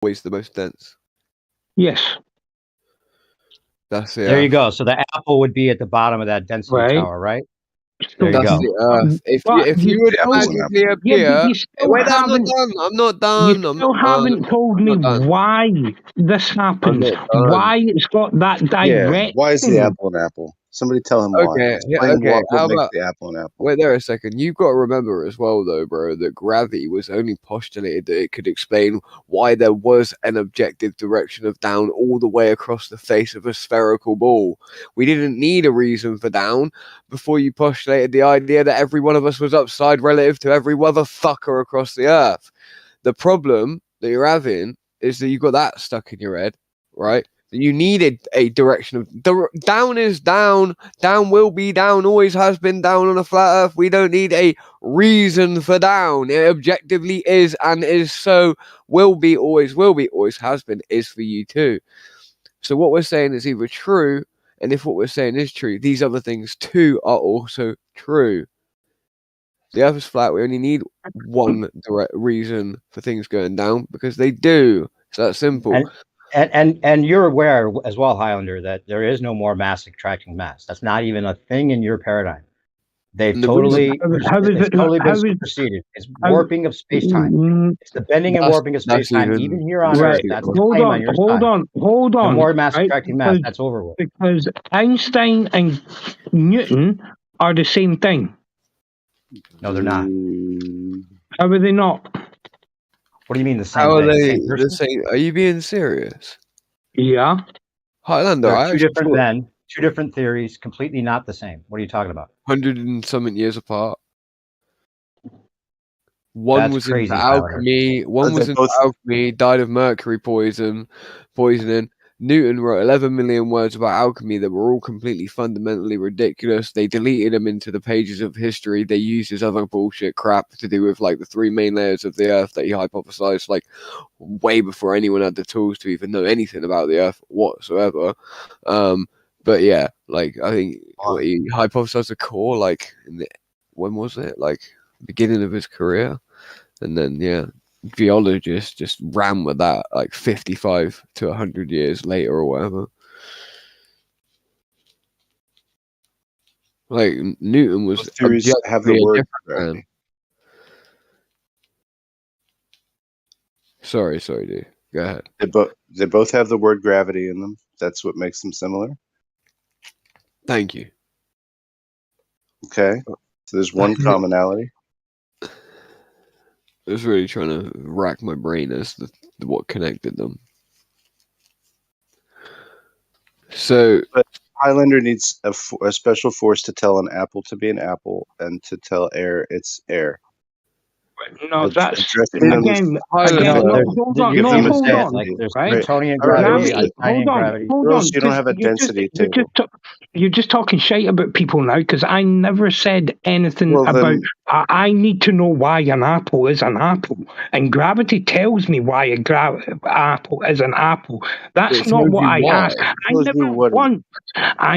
always the most dense. Yes. That's the There you Earth. go. So the apple would be at the bottom of that density Right. tower, right? There you That's go. the Earth. If But you would Yeah, apple's an magically Yeah, appear, but you still wait, I'm not haven't. done. I'm not You done. I'm still not done. haven't told me I'm not done. why this happens. not done. Why it's got that Yeah. direct. Why is the apple an apple? Somebody tell him why. Okay, yeah, Explain okay. what How makes about the apple an apple. wait there a second? You've got to remember as well, though, bro, that gravity was only postulated that it could explain why there was an objective direction of down all the way across the face of a spherical ball. We didn't need a reason for down before you postulated the idea that every one of us was upside relative to every motherfucker across the Earth. The problem that you're having is that you've got that stuck in your head, right? You needed a direction of down is down. Down will be down. Always has been down on a flat Earth. We don't need a reason for down. It objectively is and is so. Will be. Always will be. Always has been. Is for you too. So what we're saying is either true, and if what we're saying is true, these other things too are also true. The Earth is flat. We only need one direct reason for things going down because they do. It's that simple. And you're aware as well, Highlander, that there is no more mass attracting mass. That's not even a thing in your paradigm. They've totally been superseded. It's warping of space-time. It's the bending and warping of space-time, even here on Earth. That's hold on. No more mass attracting mass. That's over with. Because Einstein and Newton are the same thing. No, they're not. How are they not? What do you mean the same? How are thing? they the same? Are you being serious? Yeah. Highlander, two different theories, completely not the same. What are you talking about? 100 and something years apart. One That's was crazy, into alchemy. One was into alchemy, died of mercury poisoning. Newton wrote 11 million words about alchemy that were all completely fundamentally ridiculous. They deleted them into the pages of history. They used his other bullshit crap to do with like the 3 main layers of the Earth that he hypothesized like way before anyone had the tools to even know anything about the Earth whatsoever. But yeah, like I think he hypothesized the core like when was it? Like beginning of his career, and then yeah. Geologists just ran with that like 55 to 100 years later or whatever. Like Newton was theories have the word gravity. Sorry, dude. Go ahead. They both have the word gravity in them. That's what makes them similar. Thank you. Okay. So there's one commonality. I was really trying to rack my brain as to what connected them. So, but Highlander needs a special force to tell an apple to be an apple and to tell air it's air. No, that's again. Hold on. Like there's Newtonian gravity, Einsteinian gravity. Hold on. You don't have a density table. You're just talking shite about people now because I never said anything about. I need to know why an apple is an apple, and gravity tells me why an apple is an apple. That's not what I asked. I never once asked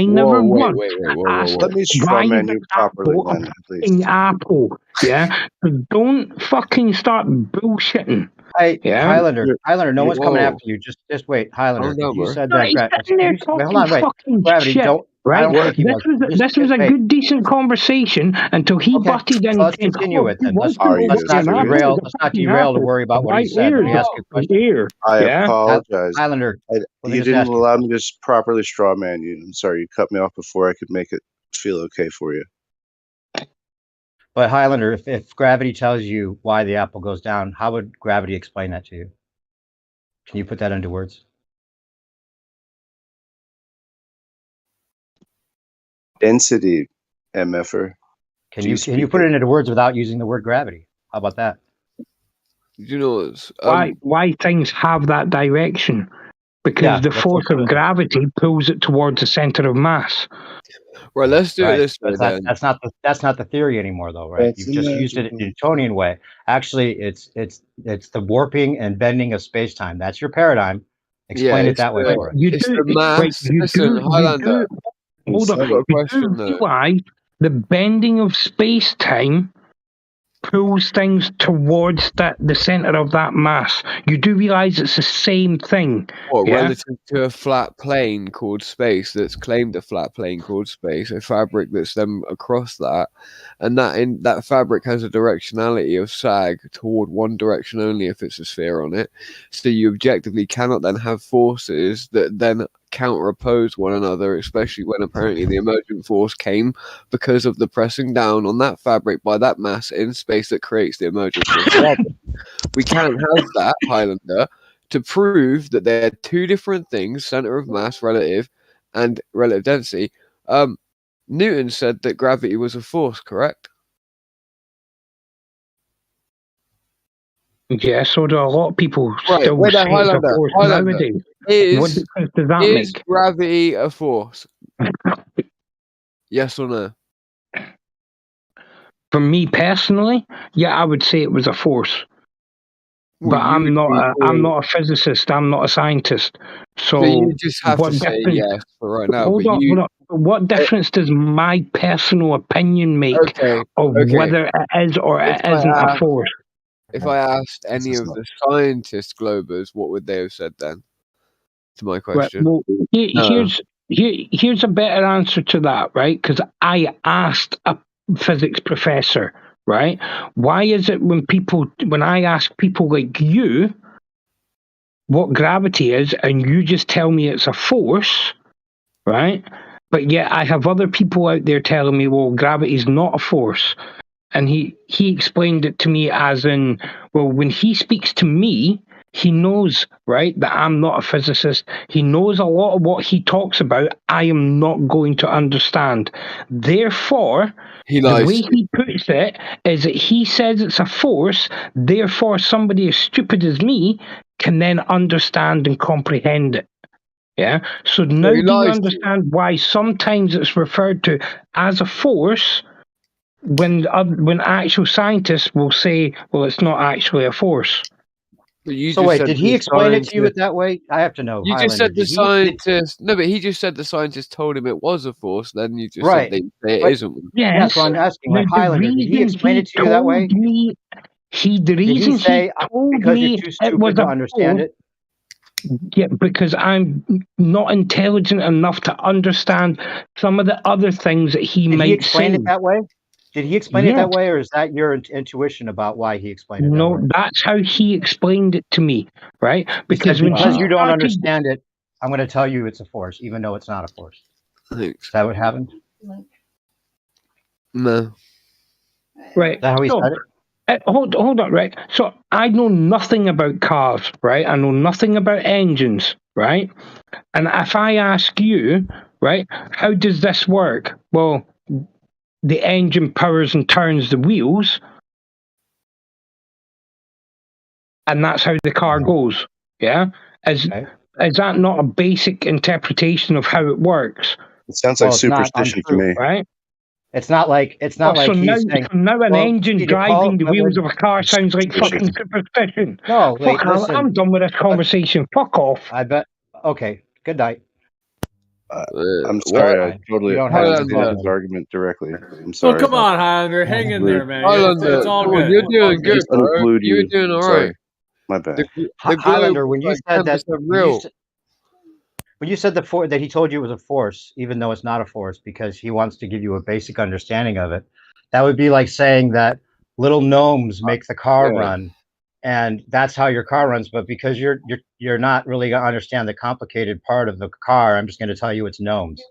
Let me strawman you properly then, at least. Apple. Yeah, don't fucking start bullshitting. Highlander, no one's coming after you. Just wait, Highlander. You said that. Hold on, wait. Gravity, don't. Right? This was a good, decent conversation until he butted in. Let's continue it then. Let's not derail to worry about what he said. Let me ask you a question. I apologize. Highlander, you didn't allow me to properly strawman you. I'm sorry, you cut me off before I could make it feel okay for you. But Highlander, if gravity tells you why the apple goes down, how would gravity explain that to you? Can you put that into words? Density, MFer. Can you put it into words without using the word gravity? How about that? You know, why things have that direction? Because the force of gravity pulls it towards the center of mass. Right, let's do it this way. That's not the theory anymore, though, right? You've just used it in the Newtonian way. Actually, it's the warping and bending of space time. That's your paradigm. Explain it that way for us. Hold on. Why the bending of space time pulls things towards the center of that mass. You do realize it's the same thing. What, relative to a flat plane called space that's claimed a flat plane called space, a fabric that's then across that, and that fabric has a directionality of sag toward one direction only if it's a sphere on it. So you objectively cannot then have forces that then counteroppose one another, especially when apparently the emergent force came because of the pressing down on that fabric by that mass in space that creates the emergent force. We can't have that, Highlander, to prove that they're two different things, center of mass relative and relative density. Newton said that gravity was a force, correct? Yeah, so do a lot of people still say it's a force nowadays. What difference does that make? Is gravity a force? Yes or no? For me personally, yeah, I would say it was a force. But I'm not a physicist. I'm not a scientist. So you just have to say yes for right now. Hold on. What difference does my personal opinion make of whether it is or it isn't a force? If I asked any of the scientist globers, what would they have said then? To my question. Right, well, here's a better answer to that, right? Because I asked a physics professor, right? Why is it when I ask people like you what gravity is, and you just tell me it's a force, right? But yet I have other people out there telling me, well, gravity is not a force. And he explained it to me as in, well, when he speaks to me, he knows, right, that I'm not a physicist. He knows a lot of what he talks about I am not going to understand. Therefore, the way he puts it is that he says it's a force, therefore somebody as stupid as me can then understand and comprehend it. Yeah. So now do you understand why sometimes it's referred to as a force when actual scientists will say, well, it's not actually a force. So wait, did he explain it to you that way? I have to know. You just said the scientist. No, but he just said the scientist told him it was a force. Then you just said it isn't. Yeah, that's what I'm asking. Like Highlander, did he explain it to you that way? The reason he told me it was to understand it. Yeah, because I'm not intelligent enough to understand some of the other things that he might say. Did he explain it that way? Did he explain it that way, or is that your intuition about why he explained it that way? No, that's how he explained it to me, right? Because you don't understand it, I'm going to tell you it's a force, even though it's not a force. Thanks. Is that what happened? No. Right. Is that how he said it? Hold on, right? So I know nothing about cars, right? I know nothing about engines, right? And if I ask you, right, how does this work? Well, the engine powers and turns the wheels, and that's how the car goes. Yeah, is that not a basic interpretation of how it works? It sounds like superstition to me, right? It's not like he's saying. Now an engine driving the wheels of a car sounds like fucking superstition. No, wait, listen. I'm done with this conversation. Fuck off. I bet. Okay. Good night. I'm sorry, I totally don't have his argument directly. I'm sorry. Well, come on, Highlander, hang in there, man. It's all good. You're doing good, bro. You're doing all right. My bad. Highlander, when you said that, when you said that he told you it was a force, even though it's not a force, because he wants to give you a basic understanding of it, that would be like saying that little gnomes make the car run, and that's how your car runs. But because you're not really going to understand the complicated part of the car, I'm just going to tell you it's gnomes.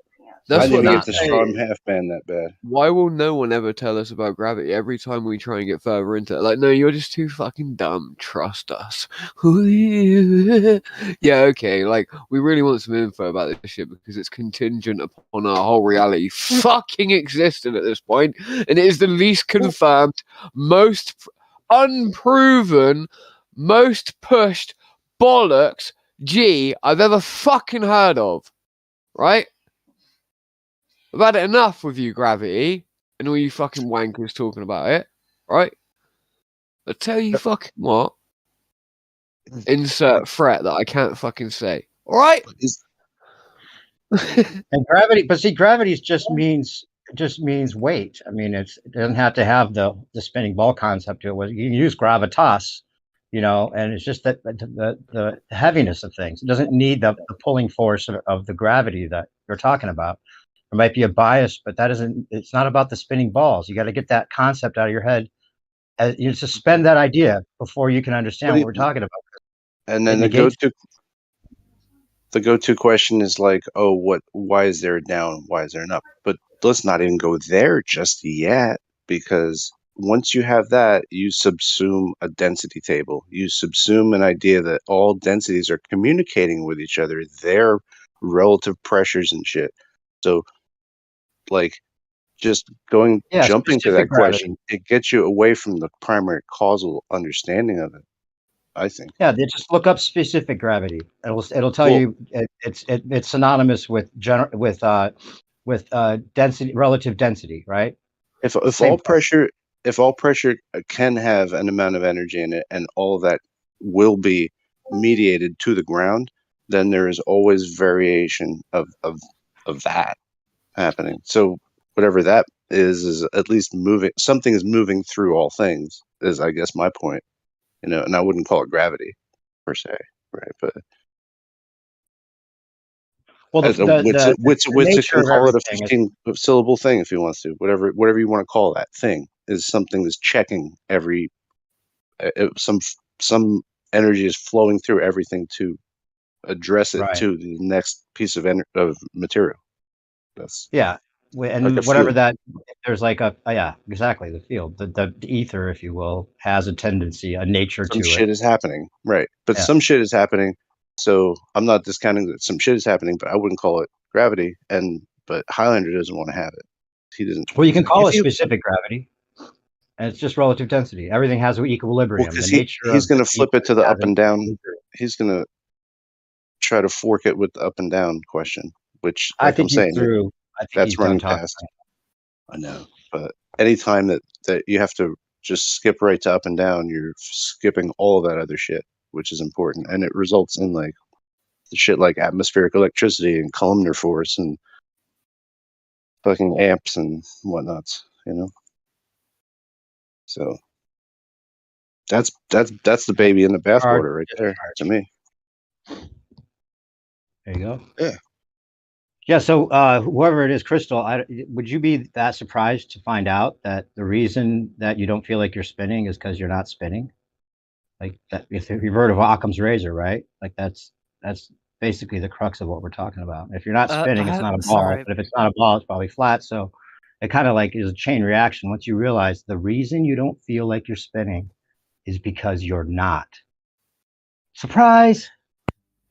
That's what it's the strong half man that bad. Why will no one ever tell us about gravity every time we try and get further into it? Like, no, you're just too fucking dumb. Trust us. Yeah, okay. Like, we really want some info about this shit because it's contingent upon our whole reality fucking existing at this point, and it is the least confirmed, most unproven, most pushed bollocks I've ever fucking heard of. Right? I've had it enough with you, Gravity, and all you fucking wankers talking about it, right? I tell you fucking what. Insert threat that I can't fucking say. All right? And gravity, but see, gravity just means just means weight. I mean, it doesn't have to have the spinning ball concept to it. You can use gravitas, and it's just that the heaviness of things. It doesn't need the pulling force of the gravity that you're talking about. There might be a bias, but it's not about the spinning balls. You got to get that concept out of your head. You suspend that idea before you can understand what we're talking about. And then the go-to question is like, oh, why is there a down? Why is there an up? But let's not even go there just yet, because once you have that, you subsume a density table. You subsume an idea that all densities are communicating with each other, their relative pressures and shit. So, like, just jumping to that question, it gets you away from the primary causal understanding of it, I think. Yeah, they just look up specific gravity. It'll tell you it's synonymous with density, relative density, right? If all pressure can have an amount of energy in it, and all of that will be mediated to the ground, then there is always variation of that happening. So whatever that is at least moving. Something is moving through all things. Is, I guess, my point. And I wouldn't call it gravity per se, right? But Witz can call it a 15-syllable thing if he wants to. Whatever you want to call that thing is something that's checking every. Some energy is flowing through everything to address it to the next piece of material. That's and like whatever field. That there's like exactly the field, the ether, if you will, has a tendency, a nature to it. Some shit is happening, right? But some shit is happening. So I'm not discounting that some shit is happening, but I wouldn't call it gravity. But Highlander doesn't want to have it. He doesn't. Well, you can call it specific gravity, and it's just relative density. Everything has an equilibrium. Well, he's going to flip it to the up and down. He's going to try to fork it with the up and down question, which, like I'm saying, that's running past. I know, but anytime that you have to just skip right to up and down, you're skipping all of that other shit, which is important, and it results in like the shit like atmospheric electricity and columnar force and fucking amps and whatnots, So that's the baby in the bathwater right there to me. There you go. Yeah. Yeah. So whoever it is, Crystal, would you be that surprised to find out that the reason that you don't feel like you're spinning is because you're not spinning? Like that, if you've heard of Occam's razor, right? Like that's basically the crux of what we're talking about. If you're not spinning, it's not a ball. But if it's not a ball, it's probably flat. So it kind of like is a chain reaction. Once you realize the reason you don't feel like you're spinning is because you're not. Surprise!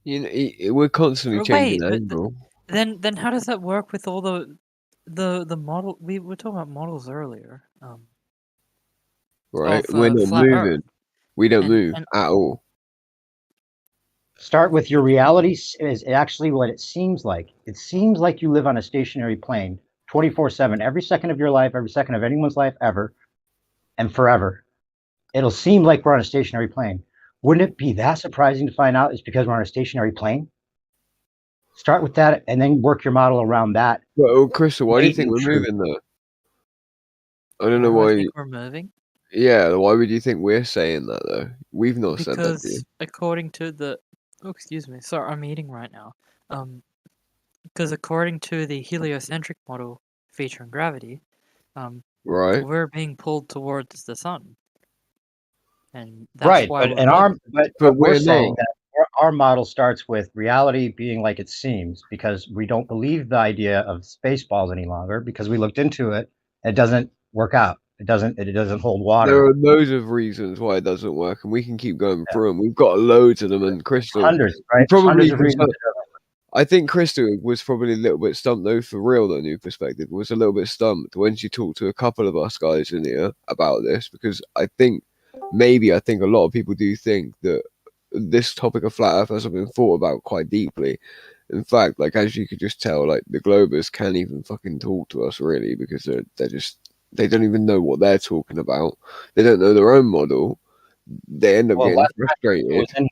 We're constantly changing angle. Then how does that work with all the model? We were talking about models earlier. Right, we're not moving. Earth. We don't move at all. Start with your reality is actually what it seems like. It seems like you live on a stationary plane 24/7, every second of your life, every second of anyone's life ever, and forever. It'll seem like we're on a stationary plane. Wouldn't it be that surprising to find out it's because we're on a stationary plane? Start with that and then work your model around that. Well, Crystal, why do you think we're moving though? I don't know why. I think we're moving. Yeah, why would you think we're saying that though? We've not said that. Because according to the, excuse me, sorry, I'm eating right now. Because according to the heliocentric model featuring gravity, right, we're being pulled towards the sun, and that's why. But we're saying that our model starts with reality being like it seems because we don't believe the idea of Spaceballs any longer because we looked into it. It doesn't work out. It doesn't hold water. There are loads of reasons why it doesn't work, and we can keep going through them. We've got loads of them, and Crystal, hundreds, right? Hundreds of reasons. I think Crystal was probably a little bit stumped though, for real, the new perspective was a little bit stumped when she talked to a couple of us guys in here about this, because I think a lot of people do think that this topic of flat earth hasn't been thought about quite deeply. In fact, like, as you could just tell, like, the Globers can't even fucking talk to us really, because they don't even know what they're talking about. They don't know their own model. They end up getting frustrated.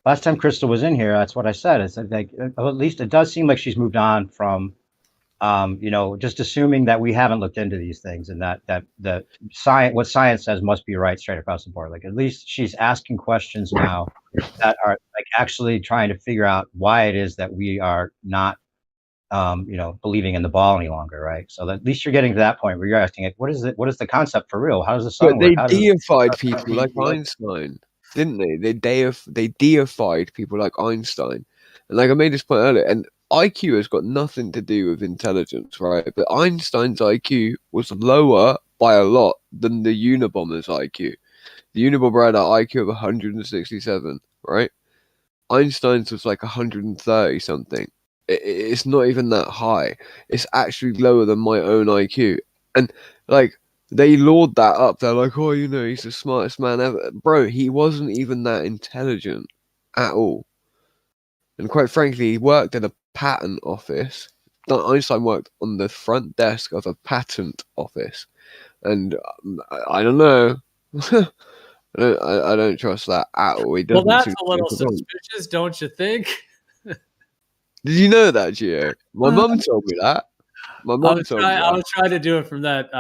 Last time Crystal was in here, that's what I said. It's like, at least it does seem like she's moved on from just assuming that we haven't looked into these things and that what science says must be right straight across the board. Like, at least she's asking questions now that are like actually trying to figure out why it is that we are not, believing in the ball any longer, right? So at least you're getting to that point where you're asking, like, what is it? What is the concept for real? How does the sun work? They How does deified people like Einstein, didn't they? They deified people like Einstein, and like I made this point earlier, and IQ has got nothing to do with intelligence, right? But Einstein's IQ was lower by a lot than the Unabomber's IQ. The Unabomber had an IQ of 167, right? Einstein's was like 130 something. It's not even that high. It's actually lower than my own IQ. And like they lord that up. They're like, oh, he's the smartest man ever. Bro, he wasn't even that intelligent at all. And quite frankly, he worked in a patent office. Einstein worked on the front desk of a patent office. And I don't know. I don't trust that at all. Well, that's a little suspicious, don't you think? Did you know that, Gio? My mum told me that. My mum told me that. I was trying to do it from that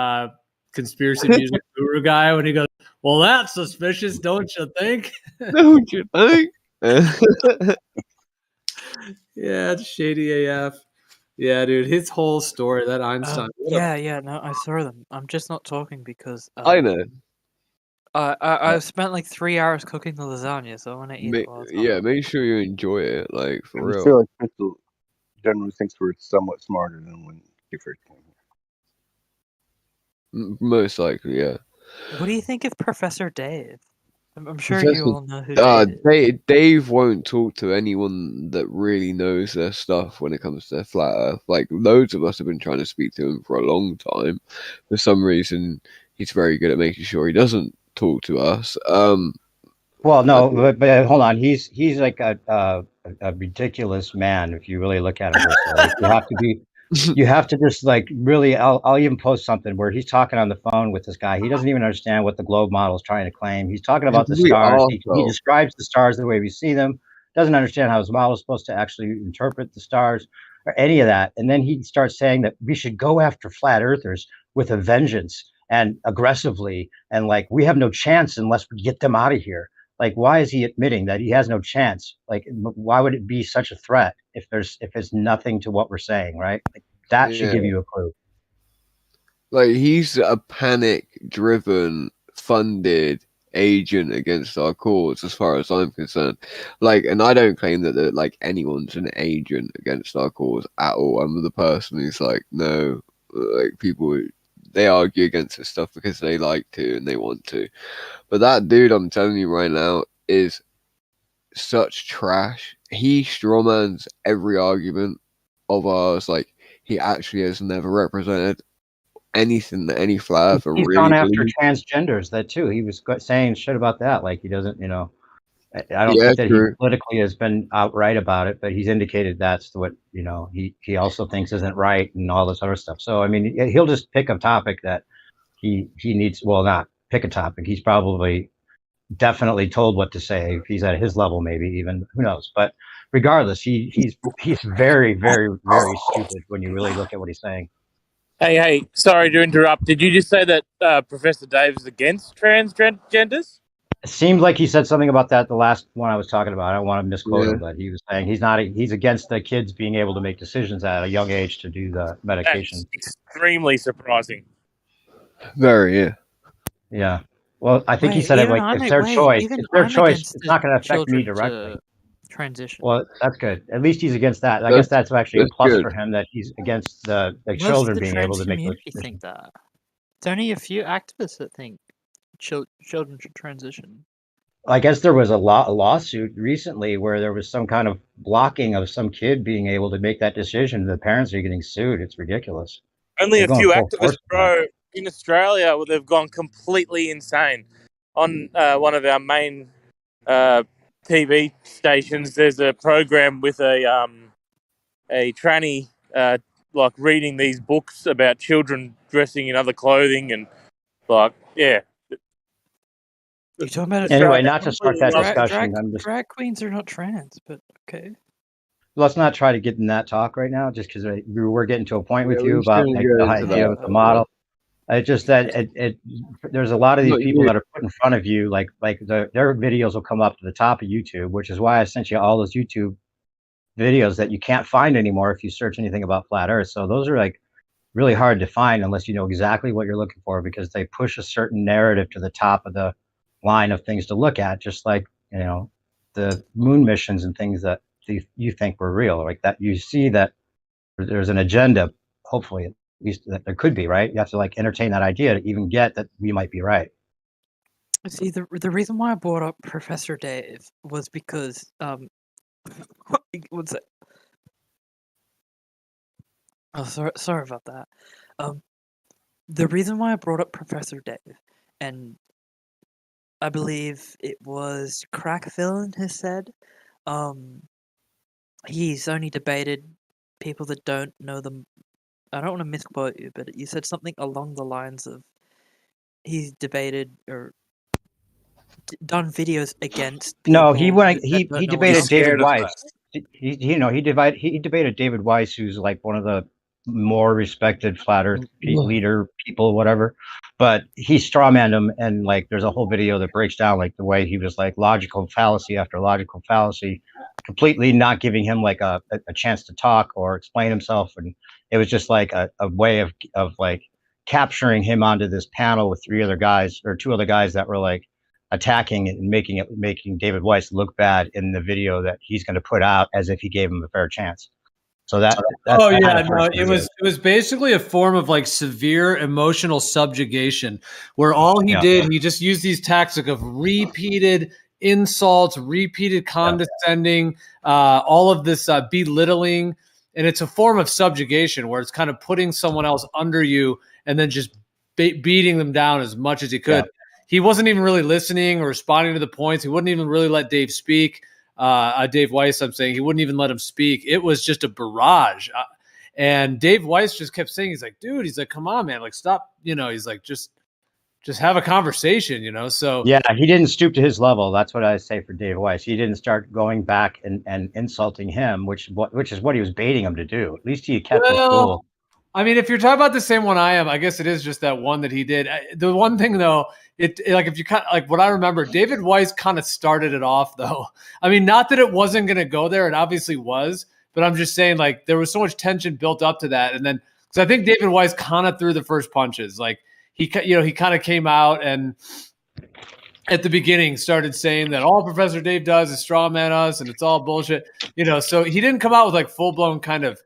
conspiracy music guru guy when he goes, well, that's suspicious, don't you think? Don't you think? Yeah, it's shady AF. Yeah, dude, his whole story, that Einstein. Yeah, no, I saw them. I'm just not talking because I know. I've spent like 3 hours cooking the lasagna, so I want to eat it. Yeah, make sure you enjoy it, like for real. I feel like Crystal generally thinks we're somewhat smarter than when he first came here. Most likely, yeah. What do you think of Professor Dave? I'm sure you all know who Dave is. Dave won't talk to anyone that really knows their stuff when it comes to flat Earth. Like, loads of us have been trying to speak to him for a long time. For some reason, he's very good at making sure he doesn't talk to us. Well, no, but hold on. He's like a ridiculous man if you really look at him. Like, you have to just like really. I'll even post something where he's talking on the phone with this guy. He doesn't even understand what the globe model is trying to claim. He's talking about the stars. He describes the stars the way we see them. Doesn't understand how his model is supposed to actually interpret the stars or any of that. And then he starts saying that we should go after flat earthers with a vengeance and aggressively, and like we have no chance unless we get them out of here. Like, why is he admitting that he has no chance? Like, why would it be such a threat if there's nothing to what we're saying, right? Like, that should give you a clue. Like, he's a panic-driven, funded agent against our cause, as far as I'm concerned. Like, and I don't claim that like anyone's an agent against our cause at all. I'm the person who's like, no, like people. They argue against this stuff because they like to and they want to. But that dude, I'm telling you right now, is such trash. He strawmans every argument of ours. Like, he actually has never represented anything that any flat earther He's gone after transgenders, that too. He was saying shit about that. Like, he doesn't, I don't think that he politically has been outright about it, but he's indicated that's what, he also thinks isn't right and all this other stuff. So, I mean, he'll just pick a topic that he needs, well, not pick a topic. He's probably definitely told what to say. If he's at his level, maybe even, who knows? But regardless, he's very, very, very stupid when you really look at what he's saying. Hey, sorry to interrupt. Did you just say that Professor Dave is against transgenders? It seemed like he said something about that the last one I was talking about. I don't want to misquote him, but he was saying he's against the kids being able to make decisions at a young age to do the medication. That's extremely surprising. Very, yeah. Yeah. Well, I think he said it like it's their choice. It's their choice. It's not going to affect me directly. Transition. Well, that's good. At least he's against that. I guess that's actually a plus for him, that he's against the children being able to make those decisions. Think that. There's only a few activists that think children should transition. I guess there was a lawsuit recently where there was some kind of blocking of some kid being able to make that decision. The parents are getting sued. It's ridiculous. Only a few activists, bro, in Australia, where they've gone completely insane. On one of our main TV stations, there's a program with a tranny like reading these books about children dressing in other clothing, and like, yeah. You're talking about anyway, not to start that discussion. Drag queens are not trans, but okay. let's not try to get in that talk right now, just because we're getting to a point with we're you just about gonna like go the into idea that. with the model. It's just that there's a lot of these Not people you. that are put in front of you, like their videos will come up to the top of YouTube, which is why I sent you all those YouTube videos that you can't find anymore if you search anything about flat Earth. So those are like really hard to find unless you know exactly what you're looking for, because they push a certain narrative to the top of the line of things to look at, just like, you know, the moon missions and things that you think were real, like that. You see that there's an agenda, hopefully, at least that there could be, right? You have to like entertain that idea to even get that we might be right. See, the reason why I brought up Professor Dave was because what's it? Oh, sorry about that. The reason why I brought up Professor Dave, and I believe it was Crack Villain who said, he's only debated people that don't know them. I don't want to misquote you, but you said something along the lines of he's debated or done videos against people. No, he went. That He don't know what debated David scared of Weiss. He debated David Weiss, who's like one of the more respected flat Earth leader people, whatever. But he strawmanned him, and like there's a whole video that breaks down like the way he was like logical fallacy after logical fallacy, completely not giving him like a chance to talk or explain himself, and it was just like a way of like capturing him onto this panel with three other guys or two other guys that were like attacking it and making David Weiss look bad in the video that he's going to put out as if he gave him a fair chance. So that's oh yeah, no, it was basically a form of like severe emotional subjugation, where all he did, he just used these tactics of repeated insults, repeated condescending, all of this belittling, and it's a form of subjugation where it's kind of putting someone else under you and then just beating them down as much as he could. Yeah. He wasn't even really listening or responding to the points. He wouldn't even really let Dave speak. Dave Weiss, I'm saying, he wouldn't even let him speak. It was just a barrage. And Dave Weiss just kept saying, he's like, dude, he's like, come on, man, like stop, you know, he's like, just have a conversation, you know? So yeah, he didn't stoop to his level. That's what I say for Dave Weiss. He didn't start going back and insulting him, which is what he was baiting him to do. At least he kept his cool. I mean, if you're talking about the same one I am, I guess it is just that one that he did. The one thing though, it like if you kind of like what I remember, David Weiss kind of started it off though. I mean, not that it wasn't going to go there, it obviously was, but I'm just saying like there was so much tension built up to that, and then because I think David Weiss kind of threw the first punches, like he kind of came out and at the beginning started saying that all Professor Dave does is strawman us and it's all bullshit, you know. So he didn't come out with like full blown kind of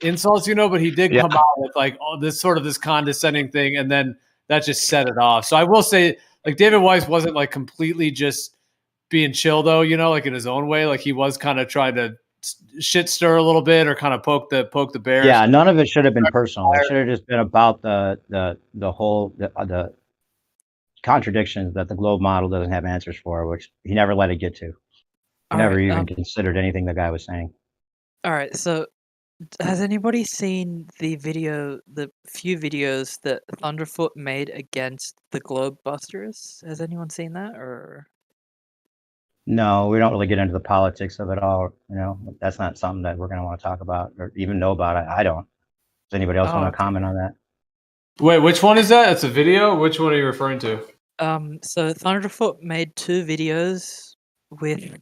insults, you know, but he did come out with like this sort of this condescending thing, and then that just set it off. So I will say, like David Weiss wasn't like completely just being chill though, you know, like in his own way. Like he was kind of trying to shit stir a little bit or kind of poke the bear. Yeah, none of it should have been personal. It should have just been about the whole the contradictions that the globe model doesn't have answers for, which he never let it get to. He never even considered anything the guy was saying. All right, so has anybody seen the few videos that Thunderfoot made against the Globe Busters? Has anyone seen that, or? No, we don't really get into the politics of it all. You know, that's not something that we're going to want to talk about or even know about. I don't. Does anybody else want to comment on that? Wait, which one is that? It's a video? Which one are you referring to? So Thunderfoot made 2 videos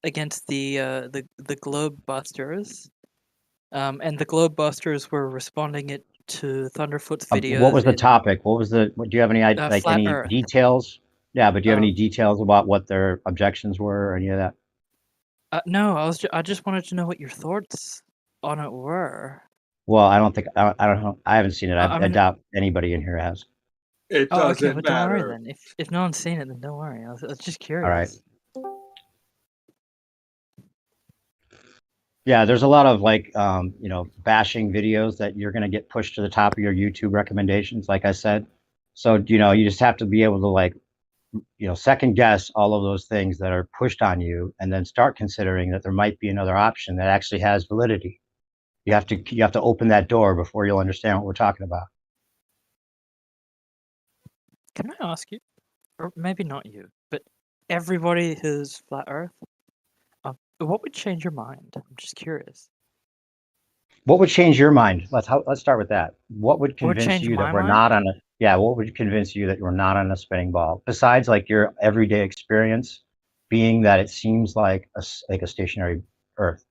against the Globe Busters. And the Globe Busters were responding it to Thunderfoot's videos. What was the topic? What was do you have any like any Earth. details? Yeah, but do you have any details about what their objections were or any of that? No, I just wanted to know what your thoughts on it were. Well, I don't know. I haven't seen it. I doubt anybody in here has. It doesn't okay, but matter. don't worry then. If no one's seen it, then don't worry. I was just curious. All right. Yeah, there's a lot of like, you know, bashing videos that you're going to get pushed to the top of your YouTube recommendations, like I said. So, you know, you just have to be able to like, you know, second guess all of those things that are pushed on you and then start considering that there might be another option that actually has validity. You have to open that door before you'll understand what we're talking about. Can I ask you, or maybe not you, but everybody who's flat Earth, what would change your mind? I'm just curious. What would change your mind? Let's start with that. What would convince you that we're not on a what would convince you that you're not on a spinning ball besides like your everyday experience being that it seems like a stationary Earth?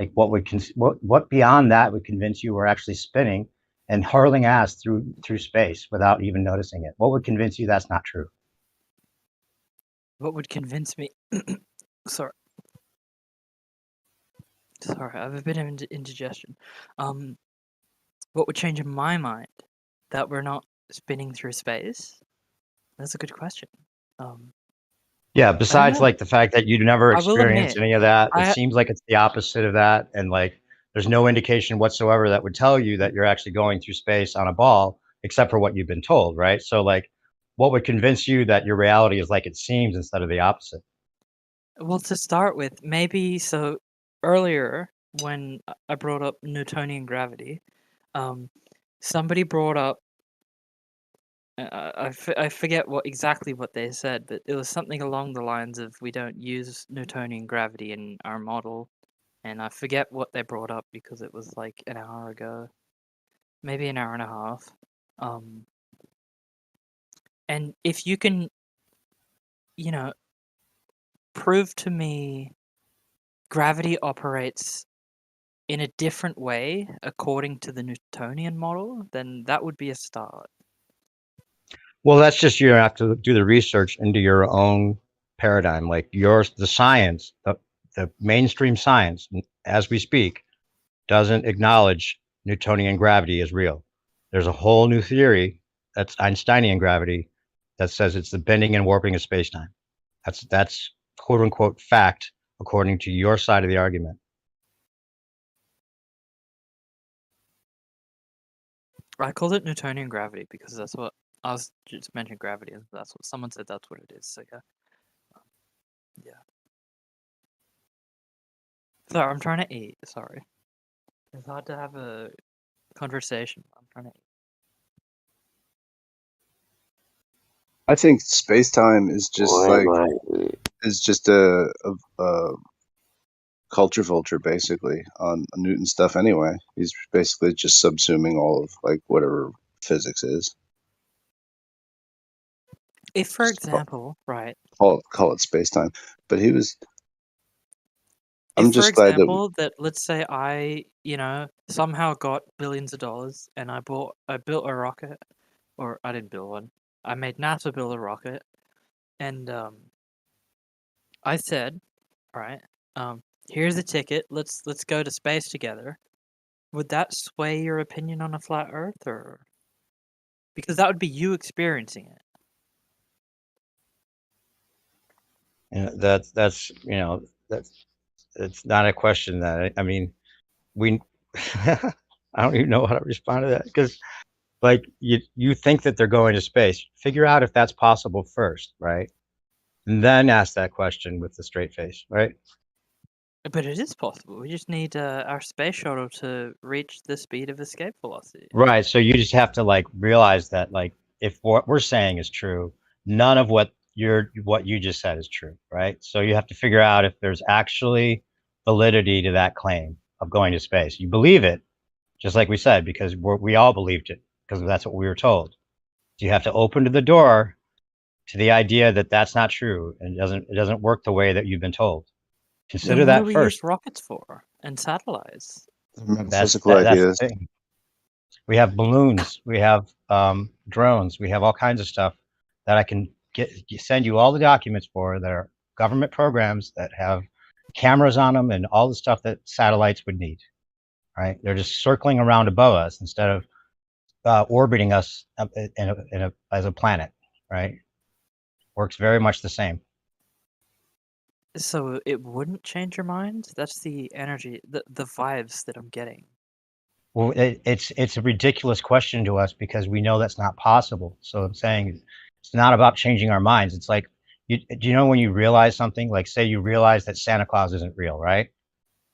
Like what beyond that would convince you we're actually spinning and hurling ass through space without even noticing it? What would convince you that's not true? What would convince me? Sorry, I have a bit of indigestion. What would change in my mind that we're not spinning through space? That's a good question. Yeah, besides like the fact that you'd never experienced any of that, it seems like it's the opposite of that, and like there's no indication whatsoever that would tell you that you're actually going through space on a ball, except for what you've been told, right? So like, what would convince you that your reality is like it seems instead of the opposite? Well, to start with, maybe so earlier when I brought up Newtonian gravity, somebody brought up I forget exactly what they said, but it was something along the lines of we don't use Newtonian gravity in our model, and I forget what they brought up because it was like an hour ago, maybe an hour and a half. And if you can, prove to me gravity operates in a different way according to the Newtonian model, then that would be a start. Well, that's just you have to do the research into your own paradigm, like the science, the mainstream science, as we speak, doesn't acknowledge Newtonian gravity as real. There's a whole new theory, that's Einsteinian gravity, that says it's the bending and warping of space-time. That's quote unquote fact according to your side of the argument. I called it Newtonian gravity because that's what I was just mentioning gravity. That's what someone said. That's what it is. So yeah. Sorry, I'm trying to eat. Sorry, it's hard to have a conversation. I'm trying to eat. I think space-time is just a culture vulture basically on Newton stuff anyway. He's basically just subsuming all of like whatever physics is. If, for example, right, call it space-time, but he was. I'm just glad that let's say I, somehow got billions of dollars and I built a rocket, or I didn't build one. I made NASA build a rocket, and I said, all right, here's a ticket. Let's go to space together. Would that sway your opinion on a flat Earth, or because that would be you experiencing it? That's it's not a question that I mean I don't even know how to respond to that, because like you think that they're going to space. Figure out if that's possible first, right? And then ask that question with a straight face, right? But it is possible. We just need our space shuttle to reach the speed of escape velocity. Right. So you just have to like realize that like if what we're saying is true, none of what you just said is true, right? So you have to figure out if there's actually validity to that claim of going to space. You believe it, just like we said, because we all believed it because that's what we were told. So you have to open to the door to the idea that that's not true and it doesn't work the way that you've been told. Consider that first. What do we use rockets for and satellites? That's the thing. We have balloons, we have drones, we have all kinds of stuff that I can send you all the documents for that are government programs that have cameras on them and all the stuff that satellites would need, right? They're just circling around above us instead of orbiting us as a planet, right? Works very much the same. So it wouldn't change your mind? That's the energy, the vibes that I'm getting. Well, it's a ridiculous question to us because we know that's not possible. So I'm saying it's not about changing our minds. It's like, do you know when you realize something, like say you realize that Santa Claus isn't real, right?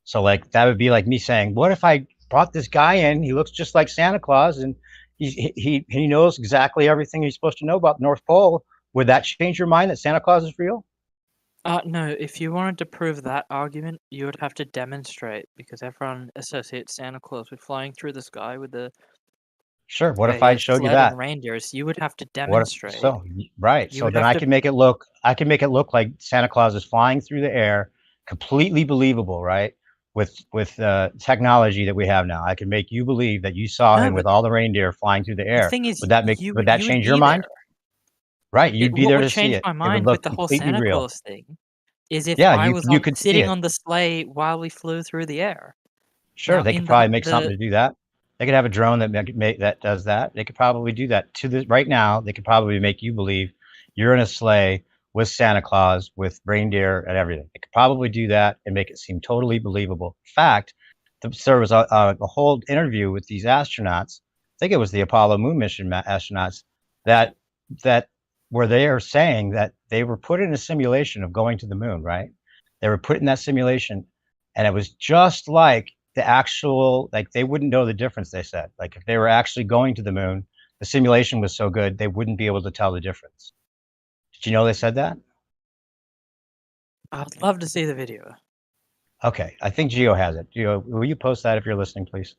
So like that would be like me saying, what if I brought this guy in, he looks just like Santa Claus and he knows exactly everything he's supposed to know about the North Pole. Would that change your mind that Santa Claus is real? No, if you wanted to prove that argument, you would have to demonstrate, because everyone associates Santa Claus with flying through the sky with the Sure. What if I showed you sled that? and reindeers. You would have to What if, demonstrate. so right. You So would then have I to. can make it look. I can make it look like Santa Claus is flying through the air, completely believable, right? With technology that we have now, I can make you believe that you saw No, him with but all the reindeer flying through the the air. thing is, Would that make? you Would that would change your be mind? there. Right. You'd be What there would to see change it. my It would mind with look the whole completely Santa real. Claus thing is if Yeah, I was you could see sitting it. on the sleigh while we flew through the air. Sure, Now, they in could probably make the something to do that. They could have a drone that does that. They could probably do that. Right now, they could probably make you believe you're in a sleigh with Santa Claus, with reindeer and everything. They could probably do that and make it seem totally believable. In fact, there was a whole interview with these astronauts. I think it was the Apollo moon mission astronauts that that where they are saying that they were put in a simulation of going to the moon. Right? They were put in that simulation, and it was just like the actual, like they wouldn't know the difference. They said, like if they were actually going to the moon, the simulation was so good they wouldn't be able to tell the difference. Did you know they said that? I'd love to see the video. Okay, I think Geo has it. Geo, will you post that if you're listening, please?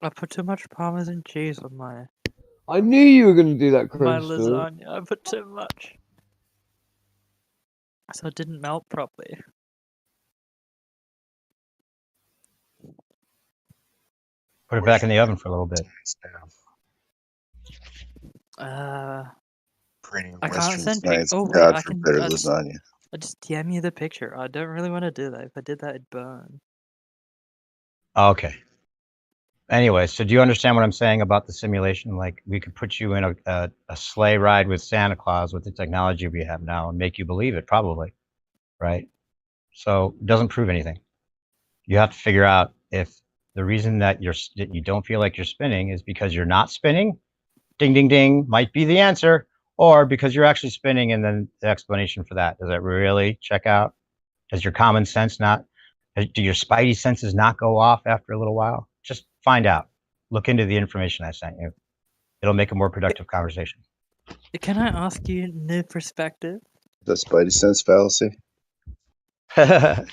I put too much Parmesan cheese on my. I knew you were going to do that, My Crystal. lasagna. I put too much, so it didn't melt properly. Put it back in the oven for a little bit. Creating I can't Western send science. oh wait, God I for can. better lasagna. I just DM you the picture. I don't really want to do that. If I did that, it'd burn. Okay. Anyway, so do you understand what I'm saying about the simulation? Like we could put you in a sleigh ride with Santa Claus with the technology we have now and make you believe it, probably, right? So it doesn't prove anything. You have to figure out if the reason that you don't feel like you're spinning is because you're not spinning. Ding, ding, ding might be the answer, or because you're actually spinning, and then the explanation for that. Does it really check out? Does your common sense not? Do your spidey senses not go off after a little while? Just find out. Look into the information I sent you. It'll make a more productive conversation. Can I ask you a new perspective? The spidey sense fallacy. The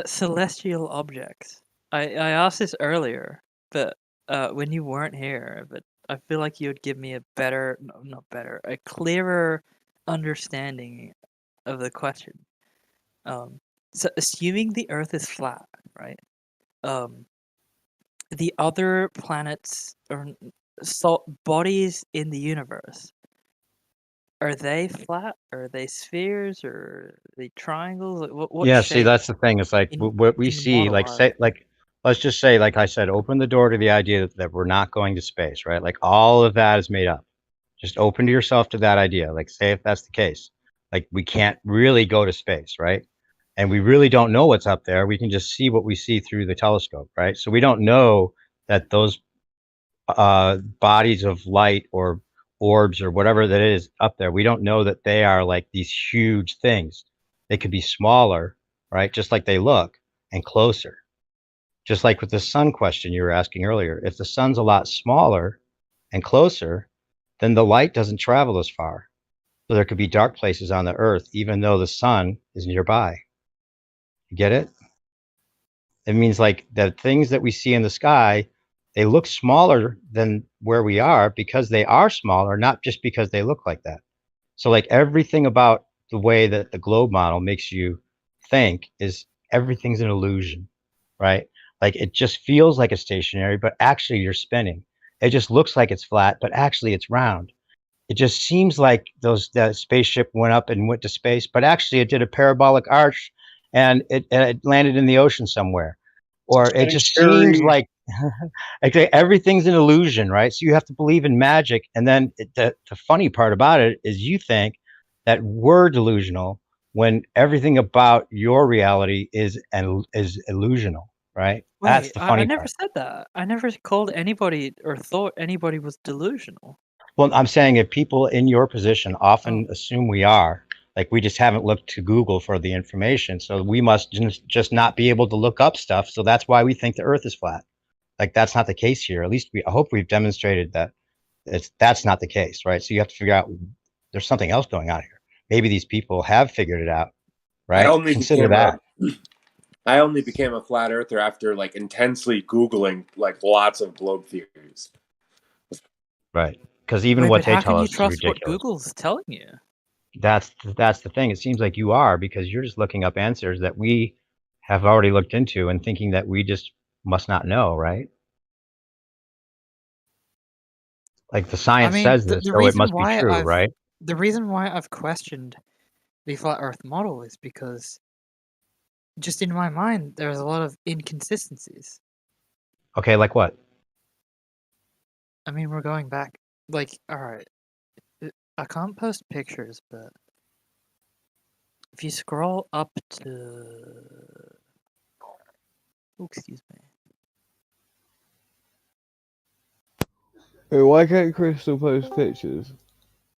celestial objects. I asked this earlier, but when you weren't here, but I feel like you would give me a better, no, not better, a clearer understanding of the question. So assuming the Earth is flat, right? The other planets or bodies in the universe, are they flat? Are they spheres? Or are they triangles? What Yeah, shape? see, that's the thing. It's like what we see, like say, like let's just say, like I said, open the door to the idea that we're not going to space, right? Like all of that is made up. Just open to yourself to that idea. Like say if that's the case, like we can't really go to space, right? And we really don't know what's up there. We can just see what we see through the telescope, right? So we don't know that those bodies of light or orbs or whatever that is up there, we don't know that they are like these huge things. They could be smaller, right? Just like they look, and closer. Just like with the sun question you were asking earlier. If the sun's a lot smaller and closer, then the light doesn't travel as far. So there could be dark places on the earth, even though the sun is nearby. You get it? It means like the things that we see in the sky, they look smaller than where we are because they are smaller, not just because they look like that. So like everything about the way that the globe model makes you think is everything's an illusion, right? Like it just feels like it's stationary, but actually you're spinning. It just looks like it's flat, but actually it's round. It just seems like that spaceship went up and went to space, but actually it did a parabolic arch and it landed in the ocean somewhere. Or it just seems like everything's an illusion, right? So you have to believe in magic. And then the funny part about it is you think that we're delusional when everything about your reality is illusional, right? Wait, That's the funny I never part. said that. I never called anybody or thought anybody was delusional. Well, I'm saying if people in your position often assume we are, like we just haven't looked to Google for the information, so we must just not be able to look up stuff. So that's why we think the Earth is flat. like that's not the case here. At least I hope we've demonstrated that that's not the case, right? So you have to figure out there's something else going on here. Maybe these people have figured it out, right? Consider that. I only became a flat earther after like intensely Googling like lots of globe theories. Right. Because even what they tell us is ridiculous. How can you trust what Google's telling you? That's the thing. It seems like you are, because you're just looking up answers that we have already looked into and thinking that we just must not know, right? Like the science says this, so it must be true, right? The reason why I've questioned the flat Earth model is because just in my mind, there's a lot of inconsistencies. Okay, like what? I mean, we're going back. Like, all right, I can't post pictures, but if you scroll up to... Oh, excuse me. Hey, why can't Crystal post pictures?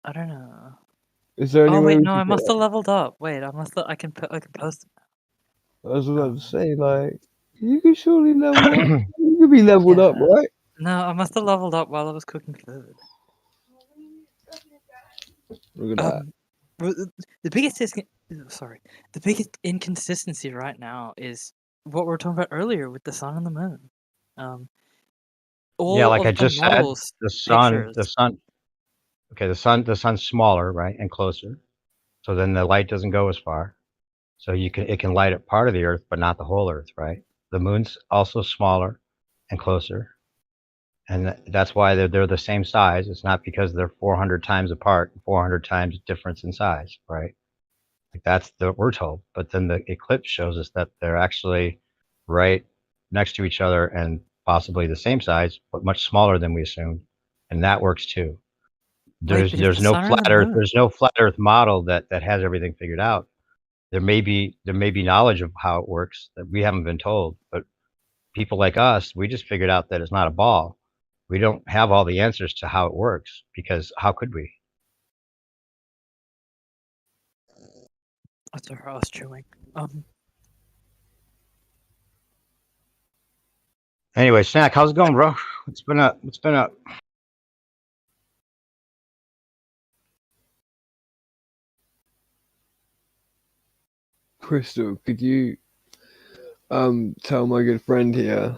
I don't know. Is there any Oh way wait, we no, could I must get- have leveled up. Wait, I can post it. I was about to say, like, you can surely level up. You could be leveled up, right? No, I must have leveled up while I was cooking food. Look at that. The biggest the biggest inconsistency right now is what we were talking about earlier with the sun and the moon. Yeah, like I just said, the sun. Okay, the sun's smaller, right, and closer, so then the light doesn't go as far. So it can light up part of the Earth, but not the whole Earth, right? The moon's also smaller and closer, and that's why they're the same size. It's not because they're 400 times apart, 400 times difference in size, right? Like that's what we're told. But then the eclipse shows us that they're actually right next to each other and possibly the same size, but much smaller than we assumed, and that works too. There's no flat Earth. There's no flat Earth model that has everything figured out. There may be knowledge of how it works that we haven't been told, but people like us, we just figured out that it's not a ball. We don't have all the answers to how it works, because how could we? That's where I was chewing. Anyway, Snack, how's it going, bro? What's been up? Crystal, could you tell my good friend here,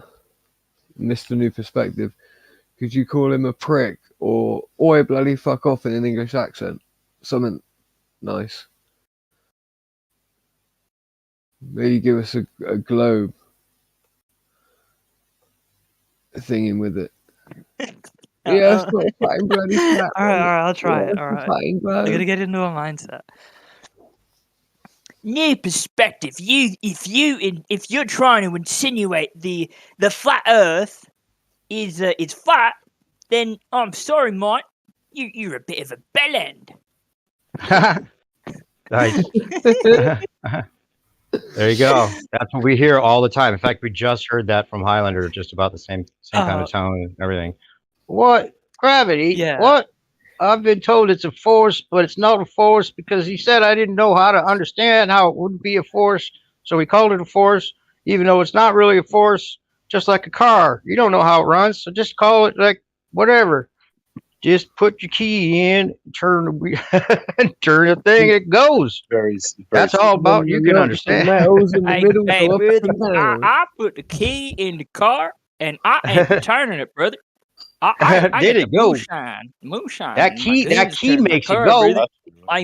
Mr. New Perspective, could you call him a prick or oi bloody fuck off in an English accent? Something nice. Maybe give us a globe thinging with it. Yeah, it's not a fucking bloody snap. Alright, I'll try it. Alright. I'm gonna get into a mindset. New perspective. If you're trying to insinuate the flat Earth is flat, then I'm sorry, Mike. You're a bit of a bellend. Nice. There you go. That's what we hear all the time. In fact, we just heard that from Highlander, just about the same kind of tone and everything. What? Gravity? Yeah. What? I've been told it's a force, but it's not a force because he said I didn't know how to understand how it wouldn't be a force, so we called it a force, even though it's not really a force, just like a car. You don't know how it runs, so just call it like whatever. Just put your key in, turn the thing, it goes. That's all about you can understand. I put the key in the car, and I ain't turning it, brother. I Did it go? Moonshine. That key makes it go.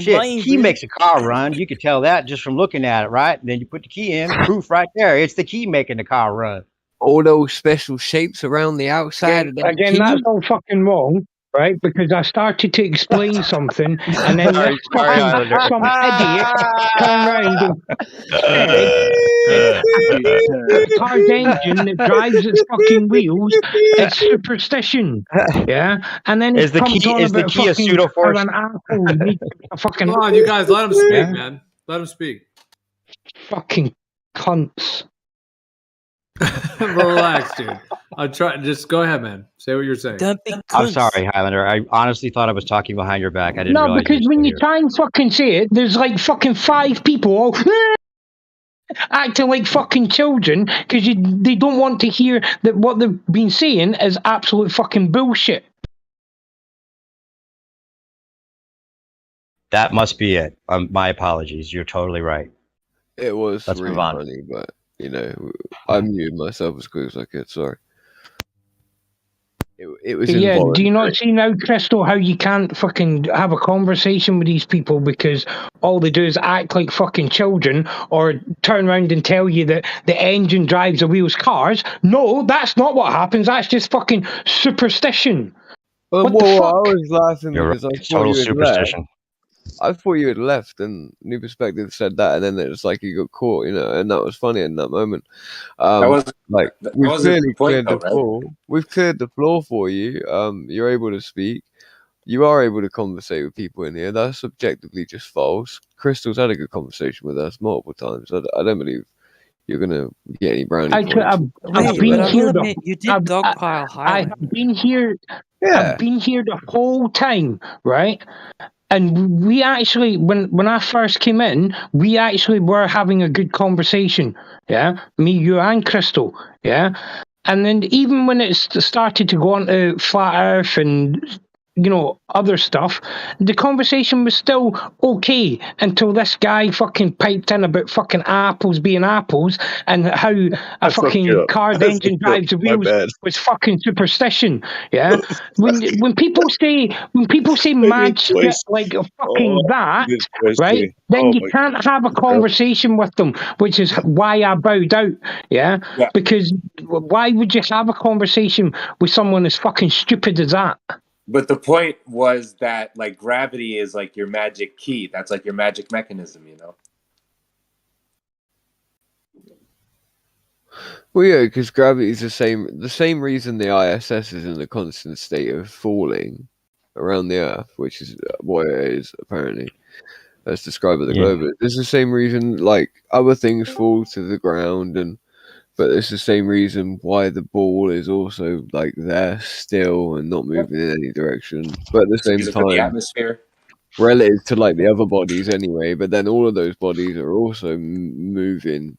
Key makes a car run. You could tell that just from looking at it, right? And then you put the key in, proof right there. It's the key making the car run. All those special shapes around the outside of that again, key. that's all fucking wrong, right? Because I started to explain something, and then some idiot turned around and said, car's engine that drives its fucking wheels, it's superstition. Yeah? And then is the key a pseudo force? Come on, you guys, let him speak, man. Let him speak. Fucking cunts. Relax, dude. I'll try. Just go ahead, man. Say what you're saying. I'm sorry, Highlander. I honestly thought I was talking behind your back. I didn't realize. No, because when you try and fucking say it, there's like fucking 5 people all acting like fucking children because they don't want to hear that what they've been saying is absolute fucking bullshit. That must be it. My apologies. You're totally right. It was Let's really move on. funny, but you know, I muted myself as quick as I could. Sorry. It was Yeah, do you involuntary. not see now, Crystal, how you can't fucking have a conversation with these people because all they do is act like fucking children or turn around and tell you that the engine drives the wheels cars? No, that's not what happens. That's just fucking superstition. Well, What the fuck? I was laughing You're because right. I It's thought total you had superstition. left. I thought you had left, and New Perspective said that, and then it was like you got caught, you know, and that was funny in that moment. Like we've clearly cleared the floor. We've cleared the floor for you. You're able to speak. You are able to conversate with people in here. That's objectively just false. Crystal's had a good conversation with us multiple times. I don't believe you're gonna get any brownie points. I've been here. You did dogpile Highlander. I've been here. Yeah. I've been here the whole time, right? And we actually, when I first came in, we actually were having a good conversation. Yeah, me, you, and Crystal. Yeah, and then even when it started to go on to flat Earth and other stuff, the conversation was still okay until this guy fucking piped in about fucking apples being apples and how a fucking car's engine drives the wheels was fucking superstition. Yeah, when people say mad shit like fucking that, right? Then you can't have a conversation with them, which is why I bowed out. Yeah, because why would you have a conversation with someone as fucking stupid as that? But the point was that, like, gravity is like your magic key. That's like your magic mechanism, you know? Well, yeah, because gravity is the same reason the ISS is in a constant state of falling around the Earth, which is what it is, apparently, as described by the globe. It's the same reason, like, other things fall to the ground, but it's the same reason why the ball is also like there still and not moving in any direction. But at the same time, the atmosphere, relative to like the other bodies anyway. But then all of those bodies are also moving.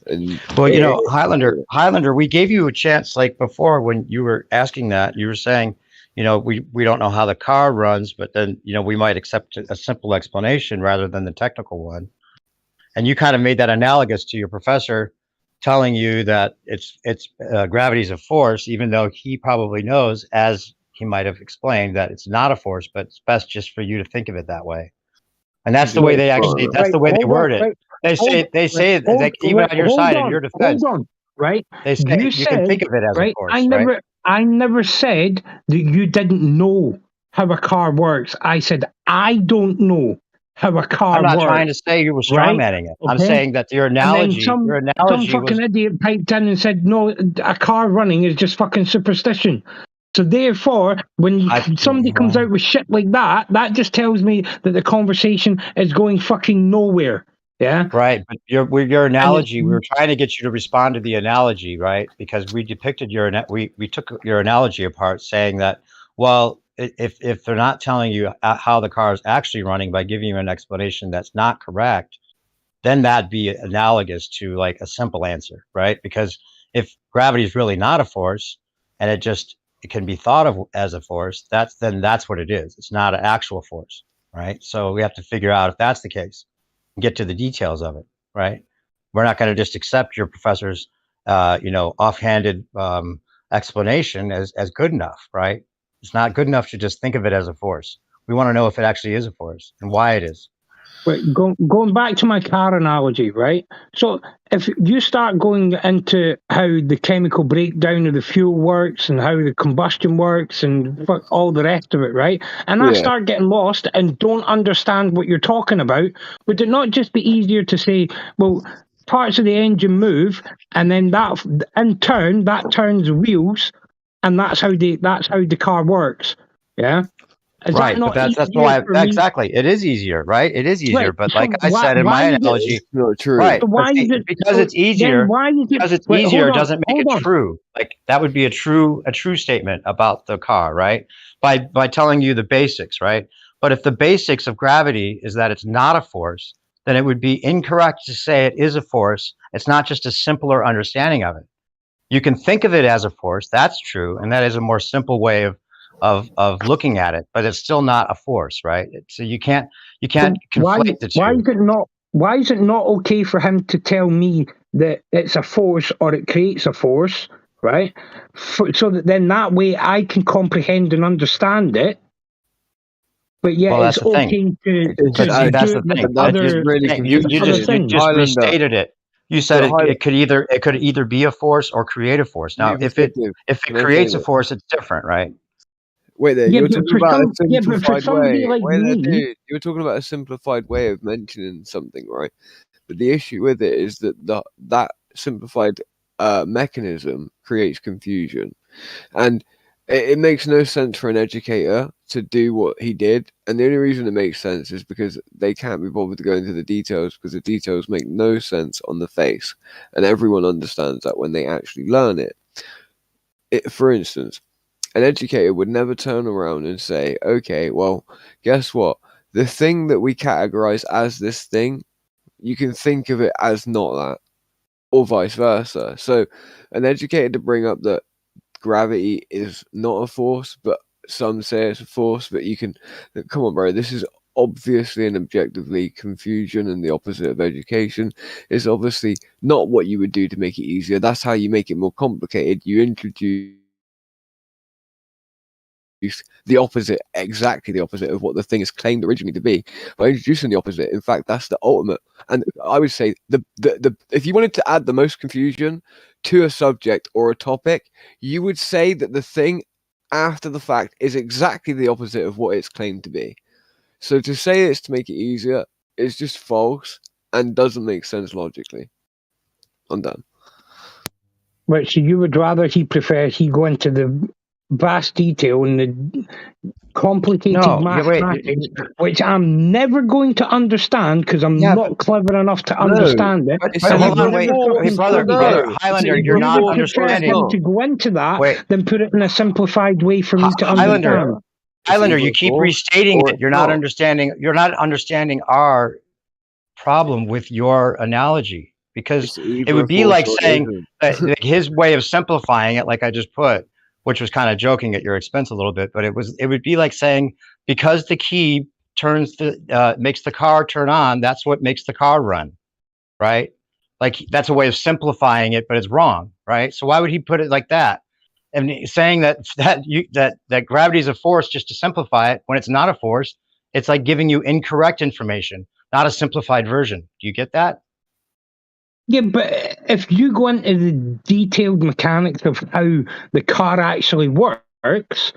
And well, Highlander, we gave you a chance like before when you were asking that. You were saying, we don't know how the car runs, but then we might accept a simple explanation rather than the technical one. And you kind of made that analogous to your professor telling you that it's gravity is a force, even though he probably knows, as he might have explained, that it's not a force, but it's best just for you to think of it that way. And that's the way they actually, that's the way they word it. They say that even on your side, in your defense, right? They say you can think of it as a force, I never said that you didn't know how a car works. I said, I don't know how a car works. I'm not trying to say you were strawmanning it. Okay? I'm saying that your analogy, some fucking idiot piped in and said, no, a car running is just fucking superstition. So therefore, when somebody comes out with shit like that, that just tells me that the conversation is going fucking nowhere. Yeah. Right. But your analogy, we were trying to get you to respond to the analogy, right? Because we depicted we took your analogy apart, saying that, well, if they're not telling you how the car is actually running by giving you an explanation that's not correct, then that'd be analogous to like a simple answer, right? Because if gravity is really not a force and it can be thought of as a force, that's what it is. It's not an actual force, right? So we have to figure out if that's the case and get to the details of it, right? We're not going to just accept your professor's, offhanded explanation as good enough, right? It's not good enough to just think of it as a force. We want to know if it actually is a force and why it is. Wait, going back to my car analogy, right? So if you start going into how the chemical breakdown of the fuel works and how the combustion works and all the rest of it, right? And I start getting lost and don't understand what you're talking about, would it not just be easier to say, well, parts of the engine move and then that in turn that turns wheels and that's how the car works? Yeah. Right, but that's why exactly it is easier, right? It is easier, right. But like I said in my analogy, not true. Right? So why is it, because it's easier? Because it's easier doesn't make it true. Like that would be a true statement about the car, right? By telling you the basics, right? But if the basics of gravity is that it's not a force, then it would be incorrect to say it is a force. It's not just a simpler understanding of it. You can think of it as a force. That's true, and that is a more simple way of looking at it. But it's still not a force, right? So you can't conflate the two. Why is it not okay for him to tell me that it's a force or it creates a force, right? So that then that way I can comprehend and understand it. But yeah, it's okay to do it with other You just restated it. You said it could either be a force or create a force. Now, if it creates a force, it's different, right? Wait there, you're talking about a simplified way. Like Wait there, me, dude. You're talking about a simplified way of mentioning something, right? But the issue with it is that that simplified mechanism creates confusion, and it makes no sense for an educator to do what he did. And the only reason it makes sense is because they can't be bothered to go into the details, because the details make no sense on the face, and everyone understands that when they actually learn it. For instance, an educator would never turn around and say, okay, well, guess what? The thing that we categorize as this thing, you can think of it as not that, or vice versa. So an educator to bring up that gravity is not a force, but some say it's a force, but you can, come on, bro, this is obviously and objectively confusion, and the opposite of education is obviously not what you would do to make it easier. That's how you make it more complicated. You introduce the opposite, exactly the opposite of what the thing is claimed originally to be, by introducing the opposite. In fact, that's the ultimate. And I would say the if you wanted to add the most confusion to a subject or a topic, you would say that the thing after the fact is exactly the opposite of what it's claimed to be. So to say it's to make it easier is just false and doesn't make sense logically. I'm done. Right, so you would rather he go into the vast detail and the complicated mathematics, which I'm never going to understand because I'm not clever enough to understand it. Highlander, you're not understanding. To go into that, then put it in a simplified way for me to understand. Highlander, you keep restating it. You're not understanding. You're not understanding our problem with your analogy, because it would be like saying his way of simplifying it, like I just put, which was kind of joking at your expense a little bit, but it would be like saying, because the key makes the car turn on, that's what makes the car run, right? Like, that's a way of simplifying it, but it's wrong, right? So why would he put it like that? And saying that gravity is a force, just to simplify it, when it's not a force, it's like giving you incorrect information, not a simplified version. Do you get that? Yeah, but if you go into the detailed mechanics of how the car actually works,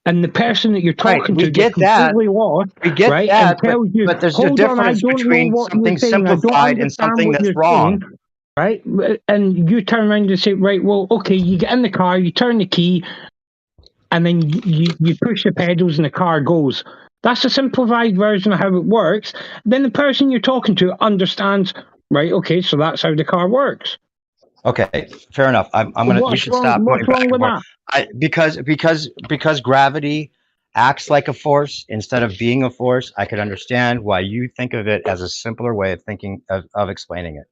and the person that you're talking to gets completely lost, right, and tells you, but there's a difference between something simplified and something that's wrong. Right? And you turn around and say, right, well, okay, you get in the car, you turn the key, and then you push the pedals and the car goes. That's a simplified version of how it works. Then the person you're talking to understands, right, okay, so that's how the car works. Okay, fair enough. We should stop going back and forth. Because gravity acts like a force instead of being a force, I could understand why you think of it as a simpler way of thinking of explaining it.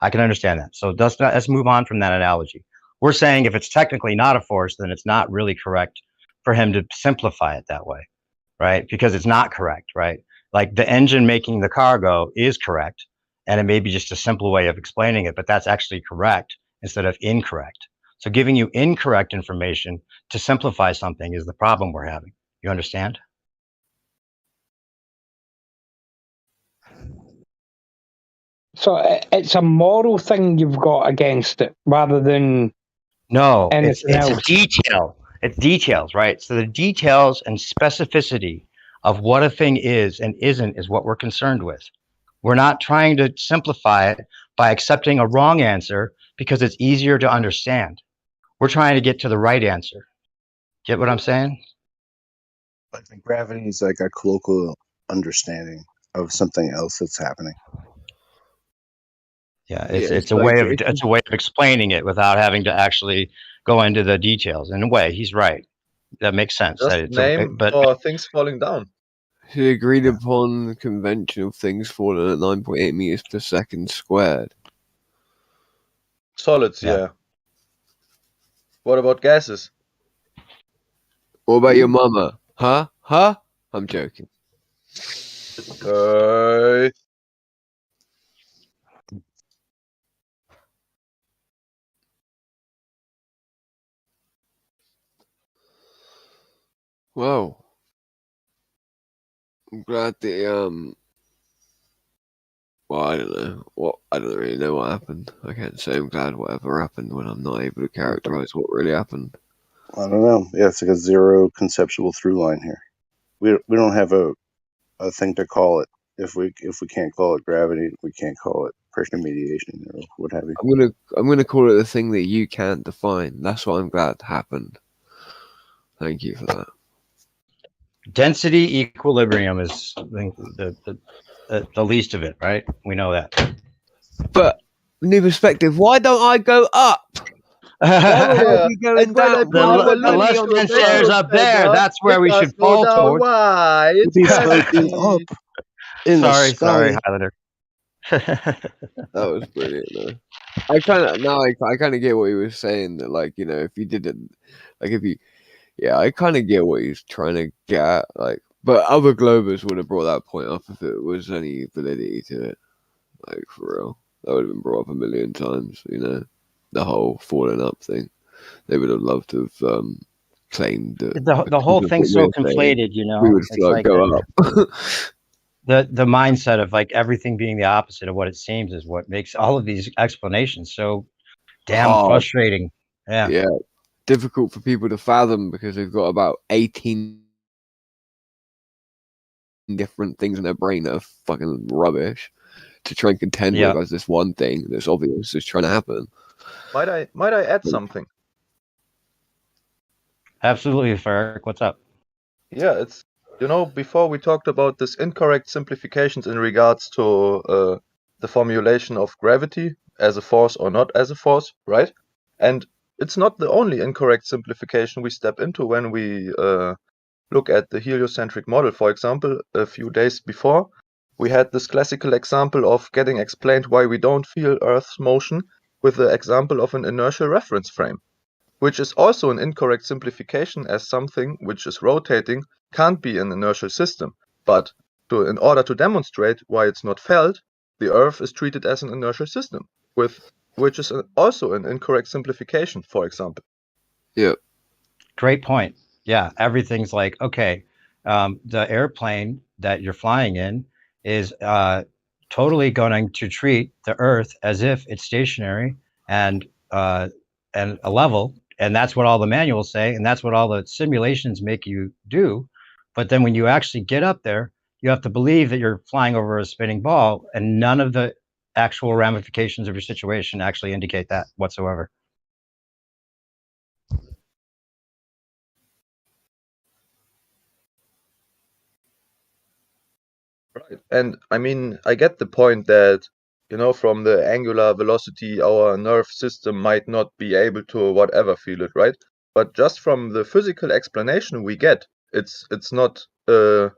I can understand that. So let's move on from that analogy. We're saying if it's technically not a force, then it's not really correct for him to simplify it that way, right? Because it's not correct, right? Like, the engine making the car go is correct, and it may be just a simple way of explaining it, but that's actually correct instead of incorrect. So giving you incorrect information to simplify something is the problem we're having. You understand? So it's a moral thing you've got against it, rather than it's a detail. It's details, right? So the details and specificity of what a thing is and isn't is what we're concerned with. We're not trying to simplify it by accepting a wrong answer because it's easier to understand. We're trying to get to the right answer. Get what I'm saying? I think gravity is like a colloquial understanding of something else that's happening. Yeah, it's a way of explaining it without having to actually go into the details. In a way, he's right. That makes sense. Just name things falling down. The agreed upon convention of things falling at 9.8 meters per second squared. Solids, yeah. What about gases? What about your mama? Huh? Huh? I'm joking. Well, I'm glad that well, I don't know. I don't really know what happened. I can't say I'm glad whatever happened when I'm not able to characterize what really happened. I don't know. Yeah, it's like a zero conceptual through line here. We don't have a thing to call it. If we can't call it gravity, we can't call it pressure mediation or what have you. I'm gonna call it the thing that you can't define. That's what I'm glad happened. Thank you for that. Density equilibrium is the least of it, right? We know that. But new perspective. Why don't I go up? Why would I be going down? The less shares up there. That's where we should fall towards. Why? It's floating up in the sky. Sorry, Highlander. That was brilliant, though. I kind of get what he was saying. That, like, you know, if you didn't, like, I kind of get what he's trying to get at. Like, but other Globers would have brought that point up if it was any validity to it. Like, for real, that would have been brought up a million times. You know, the whole falling up thing. They would have loved to have claimed that the whole thing's so conflated. You know, we would go up. The mindset of like everything being the opposite of what it seems is what makes all of these explanations so damn frustrating. Yeah, difficult for people to fathom because they've got about 18 different things in their brain that are fucking rubbish to try and contend with as this one thing that's obvious is trying to happen. Might I add something? Absolutely, Farrick. What's up? Yeah, it's, you know, before we talked about this incorrect simplifications in regards to the formulation of gravity as a force or not as a force, right? And it's not the only incorrect simplification we step into when we look at the heliocentric model. For example, a few days before, we had this classical example of getting explained why we don't feel Earth's motion with the example of an inertial reference frame, which is also an incorrect simplification, as something which is rotating can't be an inertial system. But in order to demonstrate why it's not felt, the Earth is treated as an inertial system, which is also an incorrect simplification, for example. Yeah. Great point. Yeah, everything's like, okay, the airplane that you're flying in is totally going to treat the Earth as if it's stationary and a level, and that's what all the manuals say, and that's what all the simulations make you do. But then when you actually get up there, you have to believe that you're flying over a spinning ball, and none of the actual ramifications of your situation actually indicate that whatsoever. Right. And I mean, I get the point that, you know, from the angular velocity, our nerve system might not be able to whatever feel it, right? But just from the physical explanation we get, it's not the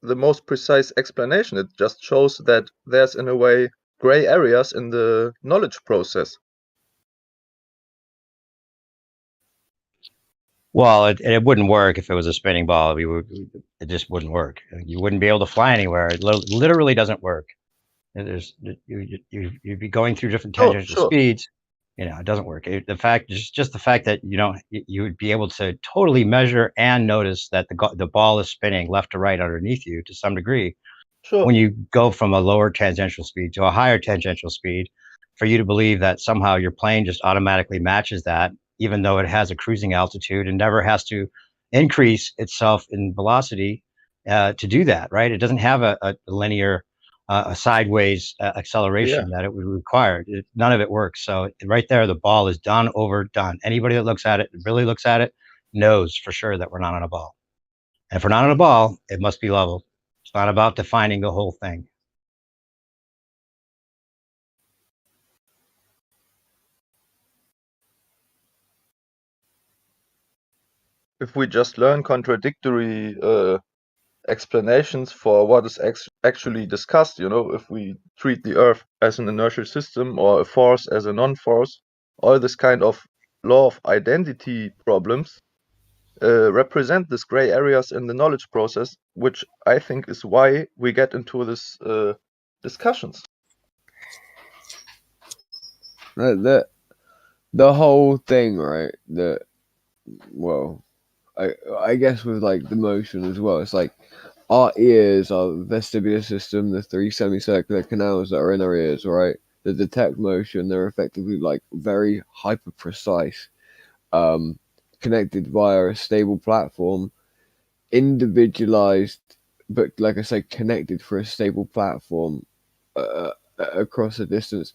most precise explanation. It just shows that there's, in a way, gray areas in the knowledge process. Well, it wouldn't work if it was a spinning ball. It just wouldn't work. You wouldn't be able to fly anywhere. It literally doesn't work. You'd be going through different tangential speeds. You know, it doesn't work. The fact that you would be able to totally measure and notice that the ball is spinning left to right underneath you to some degree. Sure. When you go from a lower tangential speed to a higher tangential speed, for you to believe that somehow your plane just automatically matches that, even though it has a cruising altitude and never has to increase itself in velocity to do that, right? It doesn't have a linear, a sideways acceleration that it would require. None of it works. So right there, the ball is done, overdone. Anybody that looks at it, really looks at it, knows for sure that we're not on a ball. And if we're not on a ball, it must be level. It's not about defining the whole thing. If we just learn contradictory explanations for what is actually discussed. You know, if we treat the Earth as an inertial system or a force as a non-force, all this kind of law of identity problems represent these gray areas in the knowledge process, which I think is why we get into this discussions. The whole thing, right? I guess with like the motion as well. It's like our ears, our vestibular system, the 3 semicircular canals that are in our ears, right? That detect motion, they're effectively like very hyper precise, connected via a stable platform, individualized, but like I say, connected for a stable platform across a distance,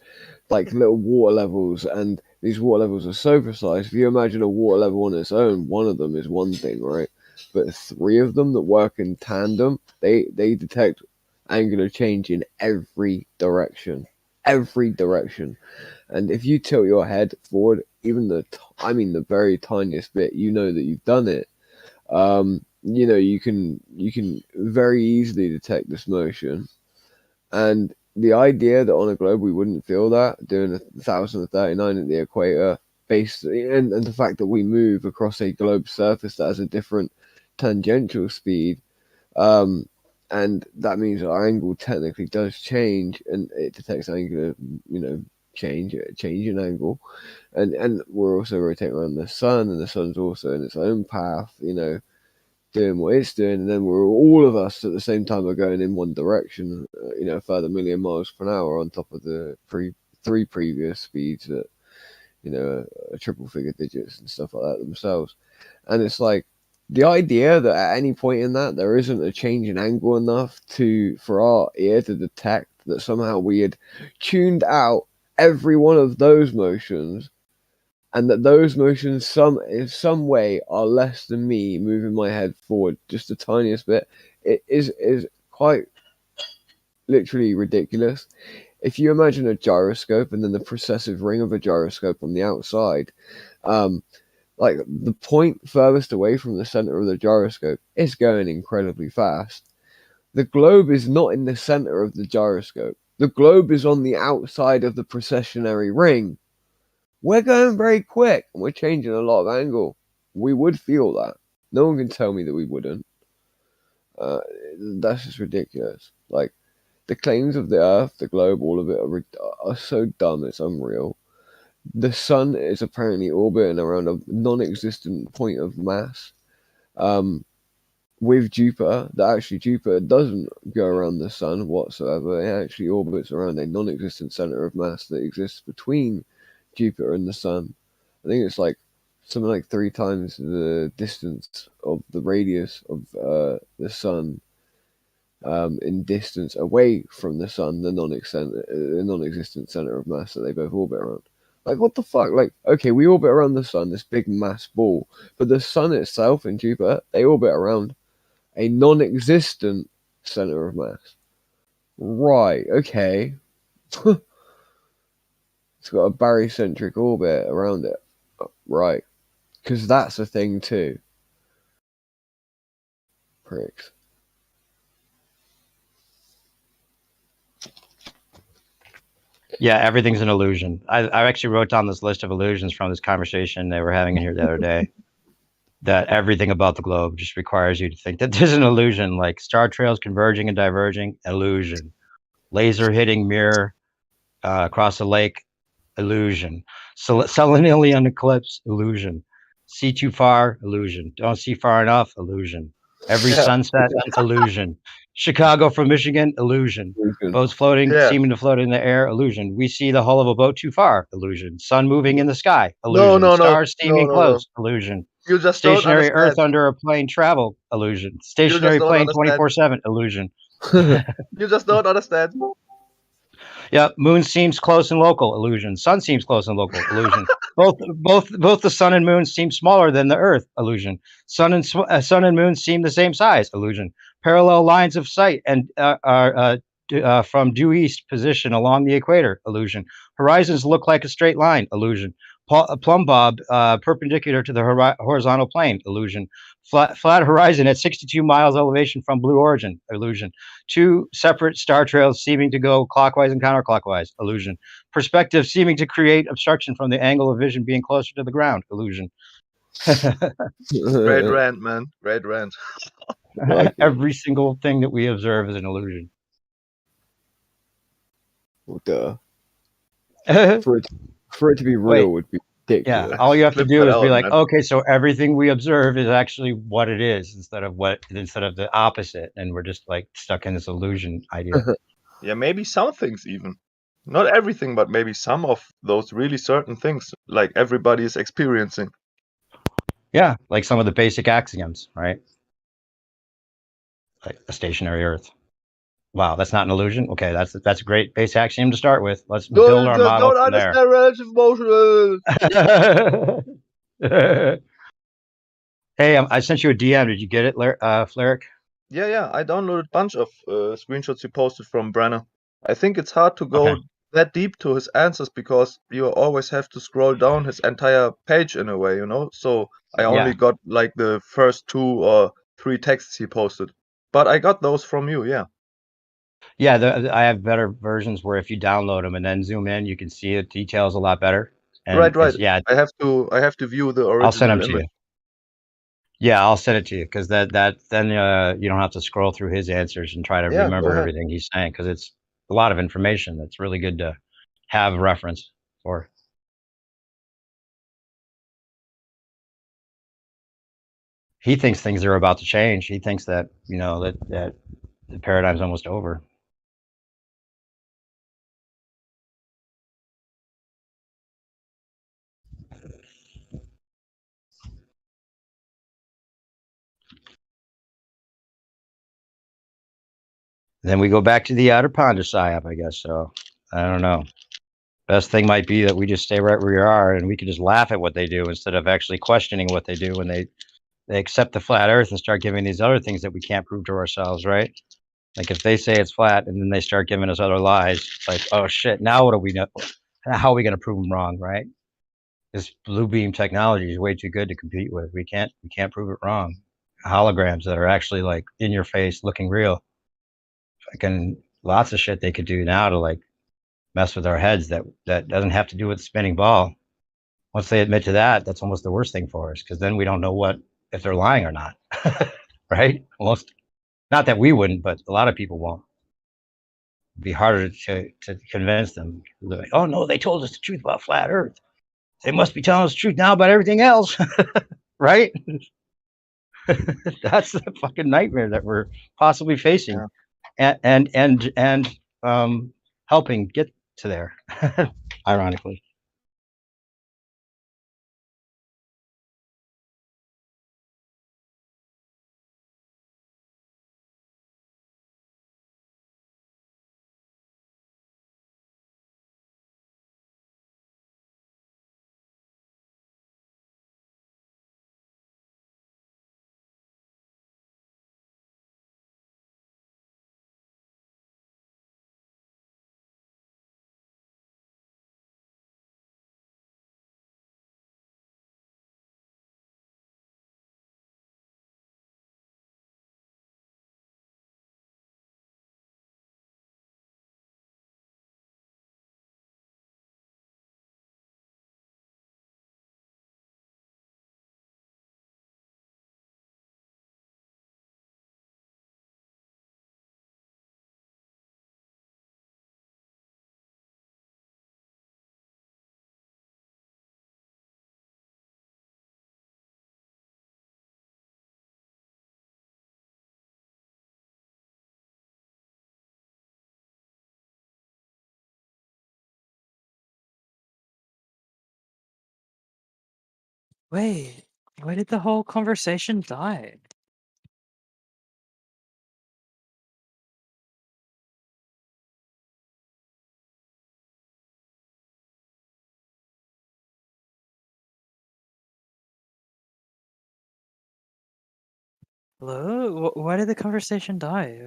like little water levels. And these water levels are so precise. If you imagine a water level on its own, one of them is one thing, right? But 3 of them that work in tandem, they detect angular change in every direction. And if you tilt your head forward, even the very tiniest bit, you know that you've done it. You know, you can very easily detect this motion. And the idea that on a globe we wouldn't feel that, doing 1,039 at the equator, and the fact that we move across a globe surface that has a different tangential speed, and that means our angle technically does change, and it detects angular, change in angle, and we're also rotating around the sun, and the sun's also in its own path, doing what it's doing, and then we're all of us at the same time are going in one direction, a further million miles per hour on top of the 3 previous speeds that, are triple figure digits and stuff like that themselves. And it's like the idea that at any point in that there isn't a change in angle enough for our ear to detect that somehow we had tuned out every one of those motions, and that those motions in some way are less than me moving my head forward just the tiniest bit, it is quite literally ridiculous. If you imagine a gyroscope and then the precessive ring of a gyroscope on the outside, like the point furthest away from the center of the gyroscope is going incredibly fast. The globe is not in the center of the gyroscope. The globe is on the outside of the precessionary ring. We're going very quick, and we're changing a lot of angle. We would feel that. No one can tell me that we wouldn't. That's just ridiculous. Like, the claims of the Earth, the globe, all of it are so dumb, it's unreal. The sun is apparently orbiting around a non-existent point of mass. With Jupiter, Jupiter doesn't go around the sun whatsoever. It actually orbits around a non-existent center of mass that exists between Jupiter and the sun. I think it's like something like 3 times the distance of the radius of the sun in distance away from the sun, the non-existent center of mass that they both orbit around. Like, what the fuck? Like, okay, we orbit around the sun, this big mass ball, but the sun itself and Jupiter, they orbit around a non-existent center of mass. Right, okay. It's got a barycentric orbit around it. Right. Because that's a thing too. Pricks. Yeah, everything's an illusion. I actually wrote down this list of illusions from this conversation they were having in here the other day. That everything about the globe just requires you to think that there's an illusion, like star trails converging and diverging, illusion. Laser hitting mirror across the lake, illusion. Selenium eclipse, illusion. See too far, illusion. Don't see far enough, illusion. Every sunset, illusion. Chicago from Michigan, illusion. Boats floating, seeming to float in the air, illusion. We see the hull of a boat too far, illusion. Sun moving in the sky, illusion. Stars steaming close, illusion. You just stationary Earth under a plane travel, illusion. Stationary plane 24/7, illusion. You just don't understand. Yeah, moon seems close and local, illusion. Sun seems close and local, illusion. both the sun and moon seem smaller than the Earth, illusion. Sun and moon seem the same size, illusion. Parallel lines of sight and from due east position along the equator, illusion. Horizons look like a straight line, illusion. Plumb bob perpendicular to the horizontal plane, illusion. Flat horizon at 62 miles elevation from blue origin, illusion. 2 separate star trails seeming to go clockwise and counterclockwise, illusion. Perspective seeming to create obstruction from the angle of vision being closer to the ground, illusion. Great rant, man. Great rant. Like Every single thing that we observe is an illusion. For it to be real would be ridiculous. Yeah, all you have to do is be like, okay, so everything we observe is actually what it is instead of the opposite, and we're just like stuck in this illusion idea. Yeah, maybe some things even. Not everything, but maybe some of those really certain things, like everybody is experiencing. Yeah, like some of the basic axioms, right? Like a stationary Earth. Wow, that's not an illusion. Okay, that's a great base axiom to start with. Let's build our model from there. Don't understand relative motion. Hey, I sent you a DM. Did you get it, Fleric? Yeah, I downloaded a bunch of screenshots you posted from Brenner. I think it's hard to go that deep to his answers because you always have to scroll down his entire page in a way, you know? So I only got like the first 2 or 3 texts he posted. But I got those from you, yeah. Yeah, I have better versions where if you download them and then zoom in, you can see the details a lot better. And right. Yeah, I have to view the original I'll send them to image. you. Yeah, I'll send it to you because then you don't have to scroll through his answers and try to remember everything he's saying because it's a lot of information that's really good to have a reference for. He thinks things are about to change. He thinks that that the paradigm's almost over. Then we go back to the outer ponder psyop, I guess. So I don't know. Best thing might be that we just stay right where we are and we can just laugh at what they do instead of actually questioning what they do when they accept the flat earth and start giving these other things that we can't prove to ourselves, right? Like if they say it's flat and then they start giving us other lies, it's like, oh shit, now what do we know? How are we going to prove them wrong, right? This blue beam technology is way too good to compete with. We can't prove it wrong. Holograms that are actually like in your face looking real. Fucking lots of shit they could do now to like mess with our heads that doesn't have to do with the spinning ball. Once they admit to that, that's almost the worst thing for us because then we don't know if they're lying or not, right? Almost, not that we wouldn't, but a lot of people won't. It'd be harder to convince them. Like, oh no, they told us the truth about flat Earth. They must be telling us the truth now about everything else, right? That's the fucking nightmare that we're possibly facing, and helping get to there, ironically. Wait, where did the whole conversation die? Hello? Why did the conversation die?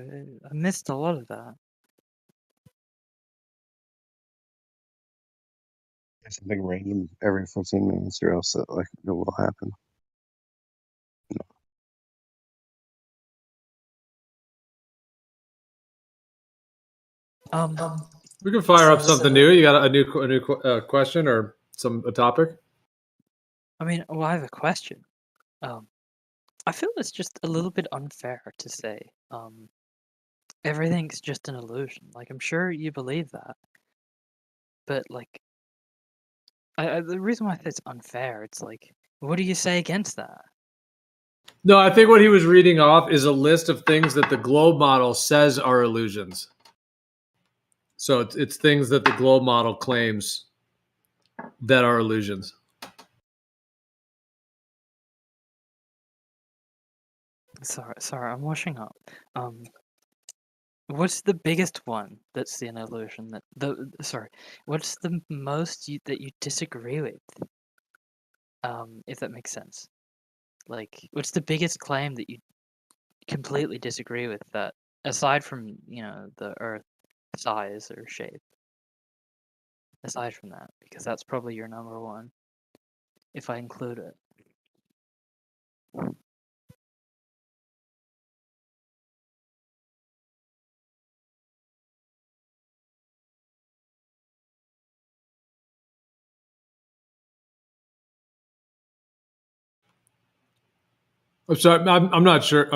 I missed a lot of that. Something random every 15 minutes, or else like it will happen. We can fire up something new. You got a new question or a topic? I mean, well, I have a question. I feel it's just a little bit unfair to say everything's just an illusion. Like, I'm sure you believe that, but like, the reason why I say it's unfair, it's like, what do you say against that? No, I think what he was reading off is a list of things that the globe model says are illusions. So it's things that the globe model claims that are illusions. Sorry, I'm washing up. What's the biggest one that's an illusion? What's the most that you disagree with? If that makes sense. Like, what's the biggest claim that you completely disagree with, that aside from, the Earth size or shape? Aside from that, because that's probably your number one, if I include it. I'm sorry, I'm not sure.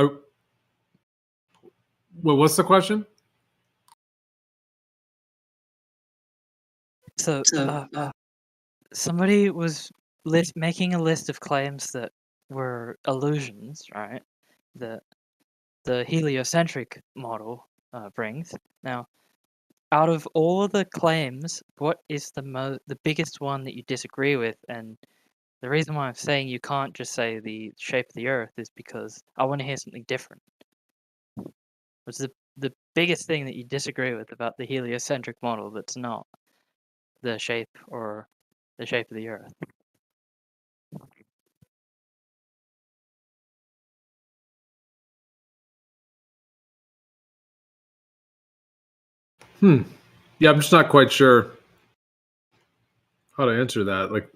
Well, what's the question? So, somebody was making a list of claims that were illusions, right? That the heliocentric model brings. Now, out of all of the claims, what is the biggest one that you disagree with? And the reason why I'm saying you can't just say the shape of the Earth is because I want to hear something different. What's the biggest thing that you disagree with about the heliocentric model that's not the shape of the Earth? Yeah, I'm just not quite sure how to answer that. Like,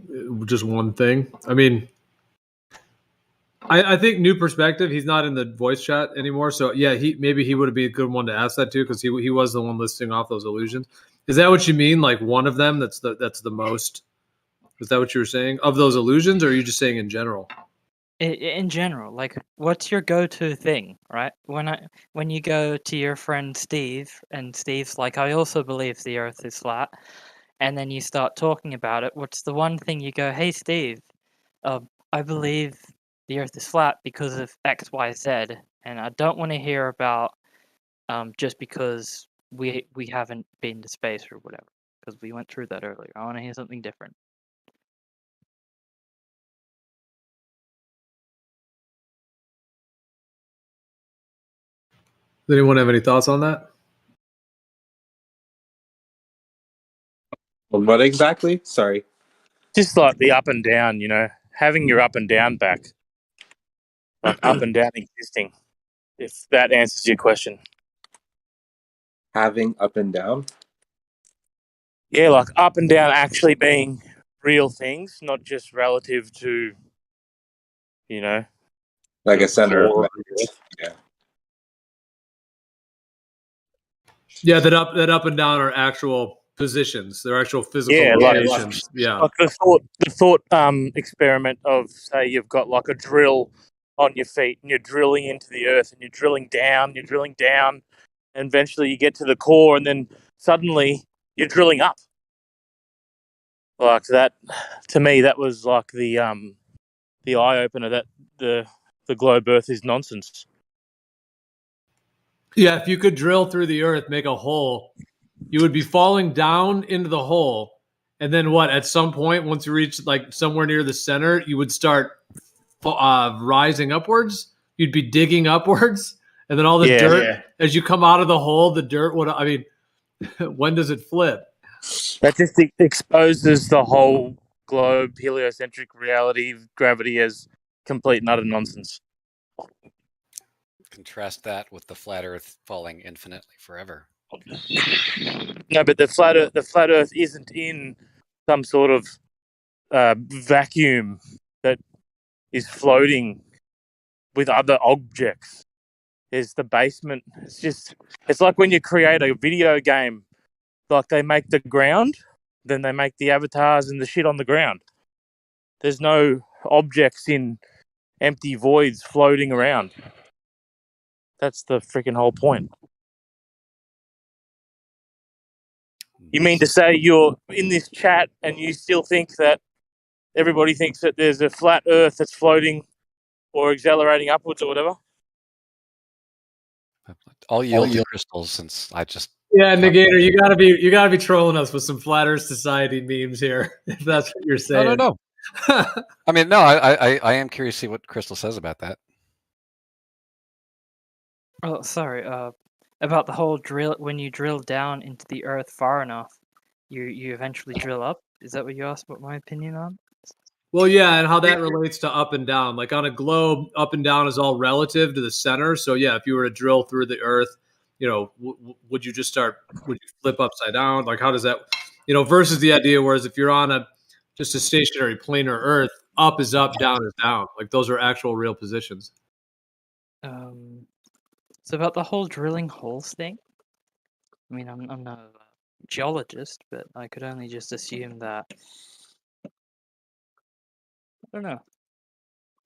just one thing. I mean, I think new perspective. He's not in the voice chat anymore, so yeah, maybe he would be a good one to ask that to, because he was the one listing off those illusions. Is that what you mean? Like, one of them that's the most? Is that what you were saying of those illusions, or are you just saying in general? In general, like, what's your go-to thing, right? When you go to your friend Steve, and Steve's like, I also believe the Earth is flat, and then you start talking about it, what's the one thing you go, hey Steve, I believe the Earth is flat because of X, Y, Z, and I don't want to hear about just because we haven't been to space or whatever, because we went through that earlier. I want to hear something different. Does anyone have any thoughts on that? Well, what exactly? Sorry. Just like the up and down, having your up and down back. Like up and down existing, if that answers your question. Having up and down? Yeah, like up and down actually being real things, not just relative to, like a center of mass. Yeah. Yeah, that up and down are actual positions. They're actual physical locations. Like the thought experiment of, say, you've got like a drill on your feet and you're drilling into the earth and you're drilling down, and eventually you get to the core, and then suddenly you're drilling up. Like that, to me, that was like the eye opener that the globe Earth is nonsense. Yeah, if you could drill through the earth, make a hole, you would be falling down into the hole, and then what? At some point, once you reach like somewhere near the center, you would start rising upwards. You'd be digging upwards, and then all the dirt as you come out of the hole. The dirt would. I mean, when does it flip? That just exposes the whole globe heliocentric reality of gravity as complete and utter nonsense. Contrast that with the flat Earth falling infinitely forever. No, but the flat Earth isn't in some sort of vacuum that is floating with other objects. There's the basement. It's like when you create a video game Like they make the ground, then they make the avatars and the shit on the ground. There's no objects in empty voids floating around. That's the freaking whole point. You mean to say you're in this chat and you still think that everybody thinks that there's a flat Earth that's floating or accelerating upwards or whatever? I'll yield to Crystal since I just... Yeah, Negator, you gotta be trolling us with some Flat Earth Society memes here, if that's what you're saying. No. I mean, no, I am curious to see what Crystal says about that. Oh, sorry. About the whole drill. When you drill down into the Earth far enough, you eventually drill up. Is that what you asked? What my opinion on? Well, yeah, and how that relates to up and down. Like on a globe, up and down is all relative to the center. So yeah, if you were to drill through the Earth, would you flip upside down? Like how does that, versus the idea, whereas if you're on just a stationary planar Earth, up is up, down is down. Like those are actual real positions. So about the whole drilling holes thing, I mean, I'm not a geologist, but I could only just assume that. I don't know.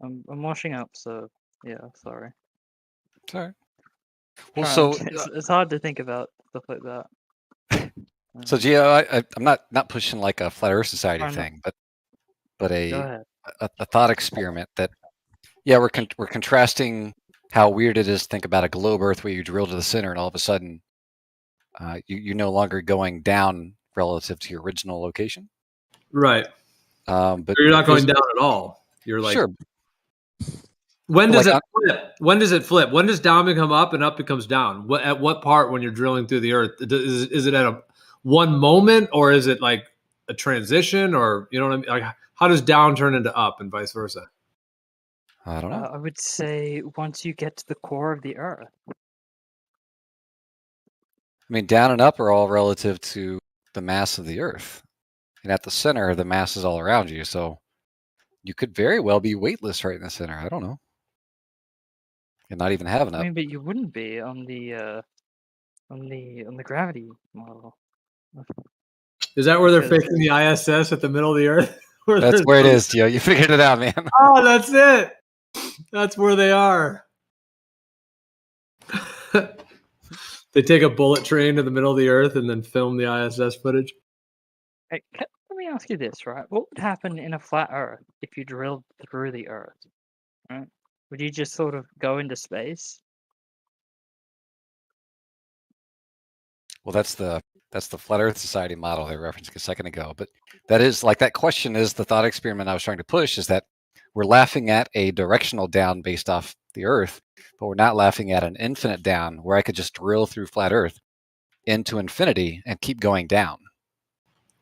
I'm washing up, so yeah, sorry. Sorry. Well, so it's hard to think about stuff like that. So Gio, I'm not pushing like a Flat Earth Society thing, but a thought experiment that, yeah, we're contrasting how weird it is to think about a globe Earth where you drill to the center and all of a sudden you're no longer going down relative to your original location. Right. But you're not going down at all. You're like, sure. When does it flip? When does it flip? When does down become up and up becomes down? At what part when you're drilling through the Earth? Is it at one moment, or is it like a transition, or you know what I mean? Like how does down turn into up and vice versa? I don't know. I would say once you get to the core of the Earth. I mean, down and up are all relative to the mass of the Earth. And at the center, the mass is all around you. So you could very well be weightless right in the center. I don't know. And not even have an up. I mean, but you wouldn't be on the gravity model. Is that where they're fixing the ISS at the middle of the Earth? That's where it is, Gio. You figured it out, man. Oh, that's it. That's where they are. They take a bullet train to the middle of the Earth and then film the ISS footage. Hey, let me ask you this, right? What would happen in a flat Earth if you drilled through the Earth? Right? Would you just sort of go into space? Well, that's the Flat Earth Society model I referenced a second ago. But that is like that question is the thought experiment I was trying to push is that we're laughing at a directional down based off the Earth, but we're not laughing at an infinite down where I could just drill through flat Earth into infinity and keep going down.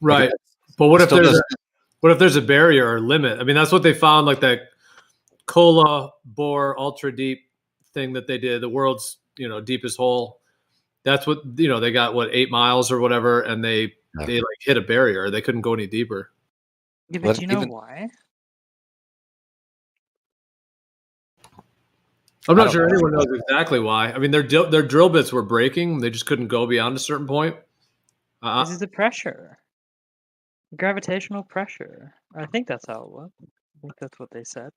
Right. But what if there's a barrier or limit? I mean, that's what they found, like that Kola bore ultra deep thing that they did, the world's, deepest hole. That's what, they got 8 miles or whatever, and they like hit a barrier. They couldn't go any deeper. Yeah, but do you know why? I'm not sure anyone knows exactly why. I mean, their drill bits were breaking. They just couldn't go beyond a certain point. This is the pressure. Gravitational pressure. I think that's how it was. I think that's what they said.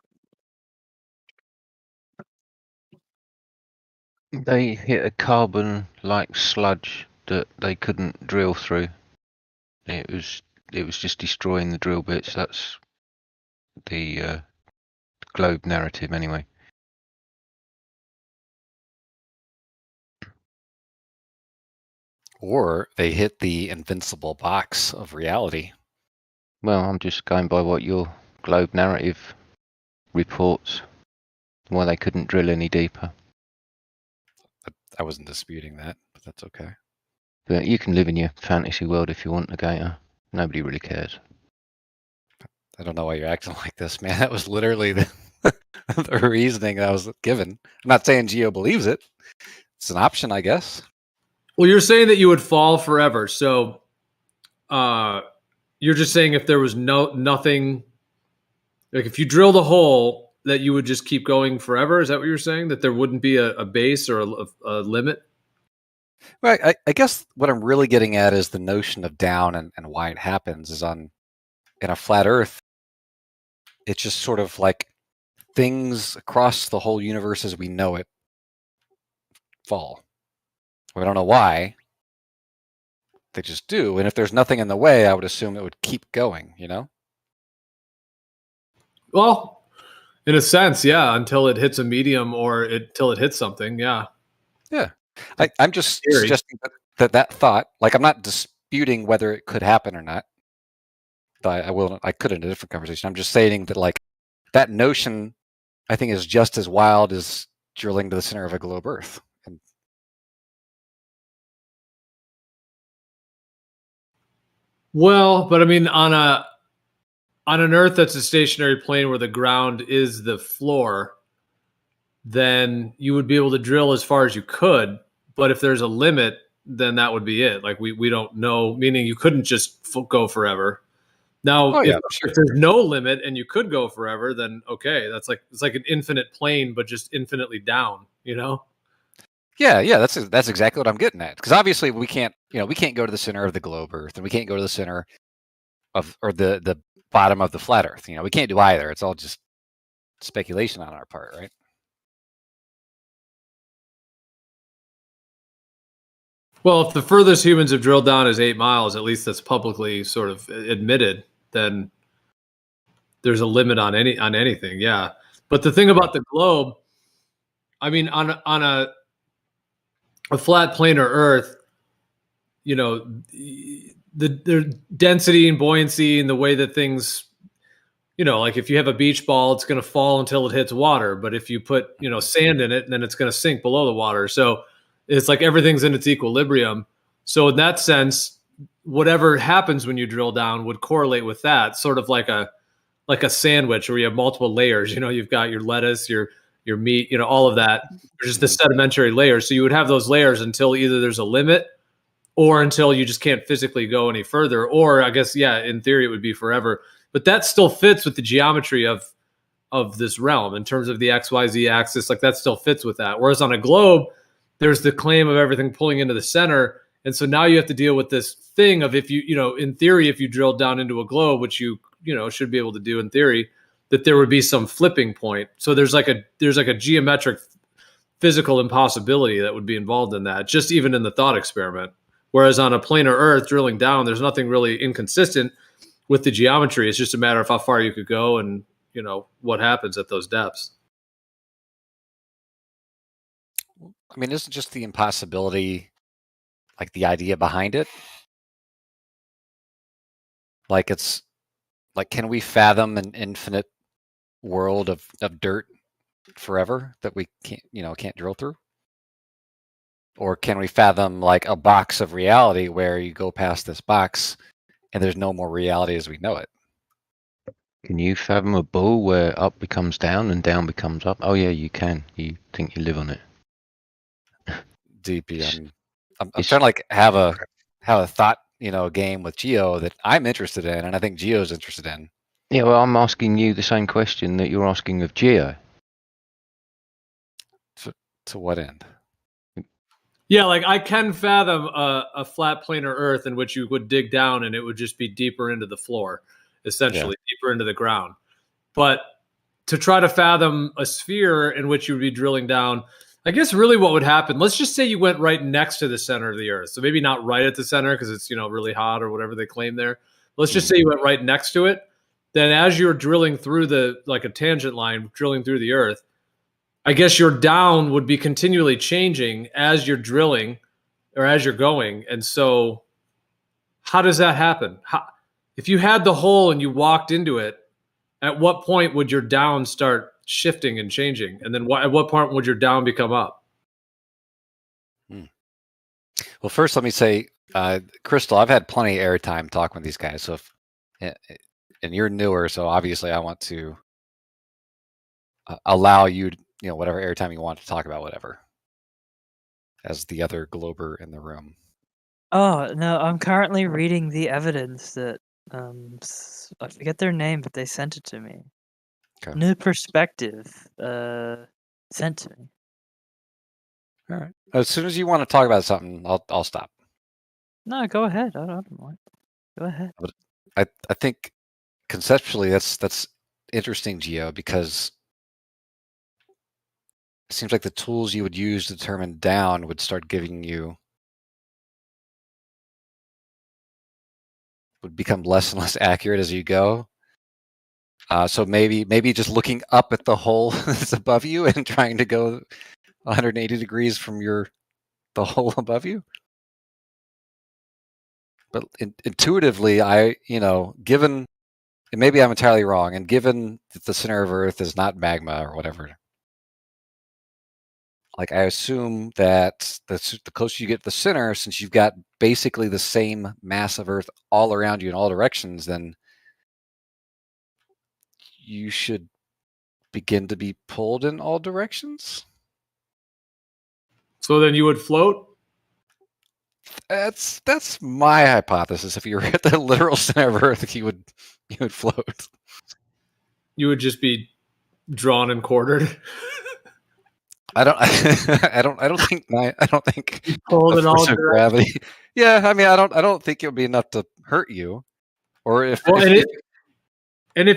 They hit a carbon-like sludge that they couldn't drill through. It was just destroying the drill bits. That's the globe narrative, anyway. Or they hit the invincible box of reality. Well, I'm just going by what your globe narrative reports. Why they couldn't drill any deeper. I wasn't disputing that, but that's okay. But you can live in your fantasy world if you want, Negator. Nobody really cares. I don't know why you're acting like this, man. That was literally the reasoning I was given. I'm not saying Gio believes it. It's an option, I guess. Well, you're saying that you would fall forever. So you're just saying if there was nothing, like if you drilled a hole, that you would just keep going forever? Is that what you're saying? That there wouldn't be a base or a limit? Right. I guess what I'm really getting at is the notion of down and why it happens is in a flat Earth. It's just sort of like things across the whole universe as we know it fall. We don't know why. They just do. And if there's nothing in the way, I would assume it would keep going, you know? Well, in a sense, yeah, until it hits a medium or until it hits something, yeah. Yeah. I'm just suggesting that thought, like I'm not disputing whether it could happen or not. I could in a different conversation. I'm just saying that like that notion I think is just as wild as drilling to the center of a globe Earth. And well, but I mean on an Earth that's a stationary plane where the ground is the floor, then you would be able to drill as far as you could. But if there's a limit, then that would be it. Like we don't know, meaning you couldn't just go forever. Now, if there's no limit and you could go forever, then okay, it's like an infinite plane, but just infinitely down. You know? Yeah, that's exactly what I'm getting at. Because obviously we can't go to the center of the globe Earth, and we can't go to the center of or the bottom of the flat Earth. We can't do either. It's all just speculation on our part, right? Well, if the furthest humans have drilled down is 8 miles, at least that's publicly sort of admitted, then there's a limit on anything. Yeah. But the thing about the globe, I mean, on a flat planar Earth, the density and buoyancy and the way that things, like if you have a beach ball, it's going to fall until it hits water. But if you put, sand in it, then it's going to sink below the water. So it's like everything's in its equilibrium. So in that sense, whatever happens when you drill down would correlate with that, sort of like a sandwich where you have multiple layers. You've got your lettuce, your meat, all of that. There's just the sedimentary layers. So you would have those layers until either there's a limit or until you just can't physically go any further. Or I guess, yeah, in theory it would be forever. But that still fits with the geometry of this realm in terms of the XYZ axis. Like that still fits with that. Whereas on a globe, there's the claim of everything pulling into the center. And so now you have to deal with this thing of if you, in theory, if you drilled down into a globe, which you should be able to do in theory, that there would be some flipping point. So there's like a geometric physical impossibility that would be involved in that, just even in the thought experiment. Whereas on a planar Earth drilling down, there's nothing really inconsistent with the geometry. It's just a matter of how far you could go and, what happens at those depths. I mean, isn't just the impossibility like the idea behind it? Like it's like, can we fathom an infinite world of dirt forever that we can't drill through? Or can we fathom like a box of reality where you go past this box and there's no more reality as we know it? Can you fathom a ball where up becomes down and down becomes up? Oh yeah, you can. You think you live on it. DP, I'm trying to like have a thought, game with Geo that I'm interested in, and I think Geo's interested in. Yeah, well, I'm asking you the same question that you're asking of Geo. To what end? Yeah, like I can fathom a flat planar Earth in which you would dig down and it would just be deeper into the floor, essentially deeper into the ground. But to try to fathom a sphere in which you would be drilling down, I guess really what would happen, let's just say you went right next to the center of the Earth. So maybe not right at the center because it's, really hot or whatever they claim there. Let's just say you went right next to it. Then as you're drilling through like a tangent line, drilling through the Earth, I guess your down would be continually changing as you're drilling or as you're going. And so how does that happen? If you had the hole and you walked into it, at what point would your down start shifting and changing? And then at what point would your down become up? Well, first, let me say, Crystal, I've had plenty of airtime talking with these guys. So and you're newer, so obviously I want to allow you, whatever airtime you want to talk about whatever, as the other glober in the room. Oh, no, I'm currently reading the evidence that, I forget their name, but they sent it to me. Okay. New Perspective, sent to me. All right. As soon as you want to talk about something, I'll stop. No, go ahead. I don't mind. Go ahead. But I think conceptually that's interesting, Geo, because it seems like the tools you would use to determine down would start giving you would become less and less accurate as you go. So maybe just looking up at the hole that's above you and trying to go 180 degrees from the hole above you. But intuitively, given, and maybe I'm entirely wrong, and given that the center of Earth is not magma or whatever, like I assume that the closer you get to the center, since you've got basically the same mass of Earth all around you in all directions, then you should begin to be pulled in all directions. So then you would float? That's my hypothesis. If you were at the literal center of Earth, you would float. You would just be drawn and quartered. I don't think you pulled in all gravity. Yeah, I mean, I don't think it would be enough to hurt you. Or if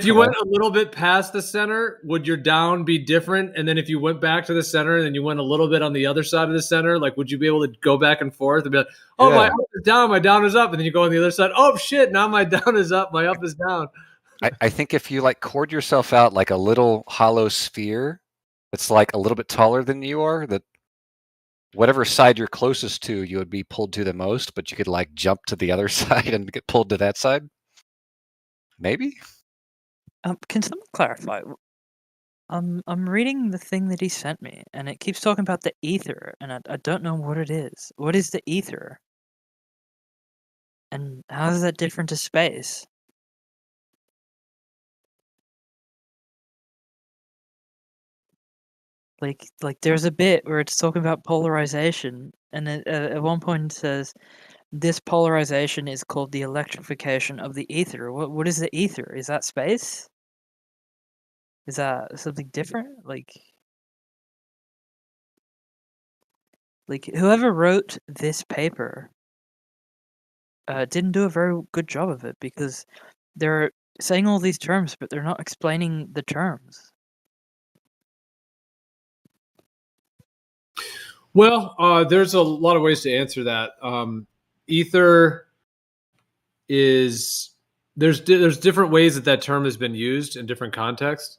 you went a little bit past the center, would your down be different? And then if you went back to the center and then you went a little bit on the other side of the center, like would you be able to go back and forth and be like, oh, my up is down, my down is up, and then you go on the other side, oh shit, now my down is up, my up is down. I think if you like chord yourself out like a little hollow sphere that's like a little bit taller than you are, that whatever side you're closest to, you would be pulled to the most, but you could like jump to the other side and get pulled to that side. Maybe. Can someone clarify? I'm reading the thing that he sent me, and it keeps talking about the ether, and I don't know what it is. What is the ether? And how is that different to space? Like there's a bit where it's talking about polarization, and at one point it says, this polarization is called the electrification of the ether. What is the ether? Is that space? Is that something different? Like whoever wrote this paper didn't do a very good job of it, because they're saying all these terms, but they're not explaining the terms. Well, there's a lot of ways to answer that. Ether is there's different ways that term has been used in different contexts.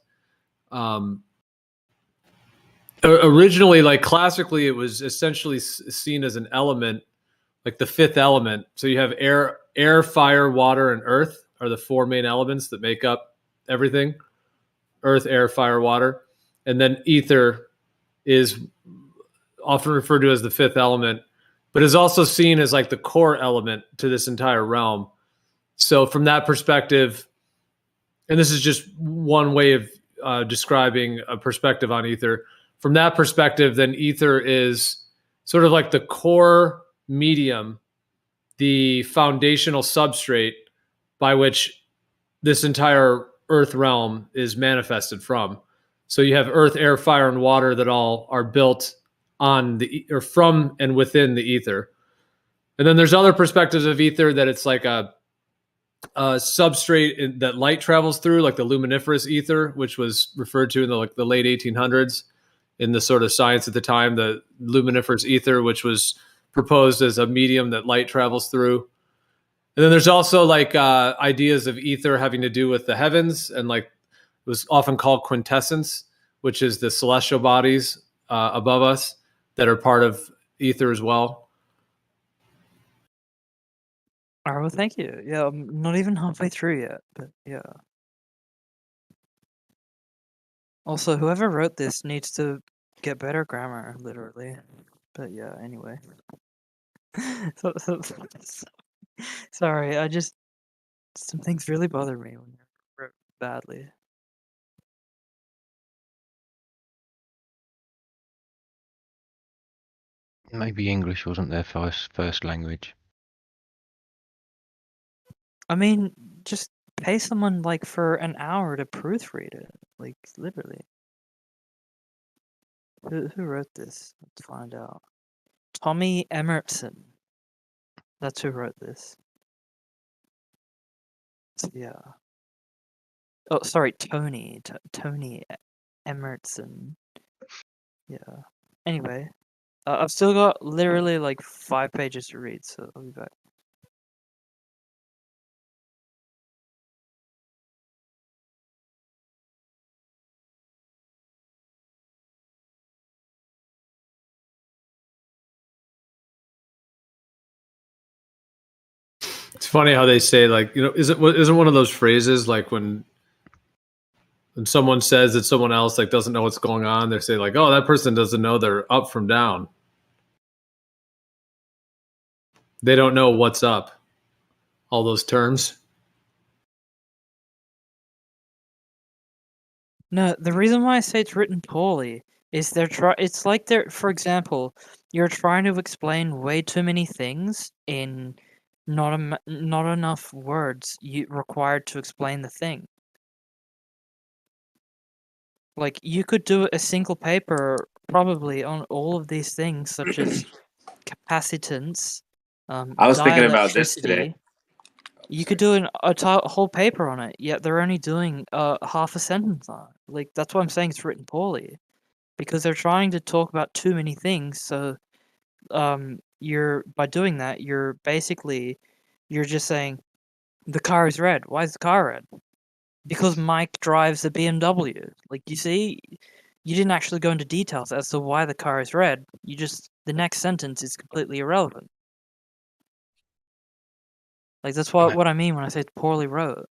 Originally, like classically, it was essentially seen as an element, like the fifth element. So you have air, fire, water, and earth are the four main elements that make up everything. Earth, air, fire, water. And then ether is often referred to as the fifth element, but is also seen as like the core element to this entire realm. So from that perspective, and this is just one way of describing a perspective on ether. From that perspective, then ether is sort of like the core medium, the foundational substrate by which this entire earth realm is manifested from. So you have earth, air, fire, and water that all are built on or from and within the ether. And then there's other perspectives of ether that it's like a substrate that light travels through, like the luminiferous ether, which was referred to in the late 1800s in the sort of science at the time, the luminiferous ether, which was proposed as a medium that light travels through. And then there's also like ideas of ether having to do with the heavens, and like it was often called quintessence, which is the celestial bodies above us that are part of ether as well. All right, well, thank you. Yeah, I'm not even halfway through yet, but yeah. Also, whoever wrote this needs to get better grammar, literally. But yeah, anyway. Sorry, some things really bother me when they're wrote badly. Maybe English wasn't their first language. I mean, just pay someone like for an hour to proofread it, like literally. Who wrote this? Let's find out. Tommy Emerson. That's who wrote this. So, yeah. Oh, sorry, Tony. Tony Emerson. Yeah. Anyway, I've still got literally like 5 pages to read, so I'll be back. It's funny how they say, like, you know, isn't one of those phrases like when someone says that someone else like doesn't know what's going on, they say like, oh, that person doesn't know they're up from down. They don't know what's up. All those terms. No, the reason why I say it's written poorly is it's like for example, you're trying to explain way too many things in not enough words required to explain the thing. Like, you could do a single paper probably on all of these things, such as capacitance, I was thinking about this today. dielectricity. You could do a whole paper on it, yet they're only doing half a sentence on it. Like, that's why I'm saying it's written poorly, because they're trying to talk about too many things. So, by doing that, you're just saying the car is red. Why is the car red? Because Mike drives a BMW. Like, you see, you didn't actually go into details as to why the car is red. The next sentence is completely irrelevant. Like, that's what I mean when I say it's poorly wrote.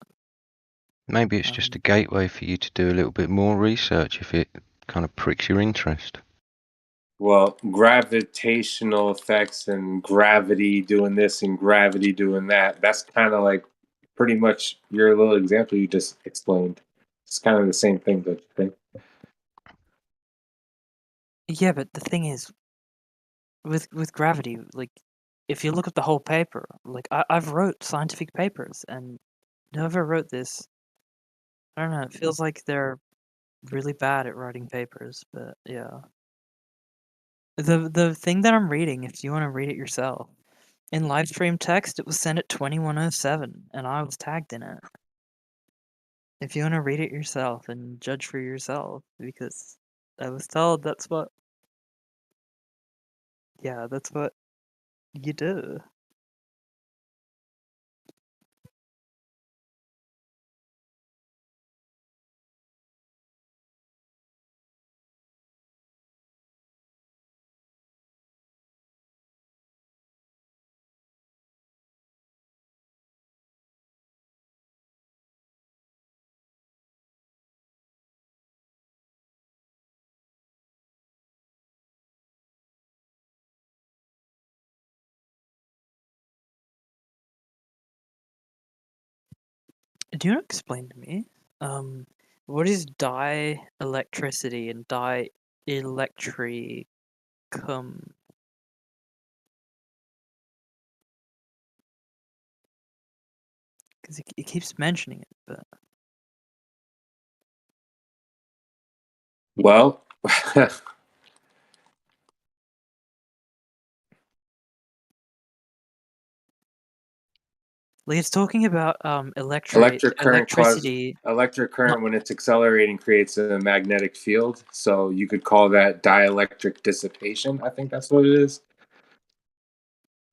Maybe it's just a gateway for you to do a little bit more research if it kind of pricks your interest. Well, gravitational effects and gravity doing this and gravity doing that. That's kind of like pretty much your little example you just explained. It's kind of the same thing, don't you think? Yeah, but the thing is, with gravity, like, if you look at the whole paper, like, I've wrote scientific papers, and whoever wrote this, I don't know, it feels like they're really bad at writing papers, but yeah. The thing that I'm reading, if you want to read it yourself, in Livestream text, it was sent at 21:07, and I was tagged in it. If you want to read it yourself and judge for yourself, because I was told that's what you do. Do you want to explain to me? What is dielectricity and dielectricum? Because it keeps mentioning it, but well, like, it's talking about electric electricity. Electric current when it's accelerating creates a magnetic field. So you could call that dielectric dissipation. I think that's what it is.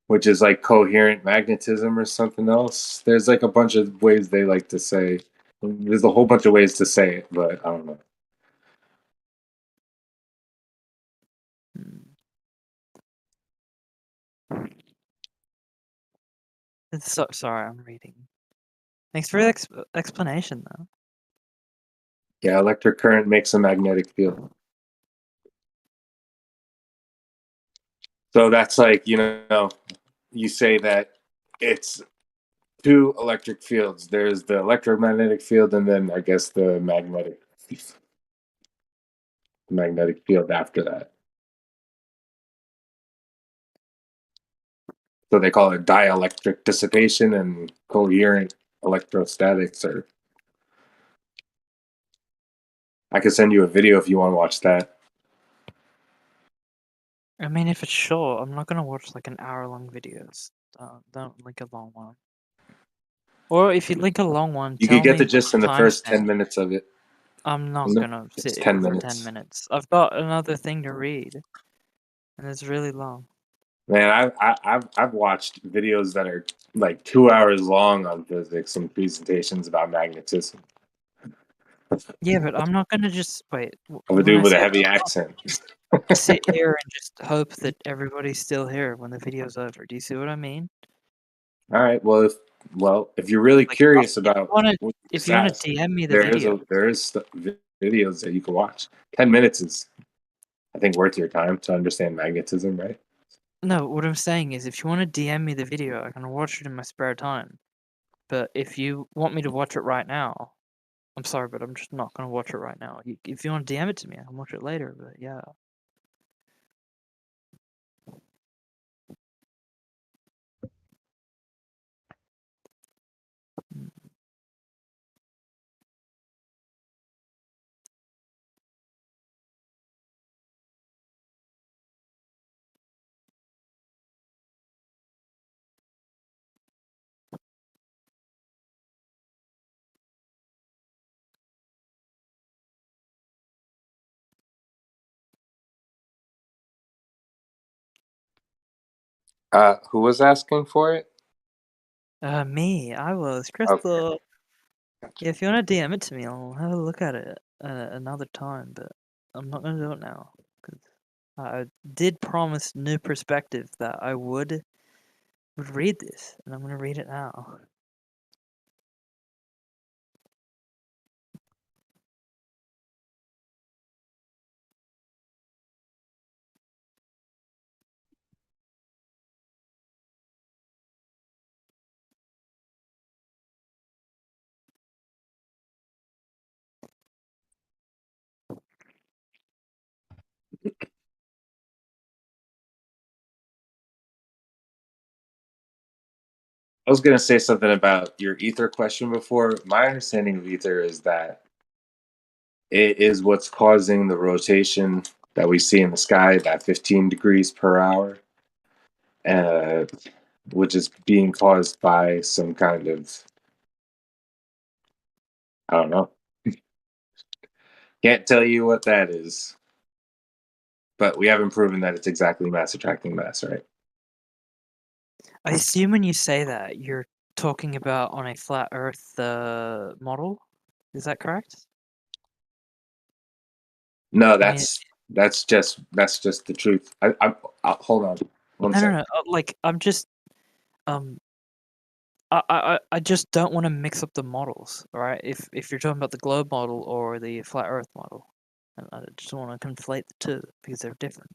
Which is like coherent magnetism or something else. There's like a bunch of ways they like to say. There's a whole bunch of ways to say it, but I don't know. Sorry, I'm reading. Thanks for the explanation, though. Yeah, electric current makes a magnetic field. So that's like, you say that it's two electric fields. There's the electromagnetic field, and then I guess the magnetic field after that. So they call it dielectric dissipation and coherent electrostatics. Or I could send you a video if you want to watch that. I mean, if it's short, I'm not gonna watch like an hour-long videos. Don't link a long one. Or if you link a long one, You tell could get me the gist in the first 10 timestamp. minutes of it. I'm not Isn't it? gonna It's sit 10 here for minutes. 10 minutes. I've got another thing to read, and it's really long. Man, I've watched videos that are like 2 hours long on physics and presentations about magnetism. Yeah, but I'm not gonna just wait. I would do it with a heavy accent. Sit here and just hope that everybody's still here when the video's over. Do you see what I mean? All right. Well, if you're really Like, curious about if you wanna DM me the there video, is videos that you can watch. 10 minutes is, I think, worth your time to understand magnetism, right? no. What I'm saying is, if you want to DM me the video, I can watch it in my spare time. But if you want me to watch it right now, I'm sorry, but I'm just not gonna watch it right now. If you want to DM it to me, I can watch it later. But yeah. Who was asking for it? Me. I was Crystal. Yeah, if you want to DM it to me, I'll have a look at it another time. But I'm not gonna do it now because I did promise new perspective that I would read this, and I'm gonna read it now. I was going to say something about your ether question before. My understanding of ether is that it is what's causing the rotation that we see in the sky, that 15 degrees per hour, which is being caused by some kind of, I don't know. Can't tell you what that is. But we haven't proven that it's exactly mass attracting mass, right? I assume when you say that, you're talking about on a flat Earth model. Is that correct? No, that's just the truth. I hold on one second. No. Like I'm just I just don't want to mix up the models, all right? If you're talking about the globe model or the flat Earth model, I just don't want to conflate the two because they're different.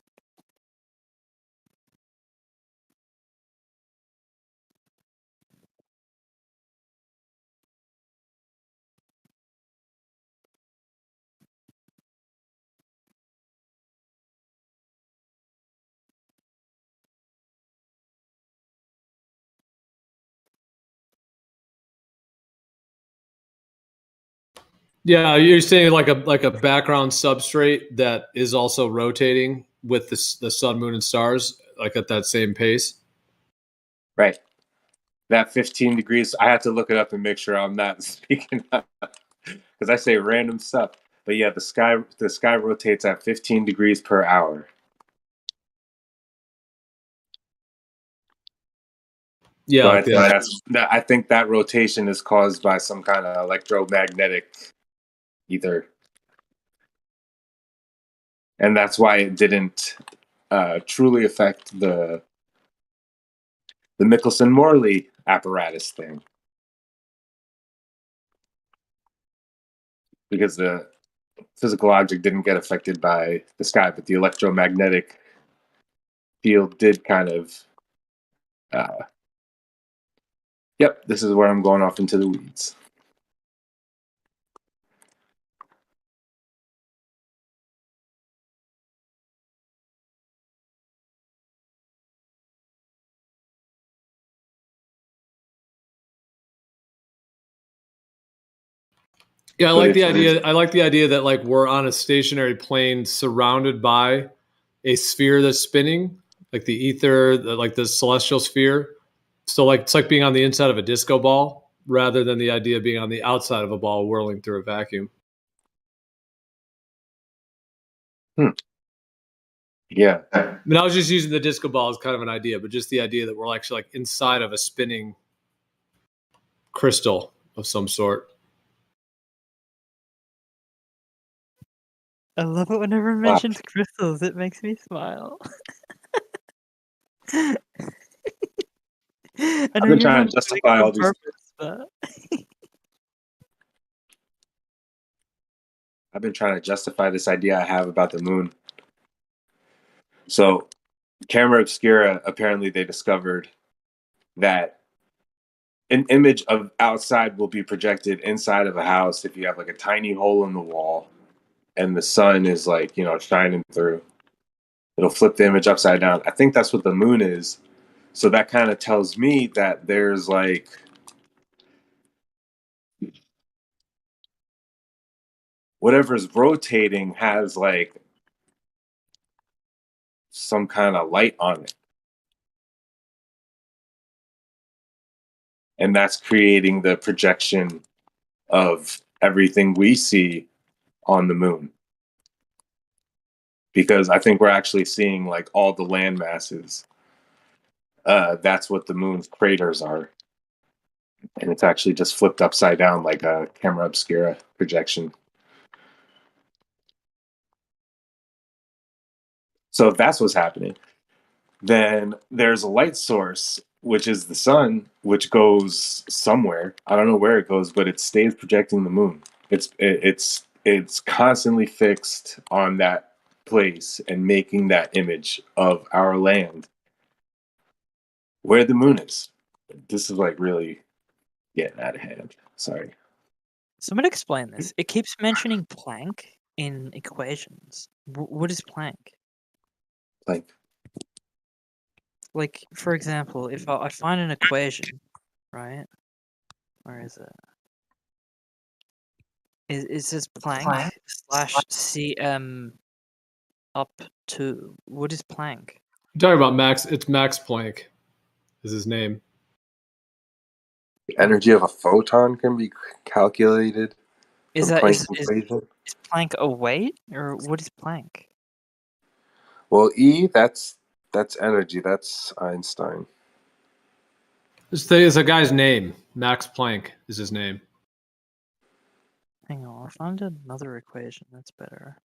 Yeah, you're saying like a background substrate that is also rotating with the sun, moon, and stars, like at that same pace. Right. That 15 degrees. I have to look it up and make sure I'm not speaking because I say random stuff. But yeah, the sky rotates at 15 degrees per hour. Yeah, so I think that rotation is caused by some kind of electromagnetic ether, and that's why it didn't truly affect the Michelson-Morley apparatus thing, because the physical object didn't get affected by the sky, but the electromagnetic field did kind of. Yep, this is where I'm going off into the weeds. Yeah, I like the idea. I like the idea that like we're on a stationary plane surrounded by a sphere that's spinning, like the ether, like the celestial sphere. So like it's like being on the inside of a disco ball rather than the idea of being on the outside of a ball whirling through a vacuum. Yeah. I mean, I was just using the disco ball as kind of an idea, but just the idea that we're actually like inside of a spinning crystal of some sort. I love it whenever it mentions crystals. It makes me smile. I know I've been you're trying not to justify all these. purpose, but I've been trying to justify this idea I have about the moon. So, camera obscura, apparently they discovered that an image of outside will be projected inside of a house if you have like a tiny hole in the wall and the sun is like, shining through. It'll flip the image upside down. I think that's what the moon is. So that kind of tells me that there's like whatever's rotating has like some kind of light on it. And that's creating the projection of everything we see on the moon. Because I think we're actually seeing like all the land masses. That's what the moon's craters are. And it's actually just flipped upside down like a camera obscura projection. So if that's what's happening, then there's a light source, which is the sun, which goes somewhere. I don't know where it goes, but it stays projecting the moon. It's constantly fixed on that place and making that image of our land where the moon is. This is like really getting out of hand. Sorry. Someone explain this. It keeps mentioning Planck in equations. What is Planck? Like, for example, if I find an equation, right? Where is it? It says Planck slash cm up to. What is Planck? You're talking about Max. It's Max Planck is his name. The energy of a photon can be calculated. Is Planck a weight, or what is Planck? Well, E, that's energy. That's Einstein. This is a guy's name. Max Planck is his name. Hang on, I found another equation that's better.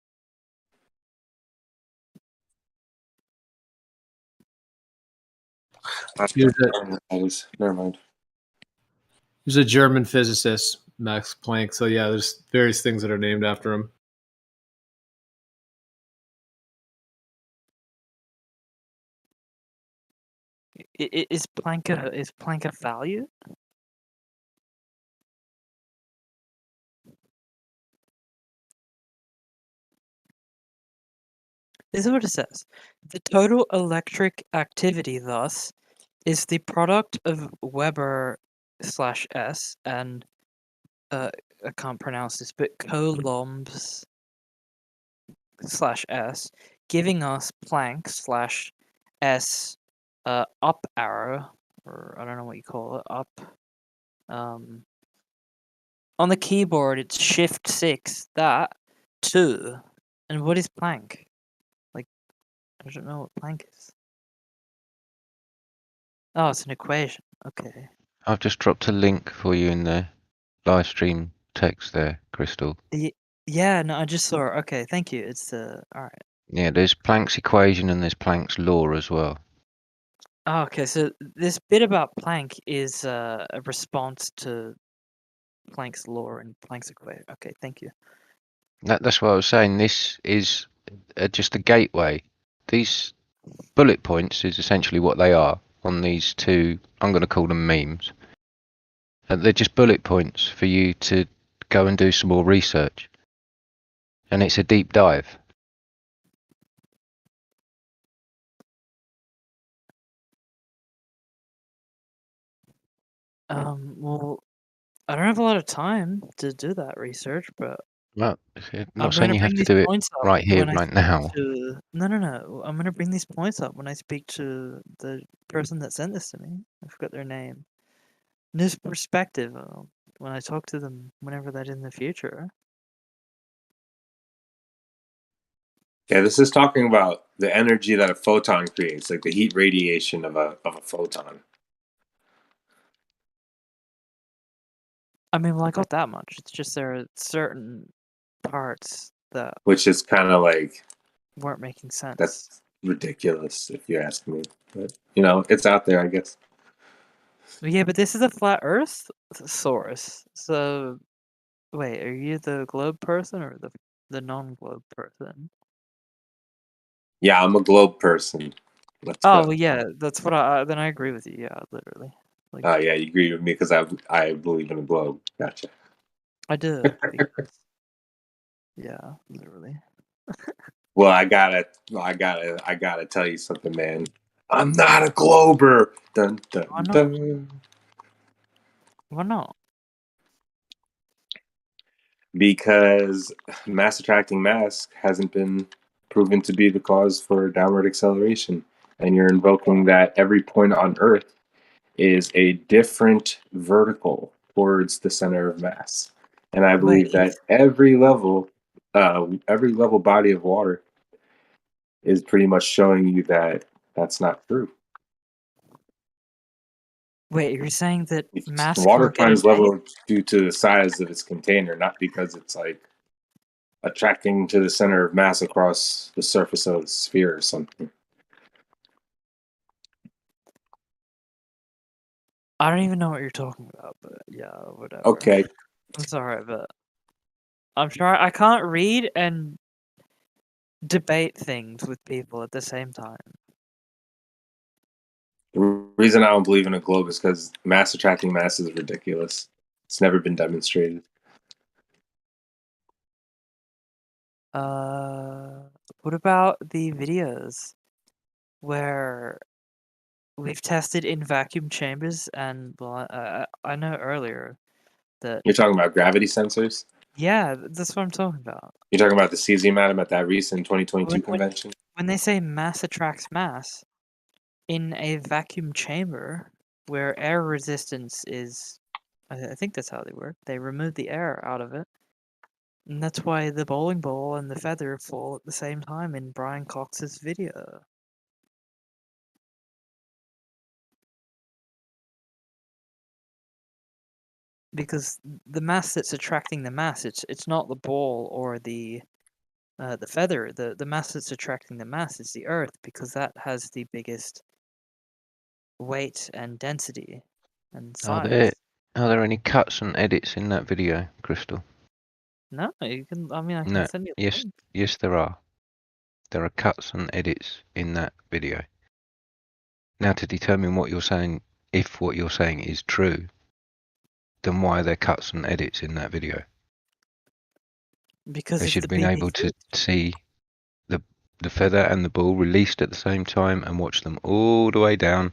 Never mind. He's a German physicist, Max Planck. So yeah, there's various things that are named after him. Is Planck a value? This is what it says. The total electric activity, thus, is the product of Weber/S and I can't pronounce this, but Coulombs/S, giving us Planck/S up arrow, or I don't know what you call it, up. On the keyboard, it's Shift 6. That 2. And what is Planck? Like, I don't know what Planck is. Oh, it's an equation. Okay. I've just dropped a link for you in the live stream text there, Crystal. Yeah, no, I just saw it. Okay, thank you. It's all right. Yeah, there's Planck's equation and there's Planck's law as well. Oh, okay, so this bit about Planck is a response to Planck's law and Planck's equation. Okay, thank you. That's what I was saying. This is just a gateway. These bullet points is essentially what they are on these two, I'm going to call them memes. They're just bullet points for you to go and do some more research. And it's a deep dive. Well, I don't have a lot of time to do that research, but Well, I'm not going saying to you have bring to these do it points up right here, when I right speak now. to. No. I'm going to bring these points up when I speak to the person that sent this to me. I forgot their name. This perspective, when I talk to them, whenever that is in the future. Yeah, this is talking about the energy that a photon creates, like the heat radiation of a photon. I mean, well, I got that much. It's just there are certain parts that Which is kind of like weren't making sense. That's ridiculous, if you ask me. But you know, it's out there, I guess. Yeah, but this is a flat Earth source. So, wait, are you the globe person or the non-globe person? Yeah, I'm a globe person. Let's Oh, go. well, yeah, that's what then I agree with you. Yeah, literally. Like, Oh yeah, you agree with me because I believe in a globe. Gotcha. I do. Because, yeah, literally. Well, I gotta tell you something, man. I'm not a glober. Dun dun Why not? dun. Why not? Because mass attracting mass hasn't been proven to be the cause for downward acceleration, and you're invoking that every point on Earth is a different vertical towards the center of mass. And I believe that every level body of water is pretty much showing you that that's not true. Wait, you're saying that mass Water can't get climbs away? level due to the size of its container, not because it's like attracting to the center of mass across the surface of the sphere or something. I don't even know what you're talking about, but yeah, whatever. Okay. I'm sorry, but I'm sure I can't read and debate things with people at the same time. The reason I don't believe in a globe is because mass attracting mass is ridiculous. It's never been demonstrated. What about the videos where we've tested in vacuum chambers and, well, I know earlier that... You're talking about gravity sensors? Yeah, that's what I'm talking about. You're talking about the cesium atom at that recent 2022 convention? When they say mass attracts mass, in a vacuum chamber where air resistance is... I think that's how they work. They remove the air out of it. And that's why the bowling ball and the feather fall at the same time in Brian Cox's video. Because the mass that's attracting the mass, it's not the ball or the feather. The mass that's attracting the mass is the Earth, because that has the biggest weight and density and size. Are there any cuts and edits in that video, Crystal? No, you can. I mean, I can No. send you. Yes, there are. There are cuts and edits in that video. Now, to determine what you're saying, if what you're saying is true, then why are there cuts and edits in that video? Because they should have been able to see the feather and the ball released at the same time and watch them all the way down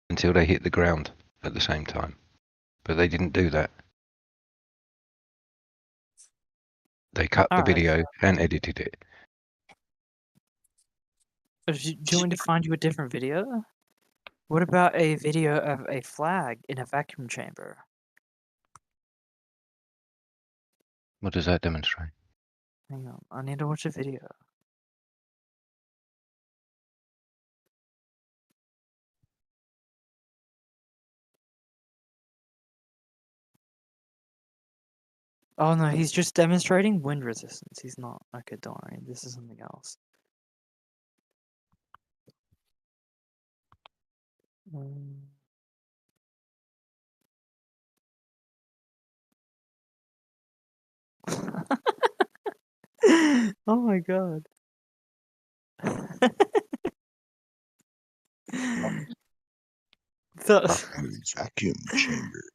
until they hit the ground at the same time. But they didn't do that. They cut the video and edited it. Do you want me to find you a different video? What about a video of a flag in a vacuum chamber? What does that demonstrate? Hang on, I need to watch a video. Oh no, he's just demonstrating wind resistance. He's not. Okay, don't worry. This is something else. Oh my god. Vacuum chambers.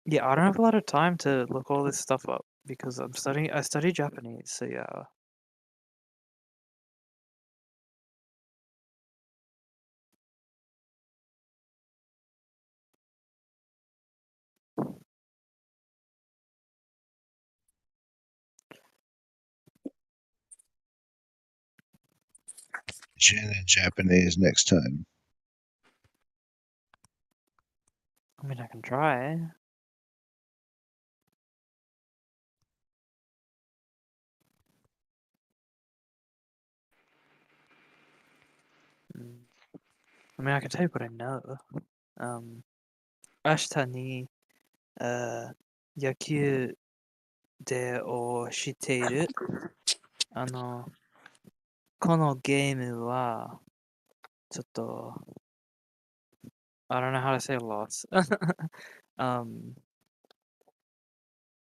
Yeah, I don't have a lot of time to look all this stuff up because I study Japanese, so yeah. Gin in Japanese next time. I mean, I can try. I mean, I can tell you what I know. 明日に、野球でをしている。このゲームは、ちょっと、I don't know how to say loss.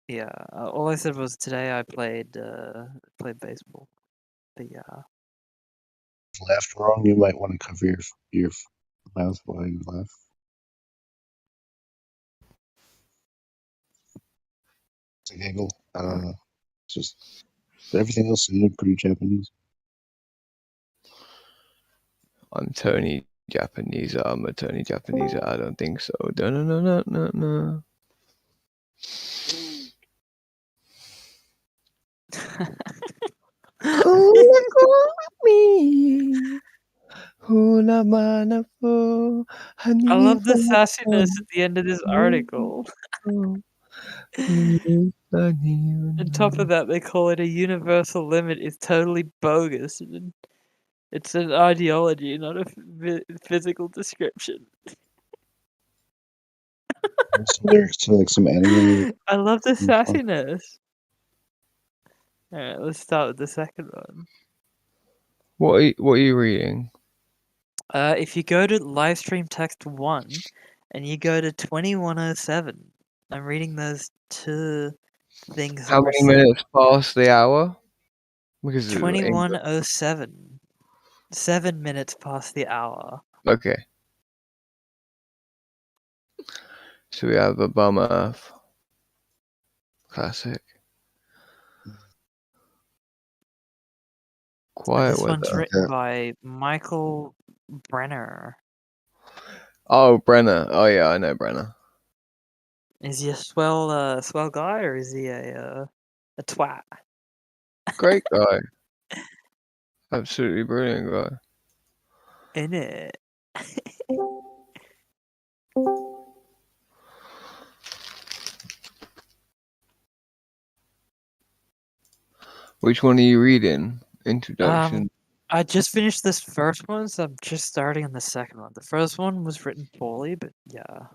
Yeah, all I said was today I played baseball. But yeah. If you laughed wrong, you might want to cover your mouth while you laugh. It's a giggle. I don't know. It's just everything else is pretty Japanese. I'm Tony Japanese. I'm a Tony Japanese. I don't think so. No. I love the sassiness at the end of this article. On top of that, they call it a universal limit. It's totally bogus. It's an ideology, not a physical description. Some lyrics to like some anime. I love the sassiness. Alright, let's start with the second one. What are you reading? If you go to Livestream text 1 and you go to 2107, I'm reading those two things. How many minutes past the hour? Because 2107. 7 minutes past the hour. Okay. So we have a Bum Earth. Classic. Quiet This Weather. one's written by Michael Brenner. Oh, Brenner. Oh yeah, I know Brenner. Is he a swell guy, or is he a twat? Great guy. Absolutely brilliant guy. Innit? Which one are you reading? Introduction. I just finished this first one, so I'm just starting on the second one. The first one was written poorly, but yeah.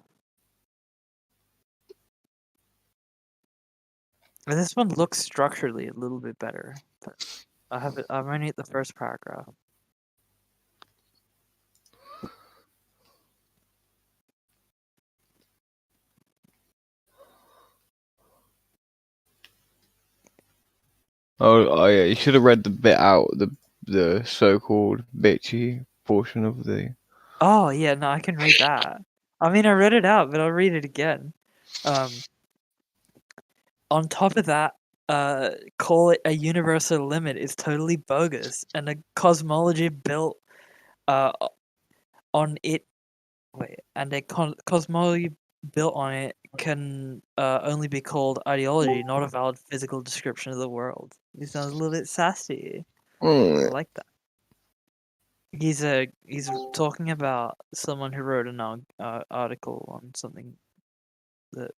And this one looks structurally a little bit better, but I'm only at the first paragraph. Oh yeah, you should have read the bit out, the so-called bitchy portion of the. Oh yeah, no, I can read that. I mean, I read it out, but I'll read it again. On top of that, call it a universal limit is totally bogus, and a cosmology built on it. Wait, and a cosmology built on it can only be called ideology, not a valid physical description of the world. He sounds a little bit sassy. I like that. He's talking about someone who wrote an article on something that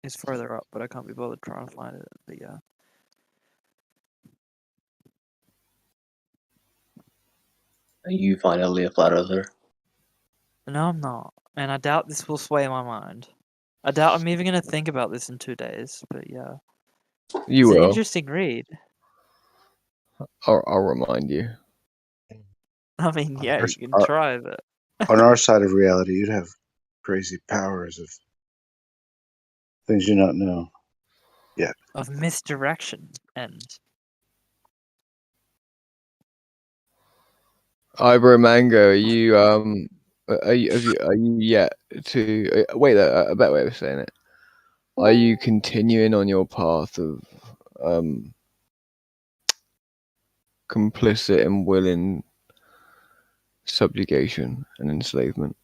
is further up, but I can't be bothered trying to find it. But yeah. Are you finally a flat earther? No, I'm not, and I doubt this will sway my mind. I doubt I'm even going to think about this in 2 days. But yeah, You it's will. an interesting read. I'll remind you. I mean, yeah, you can try, but on our side of reality, you'd have crazy powers of things you not know yet. Of misdirection and. Ibro Mango, are you are you yet to wait? A better way of saying it. Are you continuing on your path of complicit and willing subjugation and enslavement?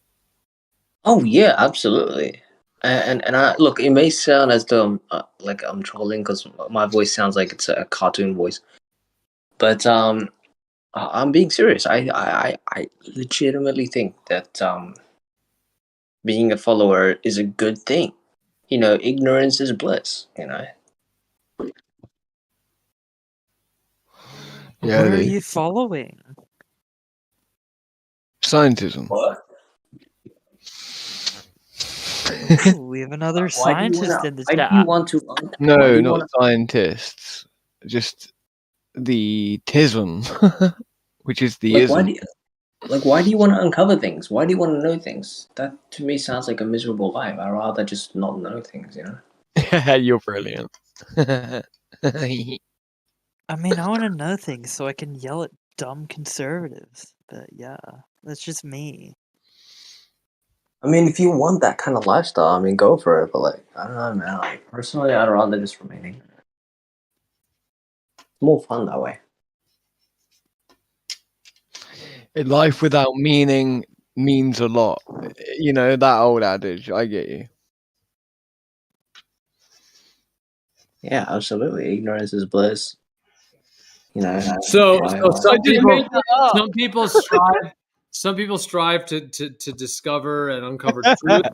Oh yeah, absolutely. And I look, it may sound as though like I'm trolling because my voice sounds like it's a cartoon voice, but I'm being serious. I legitimately think that being a follower is a good thing. Ignorance is bliss. Yeah, Where are you following? Scientism. What? Ooh, we have another scientist in the Why do chat. you want to? No, not scientists. Just the tism, which is the ism. Why do you want to uncover things? Why do you want to know things? That to me sounds like a miserable life. I'd rather just not know things. You're brilliant. I mean, I want to know things so I can yell at dumb conservatives. But yeah, that's just me. I mean, if you want that kind of lifestyle, I mean, go for it. But I don't know, man. Personally, I'd rather just remain ignorant. It's more fun that way. Life without meaning means a lot. That old adage. I get you. Yeah, absolutely. Ignorance is bliss. So some people strive to discover and uncover truth.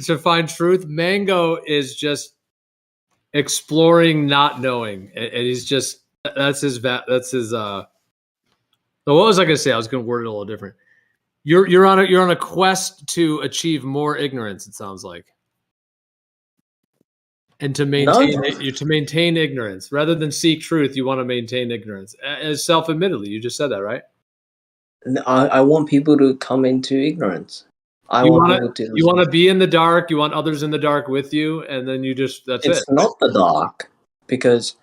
To find truth. Mango is just exploring, not knowing, and he's just that's his. So what was I going to say? I was going to word it a little different. You're on a quest to achieve more ignorance. It sounds like. And to maintain ignorance rather than seek truth, you want to maintain ignorance. As self-admittedly, you just said that, right? I want people to come into ignorance. You want to be in the dark. You want others in the dark with you, and then that's it. It's not the dark because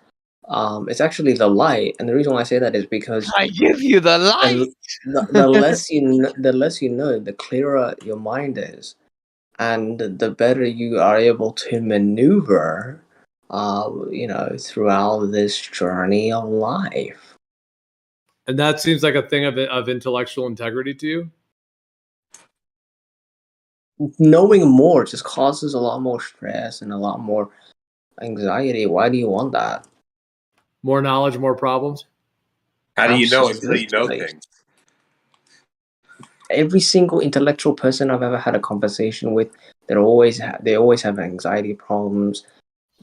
it's actually the light. And the reason why I say that is because I give you the light. The less you know, the clearer your mind is, and the better you are able to maneuver, throughout this journey of life. And that seems like a thing of intellectual integrity to you? Knowing more just causes a lot more stress and a lot more anxiety. Why do you want that? More knowledge, more problems? How do you know until you know things? Every single intellectual person I've ever had a conversation with, they always have anxiety problems.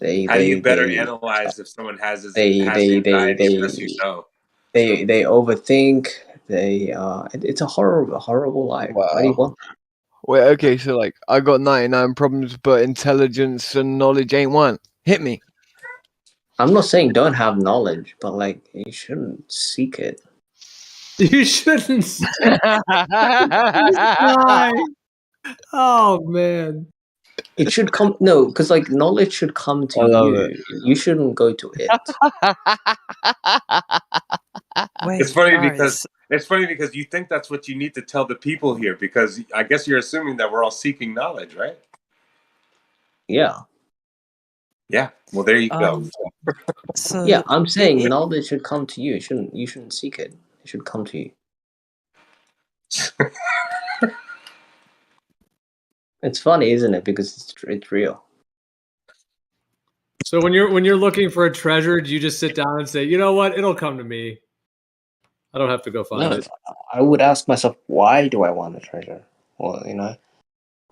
How do you better analyze if someone has anxiety unless you know? They overthink. It's a horrible life. Wow. Why do you want? Wait, okay, so I got 99 problems, but intelligence and knowledge ain't one. Hit me. I'm not saying don't have knowledge, but you shouldn't seek it. You shouldn't. Oh man. It should come because knowledge should come to you. You shouldn't go to it. Wait, it's funny because you think that's what you need to tell the people here, because I guess you're assuming that we're all seeking knowledge, right? Yeah. Yeah. Well, there you go. So yeah, I'm saying knowledge should come to you. You shouldn't seek it. It should come to you. It's funny, isn't it? Because it's real. So when you're looking for a treasure, do you just sit down and say, you know what, it'll come to me? I don't have to go find it. I would ask myself, why do I want the treasure? Well,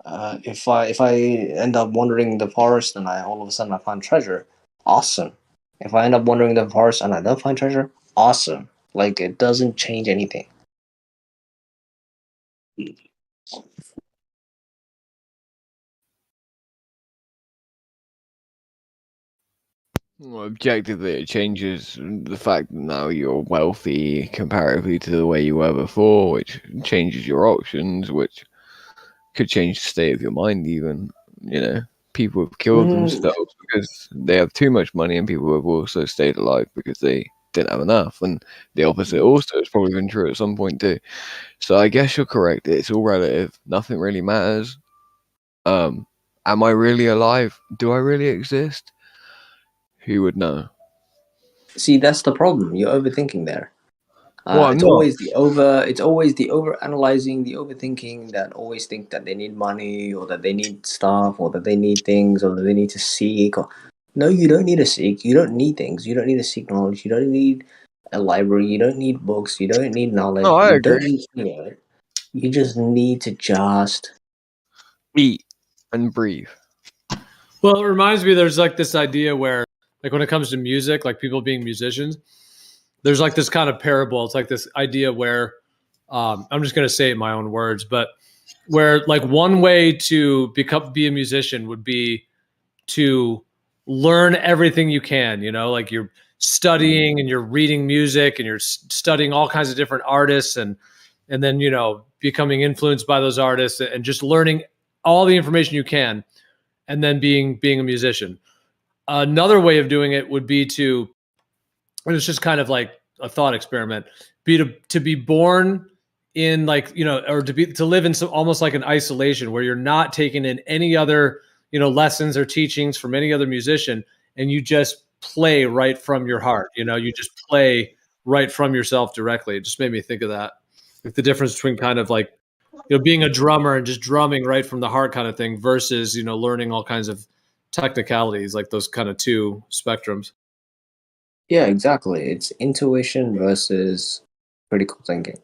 if I end up wandering the forest and all of a sudden I find treasure, awesome. If I end up wandering the forest and I don't find treasure, awesome. It doesn't change anything. Well, objectively, it changes the fact that now you're wealthy comparatively to the way you were before, which changes your options, which could change the state of your mind even. People have killed themselves because they have too much money, and people have also stayed alive because they didn't have enough. And the opposite also has probably been true at some point too. So I guess you're correct. It's all relative. Nothing really matters. Am I really alive? Do I really exist? Who would know? See, that's the problem. You're overthinking there. It's always the over analyzing, the overthinking, that always think that they need money or that they need stuff or that they need things or that they need to seek. No, you don't need to seek. You don't need things. You don't need to seek knowledge. You don't need a library. You don't need books. You don't need knowledge. No, I you don't agree. need You just need to just eat and breathe. Well, it reminds me, there's like this idea where, like when it comes to music, like people being musicians, there's like this kind of parable. It's like this idea where, I'm just going to say it in my own words, but where like one way to be a musician would be to learn everything you can, like you're studying and you're reading music and you're studying all kinds of different artists and then, becoming influenced by those artists and just learning all the information you can and then being a musician. Another way of doing it would be to, and it's just kind of like a thought experiment, to be born in like, or to live in some almost like an isolation where you're not taking in any other, lessons or teachings from any other musician, and you just play right from your heart. You just play right from yourself directly. It just made me think of that. Like the difference between kind of like, being a drummer and just drumming right from the heart kind of thing versus, learning all kinds of technicalities, like those kind of two spectrums. Yeah, exactly. It's intuition versus critical thinking.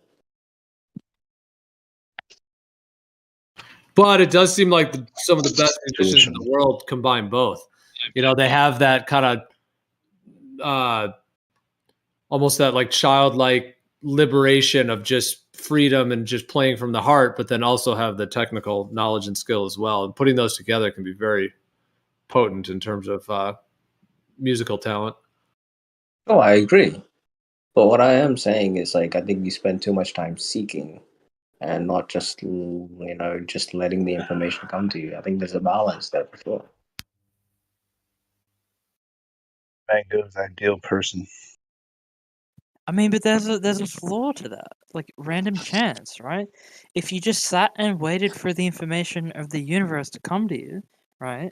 But it does seem like some of the best musicians in the world combine both. They have that kind of almost that like childlike liberation of just freedom and just playing from the heart, but then also have the technical knowledge and skill as well. And putting those together can be very potent in terms of musical talent. Oh, I agree. But what I am saying is like I think you spend too much time seeking and not just just letting the information come to you. I think there's a balance there for sure. Mango's ideal person. I mean, but there's a flaw to that, like random chance, right? If you just sat and waited for the information of the universe to come to you, right?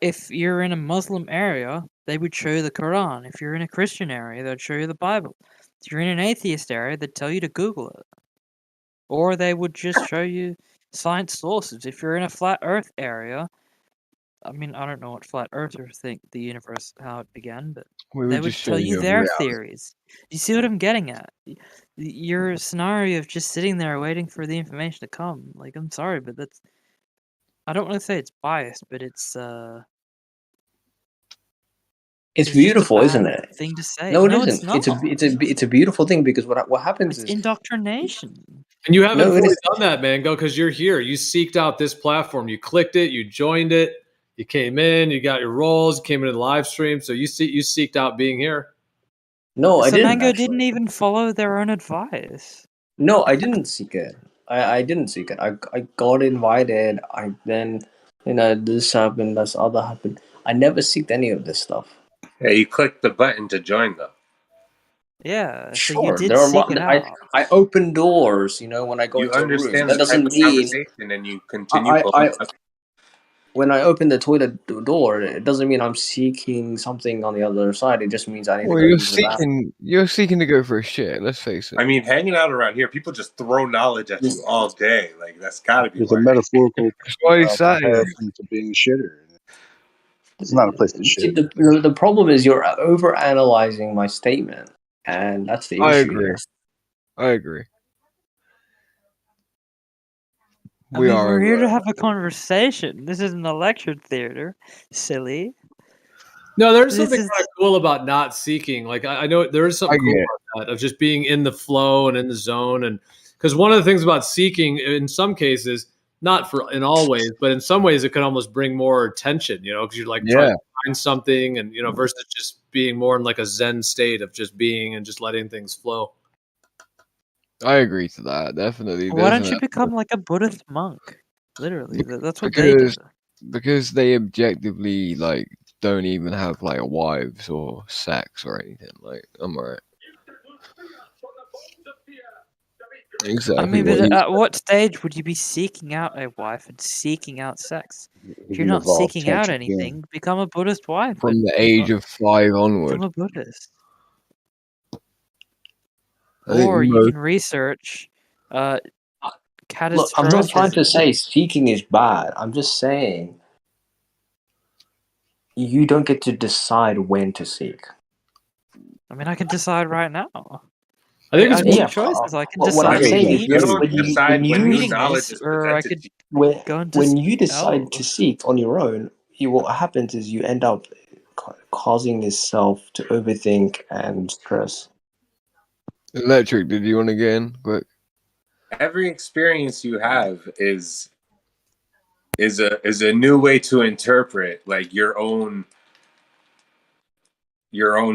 If you're in a Muslim area, they would show you the Quran. If you're in a Christian area, they'd show you the Bible. If you're in an atheist area, they'd tell you to Google it. Or they would just show you science sources. If you're in a flat Earth area, I mean, I don't know what flat earthers think the universe, how it began, but they would tell you their theories. You see what I'm getting at? Your scenario of just sitting there waiting for the information to come. Like, I'm sorry, but that's... I don't want to say it's biased, but it's beautiful, isn't it? Thing to say. No, it no, isn't. It's not. It's a beautiful thing because what happens is indoctrination. And you haven't fully done that, Mango, because you're here. You seeked out this platform. You clicked it. You joined it. You came in. You got your roles. You came into the live stream. So you seeked out being here. No, I didn't. Mango actually. didn't even follow their own advice. No, I didn't seek it. I didn't seek it. I got invited. I then this happened. This other happened. I never seeked any of this stuff. Yeah, you clicked the button to join though. Yeah, sure. So you did seek it out. I open doors, when I go into a room. That doesn't mean and you continue. When I open the toilet door, it doesn't mean I'm seeking something on the other side. It just means I need to go to the bathroom. You're seeking to go for a shit. Let's face it. I mean, hanging out around here, people just throw knowledge at you all day. Like that's got to be. It's a metaphorical. That's why he's comparison to being a shitter. It's not a place to shit. The problem is you're overanalyzing my statement, and that's the issue. I agree. We're here to have a conversation. This isn't a lecture theater. Silly. No, there's something kind of cool about not seeking. Like I know there is something cool about that, of just being in the flow and in the zone. And because one of the things about seeking, in some cases, not in all ways, but in some ways, it can almost bring more attention. Because you're like trying to find something, and versus just being more in like a Zen state of just being and just letting things flow. I agree to that, definitely. Why don't you become like a Buddhist monk? Literally, that's what they do. Because they objectively don't even have wives or sex or anything. I'm alright. Exactly. I mean, but at what stage would you be seeking out a wife and seeking out sex? If you're not seeking out anything, become a Buddhist wife. From the age of 5 onward. Become a Buddhist. Or you can research catastrophism. Look, I'm not trying to say seeking is bad. I'm just saying you don't get to decide when to seek. I mean, I can decide right now. I think it's two choices. I can decide. What I'm saying is, you don't decide when new knowledge is or I presented could go into when you decide to seek on your own, what happens is you end up causing yourself to overthink and stress. Electric, did you want to get in quick? Every experience you have is a new way to interpret like your own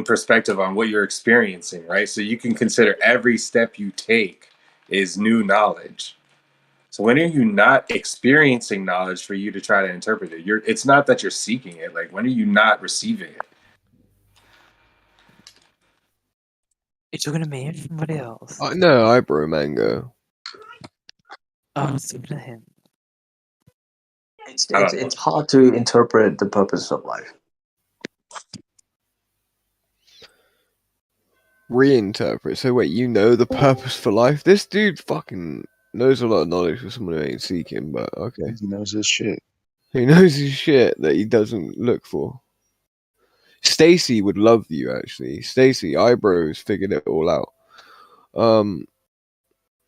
perspective on what you're experiencing, right? So you can consider every step you take is new knowledge. So when are you not experiencing knowledge for you to try to interpret it? It's not that you're seeking it. Like, when are you not receiving it? You're talking to me or somebody else? No, Eyebrow Mango. Oh, I'm talking to him. It's hard to interpret the purpose of life. Reinterpret. So wait, you know the purpose for life? This dude fucking knows a lot of knowledge for someone who ain't seeking, but okay. He knows his shit. He knows his shit that he doesn't look for. Stacy would love you, actually. Stacy, Eyebrows figured it all out.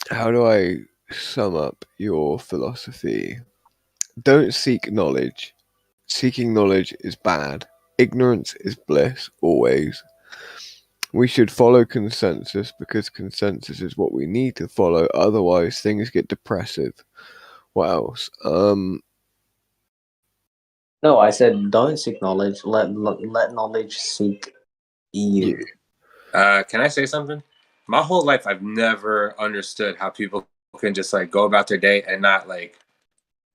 How do I sum up your philosophy? Don't seek knowledge. Seeking knowledge is bad. Ignorance is bliss, always. We should follow consensus because consensus is what we need to follow. Otherwise, things get depressive. What else? No, I said don't seek knowledge. Let knowledge seek you. Can I say something? My whole life, I've never understood how people can just like go about their day and not like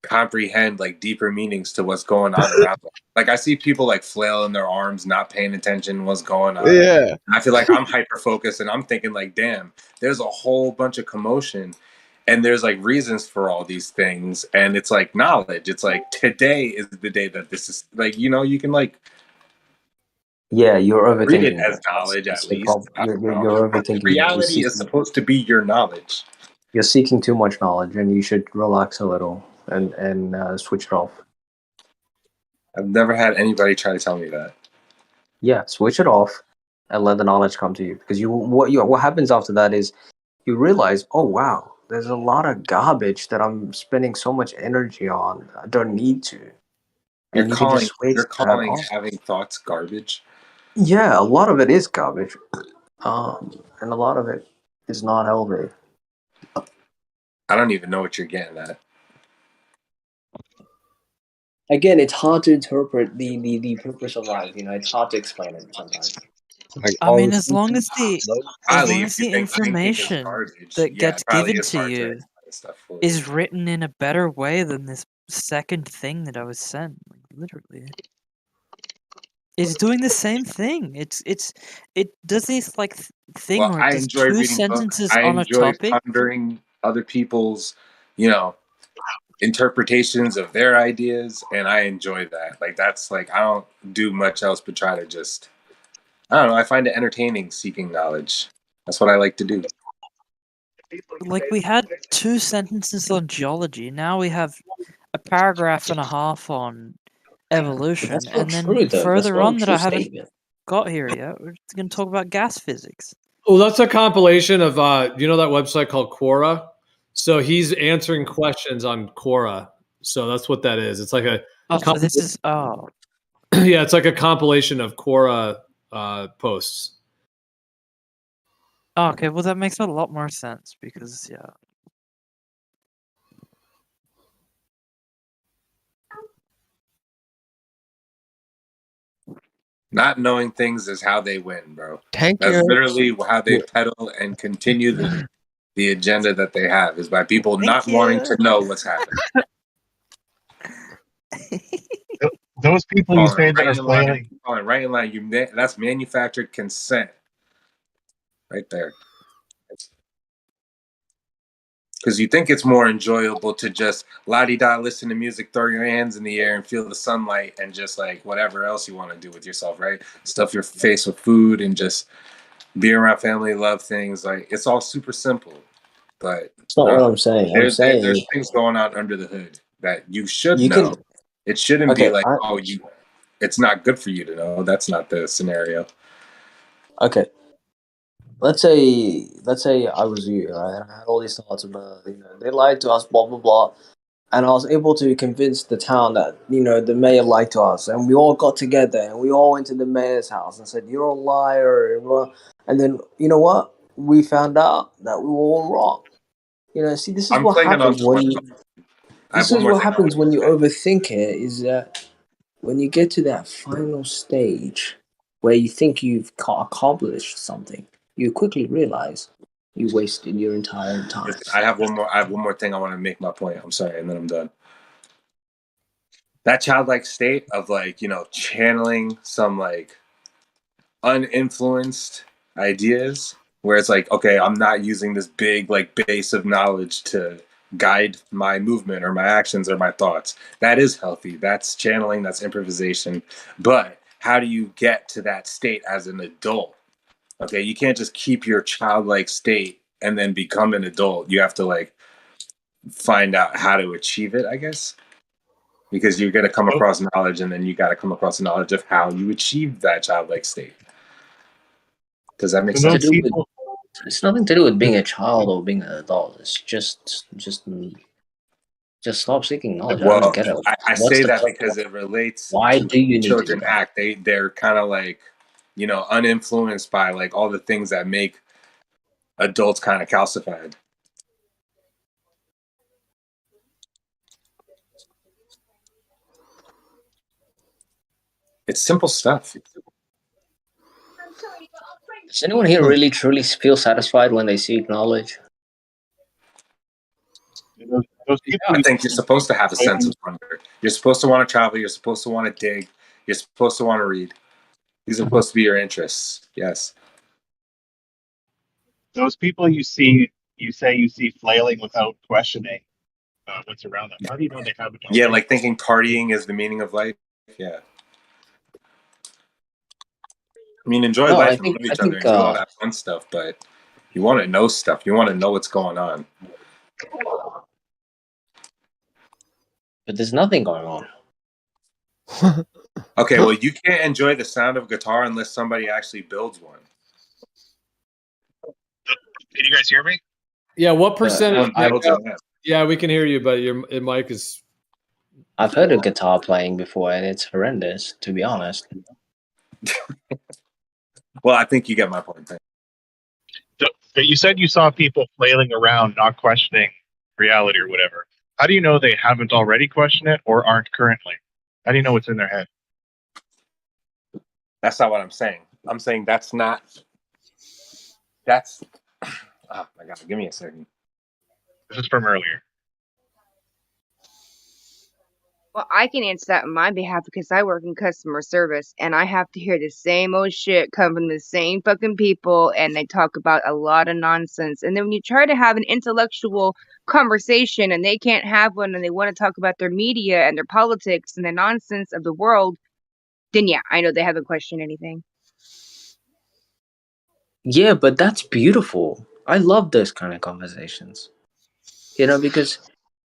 comprehend like deeper meanings to what's going on around them. Like, I see people like flailing their arms, not paying attention to what's going on. Yeah. And I feel like I'm hyper focused and I'm thinking like, damn, there's a whole bunch of commotion and there's like reasons for all these things. And it's like knowledge. It's like, today is the day that this is like, you can like, yeah, you're overthinking. Read it as knowledge, at least. You're overthinking. Reality is supposed to be your knowledge. You're seeking too much knowledge, and you should relax a little and switch it off. I've never had anybody try to tell me that. Yeah, switch it off and let the knowledge come to you. Because what happens after that is you realize, oh wow, there's a lot of garbage that I'm spending so much energy on. I don't need to. You're calling having thoughts garbage? Yeah, a lot of it is garbage, and a lot of it is not healthy. I don't even know what you're getting at. Again, it's hard to interpret the purpose of life. It's hard to explain it sometimes. I mean, as long as the information that gets given to you is written in a better way than this second thing that I was sent, literally. It's doing the same thing. It does this like thing where it does two sentences on a topic. I enjoy pondering other people's, interpretations of their ideas, and I enjoy that. Like, that's like, I don't do much else but try to just, I don't know, I find it entertaining seeking knowledge. That's what I like to do. Like, we had 2 sentences on geology. Now we have a paragraph and a half on evolution, and then further on that I haven't got here yet, we're going to talk about gas physics. Oh, that's a compilation of that website called Quora. So he's answering questions on Quora. So that's what that is. It's like a so this is yeah, it's like a compilation of Quora posts. Oh, okay, well that makes a lot more sense because Not knowing things is how they win, bro. That's literally how they peddle and continue the agenda that they have, is by people not wanting to know what's happening. Those people you say that are flailing. Right in line. That's manufactured consent. Right there. Because you think it's more enjoyable to just la-di-da, listen to music, throw your hands in the air and feel the sunlight and just like whatever else you want to do with yourself, right? Stuff your face with food and just be around family, love things. Like, it's all super simple. But it's not what I'm saying. There's things going on under the hood that you should know. It shouldn't be like, it's not good for you to know. That's not the scenario. Okay. let's say I was you, right? I had all these thoughts about, they lied to us, blah blah blah, and I was able to convince the town that the mayor lied to us, and we all got together and we all went to the mayor's house and said you're a liar, and blah. And then you know what? We found out that we were all wrong. See, this is what happens when you. This is what happens when you overthink it. Is that when you get to that final stage where you think you've accomplished something, you quickly realize you wasted your entire time. I have one more thing I want to make my point. I'm sorry, and then I'm done. That childlike state of channeling some uninfluenced ideas, where it's okay, I'm not using this big base of knowledge to guide my movement or my actions or my thoughts. That is healthy. That's channeling, that's improvisation. But how do you get to that state as an adult? Okay, you can't just keep your childlike state and then become an adult. You have to find out how to achieve it, I guess, because you're going to come across knowledge, and then you got to come across knowledge of how you achieve that childlike state. Does that make sense? It's nothing to do with being a child or being an adult. It's just stop seeking knowledge. Well, I don't get it. I say that because it relates. Why to do you need children to do that? act? They're kind of uninfluenced by all the things that make adults kind of calcified. It's simple stuff. Does anyone here really truly feel satisfied when they seek knowledge? I think you're supposed to have a sense of wonder. You're supposed to want to travel. You're supposed to want to dig. You're supposed to want to read. These are supposed to be your interests. Yes. Those people you say you see flailing without questioning what's around them. How do you know they haven't? Yeah, like thinking partying is the meaning of life. Yeah. I mean, enjoy life and love each other and do all that fun stuff, but you want to know stuff. You want to know what's going on. But there's nothing going on. Okay, well, you can't enjoy the sound of a guitar unless somebody actually builds one. Can you guys hear me? Yeah, what percentage? Yeah, we can hear you, but your mic is... I've heard a guitar playing before, and it's horrendous, to be honest. Well, I think you get my point. But you said you saw people flailing around, not questioning reality or whatever. How do you know they haven't already questioned it or aren't currently? How do you know what's in their head? That's not what I'm saying. I'm saying that's... Oh my God, give me a second. This is from earlier. Well, I can answer that on my behalf because I work in customer service and I have to hear the same old shit come from the same fucking people, and they talk about a lot of nonsense. And then when you try to have an intellectual conversation and they can't have one and they want to talk about their media and their politics and the nonsense of the world, then yeah, I know they haven't questioned anything. Yeah, but that's beautiful. I love those kind of conversations. Because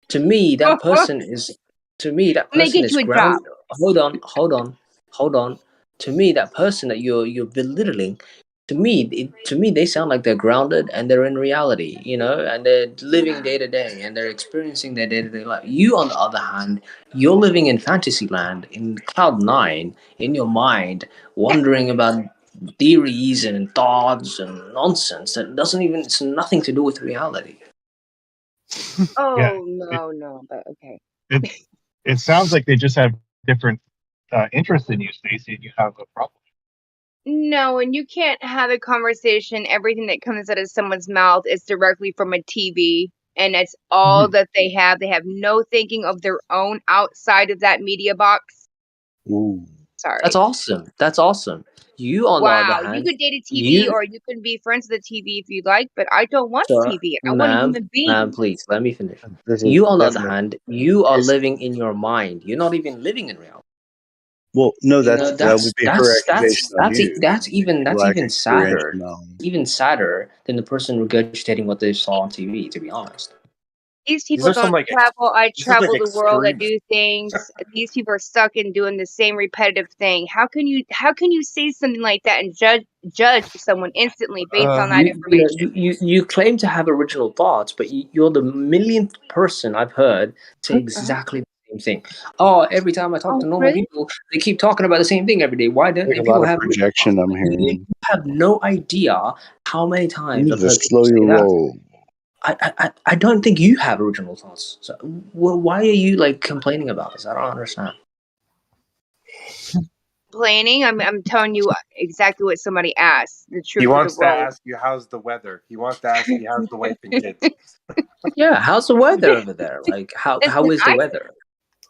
to me, that person is... To me, that person is grounded. Hold on. To me, that person that you're belittling, to me, they sound like they're grounded and they're in reality, and they're living day to day and they're experiencing their day to day life. You, on the other hand, you're living in fantasy land, in cloud 9, in your mind, wondering about theories and thoughts and nonsense that it's nothing to do with reality. Oh yeah, no, but okay. It sounds like they just have different interests in you, Stacey, and you have a problem. No, and you can't have a conversation. Everything that comes out of someone's mouth is directly from a TV, and that's all that they have. They have no thinking of their own outside of that media box. Ooh. Sorry. That's awesome. You, on the other hand... you could date a TV or you can be friends with a TV if you'd like, but I don't want a TV. I want a human being. Ma'am, please, let me finish. You, on the other hand, you are living in your mind. You're not even living in reality. Well, no, that would be correct. That's even sadder. Even sadder than the person regurgitating what they saw on TV, to be honest. These people don't travel. I travel the world. I do things. These people are stuck in doing the same repetitive thing. How can you say something like that and judge someone instantly based on that information? You claim to have original thoughts, but you're the millionth person I've heard say exactly the same thing. Oh, every time I talk to normal people, they keep talking about the same thing every day. Why don't There's a people lot of have projection I'm hearing. You have no idea how many times I've heard Just people slow your say that. roll. I don't think you have original thoughts. So, why are you like complaining about this? I don't understand. Complaining? I'm telling you exactly what somebody asked. The truth He of wants the to world. ask you how's the weather. He wants to ask you how's the wife and kids. Yeah, how's the weather over there? Like, how is the weather?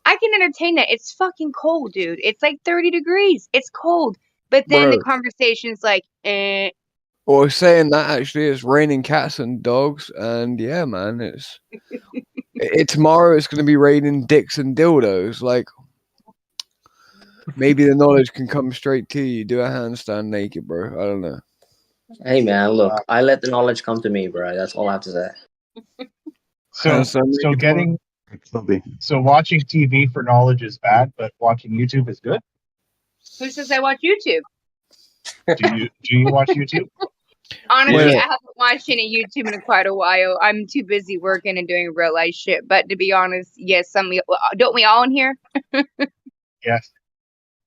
I can entertain that. It's fucking cold, dude. It's like 30 degrees. It's cold. But then the conversation's like, Or saying that actually it's raining cats and dogs, and yeah, man, tomorrow it's going to be raining dicks and dildos. Like, maybe the knowledge can come straight to you. Do a handstand naked, bro. I don't know. Hey, man, look, I let the knowledge come to me, bro. That's all I have to say. So watching TV for knowledge is bad, but watching YouTube is good. Who says I watch YouTube? Do you watch YouTube? Honestly, I haven't watched any YouTube in quite a while. I'm too busy working and doing real life shit. But to be honest, yes, don't we all in here? Yes.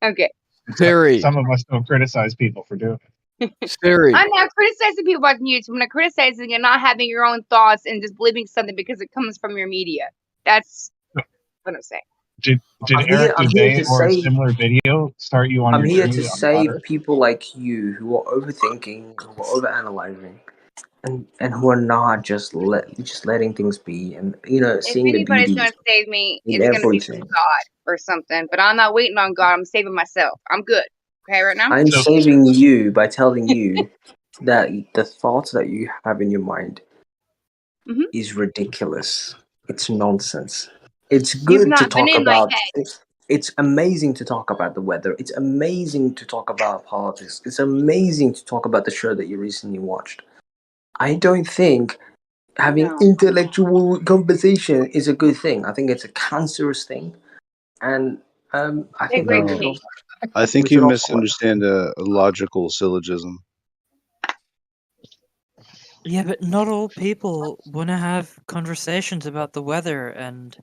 Okay. Siri. Some of us don't criticize people for doing it. Siri. I'm not criticizing people watching YouTube. I'm not criticizing and not having your own thoughts and just believing something because it comes from your media. That's what I'm saying. Did Eric Dubay or a similar video start you on I'm your here journey to on save flat Earth? people like you who are overthinking, who are overanalyzing, and who are not just letting things be, and If seeing the anybody's beauty gonna save me, in it's gonna be everything. from God or something. But I'm not waiting on God. I'm saving myself. I'm good. Okay, right now. I'm saving you by telling you that the thoughts that you have in your mind is ridiculous. It's nonsense. It's good to talk about. It's amazing to talk about the weather. It's amazing to talk about politics. It's amazing to talk about the show that you recently watched. I don't think having intellectual conversation is a good thing. I think it's a cancerous thing, and I think I think you misunderstand a logical syllogism. Yeah, but not all people want to have conversations about the weather and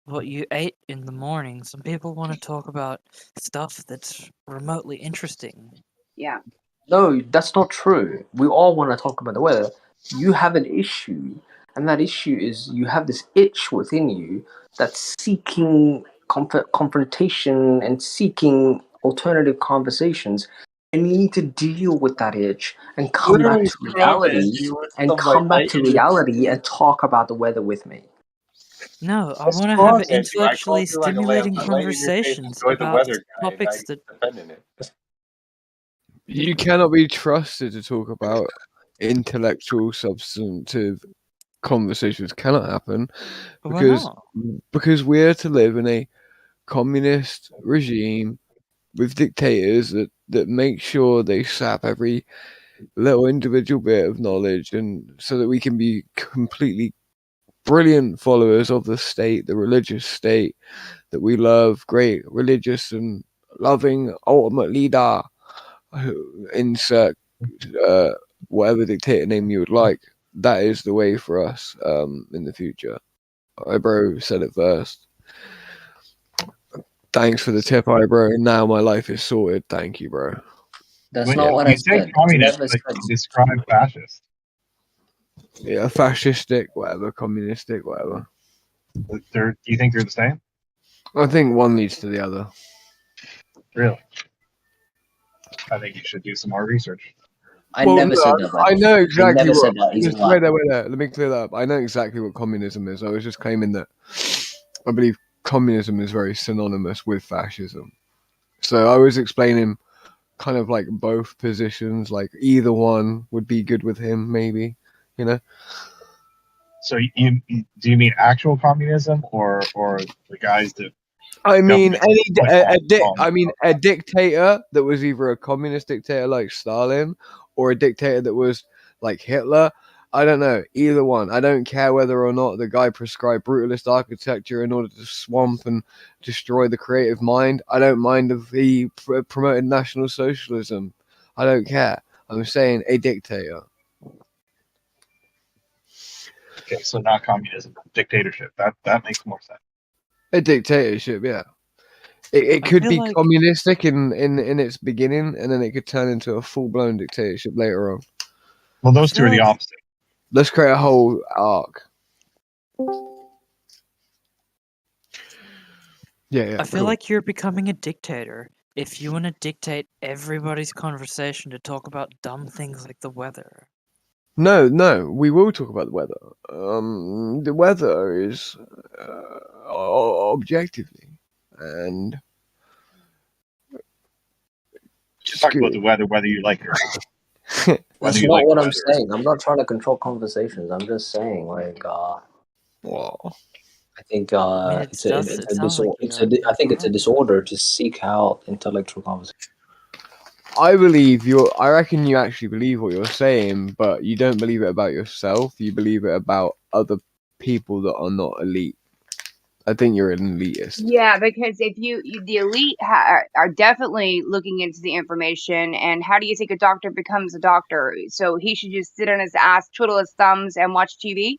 what you ate in the morning. Some people want to talk about stuff that's remotely interesting. Yeah. No, that's not true. We all want to talk about the weather. You have an issue, and that issue is you have this itch within you that's seeking confrontation and seeking alternative conversations. And you need to deal with that itch and come back to reality and talk about the weather with me. No, I want to have intellectually stimulating conversations about topics that. You cannot be trusted to talk about intellectual, substantive conversations. Cannot happen because we are to live in a communist regime with dictators that make sure they sap every little individual bit of knowledge, and so that we can be completely brilliant followers of the state, the religious state that we love, great religious and loving ultimate leader. Insert whatever dictator name you would like. That is the way for us in the future. Bro said it first. Thanks for the tip, bro. Now my life is sorted. Thank you, bro. That's not what I said. Communist, like you describe fascist. Yeah, fascistic, whatever, communistic, whatever. Do you think they're the same? I think one leads to the other. Really? I think you should do some more research. I never said that. I know exactly what. Wait there. Let me clear that up. I know exactly what communism is. I was just claiming that I believe communism is very synonymous with fascism. So I was explaining kind of like both positions, like either one would be good with him, maybe, So do you mean actual communism or the guys that? I mean, a dictator that was either a communist dictator like Stalin or a dictator that was like Hitler. I don't know. Either one. I don't care whether or not the guy prescribed brutalist architecture in order to swamp and destroy the creative mind. I don't mind if he promoted National Socialism. I don't care. I'm saying a dictator. Okay, so not communism, dictatorship. That makes more sense. A dictatorship, yeah. It could be like communistic in its beginning, and then it could turn into a full-blown dictatorship later on. Well, those two are the opposite. Let's create a whole arc. Yeah. I feel like you're becoming a dictator if you want to dictate everybody's conversation to talk about dumb things like the weather. No, we will talk about the weather. The weather is objectively and just talk about the weather, whether you like it or not. That's not what I'm saying. I'm not trying to control conversations. I'm just saying, like, well, I think I think it's a disorder to seek out intellectual conversation. I reckon you actually believe what you're saying, but you don't believe it about yourself. You believe it about other people that are not elite. I think you're an elitist. Yeah, because if the elite are definitely looking into the information, and how do you think a doctor becomes a doctor? So he should just sit on his ass, twiddle his thumbs, and watch TV?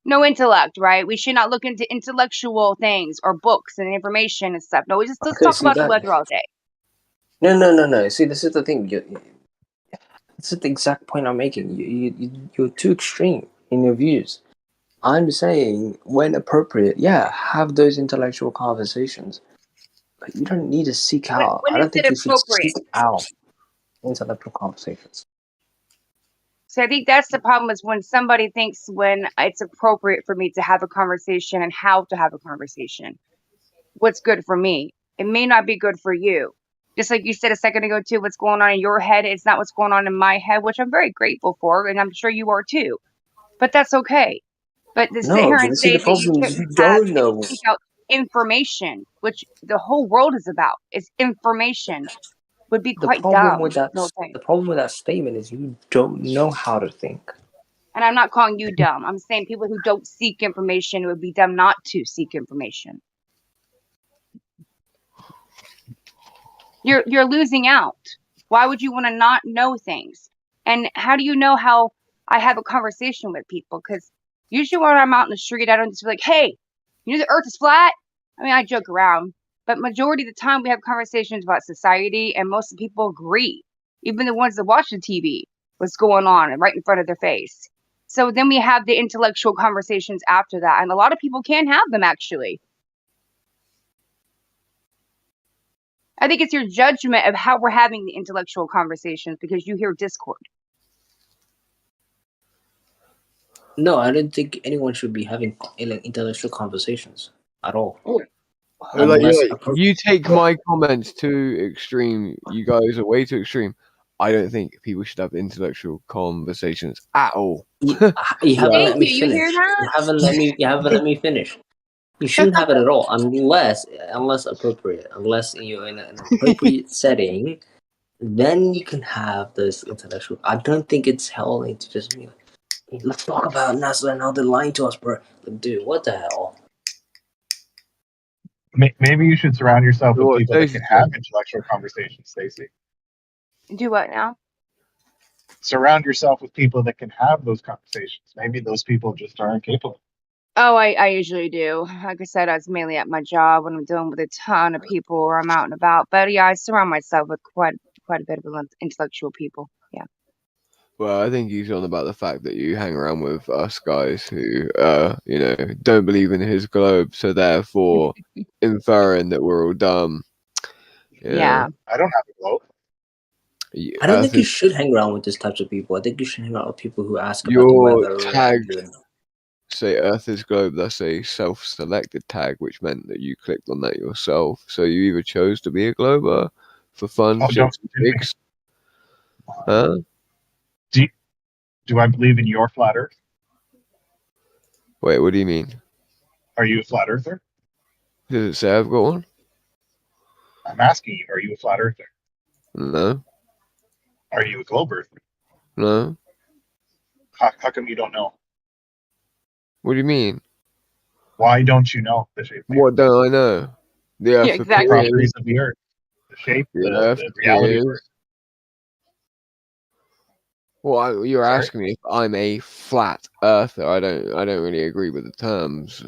No intellect, right? We should not look into intellectual things or books and information and stuff. No, let's talk about the weather all day. No. See, this is the thing. This is the exact point I'm making. You're too extreme in your views. I'm saying, when appropriate, have those intellectual conversations. But you don't need to seek out. I don't think you should seek out intellectual conversations. So I think that's the problem, is when somebody thinks when it's appropriate for me to have a conversation and how to have a conversation. What's good for me? It may not be good for you. Just like you said a second ago too, what's going on in your head is not what's going on in my head, which I'm very grateful for, and I'm sure you are too. But that's okay. But to sit here and say that you shouldn't seek out information, which the whole world is about, is information, would be quite dumb. The problem with that statement is you don't know how to think. And I'm not calling you dumb. I'm saying people who don't seek information, it would be dumb not to seek information. You're losing out. Why would you want to not know things? And how do you know how I have a conversation with people? Because usually when I'm out in the street, I don't just be like, hey, you know the earth is flat? I mean, I joke around. But majority of the time, we have conversations about society, and most of the people agree. Even the ones that watch the TV, what's going on right in front of their face. So then we have the intellectual conversations after that. And a lot of people can't have them, actually. I think it's your judgment of how we're having the intellectual conversations because you hear discord. No, I don't think anyone should be having intellectual conversations at all. You take my comments too extreme. You guys are way too extreme. I don't think people should have intellectual conversations at all. You haven't let me finish. You haven't let me finish. You shouldn't have it at all, unless appropriate. Unless you're in an appropriate setting, then you can have this intellectual. I don't think it's healthy to just be like, let's talk about NASA and how they're lying to us, bro. Like, dude, what the hell? Maybe you should surround yourself with people that can have intellectual conversations, Stacey. Do what now? Surround yourself with people that can have those conversations. Maybe those people just aren't capable. Oh, I usually do. Like I said, I was mainly at my job when I'm dealing with a ton of people or I'm out and about. But yeah, I surround myself with quite a bit of intellectual people. Yeah. Well, I think he's on about the fact that you hang around with us guys who, don't believe in his globe, so therefore inferring that we're all dumb. Yeah. I don't have a globe. I don't think you should hang around with these types of people. I think you should hang out with people who ask about the weather. Your tag, say Earth is globe, that's a self-selected tag, which meant that you clicked on that yourself. So you either chose to be a glober for fun, gigs. Huh? Do I believe in your flat Earth? Wait, what do you mean? Are you a flat earther? Does it say I've got one? I'm asking you, are you a flat earther? No. Are you a globe earther? No. How come you don't know? What do you mean? Why don't you know the shape? What don't I know? The Earth exactly. appears. Properties of the Earth, the shape, the reality of Earth. Well, you're Sorry? asking me if I'm a flat earther. I don't really agree with the terms.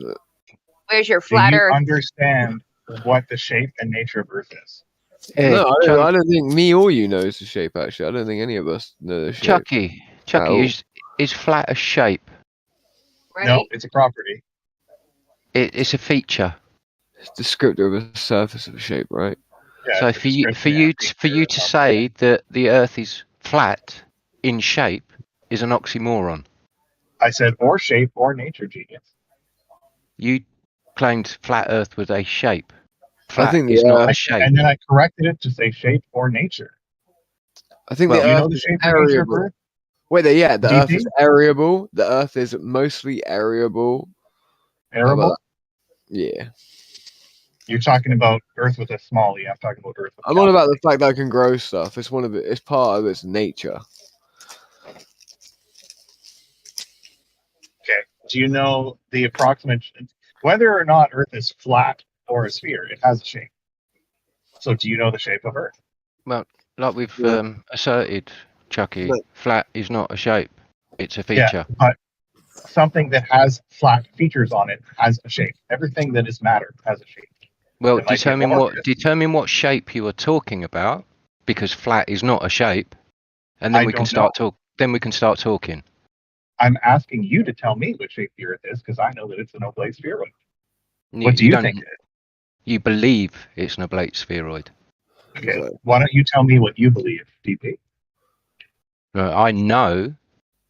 Where's your Do flat you Earth? understand what the shape and nature of Earth is? No, I don't think me or you knows the shape. Actually, I don't think any of us know the shape. Chucky, is flat a shape? Right. No, it's a property. It's a feature. It's descriptive of a surface of a shape, right? Yeah, So for you to say that the Earth is flat in shape is an oxymoron. I said or shape or nature, genius. You claimed flat Earth was a shape. I think is not a shape. And then I corrected it to say shape or nature. I think Do the you Earth know the is shape and nature of areable. Earth? Wait, yeah, the Earth DP? is areable. The Earth is mostly areable. Arable? Yeah. You're talking about Earth with a small e. I'm talking about Earth with a I'm on capital about the fact that I can grow stuff. It's it's part of its nature. Okay. Do you know the approximate whether or not Earth is flat or a sphere? It has a shape. So do you know the shape of Earth? Well, like we've asserted, Chucky, flat is not a shape. It's a feature. Yeah, but something that has flat features on it has a shape. Everything that is matter has a shape. Well, determine what shape you are talking about, because flat is not a shape, and then we can start talking. I'm asking you to tell me what shape the Earth is, because I know that it's an oblate spheroid. What do you think it is? You believe it's an oblate spheroid. Okay. Why don't you tell me what you believe, DP? I know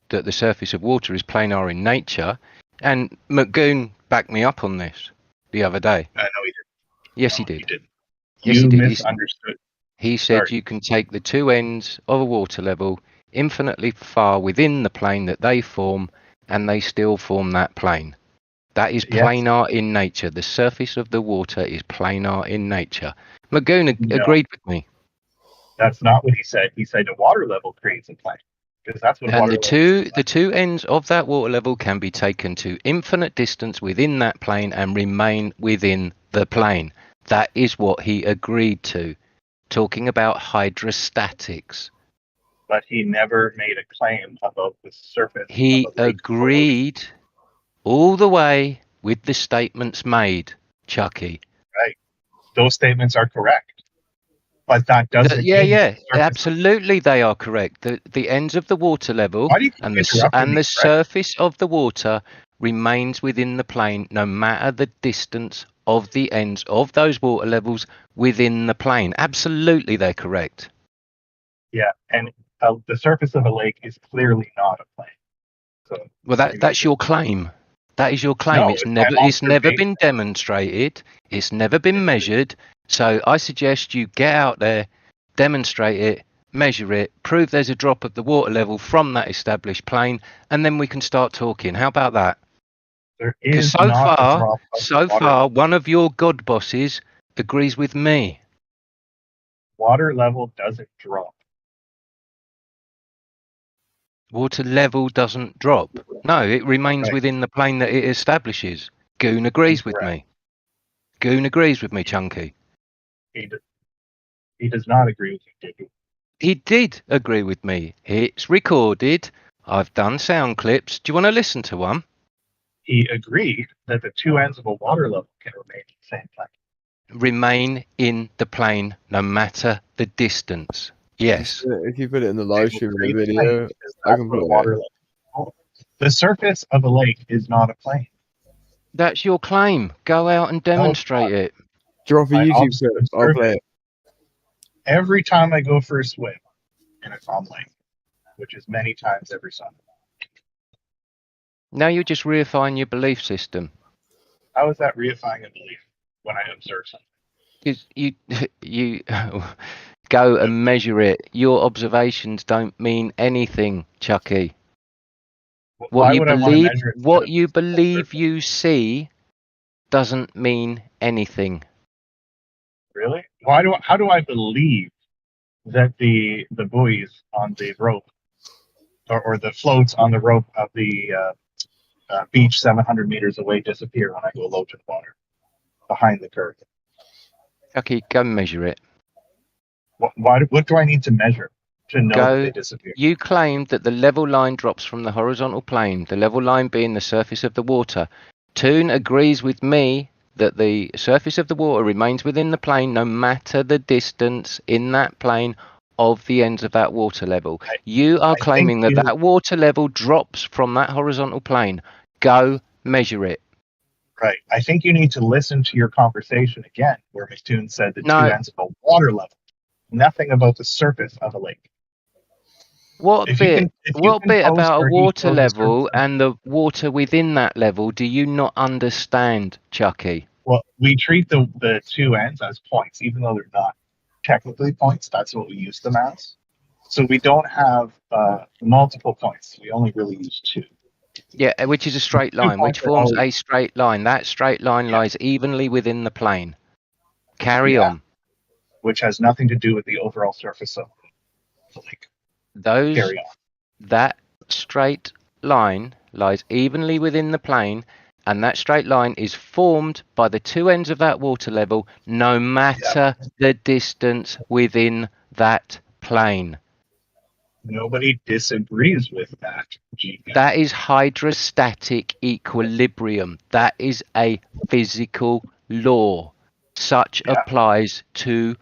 that the surface of water is planar in nature, and McGoon backed me up on this the other day. No, he didn't. Yes, he did. You didn't. Yes, you he did. Misunderstood. He said you can take the two ends of a water level infinitely far within the plane that they form, and they still form that plane. That is planar in nature. The surface of the water is planar in nature. McGoon agreed with me. That's not what he said. He said the water level creates a plane. Because that's what And the two ends of that water level can be taken to infinite distance within that plane and remain within the plane. That is what he agreed to. Talking about hydrostatics. But he never made a claim about the surface. He agreed all the way with the statements made, Chucky. Right. Those statements are correct. But that doesn't mean absolutely they are correct. The ends of the water level and the surface of the water remains within the plane no matter the distance of the ends of those water levels within the plane. Absolutely they're correct. Yeah, and the surface of a lake is clearly not a plane. So well, that's your claim. That is your claim. No, it's never been demonstrated. It's never been measured. So I suggest you get out there, demonstrate it, measure it, prove there's a drop of the water level from that established plane, and then we can start talking. How about that? Because so far, one of your god bosses agrees with me. Water level doesn't drop. Water level doesn't drop. No, it remains within the plane that it establishes. Goon agrees with me. Goon agrees with me, Chunky. He does not agree with you, did he? He did agree with me. It's recorded. I've done sound clips. Do you want to listen to one? He agreed that the two ends of a water level can remain in the same plane. Remain in the plane no matter the distance. Yes. If you put it in the live stream in the video, I can put water level. The surface of a lake is not a plane. That's your claim. Go out and demonstrate it. Drop a YouTube clip. I'll play it. Every time I go for a swim in a calm lake, which is many times every summer. Now you're just reifying your belief system. How is that reifying a belief when I observe something? Because you go and measure it. Your observations don't mean anything, Chucky. What you believe you see doesn't mean anything. Really? How do I believe that the buoys on the rope or the floats on the rope of the beach 700 meters away disappear when I go low to the water behind the curve. Okay, go measure it. What do I need to measure to know that they Go. disappear? You claimed that the level line drops from the horizontal plane, the level line being the surface of the water. Toon agrees with me that the surface of the water remains within the plane no matter the distance in that plane of the ends of that water level. You are claiming that that water level drops from that horizontal plane. Go measure it. Right. I think you need to listen to your conversation again, where McToon said the two ends of a water level. Nothing about the surface of a lake. What bit about a water level and the water within that level do you not understand, Chucky? Well, we treat the two ends as points, even though they're not technically points. That's what we use them as. So we don't have multiple points. We only really use two. Yeah, which is a straight line, which forms a straight line. That straight line lies evenly within the plane. Carry on. Which has nothing to do with the overall surface of the lake. Carry on. That straight line lies evenly within the plane, and that straight line is formed by the two ends of that water level, no matter the distance within that plane. Nobody disagrees with that. That is hydrostatic equilibrium. That is a physical law. Such applies to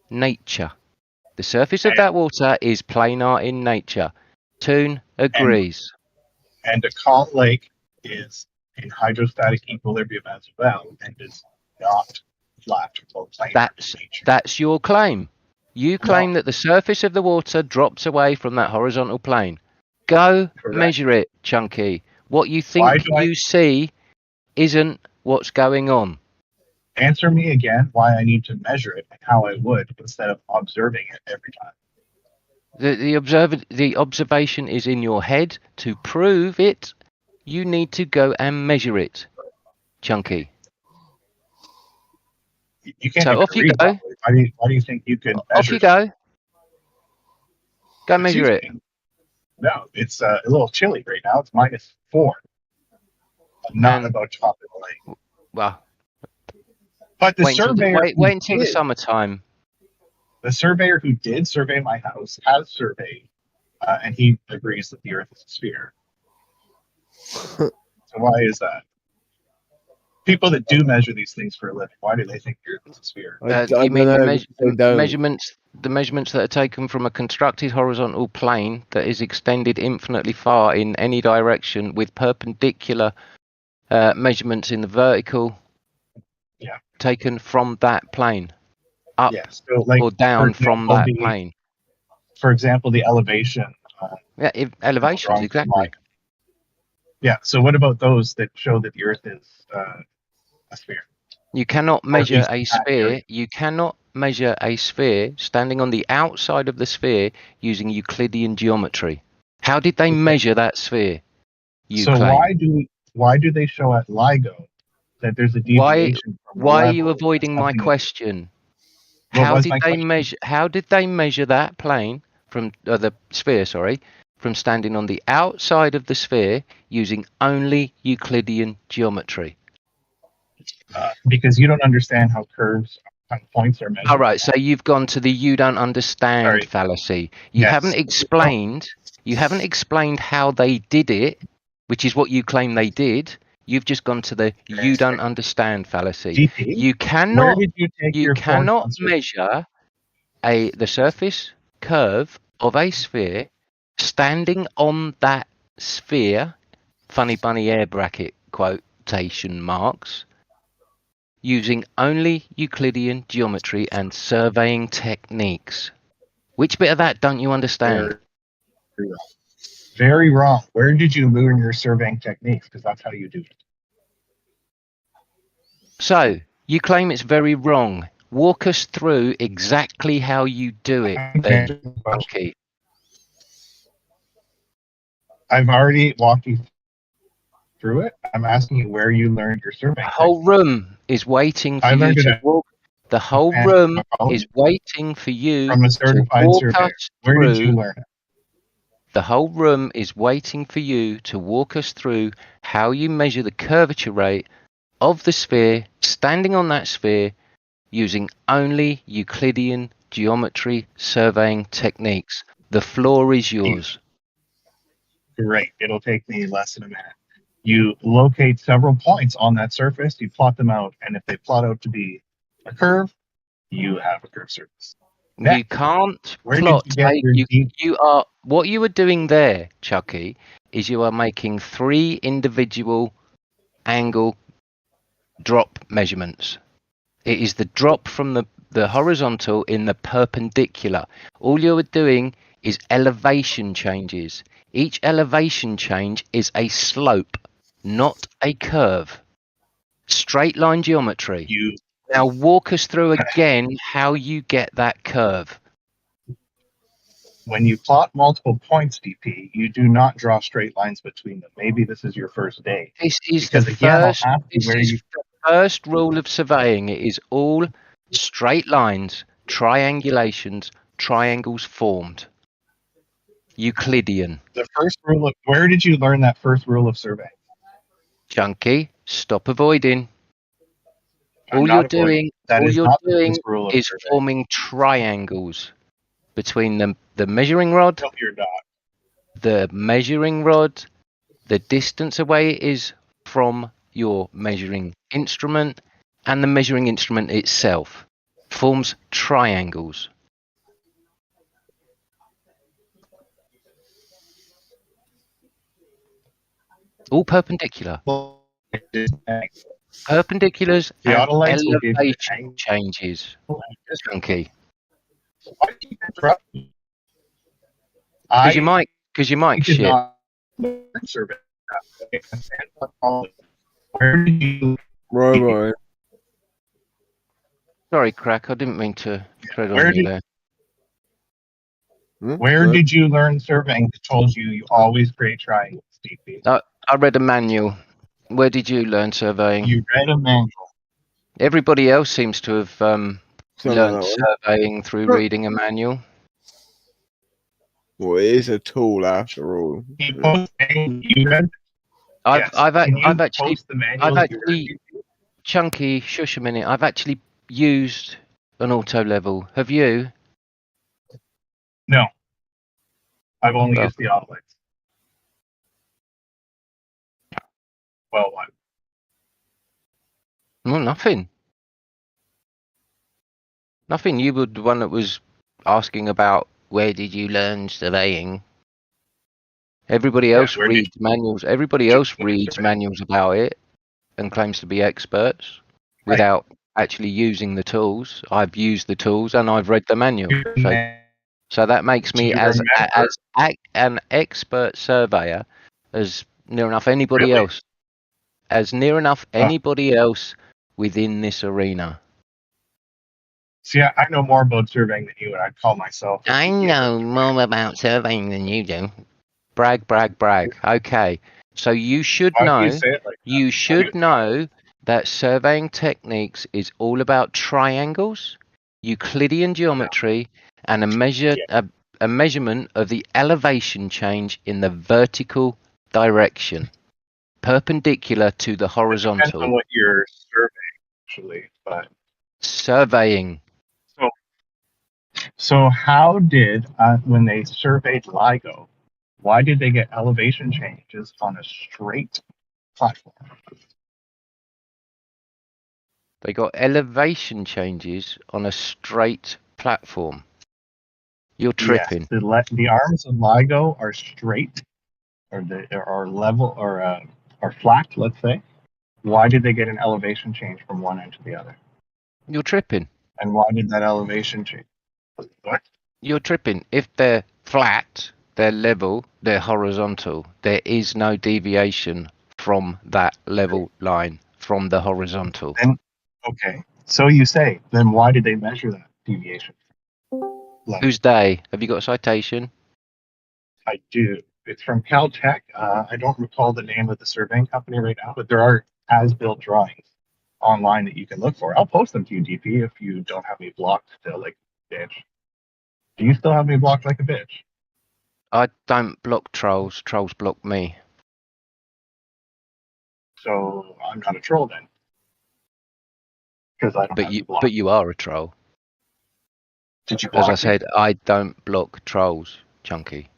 nature. The surface of that water is planar in nature. Toon agrees. And a calm lake is in hydrostatic equilibrium as well, and is not flat or planar in nature. That's your claim. You claim that the surface of the water drops away from that horizontal plane. Go measure it, Chunky. What you think you see isn't what's going on. Answer me again why I need to measure it and how I would instead of observing it every time. The observation is in your head. To prove it, you need to go and measure it, Chunky. You can't. So off you go. Why do you think you could measure? Off you go. Go measure it. No, it's a little chilly right now. It's -4. I'm not about to hop in the lake. Well, but the surveyor wait until the summertime. The surveyor who did survey my house has surveyed, and he agrees that the Earth is a sphere. So why is that? People that do measure these things for a living, why do they think the Earth is a sphere? You mean the measurements that are taken from a constructed horizontal plane that is extended infinitely far in any direction with perpendicular measurements in the vertical taken from that plane up or down from that plane. For example, the elevation. Elevations, exactly. Yeah, so what about those that show that the Earth is a sphere? You cannot measure a sphere. You cannot measure a sphere standing on the outside of the sphere using Euclidean geometry. How did they measure that sphere? Why do they show at LIGO that there's a deviation? Why are you avoiding my question? How did they measure that plane from the sphere? Sorry, from standing on the outside of the sphere using only Euclidean geometry. Because you don't understand how curves and points are measured. All right, so you've gone to the "you don't understand" fallacy. You haven't explained. You haven't explained how they did it, which is what you claim they did. You've just gone to the "you don't understand" fallacy. You cannot. You cannot measure the surface curve of a sphere standing on that sphere. Funny bunny air bracket quotation marks. Using only Euclidean geometry and surveying techniques. Which bit of that don't you understand? Very wrong. Where did you learn your surveying techniques? Because that's how you do it. So, you claim it's very wrong. Walk us through exactly how you do it, then, Chunky. I've already walked you through it. I'm asking you where you learned your surveying. The whole room is waiting for you to walk. The whole room is waiting for you from a to certified walk surveyor. us Where did you through. learn it? The whole room is waiting for you to walk us through how you measure the curvature rate of the sphere, standing on that sphere, using only Euclidean geometry surveying techniques. The floor is yours. Great. It'll take me less than a minute. You locate several points on that surface, you plot them out, and if they plot out to be a curve, you have a curved surface. You can't where plot. did you get your You are what you are doing there, Chucky, is you are making 3 individual angle drop measurements. It is the drop from the horizontal in the perpendicular. All you're doing is elevation changes. Each elevation change is a slope, not a curve. Straight line geometry. Now walk us through again how you get that curve. When you plot multiple points, DP, you do not draw straight lines between them. Maybe this is your first day. This is because the again, first. I'll ask you This where is you. the first rule of surveying. It is all straight lines, triangulations, triangles formed. Euclidean. The first rule of where did you learn that first rule of survey? Chunky, stop avoiding. I'm All not you're avoiding. doing, That all is you're not the doing first rule of is survey. forming triangles between the measuring rod. No, you're not. The measuring rod, the distance away it is from your measuring instrument, and the measuring instrument itself forms triangles. All perpendicular. Perpendiculars and Theodolites will give you elevation changes. Chunky. Because you might did shit. not learn survey. Where did you? Right. Sorry, Crack. I didn't mean to tread Where on you did- there. Where did you learn surveying that told you always create triangles, DP? I read a manual. Where did you learn surveying? You read a manual. Everybody else seems to have learned that surveying through reading a manual. Well, it is a tool after all. I've actually Chunky, shush a minute. I've actually used an auto level. Have you? No. I've only used the Theodolites. Well, what? Well, nothing. Nothing. You were the one that was asking about where did you learn surveying. Everybody else reads manuals. Everybody else reads manuals about it and claims to be experts without actually using the tools. I've used the tools and I've read the manual. So that makes me as an expert surveyor as near enough anybody else. As near enough anybody else within this arena. See, I know more about surveying than you, and I'd call myself. I know more about surveying than you do. Brag, brag, brag. Okay. So you should know. You should know that surveying techniques is all about triangles, Euclidean geometry, and a measurement of the elevation change in the vertical direction, perpendicular to the horizontal. Depends on what you're surveying, actually, but surveying. So how did when they surveyed LIGO, why did they get elevation changes on a straight platform? They got elevation changes on a straight platform. You're tripping. Yes, the arms of LIGO are straight, or level, or flat. Let's say. Why did they get an elevation change from one end to the other? You're tripping. And why did that elevation change? What? You're tripping. If they're flat, they're level, they're horizontal. There is no deviation from that level line, from the horizontal. Okay, so you say, then why did they measure that deviation? Who's they? Have you got a citation? I do. It's from Caltech. I don't recall the name of the surveying company right now, but there are as-built drawings online that you can look for. I'll post them to you, DP, if you don't have me blocked still like a bitch. Do you still have me blocked like a bitch? I don't block trolls. Trolls block me. So I'm not a troll then, because I don't have you blocked. But you are a troll. Did you block As I me? said, I don't block trolls, Chunky.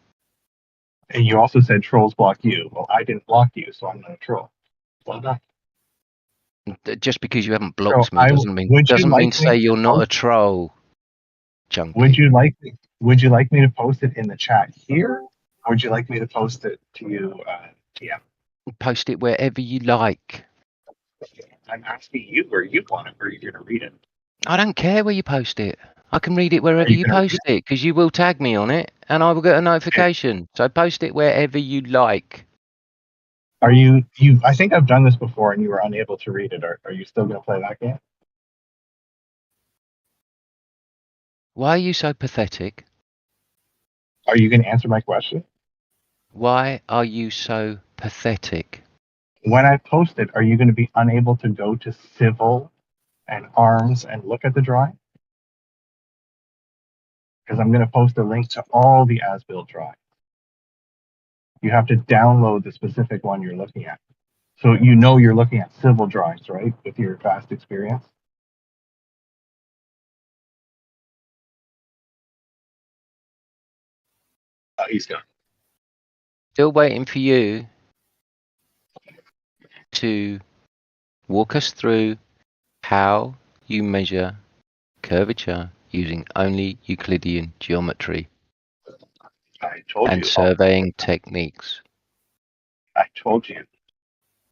And you also said trolls block you. Well, I didn't block you, so I'm not a troll. Well done. Just because you haven't blocked So me doesn't mean say you're not a troll, Chunky. Would you like me to post it in the chat here, or would you like me to post it to you, TM? Post it wherever you like. I'm asking you where you want it, where you're going to read it. I don't care where you post it. I can read it wherever you post it because you will tag me on it and I will get a notification. So post it wherever you like. Are you? I think I've done this before, and you were unable to read it. Are you still going to play that game? Why are you so pathetic? Are you going to answer my question? Why are you so pathetic? When I post it, are you going to be unable to go to civil and arms and look at the drawing? Because I'm going to post a link to all the as-built drawings. You have to download the specific one you're looking at. So you know you're looking at civil drawings, right? With your vast experience. He's gone. Still waiting for you to walk us through how you measure curvature using only Euclidean geometry and surveying techniques. I told you.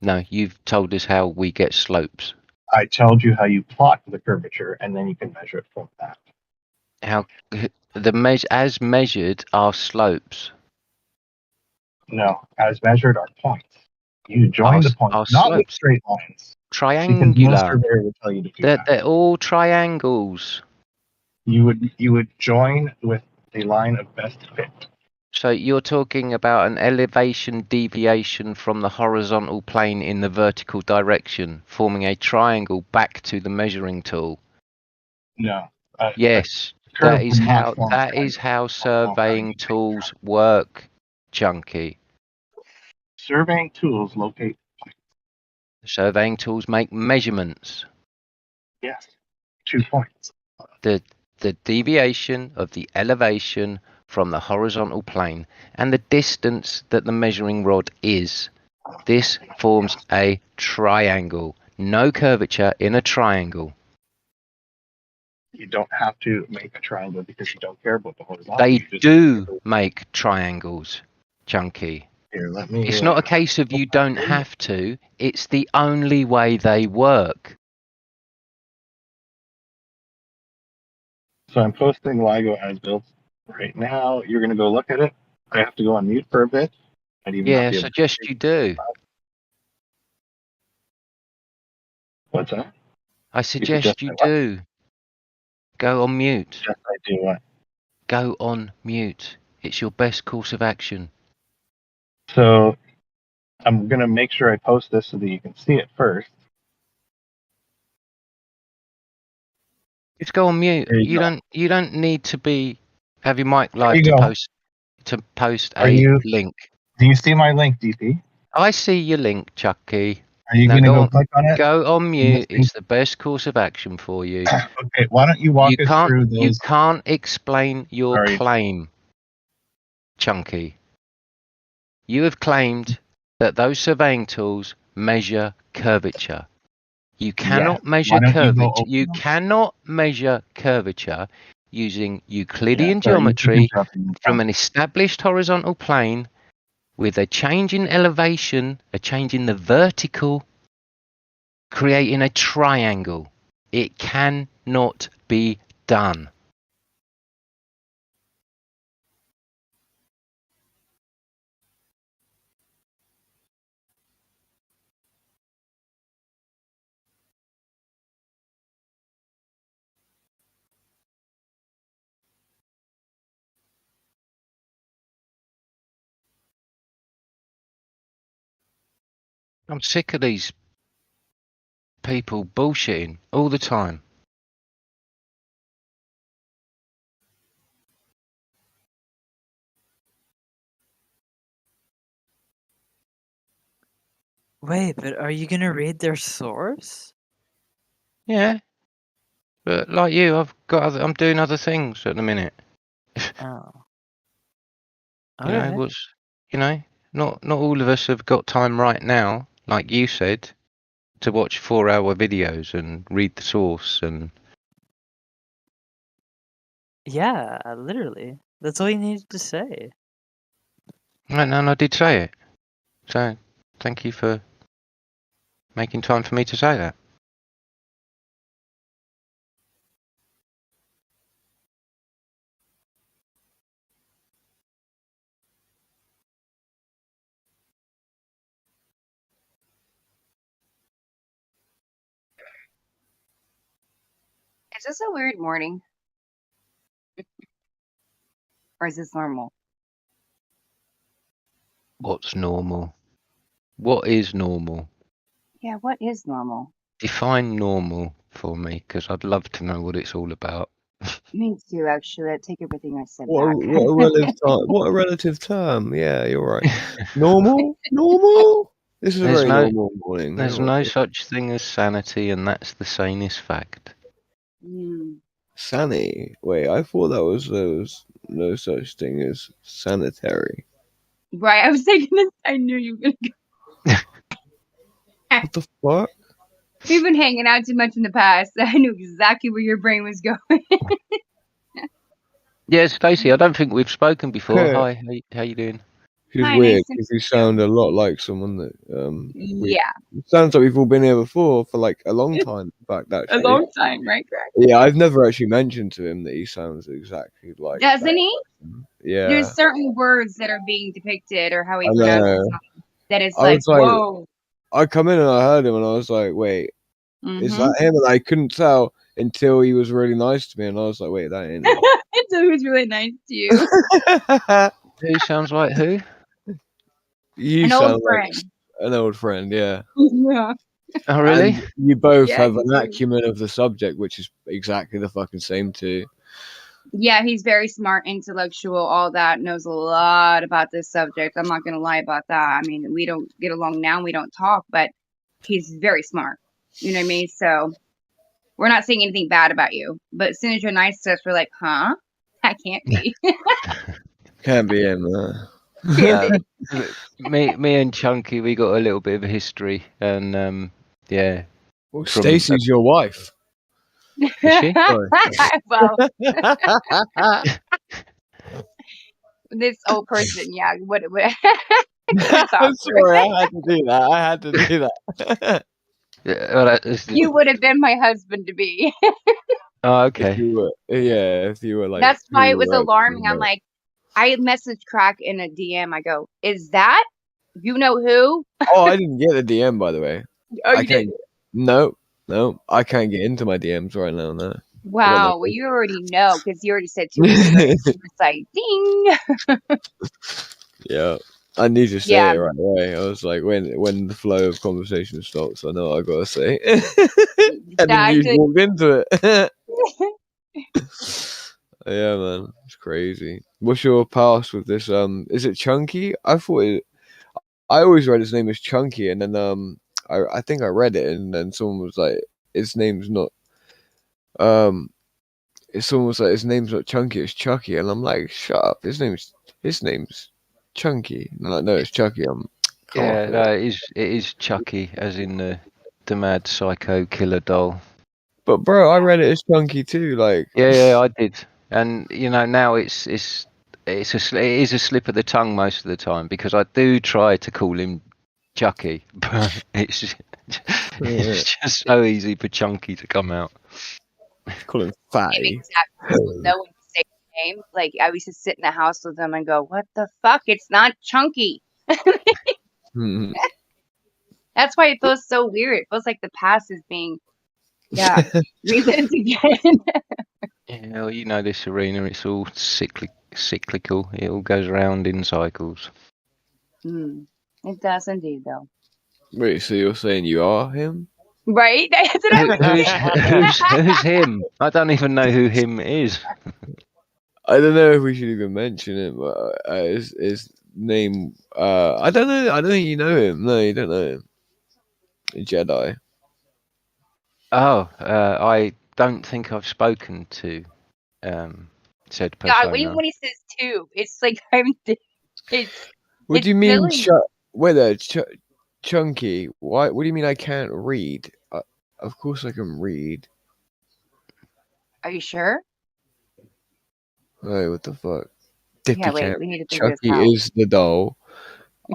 No, you've told us how we get slopes. I told you how you plot the curvature, and then you can measure it from that. How as measured are slopes. No, as measured are points. You join the points, not with straight lines. Triangular. Because no surveyor would tell you to do that. They're all triangles. You would join with the line of best fit. So you're talking about an elevation deviation from the horizontal plane in the vertical direction, forming a triangle back to the measuring tool. No. Yes, that is how surveying tools work, Chunky. Surveying tools locate points. Surveying tools make measurements. Yes. 2 points. The deviation of the elevation from the horizontal plane and the distance that the measuring rod is. This forms a triangle. No curvature in a triangle. You don't have to make a triangle because you don't care about the horizontal. They do make triangles, Chunky. Here, let me, it's not a case of you don't have to. It's the only way they work. So I'm posting LIGO as built right now. You're going to go look at it. I have to go on mute for a bit. Yeah, suggest you do. What's that? I suggest you do. Go on mute. Yes, I do. What? Go on mute. It's your best course of action. So I'm going to make sure I post this so that you can see it first. Just go on mute. You don't need to have your mic live to post a link. Do you see my link, DP? I see your link, Chucky. Are you going to go click on it? Go on mute. It's the best course of action for you. Okay, why don't you walk us through those? You can't explain your claim, Chunky. You have claimed that those surveying tools measure curvature. You cannot measure curvature. You cannot measure curvature using Euclidean geometry from an established horizontal plane with a change in elevation, a change in the vertical, creating a triangle. It cannot be done. I'm sick of these people bullshitting all the time. Wait, but are you gonna read their source? Yeah, but like you, I'm doing other things at the minute. Oh. You know, not all of us have got time right now, like you said, to watch 4-hour videos and read the source and. Yeah, literally. That's all you needed to say. Right, and I did say it. So, thank you for making time for me to say that. Is this a weird morning? Or is this normal? What's normal? What is normal? Yeah, what is normal? Define normal for me, because I'd love to know what it's all about. Me too, actually. I take everything I said What back. a relative term. What a relative term. Yeah, you're right. Normal? Normal? This is a very normal morning. There's no such thing as sanity, and that's the sanest fact. Sanity? Wait, I thought there was no such thing as sanitary. Right, I was thinking this. I knew you were gonna go. What the fuck? We've been hanging out too much in the past. I knew exactly where your brain was going. Yeah, Stacey, I don't think we've spoken before. Hi, how you doing? It's Hi, weird nice to because you sound a lot like someone that Yeah. it sounds like we've all been here before for like a long time. In fact, actually, A long time, right, Greg? Yeah, I've never actually mentioned to him that he sounds exactly like. Doesn't that he? person. Yeah. There's certain words that are being depicted or how he I pronounces know. something that it's I like, was like, whoa. I come in and I heard him and I was like, wait, is that him? And I couldn't tell until he was really nice to me, and I was like, wait, that ain't him. So he was really nice to you. Who sounds like who? You An sound old like friend. an old friend, yeah. Yeah. Oh, really? And you both Yeah, have you an do. acumen of the subject, which is exactly the fucking same too. Yeah, he's very smart, intellectual, all that, knows a lot about this subject. I'm not gonna lie about that. I mean, we don't get along now, we don't talk, but he's very smart. You know what I mean? So we're not saying anything bad about you. But as soon as you're nice to us, we're like, huh? That can't be. Can't be him. Me and Chunky, we got a little bit of a history, and yeah. Well, Stacey's your wife. Is she? Well, this old person, yeah. What? I'm sorry, I had to do that. Yeah, well, You would have been my husband to be. Oh, okay. If you were like. That's why it was alarming. I'm like, I messaged Crack in a DM. I go, "Is that you know who?" Oh, I didn't get the DM, by the way. Oh, you didn't? No, I can't get into my DMs right now. No. Wow. Well, you already know because you already said 2 weeks ago. It's like, ding. Yeah, I need to say Yeah. it right away. I was like, when the flow of conversation stops, I know what I gotta say. And then you walked into it. Yeah, man, it's crazy. What's your past with this? Is it Chunky? I always read his name as Chunky, and then I think I read it, and then someone was like, his name's not someone was like, his name's not Chunky, it's Chucky, and I'm like, shut up, his name's Chunky. And I'm like, no, it's Chucky. Yeah, no, it is Chucky, as in the mad psycho killer doll. But bro, I read it as Chunky too. Like, yeah, I did, and you know now it is a slip of the tongue most of the time because I do try to call him Chucky, but it's just so easy for Chunky to come out. Call him Fatty. Exactly. No one can say his name. Like I used to sit in the house with them and go, "What the fuck? It's not Chunky." That's why it feels so weird. It feels like the past is being, relived again. Yeah, well, you know this arena, it's all cyclical. It all goes around in cycles. It does indeed, though. Wait, so you're saying you are him? Right? That's what I'm saying. Who's him? I don't even know who him is. I don't know if we should even mention it, but his name. I don't know. I don't think you know him. No, you don't know him. A Jedi. Oh, I don't think I've spoken to said persona. God, when he says two, it's like it's. What do you mean, silly. Chunky? Why? What do you mean I can't read? Of course I can read. Are you sure? Oh, what the fuck? Dippy Yeah, wait, can't. we need to figure this Chucky out. is the doll.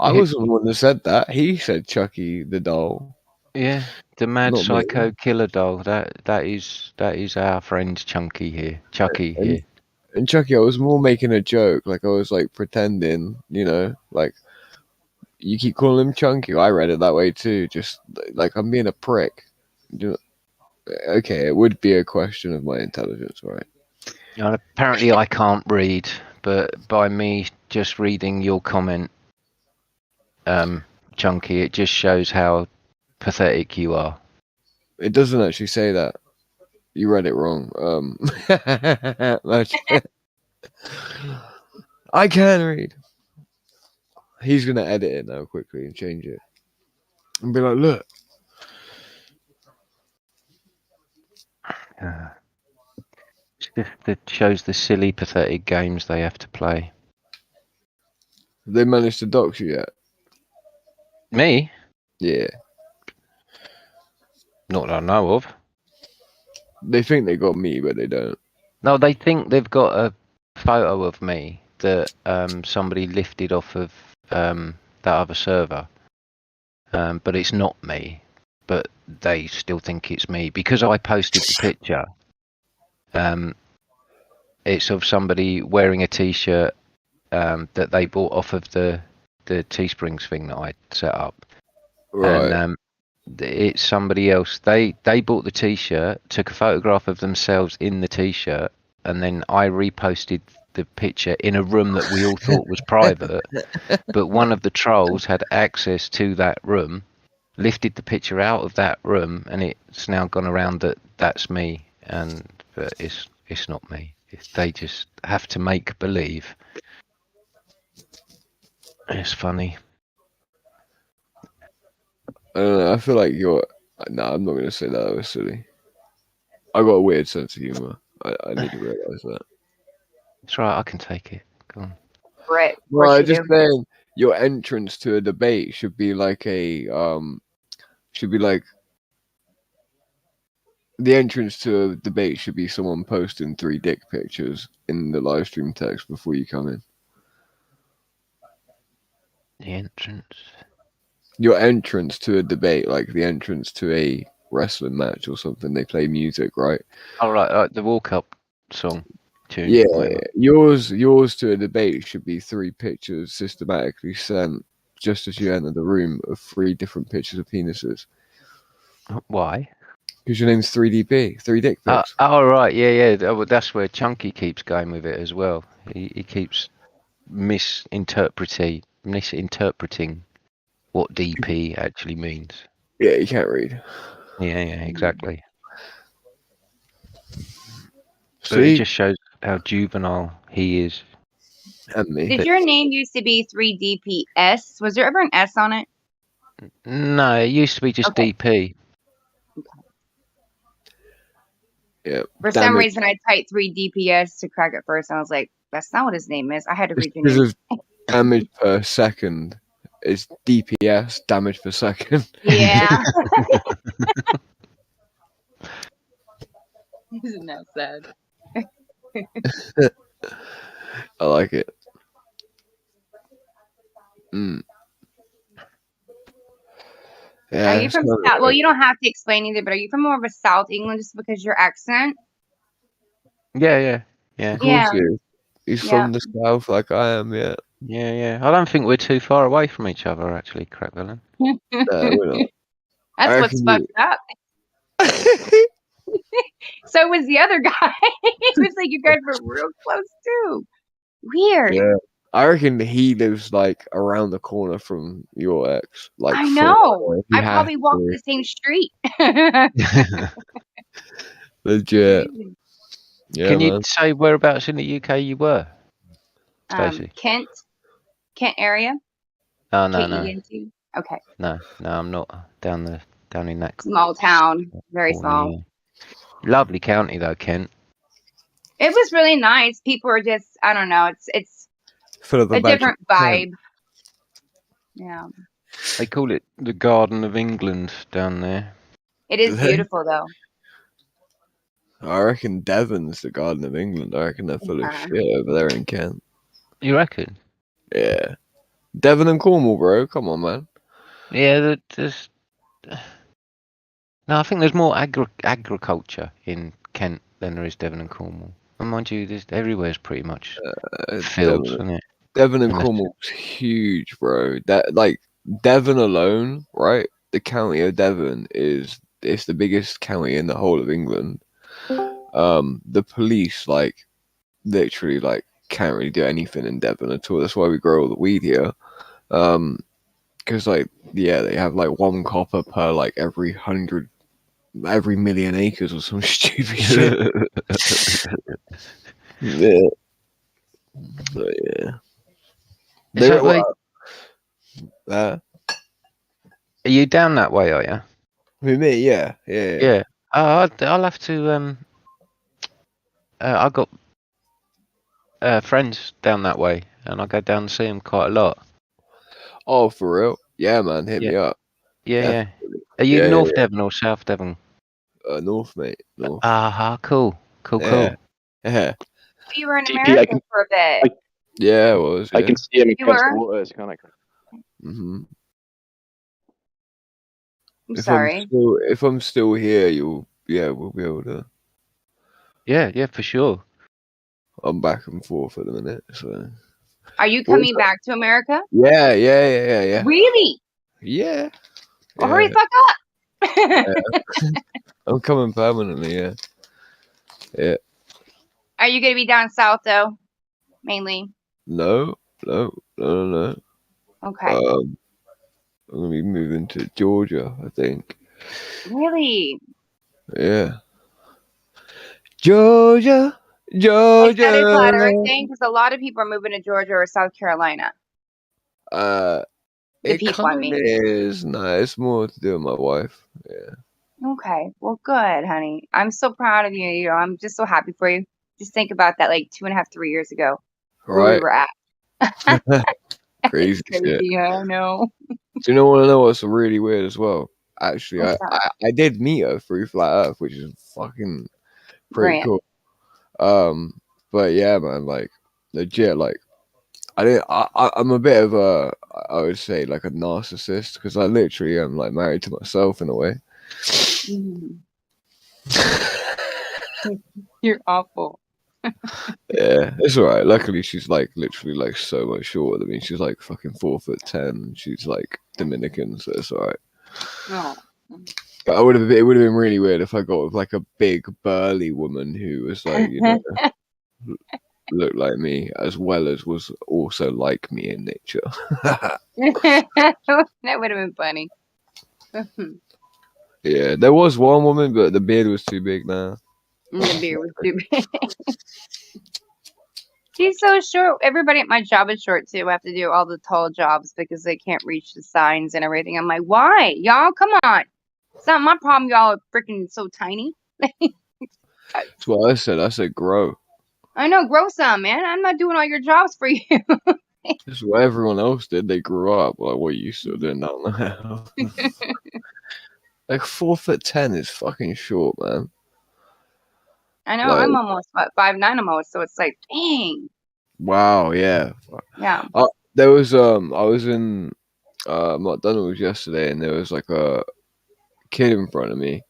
I wasn't the one that said that. He said Chucky the doll. Yeah, the mad Not psycho me. killer doll. That is our friend Chucky here. And Chucky, I was more making a joke. Like I was like pretending, you know, like you keep calling him Chunky. I read it that way too. Just like I'm being a prick. Okay, it would be a question of my intelligence, right? And apparently I can't read, but by me just reading your comment, Chunky, it just shows how pathetic you are. It doesn't actually say that. You read it wrong. I can read. He's gonna edit it now quickly and change it. And be like, look. It shows the silly, pathetic games they have to play. Have they managed to dox you yet? Me? Yeah. Not that I know of. They think they got me, but they don't. No, they think they've got a photo of me that somebody lifted off of that other server. But it's not me. But they still think it's me because I posted the picture. It's of somebody wearing a t-shirt that they bought off of the Teesprings thing that I set up. Right. And it's somebody else. They bought the t-shirt, took a photograph of themselves in the t-shirt, and then I reposted the picture in a room that we all thought was private. But one of the trolls had access to that room, lifted the picture out of that room, and it's now gone around that that's me, but it's not me. They just have to make believe. It's funny. I don't know. I feel like you're. No, I'm not going to say that. That was silly. I got a weird sense of humor. I need to realize that. It's right. I can take it. Go on. Brett, well, I just saying your entrance to a debate should be like a the entrance to a debate should be someone posting 3 dick pictures in the live stream text before you come in. The entrance. Your entrance to a debate, like the entrance to a wrestling match or something. They play music, right? Oh, right, the walk-up song tune. Yeah, yours to a debate should be 3 pictures systematically sent just as you enter the room of 3 different pictures of penises. Why? Because your name's 3DP, 3 dick pics. Oh, right, yeah. Well, that's where Chunky keeps going with it as well. He keeps misinterpreting what DP actually means. Yeah, you can't read. Yeah, exactly. So See? it just shows how juvenile he is. And me. Did your name used to be 3DPS? Was there ever an S on it? No, it used to be just DP. Yeah. For some reason, I typed 3DPS to crack it first. And I was like, that's not what his name is. I had to read your name. Because of damage per second. It's DPS, damage per second. Yeah. Isn't that sad? I like it. Yeah, are you from South? Well, you don't have to explain either, but are you from more of a South England just because your accent? Yeah. Of course he is. He's from the South like I am, yeah. Yeah. I don't think we're too far away from each other, actually, Crackvillain. No, we're not. That's what's fucked up. So was the other guy. It was like you guys were real close too. Weird. Yeah. I reckon he lives like around the corner from your ex. Like I know. he I has probably walk to. the same street. Legit. Yeah, Can you man. say whereabouts in the UK you were, Stacey? Kent area. Oh no, no, KENT. Okay. no, I'm not down in that Small town, very corner. small. Yeah. Lovely county though, Kent. It was really nice. People are just, I don't know. It's Full of a different vibe. Yeah. They call it the Garden of England down there. It is beautiful though. I reckon Devon's the Garden of England. I reckon they're full of shit over there in Kent. You reckon? Yeah. Devon and Cornwall, bro. Come on, man. Yeah, there's. No, I think there's more agriculture in Kent than there is Devon and Cornwall. And mind you, everywhere's pretty much fields, isn't it? Devon and Cornwall's huge, bro. That like Devon alone, right? The county of Devon it's the biggest county in the whole of England. The police like literally like can't really do anything in Devon at all. That's why we grow all the weed here. Because like they have like one copper per like every million acres or some stupid shit. Yeah. So, yeah. Are you down that way, are you? With me, yeah. I'll have to. I got friends down that way, and I go down and see them quite a lot. Oh, for real? Yeah, man. Hit me up. Yeah. Are you North Devon or South Devon? North, mate. North. Cool. Yeah. You were in America for a bit. Yeah, I was. Yeah. I can see him against the water. It's kind of. I'm if sorry. If I'm still here, we'll be able to. Yeah, for sure. I'm back and forth at the minute. So. Are you coming back to America? Yeah. Really? Yeah. Well, hurry the fuck up. I'm coming permanently. Yeah. Yeah. Are you gonna be down south though, mainly? No. Okay. I'm gonna be moving to Georgia, I think. Really? Yeah. Georgia. Is that a flat earth thing? Because a lot of people are moving to Georgia or South Carolina. It kind of is. No, it's more to do with my wife. Yeah. Okay. Well, good, honey. I'm so proud of you. You know, I'm just so happy for you. Just think about that, like 2.5, 3 years ago, where we were at. Crazy It's shit. crazy, I know. Do you want to know what's really weird as well? Actually, I did meet her through Flat Earth, which is fucking pretty cool. But yeah, man, like legit, like I'm a bit of I would say like a narcissist because I literally am like married to myself in a way. You're awful. Yeah, it's alright. Luckily, she's like literally like so much shorter than me. She's like fucking 4'10", and she's like Dominican, so it's alright. Oh. But it would have been really weird if I got with like a big burly woman who was like, you know, looked like me as well as was also like me in nature. That would have been funny. Yeah, there was one woman, but the beard was too big now. The beard was too big. She's so short. Everybody at my job is short too. I have to do all the tall jobs because they can't reach the signs and everything. I'm like, why? Y'all, come on. It's not my problem. Y'all are freaking so tiny. That's what I said. I said grow. I know, grow some, man. I'm not doing all your jobs for you. This is what everyone else did. They grew up. Like, what are you still doing down there? Like 4'10" is fucking short, man. I know. Like, I'm almost 5'9" almost. So it's like, dang. Wow. Yeah. Yeah. There was I was in McDonald's yesterday, and there was like a kid in front of me,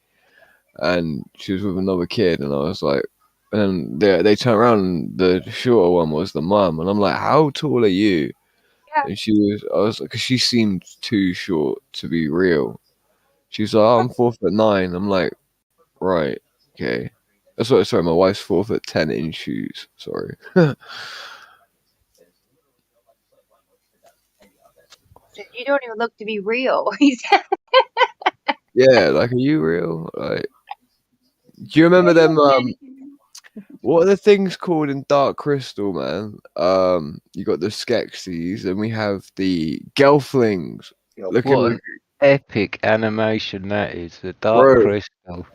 and she was with another kid, and I was like, and they turned around, and the shorter one was the mum, and I'm like, how tall are you? Yeah. And I was like, because she seemed too short to be real. She's like, oh, I'm 4'9". I'm like, right, okay. Sorry, my wife's 4'10" in shoes. Sorry. said, "You don't even look to be real." He said, Yeah, like, are you real? Like, do you remember them? What are the things called in Dark Crystal, man? You got the Skeksis, and we have the Gelflings. What an epic animation that is! The Dark Bro, Crystal.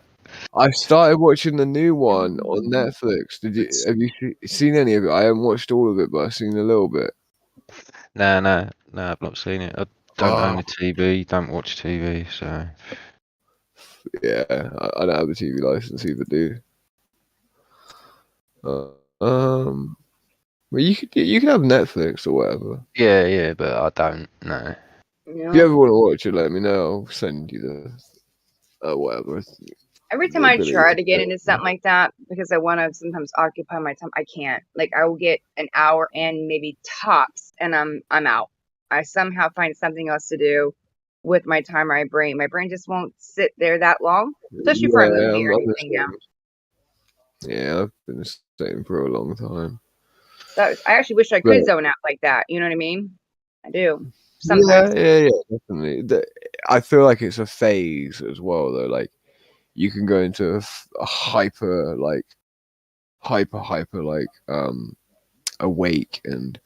I started watching the new one on Netflix. Have you seen any of it? I haven't watched all of it, but I've seen a little bit. No, I've not seen it. I don't own a TV, don't watch TV, so. Yeah, I don't have a TV license either, do. Well, you could have Netflix or whatever. Yeah, but I don't. No. If you ever want to watch it, let me know. I'll send you the whatever. every time I try to get into something like that, because I want to sometimes occupy my time, I can't. Like, I will get an hour in, maybe tops, and I'm out. I somehow find something else to do with my time. My brain just won't sit there that long, especially for a movie or anything now. Yeah, I've been the same for a long time. So I actually wish I could zone out like that. You know what I mean? I do. Sometimes. Yeah, definitely. I feel like it's a phase as well, though. Like, you can go into a hyper awake, and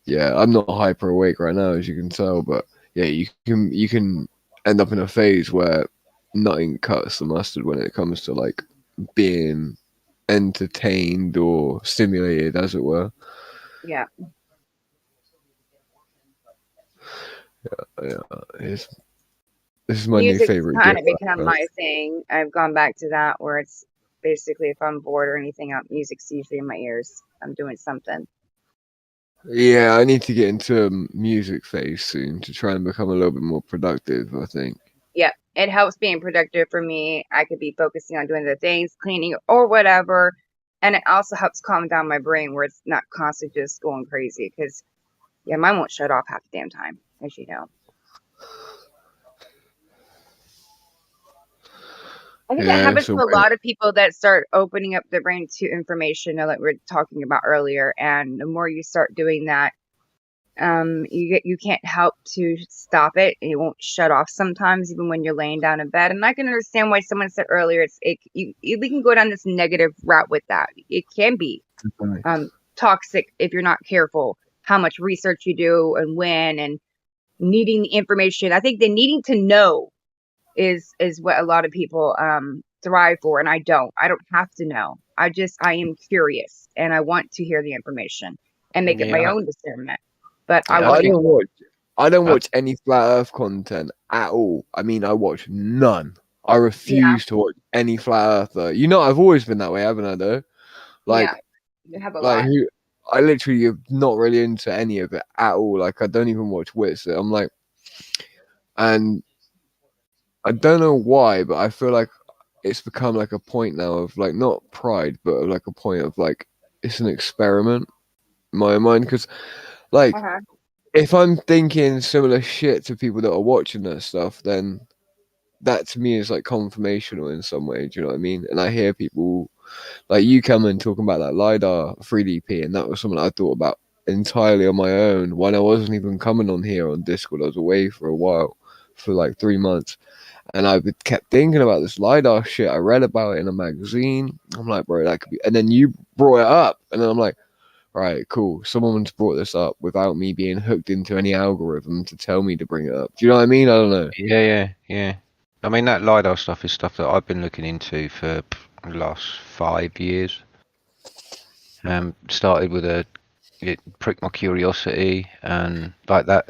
yeah, I'm not hyper awake right now, as you can tell, but yeah, you can end up in a phase where nothing cuts the mustard when it comes to like being entertained or stimulated, as it were. Yeah. Yeah. This is my Music's new favorite. kind of become my thing. I've gone back to that where it's basically if I'm bored or anything up, music's usually in my ears. I'm doing something. Yeah, I need to get into a music phase soon to try and become a little bit more productive, I think. Yeah, it helps being productive for me. I could be focusing on doing the things, cleaning or whatever. And it also helps calm down my brain where it's not constantly just going crazy because, yeah, mine won't shut off half the damn time, as you know. I think that happens to a lot of people that start opening up their brain to information like we were talking about earlier. And the more you start doing that, you can't help to stop it. It won't shut off sometimes, even when you're laying down in bed. And I can understand why someone said earlier, we can go down this negative route with that. It can be toxic if you're not careful. How much research you do and when, and needing the information. I think the needing to know is what a lot of people thrive for, and I don't have to know. I am curious and I want to hear the information and make it my own discernment. But I don't watch any flat earth content at all. I mean, I watch none. I refuse to watch any flat earther. You know, I've always been that way, haven't I, though? Like, you have a lot. I literally am not really into any of it at all. Like, I don't even watch Wits. I'm like, and I don't know why, but I feel like it's become like a point now of like not pride, but like a point of like it's an experiment in my mind. Because like if I'm thinking similar shit to people that are watching that stuff, then that to me is like confirmational in some way. Do you know what I mean? And I hear people like you come and talking about that LiDAR 3DP, and that was something I thought about entirely on my own when I wasn't even coming on here on Discord. I was away for a while, for like 3 months. And I kept thinking about this LiDAR shit. I read about it in a magazine. I'm like, bro, that could be. And then you brought it up. And then I'm like, all right, cool. Someone's brought this up without me being hooked into any algorithm to tell me to bring it up. Do you know what I mean? I don't know. Yeah. I mean, that LiDAR stuff is stuff that I've been looking into for the last 5 years. Started with it pricked my curiosity, and like that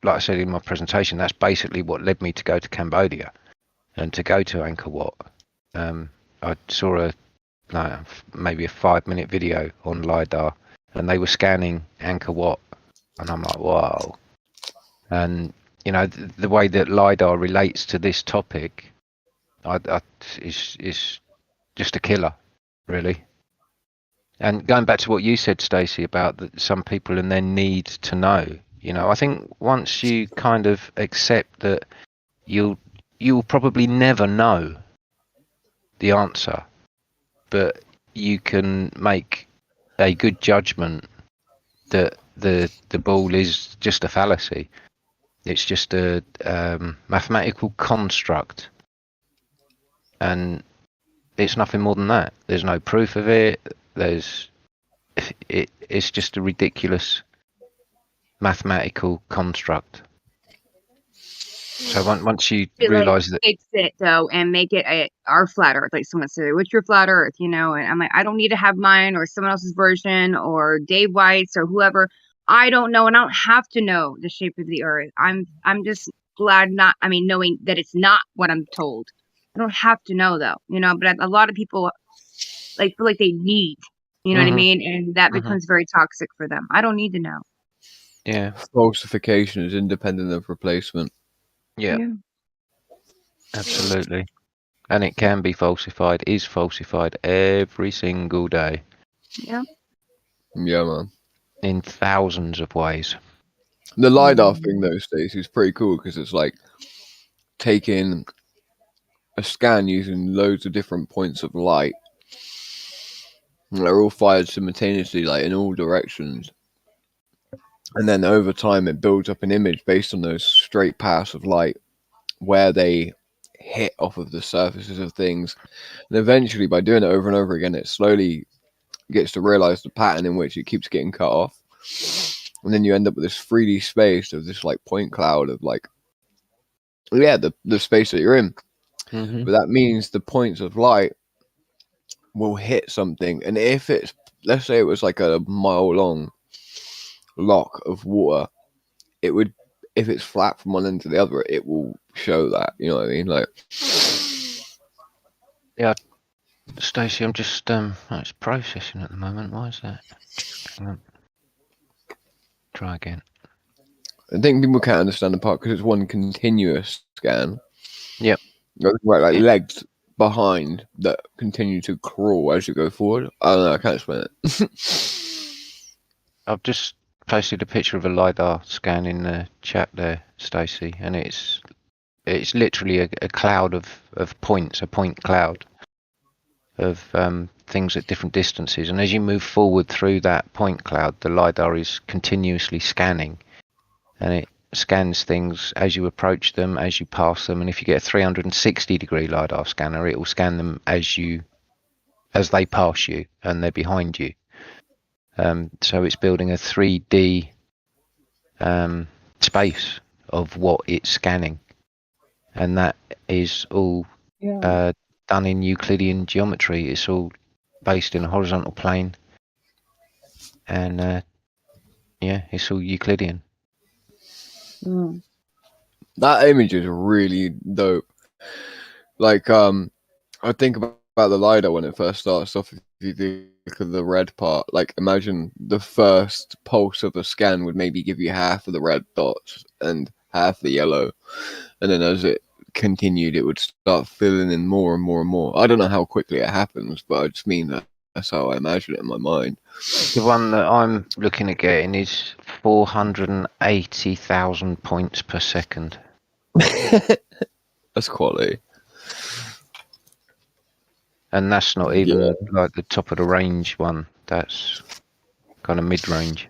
like I said in my presentation, that's basically what led me to go to Cambodia and to go to Angkor Wat. I saw maybe a 5-minute video on LiDAR, and they were scanning Angkor Wat, and I'm like, wow. And you know, the way that LiDAR relates to this topic, is just a killer, really. And going back to what you said, Stacey, about some people and their need to know. You know, I think once you kind of accept that you'll probably never know the answer, but you can make a good judgment that the ball is just a fallacy. It's just a mathematical construct, and it's nothing more than that. There's no proof of it. It's just a ridiculous mathematical construct. So once you realize that, fix it though and make it our flat Earth, like someone said, what's your flat Earth? You know, and I'm like, I don't need to have mine or someone else's version or Dave White's or whoever. I don't know, and I don't have to know the shape of the Earth. I'm just glad knowing that it's not what I'm told. I don't have to know though, you know. But a lot of people feel like they need, you know what I mean, and that becomes very toxic for them. I don't need to know. Yeah, falsification is independent of replacement. Yeah. Absolutely. And it can be falsified, is falsified every single day. Yeah. Yeah, man. In thousands of ways. The LiDAR thing, though, Stacey, is pretty cool because it's like taking a scan using loads of different points of light. And they're all fired simultaneously, like in all directions. And then over time, it builds up an image based on those straight paths of light where they hit off of the surfaces of things. And eventually, by doing it over and over again, it slowly gets to realize the pattern in which it keeps getting cut off. And then you end up with this 3D space of this like point cloud of like, yeah, the space that you're in. But that means the points of light will hit something. And if it's, let's say it was like a mile long lock of water, it would, if it's flat from one end to the other, it will show that, you know what I mean? Like, yeah, Stacey, I'm just it's processing at the moment. Why is that? Hang on. Try again. I think people can't understand the part because it's one continuous scan. Yep. Right, like legs behind that continue to crawl as you go forward. I don't know, I can't explain it. I've just posted a picture of a LiDAR scan in the chat there, Stacey, and it's literally a cloud of points, a point cloud of things at different distances. And as you move forward through that point cloud, the LiDAR is continuously scanning, and it scans things as you approach them, as you pass them. And if you get a 360-degree LiDAR scanner, it will scan them as they pass you and they're behind you. So it's building a 3D space of what it's scanning, and that is all done in Euclidean geometry. It's all based in a horizontal plane, and it's all Euclidean. That image is really dope. Like, I think about the LiDAR when it first starts off. If you think of the red part, like imagine the first pulse of a scan would maybe give you half of the red dots and half the yellow, and then as it continued, it would start filling in more and more and more. I don't know how quickly it happens, but I just mean that's how I imagine it in my mind. The one that I'm looking at getting is 480,000 points per second. That's quality. And that's not even like the top of the range one. That's kind of mid-range.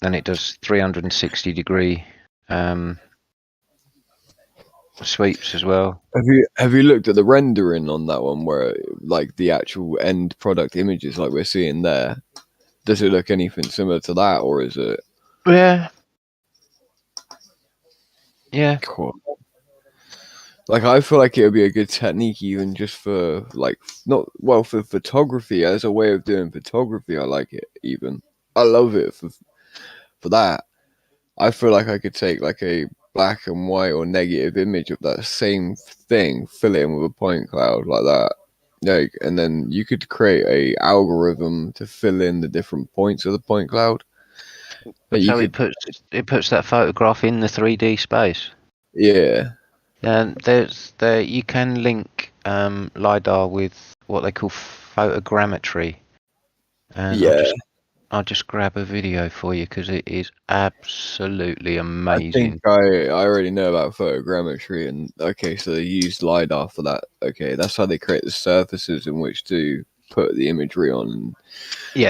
And it does 360-degree sweeps as well. Have you looked at the rendering on that one, where like the actual end product images like we're seeing there? Does it look anything similar to that, or is it? Yeah. Cool. Like, I feel like it would be a good technique even just for, like, for photography, as a way of doing photography. I like it even. I love it for that. I feel like I could take, like, a black and white or negative image of that same thing, fill it in with a point cloud like that. Like, and then you could create a algorithm to fill in the different points of the point cloud. So it puts that photograph in the 3D space. Yeah. And you can link LiDAR with what they call photogrammetry. And I'll just grab a video for you because it is absolutely amazing. I think I already know about photogrammetry, and okay, so they use LiDAR for that. Okay, that's how they create the surfaces in which to put the imagery on, and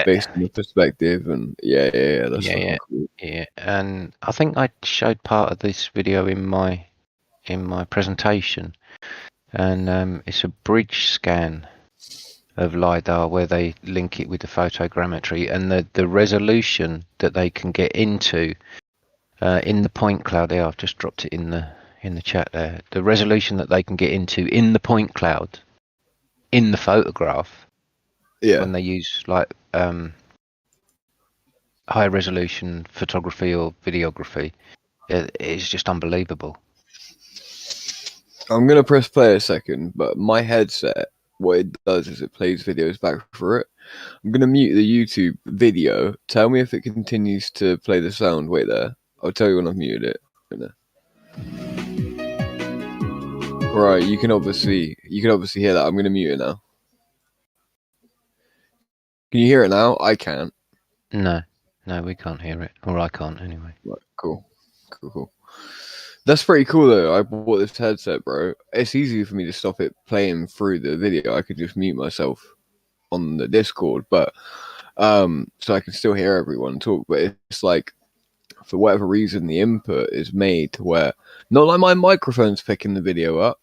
based on the perspective, and that's fucking cool. Yeah, and I think I showed part of this video in my presentation, and it's a bridge scan of LiDAR where they link it with the photogrammetry, and the resolution that they can get into in the point cloud there. I've just dropped it in the chat there. The resolution that they can get into in the point cloud in the photograph, when they use like high resolution photography or videography, it's just unbelievable. I'm gonna press play a second, but my headset, what it does is it plays videos back for it. I'm gonna mute the YouTube video. Tell me if it continues to play the sound. Wait there. I'll tell you when I've muted it. Right, you can obviously hear that. I'm gonna mute it now. Can you hear it now? I can't. No, we can't hear it, or I can't anyway. Right, cool. That's pretty cool though. I bought this headset, bro. It's easy for me to stop it playing through the video. I could just mute myself on the Discord, but so I can still hear everyone talk. But it's like, for whatever reason, the input is made to where, not like my microphone's picking the video up,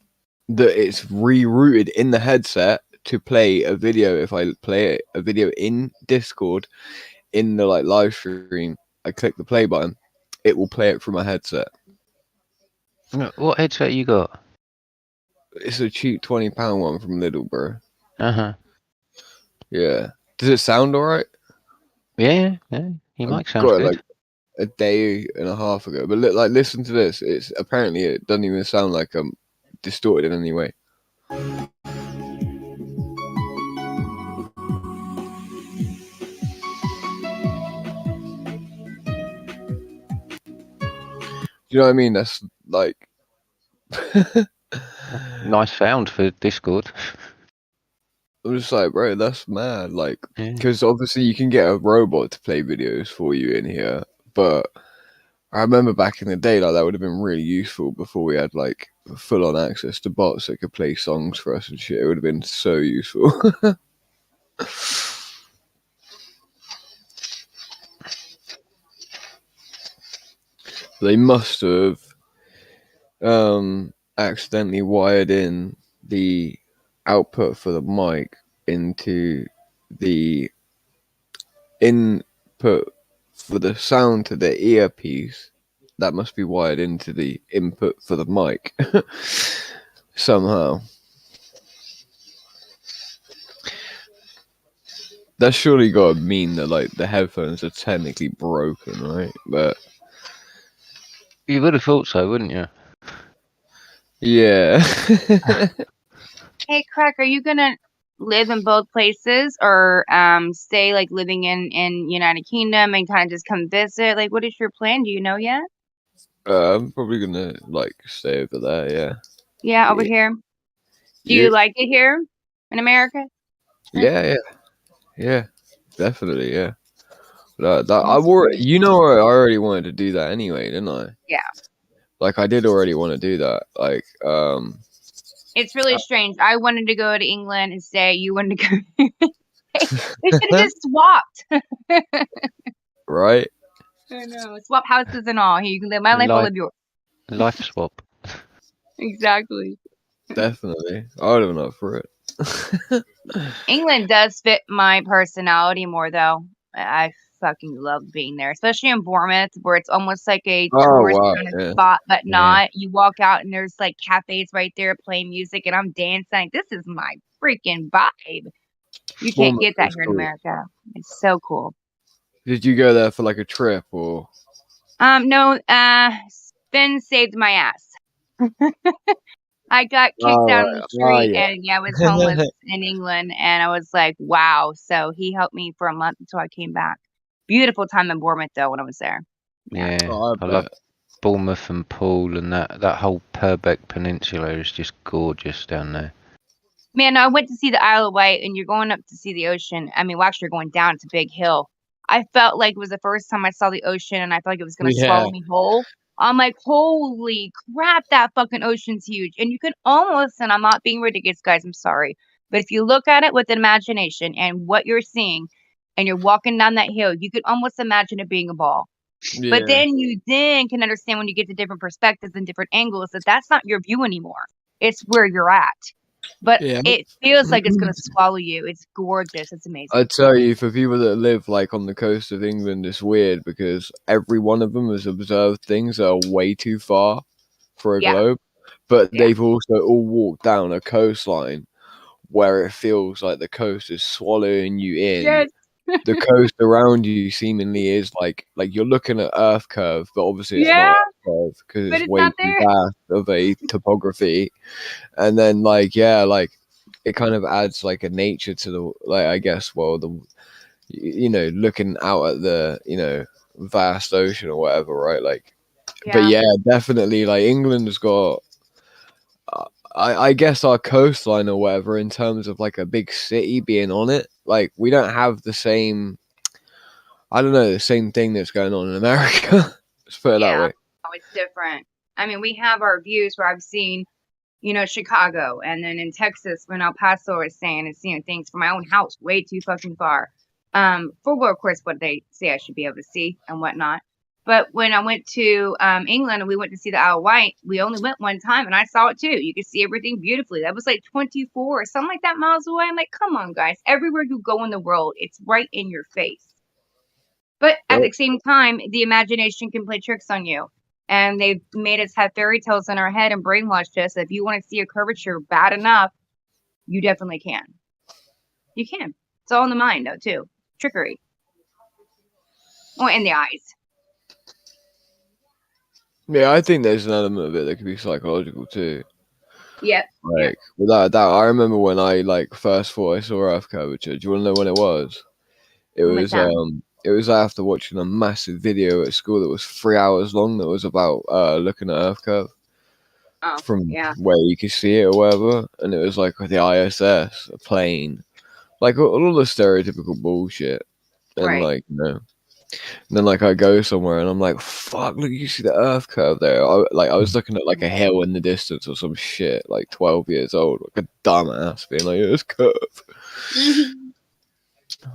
that it's rerouted in the headset to play a video. If I play a video in Discord in the like live stream, I click the play button, it will play it from my headset. What headset you got? It's a cheap £20 one from Lidl, bro. Yeah. Does it sound alright? Yeah. You might sound got good. It, like a day and a half ago, but listen to this. It's apparently it doesn't even sound like I'm distorted in any way. You know what I mean? That's like nice sound for Discord. I'm just like, bro, that's mad. Like, because obviously you can get a robot to play videos for you in here, but I remember back in the day, like that would have been really useful before we had like full-on access to bots that could play songs for us and shit. It would have been so useful. They must have accidentally wired in the output for the mic into the input for the sound to the earpiece. That must be wired into the input for the mic somehow. That's surely got to mean that like the headphones are technically broken, right? But you would have thought so, wouldn't you? Yeah. Hey, Crack, are you gonna live in both places, or stay like living in United Kingdom and kind of just come visit? Like, what is your plan? Do you know yet? I'm probably gonna like stay over there. Yeah. Yeah, over here. Do you like it here in America? Yeah, definitely, yeah. I already wanted to do that anyway, didn't I? Yeah. Like I did already want to do that. Like, it's really strange. I wanted to go to England and stay. You wanted to go. They should have just swapped. Right. I know. Swap houses and all. Here, you can live my life. I'll live yours. Life swap. Exactly. Definitely. I would have been up for it. England does fit my personality more, though. I fucking love being there, especially in Bournemouth, where it's almost like a tourist kind of spot, but not. You walk out and there's like cafes right there playing music, and I'm dancing. This is my freaking vibe. You can't get that here in America. It's so cool. Did you go there for like a trip or? No. Finn saved my ass. I got kicked down the street and I was homeless in England, and I was like, wow. So he helped me for a month until I came back. Beautiful time in Bournemouth though when I was there. Yeah, I love Bournemouth and Poole, and that whole Purbeck Peninsula is just gorgeous down there. Man, I went to see the Isle of Wight, and you're going up to see the ocean. I mean, well, actually, you're going down. It's a big hill. I felt like it was the first time I saw the ocean, and I felt like it was going to swallow me whole. I'm like, holy crap, that fucking ocean's huge. And you can almost, and I'm not being ridiculous, guys, I'm sorry, But if you look at it with imagination and what you're seeing, and you're walking down that hill, you could almost imagine it being a ball. Yeah. But then you can understand when you get to different perspectives and different angles that that's not your view anymore. It's where you're at. But it feels like it's going to swallow you. It's gorgeous. It's amazing. I tell you, for people that live like on the coast of England, it's weird because every one of them has observed things that are way too far for a globe, but they've also all walked down a coastline where it feels like the coast is swallowing you in. Yes. The coast around you seemingly is like you're looking at Earth curve, but obviously it's not Earth curve because it's way too vast of a topography. And then it kind of adds like a nature to the I guess looking out at the vast ocean or whatever, right? But yeah, definitely like England has got I guess our coastline or whatever in terms of like a big city being on it. Like we don't have the same the same thing that's going on in America. Let's put it that way. Oh, it's different. I mean, we have our views where I've seen, Chicago, and then in Texas when El Paso is saying and seeing things from my own house way too fucking far. For of course what they say I should be able to see and whatnot. But when I went to England and we went to see the Isle of Wight, we only went one time and I saw it too. You could see everything beautifully. That was like 24 or something like that miles away. I'm like, come on, guys. Everywhere you go in the world, it's right in your face. But at the same time, the imagination can play tricks on you. And they've made us have fairy tales in our head and brainwashed us. If you want to see a curvature bad enough, you definitely can. You can. It's all in the mind, though, too. Trickery. Oh, in the eyes. Yeah, I think there's an element of it that could be psychological too. Yeah. Without a doubt, I remember when I first thought I saw Earth curvature. Do you want to know when it was? It was after watching a massive video at school that was 3 hours long. That was about looking at Earth curve from where you could see it or whatever, and it was like the ISS, a plane, like all the stereotypical bullshit, and and then I go somewhere and I'm like, fuck, look, you see the Earth curve there. I was looking at like a hill in the distance or some shit, like 12 years old, like a dumbass, being like, it's curve.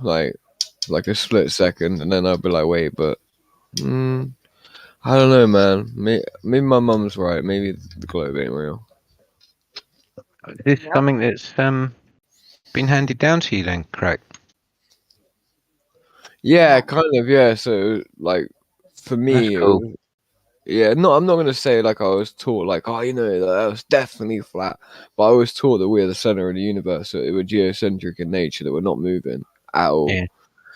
like a split second, and then I'd be like, wait, but I don't know, man. Maybe my mum's right. Maybe the globe ain't real. Is this something that's been handed down to you then, Craig? Yeah, kind of. Yeah. So for me, cool. I'm not gonna say I was taught that was definitely flat, but I was taught that we're the center of the universe, so it was geocentric in nature, that we're not moving at all.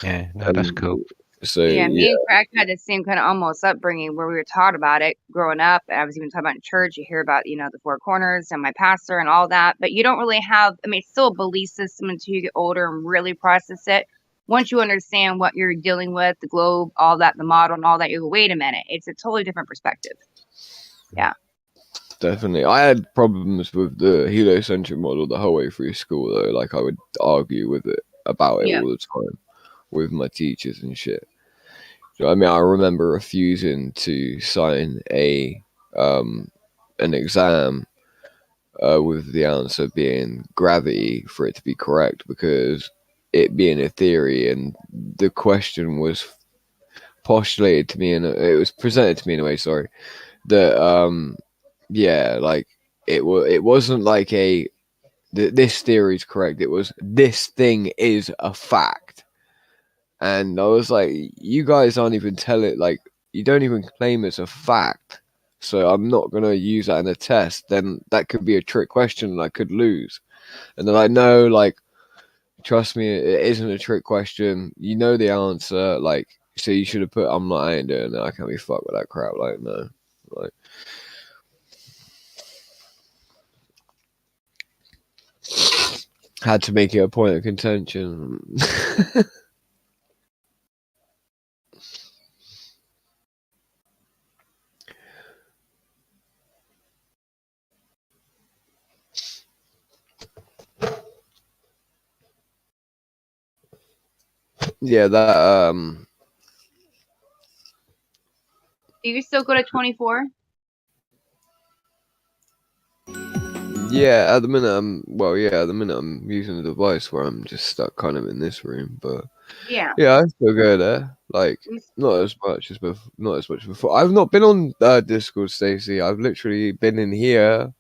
Yeah, no, that's cool. So me and Craig had the same kind of almost upbringing where we were taught about it growing up. I was even taught about in church. You hear about the four corners and my pastor and all that, but you don't really have. I mean, it's still a belief system until you get older and really process it. Once you understand what you're dealing with, the globe, all that, the model, and all that, you go, wait a minute, it's a totally different perspective. Yeah. Definitely. I had problems with the heliocentric model the whole way through school, though. I would argue with it about it all the time with my teachers and shit. I mean, I remember refusing to sign an exam with the answer being gravity for it to be correct, because it being a theory and the question was postulated to me and it was presented to me in a way, that it wasn't like this theory is correct. It was, this thing is a fact. And I was like, you guys aren't even you don't even claim it's a fact. So I'm not going to use that in a test. Then that could be a trick question and I could lose. And then I know, trust me, it isn't a trick question. You know the answer. So you should have put, I ain't doing that. I can't be fucked with that crap. No. Had to make it a point of contention. Yeah, that Do you still go to 24? Yeah, at the minute I'm using a device where I'm just stuck kind of in this room, but Yeah. yeah, I still go there. Like not as much as before. I've not been on Discord, Stacey. I've literally been in here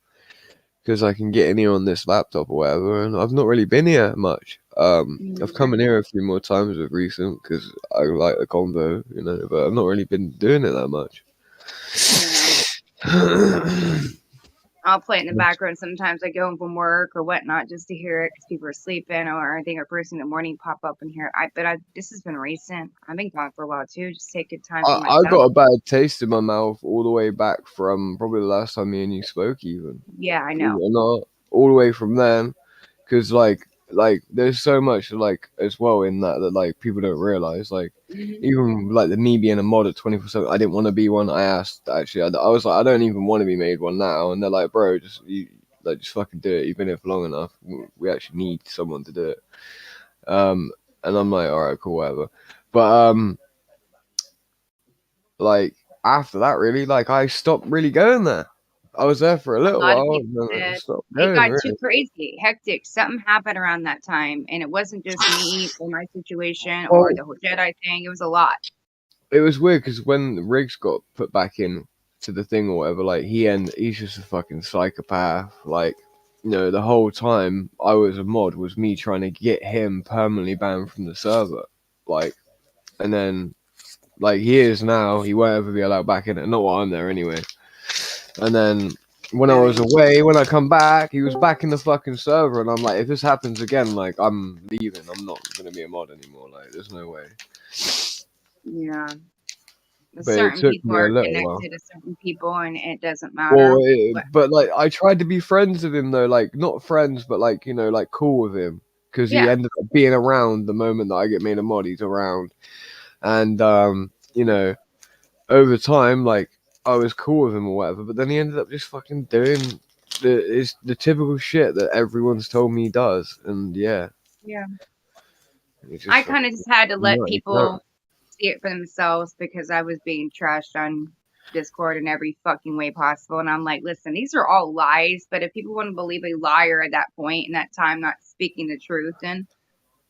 because I can get in here on this laptop or whatever, and I've not really been here much. I've come in here a few more times with recent because I like the convo, you know, but I've not really been doing it that much. I'll play it in the background sometimes. I go home from work or whatnot just to hear it because people are sleeping, or I think a person in the morning pop up and hear it. But this has been recent. I've been gone for a while too. Just take good time for I myself. got a bad taste in my mouth all the way back from probably the last time me and you spoke, even. Yeah, I know. Not all the way from then, because like there's so much like as well in that like people don't realize. Like even like the me being a mod at 24/7, I didn't want to be one. I asked actually. I was like, I don't even want to be made one now, and they're like, bro, just just fucking do it. You've been here for long enough. We actually need someone to do it. And I'm like, all right, cool, whatever. But like after that, really, like I stopped really going there. I was there for a little while, and then I stopped It going. got Really. too crazy, hectic. Something happened around that time, and it wasn't just me or my situation or the whole Jedi thing. It was a lot. It was weird because when Riggs got put back in to the thing or whatever, like he's just a fucking psychopath. Like, you know, the whole time I was a mod was me trying to get him permanently banned from the server. Like, and then like he is now, he won't ever be allowed back in it. Not while I'm there anyway. And then when I was away, when I come back, he was back in the fucking server, and I'm like, if this happens again, like I'm leaving. I'm not gonna be a mod anymore. Like, there's no way. Yeah. But it Certain took people me a are little while. connected to certain people, and it doesn't matter. Well, but like I tried to be friends with him though, like not friends, but like you know, like cool with him because he ended up being around the moment that I get made a mod. He's around, and you know, over time, like I was cool with him or whatever. But then he ended up just fucking doing the typical shit that everyone's told me he does, and yeah. Yeah. I kind of just had to let people see it for themselves because I was being trashed on Discord in every fucking way possible. And I'm like, listen, these are all lies. But if people want to believe a liar at that point in that time, not speaking the truth, then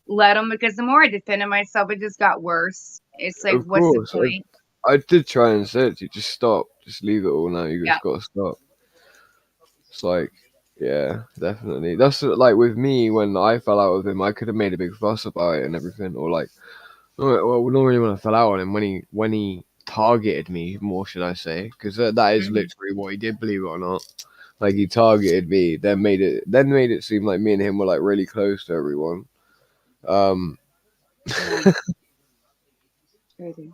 let them. Because the more I defended myself, it just got worse. It's like, Of what's the course, point? I did try and say it to you, just stop, just leave it all now. You just gotta stop. It's like, yeah, definitely. That's like with me when I fell out with him, I could have made a big fuss about it and everything, or like, well, not really when I fell out on him when he targeted me, more should I say, because that is literally what he did, believe it or not. Like he targeted me, then made it seem like me and him were like really close to everyone. Crazy.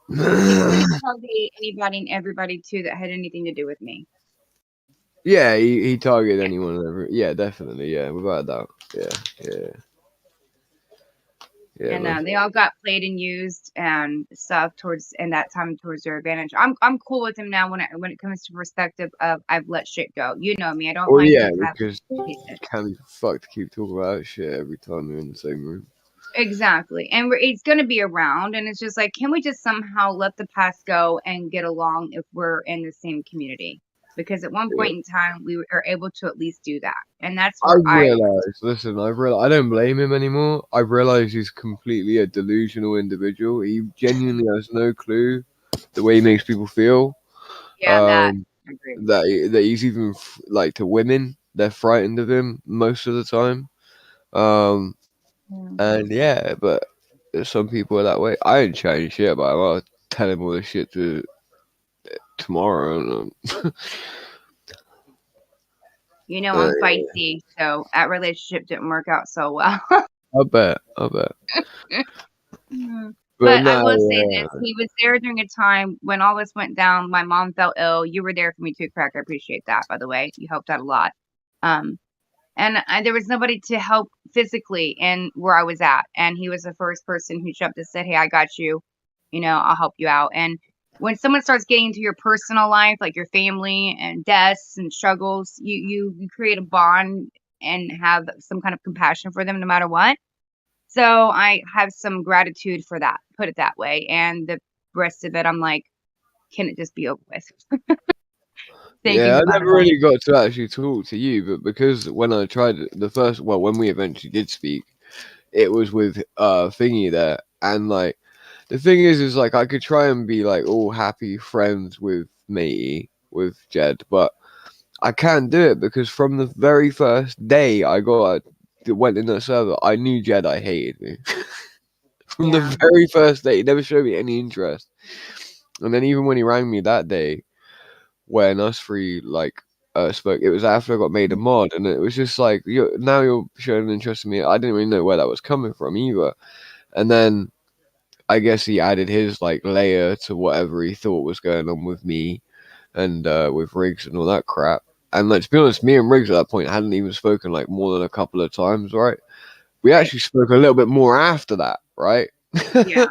He didn't target anybody and everybody too that had anything to do with me. Yeah, he targeted anyone and everyone. Yeah, definitely. Yeah, without a doubt. Yeah. Yeah, And they all got played and used and stuff towards that time towards their advantage. I'm cool with him now when it comes to perspective of I've let shit go. You know me, I don't like to have because can't be fucked to keep talking about shit every time we're in the same room. Exactly, and it's going to be around, and it's just like, can we just somehow let the past go and get along if we're in the same community? Because at one point in time, we were able to at least do that, and that's where I've realized. I don't blame him anymore. I've realized he's completely a delusional individual. He genuinely has no clue the way he makes people feel. Yeah, that I agree. That he's even like to women, they're frightened of him most of the time. And yeah, but some people are that way. I ain't chatting shit about him. I'll tell him all this shit tomorrow. You know, I'm feisty, so that relationship didn't work out so well. I bet. But I will say this: he was there during a time when all this went down. My mom fell ill. You were there for me too, Crack. I appreciate that, by the way. You helped out a lot. And there was nobody to help physically in where I was at. And he was the first person who jumped and said, "Hey, I got you. You know, I'll help you out." And when someone starts getting into your personal life, like your family and deaths and struggles, you create a bond and have some kind of compassion for them no matter what. So I have some gratitude for that, put it that way. And the rest of it, I'm like, can it just be over with? Yeah, I never really got to actually talk to you, but because when I tried when we eventually did speak, it was with Thingy there, and like the thing is like I could try and be like all happy friends with matey with Jed, but I can't do it because from the very first day I went in that server, I knew Jedi hated me. From the very first day, he never showed me any interest. And then even when he rang me that day, when us three spoke, it was after I got made a mod, and it was just like now you're showing interest in me. I didn't really know where that was coming from either. And then I guess he added his like layer to whatever he thought was going on with me and with Riggs and all that crap. And like to be honest, me and Riggs at that point hadn't even spoken like more than a couple of times, right? We actually spoke a little bit more after that, right? Yeah.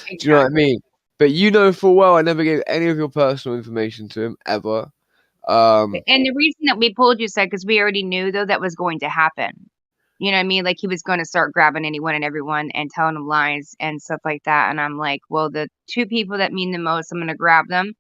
Do you know what I mean? But you know full well I never gave any of your personal information to him ever. And the reason that we pulled you said because we already knew though that was going to happen. You know what I mean? Like he was going to start grabbing anyone and everyone and telling them lies and stuff like that. And I'm like, well, the two people that mean the most, I'm going to grab them,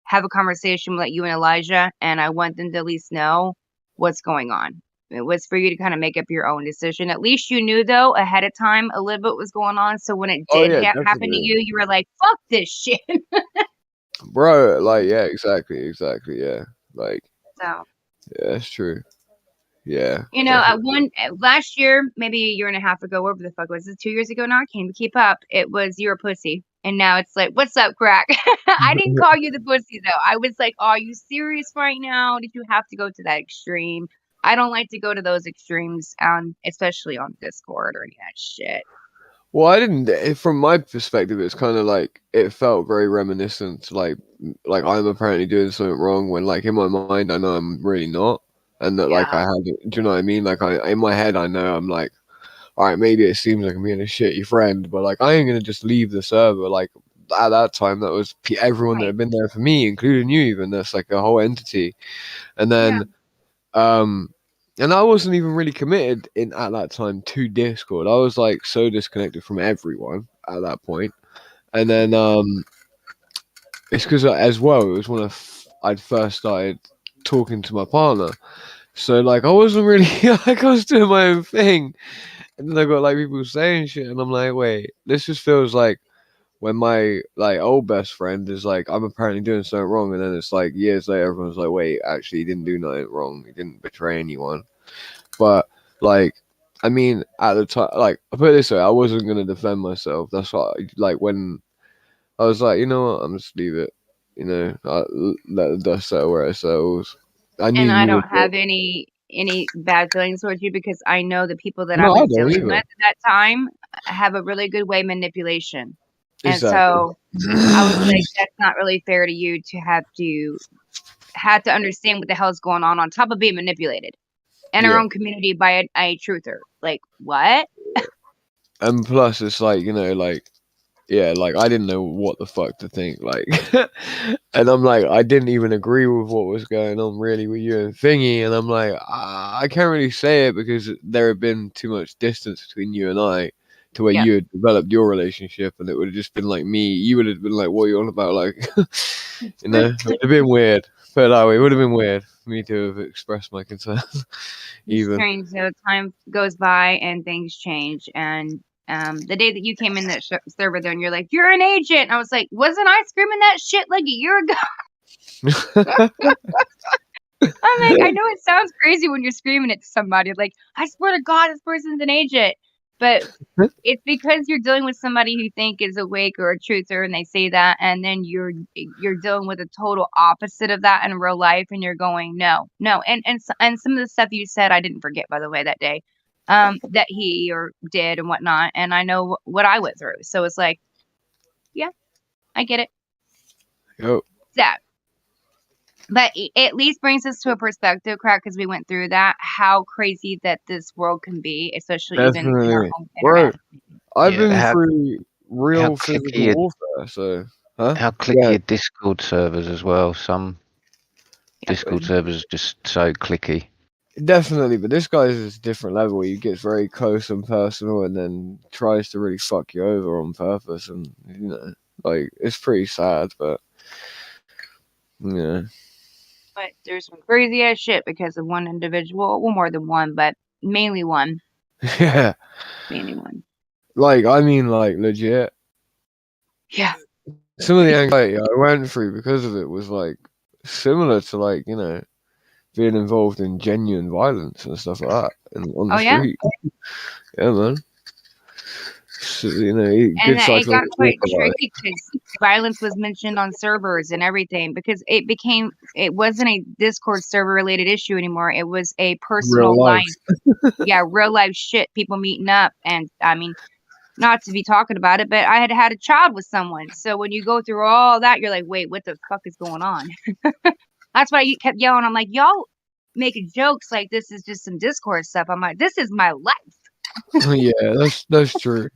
have a conversation with you and Elijah, and I want them to at least know what's going on. It was for you to kind of make up your own decision. At least you knew though ahead of time a little bit was going on. So when it did happen to you, you were like, "Fuck this shit." Bro, like yeah, exactly, yeah, like So yeah, that's true. Yeah, you know, last year, maybe a year and a half ago, whatever the fuck was it, 2 years ago now? I can't even keep up. It was you're a pussy, and now it's like, what's up, crack? I didn't call you the pussy though. I was like, are you serious right now? Did you have to go to that extreme? I don't like to go to those extremes, especially on Discord or any of that shit. Well, I didn't. From my perspective, it's kind of like it felt very reminiscent, like I'm apparently doing something wrong when, like, in my mind, I know I'm really not, and that like I had. Do you know what I mean? Like, in my head, I know I'm like, all right, maybe it seems like I'm being a shitty friend, but like I ain't gonna just leave the server. Like at that time, that was everyone that had been there for me, including you. Even that's like a whole entity, and then and I wasn't even really committed at that time to Discord. I was like so disconnected from everyone at that point. And then it's because as well, it was when I'd first started talking to my partner. So like I wasn't really like I was doing my own thing. And then I got like people saying shit and I'm like, wait, this just feels like when my like old best friend is like, I'm apparently doing something wrong, and then it's like years later, everyone's like, wait, actually, he didn't do nothing wrong. He didn't betray anyone. But like, I mean, at the time, like, I put it this way, I wasn't gonna defend myself. That's why, like, when I was like, you know what, I'm just leave it. You know, let the dust settle where it settles. I knew And I you don't would. have any bad feelings towards you because I know the people that I No, I was don't dealing either. with at that time have a really good way manipulation. And Exactly. so I was like, that's not really fair to you to have to understand what the hell is going on top of being manipulated in our own community by a truther. Like, what? And plus, it's like, you know, like, yeah, like I didn't know what the fuck to think, like, and I'm like, I didn't even agree with what was going on really with you and Thingy, and I'm like, I can't really say it because there had been too much distance between you and I, to where you had developed your relationship, and it would have just been like me. You would have been like, what are you on about, like, you know, it would have been weird. Put it that way, it would have been weird for me to have expressed my concerns. Even Strange. So time goes by and things change. And the day that you came in that server, then you're like, you're an agent. And I was like, wasn't I screaming that shit like a year ago? I'm like, I know it sounds crazy when you're screaming it to somebody. Like, I swear to God, this person's an agent. But it's because you're dealing with somebody who you think is awake or a truther, and they say that, and then you're dealing with a total opposite of that in real life, and you're going, no. And some of the stuff you said, I didn't forget, by the way, that day, that he or did and whatnot, and I know what I went through. So it's like, yeah, I get it. Yep. Sad. But it at least brings us to a perspective, crack, because we went through that, how crazy that this world can be, especially even in our own internet. I've been through real physical warfare, so how clicky are Discord servers as well? Some Discord servers are just so clicky. Definitely, but this guy is a different level. He gets very close and personal, and then tries to really fuck you over on purpose, and you know, like it's pretty sad, but yeah. But there's some crazy ass shit because of one individual. Well, more than one, but mainly one. Yeah. Mainly one. Like, I mean, like, legit. Yeah. Some of the anxiety I went through because of it was, like, similar to, like, you know, being involved in genuine violence and stuff like that on the street. Yeah, man. So, you know, And good it got psychological quite about it. tricky because violence was mentioned on servers and everything because it wasn't a Discord server related issue anymore. It was a personal Real life. yeah, real life shit. People meeting up, and I mean, not to be talking about it, but I had had a child with someone. So when you go through all that, you're like, wait, what the fuck is going on? That's why I kept yelling. I'm like, y'all making jokes like this is just some Discord stuff. I'm like, this is my life. Yeah, that's true.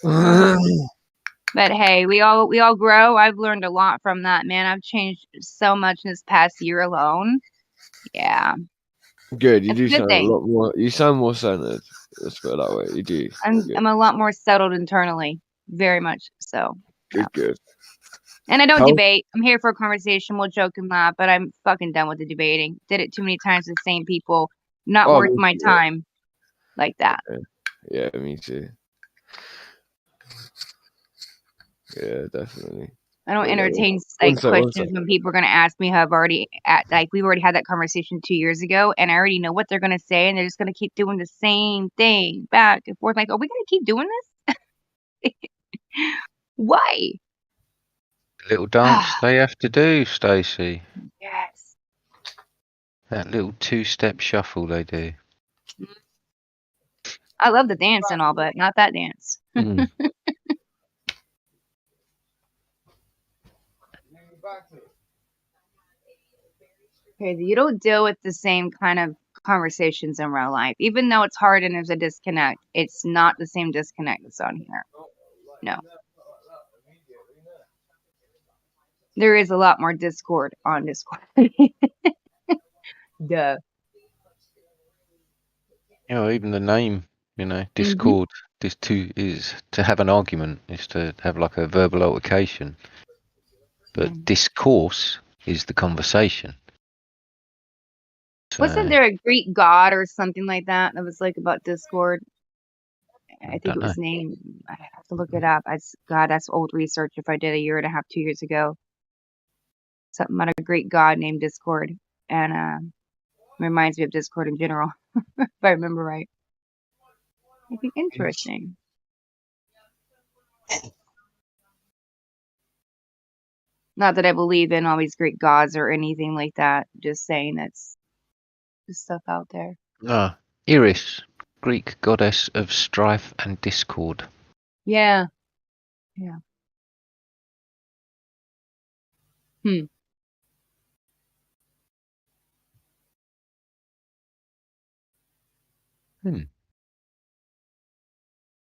But hey, we all grow. I've learned a lot from that, man. I've changed so much in this past year alone. Yeah. Good. You It's a do good sound a thing. lot more. You sound more centered. Let's put it that way. You do. I'm a lot more settled internally. Very much so. Yeah. Good. And I don't How? debate. I'm here for a conversation. We'll joke and laugh, but I'm fucking done with the debating. Did it too many times with the same people. Not worth my time like that. Yeah, me too. Yeah, definitely. I don't entertain questions when people are going to ask me how we've already had that conversation 2 years ago, and I already know what they're going to say, and they're just going to keep doing the same thing back and forth. Like, are we going to keep doing this? Why? Little dance they have to do, Stacey. Yes. That little two-step shuffle they do. I love the dance and all, but not that dance. Mm. Crazy. You don't deal with the same kind of conversations in real life. Even though it's hard and there's a disconnect, it's not the same disconnect that's on here. No. There is a lot more Discord on Discord. Duh. You know, even the name, Discord, is to have an argument, is to have like a verbal altercation. But discourse is the conversation. So, Wasn't there a Greek god or something like that was like about Discord? I think it was named. I have to look it up. God, that's old research if I did a year and a half, 2 years ago. Something about a Greek god named Discord. And reminds me of Discord in general, if I remember right. It'd be interesting. Not that I believe in all these Greek gods or anything like that. Just saying that's the stuff out there. Eris, Greek goddess of strife and discord. Yeah. Yeah.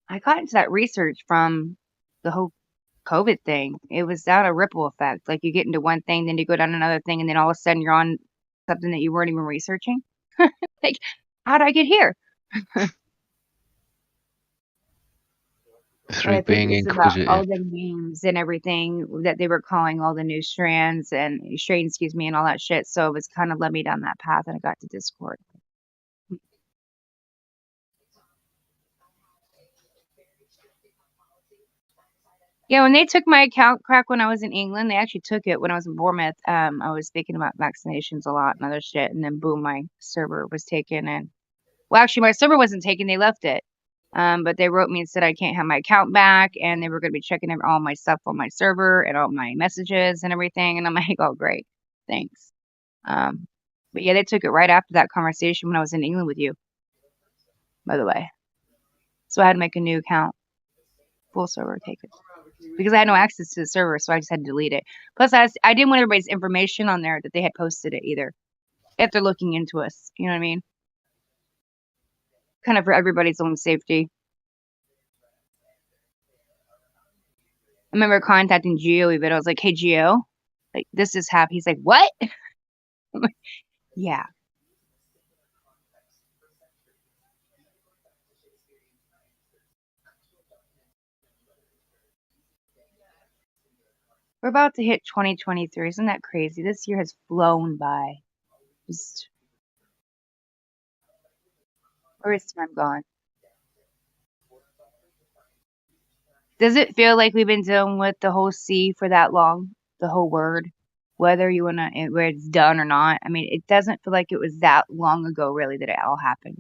I got into that research from the whole COVID thing. It was down a ripple effect. Like you get into one thing, then you go down another thing, and then all of a sudden you're on something that you weren't even researching. Like, how'd I get here? Through being inquisitive. About all the memes and everything that they were calling all the new strains, and all that shit. So it was kind of led me down that path, and I got to Discord. Yeah, when they took my account crack when I was in England, they actually took it when I was in Bournemouth. I was speaking about vaccinations a lot and other shit, and then boom, my server was taken. And well, actually, my server wasn't taken; they left it. But they wrote me and said I can't have my account back, and they were going to be checking all my stuff on my server and all my messages and everything. And I'm like, oh, great, thanks. But yeah, they took it right after that conversation when I was in England with you. By the way, so I had to make a new account, full server taken. Because I had no access to the server, so I just had to delete it. Plus, I didn't want everybody's information on there that they had posted it either. If they're looking into us, you know what I mean? Kind of for everybody's own safety. I remember contacting Gio even. I was like, hey, Gio, like, this is happening. He's like, what? I'm like, yeah. We're about to hit 2023. Isn't that crazy? This year has flown by. Just where is time gone? Does it feel like we've been dealing with the whole C for that long? The whole word? Whether you want to, where it's done or not. I mean, it doesn't feel like it was that long ago, really, that it all happened.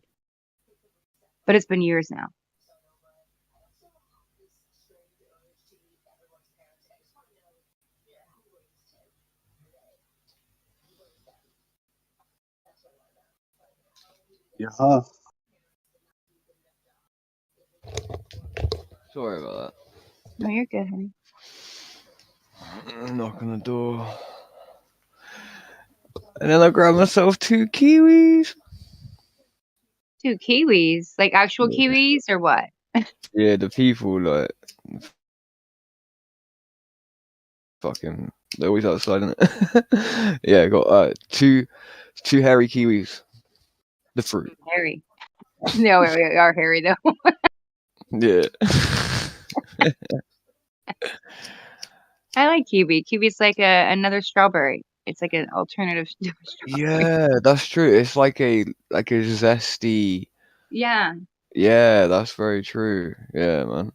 But it's been years now. Yeah. Sorry about No, you're good, honey. that. Knock on the door. And then I grabbed myself 2 kiwis. 2 kiwis? Like actual kiwis or what? Yeah, the people, like, fucking, they're always outside, innit? Yeah, I got 2 hairy kiwis. The fruit. Hairy. No, we are hairy, though. Yeah. I like kiwi. Kiwi's like another strawberry. It's like an alternative to strawberry. Yeah, that's true. It's like a zesty. Yeah. Yeah, that's very true. Yeah, man.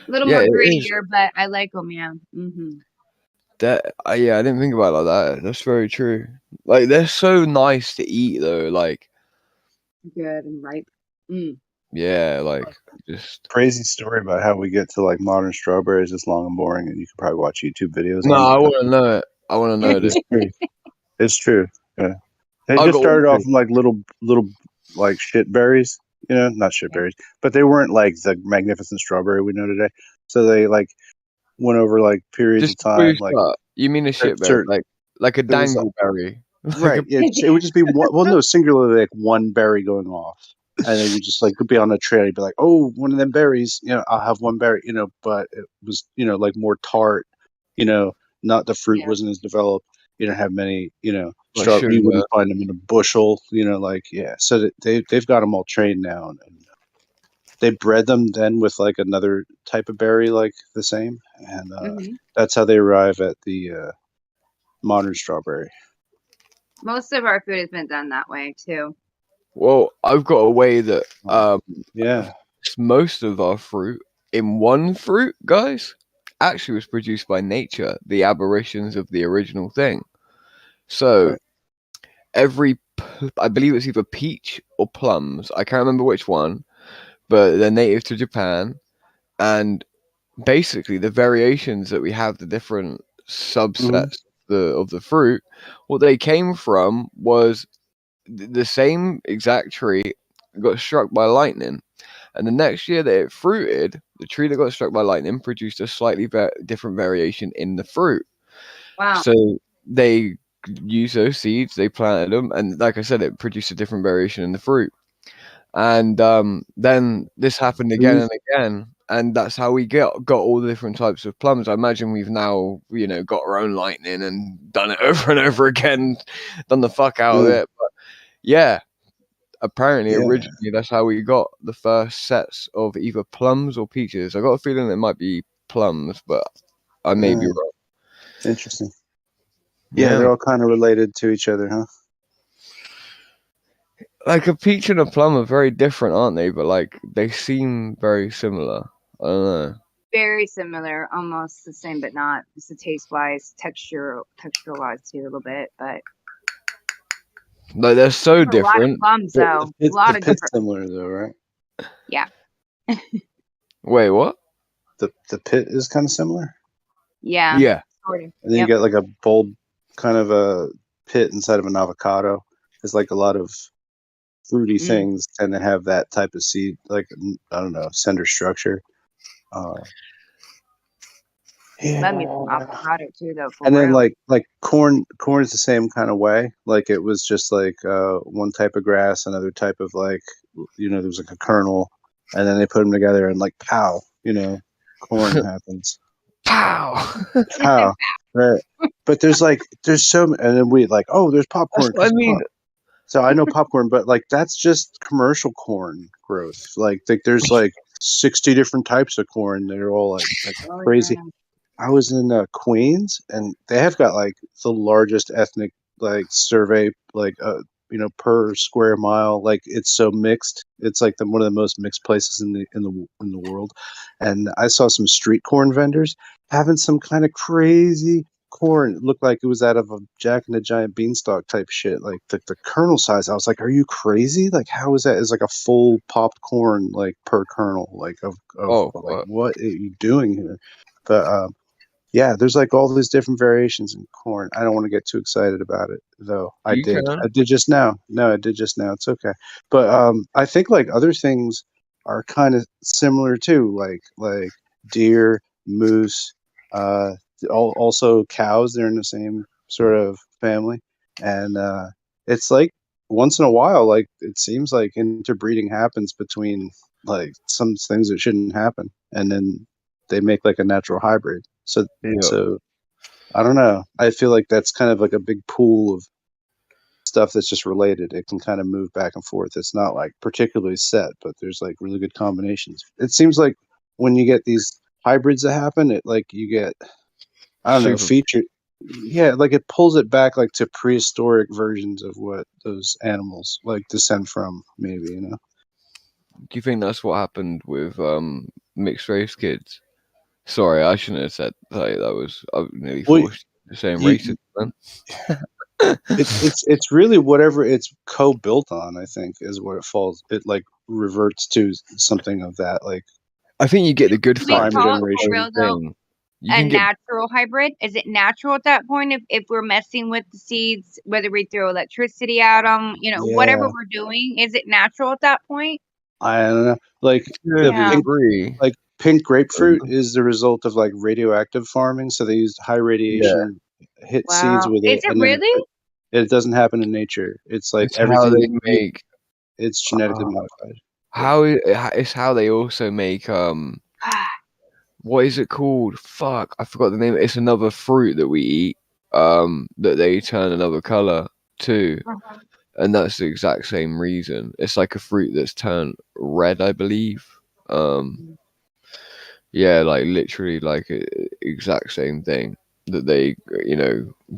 A little Yeah, more it is. grittier, but I like them, yeah. Mm-hmm. That yeah, I didn't think about it like that. That's very true. Like they're so nice to eat though. Like Good and ripe. Mm. yeah, like just crazy story about how we get to like modern strawberries is long and boring, and you could probably watch YouTube videos. No, on I it, want to know it. I want to know this. It's true. Yeah, they I just got started one off too. from like little like shit berries. You know, not shit berries, but they weren't like the magnificent strawberry we know today. So they like went over like periods Just of time. boost Like up. You mean a shit berry, like a there was dangleberry, right. It would just be one, well, no, singularly like one berry going off, and then you just like could be on a trail. You'd be like, oh, one of them berries. You know, I'll have one berry. You know, but it was like more tart. You know, not the fruit wasn't as developed. You don't have many. You know, you wouldn't find them in a bushel. You know, like So they've got them all trained now, and they bred them then with like another type of berry, like the same, and that's how they arrive at the modern strawberry. Most of our food has been done that way too. Well, I've got a way that yeah, most of our fruit in one fruit, guys, actually was produced by nature, the aberrations of the original thing. So I believe it's either peach or plums. I can't remember which one, but they're native to Japan, and basically the variations that we have, the different subsets of the fruit, what they came from was the same exact tree got struck by lightning, and the next year that it fruited, the tree that got struck by lightning produced a slightly different variation in the fruit. Wow. So they used those seeds, they planted them, and like I said, it produced a different variation in the fruit. And then this happened again and again, and that's how we got all the different types of plums. I imagine we've now got our own lightning and done it over and over again, done the fuck out of it. But yeah, apparently originally that's how we got the first sets of either plums or peaches. I got a feeling it might be plums, but I may be wrong. Interesting. Yeah, they're all kind of related to each other, huh? Like a peach and a plum are very different, aren't they? But like they seem very similar. I don't know. Very similar, almost the same, but not. Just the taste wise, texture wise too, a little bit, but like they're so different. A lot of plums, though. A lot of different. Similar, though, right? Yeah. Wait, what? The pit is kind of similar. Yeah. Yeah. Sort of. And then you get like a bold kind of a pit inside of an avocado. There's like a lot of fruity things tend to have that type of seed, like I don't know, center structure. Let me some avocado too, though. And then like corn is the same kind of way. Like it was just like one type of grass, another type of like there was like a kernel, and then they put them together and like pow, corn happens. Pow. Pow. Right. But there's so, and then we like, oh, there's popcorn. I mean, so I know popcorn, but like that's just commercial corn growth. Like there's like 60 different types of corn. They're all like crazy. I was in Queens, and they have got like the largest ethnic like survey, like per square mile. Like it's so mixed. It's like one of the most mixed places in the world. And I saw some street corn vendors having some kind of crazy corn. It looked like it was out of a Jack and the Giant Beanstalk type shit. Like the kernel size. I was like, are you crazy? Like how is that? It's like a full popped corn like per kernel. Like like what are you doing here? But yeah, there's like all these different variations in corn. I don't want to get too excited about it, though. I did just now. No, I did just now. It's okay. But I think like other things are kind of similar too, like deer, moose, also cows. They're in the same sort of family, and it's like once in a while, like it seems like interbreeding happens between like some things that shouldn't happen, and then they make like a natural hybrid. So I don't know. I feel like that's kind of like a big pool of stuff that's just related. It can kind of move back and forth. It's not like particularly set, but there's like really good combinations. It seems like when you get these hybrids that happen, it like you get featured. Yeah, like it pulls it back like to prehistoric versions of what those animals like descend from, maybe, Do you think that's what happened with mixed race kids? Sorry, I shouldn't have said that. I nearly forced the same racism. It's really whatever it's co-built on. I think is what it falls. It like reverts to something of that. Like I think you get the good prime generation thing. A natural hybrid? Is it natural at that point? If we're messing with the seeds, whether we throw electricity at them, whatever we're doing, is it natural at that point? I don't know. Like pink grapefruit is the result of like radioactive farming. So they used high radiation hit seeds with it. Is it really? It doesn't happen in nature. It's like it's everything how they make. It's genetically modified. It's how they also make what is it called? Fuck, I forgot the name. It's another fruit that we eat. That they turn another color too. And that's the exact same reason. It's like a fruit that's turned red, I believe. Yeah, like literally like exact same thing that they,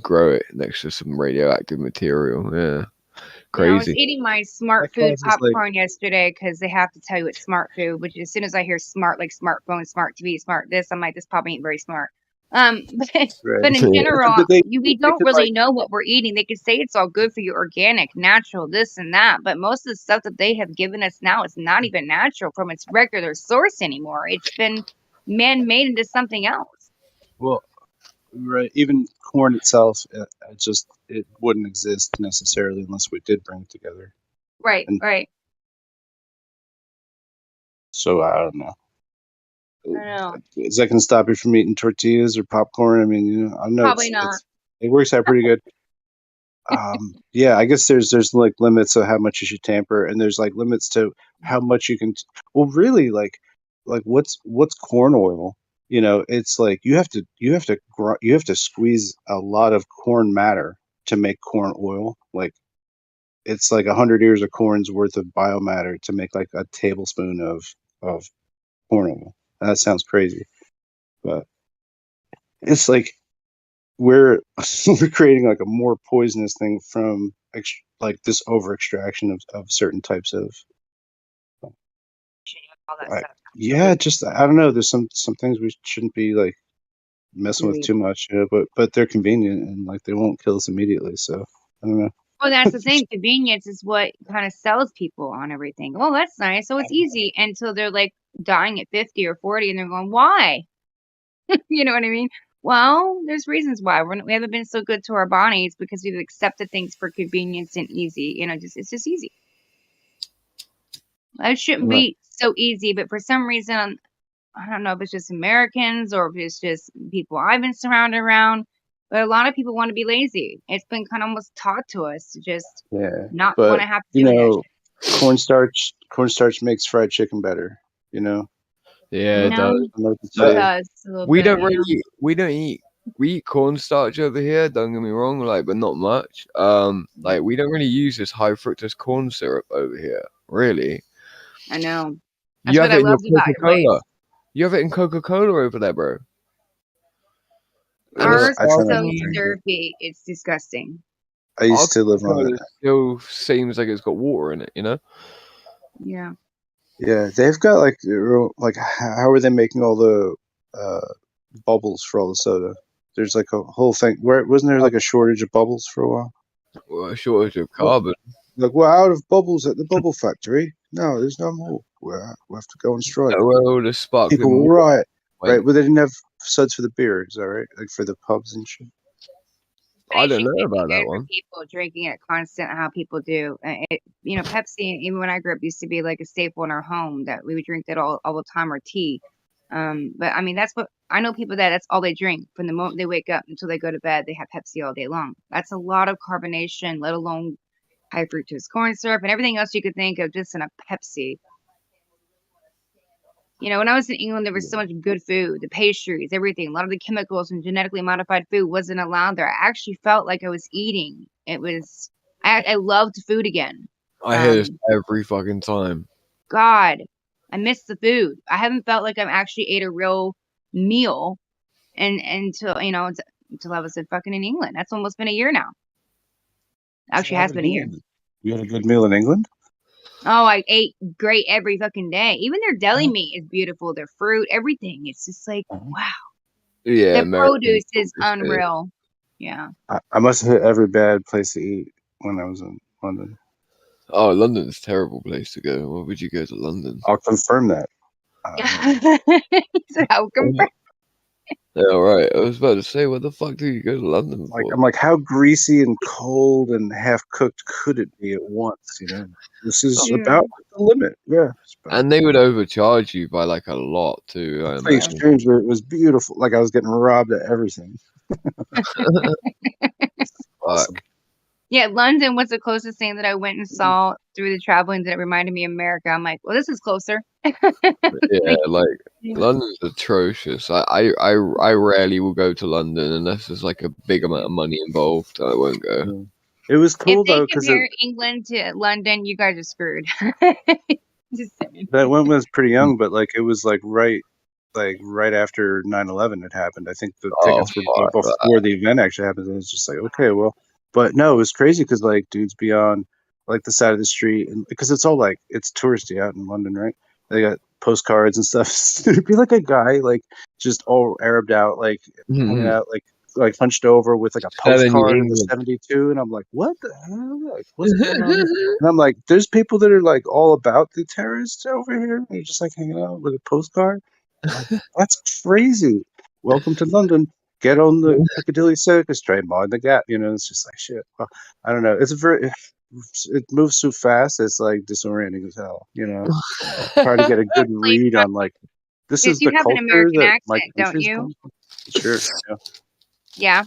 grow it next to some radioactive material. Yeah, crazy. I was eating my smart food popcorn yesterday because they have to tell you it's smart food. Which as soon as I hear smart, like smartphone, smart TV, smart this, I'm like, this probably ain't very smart. But in general, we don't really know what we're eating. They could say it's all good for you, organic, natural, this and that, but most of the stuff that they have given us now is not even natural from its regular source anymore. It's been man-made into something else. Well, right. Even corn itself, it wouldn't exist necessarily unless we did bring it together. Right. So I don't know. I don't know. Is that going to stop you from eating tortillas or popcorn? I mean, I know probably not. It works out pretty good. Yeah, I guess there's like limits of how much you should tamper, and there's like limits to how much you can. Well, really, like what's corn oil? It's like you have to squeeze a lot of corn matter to make corn oil. Like it's like 100 ears of corn's worth of biomatter to make like a tablespoon of corn oil. That sounds crazy, but it's like we're creating like a more poisonous thing from like this over extraction of certain types of. Yeah, just I don't know. There's some things we shouldn't be like messing with too much, but they're convenient and like they won't kill us immediately. So I don't know. Well, that's the thing. Convenience is what kind of sells people on everything. Oh, that's nice. So it's easy until they're like dying at 50 or 40 and they're going, why? You know what I mean? Well, there's reasons why. We haven't been so good to our bodies because we've accepted things for convenience and easy. It's just easy. It shouldn't be so easy, but for some reason, I don't know if it's just Americans or if it's just people I've been surrounded around, but a lot of people want to be lazy. It's been kind of almost taught to us to just not want to have to do that shit. Cornstarch makes fried chicken better. Yeah, it does. We eat cornstarch over here. Don't get me wrong, but not much. We don't really use this high fructose corn syrup over here, really. I know. That's what I loved about your place. You have it in Coca-Cola over there, bro. Ours I is try so not to drink it. syrupy. It's disgusting. I used to live on it. Still seems like it's got water in it, you know? Yeah. Yeah, they've got like how are they making all the bubbles for all the soda? There's like a whole thing. Where wasn't there like a shortage of bubbles for a while? Well, a shortage of carbon. Like we're out of bubbles at the bubble factory. No, there's no more. We have to go on strike. Where all the sparkling People water riot. went. Right, well they didn't have suds for the beer, is that right? Like for the pubs and shit. I don't know about that one. People drinking it constant, how people do. Pepsi, even when I grew up, used to be like a staple in our home that we would drink that all the time, or tea. But I mean, that's what I know people that's all they drink from the moment they wake up until they go to bed. They have Pepsi all day long. That's a lot of carbonation, let alone high fructose corn syrup and everything else you could think of just in a Pepsi. When I was in England, there was so much good food, the pastries, everything. A lot of the chemicals and genetically modified food wasn't allowed there. I actually felt like I was eating. I loved food again. I hear this every fucking time. God, I miss the food. I haven't felt like I've actually ate a real meal until I was fucking in England. That's almost been a year now. Actually, has been a year. You had a good meal in England? Oh, I ate great every fucking day. Even their deli meat is beautiful. Their fruit, everything. It's just like, wow. Yeah, the produce is unreal. Yeah. I must have hit every bad place to eat when I was in London. Oh, London's a terrible place to go. Why would you go to London? I'll confirm that. So I'll confirm. Yeah, right. I was about to say, what the fuck do you go to London for? I'm like, how greasy and cold and half cooked could it be at once? This is about the limit. Yeah. And they would overcharge you by like a lot too. The exchange rate was beautiful. Like I was getting robbed at everything. Awesome. Yeah, London was the closest thing that I went and saw through the traveling that reminded me of America. I'm like, well, this is closer. Yeah, London's atrocious. I rarely will go to London unless there's like a big amount of money involved. I won't go. It was cool if they though because compare England to London, you guys are screwed. Just saying. That one was pretty young, but like it was like right after 9/11 had happened. I think the tickets were bought before the event actually happened. And it's just like, okay, well, but no, it was crazy because like dudes be on like the side of the street, and because it's all like it's touristy out in London, right? They got postcards and stuff. It'd be like a guy like just all Arabed out, like hanging out, like hunched over with like a postcard of the 72, and I'm like, what the hell? Like, what's going on? And I'm like, there's people that are like all about the terrorists over here, and you're just like hanging out with a postcard. Like, that's crazy. Welcome to London. Get on the Piccadilly Circus train, mind the gap. It's just like shit. Well, I don't know. It moves so fast. It's like disorienting as hell. Try to get a good read on like this is the culture that my country's don't you? Sure. Yeah. Yeah.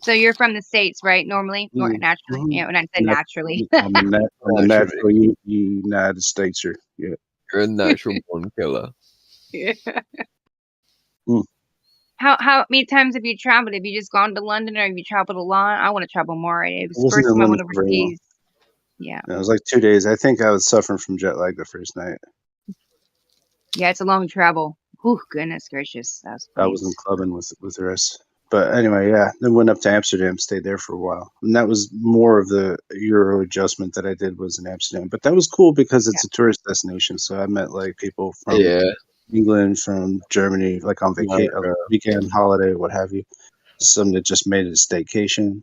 So you're from the States, right? Normally, naturally. Yeah, when I said naturally. I'm a natural United Stateser. Yeah. You're a natural born killer. Yeah. How many times have you traveled? Have you just gone to London, or have you traveled a lot? I want to travel more. It was the first time I went overseas. Yeah. It was like 2 days. I think I was suffering from jet lag the first night. Yeah, it's a long travel. Oh, goodness gracious. I wasn't clubbing with the rest. But anyway, yeah. Then went up to Amsterdam, stayed there for a while. And that was more of the Euro adjustment that I did was in Amsterdam. But that was cool because it's a tourist destination. So I met like people from England, from Germany, like on vacation, weekend, holiday, what have you. Some that just made it a staycation.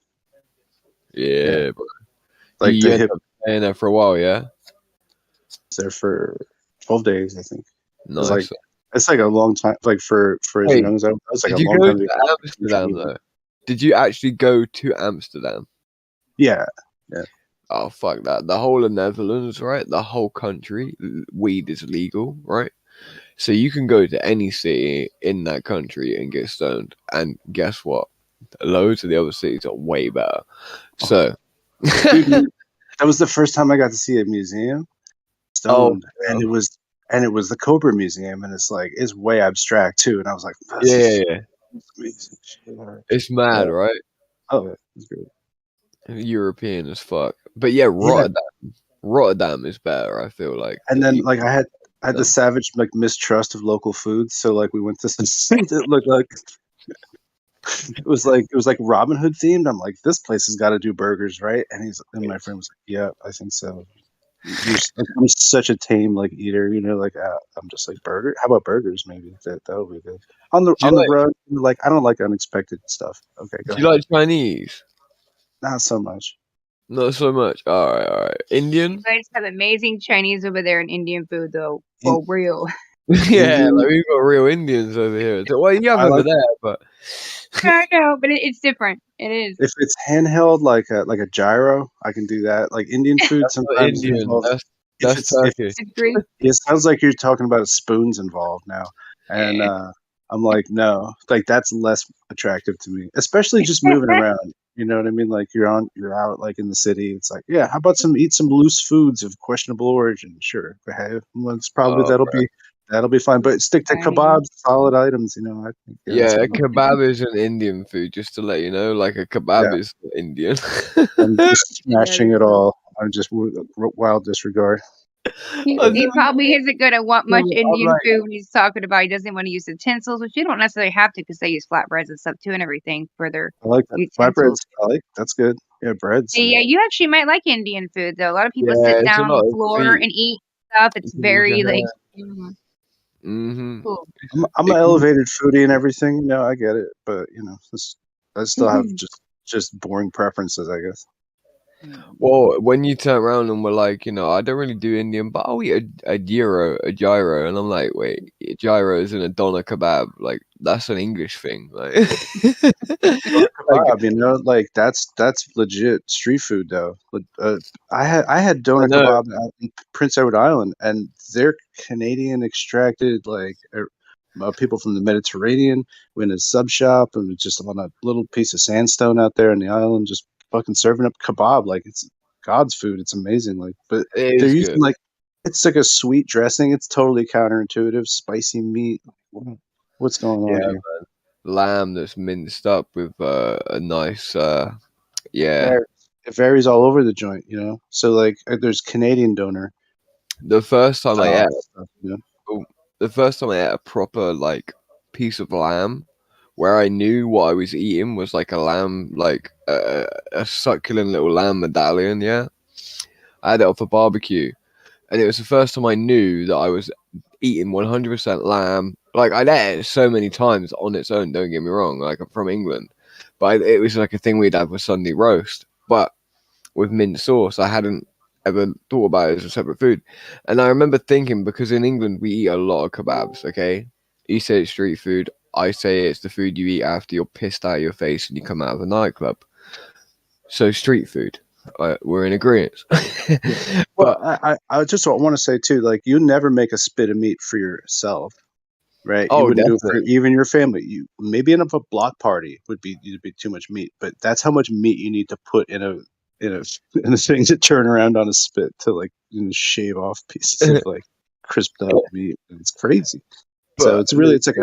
Yeah, bro. Like you ended up staying there for a while, yeah? There for 12 days, I think. Nice. It's like a long time, like for as young as I was. Like did a you long go time to Amsterdam though? Did you actually go to Amsterdam? Yeah. Oh fuck that! The whole of Netherlands, right? The whole country, weed is legal, right? So you can go to any city in that country and get stoned, and guess what? Loads of the other cities are way better. So, Dude, that was the first time I got to see a museum stoned, and it was the Cobra Museum, and it's way abstract too. And I was like, yeah, it's amazing. It's mad, right? Oh, it's great. European as fuck, but yeah, Rotterdam is better. I feel like. And then like I had the savage like mistrust of local foods, so like we went to some that looked like it was like Robin Hood themed. I'm like, this place has got to do burgers, right? And my friend was like, yeah, I think so. I'm such a tame like eater, like I'm just like burger. How about burgers? Maybe that would be good on the road. Like I don't like unexpected stuff. Okay, go Do you ahead. like Chinese? Not so much. Not so much. All right. Indian? You guys have amazing Chinese over there and Indian food, though. For real. Yeah, like we've got real Indians over here. Well, you have over there, but I know, but it's different. It is. If it's handheld like a gyro, I can do that. Like Indian food that's not sometimes Indian. involves. That's Turkish. It sounds like you're talking about spoons involved now, and I'm like, no, like that's less attractive to me, especially just moving around. You know what I mean? Like you're out like in the city. It's like, yeah, how about eat some loose foods of questionable origin? Sure, okay, well, it's probably that'll be fine. But stick to kebabs, solid items. I think. Yeah, a kebab is an Indian food, just to let you know. Like a kebab is Indian. I'm just smashing it all. I'm just wild disregard. He probably isn't going to want much Indian like- food when he's talking about he doesn't want to use utensils, which you don't necessarily have to because they use flatbreads and stuff too and everything for their I like that. utensils. Flatbreads, that's good. Yeah, breads. Yeah, you actually might like Indian food though. A lot of people Yeah, sit it's a down on lot the of floor meat. and eat stuff. It's very like Mm-hmm. cool. I'm an elevated foodie and everything. No, I get it, but I still have just boring preferences, I guess. Well, when you turn around and we're like, I don't really do Indian, but I'll eat a gyro, and I'm like, wait, gyro is in a doner kebab, like that's an English thing, like. Kebab, like that's legit street food though. I had doner kebab out in Prince Edward Island, and they're Canadian extracted, like people from the Mediterranean. We in a sub shop, and it's just on a little piece of sandstone out there on the island, just fucking serving up kebab like it's God's food. It's amazing, like, but It they're is using good. like it's like a sweet dressing. It's totally counterintuitive, spicy meat. What's going on here? Man. Lamb that's minced up with a nice It varies all over the joint, So like, there's Canadian doner. The first time I ate, stuff, the first time I ate a proper like piece of lamb, where I knew what I was eating was like a lamb, like a succulent little lamb medallion. Yeah, I had it off a barbecue, and it was the first time I knew that I was eating 100% lamb. Like I'd ate it so many times on its own. Don't get me wrong. Like I'm from England, but it was like a thing we'd have with Sunday roast, but with mint sauce. I hadn't ever thought about it as a separate food. And I remember thinking, because in England we eat a lot of kebabs, okay? You say it's street food, I say it's the food you eat after you're pissed out of your face and you come out of a nightclub. So street food. We're in agreement. Well, I just want to say too, like you never make a spit of meat for yourself, right? Oh, you wouldn't do it definitely. for even your family. You maybe in a block party would be too much meat, but that's how much meat you need to put in a thing to turn around on a spit to like shave off pieces of like crisped up meat. It's crazy. So it's really it's like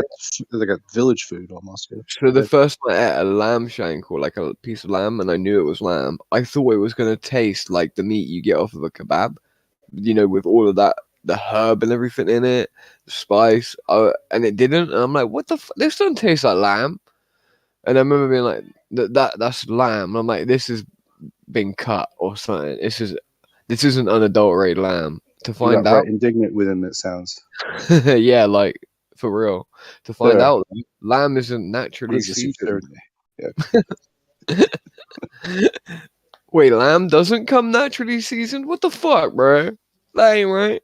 a village food almost. Yeah. So the first time I ate a lamb shank or like a piece of lamb, and I knew it was lamb, I thought it was going to taste like the meat you get off of a kebab, with all of that, the herb and everything in it, the spice, and it didn't. And I'm like, what the this doesn't taste like lamb. And I remember being like, that's lamb. And I'm like, this has been cut or something. This isn't unadulterated lamb. To find out, right indignant with him, it sounds. yeah, like for real. To find out, lamb isn't naturally seasoned. Yeah. Wait, lamb doesn't come naturally seasoned? What the fuck, bro? That ain't right.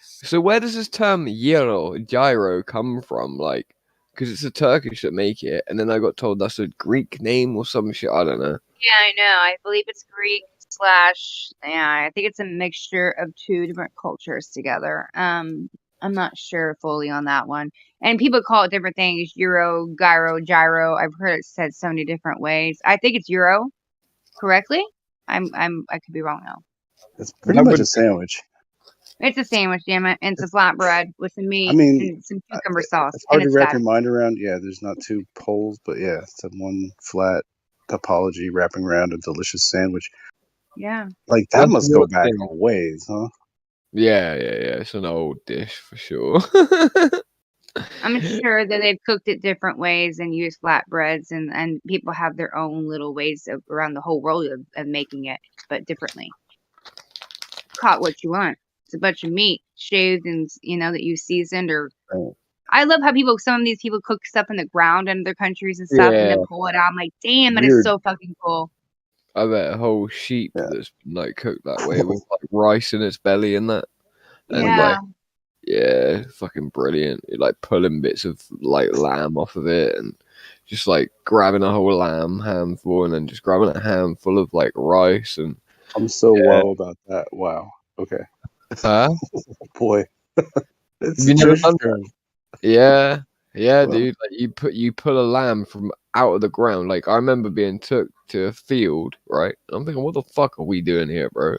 So where does this term gyro come from? Like, because it's a Turkish that make it, and then I got told that's a Greek name or some shit. I don't know. Yeah, I know. I believe it's Greek / I think it's a mixture of two different cultures together. I'm not sure fully on that one. And people call it different things: Euro, gyro, gyro. I've heard it said so many different ways. I think it's Euro, correctly. I could be wrong though. It's pretty much a sandwich. It's a sandwich, damn it, and it's a flatbread with some meat and some cucumber sauce. It's hard and to wrap fat. your mind around. Yeah, there's not two poles, but yeah, it's a one flat topology wrapping around a delicious sandwich. Yeah. Like that must go back a ways, huh? Yeah. It's an old dish for sure. I'm sure that they've cooked it different ways and used flatbreads, and people have their own little ways around the whole world of making it, but differently. Caught what you want. It's a bunch of meat shaved and that you seasoned. Or I love how some of these people cook stuff in the ground in their countries and stuff, and then pull it out. I'm like, damn, that is so fucking cool. I bet a whole sheep that's like cooked that way with like rice in its belly and that. And like, yeah, fucking brilliant. You're like pulling bits of like lamb off of it and just like grabbing a whole lamb handful and then just grabbing a handful of like rice. And I'm so wow about that. Wow. Okay. Huh? Boy. It's You never done that? Yeah. Yeah, Well, dude. Like you pull a lamb from out of the ground. Like I remember being took to a field, right? I'm thinking, what the fuck are we doing here, bro?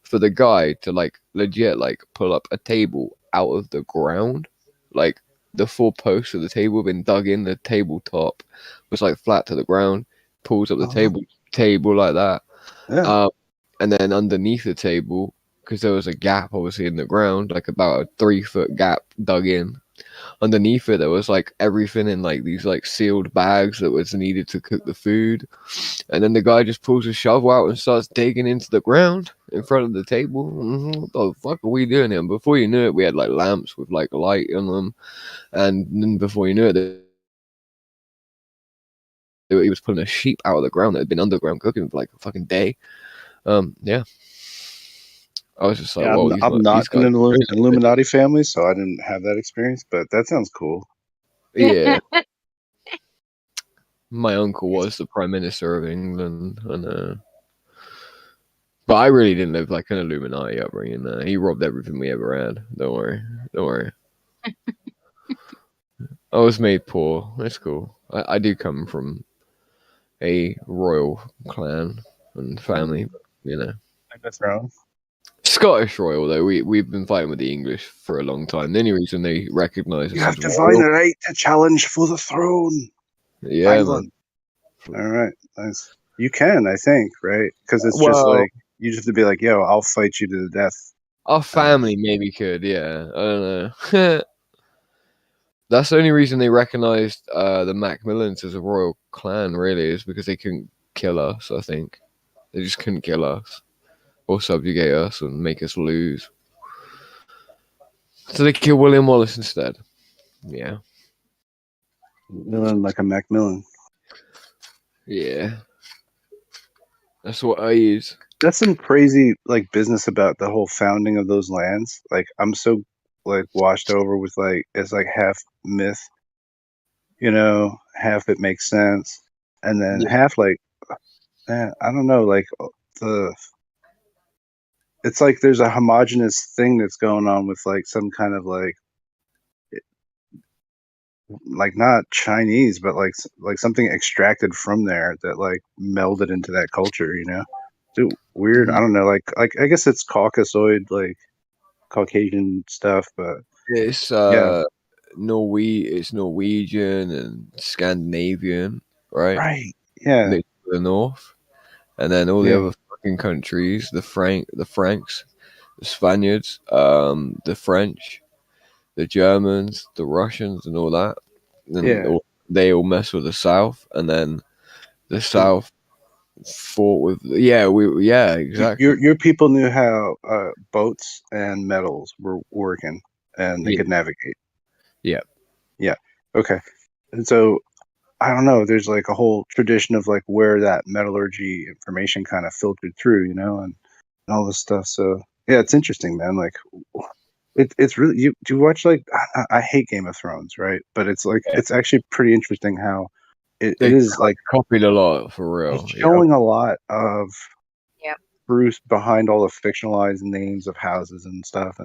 For the guy to like legit like pull up a table out of the ground, like the 4 posts of the table been dug in, the tabletop was like flat to the ground, pulls up the table like that. And then underneath the table, because there was a gap obviously in the ground, like about a 3-foot gap dug in. Underneath it, there was like everything in like these like sealed bags that was needed to cook the food. And then the guy just pulls a shovel out and starts digging into the ground in front of the table. What the fuck are we doing here? And before you knew it, we had like lamps with like light in them. And then before you knew it, he was pulling a sheep out of the ground that had been underground cooking for like a fucking day. Yeah. I was just like, yeah, whoa, I'm not in an Illuminati family, so I didn't have that experience, but that sounds cool. Yeah. My uncle was the Prime Minister of England, and but I really didn't live like an Illuminati upbringing. He robbed everything we ever had. Don't worry. I was made poor. It's cool. I do come from a royal clan and family, you know. That's wrong. Scottish royal though. We've been fighting with the English for a long time. The only reason they recognise us You have as divine royal. right to challenge for the throne. Yeah, England. Man. All right, nice. You can, I think, right? Because it's just like you just have to be like, "Yo, I'll fight you to the death." Our family maybe could, yeah. I don't know. That's the only reason they recognised the Macmillans as a royal clan, really, is because they couldn't kill us, I think. They just couldn't kill us or subjugate us and make us lose. So they killed William Wallace instead. Yeah. Like a Macmillan. Yeah. That's what I use. That's some crazy like business about the whole founding of those lands. Like I'm so like washed over with like it's like half myth, half it makes sense, and then half like I don't know, like it's like there's a homogenous thing that's going on with like some kind of like not Chinese, but like something extracted from there that like melded into that culture, It's weird. I don't know, like I guess it's Caucasoid, like Caucasian stuff, but it's Norwegian and Scandinavian, right? Right. Yeah. To the north, and then all the other fucking countries, the Franks, the Spaniards, the French, the Germans, the Russians, and all that. And they all mess with the South, and then the South fought with exactly. Your people knew how boats and metals were working, and they could navigate. Yeah. Okay. And so I don't know. There's like a whole tradition of like where that metallurgy information kind of filtered through, and all this stuff. So yeah, it's interesting, man. Like it's really you watch like I hate Game of Thrones, right? But it's like it's actually pretty interesting how it is like copied a lot for real. It's showing a lot of truth behind all the fictionalized names of houses and stuff,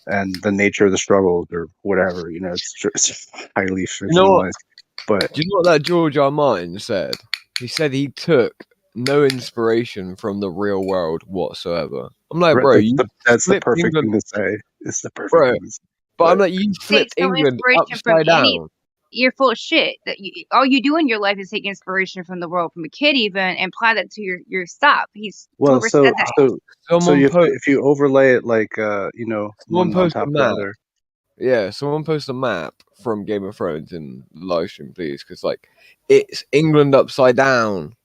and the nature of the struggles or whatever. It's highly fictionalized. But do you know what that George R. Martin said? He said he took no inspiration from the real world whatsoever. I'm like, bro, that's the perfect thing to say. It's the perfect thing to say. But I'm like, you flipped England upside down. You're full of shit. That all you do in your life is take inspiration from the world, from a kid even, and apply that to your stuff. He's said that. So if you overlay it like one on top of the other. Yeah, someone post a map from Game of Thrones in the live stream, please, because like it's England upside down.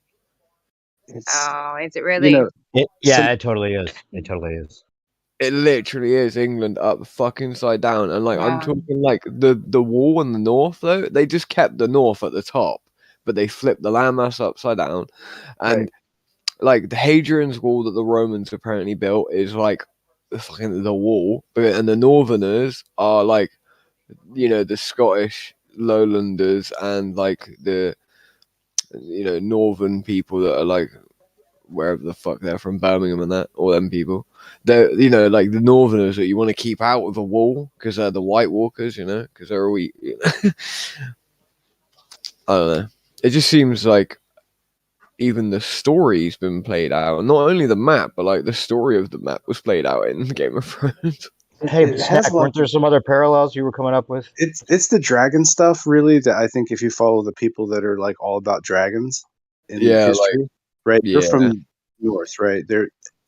Oh, is it really? It totally is. It totally is. It literally is England up fucking side down, and like I'm talking like the wall in the north though. They just kept the north at the top, but they flipped the landmass upside down, and like the Hadrian's Wall that the Romans apparently built is like fucking the wall, and the Northerners are like, you know, the Scottish Lowlanders and like the, you know, Northern people that are like wherever the fuck they're from, Birmingham and that, all them people. They're, you know, like the Northerners that you want to keep out of the wall because they're the White Walkers, you know, because they're all, you know. I don't know. It just seems like even the story's been played out. Not only the map, but like the story of the map was played out in Game of Thrones. Hey, Snack, weren't there some other parallels you were coming up with? It's the dragon stuff, really, that I think if you follow the people that are like all about dragons in history, right? They're from north, right?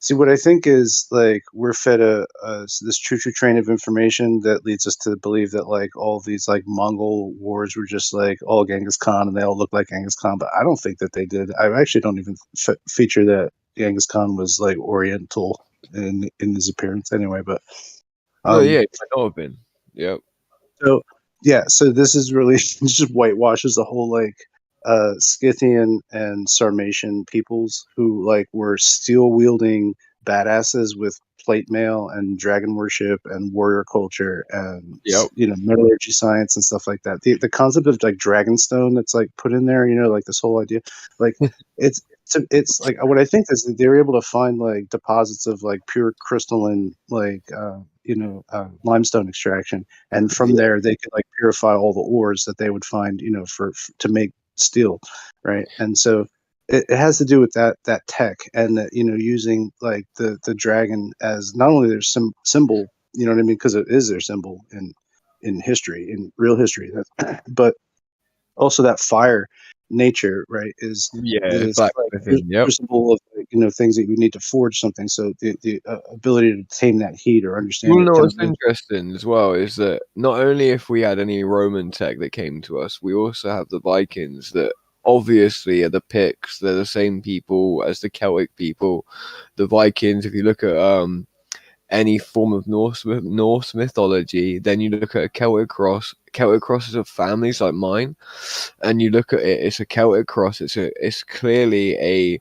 See, what I think is like we're fed this choo-choo train of information that leads us to believe that like all these like Mongol wars were just like all Genghis Khan and they all look like Genghis Khan, but I don't think that they did. I actually don't even feature that Genghis Khan was like Oriental in his appearance anyway. But yeah, it might not have been. Yep. So yeah, so this is really just whitewashes the whole like Scythian and Sarmatian peoples who like were steel wielding badasses with plate mail and dragon worship and warrior culture and you know, metallurgy science and stuff like that. The concept of like dragonstone that's like put in there, you know, like this whole idea, like it's like what I think is that they were able to find like deposits of like pure crystalline like you know, limestone extraction, and from there they could like purify all the ores that they would find, you know, for to make steel, right? And so it has to do with that tech and that, you know, using like the dragon as not only their symbol, you know what I mean, because it is their symbol in history, in real history, but also that fire nature, right, is like crucible of, you know, things that you need to forge something. So the ability to tame that heat or understand You it. know what's interesting as well is that not only if we had any Roman tech that came to us, we also have the Vikings that obviously are the Picts. They're the same people as the Celtic people. The Vikings, if you look at any form of Norse mythology, then you look at a Celtic cross. Celtic crosses of families like mine, and you look at it, it's a Celtic cross. It's clearly a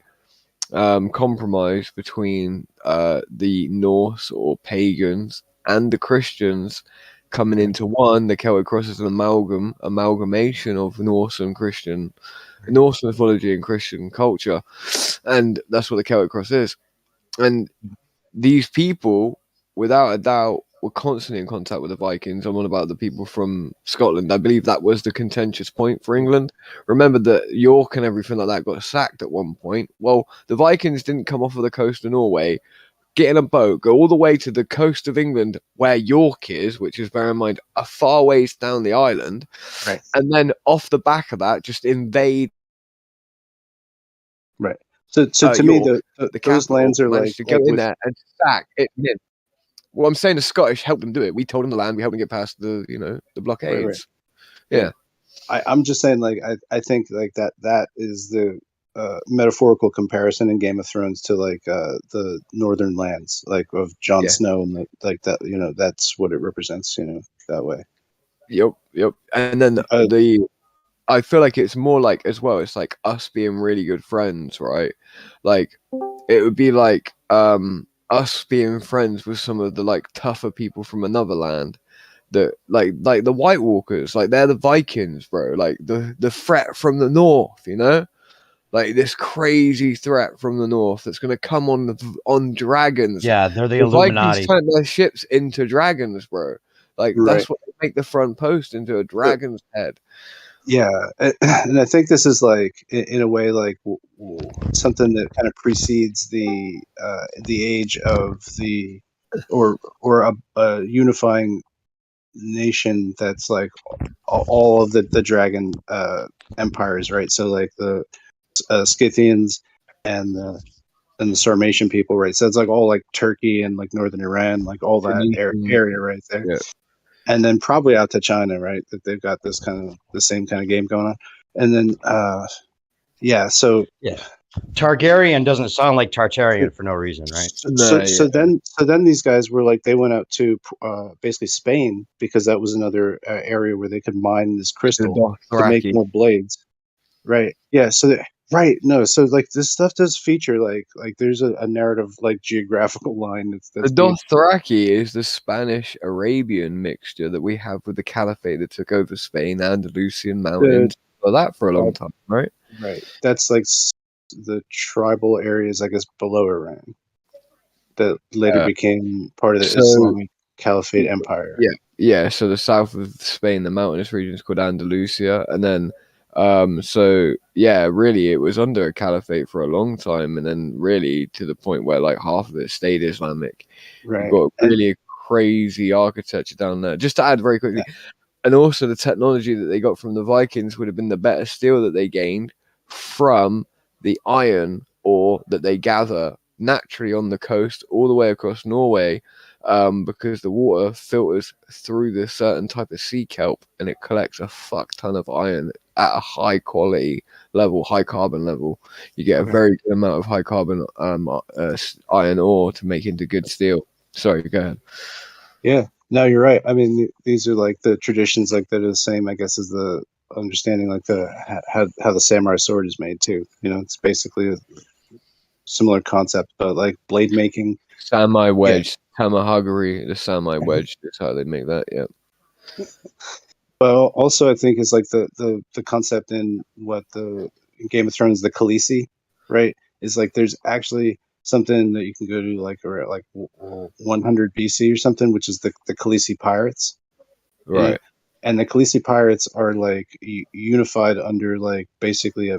compromise between the Norse or pagans and the Christians coming into one. The Celtic cross is an amalgamation of Norse and Christian, Norse mythology and Christian culture, and that's what the Celtic cross is. And these people, without a doubt, were constantly in contact with the Vikings. I'm on about the people from Scotland. I believe that was the contentious point for England. Remember that York and everything like that got sacked at one point. Well, the Vikings didn't come off of the coast of Norway, get in a boat, go all the way to the coast of England where York is, which is, bear in mind, a far ways down the island, right? And then off the back of that, just invade. Right. So to me, those lands are like to go in there and sack it in. Well, I'm saying the Scottish helped them do it. We told them the land. We helped them get past the, you know, the blockades. Right. Yeah. I'm just saying, like, I think like that is the metaphorical comparison in Game of Thrones to like the northern lands, like of Jon Snow, and like that, you know, that's what it represents, you know, that way. Yep. And then I feel like it's more like as well. It's like us being really good friends, right? Like it would be like us being friends with some of the like tougher people from another land. That like the White Walkers, like they're the Vikings, bro. Like the threat from the north, you know, like this crazy threat from the north that's gonna come on dragons. Yeah, they're the Illuminati. Vikings turn their ships into dragons, bro. Like that's what they make the front post into, a dragon's head. Yeah, and I think this is like in a way like something that kind of precedes the age of the or a unifying nation that's like all of the dragon empires, right? So like the Scythians and the Sarmatian people, right? So it's like all like Turkey and like northern Iran, like all that area right there. Yeah. and then probably out to China, right? That they've got this kind of the same kind of game going on, and then so yeah, Targaryen doesn't sound like Tartarian for no reason, right? So then these guys were like, they went out to basically Spain, because that was another area where they could mine this crystal to make more blades. Right. Yeah. Right. No. So like this stuff does feature like there's a narrative, like geographical line that's the Dothraki is the Spanish-Arabian mixture that we have with the Caliphate that took over Spain, Andalusian mountains, all that for a long time, right? Right. That's like the tribal areas, I guess, below Iran that later became part of the Islamic Caliphate Empire. Yeah. So the south of Spain, the mountainous region is called Andalusia, and then really it was under a caliphate for a long time, and then really to the point where like half of it stayed Islamic. Right. You've got really crazy architecture down there. Just to add very quickly, and also the technology that they got from the Vikings would have been the better steel that they gained from the iron ore that they gather naturally on the coast all the way across Norway, because the water filters through this certain type of sea kelp and it collects a fuck ton of iron at a high quality level, high carbon level. You get a very good amount of high carbon iron ore to make into good steel. Sorry, go ahead. Yeah, no, you're right. I mean, these are like the traditions, like that are the same, I guess, as the understanding, like the how the samurai sword is made too. You know, it's basically a similar concept, but like blade making. Samurai wedge, Tamahagari, the samurai wedge is how they make that. Yeah. Well, also I think is like the concept in what the Game of Thrones, the Khaleesi, right? Is like there's actually something that you can go to like around like 100 BC or something, which is the Khaleesi pirates, right? And the Khaleesi pirates are like unified under like basically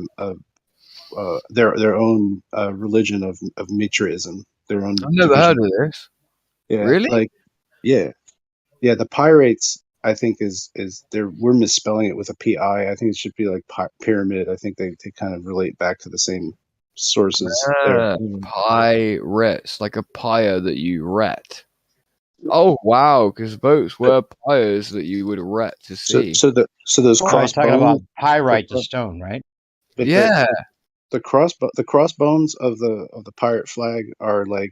their own religion of Mitraism. Their own. I've never heard of this. Yeah, really? Like, yeah. The pirates, I think we're misspelling it with a PI. I think it should be like pyramid. I think they kind of relate back to the same sources there. Pirates, like a pyre that you ret. Oh wow, because boats were pyres that you would ret to sea. So those crossbones. Talking about pyrite, the stone, right? But the crossbones of the pirate flag are like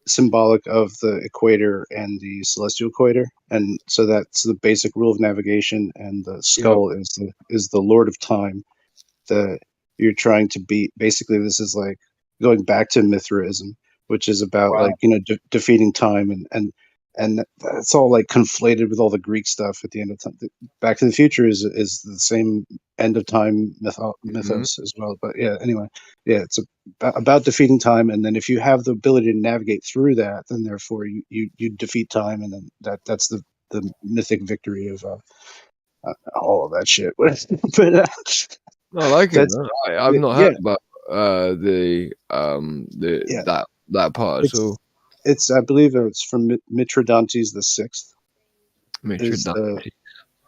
symbolic of the equator and the celestial equator, and so that's the basic rule of navigation. And the skull is the Lord of Time that you're trying to beat. Basically, this is like going back to Mithraism, which is about like defeating time, and that's all like conflated with all the Greek stuff at the end of time. Back to the Future is the same end of time mythos as well. But anyway, it's about defeating time, and then if you have the ability to navigate through that, then therefore you defeat time, and then that's the mythic victory of all of that shit. But I like it. I've not heard about that part. It's I believe it's from Mithridates the Sixth. Mithridates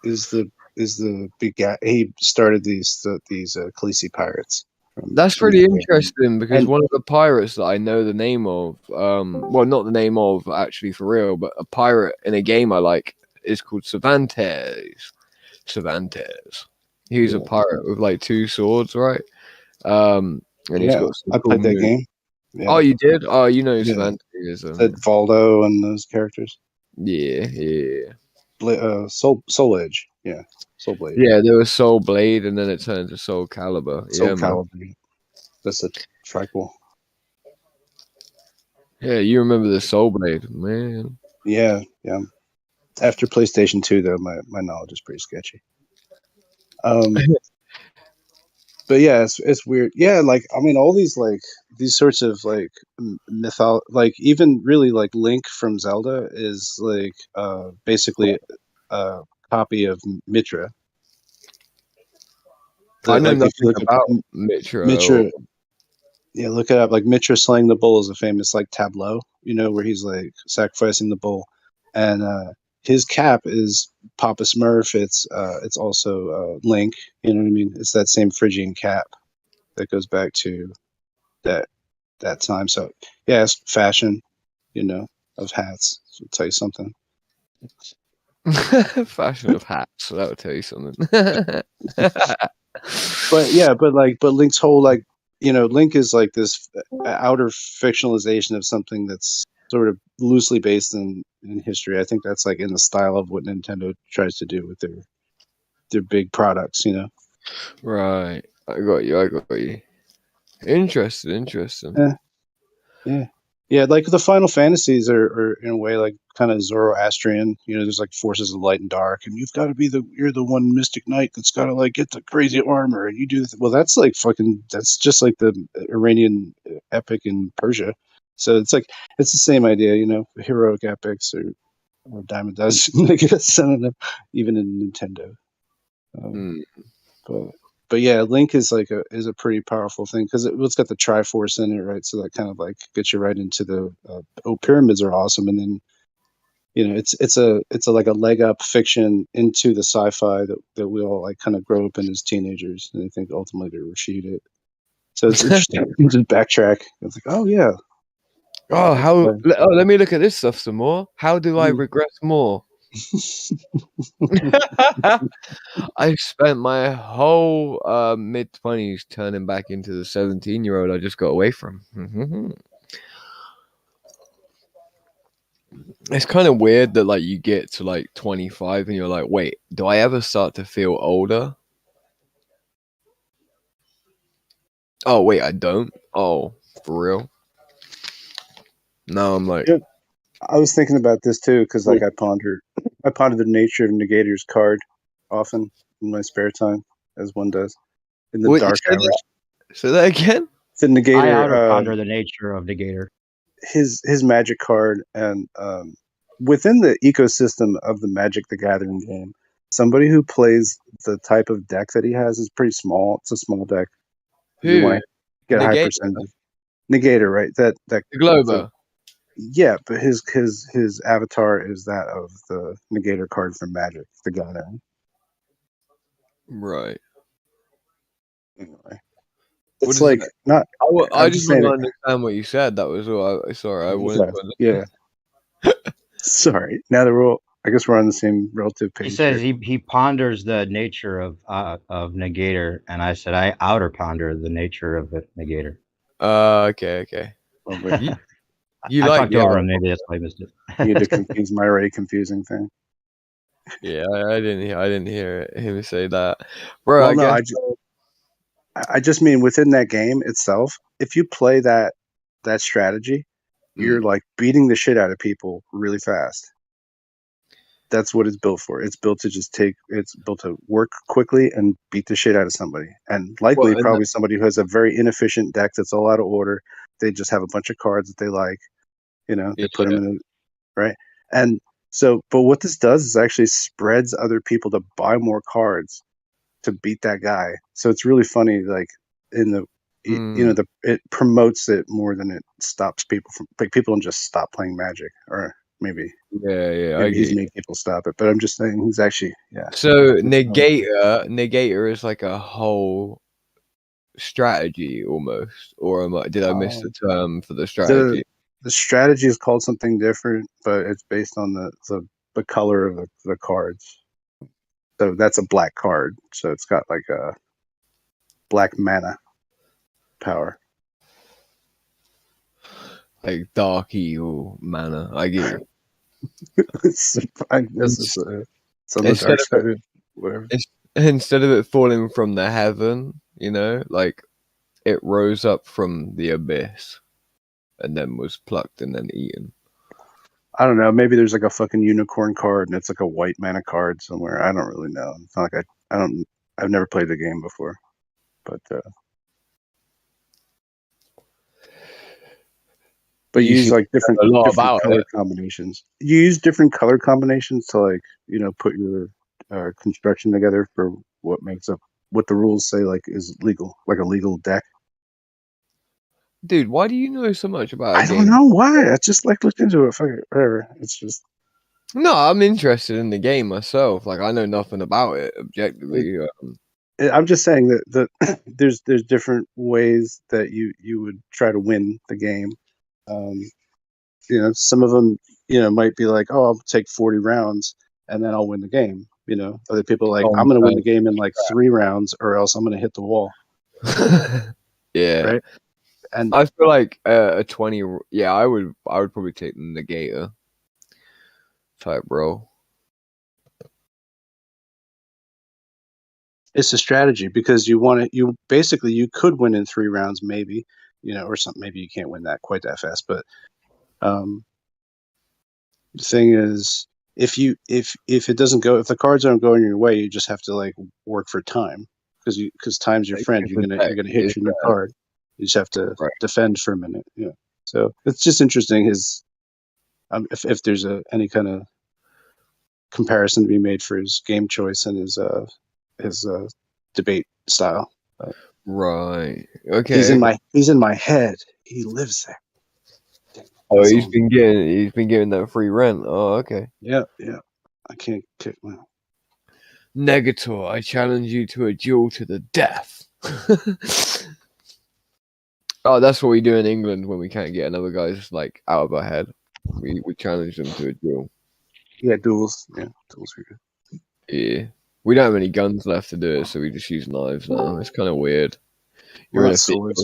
is the big guy. He started these Khaleesi pirates. That's really interesting because one of the pirates that I know the name of, well, not the name of actually for real, but a pirate in a game I like is called Cervantes. He's a pirate with like 2 swords, right? And he's got. I played that game. Yeah. Oh, you did? Oh, you know Cervantes. Valdo and those characters. Yeah. Soul Edge. Yeah. Soul Blade. Yeah, there was Soul Blade, and then it turned to Soul Calibur. Soul Calibur. That's a triple. Yeah, you remember the Soul Blade, man. Yeah. After PlayStation 2, though, my knowledge is pretty sketchy. But yeah, it's weird. Yeah, like I mean, all these like these sorts of like like even really like Link from Zelda is like basically a copy of Mitra. I know nothing about Mitra. Yeah, look it up. Like Mitra slaying the bull is a famous like tableau, where he's like sacrificing the bull, and his cap is Papa Smurf. It's also Link. You know what I mean? It's that same Phrygian cap that goes back to that time. So yeah, it's fashion, of hats. So I'll tell you something. Fashion of hats. So that would tell you something. but Link's whole Link is like this outer fictionalization of something that's sort of loosely based in history. I think that's like in the style of what Nintendo tries to do with their big products. Right. I got you. Interesting. Yeah. Like the Final Fantasies are in a way like kind of Zoroastrian. There's like forces of light and dark, and you're the one mystic knight that's got to like get the crazy armor, and you do well. That's like that's just like the Iranian epic in Persia. So it's the same idea, heroic epics or Diamond Dozen, I guess. I don't know, even in Nintendo. But yeah, Link is a pretty powerful thing because it's got the Triforce in it, right? So that kind of like gets you right into the pyramids are awesome, and then it's a like a leg up fiction into the sci-fi that we all like kind of grow up in as teenagers, and I think ultimately to refute it. So it's interesting. You just backtrack. It's like, oh yeah. Let me look at this stuff some more. How do I regress more? I spent my whole mid-20s turning back into the 17-year-old I just got away from. It's kind of weird that like you get to like 25 and you're like, wait, do I ever start to feel older? Oh wait, I don't. Oh, for real? No, I'm like, I was thinking about this too because like I ponder the nature of Negator's card often in my spare time, as one does in the dark hours. Say that again. The Negator. I outer ponder the nature of Negator. His magic card, and within the ecosystem of the Magic the Gathering game, somebody who plays the type of deck that he has is pretty small. It's a small deck. Who? You want to get a high Negator? percentage. Negator, right? That the Globo. Yeah, but his avatar is that of the Negator card from Magic the Gathering. Right. Anyway, it's like that? not. I just want to understand what you said. That was all. Sorry, I wanted to understand. Yeah. Sorry. Now that I guess we're on the same relative page. He says he ponders the nature of Negator, and I said I outer ponder the nature of the Negator. Okay. You I talked over him. Maybe that's why I missed it. You had to confuse my already confusing thing. Yeah, I didn't hear him say that, bro. Well, I just mean within that game itself, if you play that strategy, you're like beating the shit out of people really fast. That's what it's built for. It's built to work quickly and beat the shit out of somebody. And likely probably somebody who has a very inefficient deck that's all out of order. They just have a bunch of cards that they like. They put them in right. And so, but what this does is actually spreads other people to buy more cards to beat that guy. So it's really funny, like in the it promotes it more than it stops people from people don't just stop playing Magic, or maybe maybe he's making people stop it. But I'm just saying he's actually So Negator is like a whole strategy almost, or did I miss the term for the strategy? The strategy is called something different, but it's based on the color of the cards. So that's a black card. So it's got like a black mana power. Like dark evil mana. I get you. I guess it's on the dark side. Whatever. Instead of it falling from the heaven, like it rose up from the abyss and then was plucked and then eaten. I don't know. Maybe there's like a fucking unicorn card and it's like a white mana card somewhere. I don't really know. It's not like I've never played the game before, but you use like different color combinations. You use different color combinations to like put your construction together for what makes up what the rules say like is legal, like a legal deck. Dude, why do you know so much about I don't know why. I just like looked into it. Fuck it, whatever. It's just no. I'm interested in the game myself. Like I know nothing about it objectively. I'm just saying that there's different ways that you would try to win the game. Some of them might be like, oh, I'll take 40 rounds, and then I'll win the game. You know, other people are like, I'm going to win the game in like 3 rounds, or else I'm going to hit the wall. Yeah. Right. And I feel like a 20. Yeah, I would probably take the negator type role. It's a strategy because you want it. You basically you could win in 3 rounds, maybe, you know, or something. Maybe you can't win that quite that fast, but the thing is, if it doesn't go, if the cards aren't going your way, you just have to like work for time because time's your friend. You're gonna hit your new card. You just have to defend for a minute. Yeah. So it's just interesting his if there's any kind of comparison to be made for his game choice and his debate style. Right. Okay. He's in my head. He lives there. Oh, he's been getting that free rent. Oh, okay. Yeah, yeah. I can't kick now. Negator, I challenge you to a duel to the death. Oh, that's what we do in England when we can't get another guy's like out of our head. We challenge them to a duel. Yeah, duels. Yeah, duels are good. Yeah. We don't have any guns left to do it, so we just use knives now. It's kind of weird. You're in a field,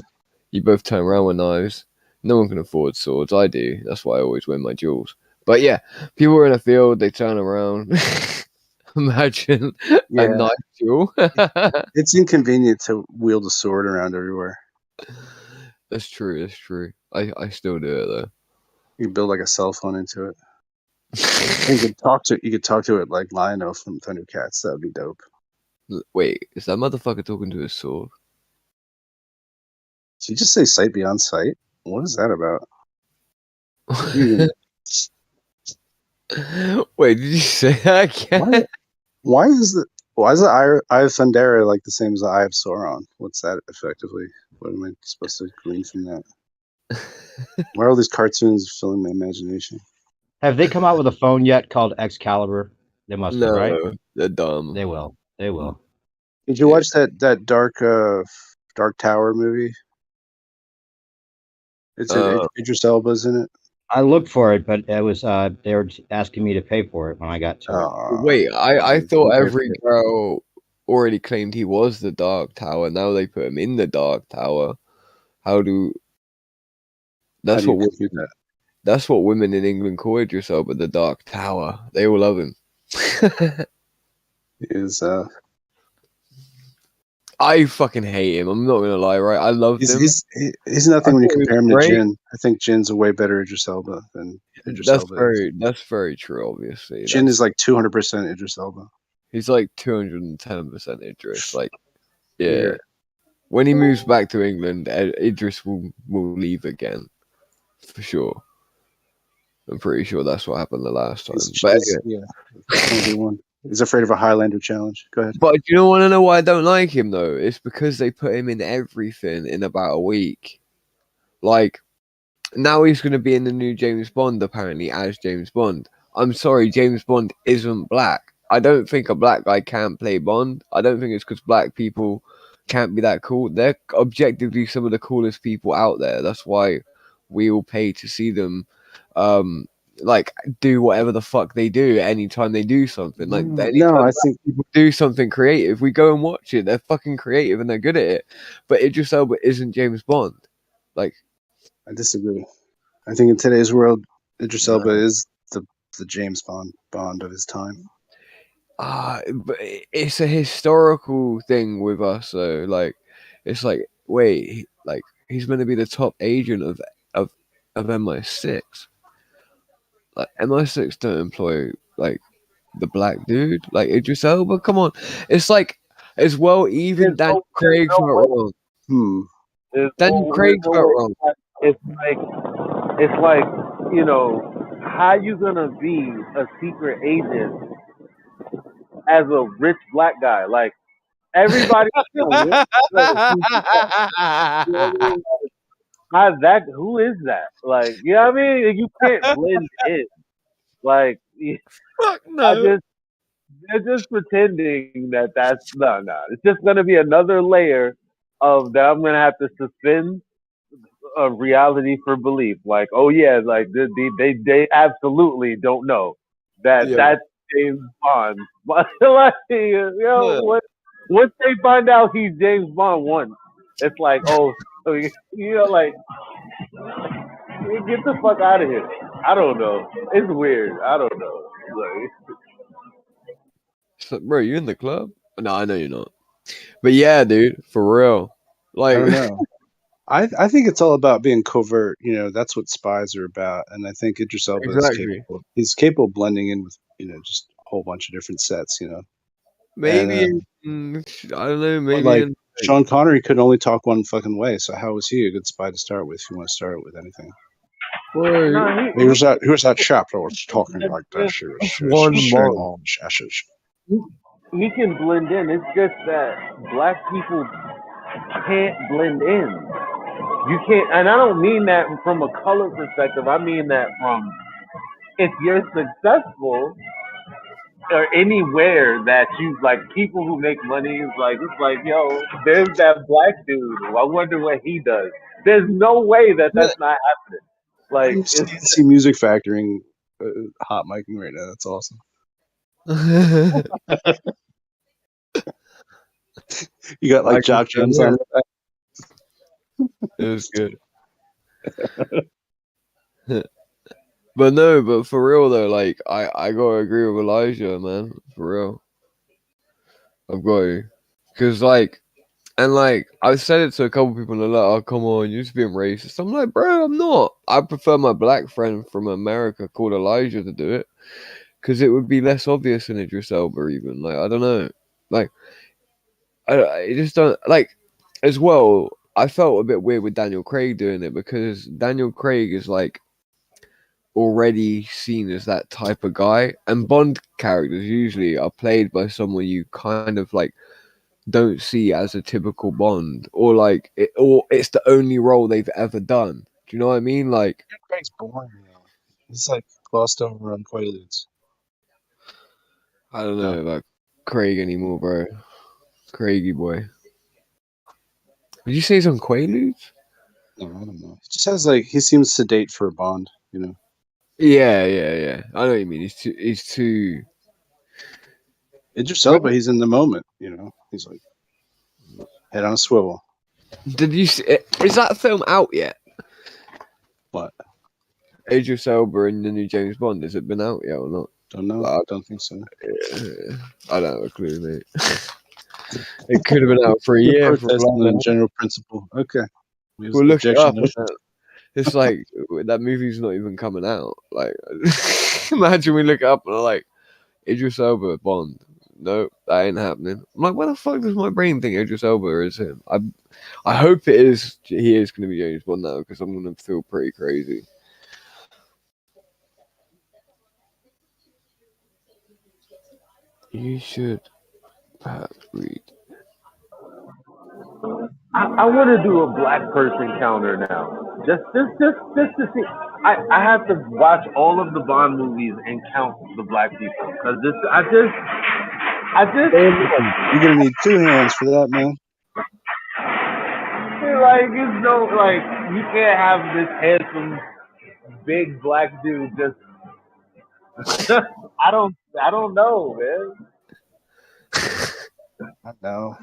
you both turn around with knives. No one can afford swords. I do. That's why I always win my duels. But yeah, people are in a field, they turn around. Imagine a knife duel. It's inconvenient to wield a sword around everywhere. That's true. That's true. I still do it though. You build like a cell phone into it. You could talk to it like Lionel from Thundercats. That would be dope. Wait, is that motherfucker talking to his sword? Did you just say sight beyond sight? What is that about? Wait, did you say that again? Why is the eye of Thundera like the same as the eye of Sauron? What's that effectively? What am I supposed to glean from that? Why are all these cartoons filling my imagination? Have they come out with a phone yet called Excalibur? They must have, right? They're dumb. They will. They will. Did you watch that Dark Tower movie? It's Idris Elba's in it. I looked for it, but it was they were asking me to pay for it when I got to it. Wait, I thought every girl already claimed he was the Dark Tower. Now they put him in the Dark Tower. That's what women in England call Idris Elba, the Dark Tower. They all love him. I fucking hate him. I'm not gonna lie, right? I love him. He's nothing when you compare him to Jin. I think Jin's a way better Idris Elba than Idris Elba. That's very true, obviously. Jin is like 200% Idris Elba. He's like 210% Idris. Like, yeah. When he moves back to England, Idris will leave again. For sure. I'm pretty sure that's what happened the last time. But yeah. He's afraid of a Highlander challenge. Go ahead. But you don't want to know why I don't like him, though? It's because they put him in everything in about a week. Like, now he's going to be in the new James Bond, apparently, as James Bond. I'm sorry, James Bond isn't black. I don't think a black guy can't play Bond. I don't think it's because black people can't be that cool. They're objectively some of the coolest people out there. That's why we all pay to see them like do whatever the fuck they do anytime they do something. Like I think people do something creative, we go and watch it. They're fucking creative and they're good at it. But Idris Elba isn't James Bond. Like, I disagree. I think in today's world, Idris Elba is the James Bond of his time. But it's a historical thing with us, though. Like, it's like, wait, like he's going to be the top agent of MI6. Like, MI6 don't employ like the black dude, like Idris Elba. Come on, it's like as well. Even Daniel Craig's not wrong. Daniel Craig's not wrong. It's like you know, how you gonna be a secret agent as a rich black guy? Like everybody. Who is that? Like, you know what I mean? You can't blend in. Like, no. They're just pretending that's no. It's just gonna be another layer of that. I'm gonna have to suspend reality for belief. Like, oh yeah, like they absolutely don't know that James Bond. Like, what? Once they find out he's James Bond once, it's like, oh, so like, get the fuck out of here. I don't know. It's weird. I don't know. So, bro, you in the club? No, I know you're not. But yeah, dude, for real. Like, I don't know. I think it's all about being covert. That's what spies are about. And I think Idris Elba is capable. He's capable of blending in with just a whole bunch of different sets. Maybe and, I don't know. Maybe like Sean Connery could only talk one fucking way. So how was he a good spy to start with? If you want to start with anything. Who was that chap that was talking like that? She was sharing all ashes. He can blend in. It's just that black people can't blend in. You can't, and I don't mean that from a color perspective. I mean that from if you're successful or anywhere that you like, people who make money is like, it's like, yo, there's that black dude. I wonder what he does. There's no way that's not happening. Like, see Music Factory hot micing right now. That's awesome. You got like Jock Gems on that. It was good. But for real though, like I gotta agree with Elijah, man. For real, I've got to, cause I've said it to a couple people and they're like, "Oh, come on, you're just being racist." I'm like, bro, I'm not. I prefer my black friend from America called Elijah to do it, cause it would be less obvious than Idris Elba. Even like I don't know, like I just don't like. As well, I felt a bit weird with Daniel Craig doing it because Daniel Craig is like already seen as that type of guy, and Bond characters usually are played by someone you kind of like don't see as a typical Bond, or it's the only role they've ever done. Do you know what I mean? Like, Craig's boring. He's like glossed over on Quaaludes. I don't know about Craig anymore, bro. Craigie boy. Did you say he's on Quaaludes? No, I don't know. He just has he seems sedate for a Bond, Yeah. I know what you mean. He's too. Idris Elba, he's in the moment, He's like head on a swivel. Did you see? Is that film out yet? What? Idris Elba and the new James Bond. Has it been out yet or not? Don't know. I don't think so. I don't have a clue, mate. It could have been out for a year. For the general principle. Okay. We'll look it up. It's like that movie's not even coming out. Like, imagine we look it up and I'm like, Idris Elba Bond. No, that ain't happening. I'm like, where the fuck does my brain think Idris Elba is him? I hope it is. He is going to be James Bond now because I'm going to feel pretty crazy. You should perhaps read. I want to do a black person counter now. Just to see. I have to watch all of the Bond movies and count the black people because I just. You're gonna need 2 hands for that, man. Like it's no like you can't have this handsome big black dude just. I don't know, man. I know,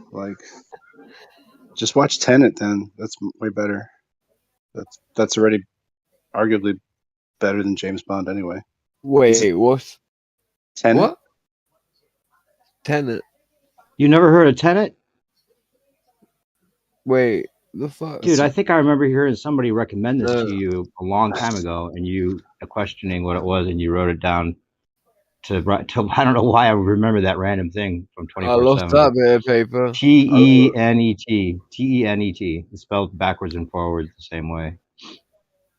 just watch Tenet then. That's way better. That's already arguably better than James Bond anyway. Wait, what? Tenet? What? Tenet. You never heard of Tenet? Wait, the fuck? Dude, I think I remember hearing somebody recommend this to you a long time ago, and you questioning what it was, and you wrote it down to I don't know why I remember that random thing from 24/7. I lost that bit of paper. Tenet. Tenet. It's spelled backwards and forwards the same way.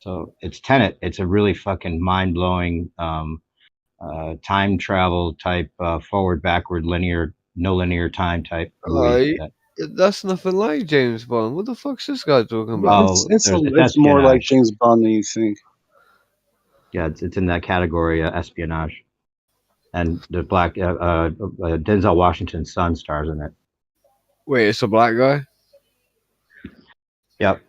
So it's Tenet. It's a really fucking mind-blowing time travel type forward, backward, no linear time type movie. That's nothing like James Bond. What the fuck's this guy talking about? It's more like James Bond than you think. Yeah, it's in that category, espionage. And the black Denzel Washington's son stars in it. Wait, it's a black guy? Yep.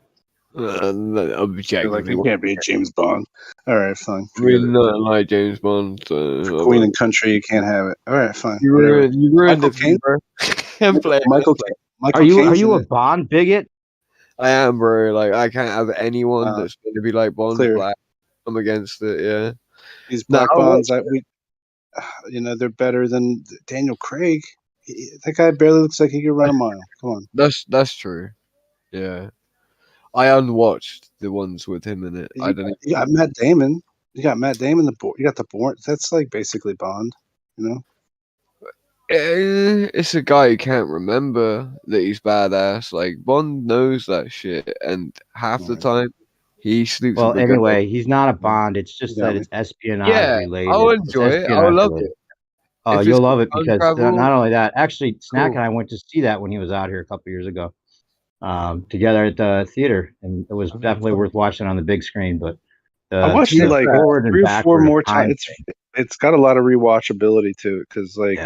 Objectively, he can't be a James Bond. All right, fine. We're not like James Bond. So Queen and Country, you can't have it. All right, fine. You Whatever. ruined Michael it for me, Caine. bro. I'm playing. Are you a Bond bigot? I am, bro. Like, I can't have anyone that's going to be like Bond clear. black. I'm against it. Yeah. These black Bonds, they're better than Daniel Craig. That guy barely looks like he could run a mile. Come on. That's true. Yeah. I unwatched the ones with him in it. I don't even. You got Matt Damon. You got Matt Damon. You got the Bourne. That's like basically Bond. You know. It's a guy who can't remember that he's badass. Like Bond knows that shit, and half the time he sleeps. Well, with the anyway, girl. he's not a Bond. It's just that it's espionage Yeah, related. I'll It's enjoy it. I'll espionage love related. it. Oh, If you'll it's love it time because travel, not only that, actually, Snack cool. and I went to see that when he was out here a couple years ago, together at the theater, and it was definitely worth watching on the big screen. But I watched it like forward and 3 or 4 backward more time times. It's got a lot of rewatchability to it because like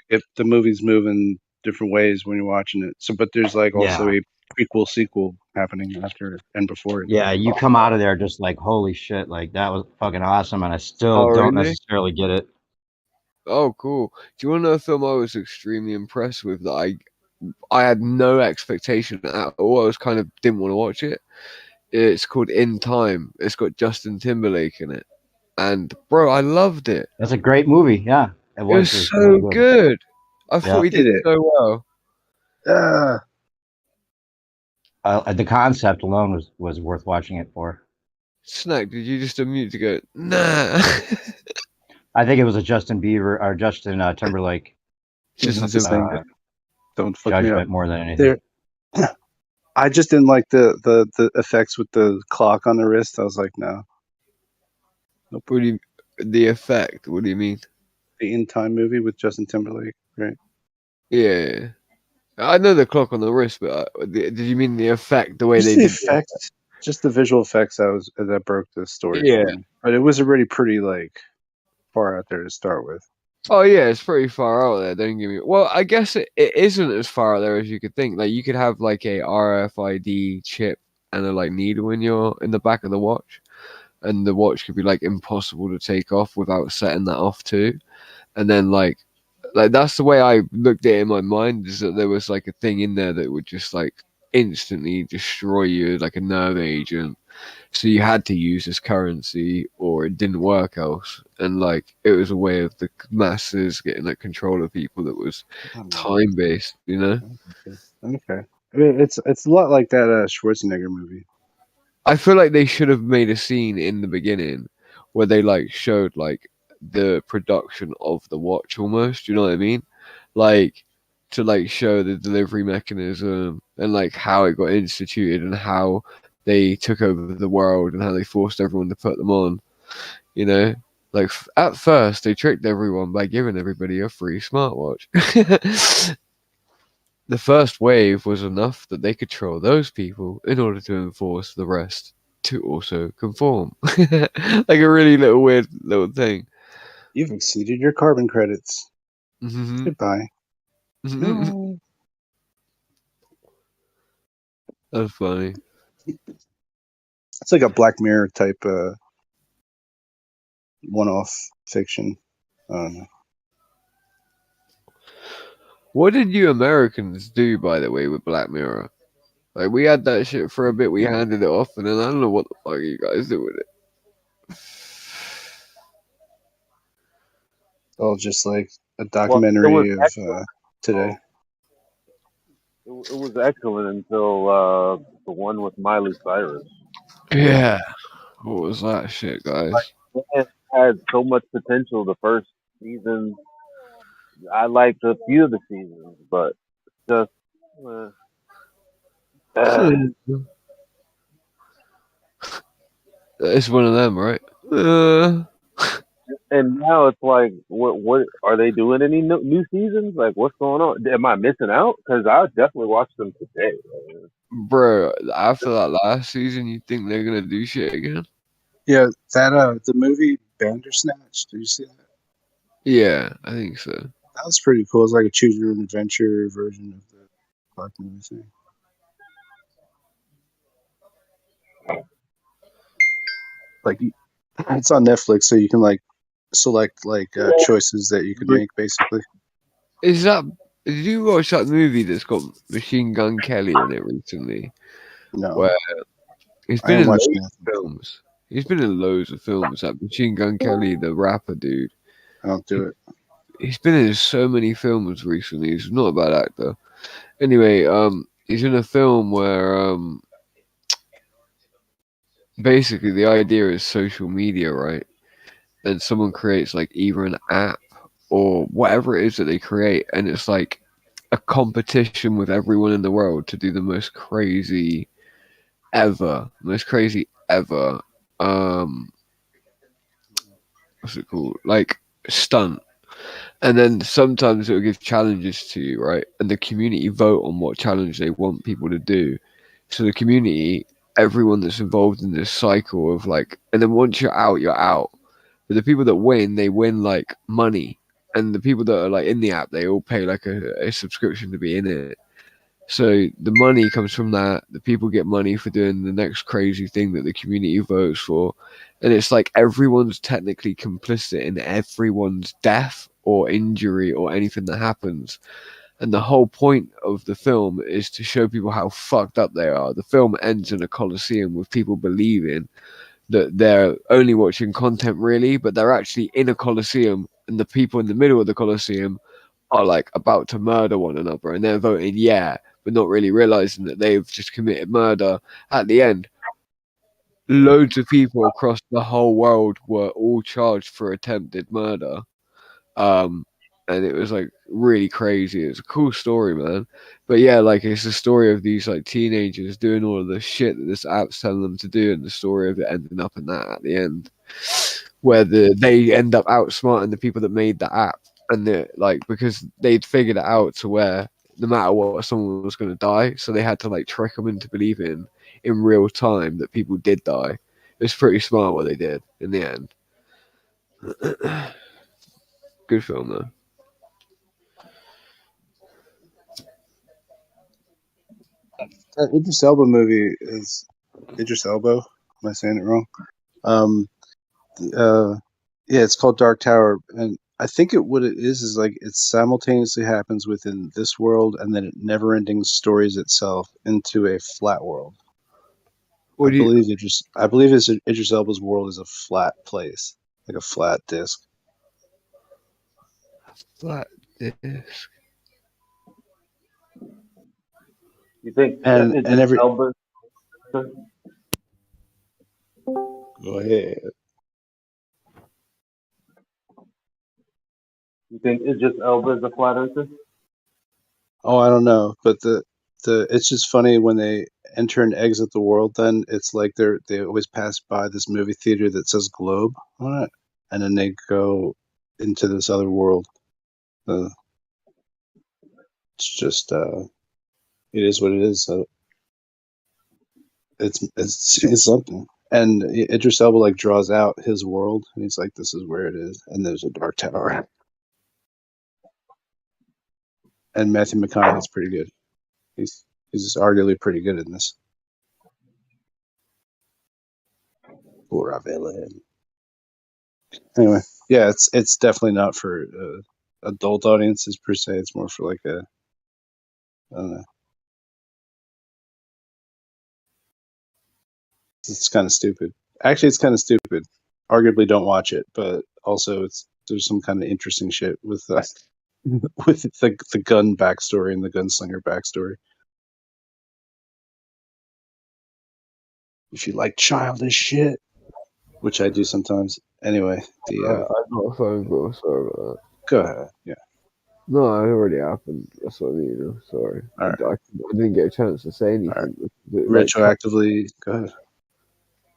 if the movie's moving different ways when you're watching it. So, but there's like also a prequel sequel happening after and before it. Yeah, you come out of there just like, holy shit, like that was fucking awesome, and I still Oh, don't really? necessarily get it. Oh, cool. Do you want to know a film I was extremely impressed with that I had no expectation at all? I was kind of didn't want to watch it. It's called In Time. It's got Justin Timberlake in it. And bro, I loved it. That's a great movie. Yeah, it was so good. I thought he did so well. The concept alone was worth watching it for. Snack, did you just unmute to go, nah? I think it was a Justin Bieber or Justin Timberlake. Don't fuck me up. More than anything. I just didn't like the effects with the clock on the wrist. I was like, no. Nope. The effect? What do you mean? The In Time movie with Justin Timberlake, right? Yeah. I know the clock on the wrist, but did you mean the effect? The way just they the did effects, just the visual effects that broke the story. Yeah. For me. But it was already pretty like far out there to start with. Oh yeah, it's pretty far out there. Don't give me. Well, I guess it isn't as far out there as you could think. Like you could have like a RFID chip and a like needle in the back of the watch, and the watch could be like impossible to take off without setting that off too. And then like that's the way I looked at it in my mind, is that there was like a thing in there that would just like instantly destroy you, like a nerve agent. So you had to use this currency or it didn't work else. And like it was a way of the masses getting like control of people that was time based, you know? Okay. I mean, it's a lot like that Schwarzenegger movie. I feel like they should have made a scene in the beginning where they like showed like the production of the watch almost, you know what I mean? Like to like show the delivery mechanism and like how it got instituted and how they took over the world and how they forced everyone to put them on, you know? Like at first they tricked everyone by giving everybody a free smartwatch. The first wave was enough that they could troll those people in order to enforce the rest to also conform. Like a really weird little thing. You've exceeded your carbon credits. Mm-hmm. Goodbye. No. That's funny. It's like a Black Mirror type one-off fiction. I don't know. What did you Americans do, by the way, with Black Mirror? Like, we had that shit for a bit, we handed it off, and then I don't know what the fuck you guys do with it. Oh, just like a documentary of today. It was excellent until the one with Miley Cyrus. Yeah. What was that shit, guys? Like, it had so much potential the first season. I liked a few of the seasons, but just it's one of them, right? And now it's like, what are they doing? Any new seasons? Like, what's going on? Am I missing out? Because I definitely watched them today. Bro, after that last season, you think they're gonna do shit again? Yeah, that the movie Bandersnatch. Did you see that? Yeah, I think so. That was pretty cool. It's like a choose your own adventure version of the Clark movie thing. like it's on Netflix, so you can like select like choices that you can make basically. Is that? Did you watch that movie that's got Machine Gun Kelly in it recently? No, where he's I been ain't in watching loads of films. He's been in loads of films. That Machine Gun Kelly, the rapper dude. I don't do it. He's been in so many films recently. He's not a bad actor. Anyway, he's in a film where basically the idea is social media, right? And someone creates like either an app or whatever it is that they create, and it's like a competition with everyone in the world to do the most crazy ever. What's it called? Like stunt. And then sometimes it will give challenges to you, right? And the community vote on what challenge they want people to do. So the community, everyone that's involved in this cycle of like, and then once you're out, you're out. But the people that win, they win like money. And the people that are like in the app, they all pay like a subscription to be in it. So the money comes from that. The people get money for doing the next crazy thing that the community votes for. And it's like everyone's technically complicit in everyone's death or injury or anything that happens. And the whole point of the film is to show people how fucked up they are. The film ends in a coliseum with people believing that they're only watching content really, but they're actually in a coliseum, and the people in the middle of the coliseum are like about to murder one another, and they're voting yeah, but not really realizing that they've just committed murder. At the end, loads of people across the whole world were all charged for attempted murder. And it was like really crazy. It's a cool story, man. But yeah, like it's the story of these like teenagers doing all of the shit that this app's telling them to do, and the story of it ending up in that at the end, where they end up outsmarting the people that made the app, and like because they'd figured it out to where no matter what, someone was going to die, so they had to like trick them into believing in real time that people did die. It's pretty smart what they did in the end. Good film though. That Idris Elba movie is Idris Elba. Am I saying it wrong? Yeah, it's called Dark Tower, and I think what it is like it simultaneously happens within this world, and then it never-ending stories itself into a flat world. I believe Idris Elba's world is a flat place, like a flat disc. Flat disc. You think and every Elba? Go ahead. You think Idris Elba is a flat earther? Oh, I don't know, but it's just funny when they enter and exit the world. Then it's like they always pass by this movie theater that says Globe on it, and then they go into this other world. It's just it is what it is. So it's something. And Idris Elba like draws out his world, and he's like, "This is where it is," and there's a dark tower. And Matthew McConaughey's pretty good. He's arguably pretty good in this. Poor villain. Anyway, yeah, it's definitely not for adult audiences per se. It's more for like I don't know. It's kind of stupid. Actually, it's kind of stupid. Arguably, don't watch it, but also there's some kind of interesting shit with with the gun backstory and the gunslinger backstory. If you like childish shit, which I do sometimes. Anyway, I got a phone call. Sorry about that. Go ahead. Yeah. No, it already happened. That's what I mean. I'm sorry. Right. I didn't get a chance to say anything. Right. Retroactively, go ahead.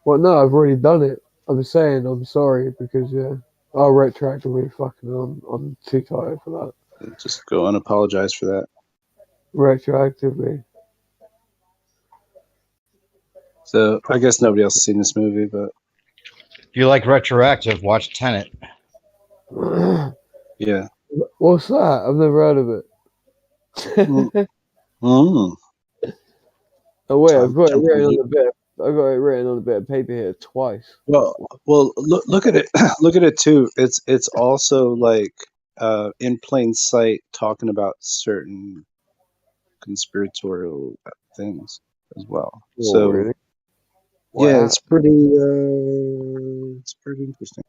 Well, no, I've already done it. I'm saying I'm sorry because I'll retroactively fucking I'm too tired for that. Just go and apologize for that. Retroactively. So I guess nobody else has seen this movie, but if you like retroactive, watch Tenet. Yeah. What's that? I've never heard of it. Oh wait, I've got it written on the bit. I got it written on a bit of paper here twice. Well, look at it. Look at it too. It's also like in plain sight talking about certain conspiratorial things as well. Oh, So really? yeah, Wow. it's pretty interesting.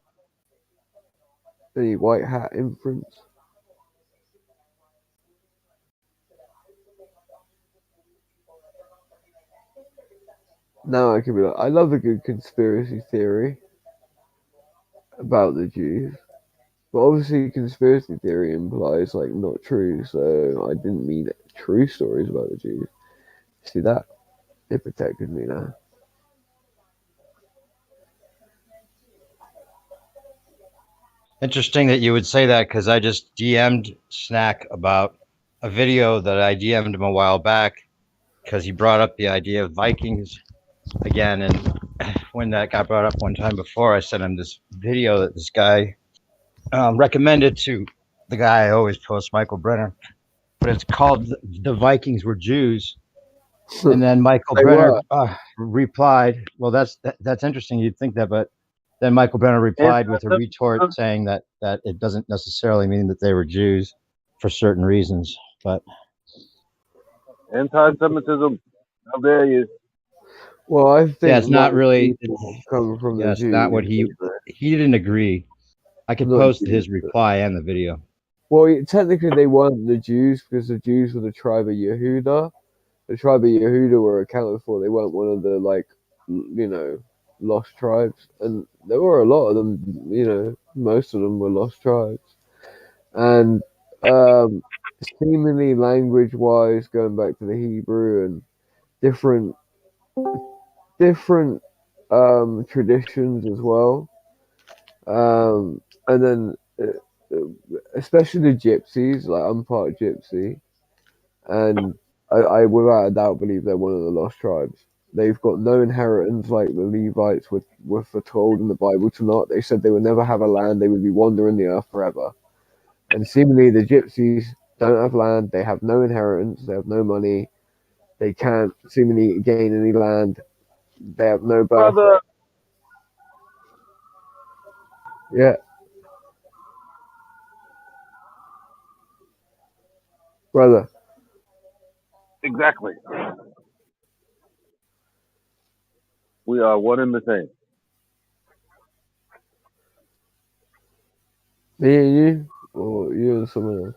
Any white hat inference? Now I can be like, I love a good conspiracy theory about the Jews. But obviously, conspiracy theory implies like not true, so I didn't mean true stories about the Jews. See that? It protected me now. Interesting that you would say that because I just DM'd Snack about a video that I DM'd him a while back because he brought up the idea of Vikings again. And when that got brought up one time before, I sent him this video that this guy recommended to the guy I always post, Michael Brenner. But it's called The Vikings Were Jews. And then Michael Brenner replied, well, that's interesting. You'd think that, but then Michael Brenner replied with a retort saying that it doesn't necessarily mean that they were Jews for certain reasons. But anti-Semitism, how dare you? Well, I think it's not really coming from the it's Jews. not what he didn't agree. I could post his reply and the video. Well, technically they weren't the Jews because the Jews were the tribe of Yehuda. The tribe of Yehuda were accounted for. They weren't one of the lost tribes, and there were a lot of them. Most of them were lost tribes, and seemingly language-wise, going back to the Hebrew and different traditions as well, and then especially the gypsies. Like I'm part gypsy, and I without a doubt believe they're one of the lost tribes. They've got no inheritance like the Levites were foretold in the Bible to not. They said they would never have a land, they would be wandering the earth forever. And seemingly the gypsies don't have land, they have no inheritance, they have no money, they can't seemingly gain any land, they have no birthright. Yeah. Brother. Exactly. We are one and the same. Me and you? Or you and someone else?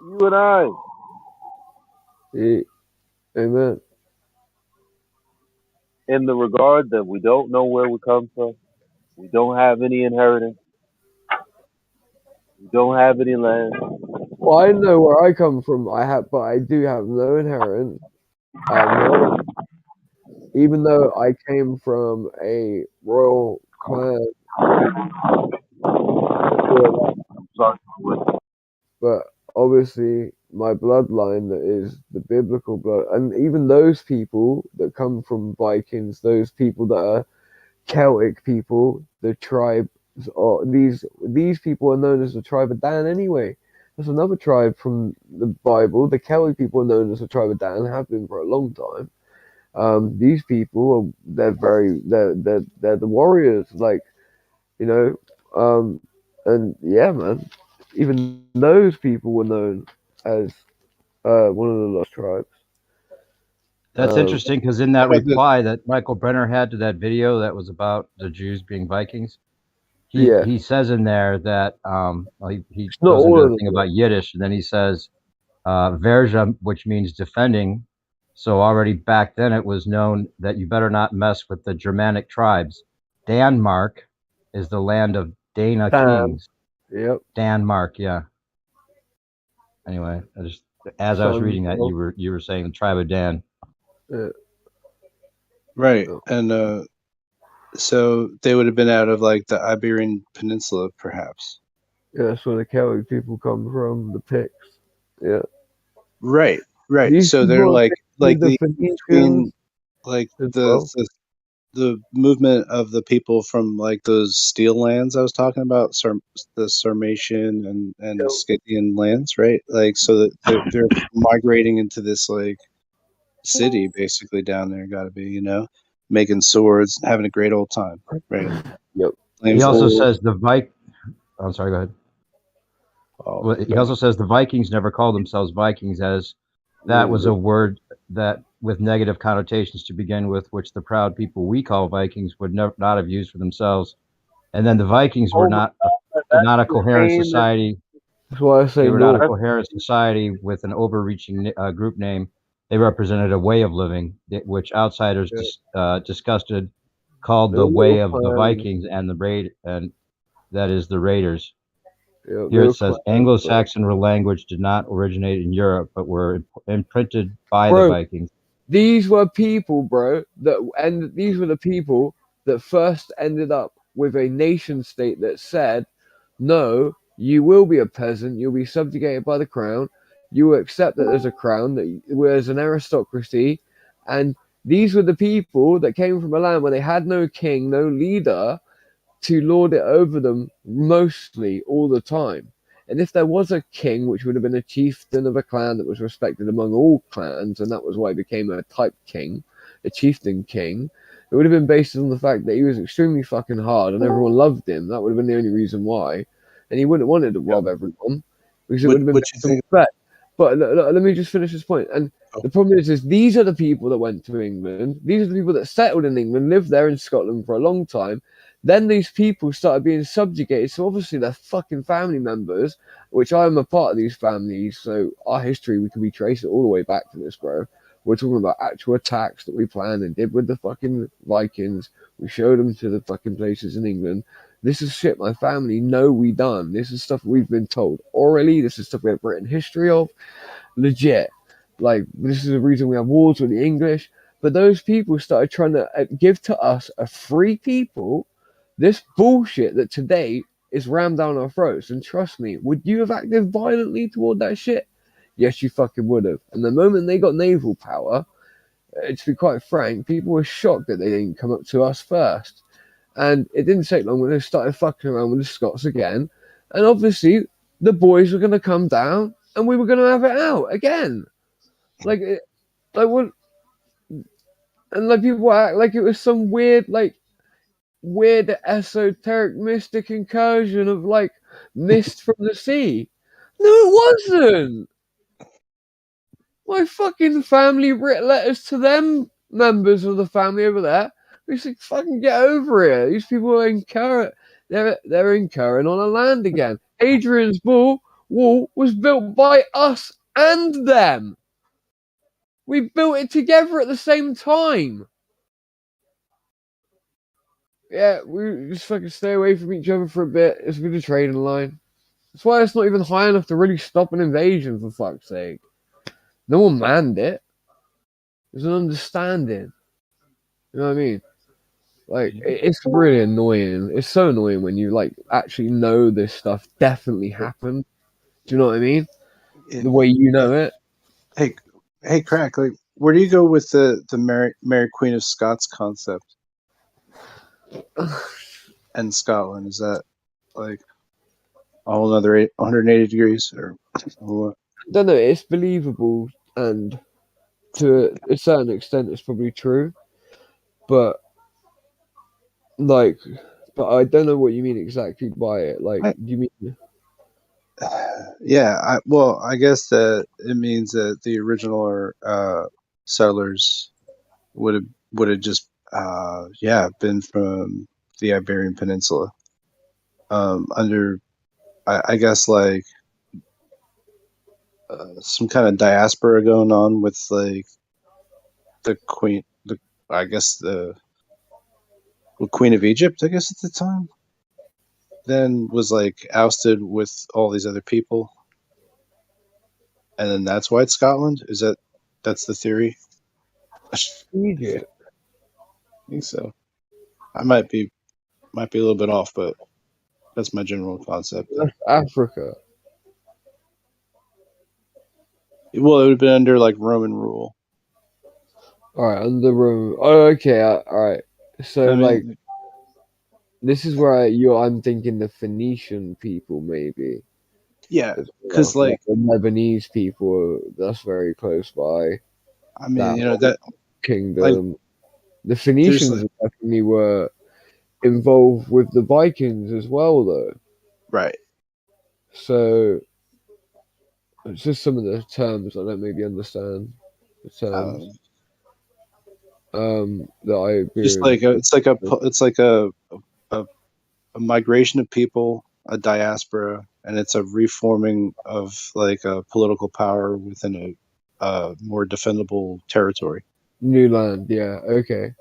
You and I. Yeah. Amen. In the regard that we don't know where we come from, we don't have any inheritance, we don't have any land. Well, I know where I come from. But I do have no inheritance. I have no. Even though I came from a royal clan, but obviously my bloodline that is the biblical blood, and even those people that come from Vikings, those people that are Celtic people, the tribes, or these people are known as the tribe of Dan anyway. There's another tribe from the Bible. The Celtic people are known as the tribe of Dan, have been for a long time. These people they're the warriors, like, and yeah, man, even those people were known as one of the lost tribes. That's interesting because in that reply that Michael Brenner had to that video that was about the Jews being Vikings, he says in there that he goes into the thing about Yiddish, and then he says Verja, which means defending. So already back then it was known that you better not mess with the Germanic tribes. Denmark is the land of Dana kings. Yep. Denmark, yeah. Anyway, as I was reading that, you were saying the tribe of Dan. Right, and so they would have been out of like the Iberian Peninsula, perhaps. Yeah, that's where the Celtic people come from, the Picts. Yeah. Right. These so they're like the between like the movement of the people from like those steel lands I was talking about, the Sarmatian and Scythian lands, right? Like, so that they're migrating into this like city basically down there. Got to be, you know, making swords, having a great old time, right? Yep. He also says I'm sorry. Go ahead. Oh, He also says the Vikings never called themselves Vikings, as that was a word that with negative connotations to begin with, which the proud people we call Vikings would not have used for themselves. And then the Vikings were not a coherent society. That's why I say they were not a no. coherent society with an overreaching group name. They represented a way of living, which outsiders disgusted called the way of the Vikings and and that is the Raiders. Yeah, Here it says Anglo-Saxon language did not originate in Europe, but were imprinted by the Vikings. These were people, bro, these were the people that first ended up with a nation state that said, no, you will be a peasant, you'll be subjugated by the crown, you will accept that there's a crown, that there's an aristocracy, and these were the people that came from a land where they had no king, no leader to lord it over them mostly all the time. And if there was a king, which would have been a chieftain of a clan that was respected among all clans, and that was why he became a type king, a chieftain king, it would have been based on the fact that he was extremely fucking hard and everyone loved him. That would have been the only reason why. And he wouldn't have wanted to rob everyone because it would have been based on respect. But let me just finish this point. And the problem is these are the people that went to England. These are the people that settled in England, lived there in Scotland for a long time. Then these people started being subjugated. So obviously they're fucking family members, which I am a part of these families. So our history, we can be traced all the way back to this, bro. We're talking about actual attacks that we planned and did with the fucking Vikings. We showed them to the fucking places in England. This is shit my family know we done. This is stuff we've been told orally. This is stuff we have written history of. Legit. Like, this is the reason we have wars with the English. But those people started trying to give to us, a free people, this bullshit that today is rammed down our throats. And trust me, would you have acted violently toward that shit? Yes, you fucking would have. And the moment they got naval power, to be quite frank, people were shocked that they didn't come up to us first. And it didn't take long when they started fucking around with the Scots again. And obviously, the boys were going to come down and we were going to have it out again. Like what? And like people act like it was some weird esoteric mystic incursion of like mist from the sea. No, it wasn't. My fucking family writ letters to them members of the family over there. We said, fucking get over it. These people are they're incurring on a land again. Hadrian's wall was built by us and them. We built it together at the same time. Yeah, we just fucking stay away from each other for a bit. It's a bit of trading line. That's why it's not even high enough to really stop an invasion, for fuck's sake. No one manned it. There's an understanding. You know what I mean? Like, it's really annoying. It's so annoying when you, like, actually know this stuff definitely happened. Do you know what I mean? The way you know it. Hey, Crack, like, where do you go with the Mary Queen of Scots concept? And Scotland, is that like a whole other 180 degrees or what? I don't know, it's believable, and to a certain extent it's probably true, but I don't know what you mean exactly by it. Like, do you mean? Yeah, I guess that it means that the original settlers would have just been from the Iberian Peninsula, under I guess like some kind of diaspora going on with like the Queen of Egypt, I guess at the time, then was like ousted with all these other people, and then that's why it's Scotland. That's the theory? Egypt. I think so. I might be a little bit off, but that's my general concept. That's Africa. Well, it would have been under like Roman rule. All right, under Roman. Oh, okay. All right. So this is where I'm thinking the Phoenician people maybe. Yeah, because like the Lebanese people, that's very close by. I mean, you know that kingdom. The Phoenicians definitely were involved with the Vikings as well, though. Right. So it's just some of the terms I don't maybe understand. The terms that I just like it's like a migration of people, a diaspora, and it's a reforming of like a political power within a more defendable territory. New land, yeah. Okay.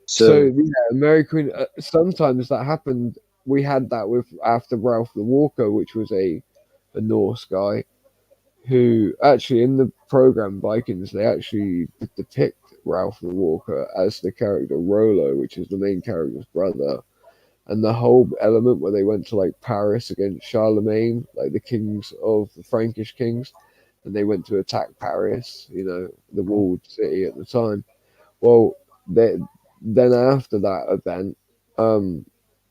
So yeah, Mary Queen. Sometimes that happened. We had that with after Ralph the Walker, which was a Norse guy, who actually in the program Vikings they actually depict Ralph the Walker as the character Rollo, which is the main character's brother, and the whole element where they went to like Paris against Charlemagne, like the kings of the Frankish kings, and they went to attack Paris, you know, the walled city at the time. Well, then after that event,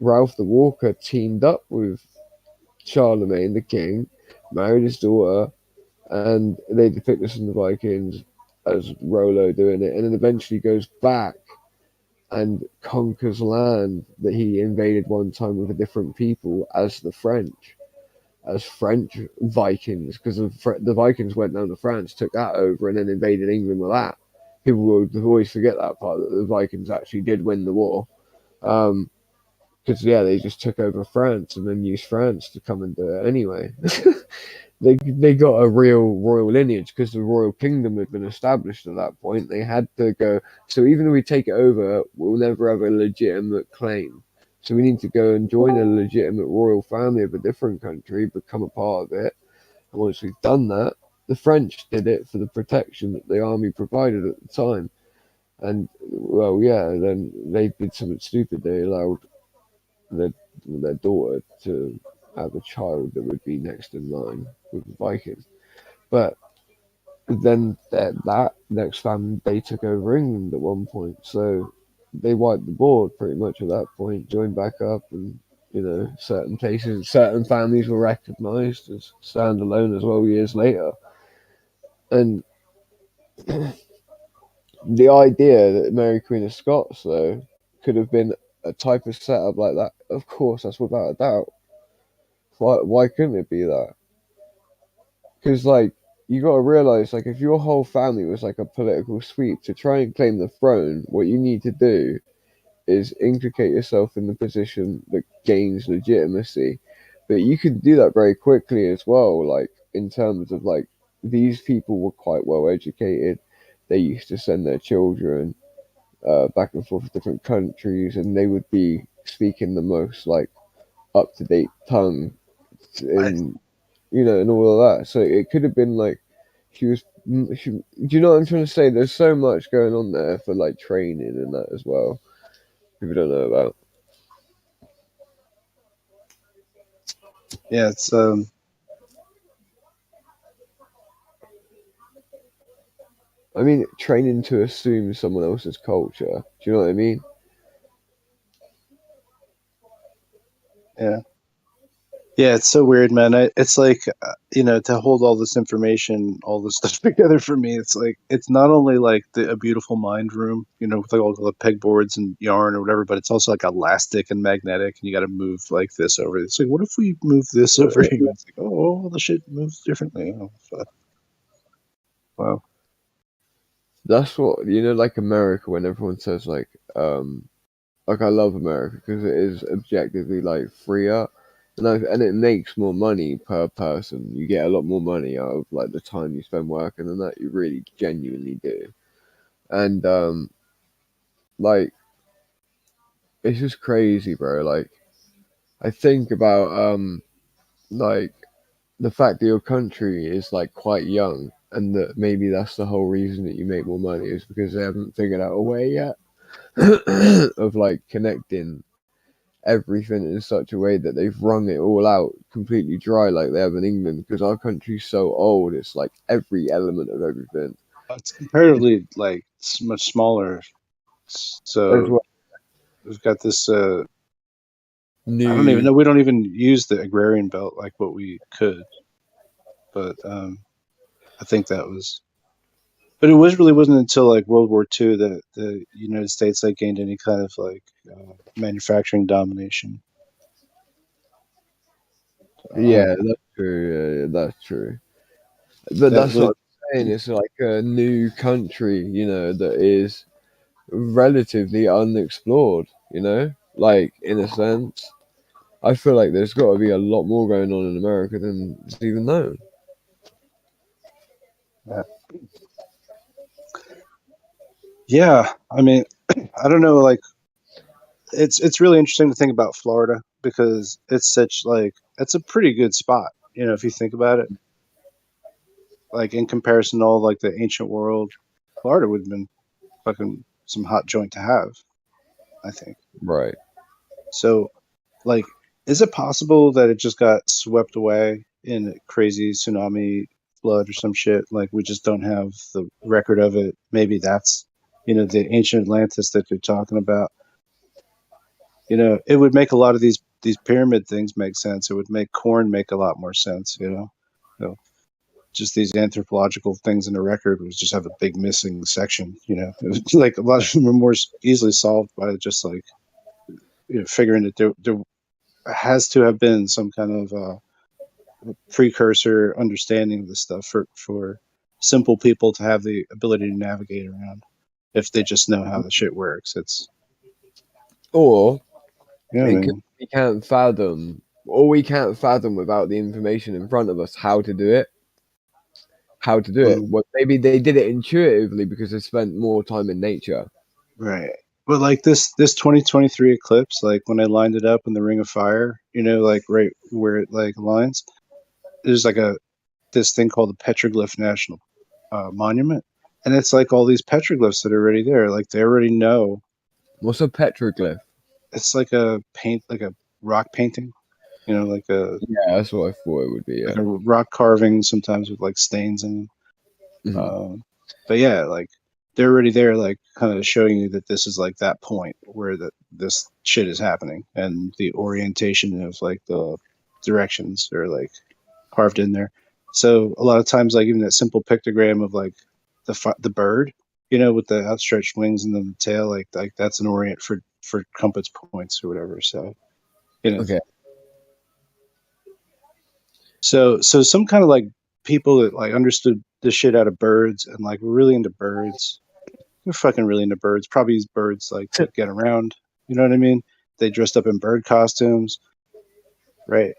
Ralph the Walker teamed up with Charlemagne the king, married his daughter, and they depict this in the Vikings as Rollo doing it, and then eventually goes back and conquers land that he invaded one time with a different people as the French, as French Vikings, because the Vikings went down to France, took that over, and then invaded England with that. People will always forget that part, that the Vikings actually did win the war. Because, they just took over France and then used France to come and do it anyway. They got a real royal lineage because the royal kingdom had been established at that point. They had to go. So even though we take it over, we'll never have a legitimate claim. So we need to go and join a legitimate royal family of a different country, become a part of it. And once we've done that, the French did it for the protection that the army provided at the time. And, then they did something stupid. They allowed their daughter to have a child that would be next in line with the Vikings. But then that next family, they took over England at one point. So they wiped the board pretty much at that point, joined back up, and, certain places, certain families were recognised as standalone as well years later. And the idea that Mary Queen of Scots, though, could have been a type of setup like that, of course, that's without a doubt. Why couldn't it be that? Because, you got to realize, if your whole family was like a political sweep, to try and claim the throne, what you need to do is inculcate yourself in the position that gains legitimacy. But you can do that very quickly as well, in terms of, these people were quite well educated. They used to send their children back and forth to different countries, and they would be speaking the most, up-to-date tongue in... and all of that. So it could have been do you know what I'm trying to say? There's so much going on there for training and that as well. People don't know about. Yeah, it's I mean, training to assume someone else's culture. Do you know what I mean? Yeah. Yeah, it's so weird, man. It's like, to hold all this information, all this stuff together for me, it's not only a beautiful mind room, with all the pegboards and yarn or whatever, but it's also elastic and magnetic, and you got to move this over. It's what if we move this over here? It's all the shit moves differently. Oh, fuck. Wow. That's what, America, when everyone says, I love America because it is objectively, freer. And it makes more money per person. You get a lot more money out of the time you spend working and that. You really genuinely do. And it's just crazy, bro. I think about the fact that your country is quite young, and that maybe that's the whole reason that you make more money is because they haven't figured out a way yet of connecting everything in such a way that they've wrung it all out completely dry like they have in England, because our country's so old. It's every element of everything. It's comparatively much smaller. So we've got this I don't even know. We don't even use the agrarian belt like what we could. But I think that was But it wasn't until like World War II that the United States like gained any kind of like manufacturing domination. Yeah, that's true. Yeah, that's true. But that's what I'm saying. It's like a new country, that is relatively unexplored. Like in a sense, I feel like there's got to be a lot more going on in America than is even known. Yeah, I mean, I don't know. Like, it's really interesting to think about Florida because it's it's a pretty good spot. If you think about it, like in comparison to all like the ancient world, Florida would have been fucking some hot joint to have, I think. Right. So, like, is it possible that it just got swept away in a crazy tsunami flood or some shit? Like, we just don't have the record of it. Maybe that's, the ancient Atlantis that you're talking about. It would make a lot of these pyramid things make sense. It would make corn make a lot more sense. Just these anthropological things in the record would just have a big missing section. It was like a lot of them are more easily solved by just like figuring that there has to have been some kind of precursor understanding of this stuff for simple people to have the ability to navigate around if they just know how the shit works. Or Yeah, we can't fathom, without the information in front of us how to do it. Well, maybe they did it intuitively because they spent more time in nature. Right. But like this 2023 eclipse, like when I lined it up in the Ring of Fire, like right where it like aligns, there's like this thing called the Petroglyph National Monument, and it's like all these petroglyphs that are already there. Like they already know. What's a petroglyph? It's like a rock painting. Like a yeah, that's what I thought it would be. Yeah. Like a rock carving, sometimes with like stains in it. Mm-hmm. But yeah, like they're already there, like kind of showing you that this is like that point where this shit is happening, and the orientation of like the directions are like carved in there. So a lot of times, like even that simple pictogram of like the bird, with the outstretched wings and then the tail, like that's an orient for compass points or whatever. So, Okay. So some kind of like people that like understood the shit out of birds and like were really into birds. They're fucking really into birds. Probably use birds like to get around. You know what I mean? They dressed up in bird costumes, right?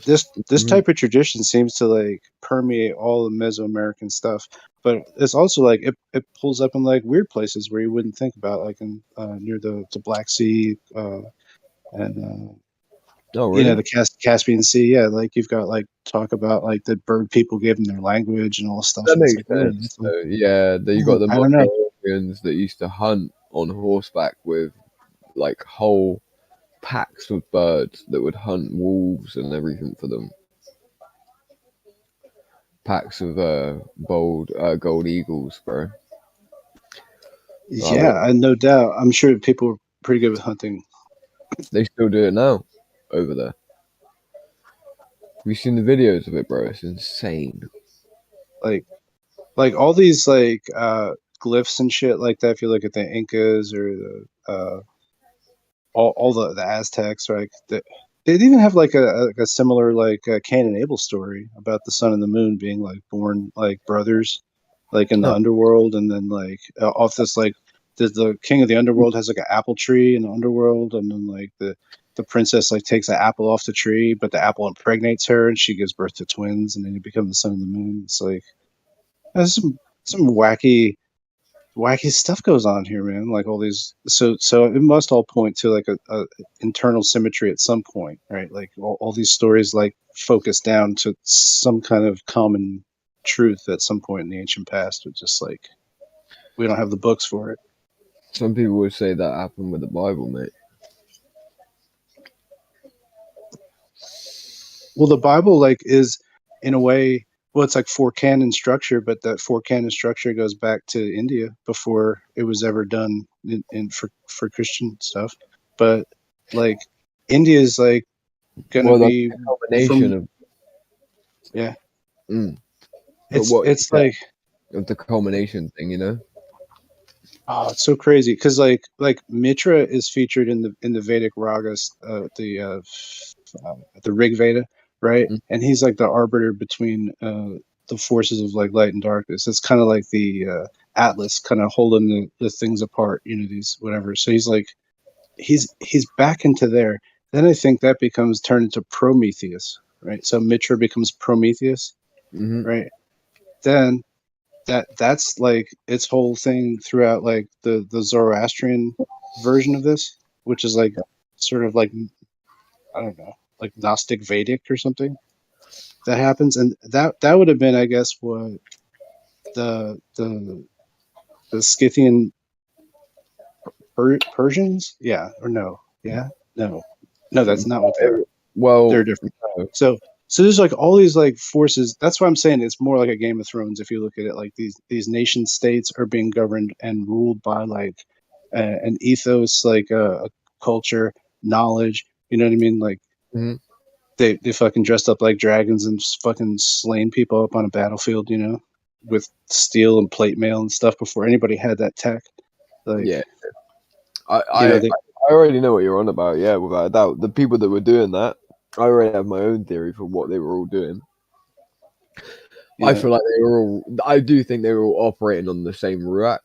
This type of tradition seems to like permeate all the Mesoamerican stuff, but it's also like it pulls up in like weird places where you wouldn't think about, like in near the Black Sea and oh, really? The Caspian Sea. Yeah, like you've got like talk about like the bird people gave them their language and all this stuff. That makes like, sense. So, yeah, you got the Mongolians that used to hunt on horseback with like whole packs of birds that would hunt wolves and everything for them. Packs of gold eagles, bro. Yeah, and no doubt. I'm sure people are pretty good with hunting. They still do it now over there. Have you seen the videos of it, bro? It's insane. Like all these like glyphs and shit like that. If you look at the Incas or the all the Aztecs, right? They'd even have like a similar like Cain and Abel story about the sun and the moon being like born like brothers, like in the underworld, and then like off this like the king of the underworld has like an apple tree in the underworld, and then like the princess like takes an apple off the tree, but the apple impregnates her, and she gives birth to twins, and then you become the sun and the moon. It's like there's some wacky stuff goes on here, man. Like all these, so it must all point to like a internal symmetry at some point, right? Like all these stories like focus down to some kind of common truth at some point in the ancient past, but just like we don't have the books for it. Some people would say that happened with the Bible, mate. Well, the Bible like is in a way, well, it's like four canon structure, but that four canon structure goes back to India before it was ever done in for Christian stuff. But like India is like gonna be a combination of yeah. Mm. It's like of the culmination thing, you know. Oh, it's so crazy because like Mitra is featured in the Vedic ragas, the Rig Veda, right? Mm. And he's like the arbiter between the forces of like light and darkness. It's kind of like the Atlas, kind of holding the things apart, you know, these whatever. So he's like he's back into there. Then I think that becomes turned into Prometheus, right? So Mitra becomes Prometheus, Mm-hmm. right? Then that's like its whole thing throughout like the Zoroastrian version of this, which is like sort of like, I don't know, like Gnostic Vedic or something that happens. And that would have been, I guess, what the Scythian Persians, yeah, or no, yeah, no, that's not what they are. Well, they're different. So there's like all these like forces. That's why I'm saying it's more like a Game of Thrones. If you look at it, like these nation states are being governed and ruled by like an ethos, like a culture, knowledge. You know what I mean? Like mm-hmm. they fucking dressed up like dragons and fucking slain people up on a battlefield. You know, with steel and plate mail and stuff before anybody had that tech. Like, yeah, I already know what you're on about. Yeah, without a doubt. The people that were doing that, I already have my own theory for what they were all doing. Yeah. I feel like they were all. I do think they were all operating on the same ruach,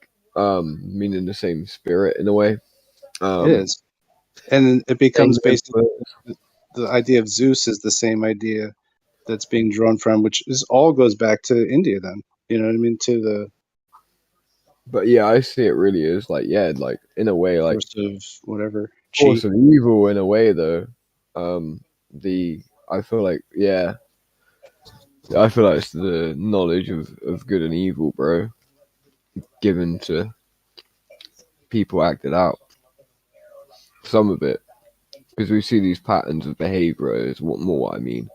meaning the same spirit in a way. It is, and it becomes basically the idea of Zeus is the same idea that's being drawn from, which is all goes back to India. Then you know what I mean, to the. But yeah, I see it really is like, yeah, like in a way, like force of whatever, force of evil in a way though. I feel like, yeah, I feel like it's the knowledge of good and evil, bro, given to people acted out. Some of it, because we see these patterns of behavior is what I mean.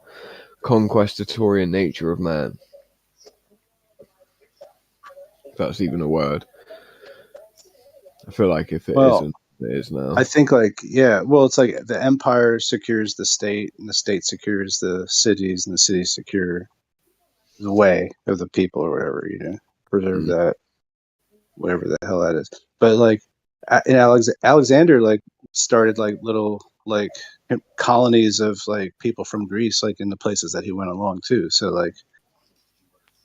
Conquestatorial nature of man. If that's even a word. I feel like if it isn't, it is now. I think like, yeah, well, it's like the empire secures the state and the state secures the cities and the cities secure the way of the people or whatever, you know, preserve that, whatever the hell that is. But like in Alexander, like started like little like colonies of like people from Greece, like in the places that he went along too. So like,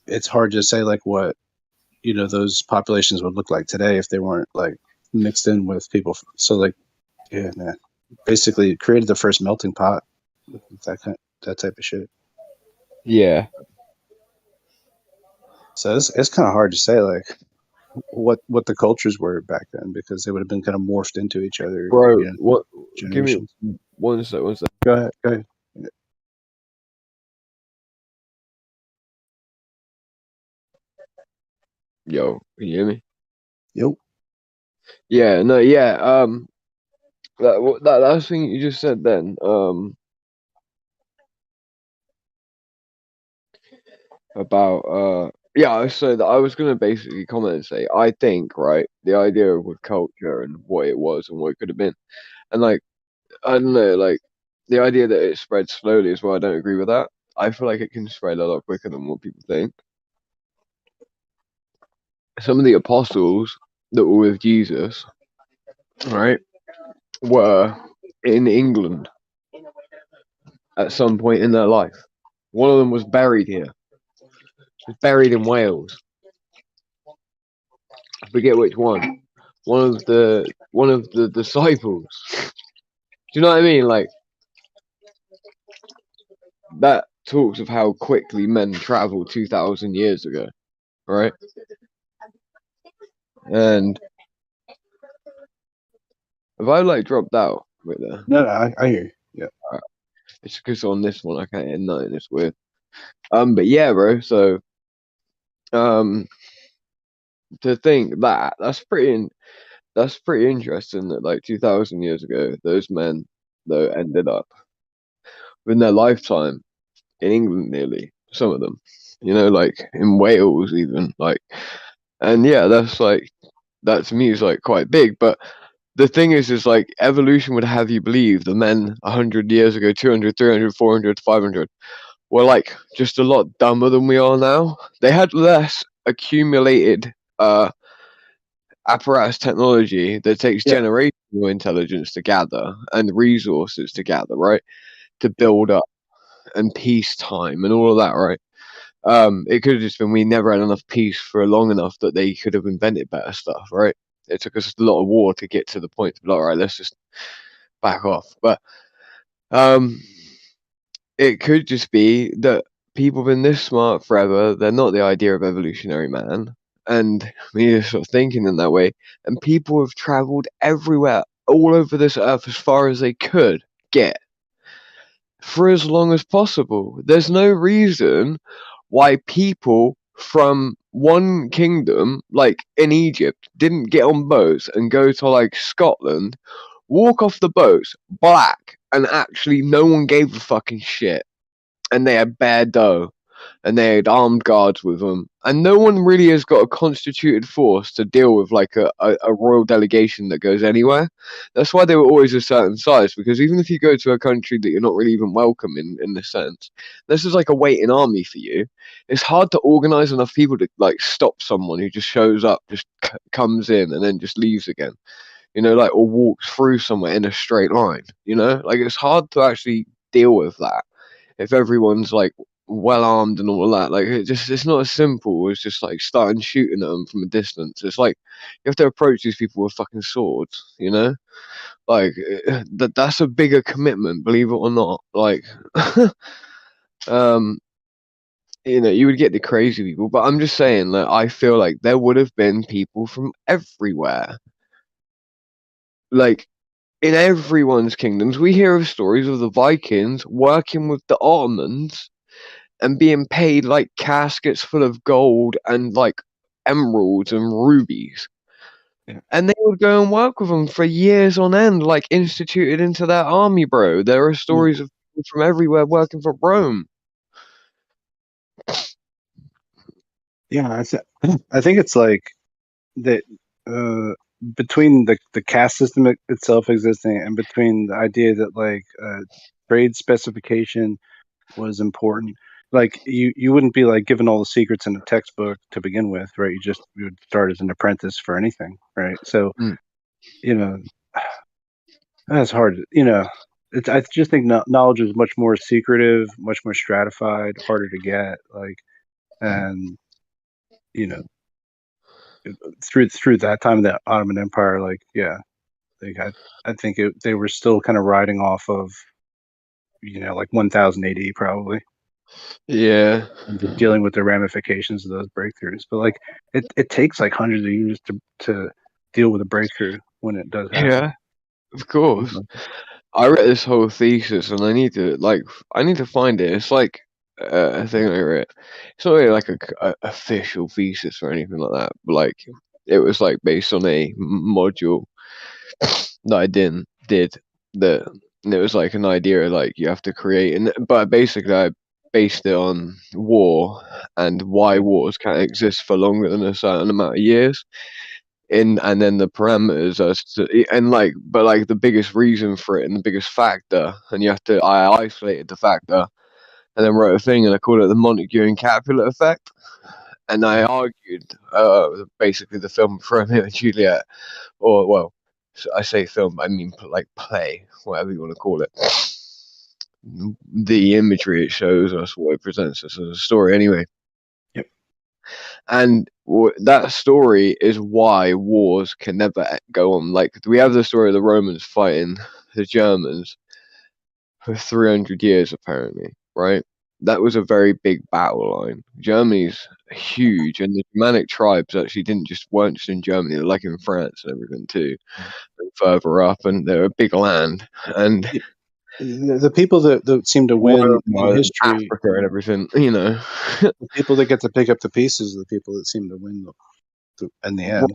it's hard to say like what, you know, those populations would look like today if they weren't like mixed in with people. So like, yeah, man, basically created the first melting pot, that type of shit. Yeah. So it's kind of hard to say like what the cultures were back then, because they would have been kind of morphed into each other. Bro, you know, what? Give me one sec. Go ahead. Yo, can you hear me? Yo. Yeah, no, yeah. That last thing you just said then, about yeah, so that I was gonna basically comment and say I think, right, the idea with culture and what it was and what it could have been, and like I don't know, like the idea that it spread slowly as well. I don't agree with that. I feel like it can spread a lot quicker than what people think. Some of the apostles that were with Jesus, right, were in England at some point in their life. One of them was buried here. He was buried in Wales. I forget which one. One of the disciples. Do you know what I mean? Like that talks of how quickly men traveled 2,000 years ago, right? And have I like dropped out right there? No, I hear you. Yeah. Right. It's because on this one I can't hear nothing. It's weird. But yeah, bro. So, to think that that's pretty interesting that like 2,000 years ago, those men though ended up in their lifetime in England, nearly some of them, you know, like in Wales even, like, and yeah, that's like, that to me is like quite big. But the thing is like evolution would have you believe the men 100 years ago, 200, 300, 400, 500 were like just a lot dumber than we are now. They had less accumulated apparatus technology that takes generational intelligence to gather and resources to gather, right? To build up and peacetime and all of that, right? It could have just been we never had enough peace for long enough that they could have invented better stuff, right? It took us a lot of war to get to the point to be like, all right, let's just back off. But it could just be that people have been this smart forever. They're not the idea of evolutionary man. And we're sort of thinking in that way. And people have traveled everywhere, all over this earth, as far as they could get for as long as possible. There's no reason why people from one kingdom, like in Egypt, didn't get on boats and go to like Scotland, walk off the boats black, and actually no one gave a fucking shit. And they had bare dough, and they had armed guards with them, and no one really has got a constituted force to deal with like a royal delegation that goes anywhere. That's why they were always a certain size, because even if you go to a country that you're not really even welcome in this sense, this is like a waiting army for you. It's hard to organize enough people to like stop someone who just shows up, just comes in and then just leaves again, you know, like, or walks through somewhere in a straight line, you know, like it's hard to actually deal with that if everyone's like well armed and all that. Like it's not as simple as just like starting shooting at them from a distance. It's like you have to approach these people with fucking swords, you know, like that's a bigger commitment, believe it or not. Like you know, you would get the crazy people, but I'm just saying that I feel like there would have been people from everywhere, like in everyone's kingdoms. We hear of stories of the Vikings working with the Ottomans and being paid like caskets full of gold and like emeralds and rubies. And they would go and work with them for years on end, like instituted into their army, bro. There are stories of people from everywhere working for Rome. Yeah, I think it's like that between the caste system itself existing and between the idea that like trade specification was important. Like you wouldn't be like given all the secrets in a textbook to begin with, right? You would start as an apprentice for anything, right? So you know, that's hard. You know, I just think knowledge is much more secretive, much more stratified, harder to get. Like, and you know, through that time of the Ottoman Empire, like I think they were still kind of riding off of, you know, like 1000 AD probably. Yeah, and just dealing with the ramifications of those breakthroughs. But like it takes like hundreds of years to deal with a breakthrough when it does happen. Yeah, of course. I read this whole thesis and I need to find it. It's like a thing I read. It's not really like a official thesis or anything like that, but like it was like based on a module that I did that, and it was like an idea like you have to create, and but basically I based it on war and why wars can't exist for longer than a certain amount of years. And then the parameters as to, and like, but like the biggest reason for it and the biggest factor, and I isolated the factor and then wrote a thing and I called it the Montague and Capulet effect. And I argued basically the film Romeo and Juliet, or well, I say film, I mean like play, whatever you want to call it. The imagery it shows us, what it presents us as a story anyway. And that story is why wars can never go on. Like, we have the story of the Romans fighting the Germans for 300 years, apparently, right? That was a very big battle line. Germany's huge, and the Germanic tribes actually weren't just in Germany, they're like in France and everything too, and further up, and they're a big land. And the people that seem to win in history, Africa and everything, you know, the people that get to pick up the pieces are the people that seem to win in the end.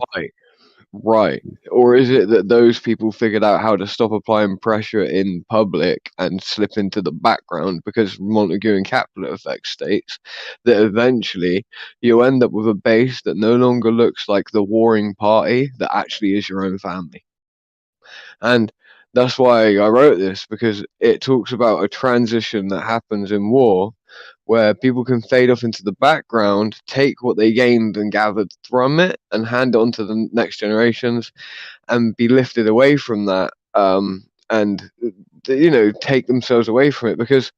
Right. Or is it that those people figured out how to stop applying pressure in public and slip into the background, because Montague and Capulet effect states that eventually you'll end up with a base that no longer looks like the warring party, that actually is your own family. And that's why I wrote this, because it talks about a transition that happens in war where people can fade off into the background, take what they gained and gathered from it, and hand it on to the next generations, and be lifted away from that, and take themselves away from it. Because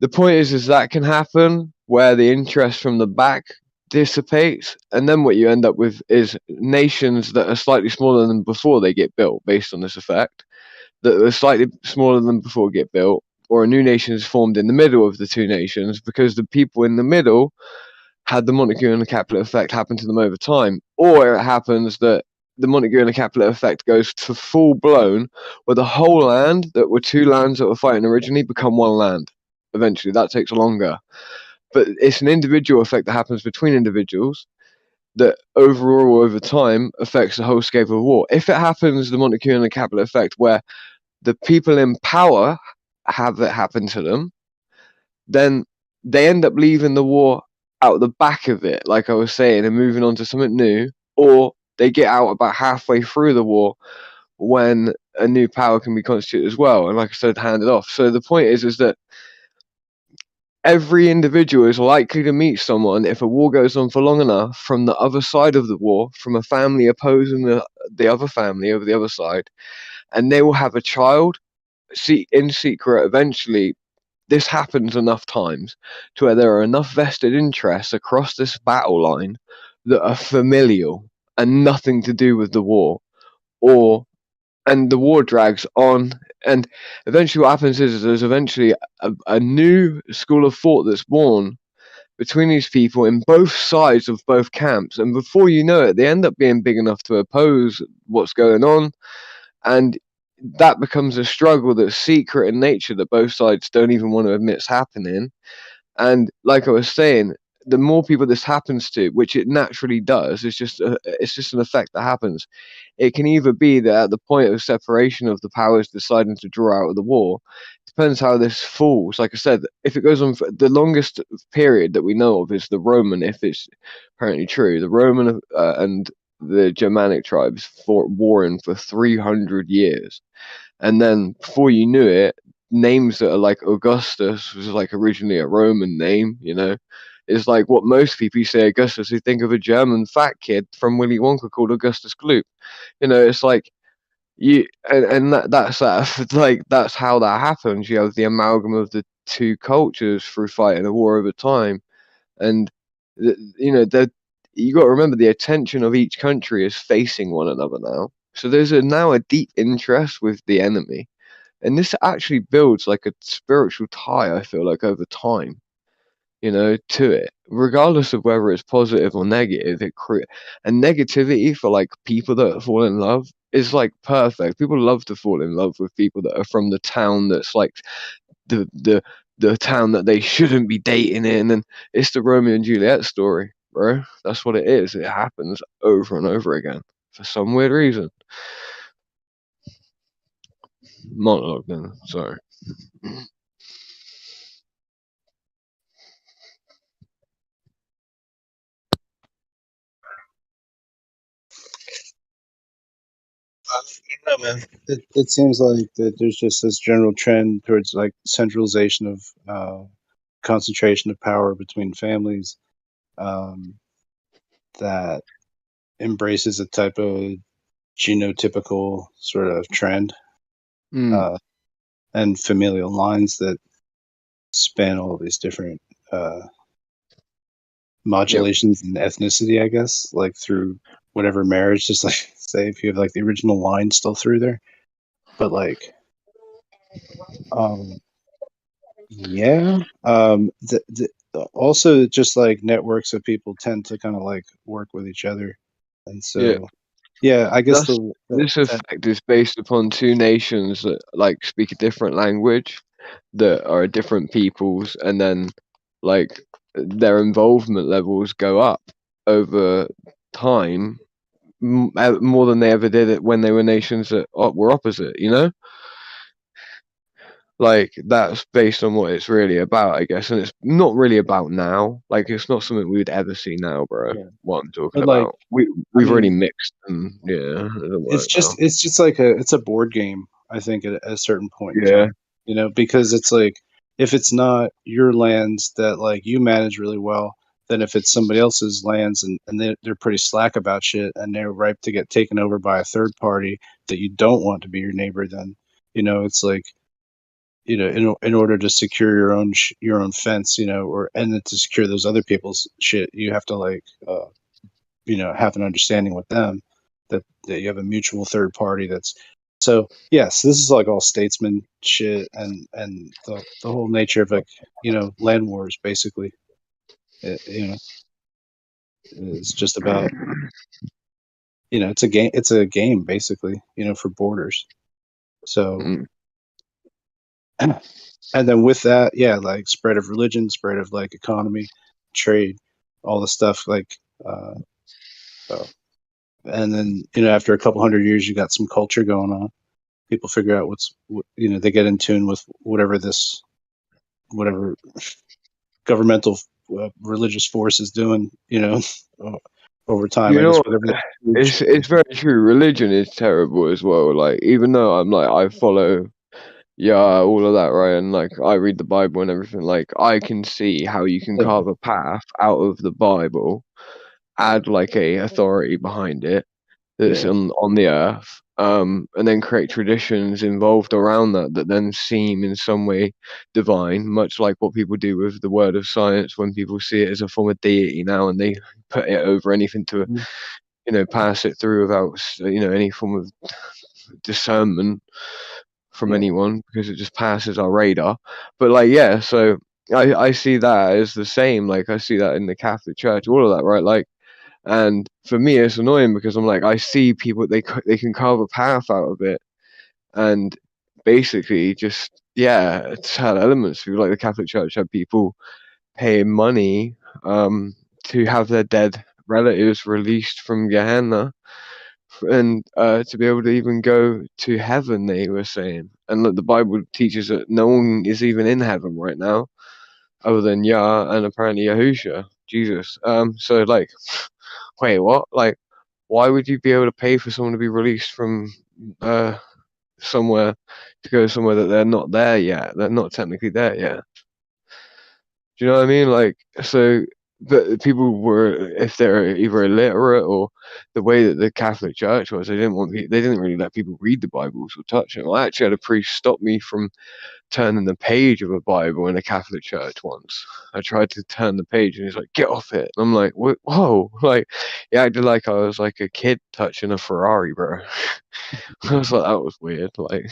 the point is that can happen where the interest from the back dissipates, and then what you end up with is nations that are slightly smaller than before they get built, based on this effect, that are slightly smaller than before get built, or a new nation is formed in the middle of the two nations because the people in the middle had the Montague and the Capulet effect happen to them over time. Or it happens that the Montague and the Capulet effect goes to full blown, where the whole land that were two lands that were fighting originally become one land. Eventually, that takes longer. But it's an individual effect that happens between individuals that overall, over time, affects the whole scope of war. If it happens, the Montague and the Capulet effect, where the people in power have it happen to them, then they end up leaving the war out the back of it, like I was saying, and moving on to something new, or they get out about halfway through the war when a new power can be constituted as well, and like I said, handed off. So the point is that every individual is likely to meet someone, if a war goes on for long enough, from the other side of the war, from a family opposing the other family over the other side, and they will have a child in secret eventually. This happens enough times to where there are enough vested interests across this battle line that are familial and nothing to do with the war, and the war drags on, and eventually what happens is there's eventually a new school of thought that's born between these people in both sides of both camps, and before you know it, they end up being big enough to oppose what's going on, and that becomes a struggle that's secret in nature that both sides don't even want to admit is happening. And like I was saying, the more people this happens to, which it naturally does, it's just an effect that happens. It can either be that at the point of separation of the powers deciding to draw out of the war, depends how this falls. Like I said, if it goes on for the longest period that we know of is the Roman, if it's apparently true, the Roman and the Germanic tribes fought warring for 300 years. And then before you knew it, names that are like Augustus was like originally a Roman name, It's like what most people say Augustus, who think of a German fat kid from Willy Wonka called Augustus Gloop. It's like that's like that's how that happens. You have the amalgam of the two cultures through fighting a war over time, and you got to remember the attention of each country is facing one another now. So there's now a deep interest with the enemy, and this actually builds like a spiritual tie, I feel like, over time, to it, regardless of whether it's positive or negative. And negativity for like people that fall in love is like perfect. People love to fall in love with people that are from the town that's like the town that they shouldn't be dating in, and it's the Romeo and Juliet story, bro. That's what it is. It happens over and over again for some weird reason. Monologue then, sorry. I don't know, man. It seems like that there's just this general trend towards like centralization of concentration of power between families that embraces a type of genotypical sort of trend and familial lines that span all these different modulations and ethnicity, I guess, like through whatever marriage, just like say if you have like the original line still through there, but like also just like networks of people tend to kind of like work with each other, and so I guess this effect is based upon two nations that like speak a different language, that are different peoples, and then like their involvement levels go up over time more than they ever did it when they were nations that were opposite, Like that's based on what it's really about, I guess, and it's not really about now. Like it's not something we would ever see now, bro. What I'm talking about, we've already mixed, and it's just like it's a board game. I think at a certain point, in time, because it's like if it's not your lands that like you manage really well, then if it's somebody else's lands and they're pretty slack about shit and they're ripe to get taken over by a third party that you don't want to be your neighbor, then it's like, in order to secure your own fence, or and then to secure those other people's shit, you have to like have an understanding with them that you have a mutual third party that's. So yes, this is like all statesman shit and the whole nature of like land wars basically. It's just about it's a game basically for borders. So and then with that, yeah, like spread of religion, spread of like economy, trade, all the stuff like so. And then after a couple hundred years, you got some culture going on. People figure out they get in tune with whatever governmental religious force is doing, over time. I guess whatever. It's very true. Religion is terrible as well. Like, even though I'm like, I follow, all of that, right? And like, I read the Bible and everything. Like, I can see how you can carve a path out of the Bible, add like a authority behind it that's on the earth, and then create traditions involved around that then seem in some way divine, much like what people do with the word of science when people see it as a form of deity now, and they put it over anything to pass it through without any form of discernment from anyone, because it just passes our radar. But like, so I see that as the same. Like, I see that in the Catholic Church, all of that, right? Like, and for me, it's annoying because I'm like, I see people, they can carve a path out of it, and basically just it's had elements. Like the Catholic Church had people paying money to have their dead relatives released from Gehenna, and to be able to even go to heaven. They were saying, and look, the Bible teaches that no one is even in heaven right now, other than Yah and apparently Yahusha, Jesus. So like. Wait, what? Like, why would you be able to pay for someone to be released from somewhere to go somewhere that they're not there yet? They're not technically there yet. Do you know what I mean? Like, so the people were, if they're either illiterate or the way that the Catholic Church was, they didn't really let people read the Bibles or touch them. I actually had a priest stop me from turning the page of a Bible in a Catholic church once. I tried to turn the page and he's like, "Get off it." And I'm like, "Whoa!" Like, he acted like I was like a kid touching a Ferrari, bro. I was like, that was weird. Like,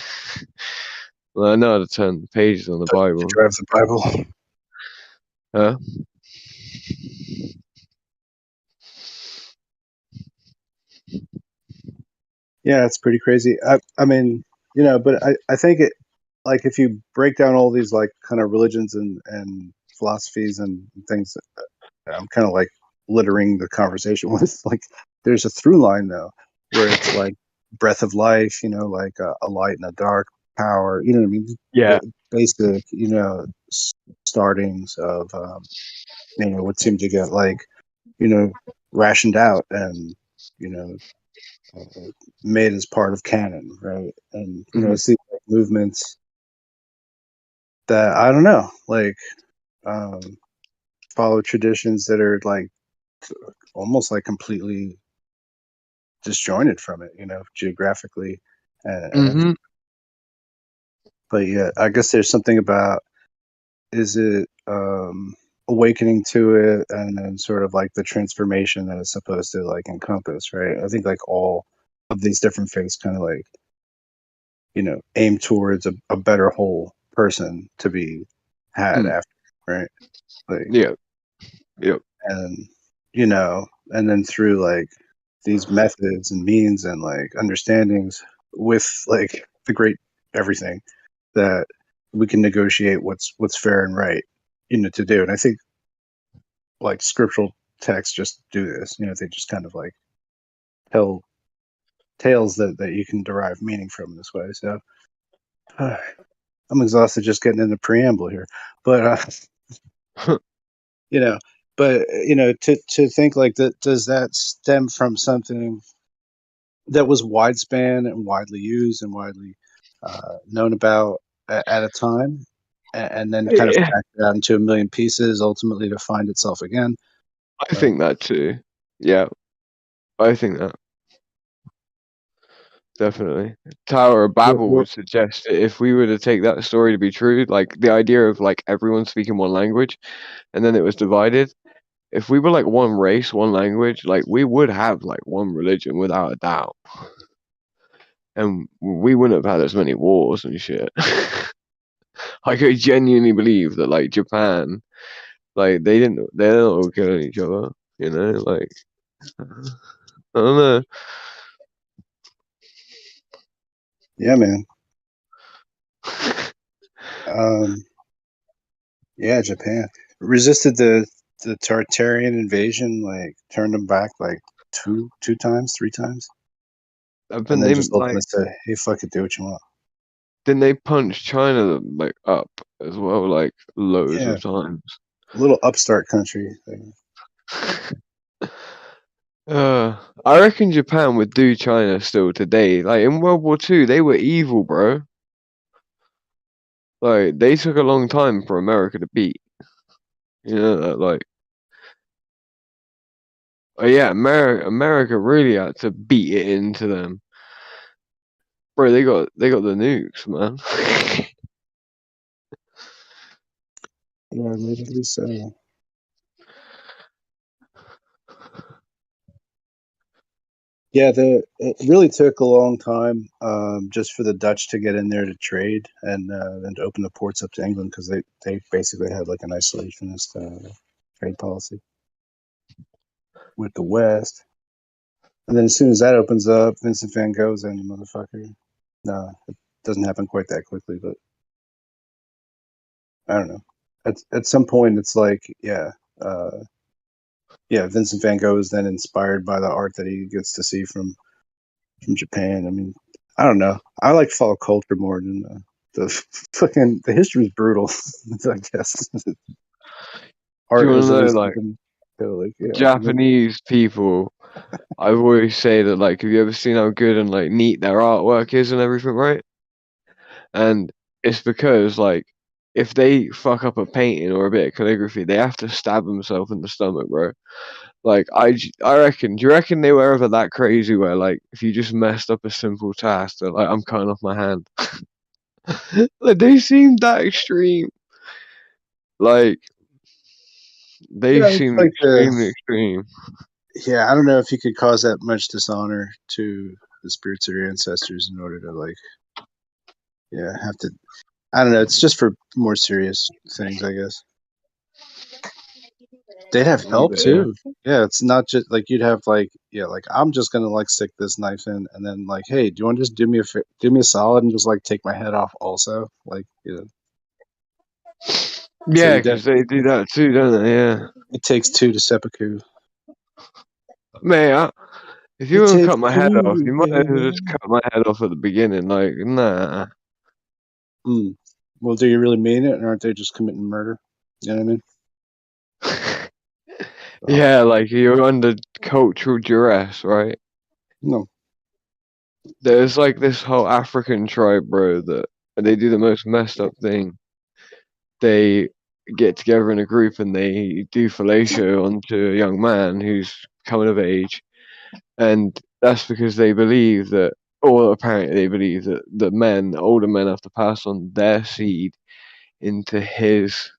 well, I know how to turn the pages on the Bible. Drive the Bible. Huh? Yeah, it's pretty crazy. I mean, but I think it, like, if you break down all these like kind of religions and philosophies and things, I'm kind of like littering the conversation with like, there's a through line though, where it's like breath of life, like a light and a dark power, you know what I mean? Yeah. Basic, startings of, what seemed to get like, rationed out and, made as part of canon, right? And it's these like, movements that I don't know, like follow traditions that are like almost like completely disjointed from it, geographically. And but yeah, I guess there's something about, is it awakening to it and then sort of like the transformation that it's supposed to like encompass, right? I think like all of these different faiths kind of like aim towards a better whole person to be had after, right? Like, yep. And and then through like these methods and means and like understandings with like the great everything, that we can negotiate what's fair and right to do. And I think like scriptural texts just do this, they just kind of like tell tales that you can derive meaning from this way. So I'm exhausted just getting in the preamble here, but but to think like that, does that stem from something that was widespan and widely used and widely known about at a time, and then kind of crack it out into a million pieces, ultimately to find itself again. I think that too. Yeah, I think that. Definitely. Tower of Babel would suggest that if we were to take that story to be true, like the idea of like everyone speaking one language and then it was divided, if we were like one race, one language, like we would have like one religion without a doubt. And we wouldn't have had as many wars and shit. I could genuinely believe that like Japan, like they're not all killing each other, you know, like I don't know. Yeah, man. Yeah, Japan resisted the Tartarian invasion, like turned them back like two times, 3 times, and then just ultimately said, "Hey, fuck it, do what you want." Didn't they punch China like up as well, like loads of times? A little upstart country. I reckon Japan would do China still today. Like in World War II, they were evil, bro. Like they took a long time for America to beat. You know that, like. Oh yeah, America really had to beat it into them. Bro, they got the nukes, man. Yeah, admittedly so. Yeah, it really took a long time just for the Dutch to get in there to trade and to open the ports up to England, because they basically had like an isolationist trade policy with the West. And then as soon as that opens up, Vincent van Gogh's in, motherfucker. No, it doesn't happen quite that quickly, but I don't know. At some point, it's like, Vincent van Gogh is then inspired by the art that he gets to see from Japan. I mean, I don't know. I like to follow culture more than the history is brutal. I guess. Do you want Art is to at know, least like, like Japanese people? I always say that, like, have you ever seen how good and like neat their artwork is and everything, right? And it's because, like, if they fuck up a painting or a bit of calligraphy, they have to stab themselves in the stomach, bro. Like, I reckon. Do you reckon they were ever that crazy where, like, if you just messed up a simple task, they're like, I'm cutting off my hand. Like, they seem that extreme. Like, they it's seem like extremely extreme. I don't know if you could cause that much dishonor to the spirits of your ancestors in order to like, have to. I don't know. It's just for more serious things, I guess. They'd have help too. Yeah, it's not just like you'd have like I'm just gonna like stick this knife in, and then like, hey, do you want to just do me a solid and just like take my head off also, like Yeah, because they do that too, don't they? Yeah. It takes 2 to seppuku. Man, if you're gonna cut my head off, you might as well just cut my head off at the beginning. Like, nah. Well, do you really mean it, or aren't they just committing murder? You know what I mean? Yeah, like you're under cultural duress, right? No. There's like this whole African tribe, bro, that they do the most messed up thing. They get together in a group and they do fellatio onto a young man who's coming of age, and that's because they believe that, or apparently they believe that the older men, have to pass on their seed into his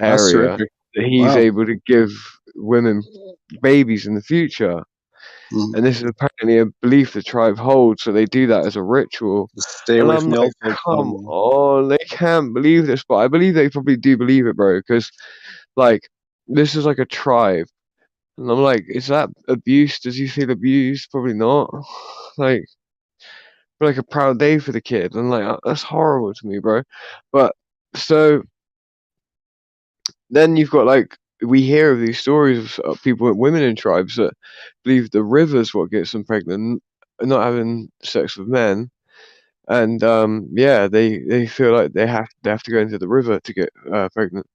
area, that he's able to give women babies in the future. And this is apparently a belief the tribe holds, so they do that as a ritual. Stay and away I'm from the like, old folks. come on, they can't believe this, but I believe they probably do believe it, bro, because like this is like a tribe. And I'm like, is that abuse? Does he feel abused? Probably not. Like, a proud day for the kid. And like, that's horrible to me, bro. But so then you've got like, we hear of these stories of people, women in tribes that believe the river's what gets them pregnant, not having sex with men. And they feel like they have to go into the river to get pregnant.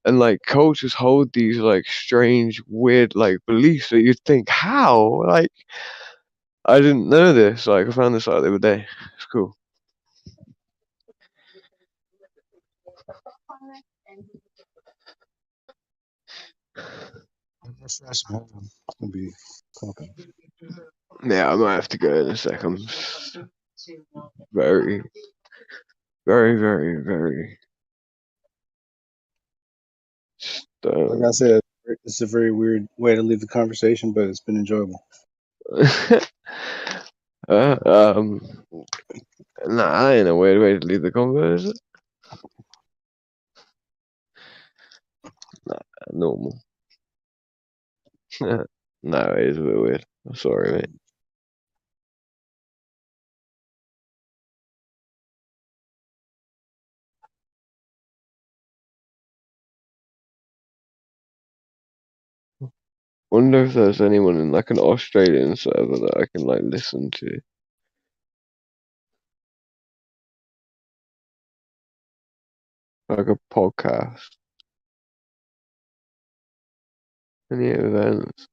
And like cultures hold these like strange, weird like beliefs that you'd think, how? Like, I didn't know this. Like, I found this out the other day. It's cool. Gonna be popping. Yeah, I might have to go in a second. Very, very, very, very. Like I said, it's a very weird way to leave the conversation, but it's been enjoyable. um, nah, ain't a weird way to leave the convo, is it? Nah, normal. No, it is a bit weird. I'm sorry, mate. Wonder if there's anyone in like an Australian server that I can like listen to. Like a podcast. Any events.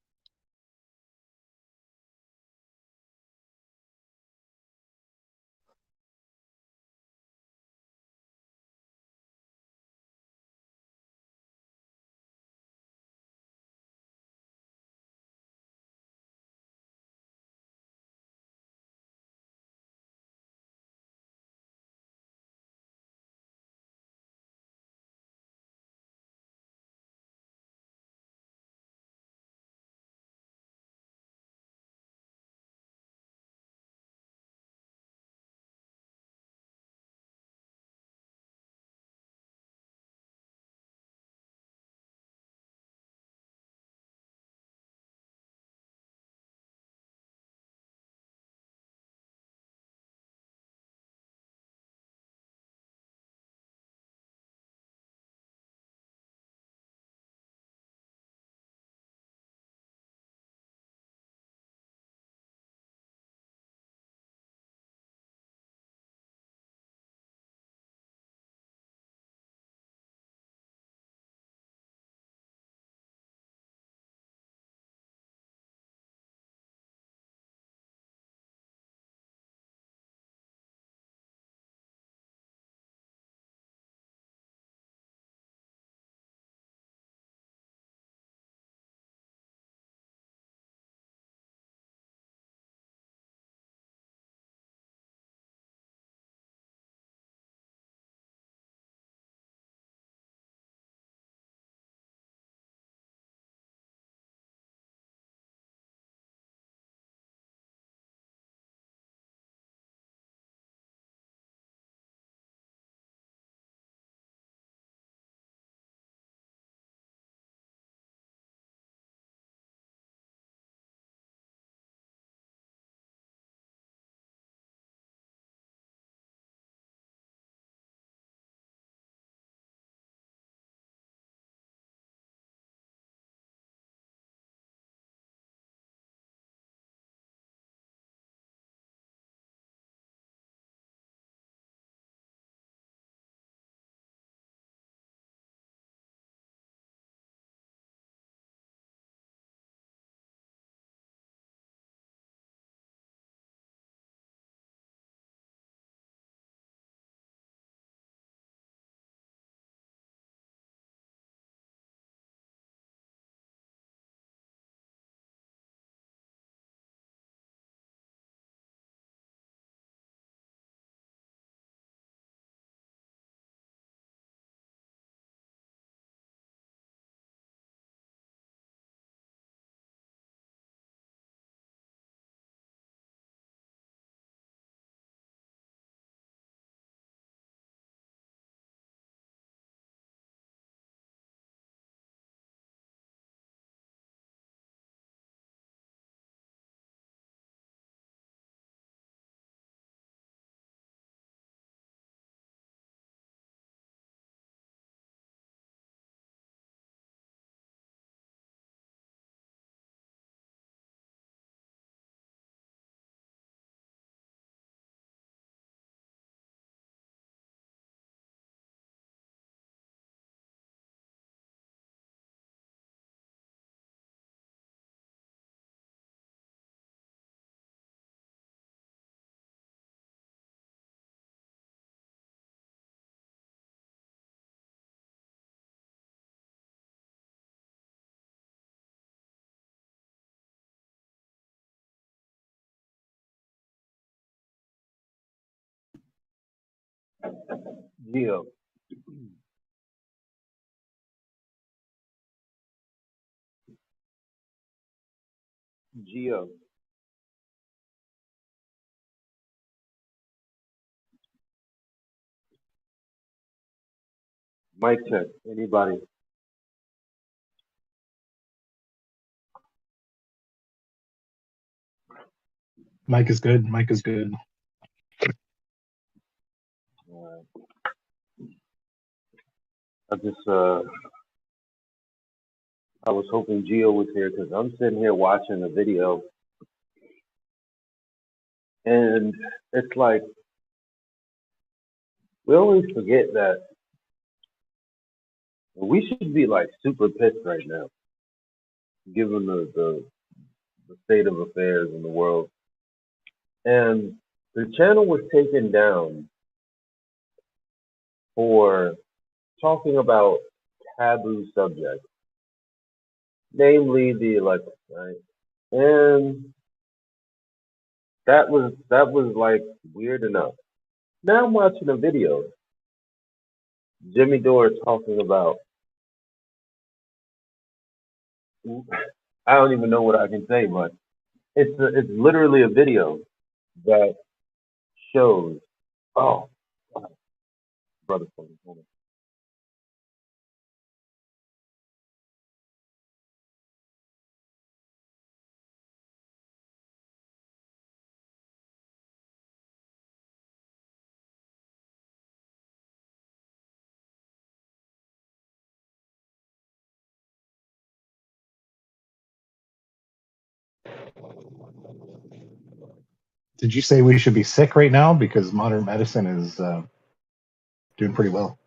Geo. Geo. Mic check. Anybody? Mike is good. Mike is good. I just I was hoping Geo was here because I'm sitting here watching a video, and it's like we always forget that we should be like super pissed right now, given the state of affairs in the world. And the channel was taken down for talking about taboo subjects, namely the election, right? And that was like weird enough. Now I'm watching a video, Jimmy Dore talking about I don't even know what I can say, but it's literally a video that shows. Oh, brother, hold on. Did you say we should be sick right now? Because modern medicine is doing pretty well.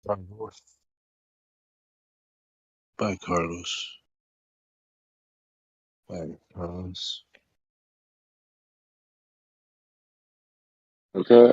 Bye, Carlos. Bye, Carlos. Okay.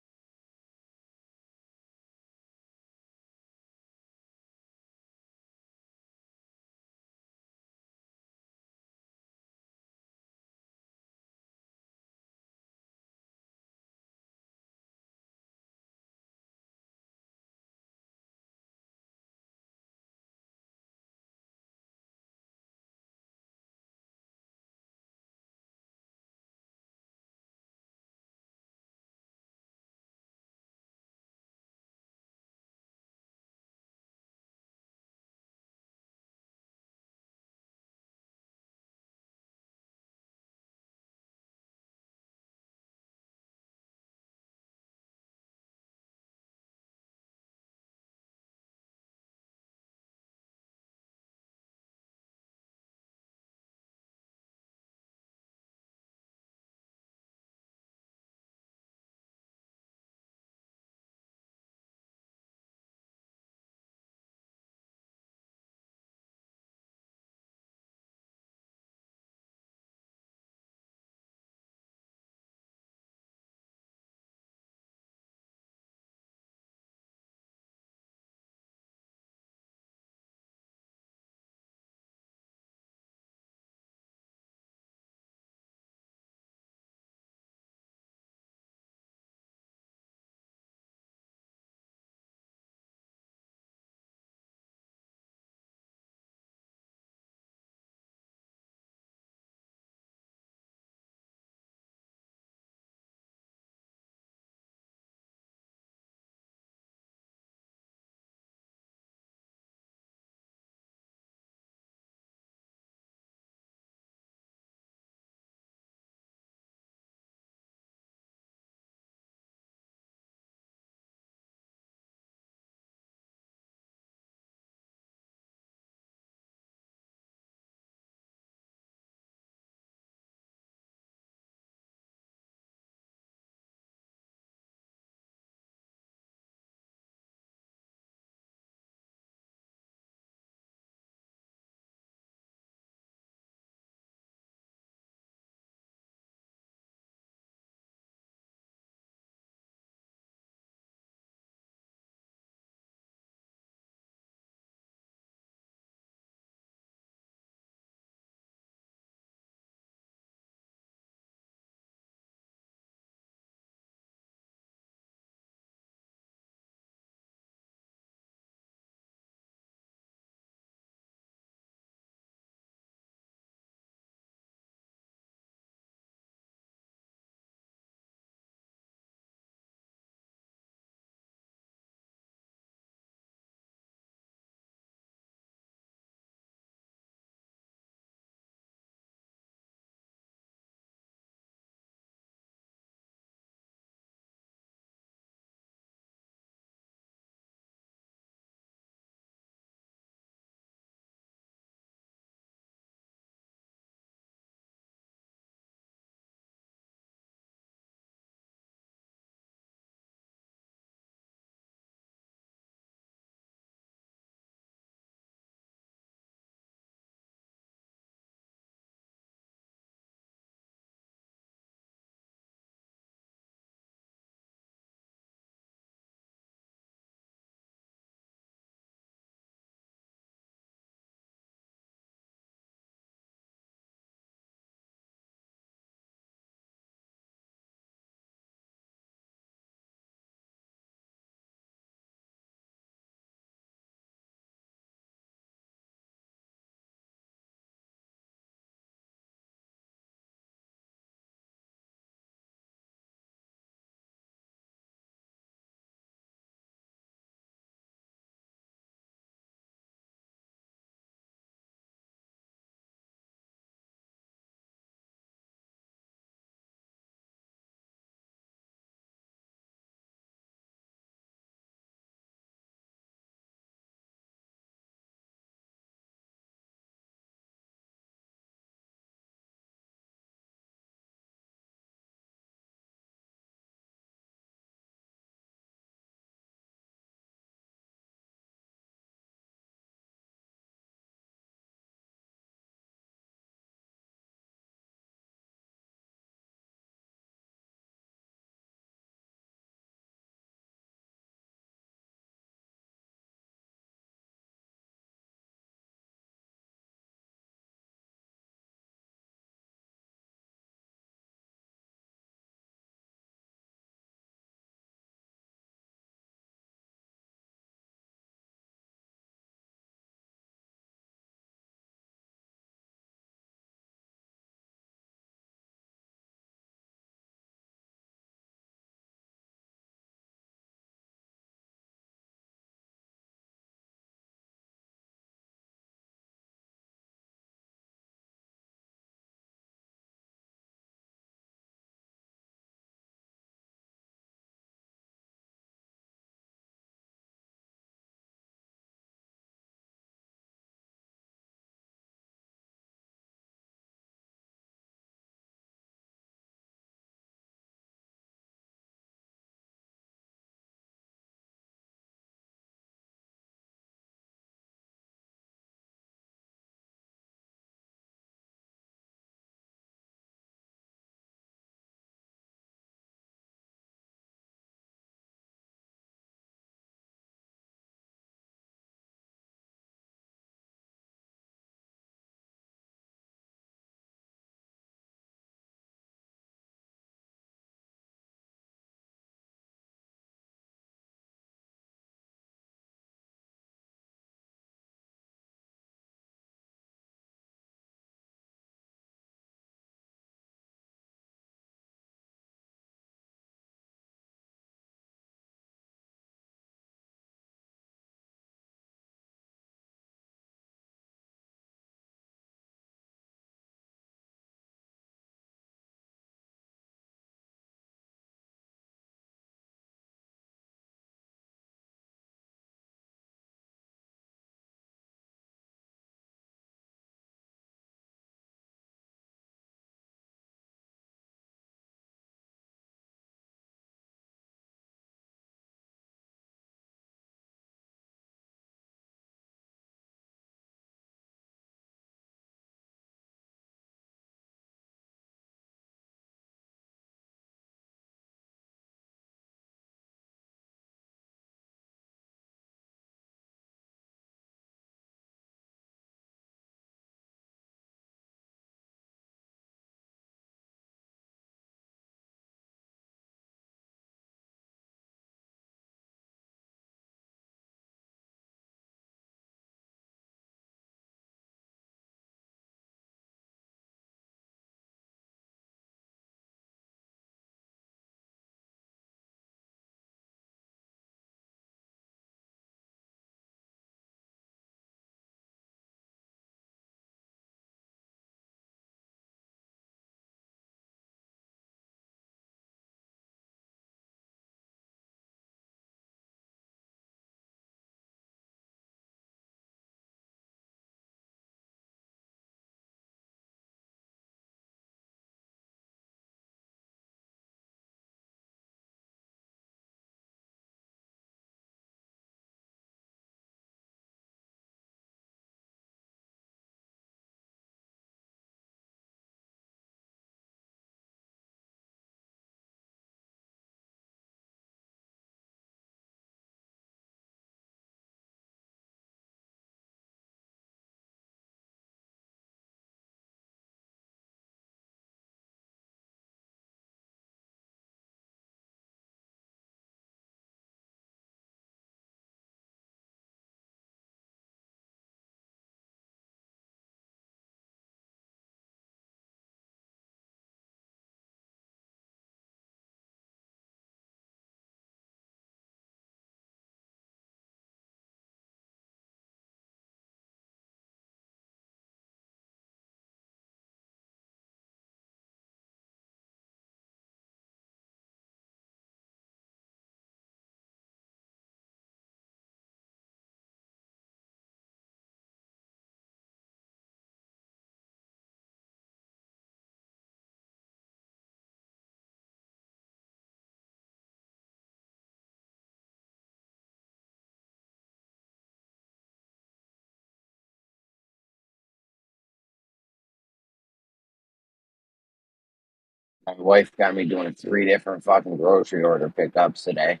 My wife got me doing 3 different fucking grocery order pickups today.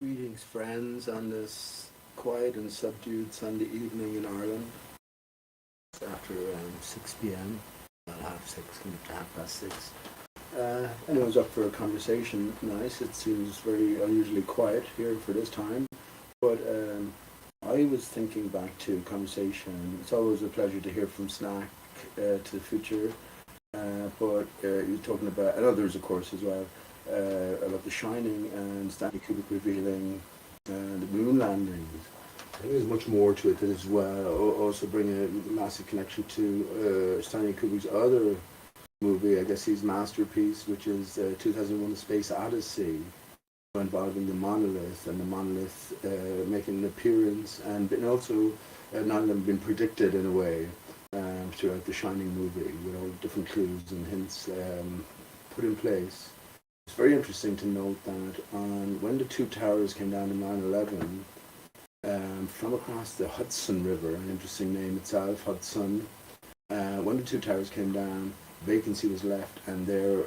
Greetings, friends, on this quiet and subdued Sunday evening in Ireland. It's after 6 p.m., about half 6, coming up to 6:30. Anyone's up for a conversation? Nice. It seems very unusually quiet here for this time. But I was thinking back to conversation. It's always a pleasure to hear from Snack to the future. But you're talking about, and others, of course, as well. About The Shining and Stanley Kubrick revealing the moon landings. I think there's much more to it as well. Also bring a massive connection to Stanley Kubrick's other movie, I guess his masterpiece, which is 2001: A Space Odyssey, involving the monolith, and the monolith making an appearance, and also not only been predicted in a way throughout the Shining movie, with all different clues and hints put in place. It's very interesting to note that when the two towers came down in 9/11, from across the Hudson River, an interesting name itself, Hudson, when the two towers came down, vacancy was left, and there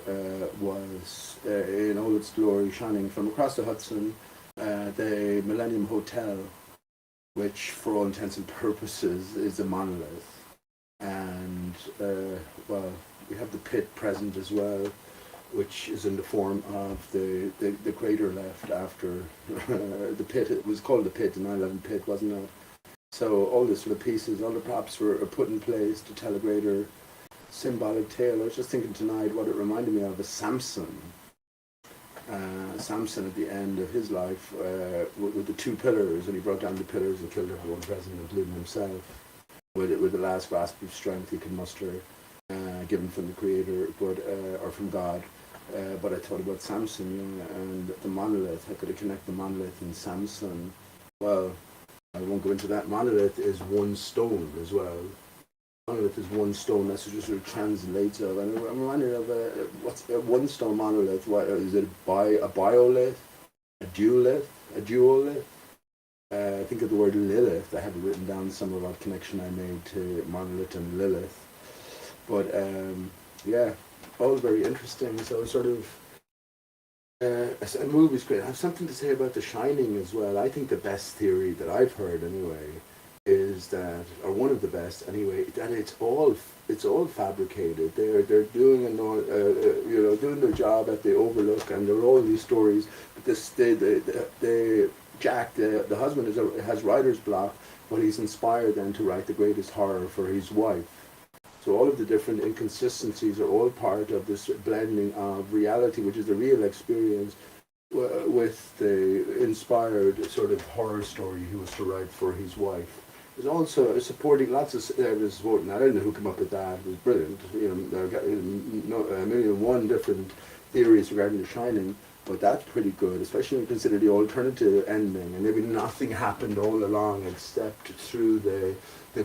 was, in all its glory, shining from across the Hudson, the Millennium Hotel, which for all intents and purposes is a monolith. And, well, we have the pit present as well, which is in the form of the crater left after the pit. It was called the pit, the 9/11 pit, wasn't it? So all the sort of pieces, all the props were put in place to tell a greater symbolic tale. I was just thinking tonight what it reminded me of is Samson. Samson at the end of his life with the two pillars, and he brought down the pillars and killed everyone present, including himself, with the last grasp of strength he could muster, given from the Creator, or from God. But I thought about Samson, and the monolith. How could I connect the monolith and Samson? Well, I won't go into that. Monolith is one stone as well. Monolith is one stone. That's just sort of translates of. And I'm reminded of what's a one stone monolith? What is it? A biolith, a duolith, a duolith? Think of the word Lilith. I have it written down somewhere about connection I made to monolith and Lilith. But yeah, all very interesting. So sort of a movie's great. I have something to say about The Shining as well. I think the best theory that I've heard anyway is that, or one of the best anyway, that it's all fabricated. They're doing doing their job at the Overlook, and there are all these stories. But Jack, the husband, has writer's block, but he's inspired then to write the greatest horror for his wife. So all of the different inconsistencies are all part of this blending of reality, which is the real experience, with the inspired sort of horror story he was to write for his wife. There's also supporting lots of supporting. I don't know who came up with that. It was brilliant. I've got a million and one different theories regarding The Shining, but that's pretty good, especially when you consider the alternative ending, and maybe nothing happened all along except through the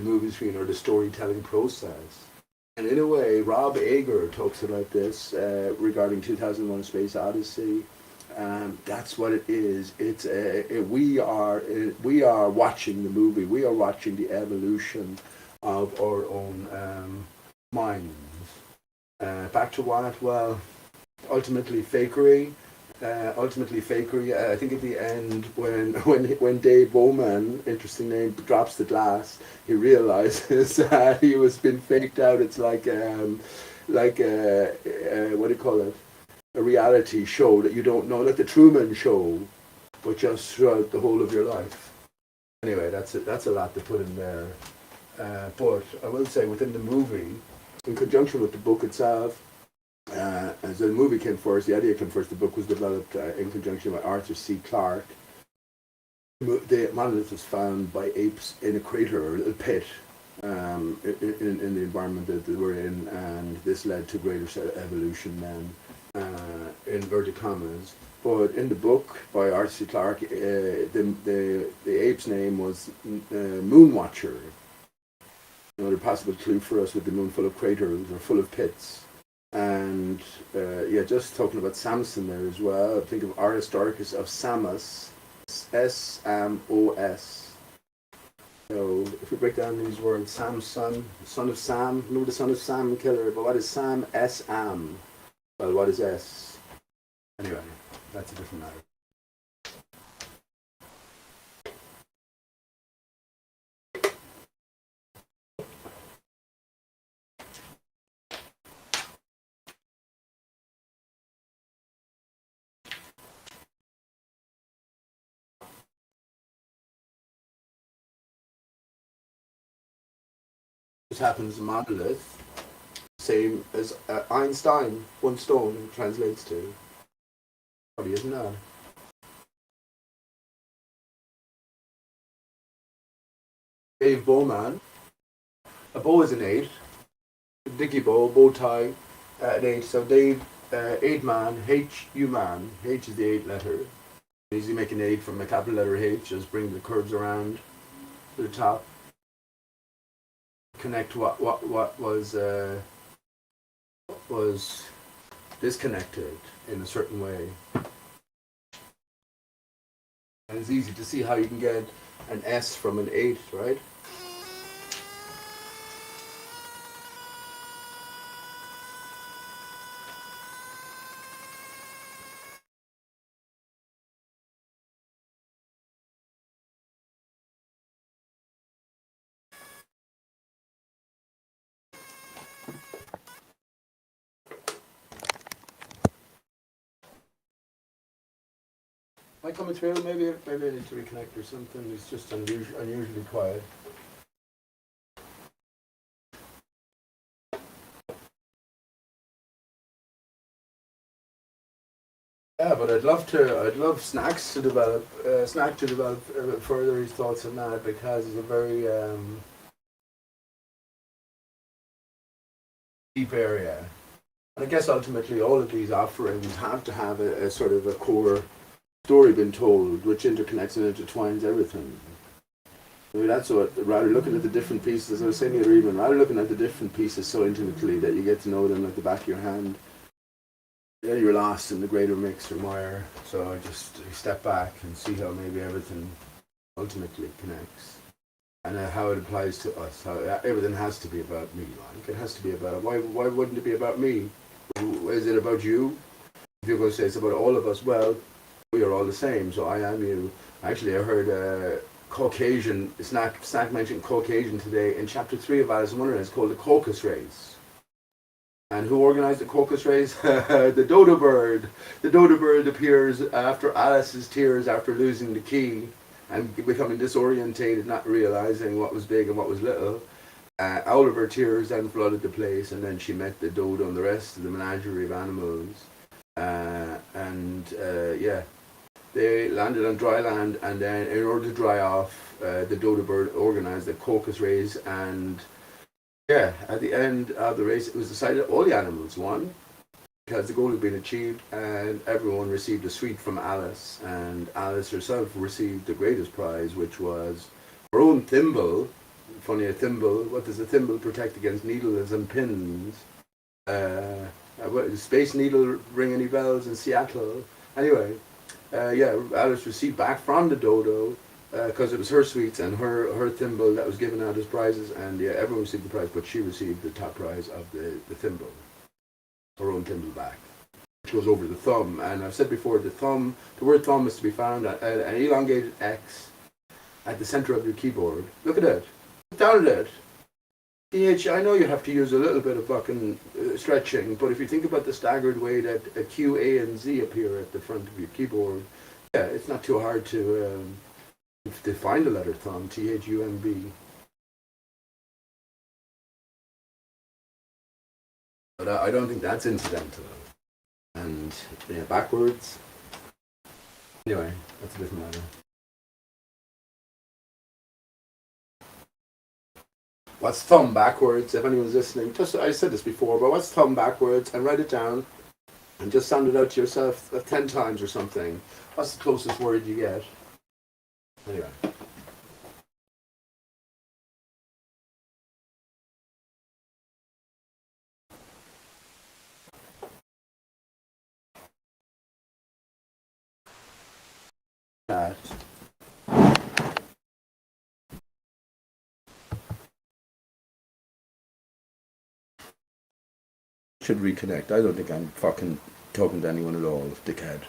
movie screen or the storytelling process. And in a way, Rob Ager talks about this regarding 2001: A Space Odyssey. That's what it is. It's we are watching the movie. We are watching the evolution of our own minds. Back to what? Well, ultimately fakery. I think at the end, when Dave Bowman, interesting name, drops the glass, he realizes that he was been faked out. It's like what do you call it? A reality show that you don't know, like the Truman Show, but just throughout the whole of your life. Anyway, that's it. That's a lot to put in there. But I will say, within the movie, in conjunction with the book itself, as the movie came first, the idea came first. The book was developed in conjunction with Arthur C. Clarke. The monolith was found by apes in a crater or a little pit in the environment that they were in, and this led to greater evolution then. Inverted commas, but in the book by Arthur C. Clarke, the ape's name was Moonwatcher. Another possible clue for us with the moon full of craters or full of pits. And just talking about Samson there as well. Think of Aristarchus of Samos, S-M-O-S. So if we break down these words, Samson, son of Sam, remember the son of Sam killer, but what is Sam? S-Am. Well, what is S? Anyway, that's a different matter. happens in monolith, same as Einstein, one stone translates to. Probably isn't that? Dave Bowman. A bow is an 8. Dicky bow, bow tie, an 8. So Dave, 8 man, H-U man. H is the 8 letter. Easy make an 8 from a capital letter H, just bring the curves around to the top. Connect what was disconnected in a certain way. And it's easy to see how you can get an S from an 8, right? Am I coming through? Maybe I need to reconnect or something. It's just unusually quiet. Yeah, but I'd love Snacks to develop further his thoughts on that, because it's a very deep area. And I guess ultimately all of these offerings have to have a sort of a core story being told, which interconnects and intertwines everything. I mean, that's what, rather looking at the different pieces, as I was saying the other evening, rather looking at the different pieces so intimately that you get to know them like the back of your hand, then you're lost in the greater mix or mire. So I just step back and see how maybe everything ultimately connects, and how it applies to us. How everything has to be about me. Like it has to be about. Why wouldn't it be about me? Is it about you? If you're going to say it's about all of us, well, we are all the same. So I am you. Actually, I heard Caucasian Snack mentioned Caucasian today in chapter 3 of Alice in Wonderland. It's called the Caucus Race. And who organized the Caucus Race? The dodo bird. The dodo bird appears after Alice's tears after losing the key and becoming disorientated, not realizing what was big and what was little. All of her tears then flooded the place, and then she met the dodo and the rest of the menagerie of animals. Yeah, they landed on dry land, and then in order to dry off, the dodo bird organized the Caucus Race, and yeah, at the end of the race, it was decided that all the animals won because the goal had been achieved, and everyone received a sweet from Alice, and Alice herself received the greatest prize, which was her own thimble. Funny, a thimble. What does a thimble protect against needles and pins? Space Needle ring any bells in Seattle? Anyway, yeah, Alice received back from the dodo, because it was her sweets and her thimble that was given out as prizes, and yeah, everyone received the prize, but she received the top prize of the thimble, her own thimble back, which goes over the thumb. And I've said before, the word thumb is to be found at an elongated X at the center of your keyboard. Look at it. Down at it. I know you have to use a little bit of fucking stretching, but if you think about the staggered way that a Q, A, and Z appear at the front of your keyboard, yeah, it's not too hard to find the letter thumb, Thumb. But I don't think that's incidental. And yeah, backwards. Anyway, that's a different matter. What's thumb backwards? If anyone's listening, just I said this before, but what's thumb backwards? And write it down, and just sound it out to yourself 10 times or something. What's the closest word you get? Anyway. That. Should reconnect. I don't think I'm fucking talking to anyone at all, dickhead.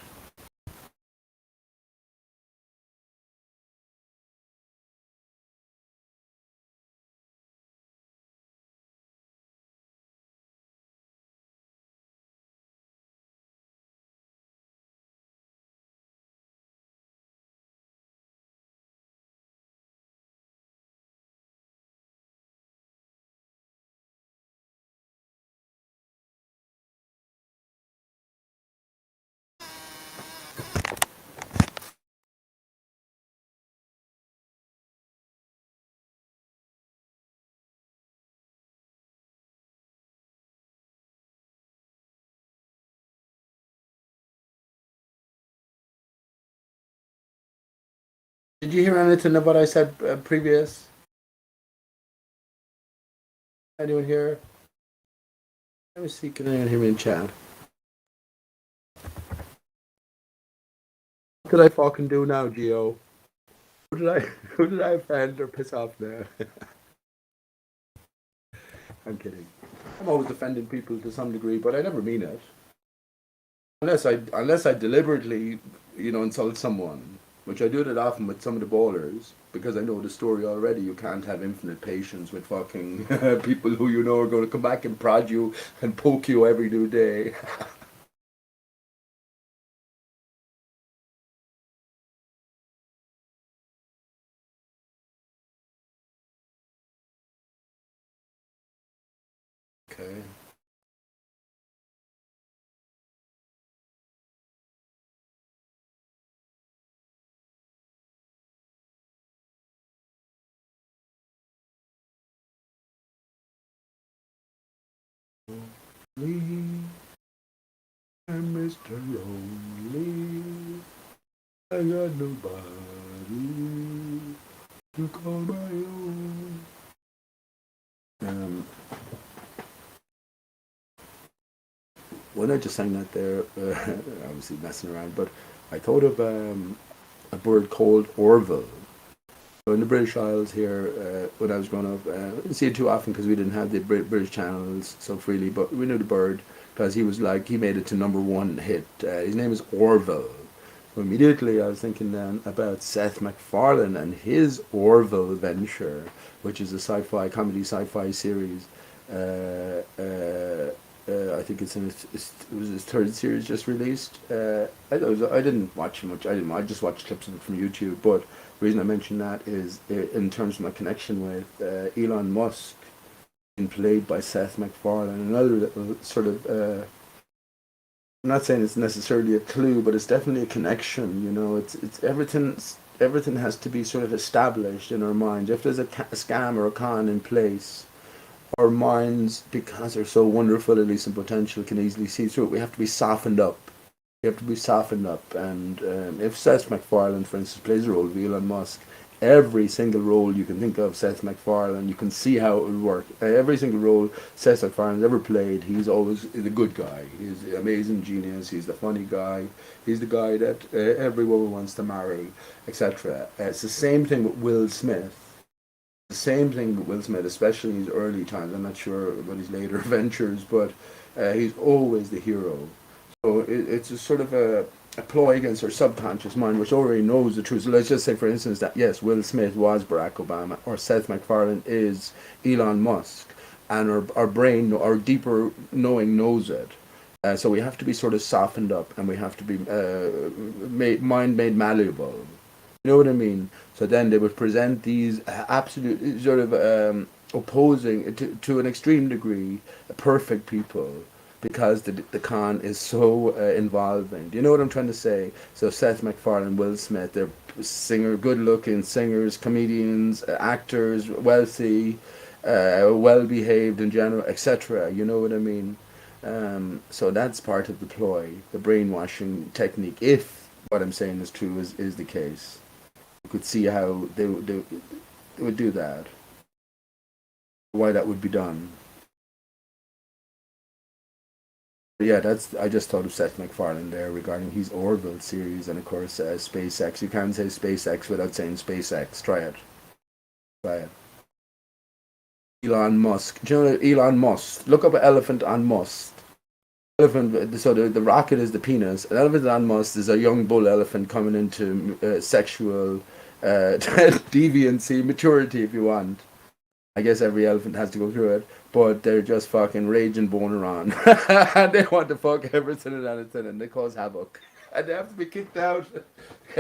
Did you hear anything of what I said previous? Anyone here? Let me see. Can anyone hear me in chat? What did I fucking do now, Gio? Who did I offend or piss off now? I'm kidding. I'm always offending people to some degree, but I never mean it. Unless I deliberately, insult someone, which I do it often with some of the bowlers, because I know the story already. You can't have infinite patience with fucking people who you know are going to come back and prod you and poke you every new day. Okay. Lonely, I'm Mr. Lonely. I got nobody to call my own. When I just sang that there, obviously messing around, but I thought of a bird called Orville. So in the British Isles here, when I was growing up, I didn't see it too often because we didn't have the British channels so freely, but we knew the bird because he made it to #1 hit. His name is Orville. So immediately I was thinking then about Seth MacFarlane and his Orville venture, which is a comedy sci-fi series. I think it was his third series just released. I didn't watch much. I just watched clips of it from YouTube. But the reason I mention that is in terms of my connection with Elon Musk, being played by Seth MacFarlane. Another little sort of. I'm not saying it's necessarily a clue, but it's definitely a connection. It's everything has to be sort of established in our minds. If there's a scam or a con in place, our minds, because they're so wonderful, at least in potential, can easily see through it. We have to be softened up. And if Seth MacFarlane, for instance, plays the role of Elon Musk, every single role you can think of Seth MacFarlane, you can see how it would work. Every single role Seth MacFarlane's ever played, he's always the good guy. He's the amazing genius. He's the funny guy. He's the guy that every woman wants to marry, etc. It's the same thing with Will Smith. Especially in his early times. I'm not sure about his later ventures, but he's always the hero. So it's a sort of a ploy against our subconscious mind, which already knows the truth. So let's just say, for instance, that yes, Will Smith was Barack Obama, or Seth MacFarlane is Elon Musk, and our brain, our deeper knowing knows it. So we have to be sort of softened up, and we have to be made malleable. You know what I mean? So then they would present these absolute sort of opposing to an extreme degree perfect people because the con is so involving. Do you know what I'm trying to say? So Seth MacFarlane, Will Smith, they're good-looking singers, comedians, actors, wealthy, well-behaved in general, etc. You know what I mean? So that's part of the ploy, the brainwashing technique. If what I'm saying is true, is the case. You could see how they would do that. Why that would be done. But yeah, I just thought of Seth MacFarlane there regarding his Orville series, and of course SpaceX. You can't say SpaceX without saying SpaceX. Try it. Elon Musk. Do you know Elon Musk? Look up an elephant on Musk. Elephant. So the rocket is the penis. An elephant on Musk is a young bull elephant coming into sexual deviancy, maturity, if you want. I guess every elephant has to go through it, but they're just fucking raging boner on. They want to fuck everything and anything, and they cause havoc. And they have to be kicked out. They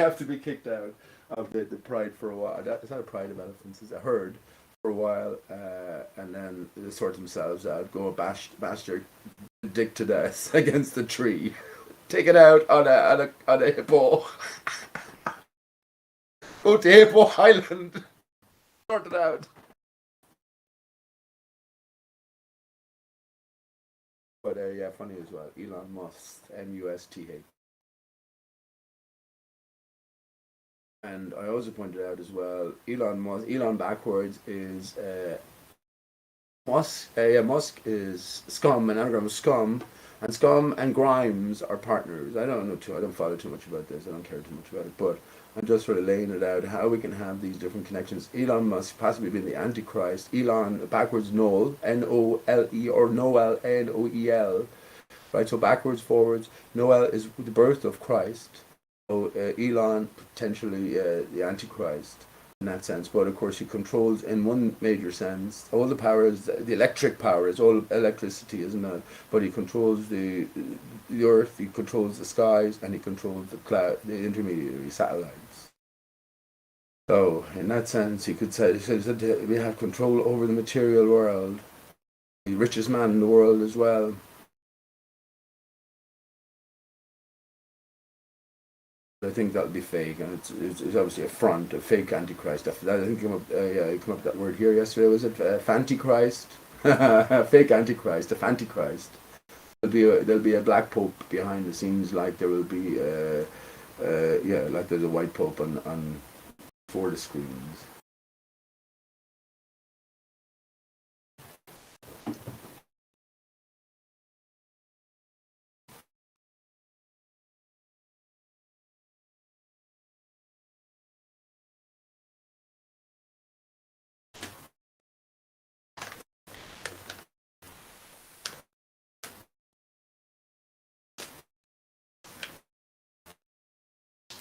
have to be kicked out of the pride for a while. It's not a pride of elephants, it's a herd for a while, and then they sort themselves out, go bash their dick to death against the tree. Take it out on a hippo. Go to Hippo Island. Sort it out. But yeah, funny as well. Elon Musk, Musk. And I also pointed out as well, Elon backwards is Musk is scum, an anagram of scum, and scum and Grimes are partners. I don't follow too much about this. I don't care too much about it, but I'm just sort of laying it out how we can have these different connections. Elon Musk possibly being the Antichrist. Elon backwards Noel, Nole, or Noel, Noel. Right, so backwards, forwards. Noel is the birth of Christ. So Elon potentially the Antichrist in that sense, but of course he controls in one major sense all the powers. The electric power is all electricity, isn't it? But he controls the earth, he controls the skies, and he controls the cloud, the intermediary satellites. So in that sense, he could say that we have control over the material world, the richest man in the world as well. I think that'll be fake, and it's obviously a front, a fake Antichrist. I think came up with that word here yesterday. Was it Fantichrist? Fake Antichrist, a Fantichrist. There'll be a black pope behind the scenes, like there will be like there's a white pope on for the screens.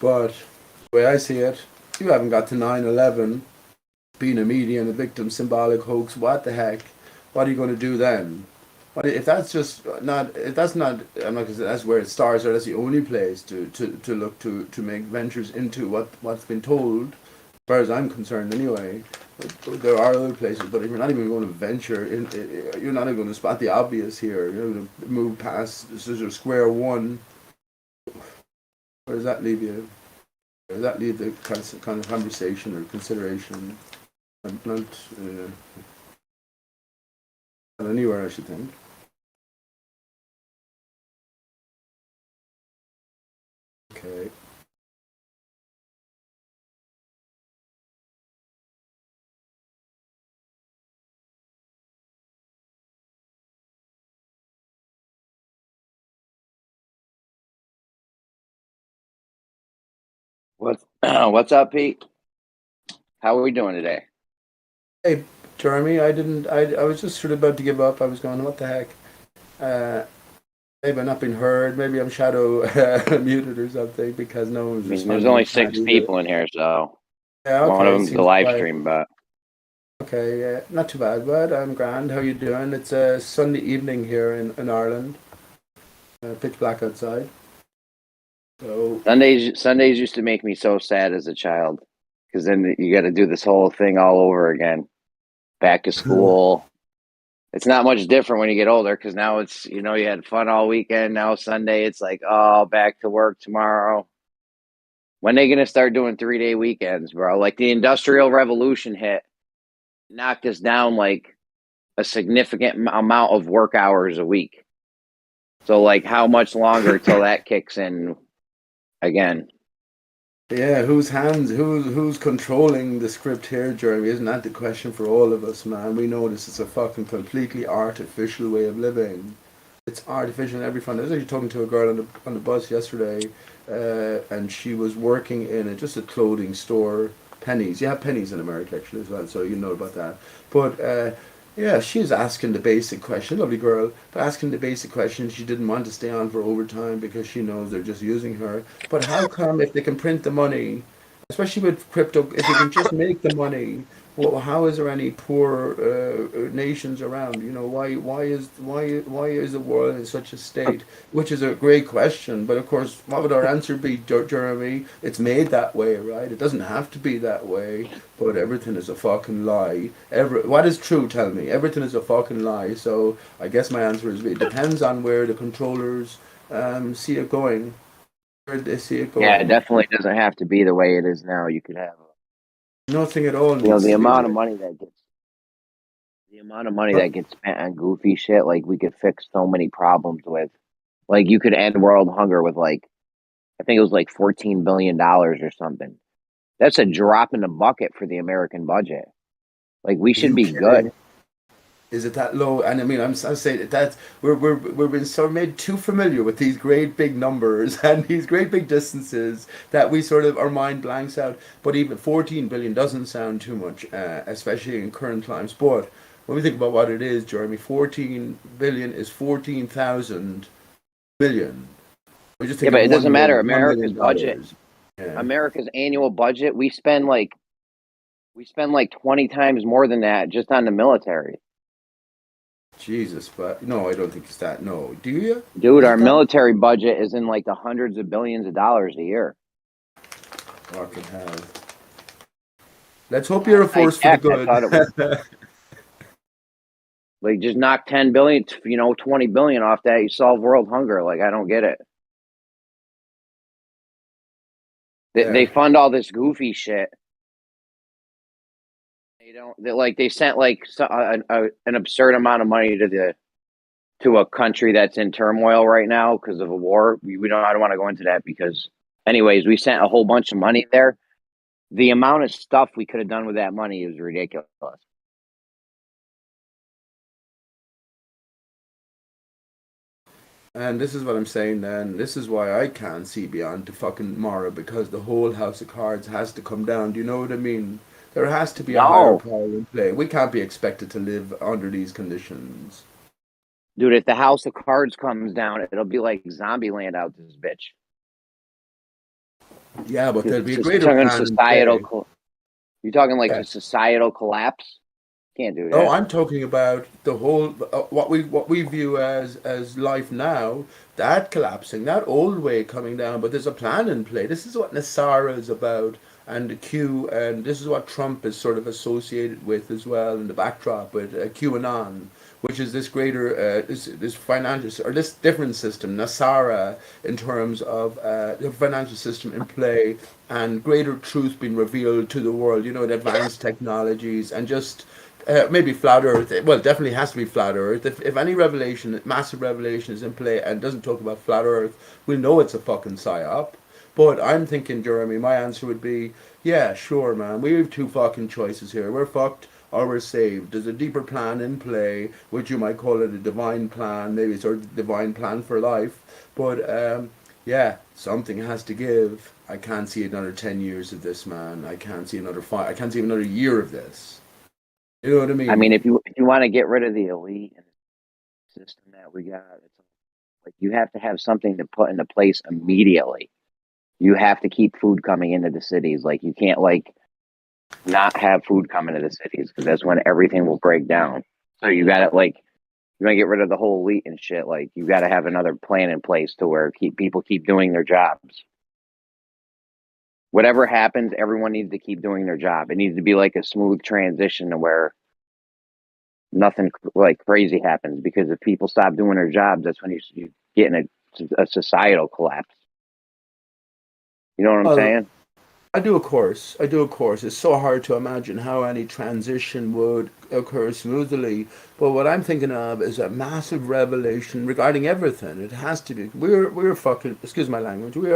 But the way I see it, you haven't got to 9/11, being a medium, a victim, symbolic hoax. What the heck? What are you going to do then? But if that's just not, if that's not, I'm not going to say that's where it starts, or that's the only place to look to make ventures into what's been told, as far as I'm concerned anyway. There are other places, but if you're not even going to venture, you're not even going to spot the obvious here. You're going to move past this is square one. Where does that leave you? Where does that leave the kind of conversation or consideration? Not anywhere, I should think. Okay. What's up, Pete? How are we doing today? Hey, Jeremy, I was just sort of about to give up. I was going, what the heck? Maybe I'm not being heard. Maybe I'm shadow muted or something because no one's responding. There's only 6 people in here, so yeah, okay. One of them's the live stream, but okay, yeah, not too bad. But I'm grand. How you doing? It's a Sunday evening here in Ireland. Pitch black outside. So Sundays used to make me so sad as a child because then you got to do this whole thing all over again. Back to school. It's not much different when you get older because now it's, you had fun all weekend. Now Sunday, it's like, oh, back to work tomorrow. When they going to start doing 3-day weekends, bro? Like the Industrial Revolution hit, knocked us down like a significant amount of work hours a week. So like how much longer till that kicks in again? Yeah, who's controlling the script here, Jeremy? Isn't that the question for all of us, man? We know this is a fucking completely artificial way of living. It's artificial in every front. I was actually talking to a girl on the bus yesterday, and she was working in just a clothing store. Pennies. You have pennies in America actually as well, so you know about that. But yeah, she was asking the basic question. Lovely girl, but asking the basic question. She didn't want to stay on for overtime because she knows they're just using her. But how come if they can print the money, especially with crypto, if they can just make the money, well, how is there any poor nations around? Why is the world in such a state? Which is a great question, but of course, what would our answer be, Jeremy? It's made that way, right? It doesn't have to be that way, but everything is a fucking lie. What is true? Tell me. Everything is a fucking lie. So I guess my answer is it depends on where the controllers see it going. Where they see it going. Yeah, it definitely doesn't have to be the way it is now. You could have nothing at all. The amount of money that gets spent on goofy shit, like we could fix so many problems with. Like you could end world hunger with I think it was like $14 billion or something. That's a drop in the bucket for the American budget. Like, we should be good. Is it that low? And I mean, I'm saying that we're being so made too familiar with these great big numbers and these great big distances that we sort of our mind blanks out. But even 14 billion doesn't sound too much, especially in current times. But when we think about what it is, Jeremy, 14 billion is 14,000 billion. We just Yeah, think but of it doesn't matter. $1 America's million. budget, Yeah. America's annual budget, we spend like 20 times more than that just on the military. Jesus, but no, I don't think it's that. No, do you? Dude, our military budget is in like the hundreds of billions of dollars a year. Fucking hell. Let's hope you're a force for the good. I thought it was, like, just knock 10 billion, 20 billion off that, you solve world hunger. Like, I don't get it. They fund all this goofy shit. They sent like an absurd amount of money to a country that's in turmoil right now because of a war. I don't want to go into that because, anyways, we sent a whole bunch of money there. The amount of stuff we could have done with that money is ridiculous. And this is what I'm saying then. This is why I can't see beyond to fucking tomorrow, because the whole house of cards has to come down. Do you know what I mean? There has to be a higher power in play. We can't be expected to live under these conditions. Dude, if the house of cards comes down, it'll be like Zombieland out this bitch. Yeah, but there'll be a greater plan societal. You're talking like a societal collapse? Can't do that. No, I'm talking about the whole what we view as life now, that collapsing, that old way coming down. But there's a plan in play. This is what Nasara is about, and the Q, and this is what Trump is sort of associated with as well in the backdrop with QAnon, which is this greater this financial or this different system, Nasara, in terms of the financial system in play and greater truth being revealed to the world. You know, the advanced technologies and just. Maybe flat Earth. Well, definitely has to be flat Earth. If any revelation, massive revelation, is in play and doesn't talk about flat Earth, we'll know it's a fucking psyop. But I'm thinking, Jeremy, my answer would be, yeah, sure, man. We have two fucking choices here. We're fucked or we're saved. There's a deeper plan in play, which you might call it a divine plan, maybe sort of divine plan for life. But yeah, something has to give. I can't see another 10 years of this, man. I can't see another 5. I can't see another year of this. You know what I mean? I mean, if you want to get rid of the elite and the system that we got, it's like you have to have something to put into place immediately. You have to keep food coming into the cities. Like, you can't not have food coming to the cities because that's when everything will break down. So you got to you want to get rid of the whole elite and shit. Like, you got to have another plan in place to where people keep doing their jobs. Whatever happens, everyone needs to keep doing their job. It needs to be like a smooth transition to where nothing like crazy happens, because if people stop doing their jobs, that's when you get in a societal collapse. You know what I'm saying? I do, of course. It's so hard to imagine how any transition would occur smoothly. But what I'm thinking of is a massive revelation regarding everything. It has to be. We're fucking. Excuse my language. We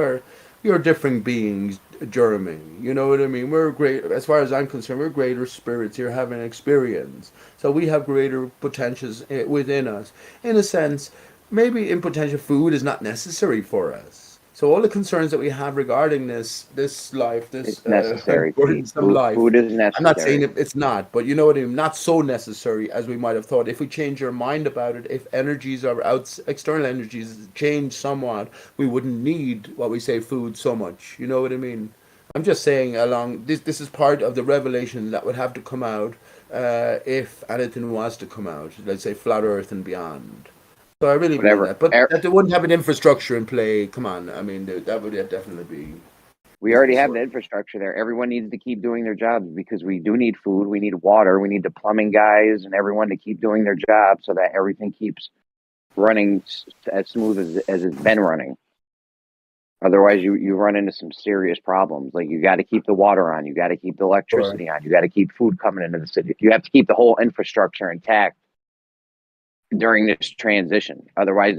are different beings, Jeremy. You know what I mean? We're great. As far as I'm concerned, we're greater spirits here having experience. So we have greater potentials within us. In a sense, maybe in potential food is not necessary for us. So all the concerns that we have regarding this life, it's necessary. Some life. Food is necessary. I'm not saying it's not, but you know what I mean. Not so necessary as we might have thought. If we change our mind about it, if energies or external energies change somewhat, we wouldn't need what we say food so much. You know what I mean? I'm just saying along this. This is part of the revelation that would have to come out if anything was to come out. Let's say flat Earth and beyond. So I really believe that, but that they wouldn't have an infrastructure in play. Come on, I mean that would definitely be. We already have the infrastructure there. Everyone needs to keep doing their jobs because we do need food, we need water, we need the plumbing guys and everyone to keep doing their job so that everything keeps running as smooth as it's been running. Otherwise, you run into some serious problems. Like, you got to keep the water on, you got to keep the electricity on, you got to keep food coming into the city. You have to keep the whole infrastructure intact during this transition. Otherwise,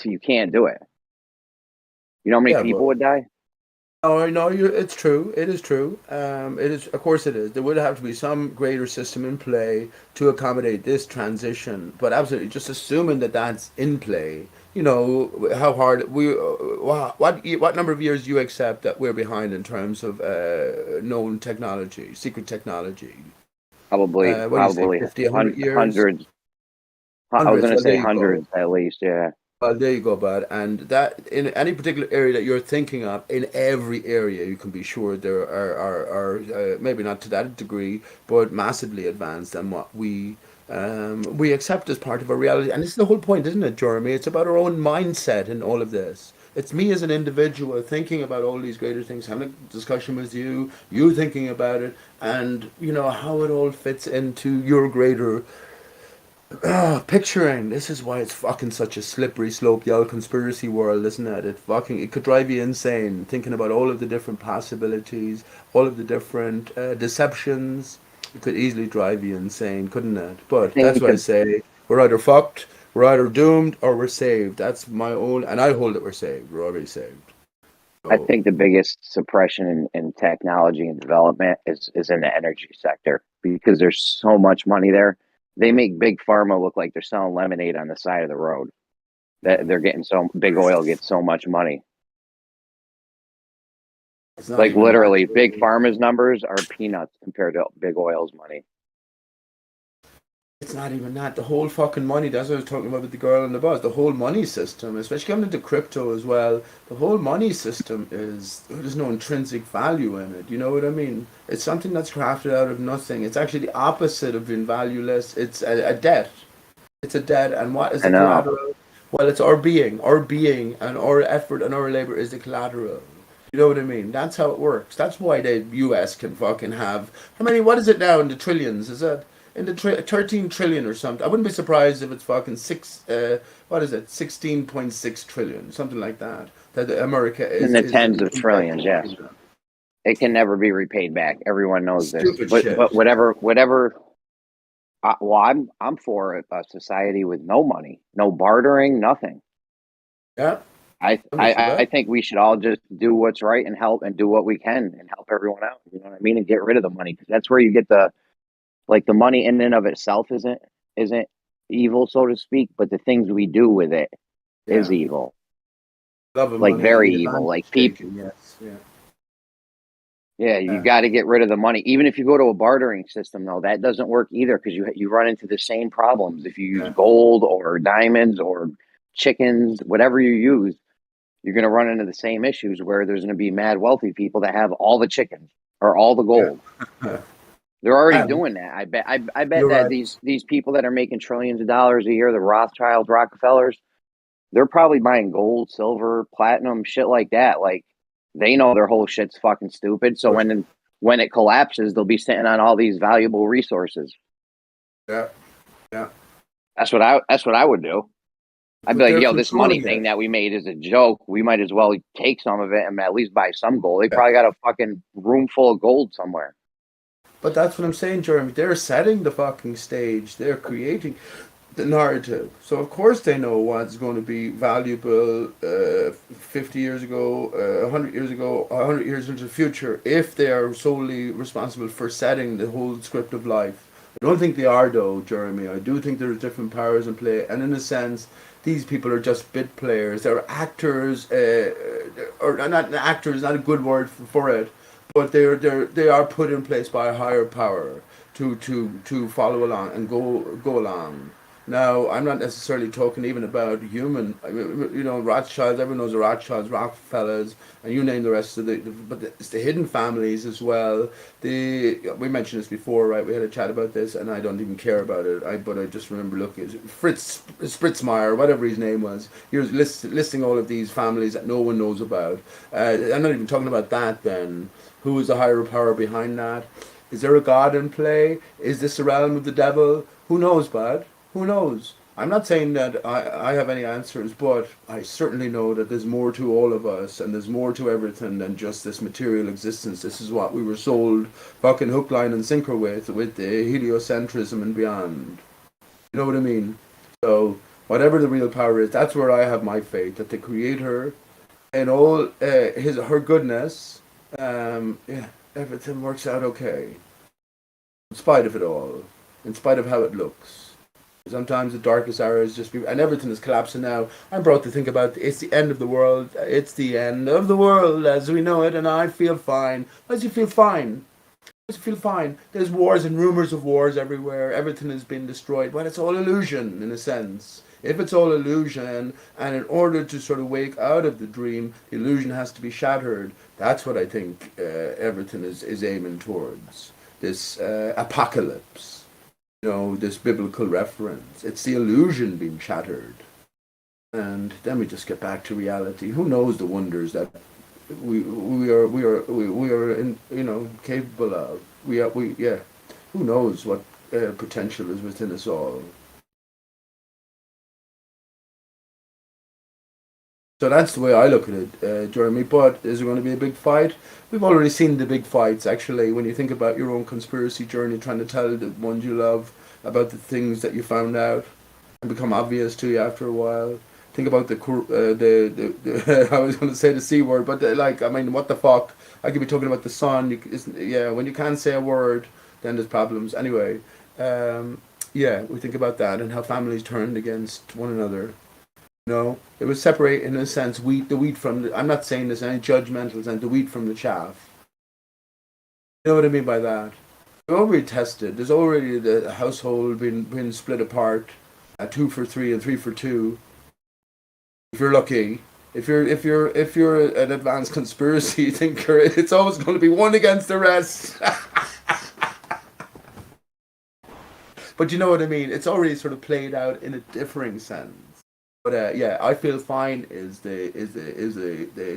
you can't do it. You know how many people would die? Oh, no, it's true. It is true. It is, of course, it is. There would have to be some greater system in play to accommodate this transition. But absolutely, just assuming that that's in play, how hard what number of years do you accept that we're behind in terms of known technology, secret technology? Probably, What do you say, 50, 100 years? hundreds. I was Hundreds. going to Well, there say you go. hundreds at least. Yeah. Well, there you go, bud. And that in any particular area that you're thinking of, in every area, you can be sure there are maybe not to that degree, but massively advanced than what we accept as part of our reality. And this is the whole point, isn't it, Jeremy? It's about our own mindset in all of this. It's me as an individual thinking about all these greater things, having a discussion with you, you thinking about it, and how it all fits into your greater picturing. This is why it's fucking such a slippery slope, the old conspiracy world, isn't it? It could drive you insane thinking about all of the different possibilities, all of the different deceptions. It could easily drive you insane, couldn't it? I But that's think why I the say we're either fucked, we're either doomed, or we're saved. That's my own, and I hold it we're saved. We're already saved. I So think the biggest suppression in technology and development is in the energy sector because there's so much money there. They make big pharma look like they're selling lemonade on the side of the road. That they're getting so big oil gets so much money. it's not Like even that. literally, big pharma's numbers are peanuts compared to big oil's money. It's not even that. The whole fucking money, that's what I was talking about with the girl on the bus. The whole money system, especially coming into crypto as well, the whole money system there's no intrinsic value in it. You know what I mean? It's something that's crafted out of nothing. It's actually the opposite of being valueless. It's a debt. It's a debt. And what is I the know. collateral? Well, it's our being. Our being and our effort and our labor is the collateral. You know what I mean? That's how it works. That's why the US can fucking have, how many, what is it now in the trillions? Is it in the 13 trillion or something? I wouldn't be surprised if it's fucking what is it? 16.6 trillion, something like that. That America In is, the is tens of trillions, yes. It can never be repaid back. Everyone knows this. stupid But shit. whatever. Well, I'm for a society with no money, no bartering, nothing. Yeah. I think we should all just do what's right and help and do what we can and help everyone out. You know what I mean? And get rid of the money because that's where you get the money in and of itself isn't evil, so to speak, but the things we do with it is Yeah. evil. Love of Like money and very the evil. advantage Like people. taken, yes. Yeah. Yeah, you Yeah. got to get rid of the money. Even if you go to a bartering system, though, that doesn't work either because you run into the same problems. If you use Yeah. gold or diamonds or chickens, whatever you use, you're going to run into the same issues where there's going to be mad wealthy people that have all the chickens or all the gold. They're already And doing that. I bet you're that right. these people that are making trillions of dollars a year, the Rothschilds, Rockefellers, they're probably buying gold, silver, platinum, shit like that. Like they know their whole shit's fucking stupid. So when it collapses, they'll be sitting on all these valuable resources. Yeah. Yeah. That's what I would do. I'd be But like, they're yo, this money controlling thing it. that we made is a joke. We might as well take some of it and at least buy some gold. They probably got a fucking room full of gold somewhere. But that's what I'm saying, Jeremy. They're setting the fucking stage. They're creating the narrative. So of course they know what's going to be valuable 50 years ago, 100 years ago, 100 years into the future if they are solely responsible for setting the whole script of life. I don't think they are though, Jeremy. I do think there's different powers in play, and in a sense, these people are just bit players. They're actors, or not actors. Not a good word for it, but they are put in place by a higher power to follow along and go along. Now, I'm not necessarily talking even about human, Rothschilds. Everyone knows the Rothschilds, Rockefellers, and you name the rest of but it's the hidden families as well. We mentioned this before, right? We had a chat about this, and I don't even care about it. But I just remember looking at Fritz Spritzmeyer, whatever his name was. He was listing all of these families that no one knows about. I'm not even talking about that. Then, who is the higher power behind that? Is there a god in play? Is this the realm of the devil? Who knows, bud? Who knows? I'm not saying that I have any answers, but I certainly know that there's more to all of us and there's more to everything than just this material existence. This is what we were sold fucking hook, line, and sinker with the heliocentrism and beyond. You know what I mean? So, whatever the real power is, that's where I have my faith that the Creator and all her goodness, yeah, everything works out okay, in spite of it all, in spite of how it looks. Sometimes the darkest hours just be, and everything is collapsing now. I'm brought to think about it's the end of the world. It's the end of the world as we know it, and I feel fine. Why does you feel fine? Why does you feel fine? There's wars and rumors of wars everywhere. Everything has been destroyed. Well, it's all illusion in a sense. If it's all illusion, and in order to sort of wake out of the dream, the illusion has to be shattered. That's what I think everything is aiming towards. This apocalypse. This biblical reference. It's the illusion being shattered. And then we just get back to reality. Who knows the wonders that we are capable of. Who knows what potential is within us all. So that's the way I look at it, Jeremy. But is there going to be a big fight? We've already seen the big fights, actually, when you think about your own conspiracy journey, trying to tell the ones you love about the things that you found out and become obvious to you after a while. Think about the I was going to say the C word, but what the fuck? I could be talking about the sun. When you can't say a word, then there's problems. Anyway, we think about that and how families turned against one another. It was separate in a sense, the wheat from the. I'm not saying this in any judgmental sense, the wheat from the chaff. You know what I mean by that? We're already tested. There's already the household been split apart, 2 for 3 and 3 for 2. If you're lucky, if you're an advanced conspiracy thinker, it's always going to be one against the rest. But you know what I mean? It's already sort of played out in a differing sense. But I feel fine is the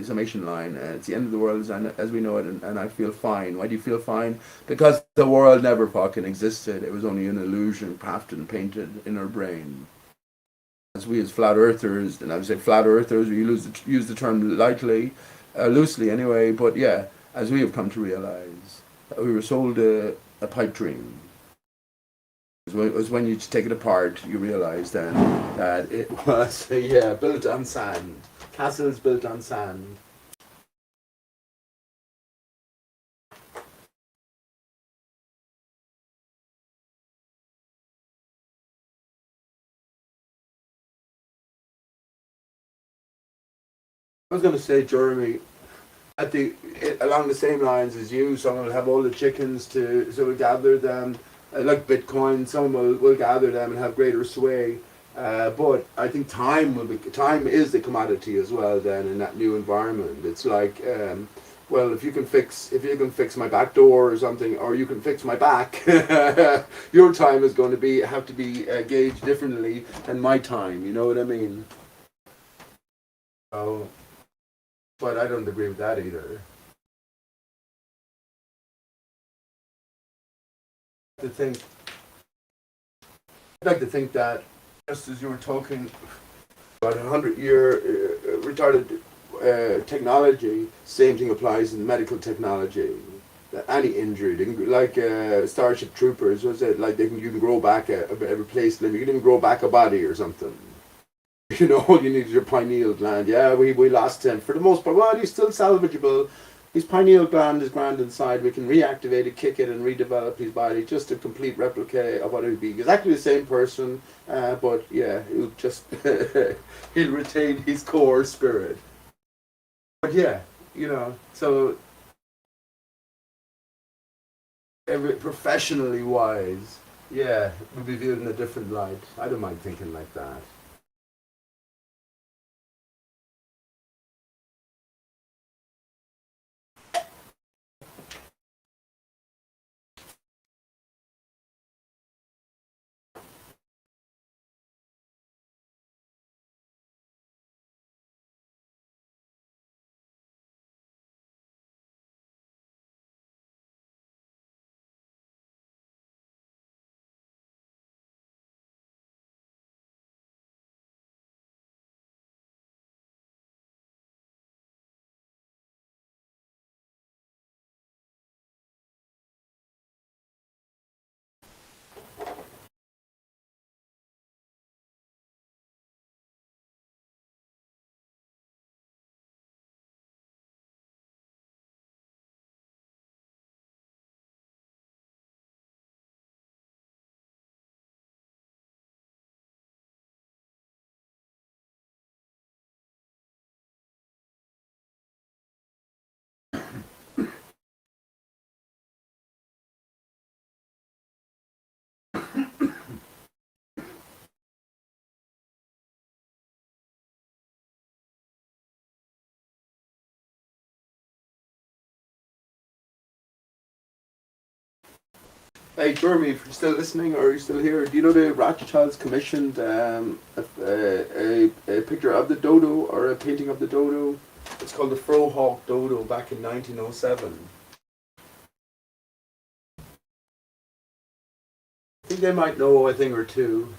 summation line. It's the end of the world as we know it, and I feel fine. Why do you feel fine? Because the world never fucking existed. It was only an illusion crafted and painted in our brain. As we as flat earthers, and I would say flat earthers, we use the term lightly, loosely anyway. But yeah, as we have come to realize, that we were sold a pipe dream. It was when you take it apart, you realize then that it was, built on sand. Castles built on sand. I was going to say, Jeremy, along the same lines as you, someone will have all the chickens so we'll gather them. Like Bitcoin, some will gather them and have greater sway. But I think time is the commodity as well. Then in that new environment, it's like, if you can fix my back door or something, or you can fix my back, your time is going to have to be gauged differently than my time. You know what I mean? So, but I don't agree with that either. I'd like to think that, just as you were talking about 100-year retarded technology, same thing applies in medical technology. Any injury, like Starship Troopers, was it like you can grow back a replaced limb? You can even grow back a body or something. All you need is your pineal gland. Yeah, we lost him for the most part. Well, he's still salvageable. His pineal gland is grand inside. We can reactivate it, kick it, and redevelop his body. Just a complete replica of what it would be. Exactly the same person, but yeah, he'll just he'll retain his core spirit. But yeah, so professionally wise, yeah, we'll be viewed in a different light. I don't mind thinking like that. Hey, Jeremy, if you're still listening or you're still here, do you know the Rothschilds commissioned a picture of the dodo or a painting of the dodo? It's called the Frohawk Dodo back in 1907. I think they might know a thing or two.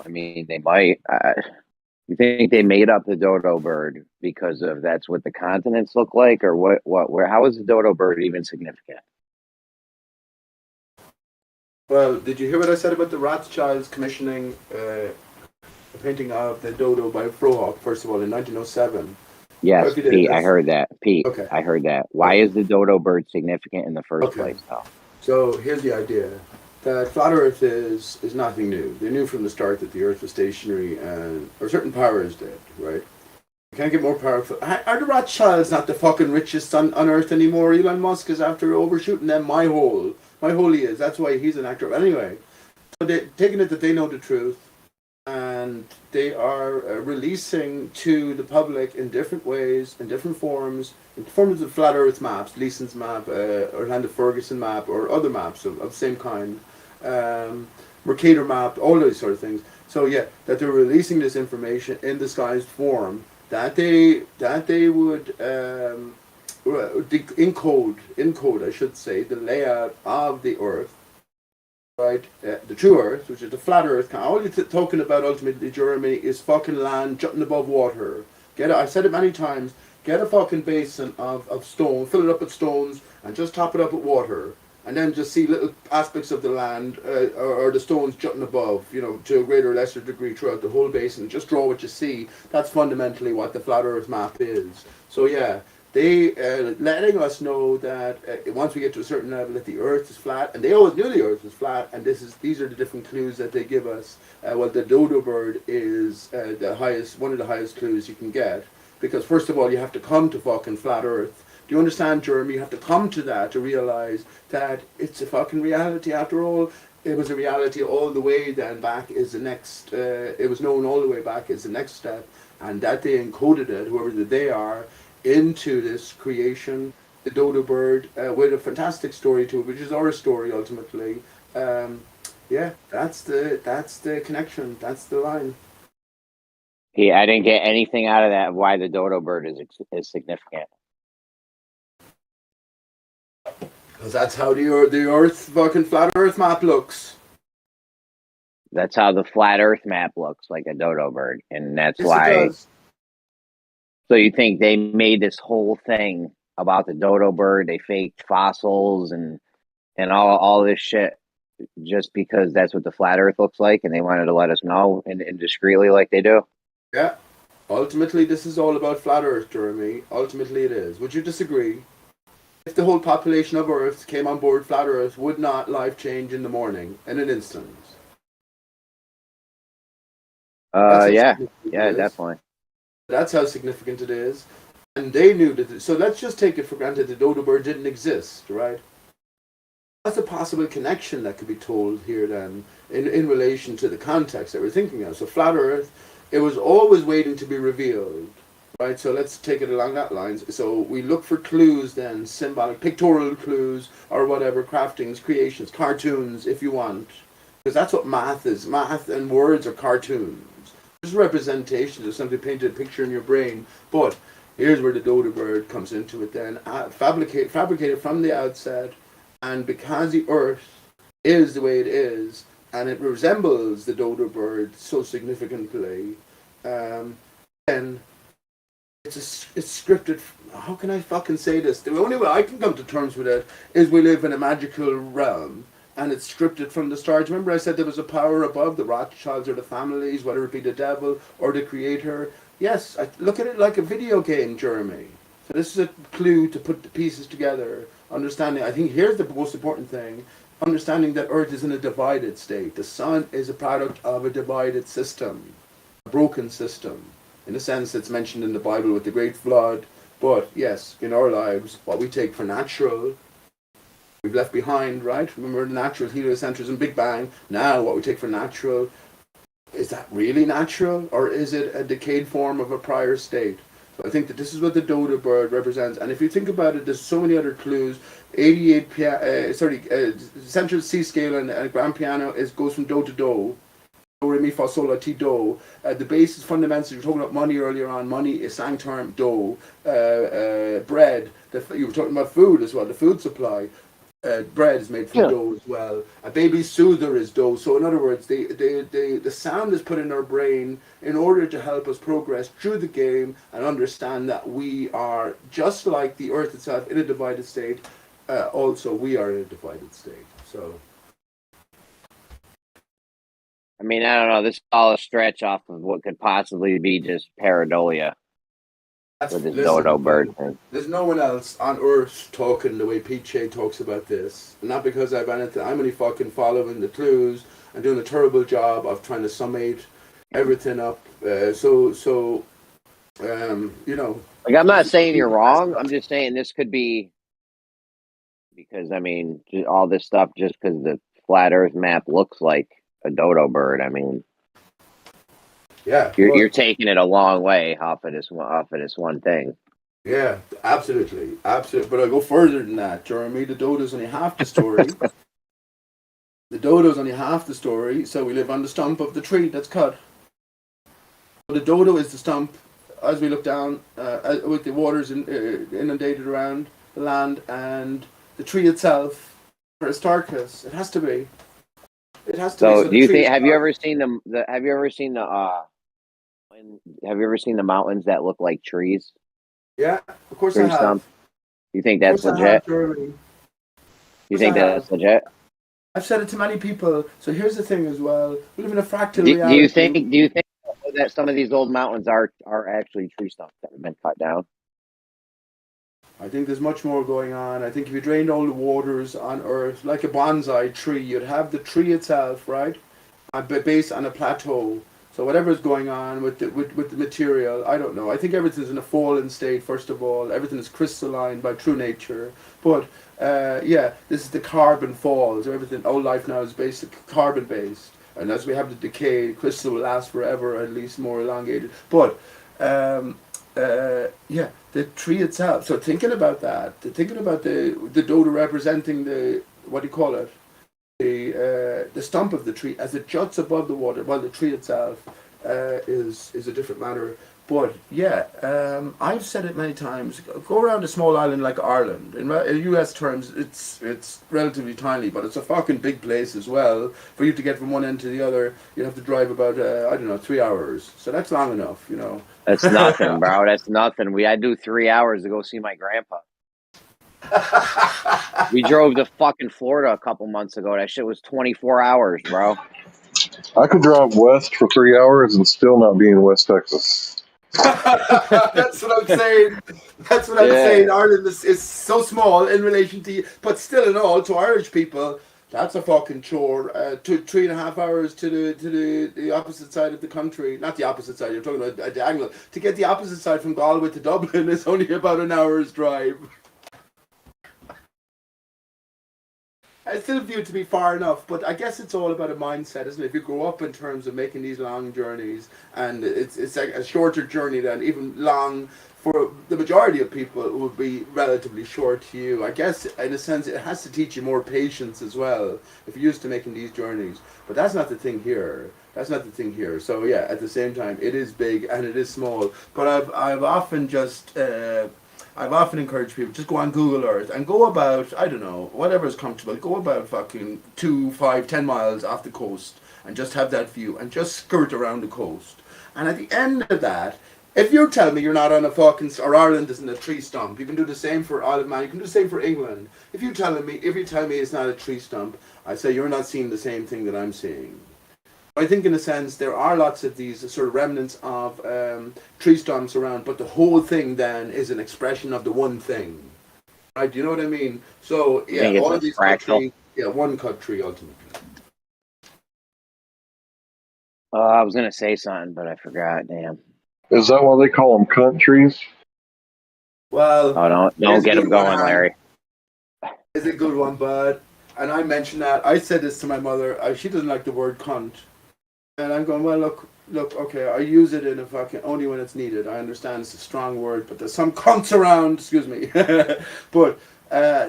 I mean, they might. You think they made up the dodo bird because of that's what the continents look like, or what? Where? How is the dodo bird even significant? Well, did you hear what I said about the Rothschilds commissioning a painting of the dodo by Frohawk, first of all, in 1907? Yes, Pete, I heard that. Pete, okay. I heard that. Why is the dodo bird significant in the first place, though? So here's the idea. That flat Earth is nothing new. They knew from the start that the Earth was stationary, or certain powers did, right? You can't get more powerful. Are the Rothschilds not the fucking richest on Earth anymore? Elon Musk is after overshooting them. My hole he is. That's why he's an actor. Anyway, so they're taking it that they know the truth, and they are releasing to the public in different ways, in different forms, in forms of flat Earth maps, Leeson's map, Orlando Ferguson map, or other maps of same kind, Mercator map, all those sort of things. So yeah, that they're releasing this information in disguised form that they would encode, I should say, the layout of the Earth. Right, the true Earth, which is the flat Earth. All you're talking about ultimately, Jeremy, is fucking land jutting above water. I've said it many times. Get a fucking basin of stone, fill it up with stones, and just top it up with water, and then just see little aspects of the land or the stones jutting above, to a greater or lesser degree throughout the whole basin. Just draw what you see. That's fundamentally what the flat Earth map is. So yeah. They letting us know that once we get to a certain level that the Earth is flat, and they always knew the Earth was flat, and these are the different clues that they give us. Well, the dodo bird is one of the highest clues you can get, because first of all, you have to come to fucking flat Earth. Do you understand, Jeremy? You have to come to that to realize that it's a fucking reality after all. It was a reality all the way then back is the next. It was known all the way back is the next step, and that they encoded it, whoever they are, into this creation, the dodo bird, with a fantastic story to it, which is our story ultimately. Yeah, that's the connection. That's the line. I didn't get anything out of that. Why the dodo bird is significant? Because that's how the Earth fucking flat Earth map looks. That's how the flat Earth map looks, like a dodo bird, and that's why. It does. So you think they made this whole thing about the dodo bird? They faked fossils and all this shit just because that's what the flat Earth looks like, and they wanted to let us know and discreetly, like they do. Yeah. Ultimately, this is all about flat Earth, Jeremy. Ultimately, it is. Would you disagree? If the whole population of Earth came on board flat Earth, would not life change in the morning in an instant? Yeah, definitely. That's how significant it is. And they knew that. So let's just take it for granted the dodo bird didn't exist, right? That's a possible connection that could be told here then in relation to the context that we're thinking of. So flat Earth, it was always waiting to be revealed, right? So let's take it along that lines. So we look for clues then, symbolic, pictorial clues, or whatever, craftings, creations, cartoons, if you want. Because that's what math is. Math and words are cartoons. Just representations of something painted a picture in your brain. But here's where the dodo bird comes into it then. Fabricated from the outset, and because the Earth is the way it is, and it resembles the dodo bird so significantly, then it's scripted. How can I fucking say this? The only way I can come to terms with it is we live in a magical realm. And it's scripted from the start. Remember I said there was a power above, the Rothschilds or the families, whether it be the devil or the creator. Yes, I look at it like a video game, Jeremy. So this is a clue to put the pieces together. Understanding, I think here's the most important thing, understanding that Earth is in a divided state. The sun is a product of a divided system, a broken system. In a sense, it's mentioned in the Bible with the Great Flood. But yes, in our lives, what we take for natural, we've left behind, right? Remember the natural heliocentrism, Big Bang. Now what we take for natural, is that really natural, or is it a decayed form of a prior state? So I think that this is what the dodo bird represents. And if you think about it, there's so many other clues. 88 central C scale and grand piano goes from do to do. Do, re, mi, fa, sol, la, ti, do. The bass is fundamental. You were talking about money earlier on. Money is sang term, do. Bread. You were talking about food as well, the food supply. Bread is made from dough as well. A baby soother is dough. So in other words, the sound is put in our brain in order to help us progress through the game and understand that we are just like the earth itself in a divided state. Also, we are in a divided state. So, I mean, I don't know. This is all a stretch off of what could possibly be just pareidolia. With this dodo bird thing. There's no one else on earth talking the way Pete Shea talks about this. Not because I've anything. I'm only fucking following the clues and doing a terrible job of trying to summate everything up. You know. Like, I'm not saying you're wrong. I'm just saying this could be because, I mean, all this stuff just because the flat Earth map looks like a dodo bird. I mean. Yeah, you're taking it a long way off of this one thing. Yeah, absolutely. But I go further than that, Jeremy. The dodo's only half the story. The dodo's only half the story. So we live on the stump of the tree that's cut. The dodo is the stump. As we look down, with the waters inundated around the land, and the tree itself, Aristarchus. It has to be. It has to be. So do you think? Have you ever seen the? Have you ever seen the mountains that look like trees? Yeah, of course I have. Stump? You think that's legit? You think that's legit? I've said it to many people. So here's the thing as well. We live in a fractal reality. Do you think that some of these old mountains are actually tree stumps that have been cut down? I think there's much more going on. I think if you drained all the waters on Earth, like a bonsai tree, you'd have the tree itself, right? Based on a plateau. So whatever is going on with the material, I don't know. I think everything's in a fallen state, first of all. Everything is crystalline by true nature. But, this is the carbon falls. Everything, all life now is basically carbon-based. And as we have the decay, crystal will last forever, at least more elongated. But, the tree itself. So thinking about that, thinking about the dodo representing the, what do you call it? The stump of the tree as it juts above the water, while the tree itself is a different matter. But I've said it many times. Go around a small island like Ireland. In U.S. terms, it's relatively tiny, but it's a fucking big place as well. For you to get from one end to the other, you have to drive about 3 hours. So that's long enough, you know. That's nothing, bro. That's nothing. I do 3 hours to go see my grandpa. We drove to fucking Florida a couple months ago. That shit was 24 hours, bro. I could drive west for 3 hours and still not be in West Texas. That's what I'm saying. That's what I'm saying. Ireland is so small in relation to you, but still in all, to Irish people, that's a fucking chore. 3.5 hours to the opposite side of the country. Not the opposite side, you're talking about a diagonal. To get the opposite side from Galway to Dublin is only about an hour's drive. I still view it to be far enough, but I guess it's all about a mindset, isn't it? If you grow up in terms of making these long journeys, and it's like a shorter journey than even long for the majority of people, it would be relatively short to you. I guess, in a sense, it has to teach you more patience as well, if you're used to making these journeys. But that's not the thing here. That's not the thing here. So yeah, at the same time, it is big and it is small. But I've often just... I've often encouraged people, just go on Google Earth and go about, I don't know, whatever is comfortable, go about fucking 2, 5, 10 miles off the coast and just have that view and just skirt around the coast. And at the end of that, if you tell me you're not on a fucking, or Ireland isn't a tree stump, you can do the same for Isle of Man, you can do the same for England. If you tell me it's not a tree stump, I say you're not seeing the same thing that I'm seeing. I think in a sense there are lots of these sort of remnants of tree stumps around, but the whole thing then is an expression of the one thing. Right? Do you know what I mean? So yeah, all of these cut tree, one cut tree ultimately. I was gonna say something, but I forgot. Damn. Is that why they call them countries? Well, don't get them going, Larry. It's a good one, bud. And I mentioned that. I said this to my mother. She doesn't like the word cunt. And I'm going, well, look, okay, I use it in a fucking only when it's needed. I understand it's a strong word, but there's some cunts around, excuse me. But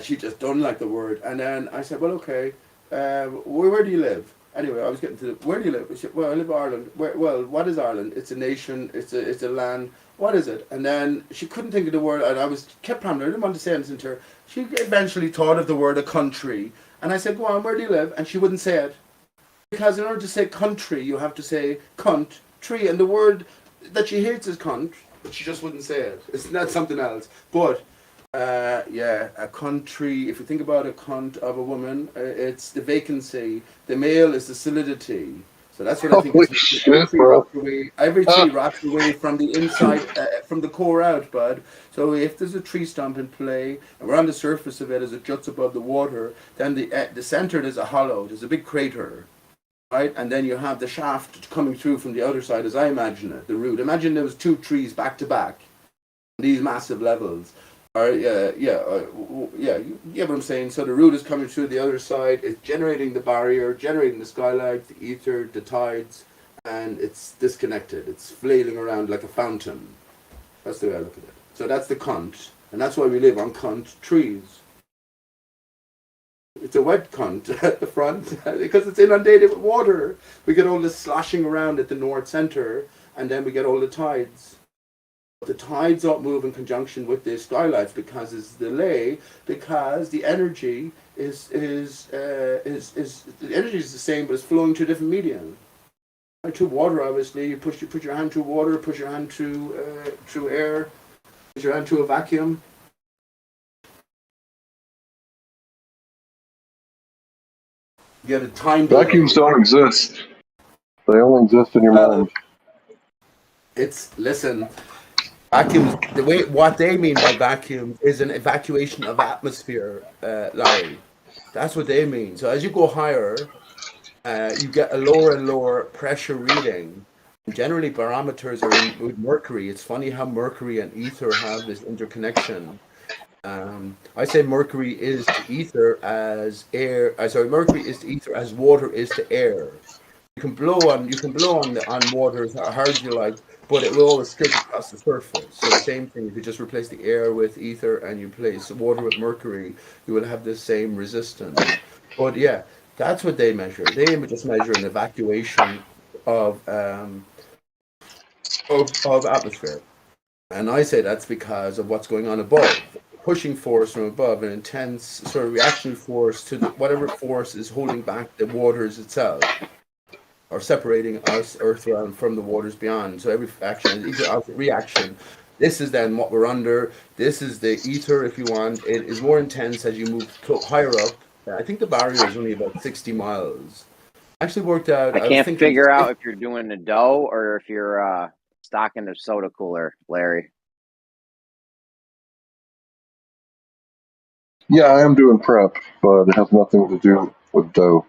she just don't like the word. And then I said, well, okay, where do you live? Anyway, I was getting to where do you live? She said, well, I live in Ireland. Well, what is Ireland? It's a nation. It's a land. What is it? And then she couldn't think of the word, and I kept hammering. I didn't want to say anything to her. She eventually thought of the word a country, and I said, go on, where do you live? And she wouldn't say it. Because in order to say country, you have to say cunt, tree, and the word that she hates is cunt, but she just wouldn't say it. It's not something else. But, yeah, a country, if you think about a cunt of a woman, it's the vacancy. The male is the solidity. So that's what I think. Holy shit, bro. Every tree rots away from the inside, from the core out, bud. So if there's a tree stump in play, and we're on the surface of it as it juts above the water, then the center there's a hollow, there's a big crater. Right, and then you have the shaft coming through from the other side, as I imagine it, the root. Imagine there was two trees back to back, these massive levels. Or you get what I'm saying. So the root is coming through the other side. It's generating the barrier, generating the skylight, the ether, the tides, and it's disconnected. It's flailing around like a fountain. That's the way I look at it. So that's the cunt, and that's why we live on cunt trees. It's a wet cunt at the front because it's inundated with water. We get all this sloshing around at the north center, and then we get all the tides. The tides don't move in conjunction with the skylights because it's delay. Because the energy is the energy is the same, but it's flowing through different medium. Through water, obviously, you put your hand through water, push your hand through air, put your hand through a vacuum. You get a time delay. Vacuums don't exist. They only exist in your mind. Listen, vacuums, what they mean by vacuums is an evacuation of atmosphere, Larry. That's what they mean. So as you go higher, you get a lower and lower pressure reading. Generally, barometers are with mercury. It's funny how mercury and ether have this interconnection. I say mercury is to ether as air. Mercury is to ether as water is to air. You can blow on water as hard you like, but it will always scrape across the surface. So the same thing. If you just replace the air with ether and you replace water with mercury, you will have the same resistance. But yeah, that's what they measure. They just measure an evacuation of atmosphere. And I say that's because of what's going on above. Pushing force from above, an intense sort of reaction force to whatever force is holding back the waters itself, or separating us, Earth, from the waters beyond. So every action is either reaction. This is then what we're under. This is the ether, if you want. It is more intense as you move higher up. I think the barrier is only about 60 miles. Actually worked out. I can't figure out if you're doing the dough or if you're stocking the soda cooler, Larry. Yeah, I am doing prep, but it has nothing to do with dough.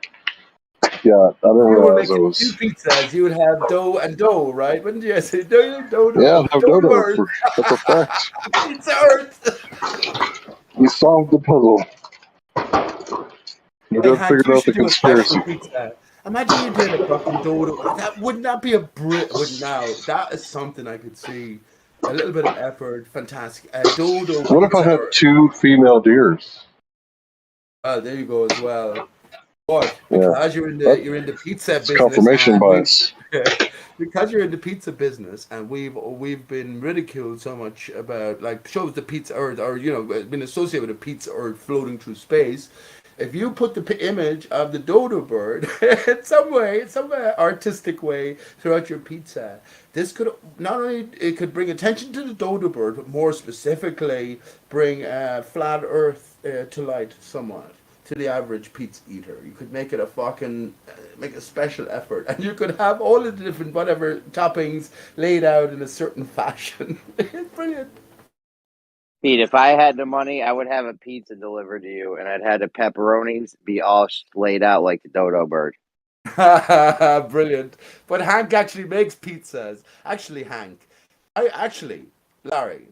Yeah, I didn't realize I was. Two pizzas, you would have dough and dough, right? Wouldn't you say dough? Yeah, have dough. That's a fact. Pizza Earth. We solved the puzzle. You just figured out the conspiracy. Imagine you did a fucking dodo. Wouldn't that be a that is something I could see. A little bit of effort, fantastic. Dodo. What if I had two female deers? Oh, there you go as well. But because you're in the pizza business, confirmation bias. Because you're in the pizza business, and we've been ridiculed so much about shows the pizza Earth, or been associated with a pizza Earth floating through space. If you put the image of the dodo bird in some artistic way throughout your pizza, this could not only bring attention to the dodo bird, but more specifically bring flat Earth to light somewhat to the average pizza eater. You could make it make a special effort, and you could have all of the different whatever toppings laid out in a certain fashion. It's brilliant. Pete, if I had the money, I would have a pizza delivered to you, and I'd have the pepperonis be all laid out like the dodo bird. Brilliant. But Hank actually makes pizzas. Larry,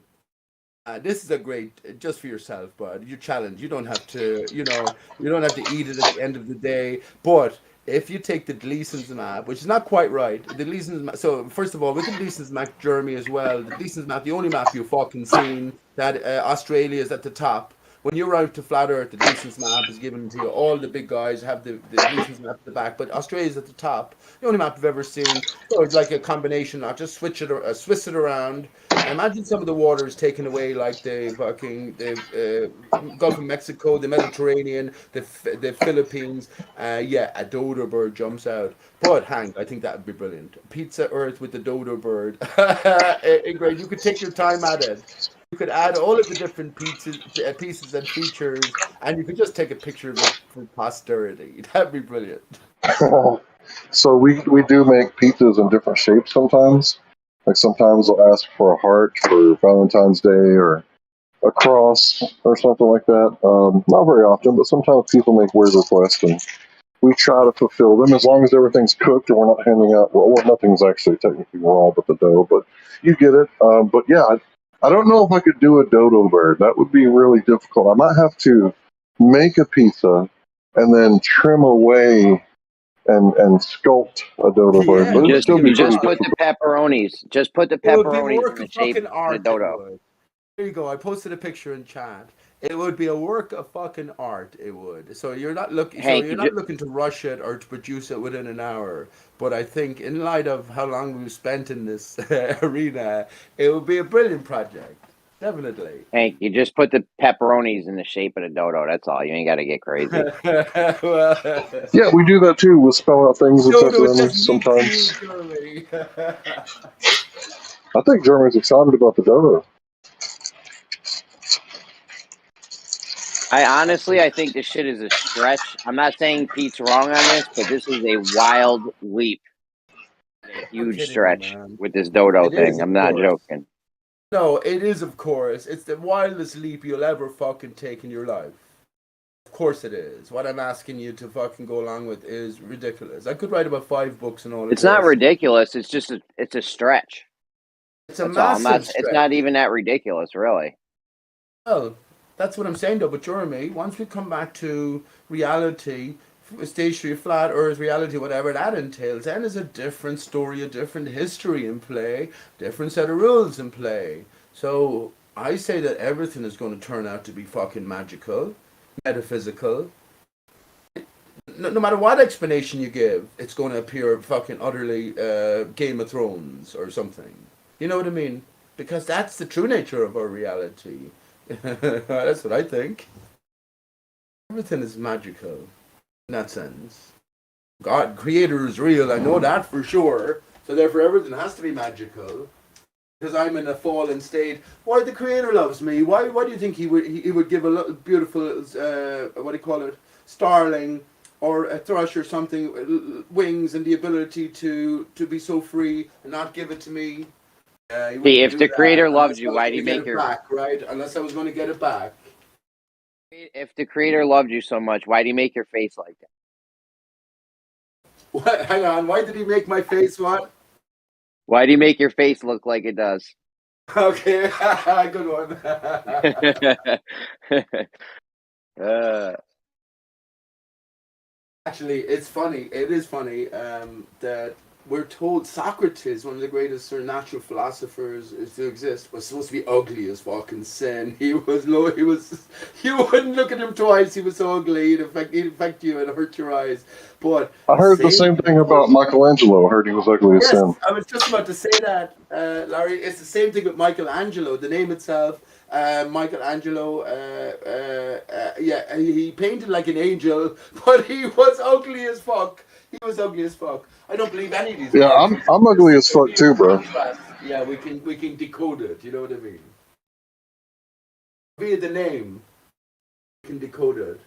this is a great, just for yourself, bud. You challenge. You don't have to, you don't have to eat it at the end of the day. But if you take the Gleason's map, which is not quite right, the Gleason's map. So first of all, with the Gleason's map, Jeremy as well. The Gleason's map, the only map you've fucking seen that Australia is at the top. When you arrive to flat Earth, the Gleason's map is given to you. All the big guys have the Gleason's map at the back, but Australia's at the top. The only map you've ever seen. So it's like a combination. Not just Swiss it around. Imagine some of the waters taken away, like the fucking Gulf of Mexico, the Mediterranean, the Philippines. Yeah, a dodo bird jumps out. But Hank, I think that would be brilliant. Pizza Earth with the dodo bird. Ingrid, you could take your time at it. You could add all of the different pieces and features, and you could just take a picture of it for posterity. That'd be brilliant. So we do make pizzas in different shapes sometimes. Like sometimes they'll ask for a heart for Valentine's Day or a cross or something like that. Not very often, but sometimes people make weird requests, and we try to fulfill them as long as everything's cooked and we're not handing out. Well, nothing's actually technically raw but the dough, but you get it. But yeah, I don't know if I could do a dodo bird. That would be really difficult. I might have to make a pizza and then trim away and sculpt a dodo bird. But it would still be just put the pepperonis. Just put the pepperonis in the shape of the dodo. There you go. I posted a picture in chat. It would be a work of fucking art. It would. So you're not looking. So you're not looking to rush it or to produce it within an hour. But I think, in light of how long we've spent in this arena, it would be a brilliant project. Definitely. Hank, you just put the pepperonis in the shape of the dodo. That's all. You ain't got to get crazy. Yeah, we do that too. We'll spell out things and sometimes. I think Jeremy's excited about the dodo. I think this shit is a stretch. I'm not saying Pete's wrong on this, but this is a wild leap. A huge stretch with this dodo thing. I'm not joking. No, it is, of course. It's the wildest leap you'll ever fucking take in your life. Of course it is. What I'm asking you to fucking go along with is ridiculous. I could write about 5 books and all of It's not ridiculous. It's just it's a stretch. It's a massive stretch. It's not even that ridiculous, really. Well, that's what I'm saying, though. But Jeremy, once we come back to reality, stationary, flat Earth reality, whatever that entails, then there's a different story, a different history in play, different set of rules in play. So I say that everything is going to turn out to be fucking magical, metaphysical. No matter what explanation you give, it's going to appear fucking utterly Game of Thrones or something. You know what I mean? Because that's the true nature of our reality. That's what I think. Everything is magical in that sense. God, creator is real. I know that for sure. So therefore, everything has to be magical. Because I'm in a fallen state. Why the creator loves me? Why do you think he would give a little beautiful what do you call it, starling or a thrush or something wings and the ability to be so free and not give it to me? See, if the creator loves you, why do you make your back, right? Unless I was going to get it back. If the creator loved you so much, why do you make your face like that? What? Hang on. Why did he make my face what? Why do you make your face look like it does? Okay, good one. Actually, it's funny. It is funny that we're told Socrates, one of the greatest natural philosophers to exist, was supposed to be ugly as fucking sin. He was low. He was. You wouldn't look at him twice. He was so ugly. He'd affect you and hurt your eyes. But I heard the same thing about Michelangelo. I heard he was ugly as sin. I was just about to say that, Larry. It's the same thing with Michelangelo. The name itself, Michelangelo. Yeah, he painted like an angel, but he was ugly as fuck. He was ugly as fuck. I don't believe any of these. Yeah, I'm ugly as fuck too, bro. Yeah, we can decode it. You know what I mean? Via the name, we can decode it.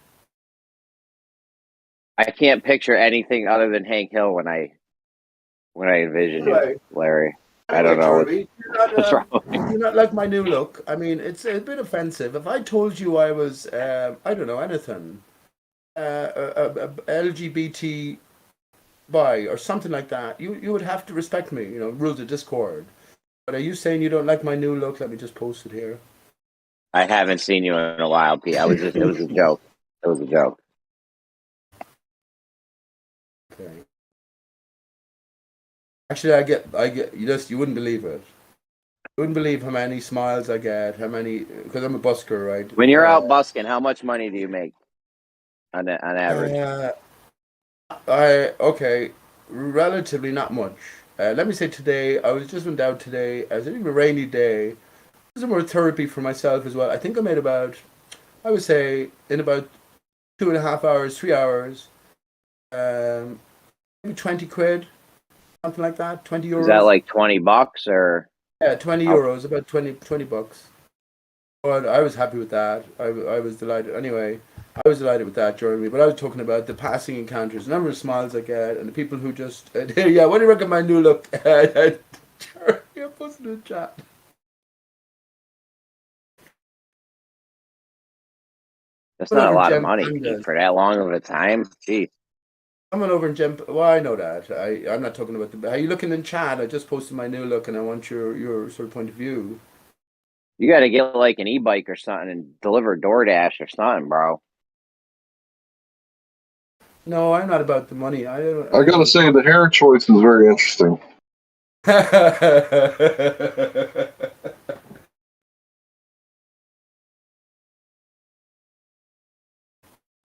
I can't picture anything other than Hank Hill when I envision you, Larry. I don't know. You're not like my new look. I mean, it's a bit offensive. If I told you I was, I don't know, anything, LGBT bi or something like that, you would have to respect me. You know, rules of Discord. But are you saying you don't like my new look? Let me just post it here. I haven't seen you in a while, Pete. It was a joke. It was a joke. Okay. Actually, I get. You wouldn't believe it. You wouldn't believe how many smiles I get. How many? Because I'm a busker, right? When you're out busking, how much money do you make on average? Okay, relatively not much. Let me say today, I was just went out today. As it was a rainy day. It was more therapy for myself as well. I think I made about, I would say, in about 2.5 hours, 3 hours, maybe 20 quid, something like that, 20 euros. Is that like $20 or? Yeah, 20 euros, about 20 bucks. But I was happy with that. I was delighted. Anyway, I was delighted with that, Jeremy. But I was talking about the passing encounters, the number of smiles I get, and the people who just, yeah, what do you reckon my new look? Jeremy, I posted in the chat. That's not a lot of money for that long of a time. Gee. Someone over in Gem. Well, I know that. I'm not talking about the. Are you looking in chat? I just posted my new look, and I want your sort of point of view. You got to get like an e-bike or something and deliver DoorDash or something, bro. No, I'm not about the money. I gotta say, the hair choice is very interesting.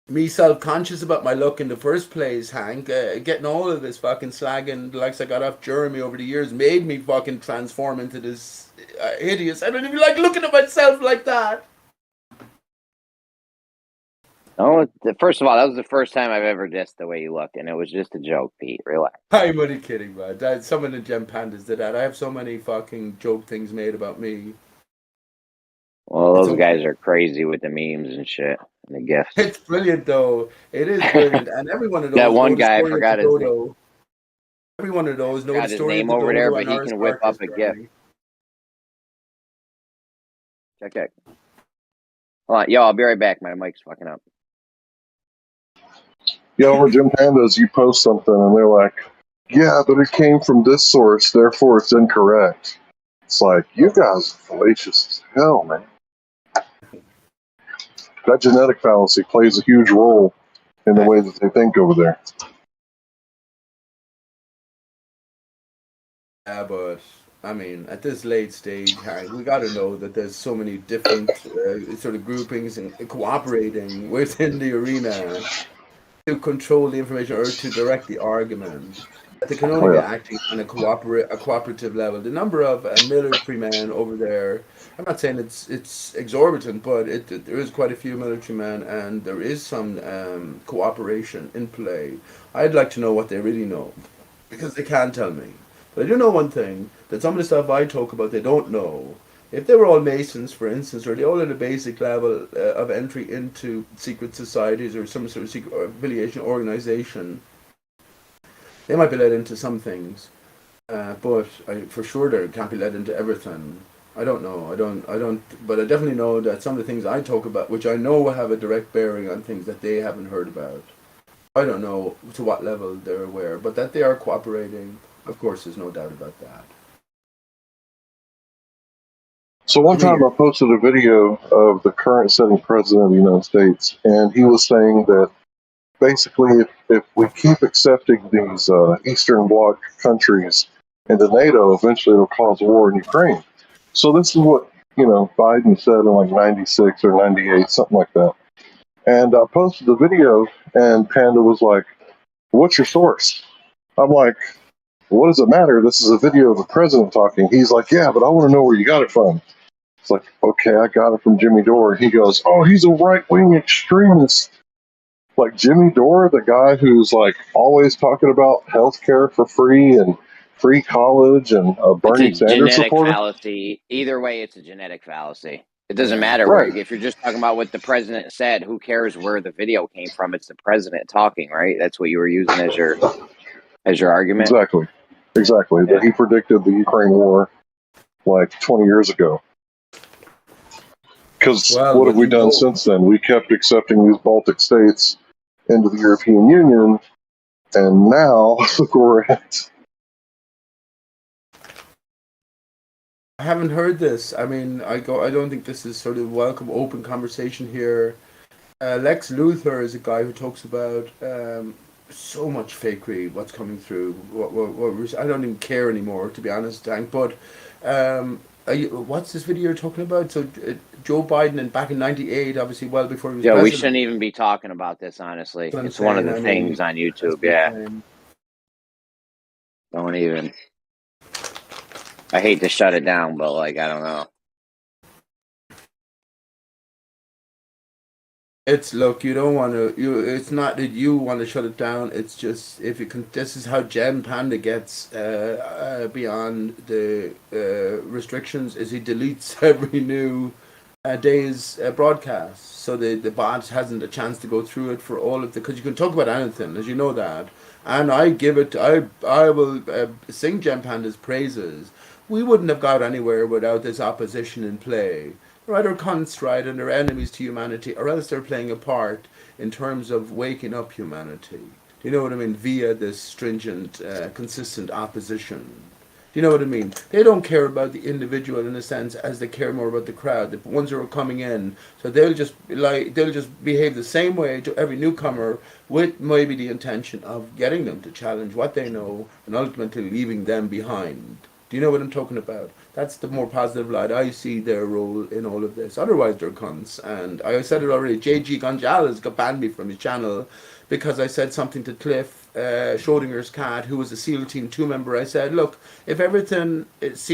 Me self-conscious about my look in the first place, Hank. Getting all of this fucking slagging, the likes I got off Jeremy over the years, made me fucking transform into this hideous. I don't even like looking at myself like that. No, first of all, that was the first time I've ever dissed the way you look, and it was just a joke, Pete. Relax. I'm only kidding, man. Someone in Gem Pandas did that. I have so many fucking joke things made about me. Well, those guys are crazy with the memes and shit and the gifts. It's brilliant, though. It is brilliant, and every one of those. That one guy, I forgot his name. Every one of those know got the his story name of the over there, dodo but and he our can whip up starters, a gift. Jeremy. Check. Hold on, yo, I'll be right back. My mic's fucking up. Yeah, over Jim Pandas, you post something and they're like, yeah, but it came from this source, therefore it's incorrect. It's like, you guys are fallacious as hell, man. That genetic fallacy plays a huge role in the way that they think over there. Yeah, but I mean, at this late stage, Hank, we got to know that there's so many different sort of groupings and cooperating within the arena to control the information or to direct the argument. That they can only be acting on a cooperative level. The number of military men over there, I'm not saying it's exorbitant, but there is quite a few military men, and there is some cooperation in play. I'd like to know what they really know, because they can't tell me. But I do know one thing, that some of the stuff I talk about they don't know. If they were all Masons, for instance, or they all at a basic level of entry into secret societies or some sort of secret affiliation organization, they might be led into some things. But for sure they can't be led into everything. I don't know. I don't. But I definitely know that some of the things I talk about, which I know will have a direct bearing on things that they haven't heard about. I don't know to what level they're aware, but that they are cooperating, of course, there's no doubt about that. So one time I posted a video of the current sitting president of the United States, and he was saying that basically if we keep accepting these Eastern Bloc countries into NATO, eventually it'll cause a war in Ukraine. So this is what, Biden said in like 96 or 98, something like that. And I posted the video, and Panda was like, what's your source? I'm like, what does it matter? This is a video of the president talking. He's like, yeah, but I want to know where you got it from. It's like, okay, I got it from Jimmy Dore. He goes, oh, he's a right-wing extremist. Like Jimmy Dore, the guy who's like always talking about healthcare for free and free college and a Bernie It's a Sanders genetic supporter. fallacy. Either way, it's a genetic fallacy. It doesn't matter if you're just talking about what the president said. Who cares where the video came from? It's the president talking, right? That's what you were using as your argument. Exactly. Yeah. That he predicted the Ukraine war like 20 years ago. Because what have we done since then? We kept accepting these Baltic states into the European Union, and now look where we're at. I haven't heard this. I mean, I don't think this is sort of welcome, open conversation here. Lex Luthor is a guy who talks about so much fakery. What's coming through? I don't even care anymore, to be honest, Hank. But what's this video you're talking about? So Joe Biden, and back in '98, obviously, well before he was Yeah, we president. shouldn't even be talking about this, honestly. That's what I'm It's one of saying, the I mean, things on YouTube. that's what I'm Yeah, saying. don't even. I hate to shut it down, but like, I don't know. It's look, you don't want to. It's not that you want to shut it down. It's just if you can. This is how Gen Panda gets beyond the restrictions. Is he deletes every new day's broadcast, so the bot hasn't a chance to go through it for all of the. Because you can talk about anything, as you know that, and I give it. I will sing Gen Panda's praises. We wouldn't have got anywhere without this opposition in play. Right, or cunts, right, and they're enemies to humanity, or else they're playing a part in terms of waking up humanity. Do you know what I mean? Via this stringent, consistent opposition. Do you know what I mean? They don't care about the individual in a sense as they care more about the crowd, the ones who are coming in. So they'll just behave the same way to every newcomer, with maybe the intention of getting them to challenge what they know and ultimately leaving them behind. Do you know what I'm talking about? That's the more positive light I see their role in all of this. Otherwise, they're cunts. And I said it already. JG Gonzalez got banned me from his channel because I said something to Cliff Schrodinger's cat, who was a SEAL Team 2 member. I said, look, if everything is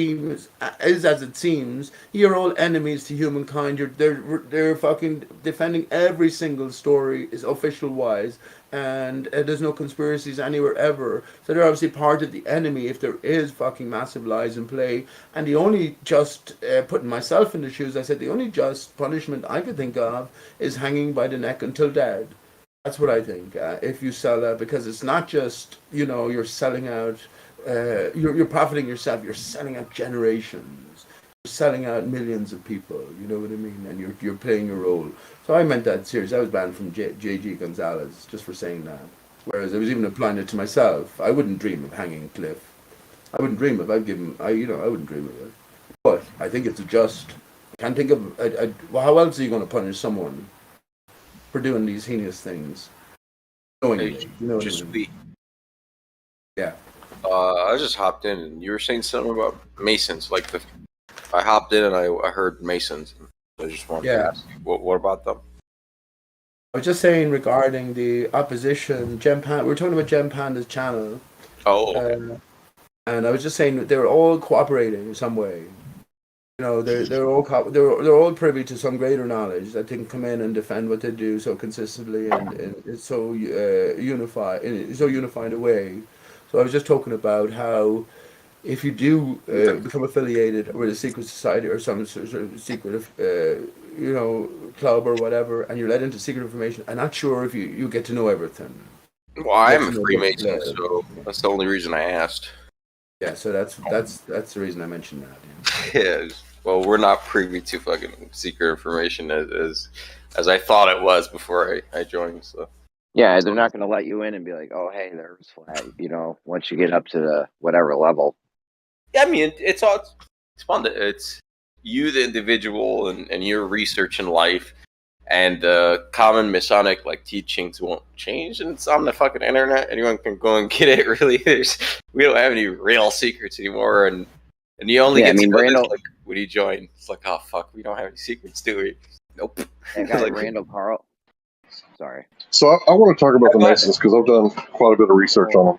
as it seems, you're all enemies to humankind. They're fucking defending every single story is official wise, and there's no conspiracies anywhere ever. So they're obviously part of the enemy if there is fucking massive lies in play. And the only just, putting myself in the shoes, I said the only just punishment I could think of is hanging by the neck until dead. That's what I think. If you sell that, because it's not just you're selling out, you're profiting yourself. You're selling out generations. You're selling out millions of people. You know what I mean? And you're playing a role. So I meant that serious. I was banned from JG Gonzalez just for saying that. Whereas I was even applying it to myself. I wouldn't dream of hanging Cliff. I wouldn't dream of. I'd give him. I wouldn't dream of it. But I think it's a just. I can't think of. Well, how else are you going to punish someone for doing these heinous things? Hey, What just I mean? we. Yeah. I just hopped in, and you were saying something about Masons. I hopped in and I heard Masons. I just wanted to ask you, what about them? I was just saying regarding the opposition, we're talking about Gem Panda's channel. Oh. Okay. And I was just saying they're all cooperating in some way. They're all privy to some greater knowledge that they can come in and defend what they do so consistently and it's so unified a way. So I was just talking about how if you do become affiliated with a secret society or some sort of secret club or whatever, and you're let into secret information, I'm not sure if you get to know everything. Well, I'm a Freemason, so that's the only reason I asked. Yeah, so that's the reason I mentioned that. Yeah. Well, we're not privy to fucking secret information as I thought it was before I joined. So. Yeah, they're not going to let you in and be like, "Oh, hey, there's flag." Once you get up to the whatever level. Yeah, I mean, it's fun. It's you, the individual, and your research in life, and common Masonic teachings won't change, and it's on the fucking internet. Anyone can go and get it. Really, we don't have any real secrets anymore, and you only get to know Randall, this, when you join. It's like, oh fuck, we don't have any secrets, do we? Nope. That guy Randall Carl. Sorry. So I want to talk about the Masons because I've done quite a bit of research on them.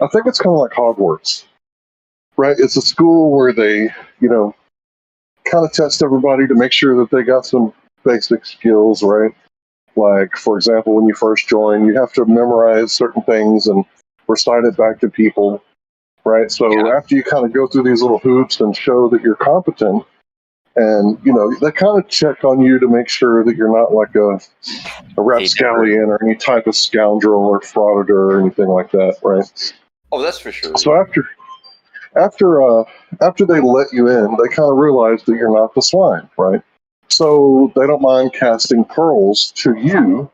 I think it's kind of like Hogwarts, right? It's a school where they, kind of test everybody to make sure that they got some basic skills, right? Like, for example, when you first join, you have to memorize certain things and recite it back to people, right? So after you kind of go through these little hoops and show that you're competent, and they kind of check on you to make sure that you're not like a rapscallion or any type of scoundrel or frauditor or anything like that, right? Oh, that's for sure. So after they let you in, they kind of realize that you're not the swine, right? So they don't mind casting pearls to you,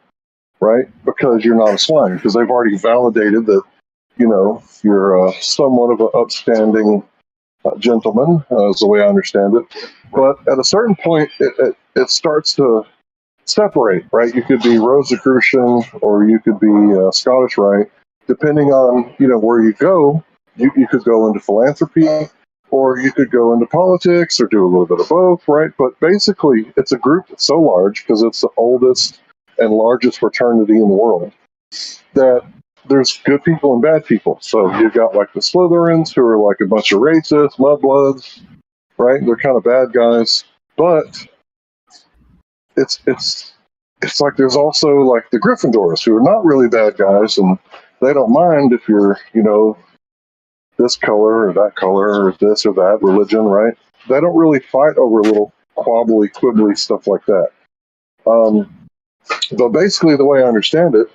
right? Because you're not a swine, because they've already validated that you're somewhat of an upstanding gentleman, is the way I understand it. But at a certain point, it starts to separate, right? You could be Rosicrucian or you could be Scottish Rite. Depending on, where you go, you could go into philanthropy or you could go into politics or do a little bit of both, right? But basically, it's a group that's so large because it's the oldest and largest fraternity in the world that there's good people and bad people. So you've got like the Slytherins who are like a bunch of racists, mudbloods, right? They're kind of bad guys, but it's like there's also like the Gryffindors who are not really bad guys, and they don't mind if you're, this color or that color or this or that religion, right? They don't really fight over little quabbly, quibbly stuff like that. But basically, the way I understand it,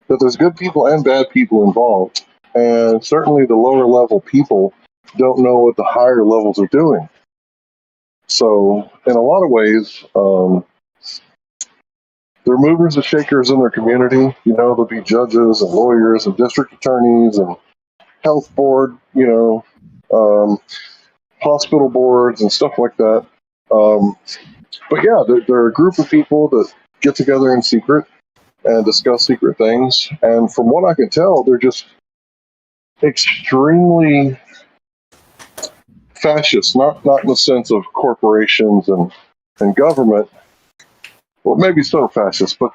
that there's good people and bad people involved, and certainly the lower level people don't know what the higher levels are doing. So, in a lot of ways, they're movers and shakers in their community. There'll be judges and lawyers and district attorneys and health board, hospital boards and stuff like that. But yeah, they're a group of people that get together in secret and discuss secret things. And from what I can tell, they're just extremely fascist, not in the sense of corporations and government. Well, maybe so fascist, but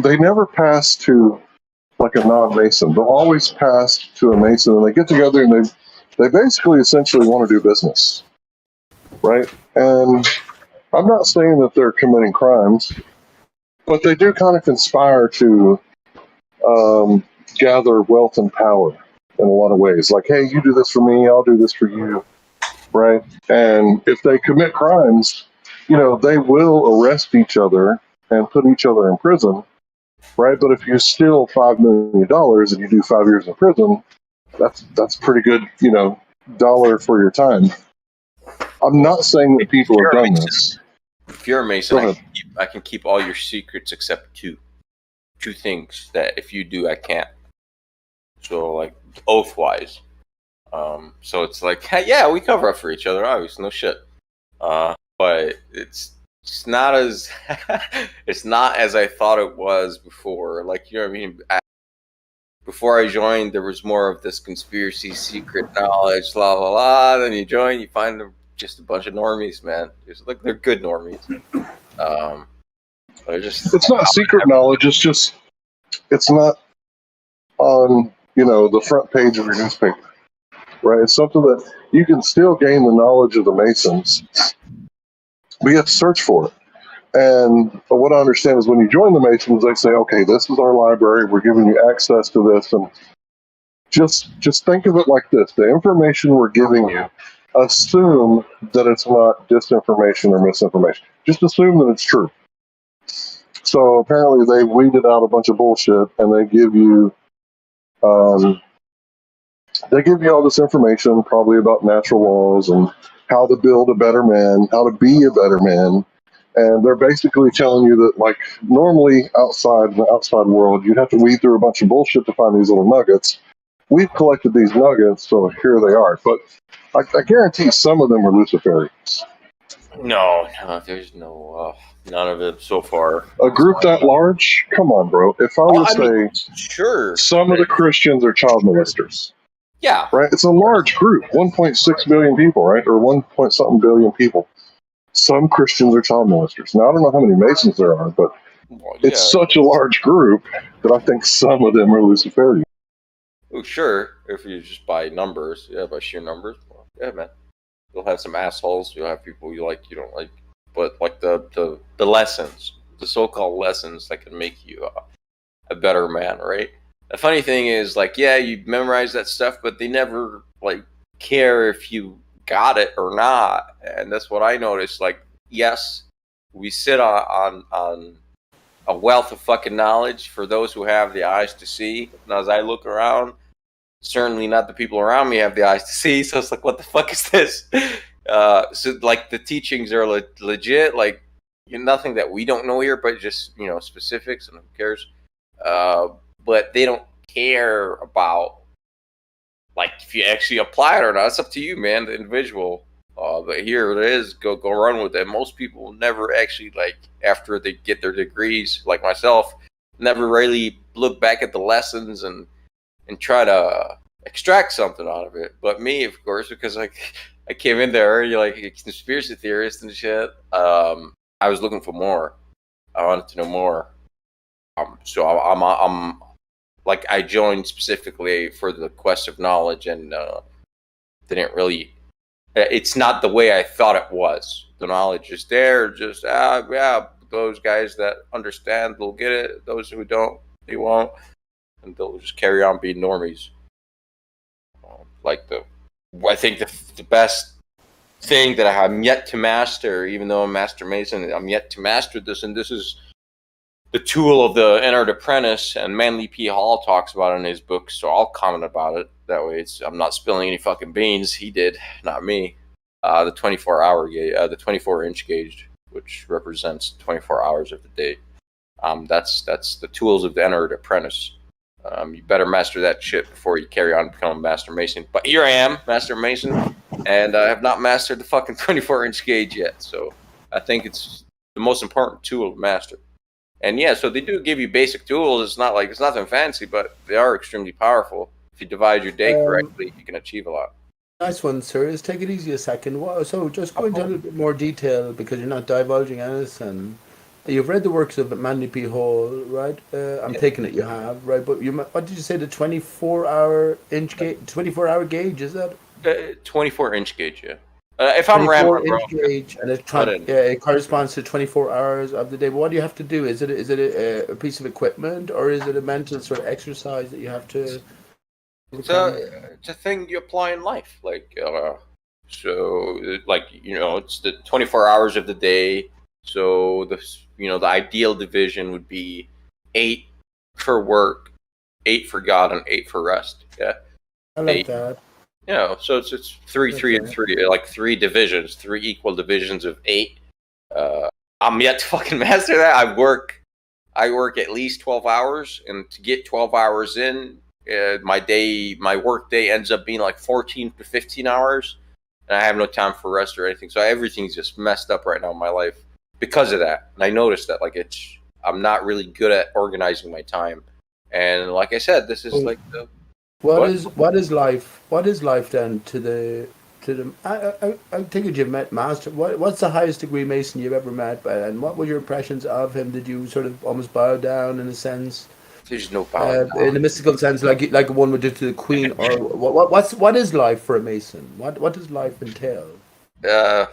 they never pass to like a non-Mason. They'll always pass to a Mason, and they get together and they basically essentially want to do business, right? And I'm not saying that they're committing crimes, but they do kind of conspire to gather wealth and power in a lot of ways. Like, hey, you do this for me, I'll do this for you, right? And if they commit crimes, they will arrest each other and put each other in prison, right? But if you steal $5 million and you do 5 years in prison, that's pretty good, dollar for your time. I'm not saying that people have done this. If you're a Mason, I can keep all your secrets except two things that if you do, I can't. So like oath-wise. So it's like, hey, yeah, we cover up for each other, obviously, no shit. But it's not as it's not as I thought it was before. Like, you know what I mean? Before I joined, there was more of this conspiracy, secret knowledge, blah blah blah. Then you join, you find just a bunch of normies, man. They're good normies. It's not secret knowledge. It's not on the front page of your newspaper, right? It's something that you can still gain the knowledge of the Masons, but you have to search for it. And what I understand is when you join the Masons, they say, okay, this is our library. We're giving you access to this. And just think of it like this. The information we're giving you, assume that it's not disinformation or misinformation. Just assume that it's true. So apparently they weeded out a bunch of bullshit and they give you all this information, probably about natural laws and how to build a better man, how to be a better man. And they're basically telling you that, like, normally outside in the outside world, you'd have to weed through a bunch of bullshit to find these little nuggets. We've collected these nuggets, so here they are. But I guarantee some of them are Luciferians. No, there's no, none of it so far. A group that large? Come on, bro. If I were to say, sure, some of the Christians are child molesters. Yeah. Right? It's a large group, 1.6 million people, right? Or 1-point-something billion people. Some Christians are child molesters. Now, I don't know how many Masons there are, but it's such a large group that I think some of them are Luciferian. Oh, sure. If you just by numbers, by sheer numbers, well, yeah, man. You'll have some assholes. You'll have people you like, you don't like. But like the lessons, the so-called lessons that can make you a better man, right? The funny thing is, like, yeah, you memorize that stuff, but they never like care if you got it or not. And that's what I noticed. Like, yes, we sit on a wealth of fucking knowledge for those who have the eyes to see. And as I look around, certainly not the people around me have the eyes to see. So it's like, what the fuck is this? So like the teachings are legit, like nothing that we don't know here, but just, specifics, and who cares? But they don't care about, like, if you actually apply it or not. It's up to you, man, the individual. But here it is. Go run with it. Most people will never actually, like, after they get their degrees, like myself, never really look back at the lessons and try to extract something out of it. But me, of course, because I came in there, you're like a conspiracy theorist and shit. I was looking for more. I wanted to know more. So I'm like, I joined specifically for the quest of knowledge, and didn't really. It's not the way I thought it was. The knowledge is there. Just yeah, those guys that understand, they'll get it. Those who don't, they won't, and they'll just carry on being normies. I think the best thing that I'm yet to master, even though I'm Master Mason, I'm yet to master this, and this is the tool of the Entered Apprentice, and Manly P. Hall talks about it in his book, so I'll comment about it. That way I'm not spilling any fucking beans. He did, not me. The 24-hour gauge, the 24-inch gauge, which represents 24 hours of the day. That's the tools of the Entered Apprentice. You better master that shit before you carry on becoming Master Mason. But here I am, Master Mason, and I have not mastered the fucking 24-inch gauge yet. So I think it's the most important tool to master. And yeah, so they do give you basic tools. It's not like it's nothing fancy, but they are extremely powerful. If you divide your day correctly, you can achieve a lot. Nice one, sir. Just take it easy a second. So just go into a little bit more detail, because you're not divulging anything. You've read the works of Manly P. Hall, right? I'm taking it you have, right? But what did you say? The 24-hour gauge, is that? 24-inch gauge, yeah. If I'm rambling, 24-inch gauge, and it corresponds to 24 hours of the day. But what do you have to do? Is it a piece of equipment, or is it a mental sort of exercise that you have to? It's a thing you apply in life, like it's the 24 hours of the day. So the ideal division would be 8 for work, 8 for God, and 8 for rest. Yeah, I like that. So it's 3, 3, and 3, like 3 divisions, 3 equal divisions of 8. I'm yet to fucking master that. I work at least 12 hours, and to get 12 hours in, my work day ends up being like 14 to 15 hours, and I have no time for rest or anything. So everything's just messed up right now in my life because of that. And I noticed that, like, I'm not really good at organizing my time. And like I said, this is like the what is life? What is life then to the? I think you've met Master. What's the highest degree Mason you've ever met? And what were your impressions of him? Did you sort of almost bow down in a sense? There's no bow down. In a mystical sense, like one would do to the Queen, or what is life for a Mason? What does life entail?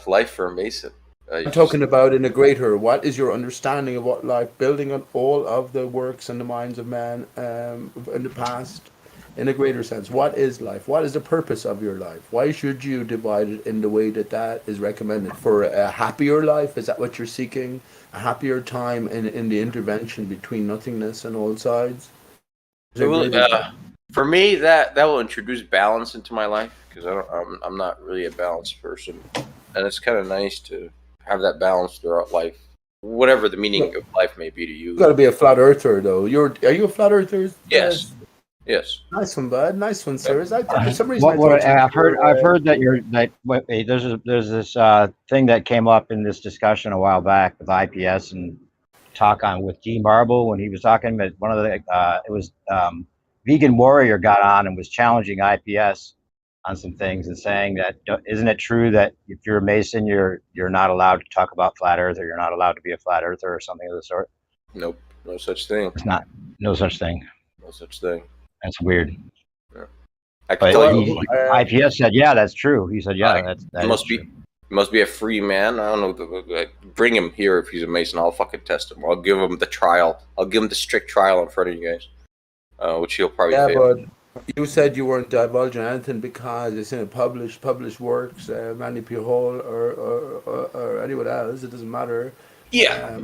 Life for a Mason. I'm talking about in a greater. What is your understanding of what life, building on all of the works and the minds of man in the past, in a greater sense? What is life? What is the purpose of your life? Why should you divide it in the way that is recommended? For a happier life? Is that what you're seeking? A happier time in the intervention between nothingness and all sides? For me, that will introduce balance into my life, because I'm not really a balanced person, and it's kind of nice to have that balance throughout life, whatever the meaning of life may be to you. You got to be a flat earther, though. Are you a flat earther? Yes. Yes. Nice one, bud. Nice one, sir. For some reason, I've heard that there's this thing that came up in this discussion a while back with IPS and talk on with G Marble when he was talking. But one of the Vegan Warrior got on and was challenging IPS on some things and saying that isn't it true that if you're a Mason you're not allowed to talk about flat Earth, or you're not allowed to be a flat earther or something of the sort? Nope, no such thing. It's not no such thing. No such thing. That's weird. Yeah. But IPS said, yeah, that's true. He said, yeah, he must be a free man. I don't know. Bring him here if he's a Mason. I'll fucking test him. I'll give him the trial. I'll give him the strict trial in front of you guys, which he'll probably fail. But you said you weren't divulging anything because it's in a published works, Manly P. Hall or anyone else. It doesn't matter. Yeah.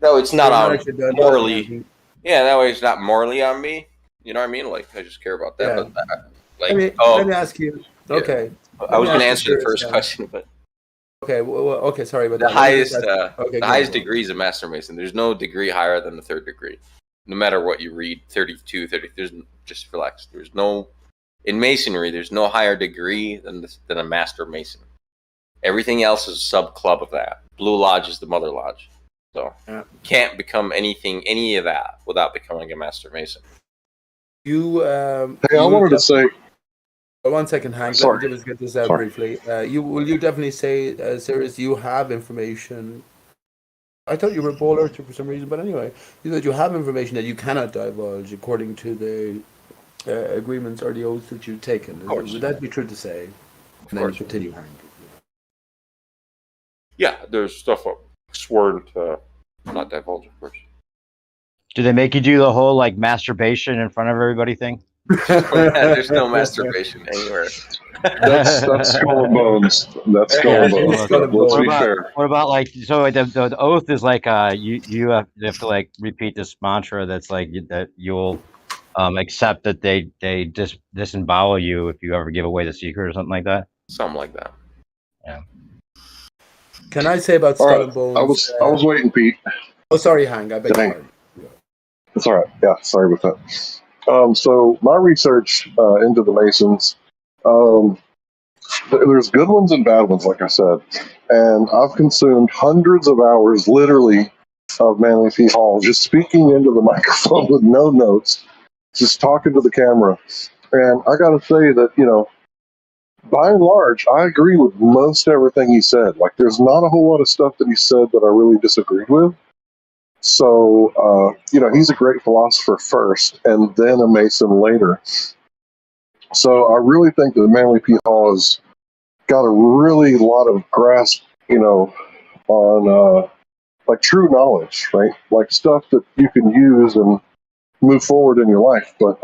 No, it's not on morally. Yeah, that way it's not morally on me. You know what I mean? Like, I just care about that. Yeah. But let me ask you. Okay. Yeah. I was going to answer the first question, but okay. Okay. Sorry, but the highest degree is a Master Mason. There's no degree higher than the 3rd degree, no matter what you read. 32, 30. Just relax. There's no in Masonry. There's no higher degree than a Master Mason, Everything else is a sub club of that. Blue Lodge is the mother lodge. So you can't become any of that without becoming a Master Mason. You, Hey, I wanted to say. 1 second, Hank. Sorry. Let me just get this out Sorry. briefly. You definitely say, Sirius, you have information. I thought you were a ball earther for some reason, but anyway, you said you have information that you cannot divulge according to the agreements or the oaths that you've taken. Would that be true to say? And then you continue, Hank. Yeah, there's stuff I'm sworn to not divulge, of course. Do they make you do the whole like masturbation in front of everybody thing? There's no masturbation anywhere. That's Skull and Bones. That's Skull and Bones. Let's be fair. What about like so the oath is like you have to like repeat this mantra that's like that you'll accept that they disembowel you if you ever give away the secret or something like that. Something like that. Yeah. Can I say about Skull and Bones? I was waiting, Pete. Oh, sorry, Hank. I beg your pardon. It's all right. Yeah, sorry about that. So my research into the Masons, there's good ones and bad ones, like I said, and I've consumed hundreds of hours, literally, of Manly P. Hall, just speaking into the microphone with no notes, just talking to the camera. And I got to say that, you know, by and large, I agree with most everything he said. Like, there's not a whole lot of stuff that he said that I really disagreed with. So, you know, he's a great philosopher first, and then a Mason later. So I really think that Manly P. Hall has got a really lot of grasp, you know, on like true knowledge, right? Like stuff that you can use and move forward in your life. But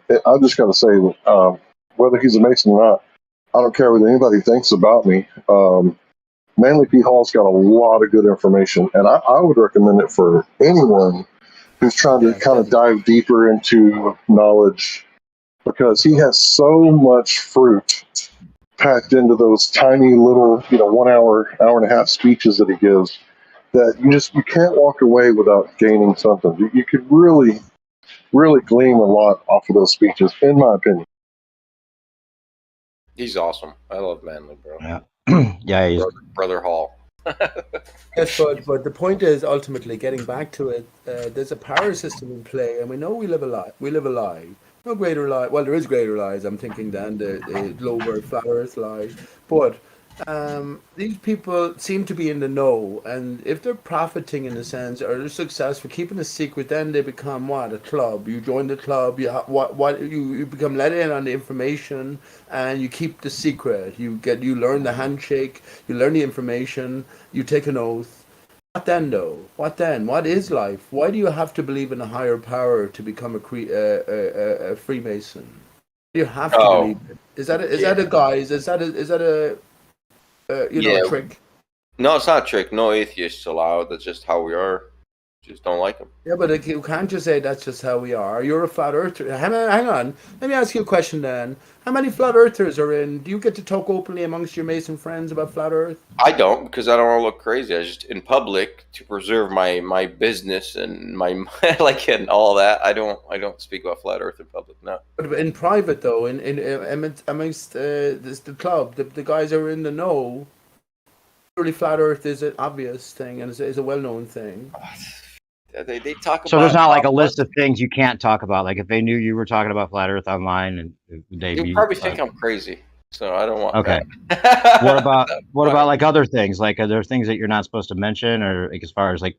I just got to say that whether he's a Mason or not, I don't care what anybody thinks about me. Manly P. Hall's got a lot of good information, and I would recommend it for anyone who's trying to kind of dive deeper into knowledge, because he has so much fruit packed into those tiny little, you know, 1 hour, hour and a half speeches that he gives, that you can't walk away without gaining something. You could really glean a lot off of those speeches, in my opinion. He's awesome. I love Manly, bro. Yeah. Yeah, he's Brother Hall. Yes, but the point is, ultimately, getting back to it, there's a power system in play, and we know we live a lie. We live a lie. No greater lie. Well, there is greater lies, I'm thinking, than the lower flat earth lie. But these people seem to be in the know, and if they're profiting in a sense, or they're successful keeping a secret, then they become what? A club. You join the club. You become let in on the information, and you keep the secret. You learn the handshake. You learn the information. You take an oath. What then, though? What then? What is life? Why do you have to believe in a higher power to become a Freemason? You have to believe it. Is that a guise? Is that a a trick? No, it's not a trick. No atheists allowed. That's just how we are. Just don't like them. Yeah, but you can't just say that's just how we are. You're a flat earther. Hang on. Let me ask you a question then. How many flat earthers are in? Do you get to talk openly amongst your Mason friends about flat earth? I don't, because I don't want to look crazy. I just, in public, to preserve my business and my like and all that. I don't speak about flat earth in public. No. But in private though, in amongst the club, the guys are in the know. Surely flat earth is an obvious thing and is a well-known thing. They talk about. So there's not like a list of things you can't talk about. Like if they knew you were talking about flat Earth online, and You'll probably think I'm crazy, so I don't want. Okay. That. What about like other things? Like are there things that you're not supposed to mention, or like as far as like,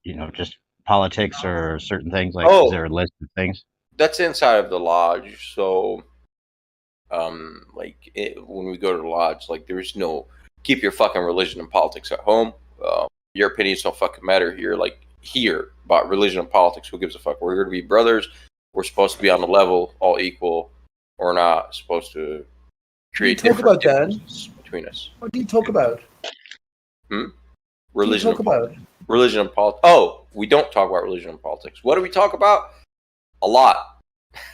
you know, just politics or certain things? Like is there a list of things? That's inside of the lodge. So, when we go to the lodge, like there's no keep your fucking religion and politics at home. Your opinions don't fucking matter here. Like. Here about religion and politics, who gives a fuck? We're here to be brothers. We're supposed to be on the level, all equal. We're not supposed to create differences between us. What do you talk about? Religion. Religion and politics. Oh, we don't talk about religion and politics. What do we talk about? A lot.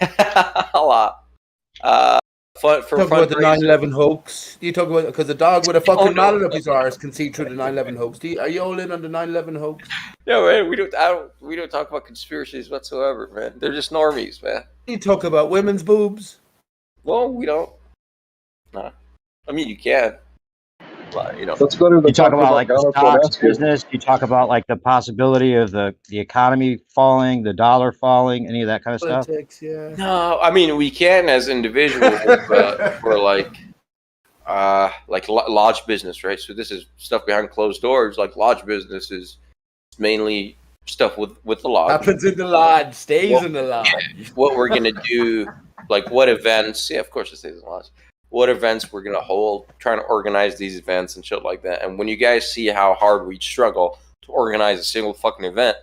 A lot. Talk about the 9/11 hoax. You talk about because the dog with a fucking mallet up his arse can see through the 9/11 hoax. Are you all in on the 9/11 hoax? No, man. We don't talk about conspiracies whatsoever, man. They're just normies, man. You talk about women's boobs. Well, we don't. Nah. I mean, you can. You know, That's better than You talk talking about about like the Ghana stocks Fonasky. business. You talk about like the possibility of the economy falling, the dollar falling, any of that kind of stuff. Politics, yeah. no, I mean we can as individuals for like lodge business, right? So this is stuff behind closed doors. Like lodge business is mainly stuff with the lodge. Happens in the lodge, stays in the lodge. What we're gonna do, like what events? Yeah, of course it stays in the lodge. What events we're gonna hold? Trying to organize these events and shit like that. And when you guys see how hard we struggle to organize a single fucking event,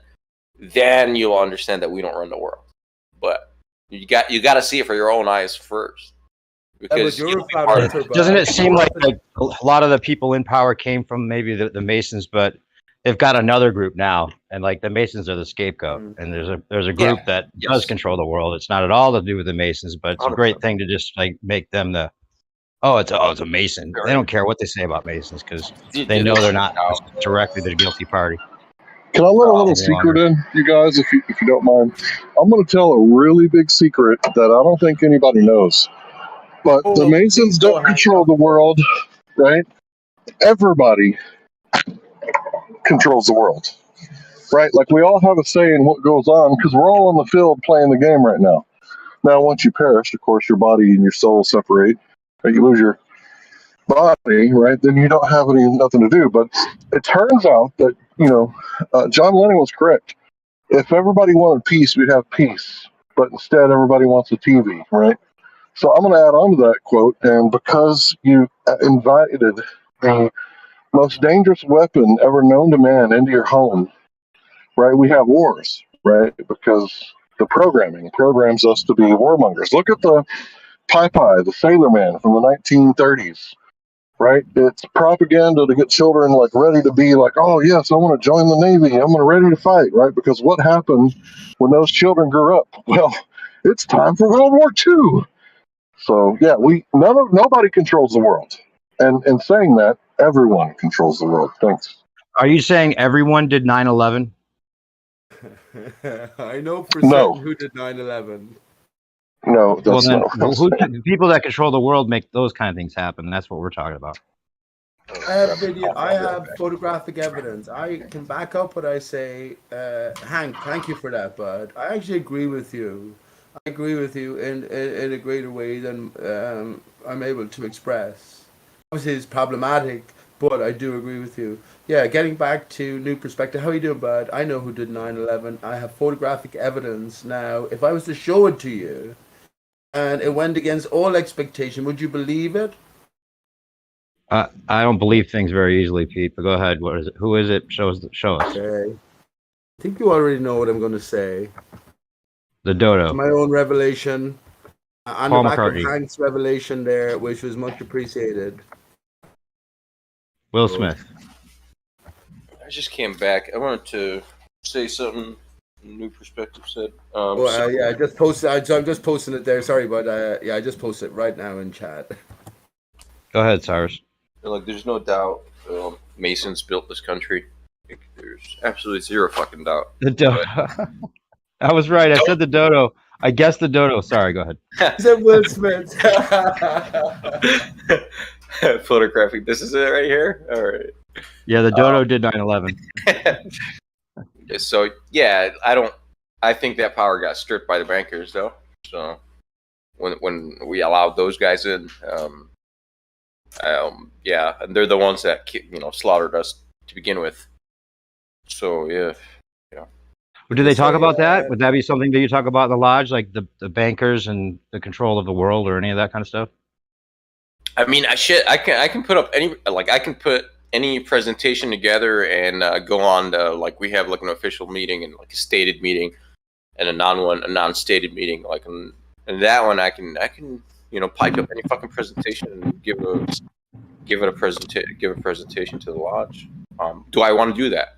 then you'll understand that we don't run the world. But you got to see it for your own eyes first. Because you're a flat earther, bud. Doesn't it seem like a lot of the people in power came from maybe the Masons, but they've got another group now, and like the Masons are the scapegoat, and there's a group that does control the world. It's not at all to do with the Masons, but it's a great thing to just like make them the it's a Mason. They don't care what they say about Masons because they know they're not directly the guilty party. Can I let a little secret in, you guys, if you don't mind? I'm going to tell a really big secret that I don't think anybody knows. But the Masons don't control the world, right? Everybody controls the world, right? Like we all have a say in what goes on because we're all on the field playing the game right now. Now, once you perish, of course, your body and your soul separate, right? You lose your body, right? Then you don't have nothing to do. But it turns out that, John Lennon was correct. If everybody wanted peace, we'd have peace. But instead, everybody wants a TV, right? So I'm going to add on to that quote, and because you invited the most dangerous weapon ever known to man into your home, right, we have wars, right, because the programming programs us to be warmongers. Look at the Popeye, the Sailor Man from the 1930s, right? It's propaganda to get children like ready to be like, oh yes, I want to join the Navy, I'm ready to fight, right? Because what happened when those children grew up? Well, it's time for World War II. So yeah, nobody controls the world, and in saying that, everyone controls the world. Thanks. Are you saying everyone did 9/11? I know for No. certain who did 9/11. No, that's well, not. the people that control the world make those kind of things happen. That's what we're talking about. I have video. I have photographic evidence. I can back up what I say. Hank, thank you for that, bud. I actually agree with you. I agree with you in a greater way than I'm able to express. Obviously, it's problematic, but I do agree with you. Yeah, getting back to new perspective. How you doing, bud? I know who did 9/11. I have photographic evidence now. If I was to show it to you, and it went against all expectation, would you believe it? I don't believe things very easily, Pete. But go ahead. What is it? Who is it? Show us. Okay. I think you already know what I'm going to say. The dodo. My own revelation. On Paul the back McCartney. of Hank's revelation there, which was much appreciated. Will Smith. I just came back. I wanted to say something. New perspective said. I just posted. I'm just posting it there. Sorry, but I just posted it right now in chat. Go ahead, Cyrus. Like, there's no doubt Masons built this country. There's absolutely zero fucking doubt. The dodo. I was right. I said the dodo. I guessed the dodo. Sorry, go ahead. He said Will Smith. Photographic. This is it right here? All right. Yeah, the dodo did 9/11. So, yeah, I think that power got stripped by the bankers, though. So, when we allowed those guys in, yeah, and they're the ones that, slaughtered us to begin with. So, yeah. Well, did they talk about that? Would that be something that you talk about in the lodge, like the bankers and the control of the world, or any of that kind of stuff? I mean, I can put up I can put any presentation together and go on to, we have an official meeting and a stated meeting and a non-stated meeting. And that one I can pipe up any fucking presentation and give a presentation to the lodge. Do I want to do that?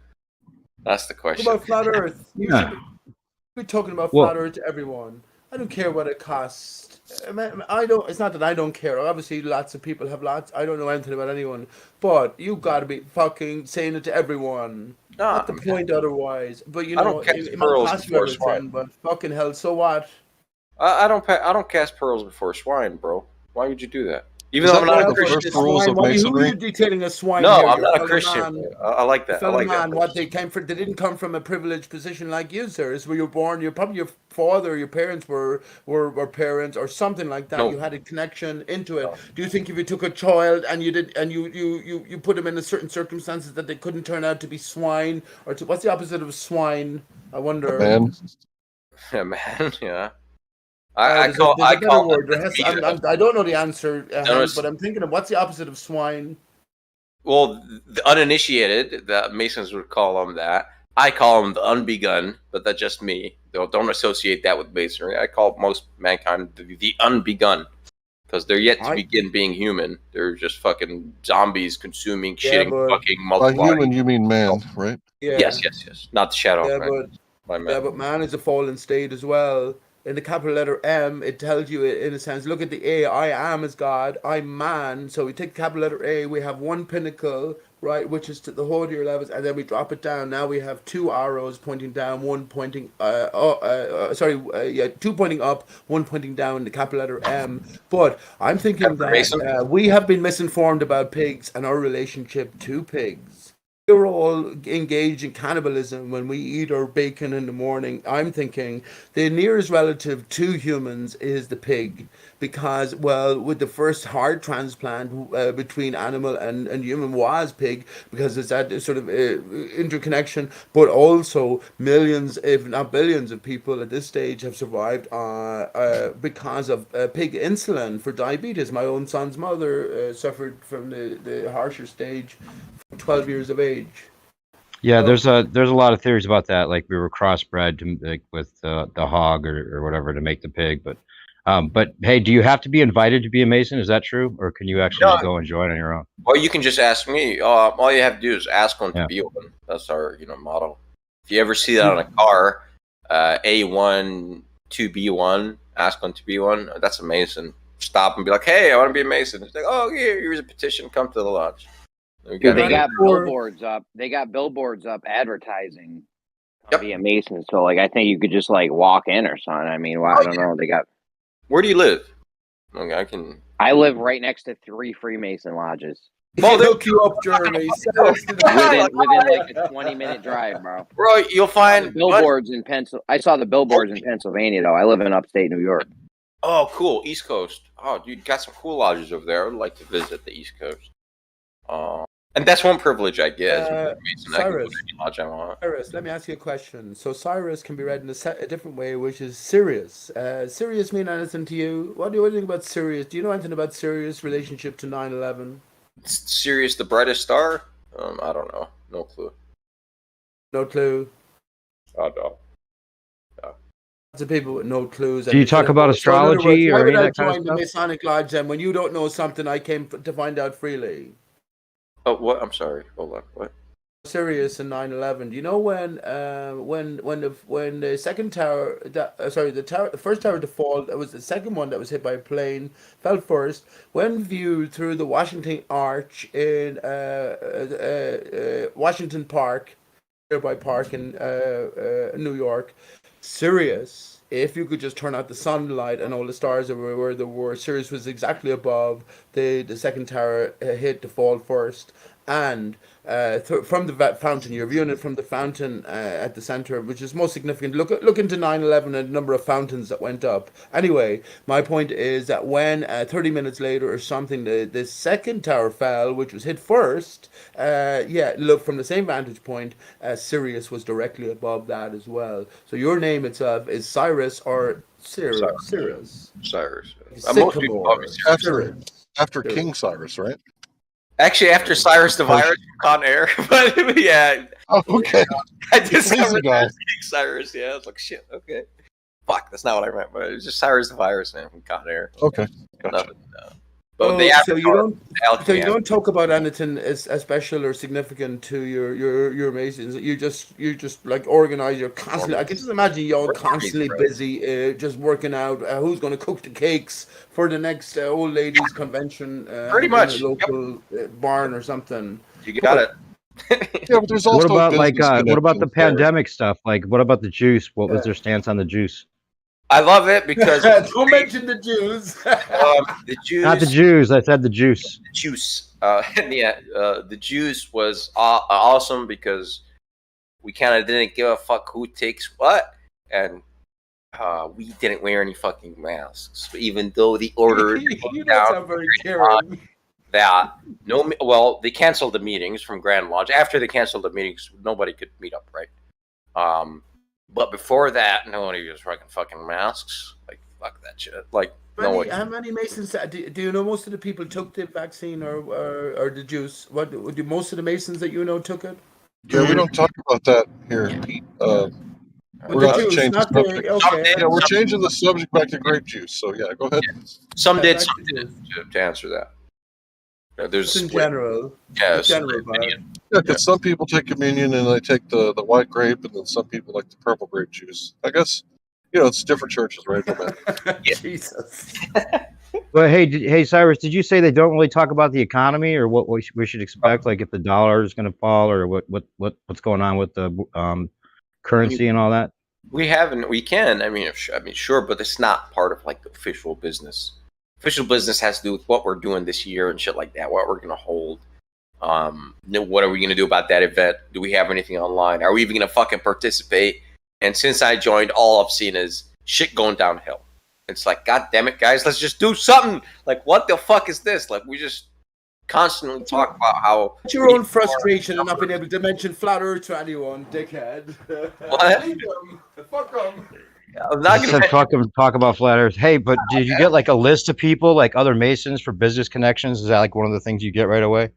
That's the question. What about flat Earth? Yeah. We're talking about flat Earth to everyone. I don't care what it costs. I don't. It's not that I don't care. Obviously, lots of people have lots. I don't know anything about anyone, but you got to be fucking saying it to everyone. Not the point otherwise. But I don't cast pearls before swine. But fucking hell, so what? I don't cast pearls before swine, bro. Why would you do that? Even though I'm not a Christian. Christian. Swine. Who are you detailing a swine No, here? I'm Your not a fellow Christian. man. I like that. I Fellow like that. man, what they came from, they didn't come from a privileged position like you, sir. It's where you were born. You're probably your father, your parents were parents or something like that. No. You had a connection into it. Do you think if you took a child and you put them in a certain circumstances that they couldn't turn out to be swine or what's the opposite of swine? I wonder. Man. Yeah, man. Yeah. There's a better word. There has I don't know the answer, No, but I'm thinking of what's the opposite of swine. Well, the uninitiated, the Masons would call them that. I call them the unbegun, but that's just me. Don't associate that with Masonry. I call most mankind the unbegun because they're yet to begin being human. They're just fucking zombies consuming, shitting, fucking, By multiplying. human, you mean man, right? Yeah. Yes. Not the shadow. Yeah, right? but man is a fallen state as well. In the capital letter M, it tells you in a sense, look at the A, I am as God, I'm man. So we take the capital letter A, we have one pinnacle, right, which is to the holier levels, and then we drop it down. Now we have two arrows pointing down, one pointing, two pointing up, one pointing down, the capital letter M. But I'm thinking that we have been misinformed about pigs and our relationship to pigs. We're all engaged in cannibalism when we eat our bacon in the morning. I'm thinking the nearest relative to humans is the pig because, well, with the first heart transplant between animal and human was pig because it's that sort of interconnection, but also millions, if not billions of people at this stage have survived because of pig insulin for diabetes. My own son's mother suffered from the harsher stage 12 years of age. Yeah, there's a lot of theories about that. Like we were crossbred with the hog or whatever to make the pig. But hey, do you have to be invited to be a Mason? Is that true, or can you actually go and join on your own? Or you can just ask me. All you have to do is ask one to be one. That's our motto. If you ever see that on a car, A1 to B1, ask one to be one. That's a Mason. Stop and be like, hey, I want to be a Mason. It's like, oh, here's a petition. Come to the lodge. Dude, they got billboards up. They got billboards up advertising via Mason. So, like, I think you could just like walk in or something. I mean, I don't know. They got. Where do you live? Okay, I live right next to 3 Freemason lodges. Well, they'll hook you up, Jeremy. within like a 20-minute drive, bro. Bro, you'll find billboards in I saw the billboards in Pennsylvania, though. I live in upstate New York. Oh, cool. East Coast. Oh, dude, got some cool lodges over there. I would like to visit the East Coast. And that's one privilege I get. Cyrus, lodge I want. Cyrus, let me ask you a question. So Cyrus can be read in a different way, which is Sirius. Sirius mean anything to you? What do you think about Sirius? Do you know anything about Sirius' relationship to 9/11? Sirius, the brightest star? I don't know. No clue. No clue. Oh, no. Lots of people with no clues. Do you talk about astrology or any of that kind of stuff? Why would I join the Masonic Lodge then when you don't know something I came to find out freely? Oh, what? I'm sorry. Hold on. What? Sirius and 9/11. Do you know when the second tower, the first tower to fall, that was the second one that was hit by a plane, fell first. When viewed through the Washington Arch in Washington Park, nearby park in New York, Sirius, if you could just turn out the sunlight and all the stars where there were, Sirius was exactly above the second tower hit to fall first. And from the fountain, you're viewing it from the fountain at the center, which is most significant. Look into 9/11 and the number of fountains that went up. Anyway, my point is that when 30 minutes later or something, the second tower fell, which was hit first, look from the same vantage point, Sirius was directly above that as well. So your name itself is Cyrus or Cyrus. Cyrus. After King Cyrus, right? Actually, after Cyrus the Virus from Con Air, but yeah. Oh, okay. I discovered King Cyrus. Yeah, I was like, shit. Okay, fuck, that's not what I meant. But it was just Cyrus the Virus, man, from Con Air. Okay, gotcha. But so you don't talk about anything as special or significant to your Masons. You just like organize. You're constantly. I can just imagine you all constantly busy, just working out who's going to cook the cakes for the next old ladies convention. Pretty much in a local barn or something. You got it. Yeah, but there's also what about the pandemic stuff? Like, what about the juice? What was their stance on the juice? I love it because don't mention the Jews. the Jews, Not the Jews. I said the juice. the juice. Yeah, the juice was awesome because we kind of didn't give a fuck who takes what, and we didn't wear any fucking masks, even though the order You don't sound very caring. that no, well, they canceled the meetings from Grand Lodge. After they canceled the meetings, nobody could meet up, right? But before that, nobody was wearing fucking masks. Like, fuck that shit. Like, How many Masons? Do you know most of the people took the vaccine or the juice? What do most of the Masons that you know took it? Yeah, we don't talk about that here, Pete. We're the going to juice, change the not the- subject. okay. Yeah, we're changing the subject back to grape juice. So yeah, go ahead. Some did, some didn't. To answer that, there's in general. Yeah, In general, Yeah, because some people take communion and they take the white grape, and then some people like the purple grape juice. I guess it's different churches, right? Jesus. But hey, Cyrus, did you say they don't really talk about the economy or what we should expect? Like if the dollar is going to fall or what's going on with the currency and all that? We can. I mean, sure, but it's not part of like the official business. Official business has to do with what we're doing this year and shit like that. What we're going to hold. What are we going to do about that event? Do we have anything online? Are we even going to fucking participate? And since I joined, all I've seen is shit going downhill. It's like, God damn it, guys, let's just do something. Like, what the fuck is this? Like, we just constantly talk about how It's your own frustration and not being able to mention flat Earth to anyone, dickhead. What? Leave them. Fuck them. I'm not Said talk about flat Earth. Hey, but did you get like a list of people, like other Masons for business connections? Is that like one of the things you get right away?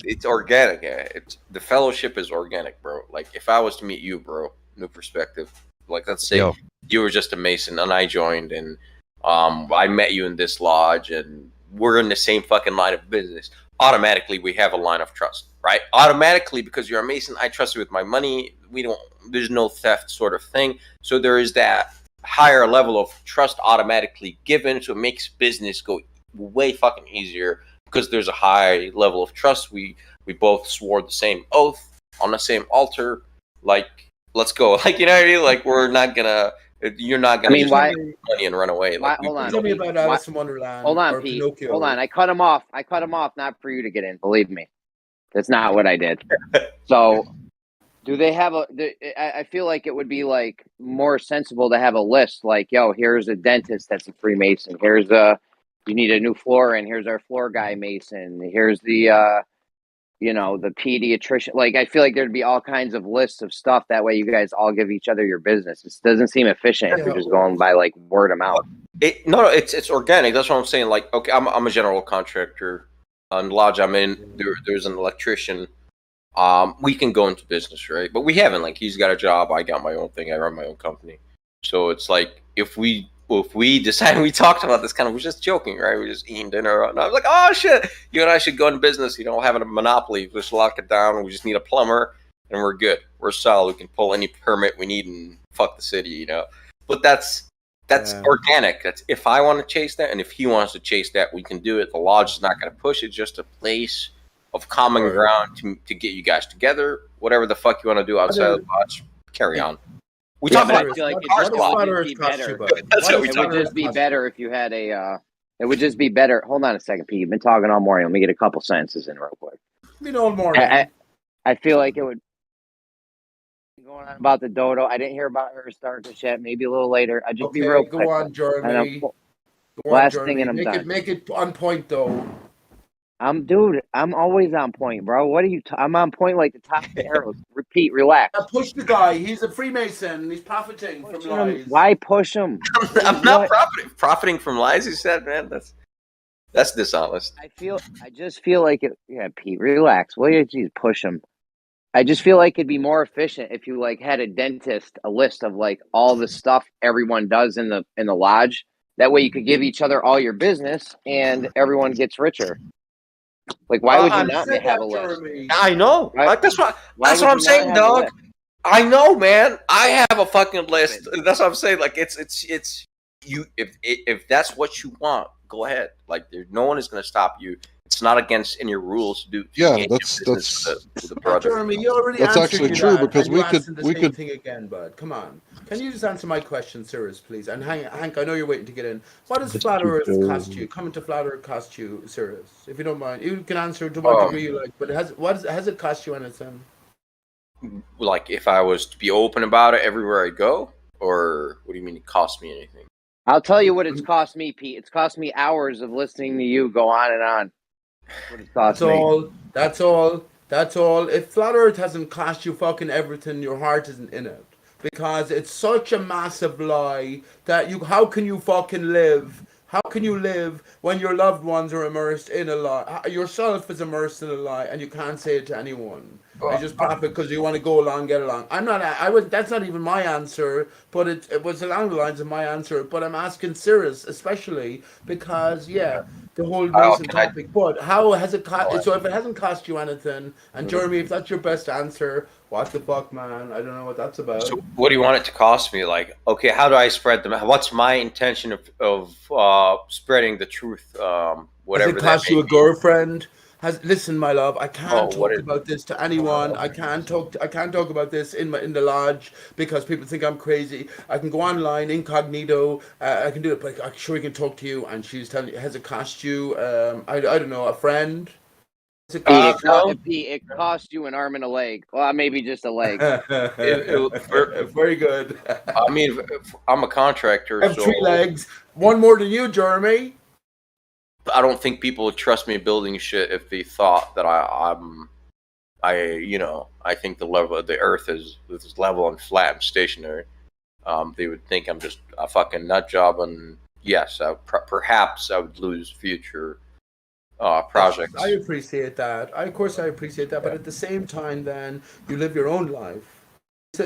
It's organic. It's the fellowship is organic, bro. Like if I was to meet you, bro, new perspective. Like let's say you were just a Mason and I joined, and I met you in this lodge, and we're in the same fucking line of business. Automatically, we have a line of trust, right? Automatically, because you're a Mason, I trust you with my money. There's no theft sort of thing. So there is that higher level of trust automatically given. So it makes business go way fucking easier because there's a high level of trust. We both swore the same oath on the same altar. Like, let's go. Like, you know what I mean? Like, you're not gonna use money and run away. Like, Hold on. Tell me about Alice in Wonderland. Hold on, or Pete. Pinocchio. Hold on. I cut him off. Not for you to get in. Believe me, that's not what I did. So, do they have I feel like it would be like more sensible to have a list. Like, yo, here's a dentist that's a Freemason. Here's you need a new floor in. Here's our floor guy Mason. Here's the the pediatrician. Like, I feel like there'd be all kinds of lists of stuff. That way you guys all give each other your business. It doesn't seem efficient if you're just going by like word of mouth. It's organic. That's what I'm saying. Like, okay, I'm a general contractor. On the lodge I'm in, there's an electrician. We can go into business, right? But we haven't. Like, he's got a job. I got my own thing. I run my own company. So it's like, if we decide, we talked about this we're just joking, right? We're just eating dinner. And I was like, oh shit, you and I should go into business, having a monopoly. Just lock it down. We just need a plumber and we're good. We're solid. We can pull any permit we need and fuck the city, But that's organic. That's if I want to chase that, and if he wants to chase that, we can do it. The lodge is not going to push it. Just a place of common ground to get you guys together. Whatever the fuck you want to do outside of the lodge, carry on. We talk about it would just be better if you had a. It would just be better. Hold on a second, Pete. You've been talking all morning. Let me get a couple sentences in real quick. All morning. I feel like it would. Going on about the dodo. I didn't hear about her starting yet. Maybe a little later. I'll just be real quick. Go on, Jeremy. Thing, and I'm done. Make it on point, though. I'm always on point, bro. What are you? I'm on point like the top of the arrows. Repeat, relax. Push the guy. He's a Freemason. He's profiting from lies. Why push him? I'm not profiting from lies. He said, man, that's dishonest. I just feel like it. Yeah, Pete, relax. Will you just push him? I just feel like it'd be more efficient if you like had a list of like all the stuff everyone does in the lodge. That way you could give each other all your business and everyone gets richer. Like, why would you not have a list? I know. That's what I'm saying, dog. I know, man. I have a fucking list. That's what I'm saying. Like, it's you. If that's what you want, go ahead. Like, no one is going to stop you. It's It's not against any rules to do. Yeah, that's with the brother. Jeremy, you already That's answered actually you true that, because and you we could answered the same thing again, bud. Come on. Can you just answer my question, Cyrus, please? And Hank, I know you're waiting to get in. What does Flat Earth cost you? Coming to Flat Earth cost you, Cyrus? If you don't mind, you can answer to what degree you like. But has it cost you anything? Like if I was to be open about it everywhere I go, or what do you mean it cost me anything? I'll tell you what it's cost me, Pete. It's cost me hours of listening to you go on and on. That's what it's cost me. That's all. If Flat Earth hasn't cost you fucking everything, your heart isn't in it. Because it's such a massive lie that how can you fucking live? How can you live when your loved ones are immersed in a lie? Yourself is immersed in a lie, and you can't say it to anyone. I just pop it because you want to go along, get along. That's not even my answer, but it was along the lines of my answer. But I'm asking Cyrus, especially because the whole Mason topic. But how has it cost? So if it hasn't cost you anything, and Jeremy, if that's your best answer, what the fuck, man? I don't know what that's about. So what do you want it to cost me? Like, okay, how do I spread them? What's my intention of spreading the truth? Whatever. Has it cost you a girlfriend? Listen, my love, I can't talk is- about this to anyone. I can't talk about this in the lodge because people think I'm crazy. I can go online incognito. I can do it, but I'm sure I can talk to you. And she's telling you, has it cost you? I don't know, a friend. It cost you an arm and a leg. Well, maybe just a leg. Very good. I mean, if I'm a contractor. I have 3 legs. One more than you, Jeremy. I don't think people would trust me building shit if they thought that I think the Earth is level and flat and stationary. They would think I'm just a fucking nut job, and yes, perhaps I would lose future projects. I appreciate that. Of course, I appreciate that. But at the same time, then you live your own life.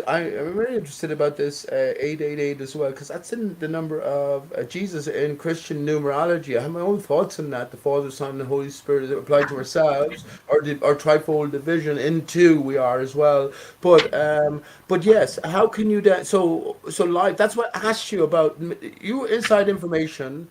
I'm very interested about this 888 as well, because that's in the number of Jesus in Christian numerology. I have my own thoughts on that. The Father, Son, and the Holy Spirit applied to ourselves, or trifold division into we are as well. But yes, how can you so life? That's what I asked you about. You inside information.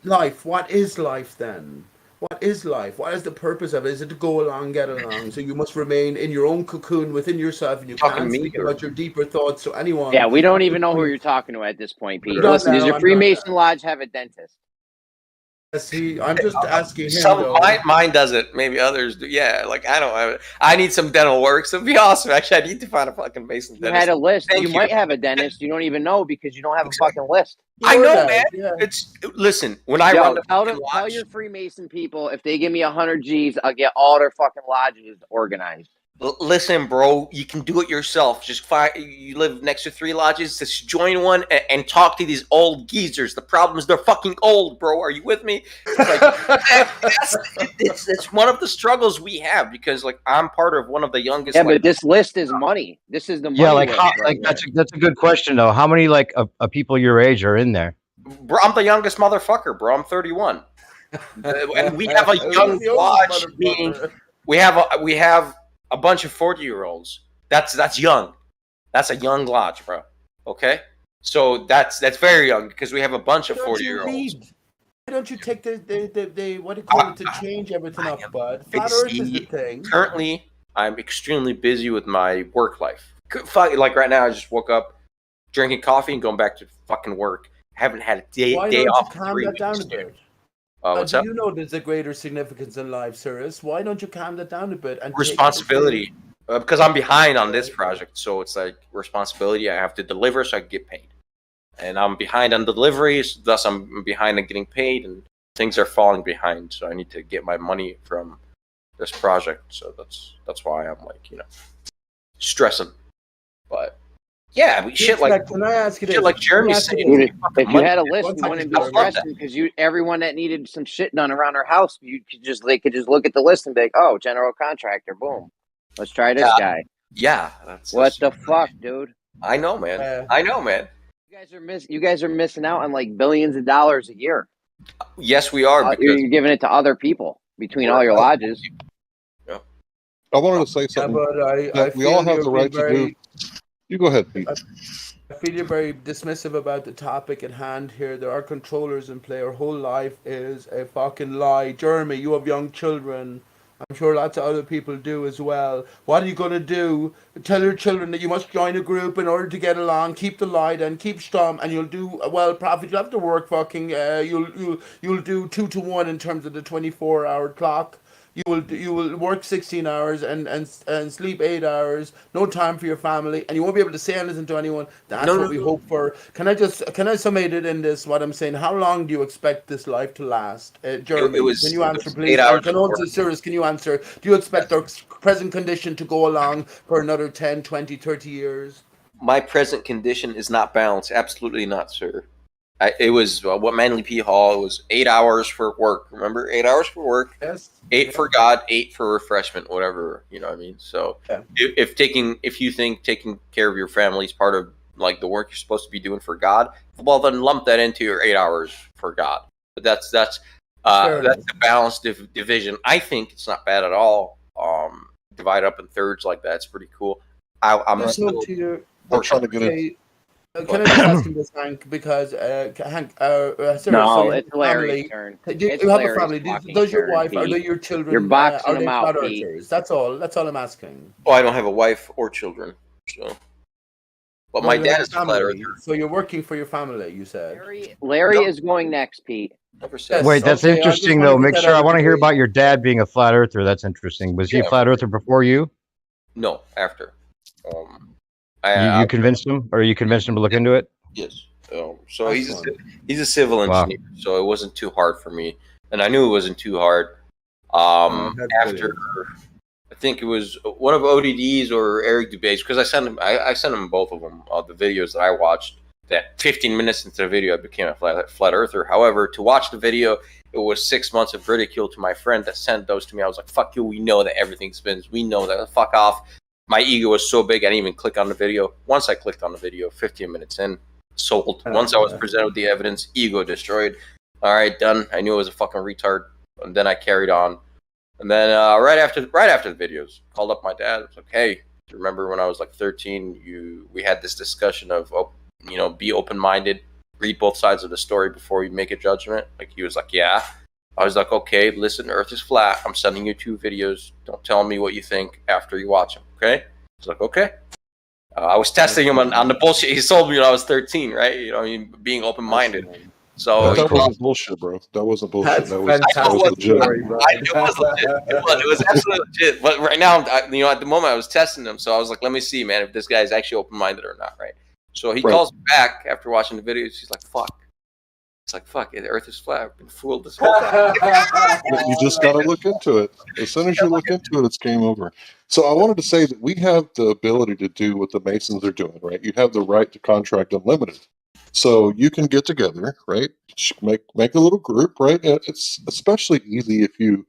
Life. What is life then? What is life? What is the purpose of it? Is it to go along, get along? So you must remain in your own cocoon within yourself, and you can't speak about your deeper thoughts to anyone. Yeah, we don't even know who you're talking to at this point, Pete. Listen, does your Freemason Lodge have a dentist? See, I'm just asking him. Mine doesn't. Maybe others do. Yeah, like I need some dental work. So it'd be awesome. Actually, I need to find a fucking Mason dentist. You had a list. You might have a dentist. You don't even know because you don't have a fucking list. I know, man. Yeah. Listen. When I run the tell your Freemason people if they give me 100 G's, I'll get all their fucking lodges organized. Listen, bro, you can do it yourself. Just you live next to 3 lodges. Just join one and talk to these old geezers. The problem is they're fucking old, bro. Are you with me? It's one of the struggles we have because, like, I'm part of one of the youngest. Yeah, but this list is money. This is the money. Yeah, list, that's a good question though. How many people your age are in there? Bro, I'm the youngest motherfucker, bro. I'm 31, and we have a young lodge. Meaning we have a bunch of 40-year-olds. That's young. That's a young lodge, bro. Okay? So that's very young because we have a bunch of 40-year-olds. Why don't you take the what do you call it to change everything up, bud? Flat Earth is the thing. Currently, I'm extremely busy with my work life. Like right now, I just woke up, drinking coffee and going back to fucking work. Haven't had a day off. Why don't you calm that down a bit? What's up? You know there's a greater significance in life, Cyrus. Why don't you calm that down a bit? And responsibility. Because I'm behind on this project, so it's like responsibility. I have to deliver so I can get paid. And I'm behind on deliveries, thus I'm behind on getting paid, and things are falling behind. So I need to get my money from this project. So that's why I'm like, stressing. But yeah, shit like can I ask you shit like Jeremy's saying. Dude, if you had a list, you wouldn't be stressing because everyone that needed some shit done around their house, they could just look at the list and be like, oh, general contractor, boom. Let's try this guy. Yeah. What the fuck, dude? I know, man. I know, man. You guys are missing out on like billions of dollars a year. Yes, we are. Because you're giving it to other people between all your lodges. Yeah. I wanted to say something. But we all have the right to do. You go ahead, Pete. I feel you're very dismissive about the topic at hand here. There are controllers in play. Our whole life is a fucking lie. Jeremy, you have young children. I'm sure lots of other people do as well. What are you going to do? Tell your children that you must join a group in order to get along. Keep the light and keep strong, and you'll do well. Profit. You'll have to work fucking. You'll do 2 to 1 in terms of the 24-hour clock. You will work 16 hours and sleep 8 hours. No time for your family, and you won't be able to say anything to anyone. That's No, what no, we no. hope for. Can I summate it in this? What I'm saying. How long do you expect this life to last, Jeremy? It was, can you it answer, was please? 8 hours And can of also, work. Cyrus, can you answer? Do you expect our present condition to go along for another 10, 20, 30 years? My present condition is not balanced. Absolutely not, sir. It was what Manly P Hall. It was 8 hours for work. Remember, 8 hours for work, Yes. 8 for God, 8 for refreshment, whatever. You know what I mean? So, Yeah. if you think taking care of your family is part of like the work you're supposed to be doing for God, well, then lump that into your 8 hours for God. But that's Fair enough. a balanced division. I think it's not bad at all. Divide up in thirds like that. It's pretty cool. I'm Just still look to your. I'm trying to get in. Okay. Can I just ask him this, Hank? Because Hank, Cyrus, so No, you have it's a Larry's family. turn. Do It's you have a Larry's family? fucking Does your turn, wife? Are Pete. they your You're children? boxing Are they them out, flat Pete. earthers? That's all. That's all I'm asking. Oh, I don't have a wife or children. So, but No, my you have dad a is a flat family. earther. So you're working for your family. You said. Larry No, is going next, Pete. never said. Wait, that's Okay. I just interesting want to though. get Make that sure out I of want the to hear way. about your dad being a flat earther. That's interesting. Was he a Yeah, flat earther before you? no, after. Um, You convinced him, or you convinced him to look into it? yes. So Nice one. he's a civil Wow. engineer, so it wasn't too hard for me, and I knew it wasn't too hard. That's After I think it was one of ODD's or Eric Dubé's, because I sent him both of them the videos that I watched. That 15 minutes into the video, I became a flat earther. However, to watch the video, it was 6 months of ridicule to my friend that sent those to me. I was like, "Fuck you! We know that everything spins. We know that. Fuck off." My ego was so big, I didn't even click on the video. Once I clicked on the video, 15 minutes in, sold. Once I was presented with the evidence, ego destroyed. All right, done. I knew I was a fucking retard, and then I carried on. And then right after the videos, called up my dad. I was like, "Hey, do you remember when I was like 13? We had this discussion of, be open minded, read both sides of the story before you make a judgment." Like he was like, "Yeah." I was like, "Okay, listen, Earth is flat. I'm sending you 2 videos. Don't tell me what you think after you watch them." Okay? He's like, "Okay." I was testing him on the bullshit he sold me when I was 13 , right? Being open minded. So That wasn't bullshit, bro. That wasn't bullshit. That's That was fantastic legit. story, bro. it was legit. It was absolutely legit. But right now, at the moment, I was testing him, so I was like, "Let me see, man, if this guy is actually open minded or not." Right? So he calls me back after watching the videos. He's like, "Fuck." It's like, "Fuck, the Earth is flat. I've been fooled this whole time." You just got to look into it. As soon as you look into it, it's game over. So I wanted to say that we have the ability to do what the Masons are doing, right? You have the right to contract unlimited. So you can get together, right? Make a little group, right? And it's especially easy if you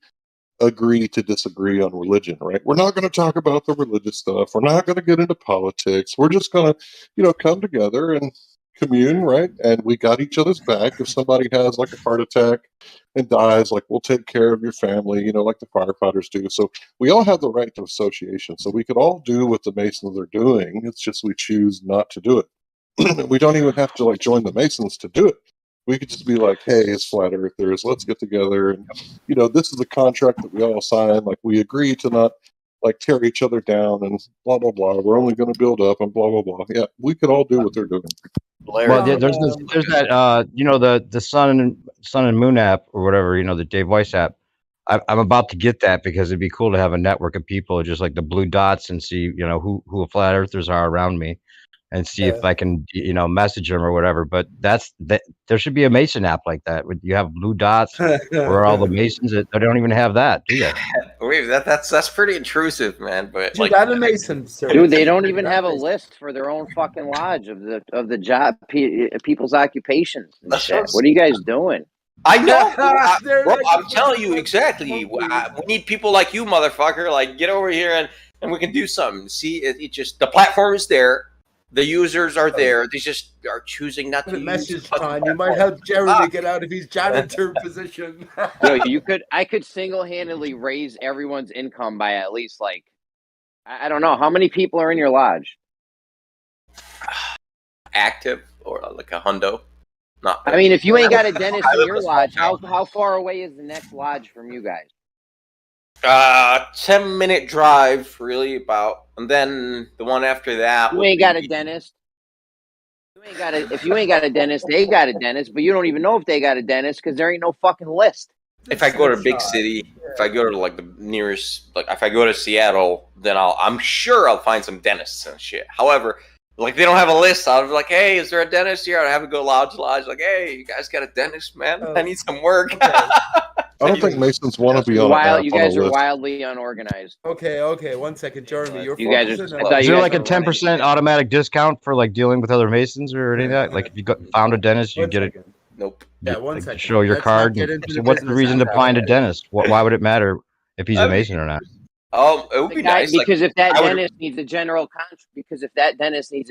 agree to disagree on religion, right? We're not going to talk about the religious stuff. We're not going to get into politics. We're just going to, come together and commune, right? And we got each other's back. If somebody has like a heart attack and dies, like we'll take care of your family, like the firefighters do. So we all have the right to association. So we could all do what the Masons are doing. It's just we choose not to do it. We don't even have to like join the Masons to do it. We could just be like, "Hey, it's flat earthers. Let's get together, and this is a contract that we all sign. Like, we agree to not like tear each other down and blah blah blah. We're only going to build up and blah blah blah." Yeah, we could all do what they're doing. Well, there's that the sun and moon app or whatever, the Dave Weiss app. I'm about to get that because it'd be cool to have a network of people just like the blue dots and see who flat earthers are around me, and see if I can message them or whatever. But there should be a Mason app like that. You have blue dots where all the Masons they don't even have that, do they? Wait, that's pretty intrusive, man. But You got a Mason, sir. Dude, they don't even have a list for their own fucking lodge of the job people's occupations and shit. What are you guys doing? I know, bro. I'm telling you exactly. We need people like you, motherfucker. Like, get over here and we can do something. See, it just the platform is there. The users are there. They just are choosing not to use Message time. You might help Jeremy get out of his janitor position. Yo, I could single-handedly raise everyone's income by at least like, I don't know, how many people are in your lodge? active or like a hundo. Not. I mean, if you ain't got a dentist in your lodge, how far away is the next lodge from you guys? 10-minute drive, really about, and then the one after that. You ain't got a dentist. If you ain't got a dentist, they got a dentist, but you don't even know if they got a dentist because there ain't no fucking list. If I go to a big city, if I go to like the nearest, like if I go to Seattle, then I'm sure I'll find some dentists and shit. However, like they don't have a list. I'll be like, hey, is there a dentist here? I have to go lodge. Like, hey, you guys got a dentist, man? I need some work. I don't think Masons want to be on a map. You guys are wildly unorganized. Okay. 1 second, Jeremy. You guys are. Is there like a 10% automatic discount for like dealing with other Masons or anything like that? Like if you found a dentist, you get it. Nope. Yeah, 1 second. Show your card. So what's the reason to find a dentist? Why would it matter if he's a Mason or not? It would be nice because if that dentist needs a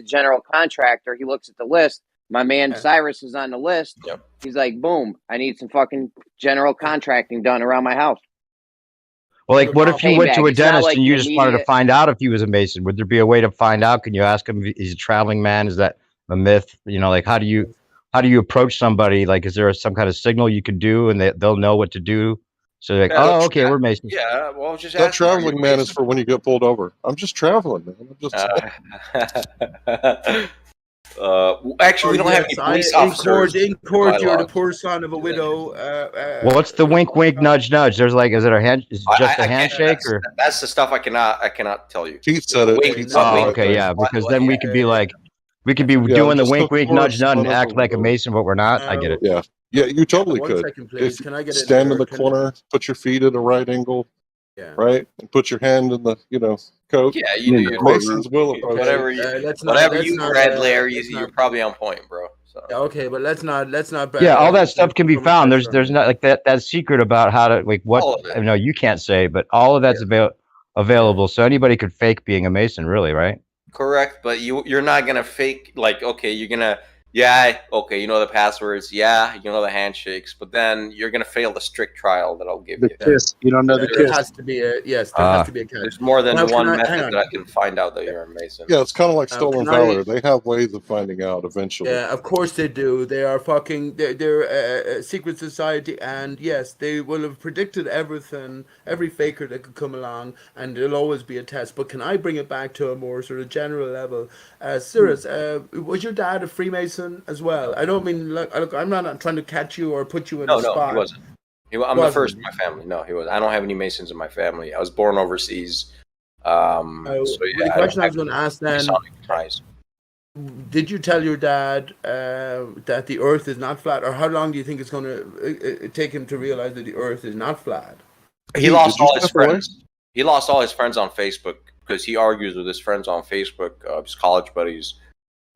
general contractor, he looks at the list. My man Cyrus is on the list. Yep. He's like, boom, I need some fucking general contracting done around my house. Well, like, what if you went to a dentist like and you just wanted to find out if he was a Mason? Would there be a way to find out? Can you ask him if he's a traveling man? Is that a myth? You know, like how do you approach somebody? Like, is there some kind of signal you can do and they'll know what to do? So they're like, oh, okay, we're Masons. Yeah, well, just that traveling man is for when you get pulled over. I'm just traveling, man. I'm just. Actually, we don't have any police officers. In court, you're the poor son of a widow. Well, what's the wink, wink, nudge, nudge? There's like, is it just a handshake or? That's the stuff I cannot tell you. Keith said it. Okay, yeah, because then we could be like, we could be doing the wink, wink, nudge, nudge, and act like a Mason, but we're not. I get it. Yeah, you totally could. 1 second, please. Can I get stand in the corner, put your feet at a right angle, right, and put your hand in the coat. Yeah, you do. Your Masons will approach whatever you read, Larry. You're probably on point, bro. So. Yeah, okay, but let's not. Yeah, all that stuff can be found. There's not like that secret about how to like what. No, you can't say, but all of that's available. So anybody could fake being a Mason, really, right? Correct, but you're not gonna fake like you're gonna you know the passwords, you know the handshakes, but then you're gonna fail the strict trial that I'll give you. The kiss, you don't know the kiss. There has to be a there has to be a kiss. There's more than one method that I can find out that you're a Mason. Yeah, it's kind of like stolen valor. They have ways of finding out eventually. Yeah, of course they do. They are fucking. They're a secret society, and yes, they will have predicted everything, every faker that could come along, and there'll always be a test. But can I bring it back to a more sort of general level? Cyrus, was your dad a Freemason as well? I don't mean look. I'm not trying to catch you or put you in a spot. No, he wasn't. I'm the first in my family. No, he was. I don't have any Masons in my family. I was born overseas. The question I was going to ask then. Did you tell your dad that the Earth is not flat, or how long do you think it's going to take him to realize that the Earth is not flat? He lost all his friends. He lost all his friends on Facebook because he argues with his friends on Facebook, his college buddies,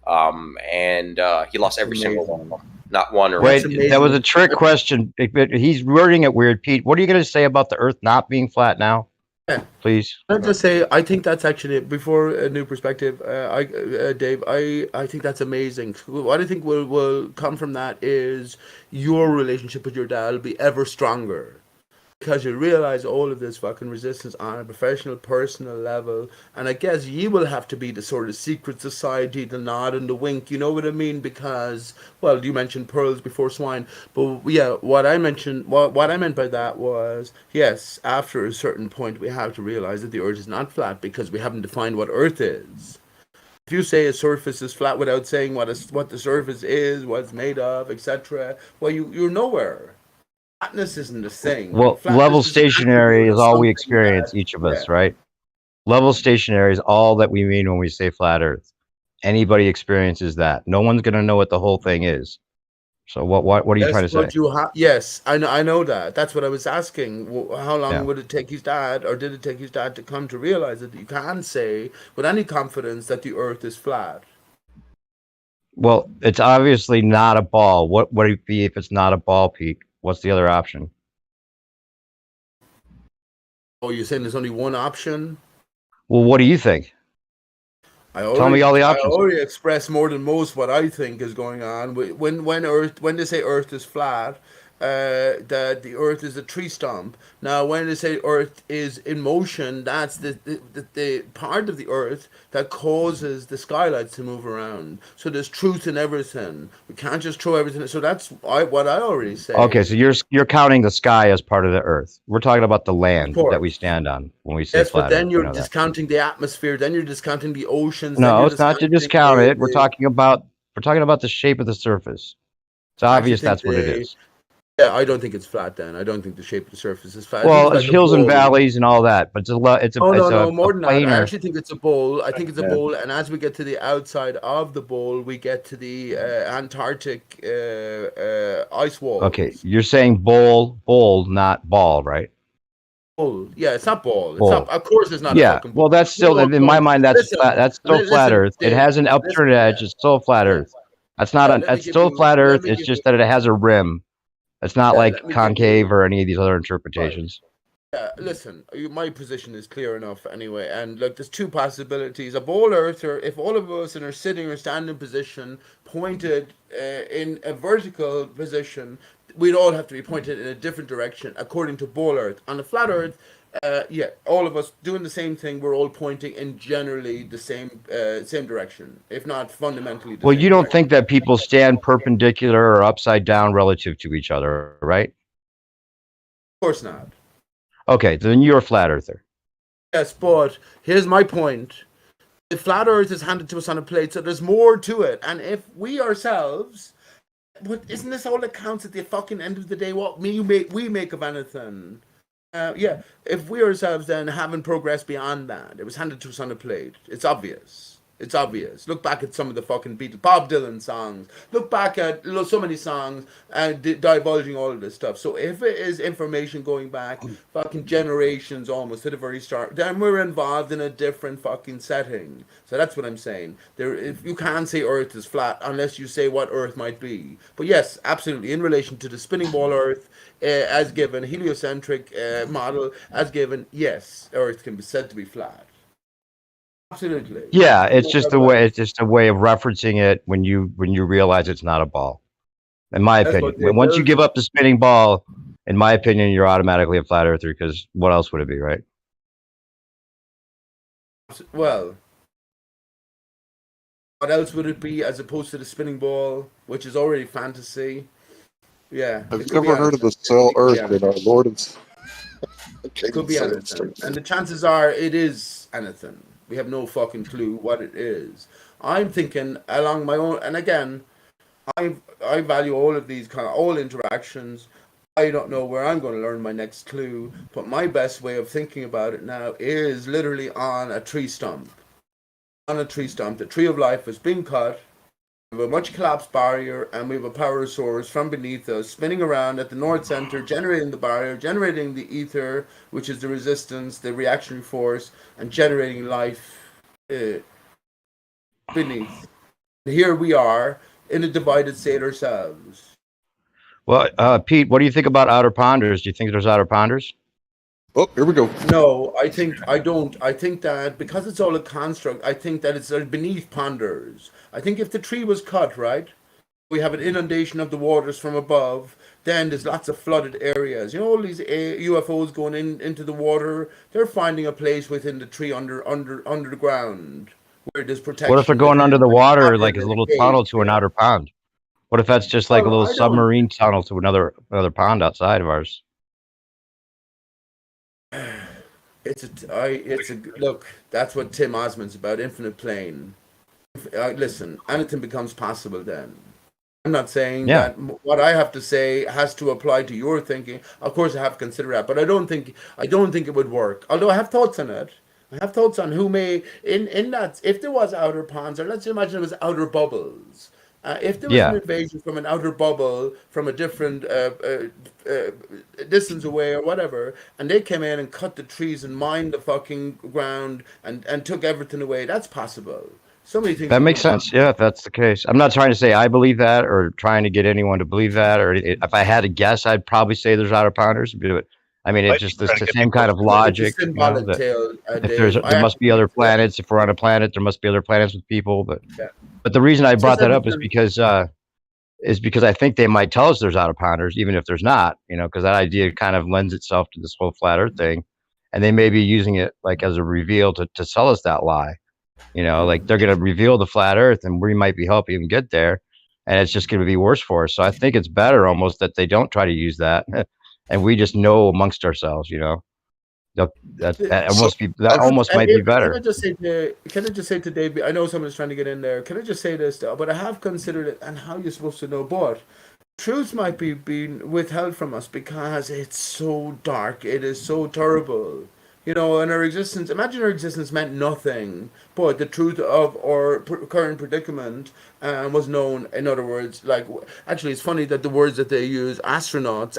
and he lost every single one of them. Not one or wait. That was a trick question. He's wording it weird, Pete. What are you going to say about the Earth not being flat now? Yeah. Please. I'll just say I think that's actually before a new perspective. Dave, I think that's amazing. What I think will come from that is your relationship with your dad will be ever stronger. Because you realize all of this fucking resistance on a professional, personal level, and I guess you will have to be the sort of secret society, the nod and the wink. You know what I mean? Because well, you mentioned pearls before swine, but yeah, what I meant by that was yes, after a certain point, we have to realize that the Earth is not flat because we haven't defined what Earth is. If you say a surface is flat without saying what the surface is, what it's made of, etc., well, you're nowhere. Flatness isn't a thing. Well, level stationary is all we experience, each of us, right? Level stationary is all that we mean when we say flat Earth. Anybody experiences that. No one's going to know what the whole thing is. So what are you trying to say? Yes, I know that. That's what I was asking. How long would it take his dad, or did it take his dad to come to realize that you can say with any confidence that the Earth is flat? Well, it's obviously not a ball. What would it be if it's not a ball, Pete? What's the other option? Oh, you're saying there's only one option? Well, what do you think? Tell me all the options. I already expressed more than most what I think is going on. When they say Earth is flat, that the Earth is a tree stump. Now, when they say Earth is in motion, that's the part of the Earth that causes the skylights to move around. So there's truth in everything. We can't just throw everything. So that's what I already say. Okay, so you're counting the sky as part of the Earth. We're talking about the land that we stand on when we say Yes, flat but then Earth. you're discounting the atmosphere. Then you're discounting the oceans. No, then you're it's not to discounting discount it. We're talking about the shape of the surface. It's I actually obvious think that's what it is. Yeah, I don't think it's flat. Then I don't think the shape of the surface is flat. I think Well, it's it's like a hills and bowl. valleys and all that, but it's No, a more than that. I planar. actually think it's a bowl. I think it's a Yeah. bowl, and as we get to the outside of the bowl, we get to the Antarctic ice wall. Okay, you're saying bowl, not ball, right? Bowl. Yeah, it's not ball. It's Bowl. not. Of course, it's not a Yeah, fucking ball. well, that's still No, in my mind. That's listen, flat. That's still flat listen, Earth. It Dave, has an upturned edge. It's still flat Earth. That's not let me That's give still you- flat let Earth. me It's give just you- that it has a rim. It's not Yeah, like let me give concave or any of these other interpretations. Listen, my position is clear enough anyway. And look, there's two possibilities. A bowl earther, if all of us in our sitting or standing position pointed in a vertical position, we'd all have to be pointed in a different direction according to bowl earth. On a flat earth, yeah, all of us doing the same thing, we're all pointing in generally the same direction, if not fundamentally the Well, same you don't direction. think that people stand perpendicular or upside down relative to each other, right? Of course not. Okay, then you're a flat earther. Yes, but here's my point. The flat earth is handed to us on a plate, so there's more to it. And if we ourselves, but isn't this all that counts at the fucking end of the day? What we make of anything? Yeah, if we ourselves then haven't progressed beyond that, it was handed to us on a plate. It's obvious. It's obvious. Look back at some of the fucking Beatles, Bob Dylan songs. Look back at so many songs and divulging all of this stuff. So if it is information going back fucking generations almost to the very start, then we're involved in a different fucking setting. So that's what I'm saying. If you can't say Earth is flat unless you say what Earth might be. But yes, absolutely. In relation to the spinning ball Earth, as given, heliocentric model, as given, yes, Earth can be said to be flat. Absolutely. Yeah, it's just a way. It's just a way of referencing it when you realize it's not a ball. In my That's opinion, what once you give up the spinning ball, in my opinion, you're automatically a flat earther. Because what else would it be, right? Well, what else would it be as opposed to the spinning ball, which is already fantasy? Yeah. Have you ever heard of the cell Earth in our Lord of? It could be anything. And the chances are it is anything. We have no fucking clue what it is. I'm thinking along my own, and again, I value all of these all interactions. I don't know where I'm going to learn my next clue, but my best way of thinking about it now is literally on a tree stump. On a tree stump, the tree of life has been cut. We have a much collapsed barrier, and we have a power source from beneath us spinning around at the north center, generating the barrier, generating the ether, which is the resistance, the reactionary force, and generating life beneath. Here we are in a divided state ourselves. Well, Pete, what do you think about outer ponders? Do you think there's outer ponders? Oh, here we go. No, I don't. I think that because it's all a construct, I think that it's beneath ponders. I think if the tree was cut, right, we have an inundation of the waters from above, then there's lots of flooded areas. You know, all these UFOs going into the water, they're finding a place within the tree under the ground where there's protection. What if they're going under the water, like a little tunnel to an outer pond? What if that's just like a little submarine tunnel to another pond outside of ours? Look. That's what Tim Osmond's about. Infinite plane. Listen, anything becomes possible. Then I'm not saying that what I have to say has to apply to your thinking. Of course, I have to consider that, but I don't think it would work. Although I have thoughts on it. I have thoughts on who may in that if there was outer ponds, or let's imagine it was outer bubbles. If there was an invasion from an outer bubble from a different distance away or whatever, and they came in and cut the trees and mined the fucking ground and took everything away, that's possible. So many things. That makes sense. Yeah, if that's the case. I'm not trying to say I believe that or trying to get anyone to believe that. Or if I had to guess, I'd probably say there's outer ponders. But I mean, it's just the same kind of logic. You know, that if there must be other planets. If we're on a planet, there must be other planets with people. But the reason I brought that up is because is because I think they might tell us there's out of pounders, even if there's not, because that idea kind of lends itself to this whole flat earth thing. And they may be using it like as a reveal to sell us that lie. Like they're going to reveal the flat earth and we might be helping them get there. And it's just going to be worse for us. So I think it's better almost that they don't try to use that. And we just know amongst ourselves, that almost might be better. Can I just say to Dave? I know someone's trying to get in there. Can I just say this? But I have considered it, and how you're supposed to know. But truth might be being withheld from us because it's so dark. It is so terrible. And our existence. Imagine our existence meant nothing, but the truth of our current predicament was known. In other words, actually, it's funny that the words that they use, astronauts,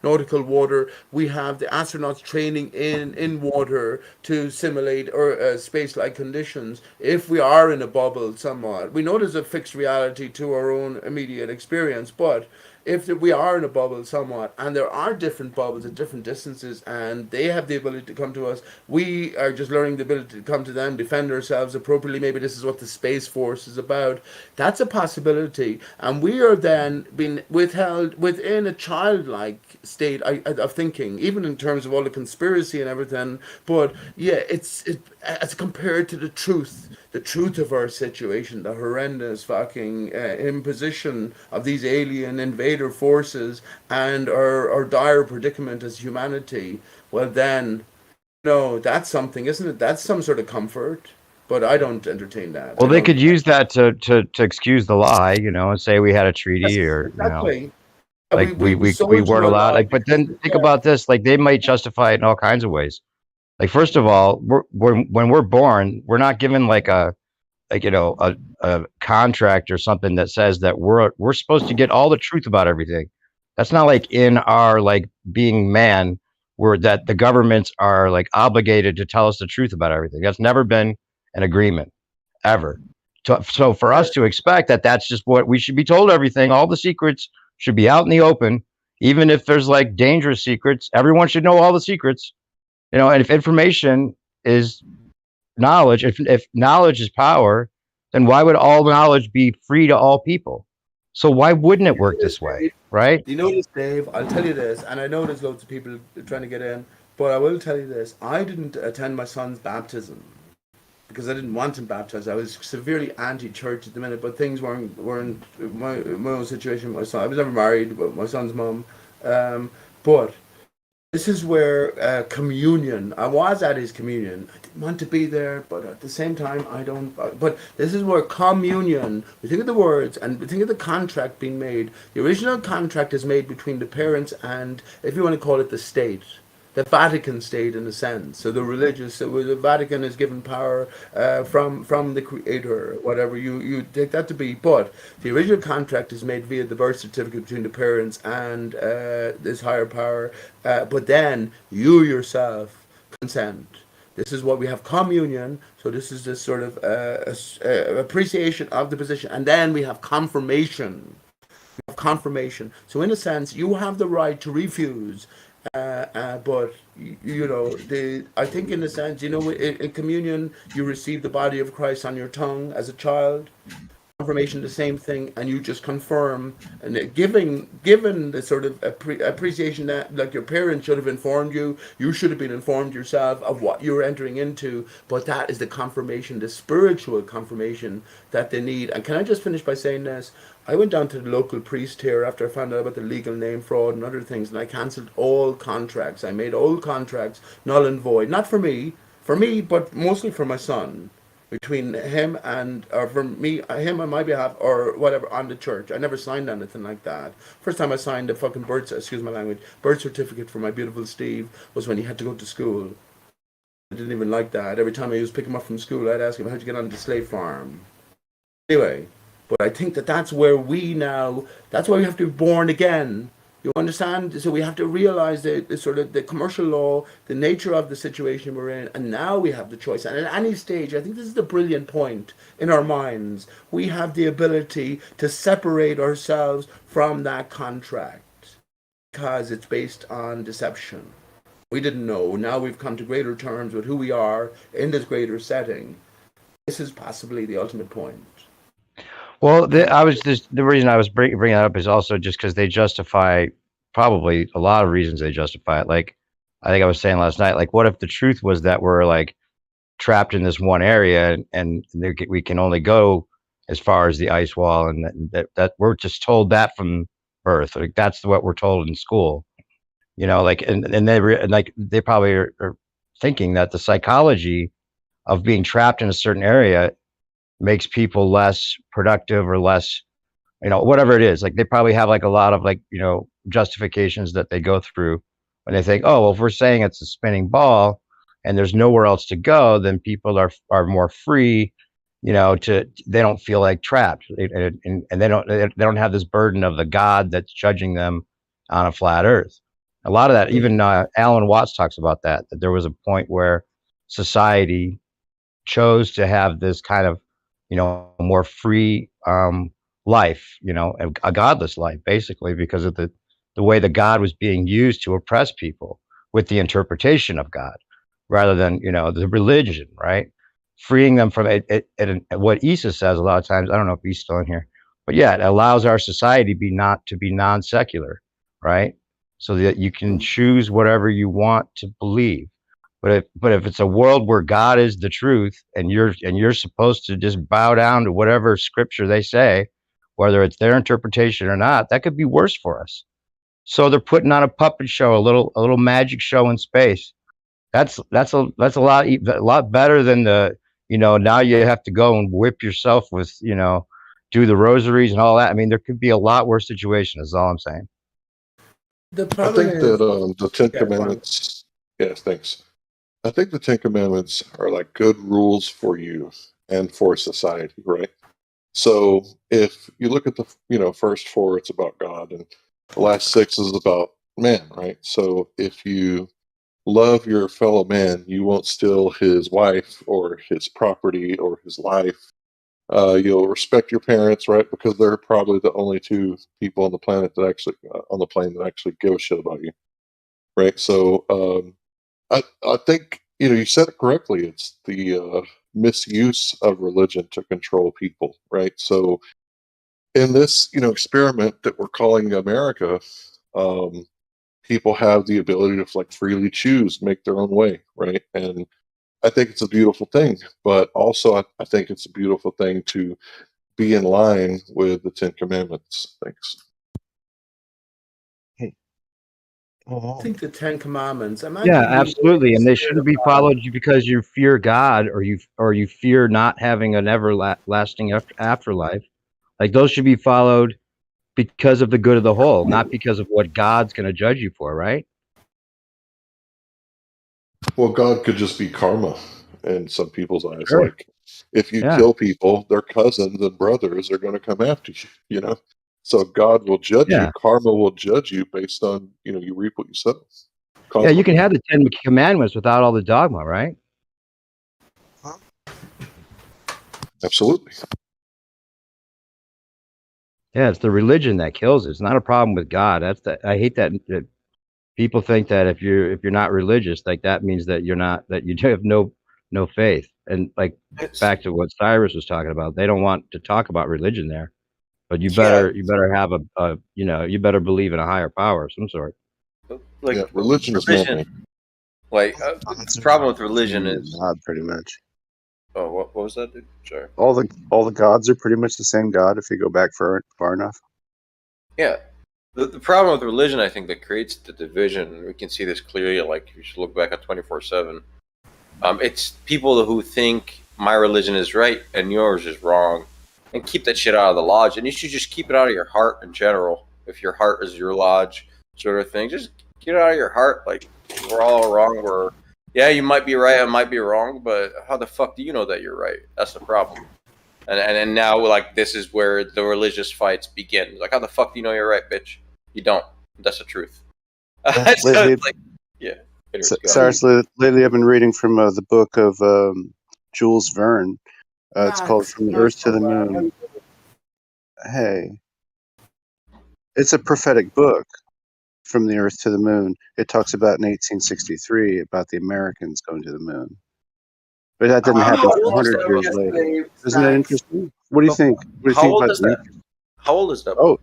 nautical water. We have the astronauts training in water to simulate or space-like conditions. If we are in a bubble, somewhat, we know there's a fixed reality to our own immediate experience, but if we are in a bubble somewhat, and there are different bubbles at different distances, and they have the ability to come to us, we are just learning the ability to come to them, defend ourselves appropriately. Maybe this is what the Space Force is about. That's a possibility. And we are then being withheld within a childlike state of thinking, even in terms of all the conspiracy and everything. But yeah, it's as compared to the truth of our situation, the horrendous fucking imposition of these alien invader forces and our dire predicament as humanity. Well, then, that's something, isn't it? That's some sort of comfort. But I don't entertain that. Well, they could use that to excuse the lie, and say we had a treaty or, exactly. Like we weren't allowed. But then think about this, like they might justify it in all kinds of ways. Like, first of all, when we're born, we're not given like a contract or something that says that we're supposed to get all the truth about everything. That's not like in our being man, where that the governments are obligated to tell us the truth about everything. That's never been an agreement ever. So for us to expect that that's just what we should be told, everything, all the secrets should be out in the open, even if there's dangerous secrets, everyone should know all the secrets, and if information is knowledge, if knowledge is power, then why would all knowledge be free to all people? So why wouldn't it work this way, right? You know this, Dave? I'll tell you this, and I know there's loads of people trying to get in, but I will tell you this. I didn't attend my son's baptism because I didn't want him baptized. I was severely anti-church at the minute, but things weren't my own situation with my son. I was never married, but my son's mum. But this is where communion. I was at his communion. I didn't want to be there, but at the same time, I don't. But this is where communion. We think of the words and we think of the contract being made. The original contract is made between the parents and, if you want to call it, the state. The Vatican state, in a sense. So the religious, so the Vatican is given power from the Creator, whatever you take that to be. But the original contract is made via the birth certificate between the parents and this higher power. But then you yourself consent. This is what we have communion. So this is this sort of appreciation of the position, and then we have confirmation. So in a sense, you have the right to refuse. But I think in a sense, in communion, you receive the body of Christ on your tongue as a child. Confirmation, the same thing, and you just confirm, and given the sort of appreciation that your parents should have informed you, you should have been informed yourself of what you're entering into. But that is the confirmation, the spiritual confirmation that they need. And can I just finish by saying this? I went down to the local priest here after I found out about the legal name fraud and other things, and I cancelled all contracts. I made all contracts null and void. Not for me, but mostly for my son. Between him and, or for me, him on my behalf, or whatever, on the church. I never signed anything like that. First time I signed a fucking birth certificate for my beautiful Steve was when he had to go to school. I didn't even like that. Every time I used to pick him up from school, I'd ask him, how'd you get on the slave farm? Anyway, but I think that's where that's why we have to be born again. You understand? So we have to realize the sort of the commercial law, the nature of the situation we're in, and now we have the choice. And at any stage, I think this is the brilliant point in our minds. We have the ability to separate ourselves from that contract because it's based on deception. We didn't know. Now we've come to greater terms with who we are in this greater setting. This is possibly the ultimate point. Well, I was just the reason I was bringing that up is also just because they justify probably a lot of reasons they justify it. Like I think I was saying last night, like what if the truth was that we're like trapped in this one area and we can only go as far as the ice wall, and that we're just told that from birth. Like that's what we're told in school, you know. Like and like they probably are thinking that the psychology of being trapped in a certain area makes people less productive or less, you know, whatever it is. Like they probably have like a lot of like, you know, justifications that they go through when they think, oh, well, if we're saying it's a spinning ball and there's nowhere else to go, then people are more free, you know, they don't feel like trapped, and they don't have this burden of the God that's judging them on a flat earth. A lot of that, even Alan Watts talks about that there was a point where society chose to have this kind of, you know, more free life, you know, a godless life, basically, because of the way the God was being used to oppress people with the interpretation of God, rather than, you know, the religion, right? Freeing them from it. What Issa says a lot of times, I don't know if he's still in here, but yeah, it allows our society to be non-secular, right? So that you can choose whatever you want to believe. But if it's a world where God is the truth and you're supposed to just bow down to whatever scripture they say, whether it's their interpretation or not, that could be worse for us. So they're putting on a puppet show, a little magic show in space. That's a lot better than the, you know, now you have to go and whip yourself with, you know, do the rosaries and all that. I mean, there could be a lot worse situation, is all I'm saying. The I problem think is, that the Ten yeah, fine. Commandments. Yes, thanks. I think the Ten Commandments are like good rules for you and for society, right? So if you look at the first four, it's about God, and the last six is about man, right? So if you love your fellow man, you won't steal his wife or his property or his life. You'll respect your parents, right? Because they're probably the only two people on the planet that actually on the plane that actually give a shit about you, right? So I think you said it correctly. It's the misuse of religion to control people, right? So in this experiment that we're calling America, um, people have the ability to like freely choose, make their own way, right? And I think it's a beautiful thing, but also I think it's a beautiful thing to be in line with the Ten Commandments. Thanks. I think the Ten Commandments. Yeah, Imagine being absolutely, the and they spirit shouldn't of be God. followed because you fear God or you fear not having an everlasting afterlife. Like those should be followed because of the good of the whole, not because of what God's going to judge you for, right? Well, God could just be karma in some people's eyes. Sure. Like, if you Yeah. kill people, their cousins and brothers are going to come after you, you know? So God will judge you. Yeah. Karma will judge you based on, you reap what you sow. Yeah, you can Cosmically. have the 10 Commandments without all the dogma, right? Absolutely. Yeah, it's the religion that kills it. It's not a problem with God. I hate that people think that if you're not religious, like that means that you have no faith. And like back to what Cyrus was talking about, they don't want to talk about religion there. But you better have you better believe in a higher power of some sort. Like Yeah, religion is religion. man-made. Like the problem with religion is. God, pretty much. Oh, what was that, dude? Sorry. All the gods are pretty much the same God if you go back far enough. Yeah. The problem with religion, I think, that creates the division, we can see this clearly, like, you should look back at 24/7. It's people who think my religion is right and yours is wrong, and keep that shit out of the lodge. And you should just keep it out of your heart in general. If your heart is your lodge, sort of thing, just get it out of your heart. Like, we're all wrong. Yeah, you might be right, I might be wrong, but how the fuck do you know that you're right? That's the problem. And now, like, this is where the religious fights begin. Like, how the fuck do you know you're right, bitch? You don't. That's the truth. So it's like, yeah. Anyways, Cyrus, lately I've been reading from the book of Jules Verne. It's called From the Earth to the Moon. Hey. It's a prophetic book, From the Earth to the Moon. It talks about in 1863 about the Americans going to the moon. But that didn't happen 400 years later. Isn't that interesting? What do you think? What do you How think old about is that? How old is that Oh, book?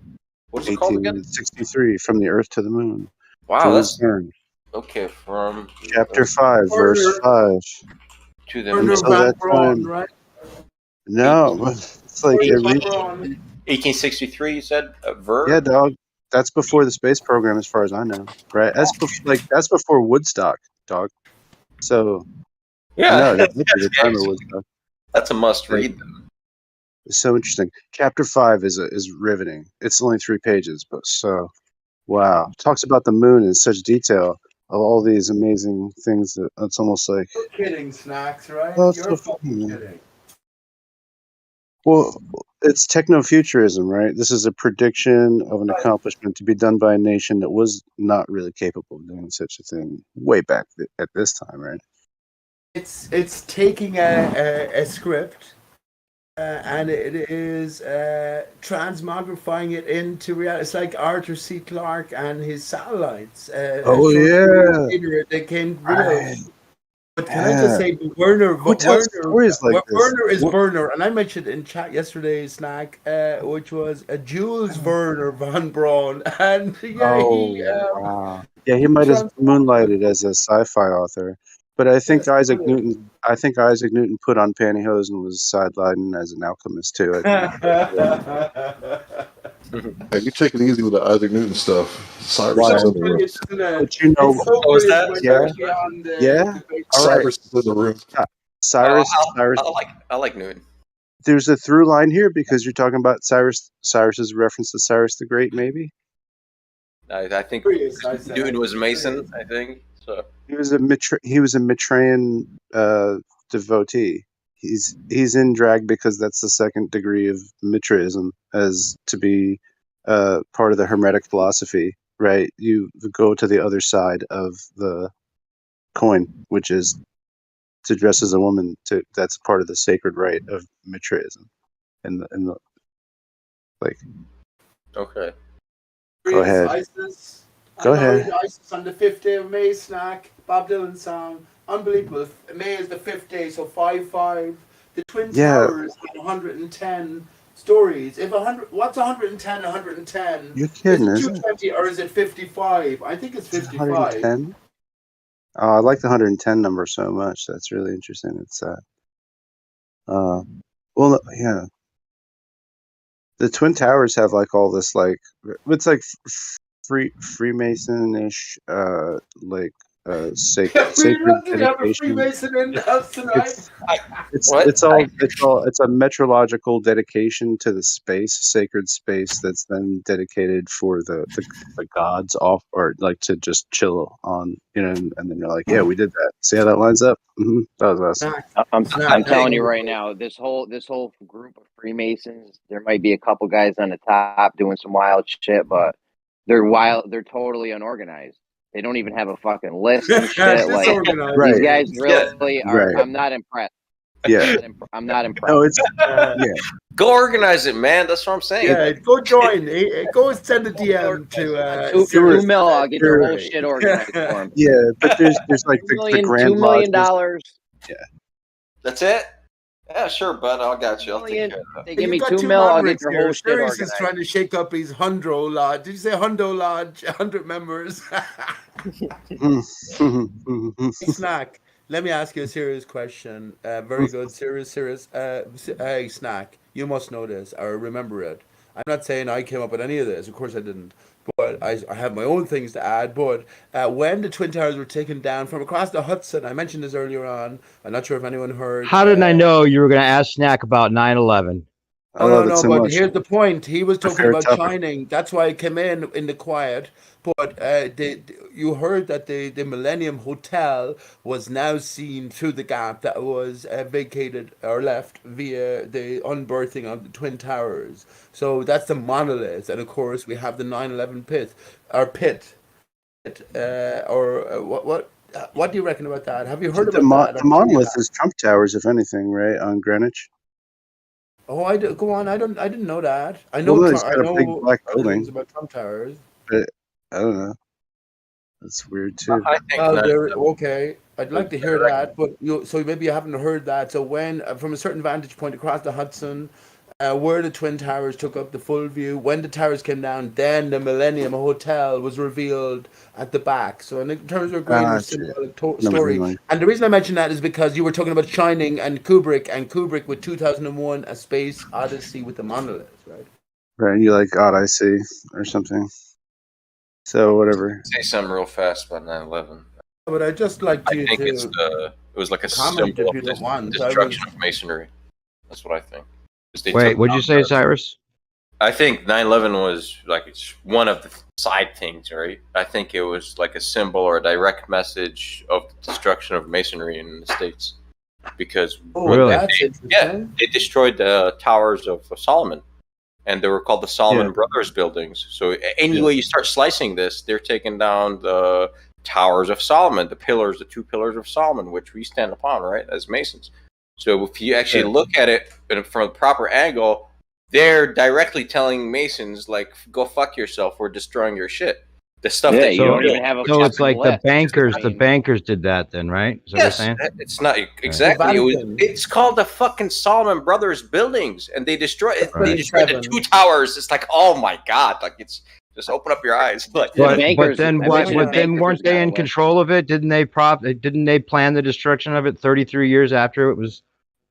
What is it called again? 1863, From the Earth to the Moon. Wow, Jules that's Verne. okay. From Chapter 5, verse 5. to the Werner Until von that Braun, time. right? No, it's like Werner it von reached. Braun. 1863. You said Yeah, Ver. dog. That's before the space program, as far as I know. Right? That's before Woodstock, dog. So Yeah, no, that would be that's the time of Woodstock. That's a must Like, read. it's so interesting. Chapter 5 is riveting. It's only 3 pages, but so wow. Talks about the moon in such detail of all these amazing things that it's almost like, You're kidding, Snacks, right? oh, it's You're so funny, fucking man. kidding. Well, it's technofuturism, right? This is a prediction of an accomplishment to be done by a nation that was not really capable of doing such a thing way back at this time, right? It's taking a script and it is transmogrifying it into reality. It's like Arthur C. Clarke and his satellites. Oh, Short period yeah. later, they came real. Right. But can I just Yeah. say, Werner Who tells stories like this? Werner is What- Werner, and I mentioned in chat yesterday, Snack, which was Jules Werner von Braun, and yeah, he wow. Yeah, he might have moonlighted as a sci-fi author, but I think Isaac Newton. I think Isaac Newton put on pantyhose and was sidelined as an alchemist too. I think. Hey, you take it easy with the Isaac Newton stuff. Cyrus Why? is in the room. But you know, it's so What was good that? when yeah, you're actually on the yeah. All right, Cyrus is in the room. Cyrus. I like Newton. There's a through line here because you're talking about Cyrus. Cyrus's reference to Cyrus the Great, maybe. I think Curious, I said. Newton was Mason. I think so. He was a Maitreyan devotee. He's in drag because that's the second degree of Mitraism, as to be part of the Hermetic philosophy. Right, you go to the other side of the coin, which is to dress as a woman. That's part of the sacred rite of Mitraism, and the like. Okay. Go ahead. ISIS. Go I ahead. married ISIS on the 5th day of May, Snack. Bob Dylan song. Unbelievable. May is the 5th day, so 5-5. The Twin Yeah. Towers had 110 stories. If 100, what's 110? 110. You're kidding, Is it isn't it? 220 or is it 55? I think it's 55. 110. I like the 110 number so much. That's really interesting. It's well, yeah. The Twin Towers have like all this it's like Freemason-ish like sacred We have a dedication. Freemason in the house tonight. It's What? it's a metrological dedication to the space, sacred space that's then dedicated for the gods off or like to just chill on, and then you're like, yeah, we did that. See how that lines up? Mm-hmm. That was us. I'm telling you right now, this whole group of Freemasons, there might be a couple guys on the top doing some wild shit, but they're wild. They're totally unorganized. They don't even have a fucking list and shit. Like Disorganized. these Right. guys really are. Right. I'm not impressed. Yeah. I'm not impressed. No, it's yeah. Go organize it, man. That's what I'm saying. Yeah, go join. Go send a DM to $2 million. I'll get their whole shit organized for them. Yeah, but there's like the Grand $2 million. Lodges. Yeah. That's it. Yeah, sure, bud. I got you. I'll take care of that. They give me You've got 2 two mil. I'll get moderates their here. whole shit Sirius organized. is trying to shake up his Hundo Lodge. Did you say Hundo Lodge? 100 members. Snack. Let me ask you a serious question. Very good, serious. Hey, Snack. You must know this or remember it. I'm not saying I came up with any of this. Of course I didn't. But I have my own things to add. But when the Twin Towers were taken down from across the Hudson, I mentioned this earlier on. I'm not sure if anyone heard. How did I know you were going to ask Snack about 9/11? I love it No, so but much. here's the point. He was My talking favorite about topic. Shining. That's why I came in the quiet. But you heard that the Millennium Hotel was now seen through the gap that was vacated or left via the unberthing of the Twin Towers. So that's the monolith. And of course, we have the 9/11 pit. What do you reckon about that? Have you heard The about that? the monolith is Trump Towers, if anything, right, on Greenwich. Oh, go on. I didn't know that. I know. Well, no, it's I got a know big black other things building. about Trump Towers. But I don't know. That's weird too. I think Well, that- okay. I'd like to hear that, but so maybe you haven't heard that. So when, from a certain vantage point across the Hudson, where the Twin Towers took up the full view. When the towers came down, then the Millennium Hotel was revealed at the back. So in terms of a greater symbolic story. And the reason I mention that is because you were talking about Shining and Kubrick with 2001: A Space Odyssey with the monolith, right? Right, you like Odysee or something. So whatever. Say something real fast about 9/11. But I just like I think it was like a comment symbol if you of don't want. destruction of masonry. That's what I think. Wait, what'd you say, Cyrus? I think 9/11 was like it's one of the side things, right? I think it was like a symbol or a direct message of the destruction of masonry in the States. Because they destroyed the towers of Solomon. And they were called the Solomon Brothers buildings. So any way you start slicing this, they're taking down the towers of Solomon, the 2 pillars of Solomon, which we stand upon, right, as Masons. So if you actually look at it from a proper angle, they're directly telling Masons, like, go fuck yourself, we're destroying your shit. The stuff that you don't even have a So it's like the bankers did that then, right? Is that what you're saying? It's not exactly. It's called the fucking Solomon Brothers buildings, and they destroyed it. They destroyed the 2 towers. It's like, oh my god, like it's just open up your eyes. Like, but then weren't they in control of it? Didn't they plan the destruction of it 33 years after it was?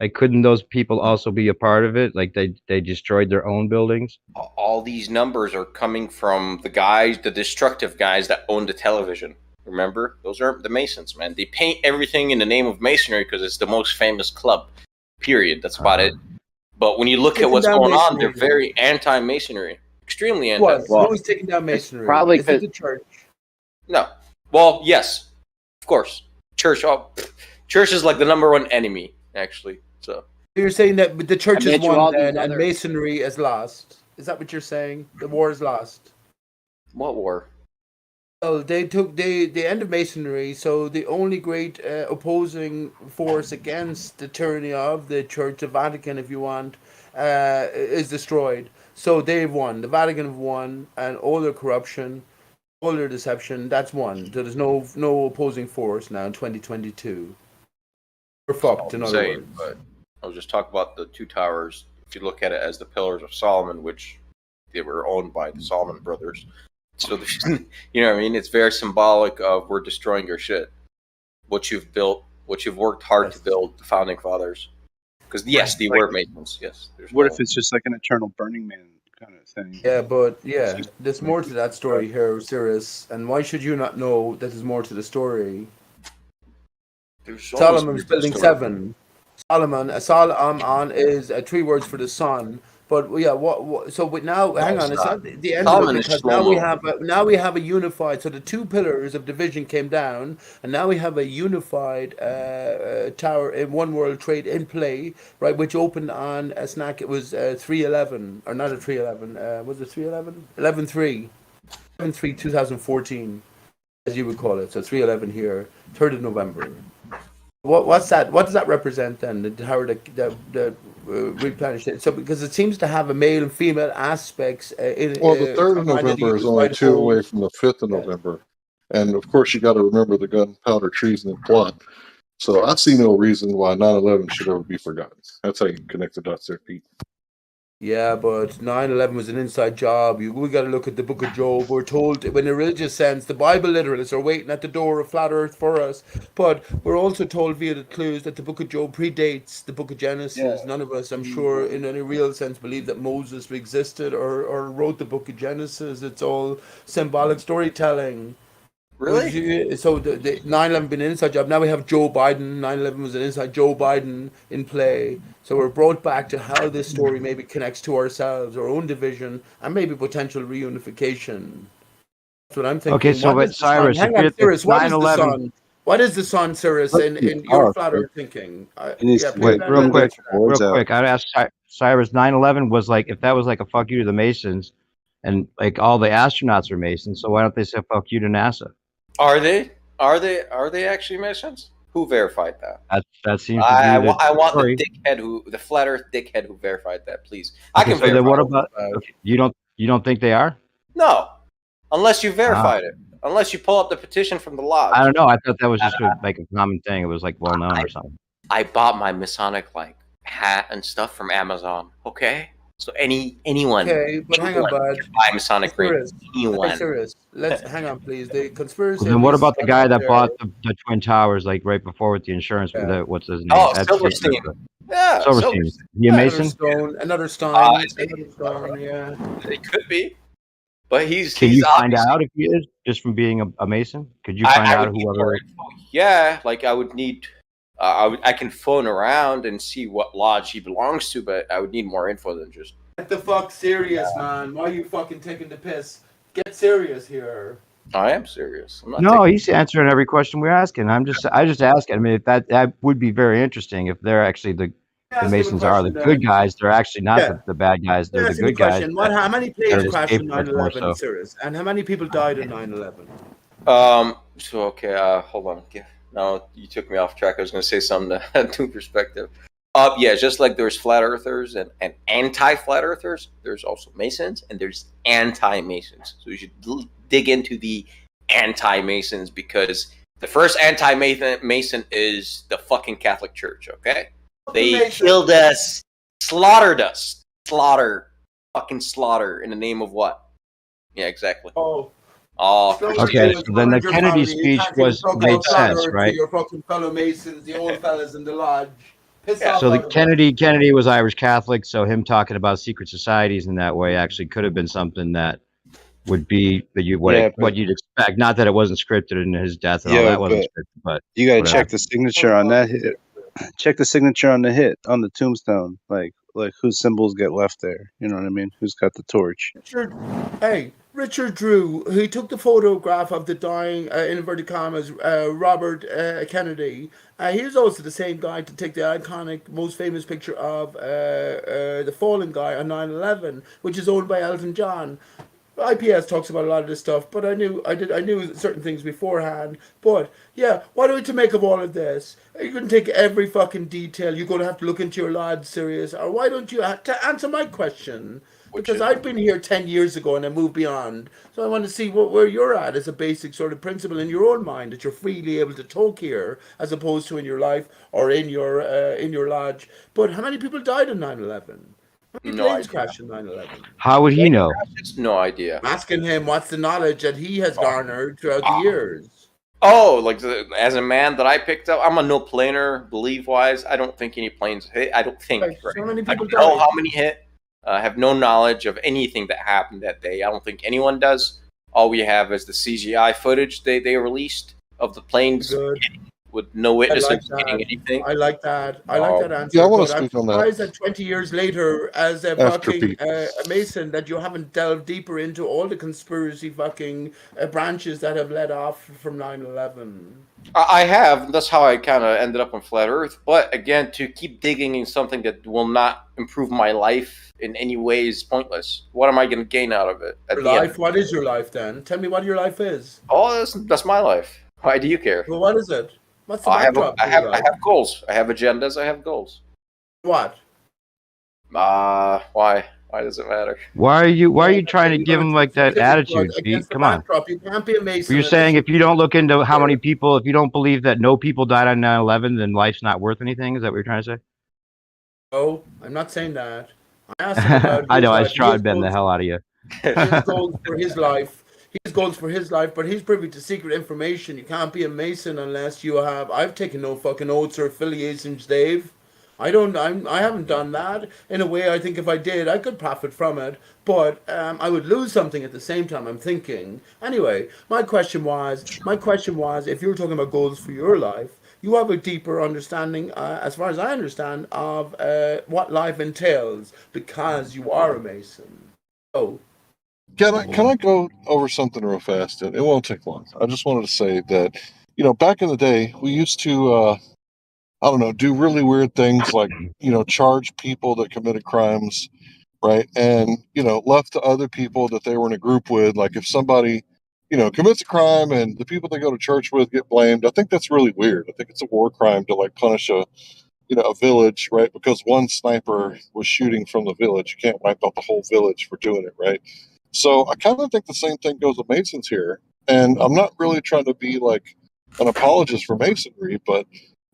Like, couldn't those people also be a part of it? Like they destroyed their own buildings? All these numbers are coming from the destructive guys that own the television. Remember? Those are the Masons, man. They paint everything in the name of Masonry because it's the most famous club, period. That's about it. But when you look at what's going on, they're very anti-Masonry. Extremely anti. Who was taking down Masonry? Probably is it the church? No. Well, yes. Of course. Church is like the number 1 enemy, actually. So you're saying that the church has won then, and Masonry is lost. Is that what you're saying? The war is lost. What war? Well, they took the end of Masonry, so the only great opposing force against the tyranny of the Church, the Vatican, if you want, is destroyed. So they've won. The Vatican have won, and all their corruption, all their deception, that's won. So there's no opposing force now in 2022. We're fucked, in other words. But I was just talking about the 2 towers. If you look at it as the pillars of Solomon, which they were owned by the Solomon brothers. So, you know what I mean? It's very symbolic of we're destroying your shit. What you've built, what you've worked hard to build, the founding fathers. Because, yes, they were Masons, yes. What if it's just like an eternal Burning Man kind of thing? Yeah, but, there's more to that story here, Cyrus. And why should you not know that there's more to the story? Solomon's building 7. Solomon is 3 words for the sun. But so now hang on, it's not the end of it, because now we have a unified. So the 2 pillars of division came down, and now we have a unified tower in One World Trade in play, right? Which opened on a snack. It was 3/11 or not a 3/11. Was it 3/11? 11/3, 11/3, 2014, as you would call it. So 3/11 here, 3rd of November. What's that? What does that represent then? The tower that replenished it. So because it seems to have a male and female aspects. The 3rd of November is only 2 away from the 5th of November, and of course you got to remember the gunpowder treason and plot. So I see no reason why 9/11 should ever be forgotten. That's how you connect the dots there, Pete. Yeah, but 9/11 was an inside job. We got to look at the Book of Job. We're told, in a religious sense, the Bible literalists are waiting at the door of flat Earth for us. But we're also told via the clues that the Book of Job predates the Book of Genesis. Yeah. None of us, I'm sure, in any real sense, believe that Moses existed or wrote the Book of Genesis. It's all symbolic storytelling. Really? So the 9/11 been an inside job. Now we have Joe Biden. 9/11 was an inside Joe Biden in play. So we're brought back to how this story maybe connects to ourselves, our own division, and maybe potential reunification. That's what I'm thinking. Okay, so but Cyrus, Cyrus, what is the sun? What is the sun, Cyrus, in your flat Earth thinking? Wait, real quick. I'd ask Cyrus. 9/11 was like, if that was like a fuck you to the Masons, and like all the astronauts are Masons, so why don't they say fuck you to NASA? Are they actually Masons? Who verified that? That seems to be I want the flat Earth dickhead who verified that, please. I can verify. Then what about you don't think they are? No, unless you verified it. Unless you pull up the petition from the lodge. I don't know. I thought that was just like a common thing. It was like well known or something. I bought my Masonic hat and stuff from Amazon. Okay, So anyone, Okay, but hang on, bud. can buy Masonic ring. Serious. Anyone. Hey, serious. Let's hang on, please. The conspiracy. Well, then what at least about the is guy out that there. bought the Twin Towers like right before with the insurance? Yeah. With the, what's his name? Oh, Silverstein. Yeah, Silverstein. He a Mason? Another Stein. Another Stein. Yeah. It could be, but he's. Can he's you find obviously- out if he is just from being a Mason? Could you find I out would need whoever? more info. Yeah, like I would need. I can phone around and see what lodge he belongs to, but I would need more info than just. Get the fuck serious, man. Why are you fucking taking the piss? Get serious here. I am serious. I'm not No, taking- he's answering every question we're asking. I just ask. I mean, that would be very interesting if they're actually the Masons are the good guys. They're actually not the bad guys. They're the Ask me a good guys. question. How many planes that crashed in escaped more 9/11? so. Serious. And how many people died in 9/11? So okay. Hold on. No, you took me off track. I was going to say something to perspective. Yeah, just like there's flat earthers and anti-flat earthers, there's also Masons and there's anti-Masons. So you should dig into the anti-Masons because the first anti-Mason is the fucking Catholic Church, okay? They killed us, slaughtered us. Fucking slaughter in the name of what? Yeah, exactly. Oh. Okay, so then the Kennedy speech made sense, right? Your fucking fellow Masons, the old fellas in the lodge. So the Kennedy was Irish Catholic, so him talking about secret societies in that way actually could have been something that would be what you'd expect. Not that it wasn't scripted in his death and all that wasn't scripted, but you got to whatever. check the signature on that hit. Check the signature on the hit on the tombstone, like whose symbols get left there. You know what I mean? Who's got the torch? Richard Drew, he took the photograph of the dying, inverted commas, Robert Kennedy. He was also the same guy to take the iconic, most famous picture of the fallen guy on 9/11, which is owned by Elton John. IPS talks about a lot of this stuff, but I knew certain things beforehand. But yeah, what are we to make of all of this? You couldn't take every fucking detail. You're going to have to look into your lodge serious, or why don't you to answer my question? Because I've been here 10 years ago and I moved beyond. So I want to see where you're at as a basic sort of principle in your own mind, that you're freely able to talk here as opposed to in your life or in your lodge. But how many people died in 9/11? How many planes crashed in 9/11? How would he know? No idea. I'm asking him what's the knowledge that he has garnered throughout the years. Oh, like as a man that I picked up, I'm a no planer, belief wise. I don't think any planes hit. I don't think. Right. So many I people don't know died. how many hit. I have no knowledge of anything that happened that day. I don't think anyone does. All we have is the CGI footage they released of the planes hitting with no witnesses hitting anything. I like that. I like that answer. Yeah, I want to but I'm speak on that. surprised that 20 years later, as a After fucking Pete. a Mason, that you haven't delved deeper into all the conspiracy fucking branches that have led off from 9/11. I have. That's how I kind of ended up on Flat Earth. But again, to keep digging in something that will not improve my life in any way is pointless. What am I going to gain out of it? At Your the end? life? What is your life then? Tell me what your life is. Oh, that's my life. Why do you care? Well, what is it? What's the I have backdrop to your life? goals. I have agendas. I have goals. What? Why? Why does it matter? Why are you trying to give him like that attitude, Pete? Come on. You can't be a Mason. You're saying if you don't look into how many people, if you don't believe that no people died on 9/11, then life's not worth anything. Is that what you're trying to say? No, I'm not saying that. I asked him about I know I his was trying to bend the hell out of you. his goals for his life. His goals for his life, but he's privy to secret information. You can't be a Mason unless you have. I've taken no fucking oaths or affiliations, Dave. I haven't done that. In a way, I think if I did, I could profit from it, but I would lose something at the same time. I'm thinking. Anyway, my question was, if you were talking about goals for your life, you have a deeper understanding, as far as I understand, of what life entails because you are a Mason. Oh. Can I go over something real fast? It won't take long. I just wanted to say that, back in the day, we used to, I don't know, do really weird things like, charge people that committed crimes, right? And, left to other people that they were in a group with. Like if somebody, commits a crime and the people they go to church with get blamed, I think that's really weird. I think it's a war crime to like punish a village, right? Because one sniper was shooting from the village. You can't wipe out the whole village for doing it, right? So I kind of think the same thing goes with Masons here. And I'm not really trying to be like an apologist for Masonry, but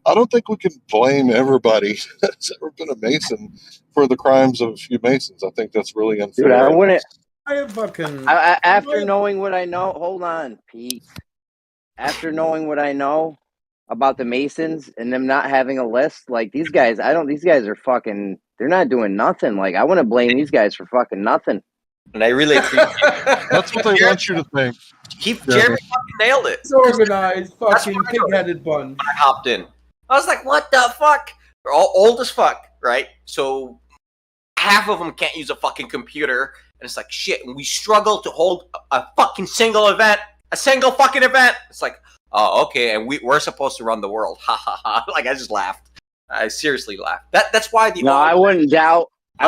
I don't think we can blame everybody that's ever been a Mason for the crimes of a few Masons. I think that's really unfair. Dude, I wouldn't. I fucking. After knowing what I know, hold on, Pete. After knowing what I know about the Masons and them not having a list, like these guys, these guys are fucking, they're not doing nothing. Like, I wouldn't blame these guys for fucking nothing. And I really appreciate That's what they want you to think. Jeremy fucking nailed it. It's organized, fucking pig-headed bunch. When I hopped in, I was like, "What the fuck?" They're all old as fuck, right? So half of them can't use a fucking computer, and it's like shit. And we struggle to hold a fucking single fucking event. It's like, oh, okay, and we're supposed to run the world. Ha ha ha! Like I just laughed. I seriously laughed. That's why the I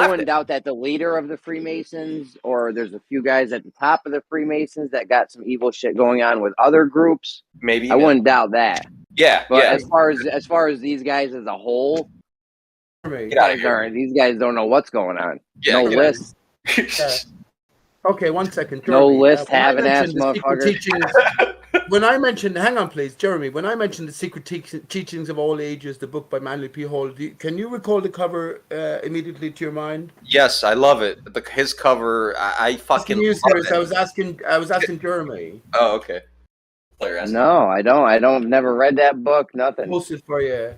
wouldn't doubt that the leader of the Freemasons, or there's a few guys at the top of the Freemasons that got some evil shit going on with other groups. Maybe I wouldn't doubt that. Yeah, but yeah. as far as these guys as a whole, Get out of here. these guys don't know what's going on. Yeah, no yeah. list. Okay, 1 second. No Jeremy, list, when I having ass mentioned the secret motherfucker. teachings, when I mentioned, hang on, please, Jeremy. When I mentioned the secret teachings of all ages, the book by Manly P. Hall, can you recall the cover immediately to your mind? Yes, I love it. His cover, I fucking You love serious? it. I was asking Jeremy. Oh, okay. No, I don't. Never read that book. Nothing. Posted for you.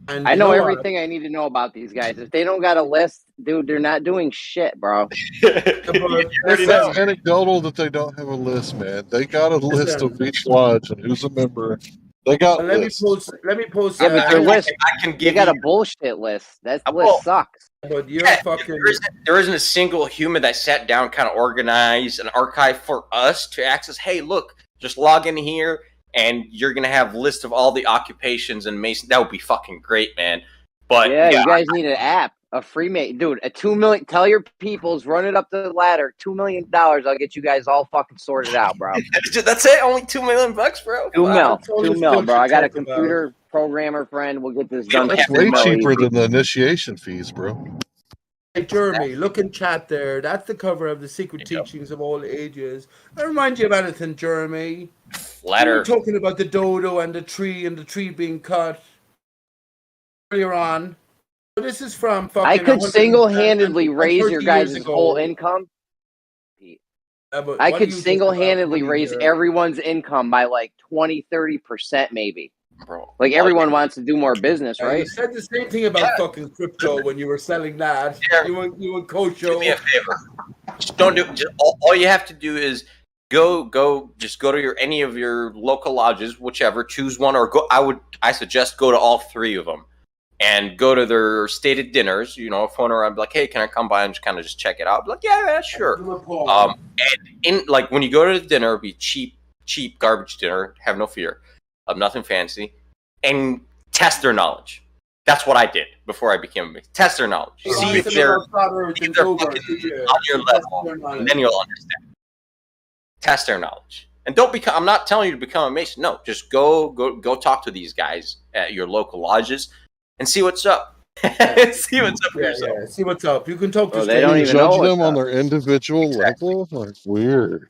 And I you know what? everything I need to know about these guys. If they don't got a list, dude, they're not doing shit, bro. It's not anecdotal that they don't have a list, man. They got a list of each lodge and who's a member. They got Let lists. me post. Yeah, but their list, I can they give got you a bullshit list. That list sucks. But you're fucking. there isn't a single human that sat down, kind of organized an archive for us to access. Hey, look, just log in here, and you're gonna have a list of all the occupations and Mason. That would be fucking great, man. But Yeah, you guys need an app, a Freemason, dude. A $2 million. Tell your peoples, run it up the ladder. $2 million. I'll get you guys all fucking sorted out, bro. That's it. Only $2 million, bro. 2 mil, That's all 2 this mil, bro. bullshit I got a talk about. computer programmer friend. We'll get this done. That's for way 2 mil cheaper easy. than the initiation fees, bro. Hey, Jeremy, look in chat there. That's the cover of the Secret Teachings of All Ages. I remind you of anything, Jeremy? Ladder. We were talking about the dodo and the tree being cut earlier on. So this is from fucking. I could 130 single-handedly raise your years guys' ago. whole income. But I what could do you think single-handedly about raise money everyone's income by like 20-30% maybe. Bro, like everyone wants to do more business, there? right? You said the same thing about fucking crypto when you were selling that. You and Coach. Do me a favor. Just don't do. All you have to do is just go to any of your local lodges, whichever. Choose one, or go. I suggest go to all three of them, and go to their stated dinners. Phone around, be like, hey, can I come by and just check it out? Be like, yeah, sure. And when you go to the dinner, be cheap garbage dinner. Have no fear of nothing fancy, and test their knowledge. That's what I did before I became a Mason. Test their knowledge. See if they're fucking on your level, and then you'll understand. Test their knowledge, and don't become. I'm not telling you to become a Mason. No, just go talk to these guys at your local lodges and see what's up. See what's up for yourself. Yeah, see what's up. You can talk to They don't even judge them on their individual level. Like weird.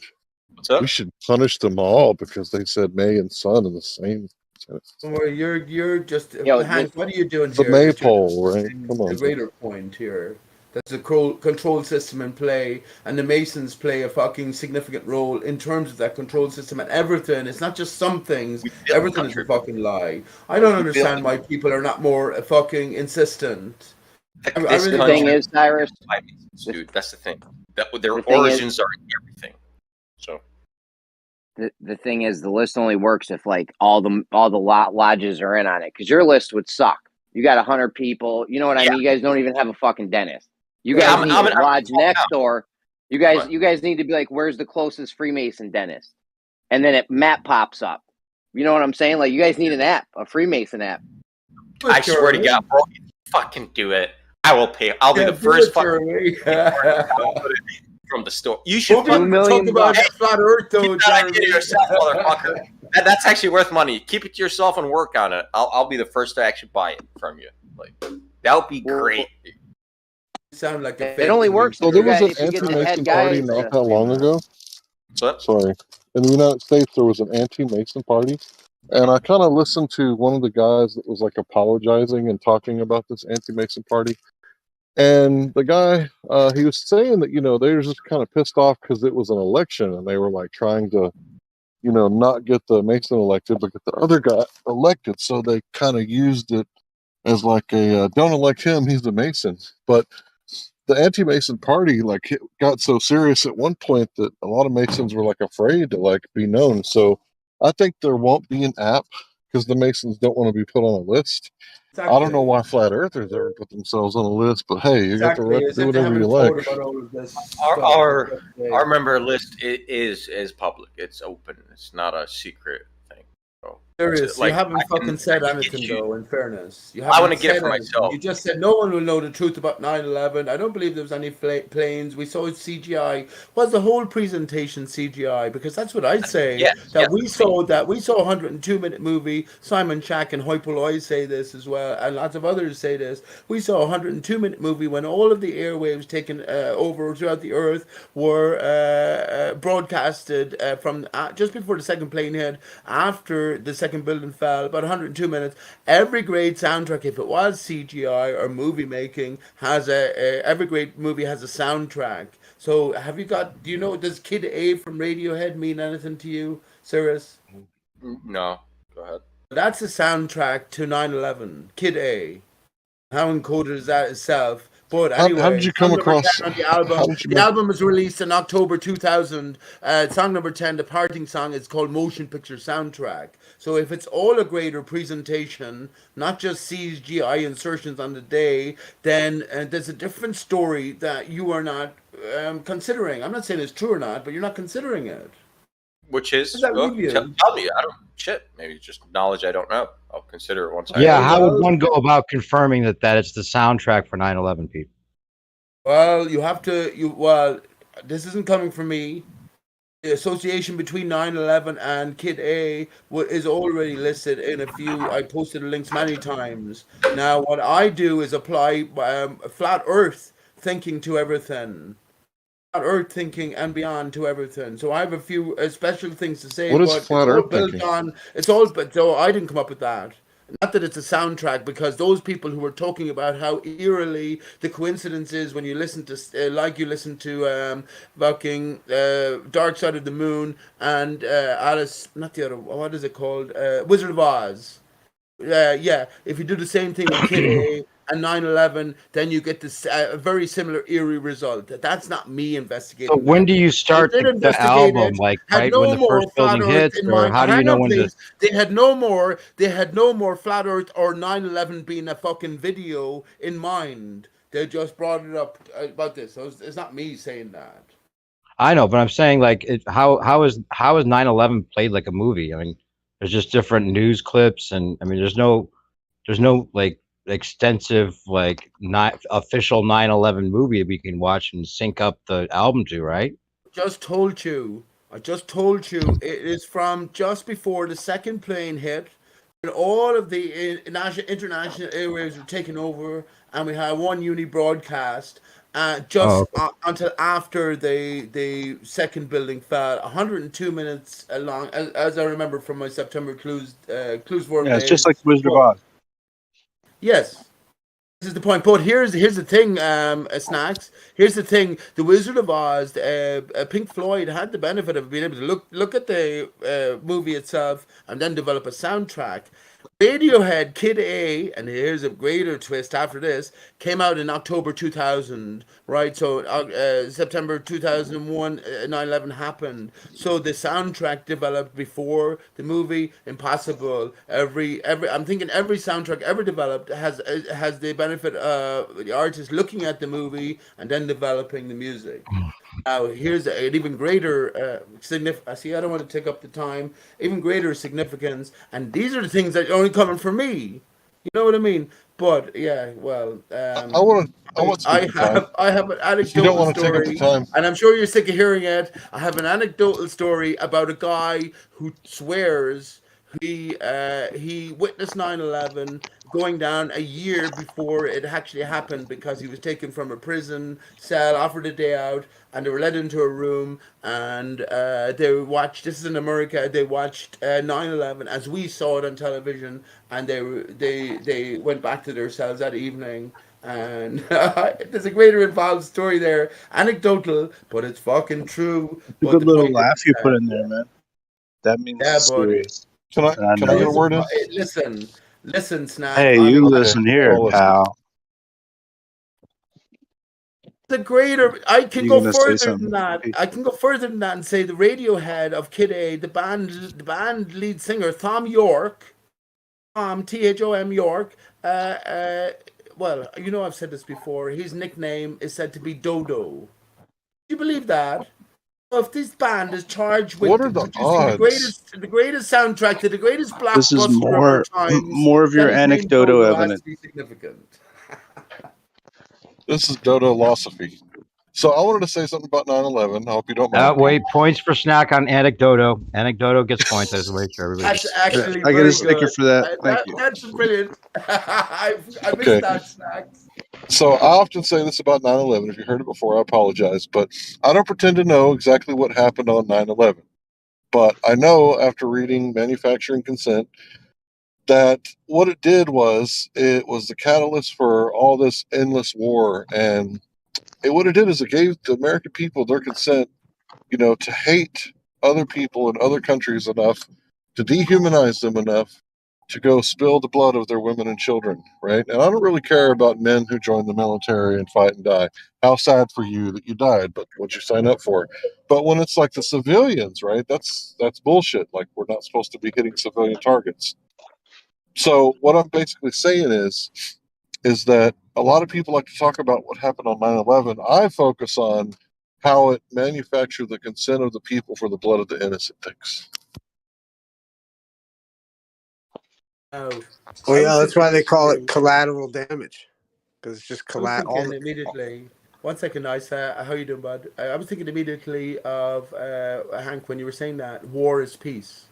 What's up? We should punish them all because they said May and Sun in the same sentence. Well, you're just Yo, Hank. What are you doing The here? maypole, right? Come on. The greater point here. That's a control system in play, and the Masons play a fucking significant role in terms of that control system and everything. It's not just some things. Everything is a fucking lie. I don't understand why people are not more fucking insistent. The thing is, Cyrus, dude, that's the thing. Their The thing origins are in everything. So the thing is, the list only works if like all the lodges are in on it. Because your list would suck. You got 100 people. You know what I mean? You guys don't even have a fucking dentist. You guys need a lodge next door. You guys need to be like, where's the closest Freemason dentist? And then map pops up. You know what I'm saying? Like, you guys need an app, a Freemason app. I swear to God, bro, fucking do it. I will pay. I'll be the first fucking from the store. You should talk about flat Earth, though. Keep that idea to yourself, motherfucker. That's actually worth money. Keep it to yourself and work on it. I'll be the first to actually buy it from you. Like that would be great. Sound like it only works. So there was an anti-Mason party not that long ago. What? Sorry. In the United States, there was an anti-Mason party And I kind of listened to one of the guys that was like apologizing and talking about this anti-Mason party. And the guy, he was saying that, they were just kind of pissed off because it was an election and they were like trying to, not get the Mason elected, but get the other guy elected. So they kind of used it as like a don't elect him, he's the Mason. But the anti-Mason party like it got so serious at one point that a lot of Masons were like afraid to like be known. So I think there won't be an app because the Masons don't want to be put on a list. I don't know why flat earthers ever put themselves on a list, but hey, you got the right to do whatever you like. Our member list is public. It's open. It's not a secret thing. So Serious, like, you haven't fucking said anything though. In fairness, you haven't. I want to get it said for anything. myself. You just said no one will know the truth about 9/11. I don't believe there was any planes. We saw it CGI. Was the whole presentation CGI? Because that's what I'd say. We saw a 102-minute movie. Simon Shack and Hoypoloy say this as well, and lots of others say this. We saw a 102-minute movie when all of the airwaves taken over throughout the earth were broadcasted from just before the second plane hit, after the second building fell, about 102 minutes. Every great soundtrack, if it was CGI or movie making, has every great movie has a soundtrack. So do you know, does Kid A from Radiohead mean anything to you, Cyrus? No, go ahead. That's the soundtrack to 9/11, Kid A. How encoded is that itself? But anyway, how did you come across on the album? The album was released in October 2000. Song number 10, the parting song, is called Motion Picture Soundtrack. So if it's all a greater presentation, not just CGI insertions on the day, then there's a different story that you are not considering. I'm not saying it's true or not, but you're not considering it. Which is, Tell me. I don't shit. Maybe just knowledge I don't know. I'll consider it once. How would one go about confirming that it's the soundtrack for 9/11 people? Well, you have to. This isn't coming from me. The association between 9/11 and Kid A is already listed in a few. I posted links many times. Now, what I do is apply flat Earth thinking to everything. Earth thinking and beyond to everything. So I have a few special things to say. What is flat Earth thinking? So I didn't come up with that. Not that it's a soundtrack, because those people who were talking about how eerily the coincidence is when you listen to fucking Dark Side of the Moon and Alice, not the other, what is it called? Wizard of Oz. If you do the same thing with Kid A and 9/11, then you get this very similar eerie result. That's not me investigating. So when do you start the album? Like right when the first building hits, or how do you know when to? They had no more flat Earth or 9/11 being a fucking video in mind. They just brought it up about this. So it's not me saying that. I know, but I'm saying like how is 9/11 played like a movie? I mean, there's just different news clips, and I mean, there's no like extensive like not official 9/11 movie we can watch and sync up the album to, right? I just told you it is from just before the second plane hit, and all of the international airwaves were taken over, and we had one uni broadcast until after the second building fell. 102 minutes long, as I remember from my September clues work. Yeah, it's just like Wizard of Oz. Yes. This is the point. But here's the thing, Snacks. Here's the thing. The Wizard of Oz, Pink Floyd had the benefit of being able to look at the movie itself and then develop a soundtrack. Radiohead, Kid A, and here's a greater twist after this, came out in October 2000, right? So September 2001, 9/11 happened. So the soundtrack developed before the movie. Impossible. I'm thinking every soundtrack ever developed has the benefit of the artist looking at the movie and then developing the music. Now, here's an even greater significance. See, I don't want to take up the time. Even greater significance, and these are the things that are only coming from me. You know what I mean? But yeah, well, I have an anecdotal story, and I'm sure you're sick of hearing it. I have an anecdotal story about a guy who swears he witnessed 9/11 going down a year before it actually happened because he was taken from a prison cell, offered a day out, and they were led into a room and they watched. This is in America. They watched 9/11 as we saw it on television, and they went back to their cells that evening. And there's a greater involved story there, anecdotal, but it's fucking true. A But good the little point is, laugh you put in there, man. That means yeah, it's buddy. serious. Can I And I can I know get it. a word in? Listen, Snack. Hey, On you Okay, listen here, I'll listen. pal. the greater, I can You go gonna say further than something? that. I can go further than that and say the Radiohead of Kid A, the band lead singer Thom Yorke, Thom Yorke. Well, you know I've said this before. His nickname is said to be Dodo. Do you believe that? If this band is charged with What are the producing odds? the greatest soundtrack to the greatest This is blockbuster of our times, more of then your his name anecdotal Dodo has evidence. to be significant. This is Dodolosophy. So I wanted to say something about 9/11. I hope you don't mind. Wait, points for Snack on Anecdoto. Anecdoto gets points. I just want to make sure everybody. That's actually I get a very sticker good. for that. Thank you. That's brilliant. I missed Okay. that, Snacks. So I often say this about 9/11. If you heard it before, I apologize, but I don't pretend to know exactly what happened on 9/11. But I know after reading Manufacturing Consent that what it did was it was the catalyst for all this endless war, and what it did is it gave the American people their consent, to hate other people in other countries enough to dehumanize them enough to go spill the blood of their women and children, right? And I don't really care about men who join the military and fight and die. How sad for you that you died, but what you sign up for. But when it's like the civilians, right? That's bullshit. Like we're not supposed to be hitting civilian targets. So what I'm basically saying is that a lot of people like to talk about what happened on 9/11. I focus on how it manufactured the consent of the people for the blood of the innocent things. Oh, Well, I yeah, was that's why thinking they call it actually. collateral damage because it's just I was all thinking the. immediately. One second, Isa. How you doing, bud? I was thinking immediately of Hank when you were saying that war is peace,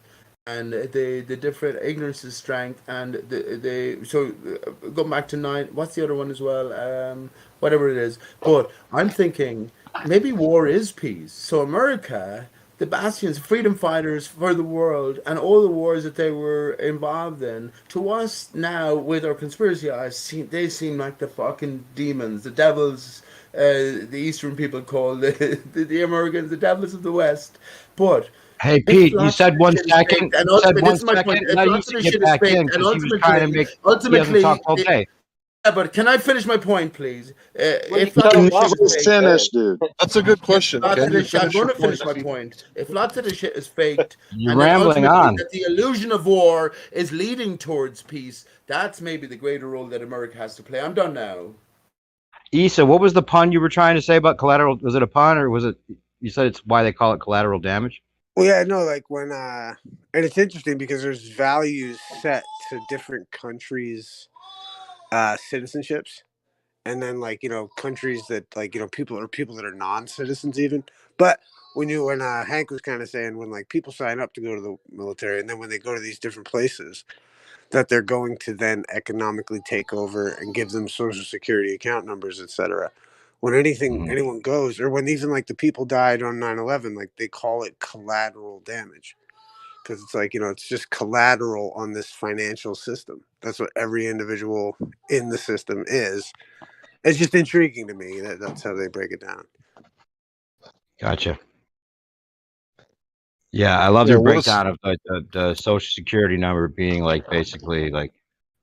and the different ignorance is strength, and going back to nine. What's the other one as well? Whatever it is. But I'm thinking maybe war is peace. So America, the bastions, freedom fighters for the world, and all the wars that they were involved in, to us now with our conspiracy eyes, they seem like the fucking demons, the devils. The Eastern people call the Americans the devils of the West. But Hey if Pete, you lots of said this 1 shit is second. faked, and You said ultimately, this 1 is my point. second. If Now you lots of should this get shit is back in faked, and because he was trying to make. He hasn't talked all day. yeah, but can I finish my point, please? Well, If you lots said of a this shit lot. is faked, Finish, dude. That's a good question. lots Can of you this shit, I'm finish going your to finish point? my point. If lots of this shit is faked, You're and then rambling ultimately on. that the illusion of war is leading towards peace, that's maybe the greater role that America has to play. I'm done now. Issa, what was the pun you were trying to say about collateral? Was it a pun or was it? You said it's why they call it collateral damage. Well, yeah, no, like when and it's interesting because there's values set to different countries' citizenships, and then countries that people that are non-citizens even. But when Hank was kind of saying when people sign up to go to the military, and then when they go to these different places, that they're going to then economically take over and give them social security account numbers, etc. When anyone goes, or when even the people died on 9/11, they call it collateral damage because it's it's just collateral on this financial system. That's what every individual in the system is. It's just intriguing to me that that's how they break it down. Gotcha. Yeah, I love Yeah, their what is breakdown of the social security number being basically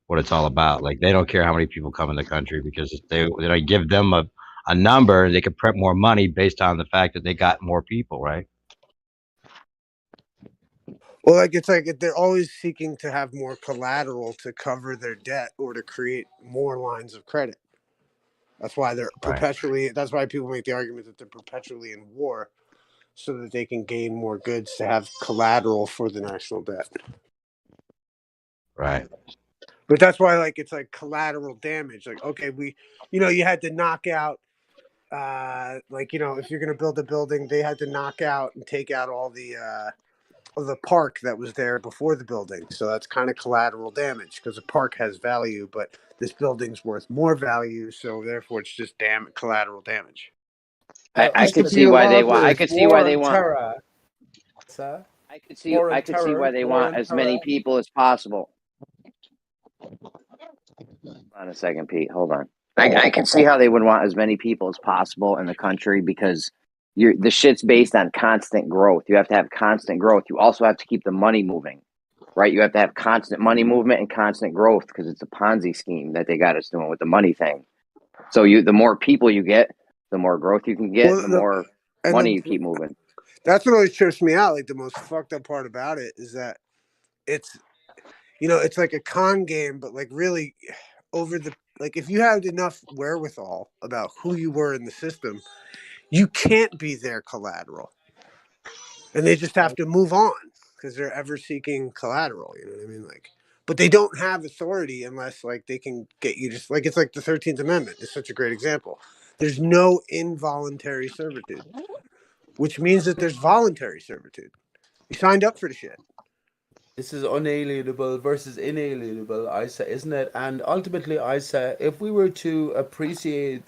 what it's all about. Like they don't care how many people come in the country because if they give them a number, they could print more money based on the fact that they got more people, right? Well, it's they're always seeking to have more collateral to cover their debt or to create more lines of credit. That's why they're Right. perpetually. That's why people make the argument that they're perpetually in war, so that they can gain more goods to have collateral for the national debt. Right. But that's why it's collateral damage. Okay, you had to knock out. If you're going to build a building, they had to knock out and take out all the the park that was there before the building. So that's kind of collateral damage because the park has value, but this building's worth more value, so therefore it's just collateral damage. I could see why they want. I could see why they want. Sir? I could see why they want as many people as possible. Hold on a second, Pete. Hold on. I can see how they would want as many people as possible in the country because the shit's based on constant growth. You have to have constant growth. You also have to keep the money moving, right? You have to have constant money movement and constant growth because it's a Ponzi scheme that they got us doing with the money thing. So the more people you get, the more growth you can get, the more money you keep moving. That's what always trips me out. Like the most fucked up part about it is that it's, it's like a con game, but like really if you had enough wherewithal about who you were in the system, you can't be their collateral. And they just have to move on because they're ever seeking collateral. You know what I mean? Like, but they don't have authority unless like they can get you just like, it's like the 13th Amendment is such a great example. There's no involuntary servitude, which means that there's voluntary servitude. You signed up for the shit. This is unalienable versus inalienable, I say, isn't it? And ultimately, I say, if we were to appreciate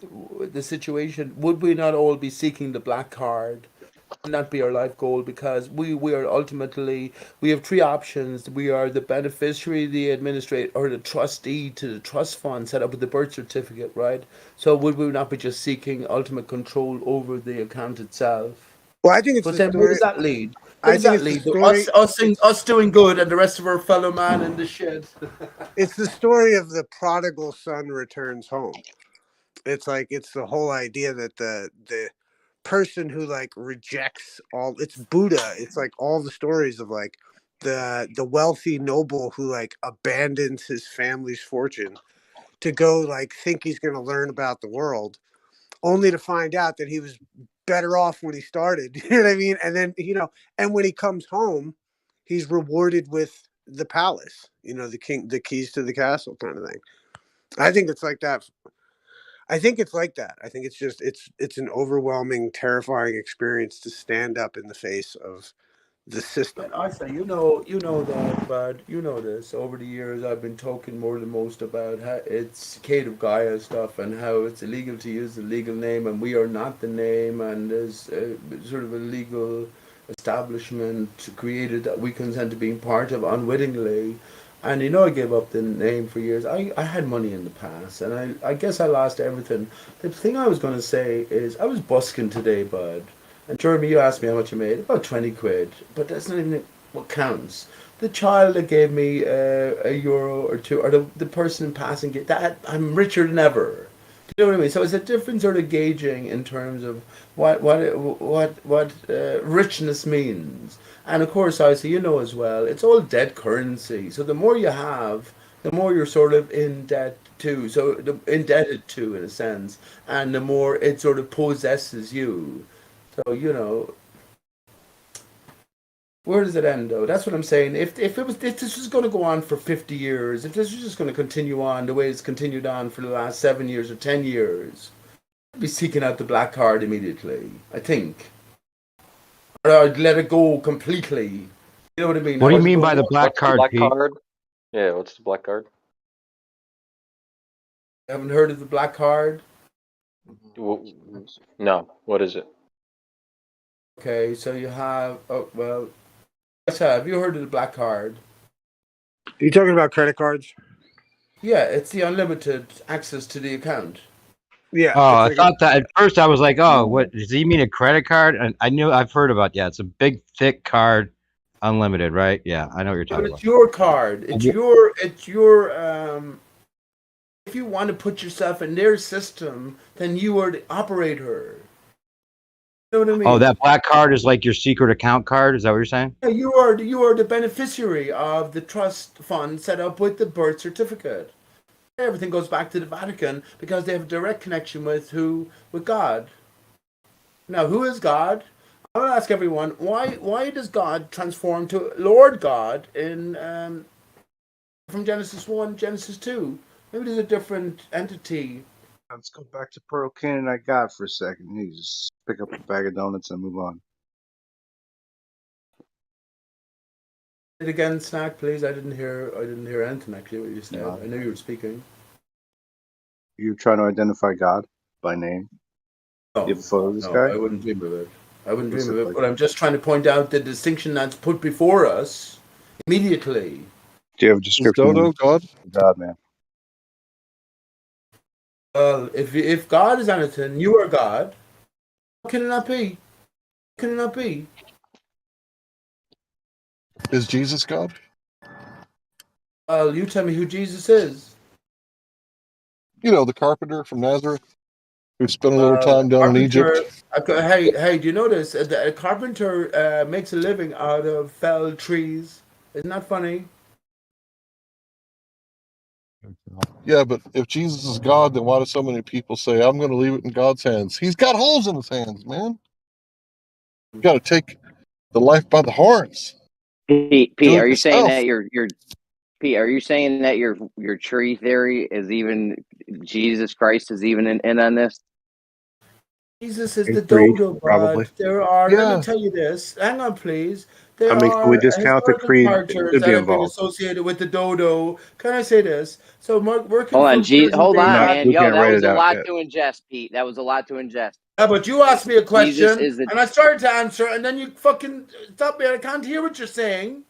the situation, would we not all be seeking the black card? Wouldn't that be our life goal? Because we are ultimately, we have three options. We are the beneficiary, the administrator, or the trustee to the trust fund set up with the birth certificate, right? So would we not be just seeking ultimate control over the account itself? Well, I think it's but then where does that lead? Where does that lead? Us doing good and the rest of our fellow man in the shit. It's the story of the prodigal son returns home. It's like it's the whole idea that the person who like rejects all, it's Buddha. It's like all the stories of like the wealthy noble who like abandons his family's fortune to go like think he's going to learn about the world, only to find out that he was better off when he started. You know what I mean? And then, and when he comes home, he's rewarded with the palace, the keys to the castle kind of thing. I think it's like that. I think it's like that. I think it's just, it's an overwhelming, terrifying experience to stand up in the face of the system. I say, you know that, but you know this. Over the years, I've been talking more than most about how it's Cade of Gaia stuff and how it's illegal to use the legal name, and we are not the name, and there's sort of a legal establishment created that we consent to being part of unwittingly. And I gave up the name for years. I had money in the past, and I guess I lost everything. The thing I was going to say is I was busking today, bud. And Jeremy, you asked me how much I made. About 20 quid. But that's not even what counts. The child that gave me a euro or two, or the person passing it, that I'm richer than ever. Do you know what I mean? So it's a different sort of gauging in terms of what richness means. And of course, I say, as well, it's all debt currency. So the more you have, the more you're sort of in debt to. So indebted to, in a sense. And the more it sort of possesses you. So, where does it end, though? That's what I'm saying. If this was going to go on for 50 years, if this was just going to continue on the way it's continued on for the last 7 years or 10 years, I'd be seeking out the black card immediately, I think. Or I'd let it go completely. You know what I mean? What do you mean by the black What's card, the black Pete? card? Yeah, what's the black card? Haven't heard of the black card? No. What is it? Okay, so you have. Oh well. Have you heard of the black card? Are you talking about credit cards? Yeah, it's the unlimited access to the account. Yeah. Oh, I thought that at first. I was like, "Oh, what does he mean? A credit card?" And I've heard about. Yeah, it's a big, thick card, unlimited, right? Yeah, I know what you're talking But about. it's your card. It's your. If you want to put yourself in their system, then you are the operator. You know what I mean? Oh, that black card is like your secret account card. Is that what you're saying? Yeah, you are the beneficiary of the trust fund set up with the birth certificate. Everything goes back to the Vatican because they have a direct connection with God. Now, who is God? I want to ask everyone why does God transform to Lord God in from Genesis 1, Genesis 2? Maybe there's a different entity. Let's go back to Pearl Cannon I got for a second. You just pick up a bag of donuts and move on. It again, Snack, please. I didn't hear anything actually what you said. No. I know you were speaking. You're trying to identify God by name. No, You have a photo of this no, guy? I wouldn't dream of it. I wouldn't What's dream it of it. like? But I'm just trying to point out the distinction that's put before us immediately. Do you have a Is description Dodo God? of God, man? Well, if God is anything, you are God. How can it not be? How can it not be? Is Jesus God? Well, you tell me who Jesus is. You know, the carpenter from Nazareth who spent a little time down in Egypt. Hey, do you notice a carpenter makes a living out of felled trees? Isn't that funny? Yeah, but if Jesus is God, then why do so many people say, I'm going to leave it in God's hands? He's got holes in his hands, man. You got to take the life by the horns. Pete, Do are it you saying yourself. that Pete, are you saying that your tree theory is even Jesus Christ is even in on this? Jesus is the Agreed, dodo, probably. but there are, let me Yeah. tell you this, hang on please. I There mean, can we are discount the historical creed? characters It'd be that have been involved. associated with the dodo. Can I say this? So working Hold on, from present hold day on, Not, back. man. we Yo, can't that write was it a out lot yet. to ingest, Pete. That was a lot to ingest. Yeah, but you asked me a Jesus question, is the and I started to answer, and then you fucking stop me. I can't hear what you're saying.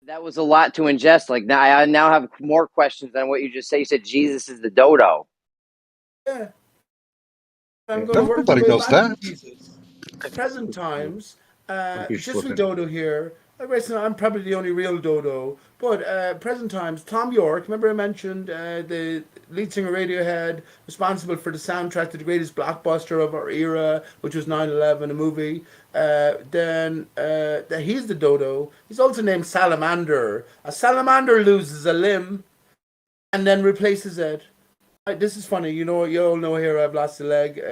that was a lot to ingest. Like now, I now have more questions than what you just said. You said Jesus is the dodo. Yeah. I'm Yeah. going to work my Nobody way knows back to that. Jesus. Present times, You're just with flipping. Dodo here. I'm probably the only real Dodo. But present times, Tom York, remember I mentioned the lead singer Radiohead, responsible for the soundtrack to the greatest blockbuster of our era, which was 9/11, a movie. He's the Dodo. He's also named Salamander. A salamander loses a limb and then replaces it. This is funny. You all know here I've lost a leg.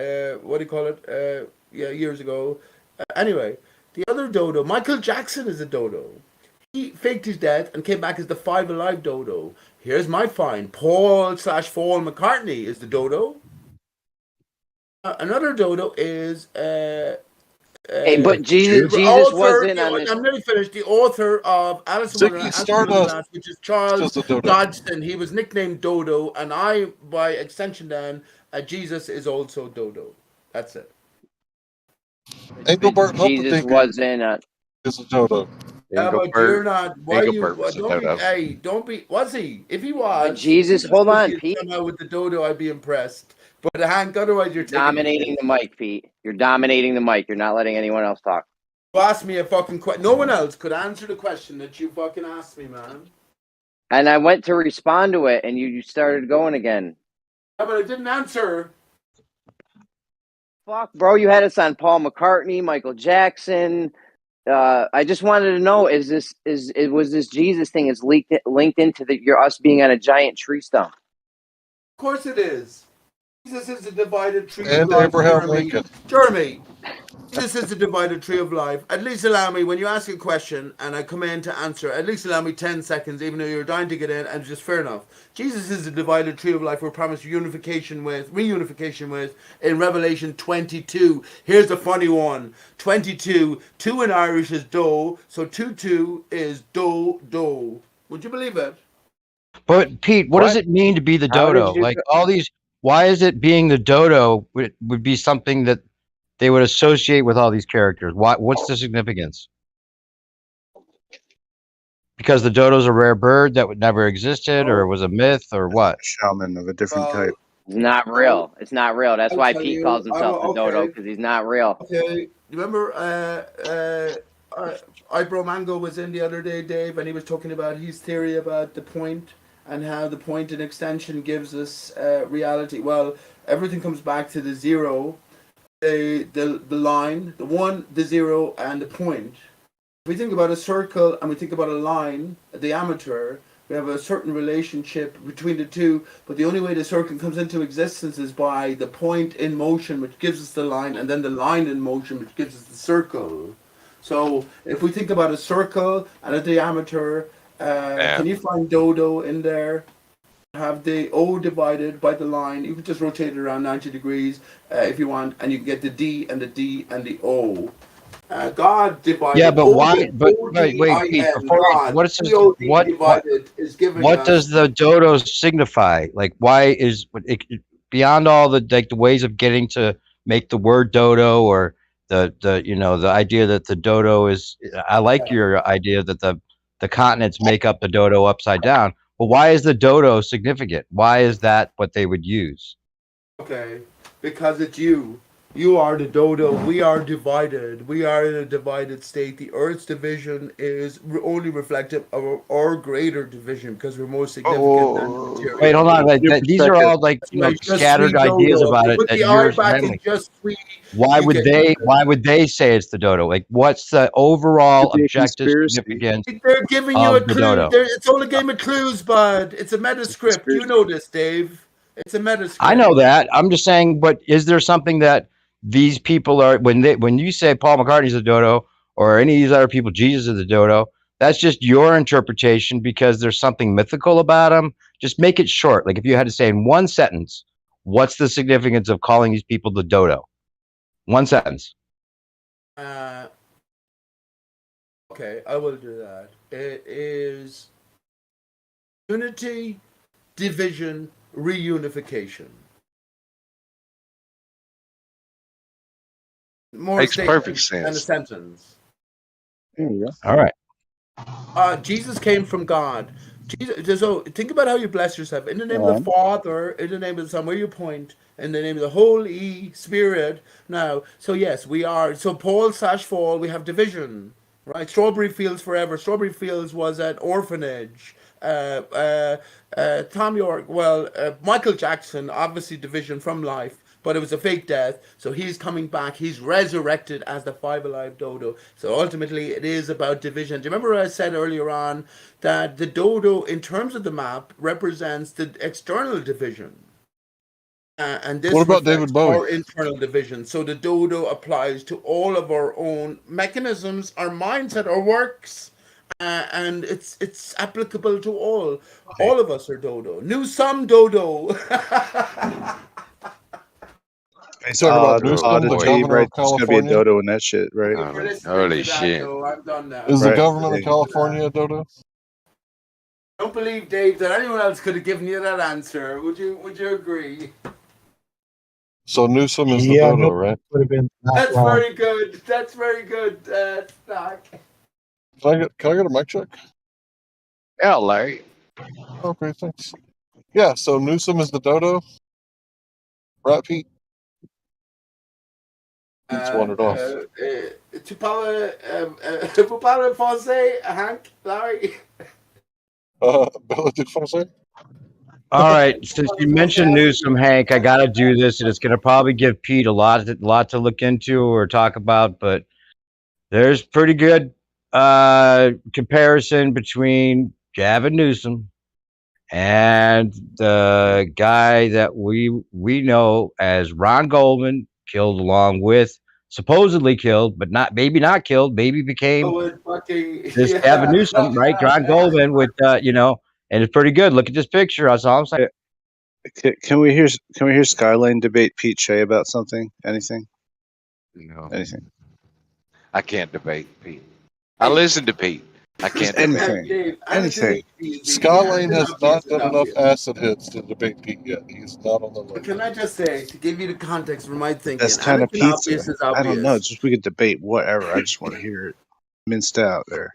What do you call it? Yeah, years ago. Anyway, the other dodo, Michael Jackson is a dodo. He faked his death and came back as the Five Alive dodo. Here's my find. Paul/Paul McCartney is the dodo. Another dodo is Hey, but the Jesus was author. in on this. I'm nearly finished. The author of Alice in Ziggy Wonderland, Alice in Stardust Wonderland, which is is Charles just a dodo. Dodgson. He was nicknamed Dodo, and I, by extension, then Jesus is also Dodo. That's it. Engelbert Jesus Humperdinck was in. is a dodo. Yeah, but you're not. Why you? Engelbert was a Don't be. dodo. Hey, don't be. Was he? If he But was, if Jesus, he's hold on, associated Pete. somehow with the dodo, I'd be impressed. But Hank, otherwise you're taking the Dominating piss. the mic, Pete. You're dominating the mic. You're not letting anyone else talk. You asked me a fucking question. No one else could answer the question that you fucking asked me, man. And I went to respond to it, and you started going again. Yeah, but I didn't answer. Fuck, bro, you had us on Paul McCartney, Michael Jackson. I just wanted to know: was this Jesus thing is linked into us being on a giant tree stump? Of course it is. Jesus is the divided tree of And life, Abraham Jeremy. Lincoln. Jeremy, this is the divided tree of life. At least allow me, when you ask a question and I come in to answer, at least allow me 10 seconds, even though you're dying to get in, and it's just fair enough. Jesus is the divided tree of life we're promised reunification with in Revelation 22. Here's the funny one. 22, 2 in Irish is do, so 2 is do. Would you believe it? But Pete, what does it mean to be the How did dodo? you? Like all these, why is it being the dodo would be something that they would associate with all these characters? What's the significance? Because the dodo's a rare bird that would never existed, or Oh, was a myth, or what? Shaman of a different type. It's not no. real. It's not real. That's I'll why tell Pete you. calls himself the dodo, because he's not real. Okay. You remember Ibro Mango was in the other day, Dave, and he was talking about his theory about the point and how the point in extension gives us reality. Well, everything comes back to the zero, the line, the one, the zero, and the point. If we think about a circle and we think about a line, a diameter, we have a certain relationship between the two, but the only way the circle comes into existence is by the point in motion, which gives us the line, and then the line in motion, which gives us the circle. So if we think about a circle and a diameter, can you find dodo in there? Have the O divided by the line. You can just rotate it around 90 degrees if you want, and you can get the D and the D and the O. God divided. Yeah, but why? But wait, Pete. O-D-I-N, Before God. what is this? G-O-D What divided is giving what us. does the dodo signify? Like, why is beyond all the the ways of getting to make the word dodo, or the the idea that the dodo is? I like your idea that the continents make up the dodo upside down. But why is the dodo significant? Why is that what they would use? Okay, because it's you. You are the dodo. We are divided. We are in a divided state. The Earth's division is only reflective of our greater division because we're more significant than the material. Wait, hold on. These are all scattered ideas about You it put that the you're eye back in explaining. just three. Why you would get- they? Why would they say it's the dodo? Like, what's the overall Could be a objective conspiracy. significance They're giving you a of the clue. dodo? It's only a game of clues, bud. It's a meta script. You know this, Dave. It's a meta script. I know that. I'm just saying, but is there something that these people are when you say Paul McCartney's a dodo or any of these other people, Jesus is the dodo? That's just your interpretation because there's something mythical about him. Just make it short. Like if you had to say in one sentence, what's the significance of calling these people the dodo? One sentence. Okay, I will do that. It is unity, division, reunification. More Makes statements perfect than a sense. sentence. All right. Jesus came from God. Jesus, so think about how you bless yourself. In the name of the Father, in the name of the Son, where you point, in the name of the Holy Spirit. Now, so yes, we are. So Paul/Fall, we have division, right? Strawberry Fields Forever. Strawberry Fields was an orphanage. Tom York, Michael Jackson, obviously division from life, but it was a fake death. So he's coming back. He's resurrected as the Five Alive Dodo. So ultimately, it is about division. Do you remember I said earlier on that the dodo, in terms of the map, represents the external division? And this What about reflects David Bowie? our internal division. So the dodo applies to all of our own mechanisms, our mindset, our works. And it's applicable to all. All of us are dodo. Newsome dodo. You talking about Newsom, the Oddity, governor right? of There's gonna be a California? dodo in that shit, right? Holy shit. I'm done now. Is the Right. government of California a dodo? I don't believe, Dave, that anyone else could have given you that answer. Would you agree? So Newsom is the dodo, right? Would have been That's very good. That's very good, Stock. Can I get a mic check? Yeah, Larry. Okay, thanks. Yeah, so Newsom is the dodo. Right, Pete? Pete's wandered off. Tu parles français, Hank, Larry? Bella de Francais? All right, since you mentioned Newsom, Hank, I got to do this, and it's going to probably give Pete a lot to look into or talk about. But there's pretty good comparison between Gavin Newsom and the guy that we know as Ron Goldman, killed along with supposedly killed, but maybe not killed, maybe became this Gavin Newsom, right? Ron Goldman with and it's pretty good. Look at this picture. That's all I'm saying. Can we hear Skyline debate Pete Shea about something? Anything? No. Anything? I can't debate Pete. I listen to Pete. I can't debate. Anything. Skyline has not done enough acid hits to debate Pete yet. He's not on the list. But can I just say, to give you the context for my thinking, That's kind of Anakin pizza. obvious is I don't know. obvious. Just we could debate whatever. I just want to hear it minced out there.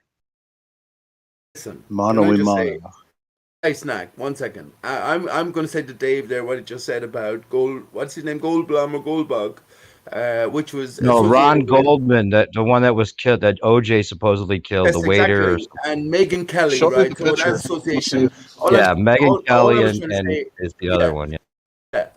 Listen, Mono can I y just mono. say, hey, Snack, 1 second. I'm going to say to Dave there what he just said about what's his name, Goldblum or Goldbug, which was No, Ron associated with- Goldman, the one that was killed, that OJ supposedly killed, Yes, the waiter. exactly. And Megan Kelly, Show me right? the So picture. that's association. Let's see. Yeah, Megan Kelly all I was and trying to say- is the other one. Yeah.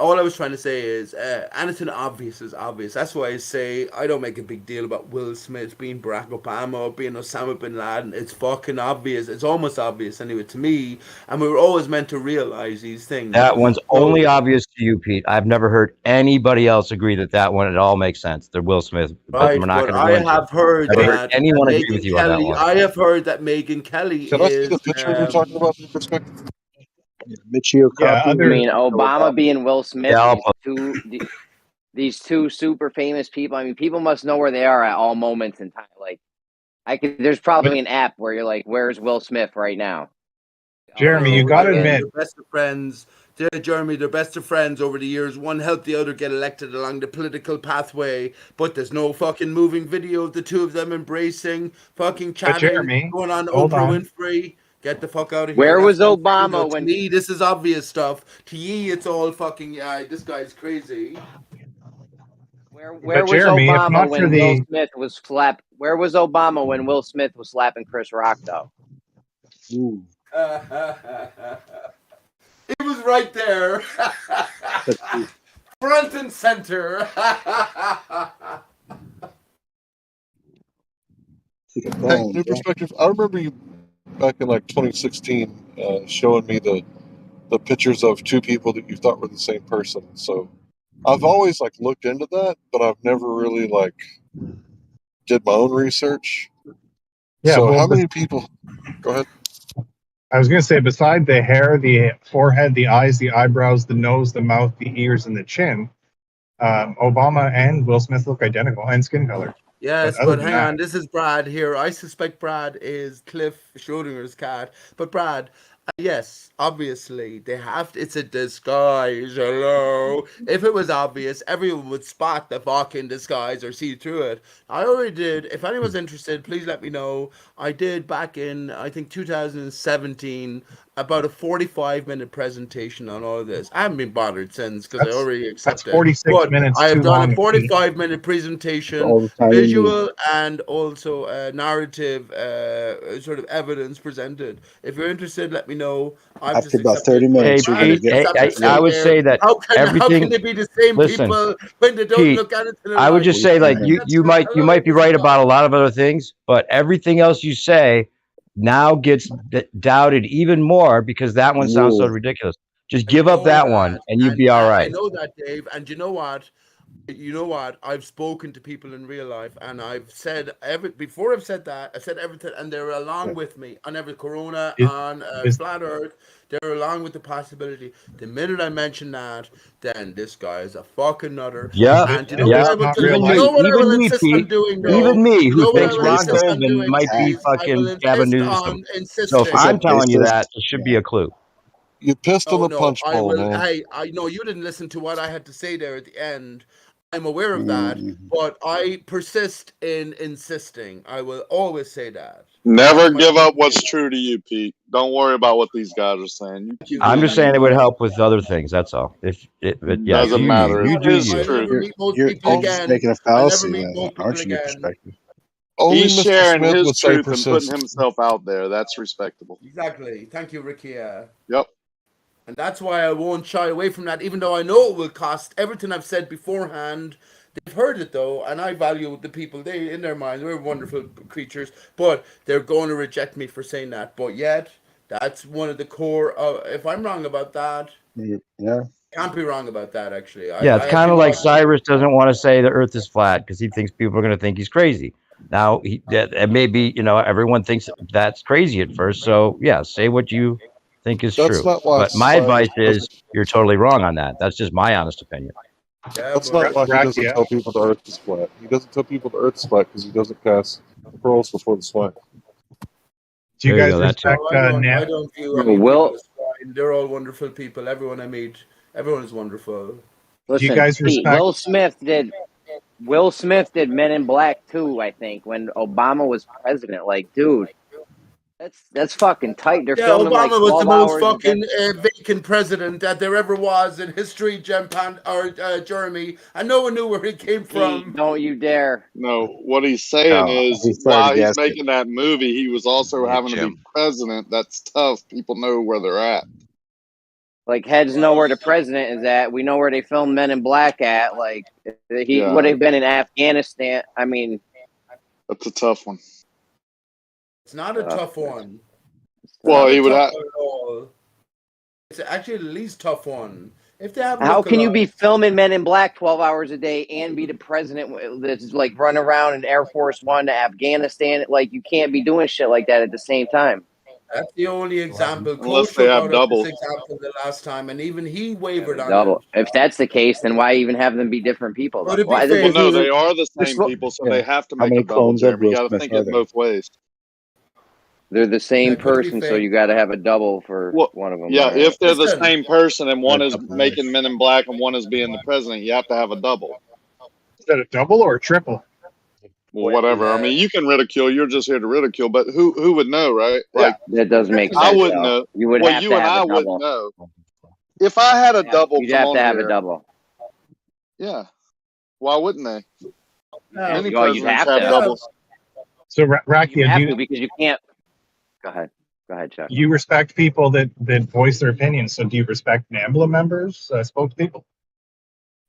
All I was trying to say is anything obvious is obvious. That's why I say I don't make a big deal about Will Smith being Barack Obama or being Osama bin Laden. It's fucking obvious. It's almost obvious anyway to me. And we were always meant to realize these things. That one's only obvious to you, Pete. I've never heard anybody else agree that one at all makes sense. They're Will Smith, but Right, we're not but going to. I have heard Never that heard anyone agree Megan with you on that Kelly. one. I have heard that Megan Kelly Can I see is. the picture you're talking about? Perspective? Michio I mean, Obama being Will Smith, Yeah, these these two super famous people. I mean, people must know where they are at all moments in time. Like, there's probably an app where you're like, "Where's Will Smith right now?" Jeremy, you gotta admit, they're best of friends. Jeremy, they're best of friends over the years. One helped the other get elected along the political pathway, but there's no fucking moving video of the two of them embracing, fucking chatting, Jeremy, going on hold Oprah on. Winfrey. Get the fuck out of here. Where That's was what I'm saying, Obama though. when? To me, this is obvious stuff. To ye, it's all fucking, yeah, this guy's crazy. Where was Jeremy, if Obama not when for Will the Smith was Where was Obama when Will Smith was slapping Chris Rock, though? He was right there. Front and center. Hey, new perspective. I remember you back in like 2016 showing me the pictures of two people that you thought were the same person. So I've always like looked into that, but I've never really like did my own research. Yeah, So well, how many people? Go ahead. I was going to say, beside the hair, the forehead, the eyes, the eyebrows, the nose, the mouth, the ears, and the chin, Obama and Will Smith look identical, and skin color. Yes, other but than hang that, on. This is Brad here. I suspect Brad is Cliff Schrodinger's cat. But Brad, yes, obviously they have. It's a disguise. Hello. If it was obvious, everyone would spot the fucking disguise or see through it. I already did. If anyone's interested, please let me know. I did back in I think 2017 about a 45-minute presentation on all of this. I haven't been bothered since because I already that's accepted. 46 But minutes I have too done long. a 45-minute presentation, All the time you need. visual and also narrative sort of evidence presented. If you're interested, let me know. I've After just about accepted. 30 minutes, Hey, you're gonna Pete, get Accept to I stay would there. say that How can everything. they be the same Listen, people when they don't Pete, look anything I would alike? just say, like, you That's you might be right about a lot of other things, but everything else you say now gets doubted even more because that one sounds so Whoa. ridiculous. Just I give up know that one, that, and you'd and be all I right. know that, Dave. And you know what? I've spoken to people in real life, and I've said before I've said that, I said everything, and they're along with me on every Corona, on Flat Earth. They're along with the possibility. The minute I mention that, then this guy is a fucking nutter. Yeah, And you know yeah. what I will do? Even You me, know what I will insist on Pete. doing, though? Even me, You who know what I thinks will Ron insist on Goldman doing, might be is I will fucking Gavin insist Newsom. on So if insisting. I'm telling you that, it should be a clue. You pissed on Oh the no, punch I bowl, will. man. Hey, I know you didn't listen to what I had to say there at the end. I'm aware of that, Mm-hmm. but I persist in insisting. I will always say that. Never give up what's true to you, Pete. Don't worry about what these guys are saying. You keep I'm doing just saying it you. would help with other things. That's all. Doesn't matter. You It do is you. I'll never true. meet most people You're just again. making a I'll never fallacy, meet then, most people aren't you? New again. perspective. Only He's Mr. sharing Smith his would say truth and putting persist. himself out there. That's respectable. Exactly. Thank you, Ricky. Yep. And that's why I won't shy away from that, even though I know it will cost everything I've said beforehand. They've heard it though, and I value the people. They, in their minds, we're wonderful creatures, but they're going to reject me for saying that. But yet, that's one of the core. If I'm wrong about that, Yeah. can't be wrong about that. Actually, Yeah, it's I have kind been of like watching. Cyrus doesn't want to say the Earth is flat because he thinks people are going to think he's crazy. Now, and maybe everyone thinks that's crazy at first. So yeah, say what you think is That's true. not why But my Cyrus advice doesn't. is you're totally wrong on that. That's just my honest opinion. That's not why he doesn't tell people the Earth is flat. He doesn't tell people the Earth is flat because he doesn't cast pearls before the swine. Do you There you guys go, that too. respect I don't view any Will- people as swine. They're all wonderful people. Everyone I meet, everyone is wonderful. Listen, guys Pete, respect- Will Smith did Men in Black 2, I think, when Obama was president. Like, dude, that's fucking tight. They're Yeah, filming Obama like was the 12 most hours. fucking vacant president that there ever was in history, Jeremy. And no one knew where he came from. Don't you dare. No, what he's saying No, is he started while he's guessing. making that movie, he was also having to be president. That's tough. People know where they're at. Like, heads know where the president is at. We know where they filmed Men in Black at. Like, he Yeah. would have been in Afghanistan. I mean, that's a tough one. It's not a tough one. Well, he would tough have. one at all. It's actually the least tough one. If they have how can you lookalikes- be filming Men in Black 12 hours a day and be the president that's like running around in Air Force One to Afghanistan? Like, you can't be doing shit like that at the same time. That's the only example. Unless they Kosher have brought up this doubles. example the last time, and even he wavered on Double. it. If that's the case, then why even have them be different people? But Though? to be Why? Well, fair, no, they are the They're same slo- people, so Yeah. they have to How make many a double, clones of Jeremy. You Will got to Smith think are it there? both ways. They're the same but to be person, so fair, you got to have a double for Well, one of them. yeah, All right. if they're the listen. same person and one Right, is up there. making Men in Black and one is being the president, you have to have a double. Is that a double or a triple? Well, whatever. I Uh, mean, you can ridicule. You're just here to ridicule, but who would know, right? Yeah. Like, That doesn't make I sense, wouldn't though. know. You would Well, have you to and have I a wouldn't double. know. If I had a double You'd come have on to have a here, double. yeah, why wouldn't they? Many Oh, you'd presidents have have to. doubles. So You Rakia, have do to because you can't. Go ahead. Go ahead, Chuck. you respect people that voice their opinions? So do you respect NAMBLA members, spokespeople?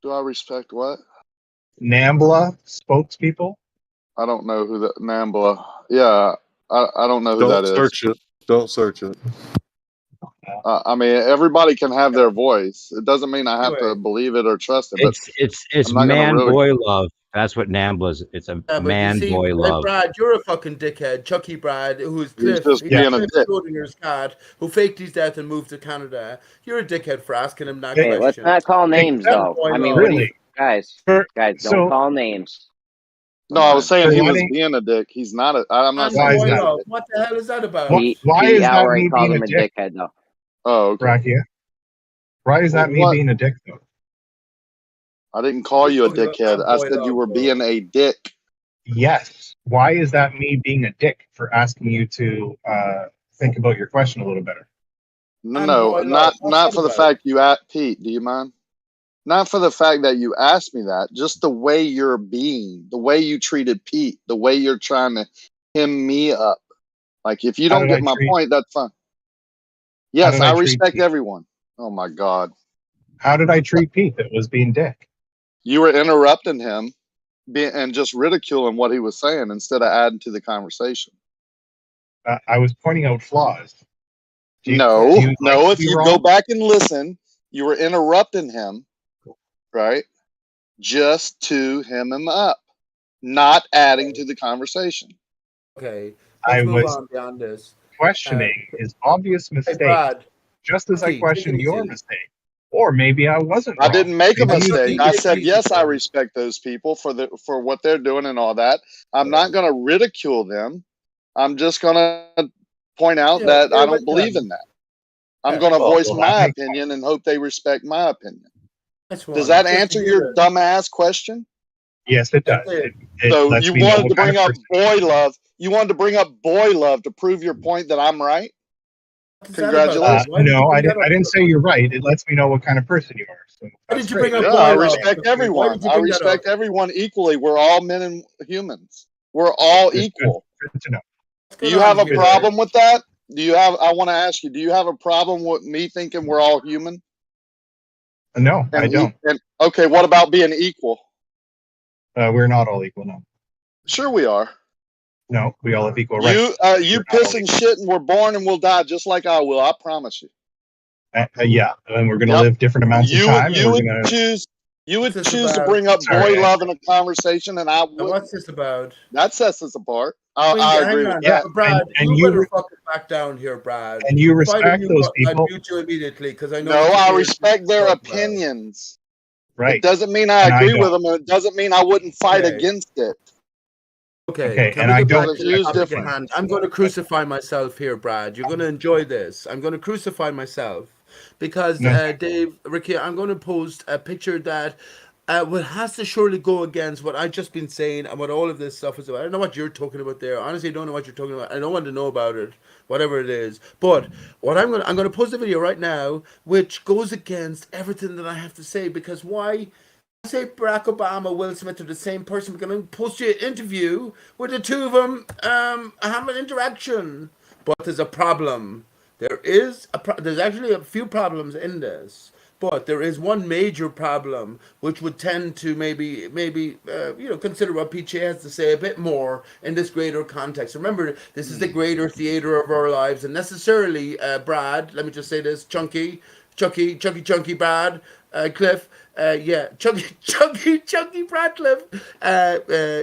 Do I respect what? NAMBLA spokespeople? I don't know who that Nambla. Yeah, I don't know who Don't that is. search it. Don't search it. I mean, everybody can have their voice. It doesn't mean I have to Anyway, believe it or trust it, but It's I'm not going to man really. boy love. That's what NAMBLA is. It's a yeah, but you man see, boy like love. Brad, you're a fucking dickhead. Chucky Brad, who's He's Cliff, just he's Yeah. being a Cliff dick. Schrodinger's cat, who faked his death and moved to Canada. You're a dickhead for asking him that Hey, Hey, let's question. not call names, That's though. boy I mean, love. what do you Really? guys? For, Guys, don't so call names. No, Come I was on. saying so he why was do being a dick. He's not a. I'm not And why saying is boy he's that? a love. dick. What the hell is that about? Why He is that outright me called being him a a dick, dickhead, though. Oh, okay. Rakia? Why is that me What? being a dick though? I didn't call We're you a talking about dickhead. man I boy said you love, were bro. being a dick. Yes. Why is that me being a dick for asking you to think about your question a little better? No, Man no, boy love. not What's that for the about? fact you asked Pete. Do you mind? Not for the fact that you asked me that. Just the way you're being, the way you treated Pete, the way you're trying to hem me up. Like if you How don't did get I my treat? point, that's fine. How Yes, did I I treat respect Pete? everyone. Oh my God, How did I treat Pete that was being dick? you were interrupting him and just ridiculing what he was saying instead of adding to the conversation. I was pointing out flaws. Do you No, like no. to If be you go wrong? back and listen, you were interrupting him, right? Just to hem him up, not adding to the conversation. Okay, I let's move was on beyond this. questioning his obvious Hey, mistake, Brad. just as I Chucky, take it questioned your easy. mistake. Or maybe I wasn't I wrong. didn't make a Maybe you mistake. did. I Take it said easy, yes, I bro. respect those people for what they're doing and all that. I'm not going to ridicule them. I'm just going to point out Yeah, that I yeah, but don't believe in that. I'm yeah, going to Oh, voice well, that my makes opinion and hope they respect my opinion. that's Does one. that Just answer to your hear it. dumbass question? yes, it That's does. it. It So lets you me know wanted what to kind bring of up person. boy love. You wanted to bring up boy love to prove your point that I'm right. What is that about? Congratulations. Why did you No, I bring that didn't. I up? didn't say you're right. It lets me know what kind of person you are. So Why that's did you great. bring up Yeah, boy I love? respect Why everyone. did you I bring that up? respect everyone equally. We're all men and humans. We're all It's equal. good to know. What's Do going you on have a here? problem with that? I want to ask you, do you have a problem with me thinking we're all human? No, I don't. Okay, what about being equal? We're not all equal. No, Sure we are. no, we all have equal rights. You piss and shit and we're born and we'll die just like I will. I promise you. Yeah, and we're going to Yep. live different amounts of time. You would choose What's this choose to about? bring up Sorry, boy love in a conversation, and I And would. what's this about? That sets us apart. I mean, I hang agree on, with that. Brad. and you you better fucking back down here, Brad. and you If I respect knew those what, I'd people, mute you immediately because I know. No, what I you're respect their talking about. opinions. right? It doesn't mean I And I agree with don't. them, and it doesn't mean I wouldn't fight Okay. against it. Okay, can and we I get don't back to the huge topic at difference. hand? I'm going to crucify myself here, Brad. You're going to enjoy this. I'm going to crucify myself because, No. Dave, Ricky, I'm going to post a picture that has to surely go against what I've just been saying and what all of this stuff is about. I don't know what you're talking about there. Honestly, I don't know what you're talking about. I don't want to know about it, whatever it is. But what I'm going to post a video right now which goes against everything that I have to say, because why? I say Barack Obama, Will Smith are the same person. We're going to post you an interview where the two of them have an interaction. But there's a problem. There's actually a few problems in this. But there is one major problem which would tend to maybe consider what PJ has to say a bit more in this greater context. Remember, this is the greater theater of our lives, and necessarily, Brad, let me just say this, Chunky Brad, Cliff, yeah, Chunky Bradcliffe.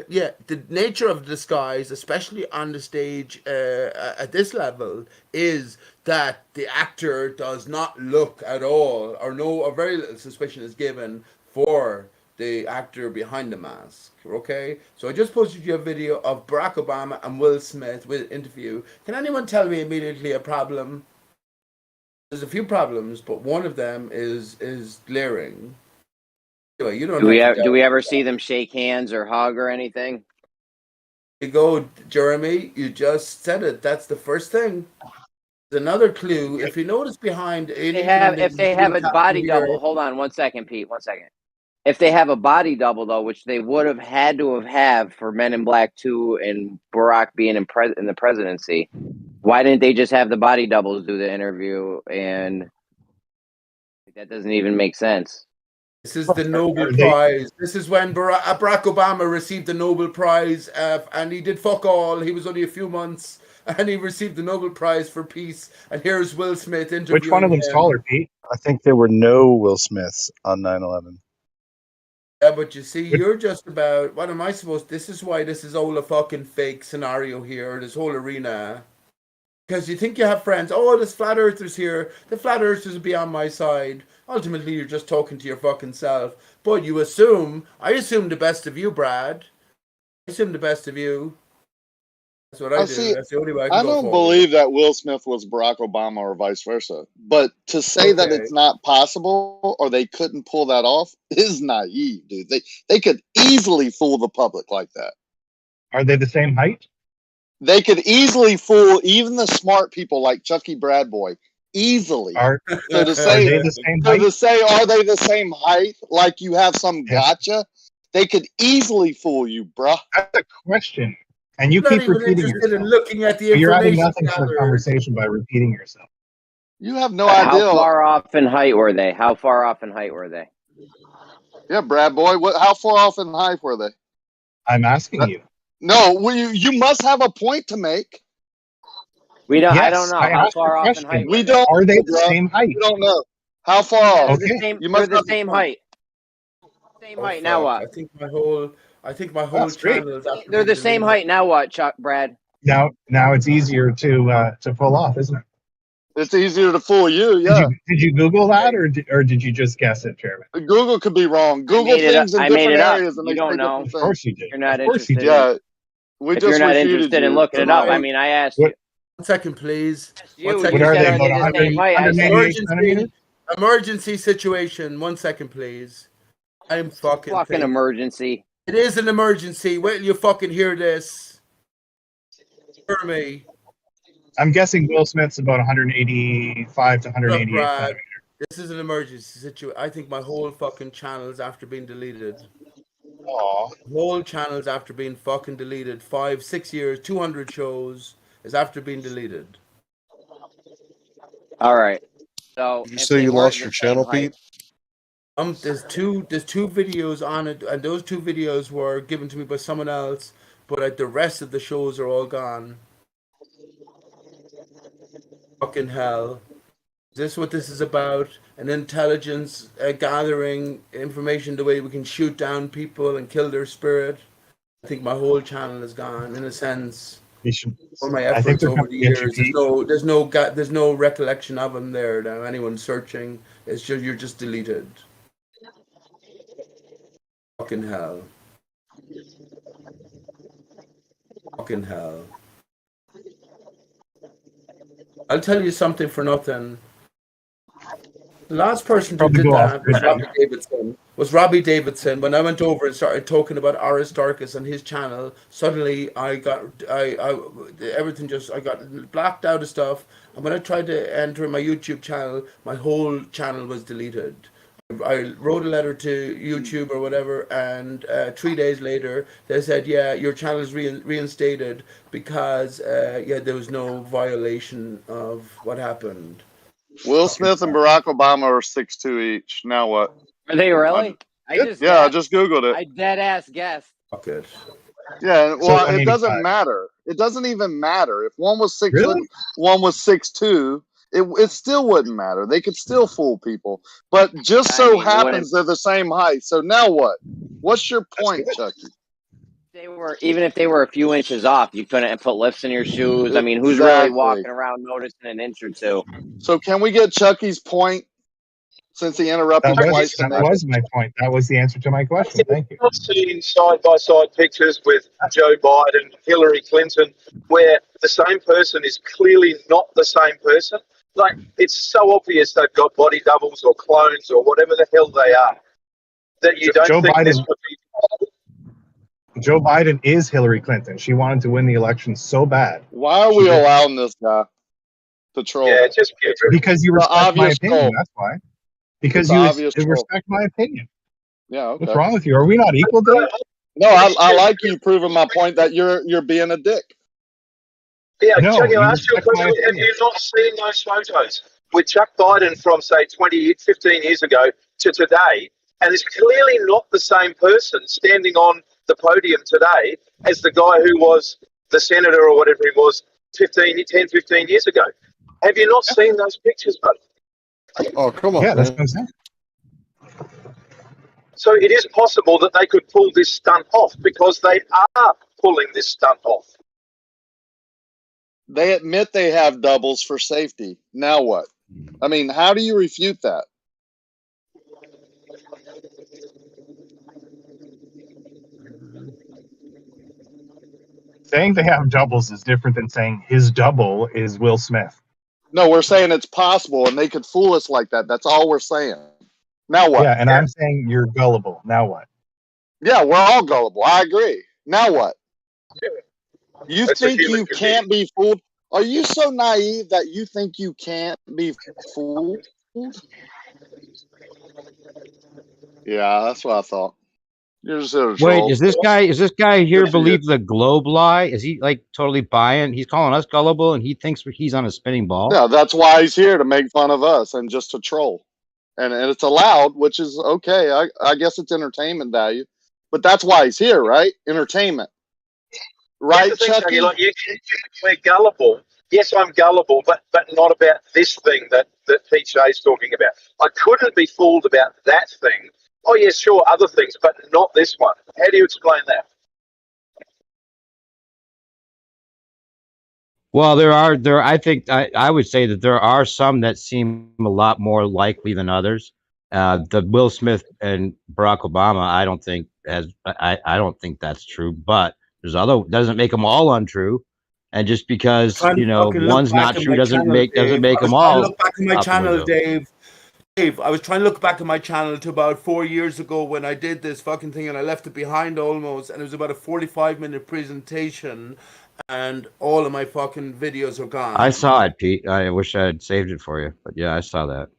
Yeah, the nature of the disguise, especially on the stage at this level, is that the actor does not look at all, or very little suspicion is given for the actor behind the mask. Okay, so I just posted you a video of Barack Obama and Will Smith with an interview. Can anyone tell me immediately a problem? There's a few problems, but one of them is glaring. Anyway, you don't have to Do we delve ever into see them shake hands or hug or anything? that. You go, Jeremy. You just said it. That's the first thing. There's another clue. If you notice behind, If they have a body double, hold on 1 second, Pete. 1 second. If they have a body double though, which they would have had to have for Men in Black 2 and Barack being in the presidency, why didn't they just have the body doubles do the interview? And that doesn't even make sense. This is the Nobel Prize. This is when Barack Obama received the Nobel Prize, and he did fuck all. He was only a few months, and he received the Nobel Prize for peace. And here's Will Smith interviewing Which one of them's him. taller, Pete? I think there were no Will Smiths on 9/11. Yeah, but you see, you're just about. What am I supposed? This is why this is all a fucking fake scenario here. This whole arena. Because you think you have friends. Oh, there's flat earthers here. The flat earthers will be on my side. Ultimately, you're just talking to your fucking self. But you assume. I assume the best of you, Brad. I assume the best of you. That's what I do. See, That's the only way I can I go don't forward. believe that Will Smith was Barack Obama or vice versa. But to say that Okay. it's not possible or they couldn't pull that off is naive, dude. They could easily fool the public like that. Are they the same height? They could easily fool even the smart people like Chucky Bradboy. Easily. Are So to are say, they the same so height? to say, are they the same height? Like you have some gotcha? They could easily fool you, bruh. That's a question. And you I'm not keep even repeating interested in yourself. looking at the But you're adding information nothing to the gathered. conversation by repeating yourself. You have no How idea. far off in height were they? How far off in height were they? Yeah, Brad boy. How far off in height were they? I'm asking you. No, you must have a point to make. We don't. I Yes, don't know I how asked far the off in height question. were We they. don't. Are they the bruh. same height? We don't know. How far Yeah, off? they're the same. You They're must the have a same point. height. Same height. Now Fuck. what? I think my whole That's great. channel is after They're being the same deleted. height. Now what, Chuck? Brad? Now it's easier to pull off, isn't it? It's easier to fool you. Yeah. Did you Google that or did you just guess it, Chairman? Google could be wrong. Google made it up. things in I made different it up. areas and You they don't say know. different Of course things. you did. You're not Of course you interested. did. Yeah. We If just you're not refuted interested in you. looking it up, I mean, I asked What- you. 1 second, please. You, What you are said, they, are they about the same height? I said, 188 centimeters? Emergency situation. 1 second, please. I'm fucking fucking thinking. emergency. It is an emergency. Wait till you fucking hear this. Hear me. I'm guessing Will Smith's about 185 to 188 Brad, centimeters. this is an emergency situation. I think my whole fucking channel is after being deleted. Aw. Whole channel's after being fucking deleted. 5, 6 years, 200 shows is after being deleted. All right. So Did you if say they you weren't lost the your same channel, height, Pete? There's two videos on it, and those 2 videos were given to me by someone else, but the rest of the shows are all gone. Fucking hell. Is this what this is about? An intelligence gathering information the way we can shoot down people and kill their spirit? I think my whole channel is gone in a sense. All my I think efforts they're over coming the to get you, years. Pete. There's no recollection of them there now. Anyone searching, it's just you're just deleted. Fucking hell. Fucking hell. I'll tell you something for nothing. The last person who Probably did go off that grid was now. Robbie Davidson. When I went over and started talking about Aristarchus and his channel, suddenly I got everything just I got blacked out of stuff. And when I tried to enter my YouTube channel, my whole channel was deleted. I wrote a letter to YouTube or whatever, and 3 days later they said, "Yeah, your channel is reinstated because there was no violation of what happened." Will Smith and Barack Obama are 6'2" each. Now what? are they really? I just I guessed. just Googled it. I dead ass guessed. Fuck it. Yeah, well, it 185. doesn't matter. It doesn't even matter. If one was 6 Really? foot, one was 6'2", It still wouldn't matter. They could still fool people. But just so happens they're the same height. So now what? What's your point, Chucky? Even if they were a few inches off, you couldn't put lifts in your shoes. I mean, who's really walking around noticing an inch or two? So can we get Chucky's point since he interrupted twice? That was my point. That was the answer to my question. Thank you. I've seen side-by-side pictures with Joe Biden, Hillary Clinton, where the same person is clearly not the same person. Like, it's so obvious they've got body doubles or clones or whatever the hell they are, that you don't think this would be possible. Joe Biden is Hillary Clinton. She wanted to win the election so bad. Why are we allowing this guy to troll? Yeah, just because you respect my opinion. That's why. Because you respect my opinion. Yeah. Okay. What's wrong with you? Are we not equal, Dave? No, I like you proving my point that you're being a dick. Yeah, No, Chuck, you I'll ask you a respect my question. Have you not seen those photos with Chuck Biden from, say, 15 years ago to today? And it's clearly not the same person standing on the podium today as the guy who was the senator or whatever he was 10, 15 years ago. Have you not seen those pictures, buddy? Oh, come on. Yeah, that's what I'm saying. So it is possible that they could pull this stunt off because they are pulling this stunt off. They admit they have doubles for safety. Now what? I mean, how do you refute that? Saying they have doubles is different than saying his double is Will Smith. No, we're saying it's possible and they could fool us like that. That's all we're saying. Now what? Yeah, and I'm saying you're gullible. Now what? Yeah, we're all gullible. I agree. Now what? You think you can't be fooled? Are you so naive that you think you can't be fooled? Yeah, that's what I thought. You're just a Wait, troll. is this guy here Good for you. believe the globe lie? Is he like totally buying? He's calling us gullible, and he thinks he's on a spinning ball. Yeah, that's why he's here, to make fun of us and just to troll. And it's allowed, which is okay. I guess it's entertainment value, but that's why he's here, right? Entertainment, right, Chucky? Like, we're gullible. Yes, I'm gullible, but not about this thing that Pete Shea's talking about. I couldn't be fooled about that thing. Oh, yes, sure, other things, but not this one. How do you explain that? Well, I think I would say that there are some that seem a lot more likely than others. The Will Smith and Barack Obama, I don't think that's true, but there's other, doesn't make them all untrue. And just because, one's not true doesn't make them all. Look back at my channel, Dave. I was trying to look back at my channel to about 4 years ago when I did this fucking thing and I left it behind almost, and it was about a 45-minute presentation, and all of my fucking videos are gone. I saw it, Pete. I wish I had saved it for you, but yeah, I saw that.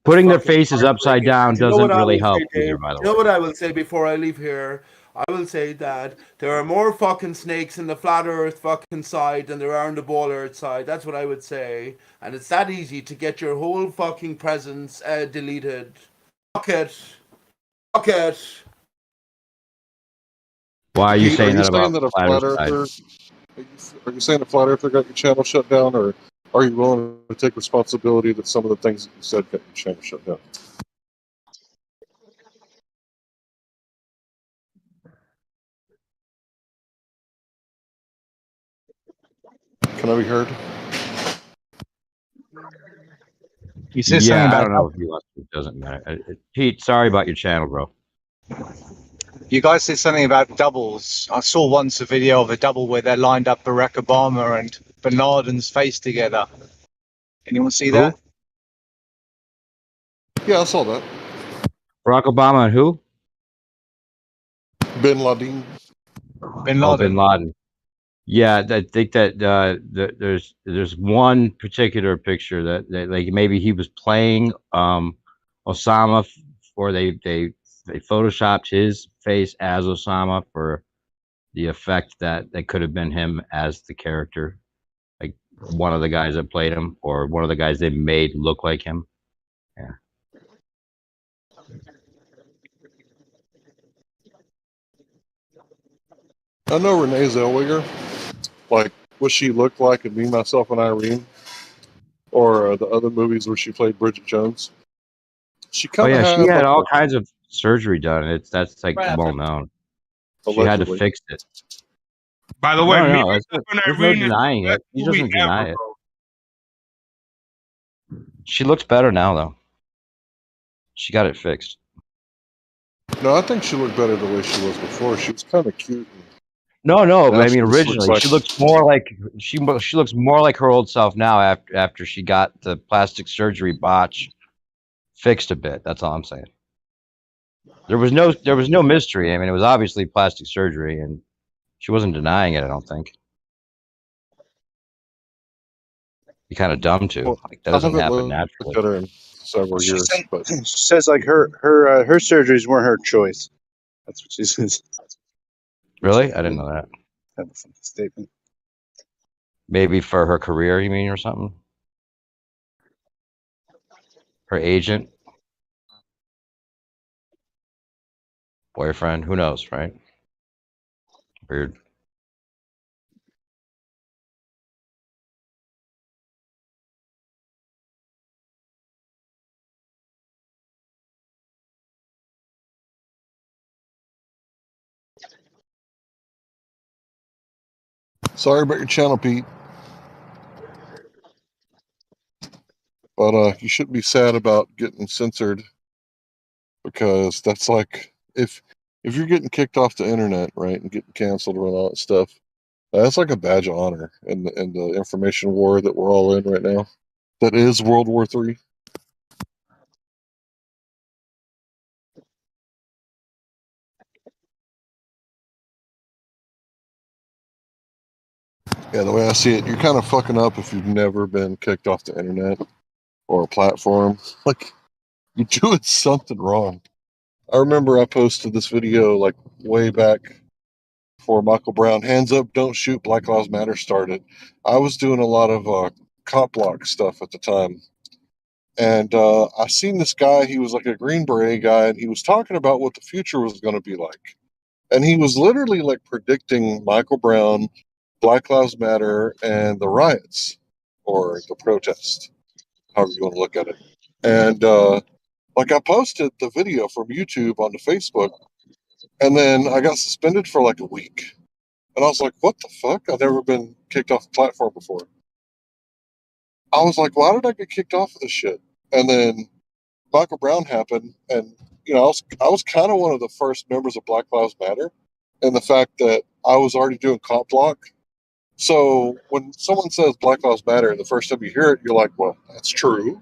Putting their faces upside down doesn't really help either, by the way. You know what I will say before I leave here? I will say that there are more fucking snakes in the flat earth fucking side than there are on the ball earth side. That's what I would say. And it's that easy to get your whole fucking presence deleted. Fuck it. Fuck it. Why are you saying that about a flat earther? Are you saying a flat earther got your channel shut down, or are you willing to take responsibility that some of the things that you said got your channel shut down? Can I be heard? You said something about I don't know if you it doesn't matter. Pete, sorry about your channel, bro. You guys said something about doubles. I saw once a video of a double where they lined up Barack Obama and Bin Laden's face together. Anyone see that? Yeah, I saw that. Barack Obama and who? Bin Laden. Bin Laden. Oh, Bin Laden. Yeah, I think that there's one particular picture that like maybe he was playing Osama, or they photoshopped his face as Osama for the effect that could have been him as the character, like one of the guys that played him or one of the guys they made look like him. Yeah. I know Renee Zellweger. Like, what she looked like in Me, Myself, and Irene, or the other movies where she played Bridget Jones. She Oh kind of yeah, she had had like all a, kinds of surgery done. That's like well known. She had to allegedly. fix it. By the way, No, me, no, myself, and there's no Irene is the denying best it. He movie doesn't ever, deny it. bro. She looks better now, though. She got it fixed. No, I think she looked better the way she was before. She was kind of cute. No, Now I she mean just looks originally like she looks more like she looks more like her old self now after she got the plastic surgery botch fixed a bit. That's all I'm saying. There was no mystery. I mean, it was obviously plastic surgery, and she wasn't denying it. I don't think. You're kind of dumb to. Well, Like that I doesn't haven't happen looked naturally. at her in several She years, said, but she says like her surgeries weren't her choice. That's what she says. Really? I didn't know that. Kind of funny statement. Maybe for her career, you mean, or something? Her agent, boyfriend, who knows, right? Weird. sorry about your channel, Pete. But you shouldn't be sad about getting censored, because that's like if you're getting kicked off the internet, right, and getting canceled and all that stuff, that's like a badge of honor in the information war that we're all in right now. That is World War III. Yeah, the way I see it, you're kind of fucking up if you've never been kicked off the internet or a platform. Like, you're doing something wrong. I remember I posted this video like way back before Michael Brown, hands up, don't shoot, Black Lives Matter started. I was doing a lot of cop block stuff at the time. And I seen this guy, he was like a Green Beret guy, and he was talking about what the future was going to be like. And he was literally like predicting Michael Brown, Black Lives Matter, and the riots or the protest, however you want to look at it. And like I posted the video from YouTube onto Facebook, and then I got suspended for like a week. And I was like, what the fuck? I've never been kicked off the platform before. I was like, why did I get kicked off of this shit? And then Michael Brown happened, and I was kind of one of the first members of Black Lives Matter, and the fact that I was already doing cop block. So when someone says Black Lives Matter, the first time you hear it, you're like, well, that's true,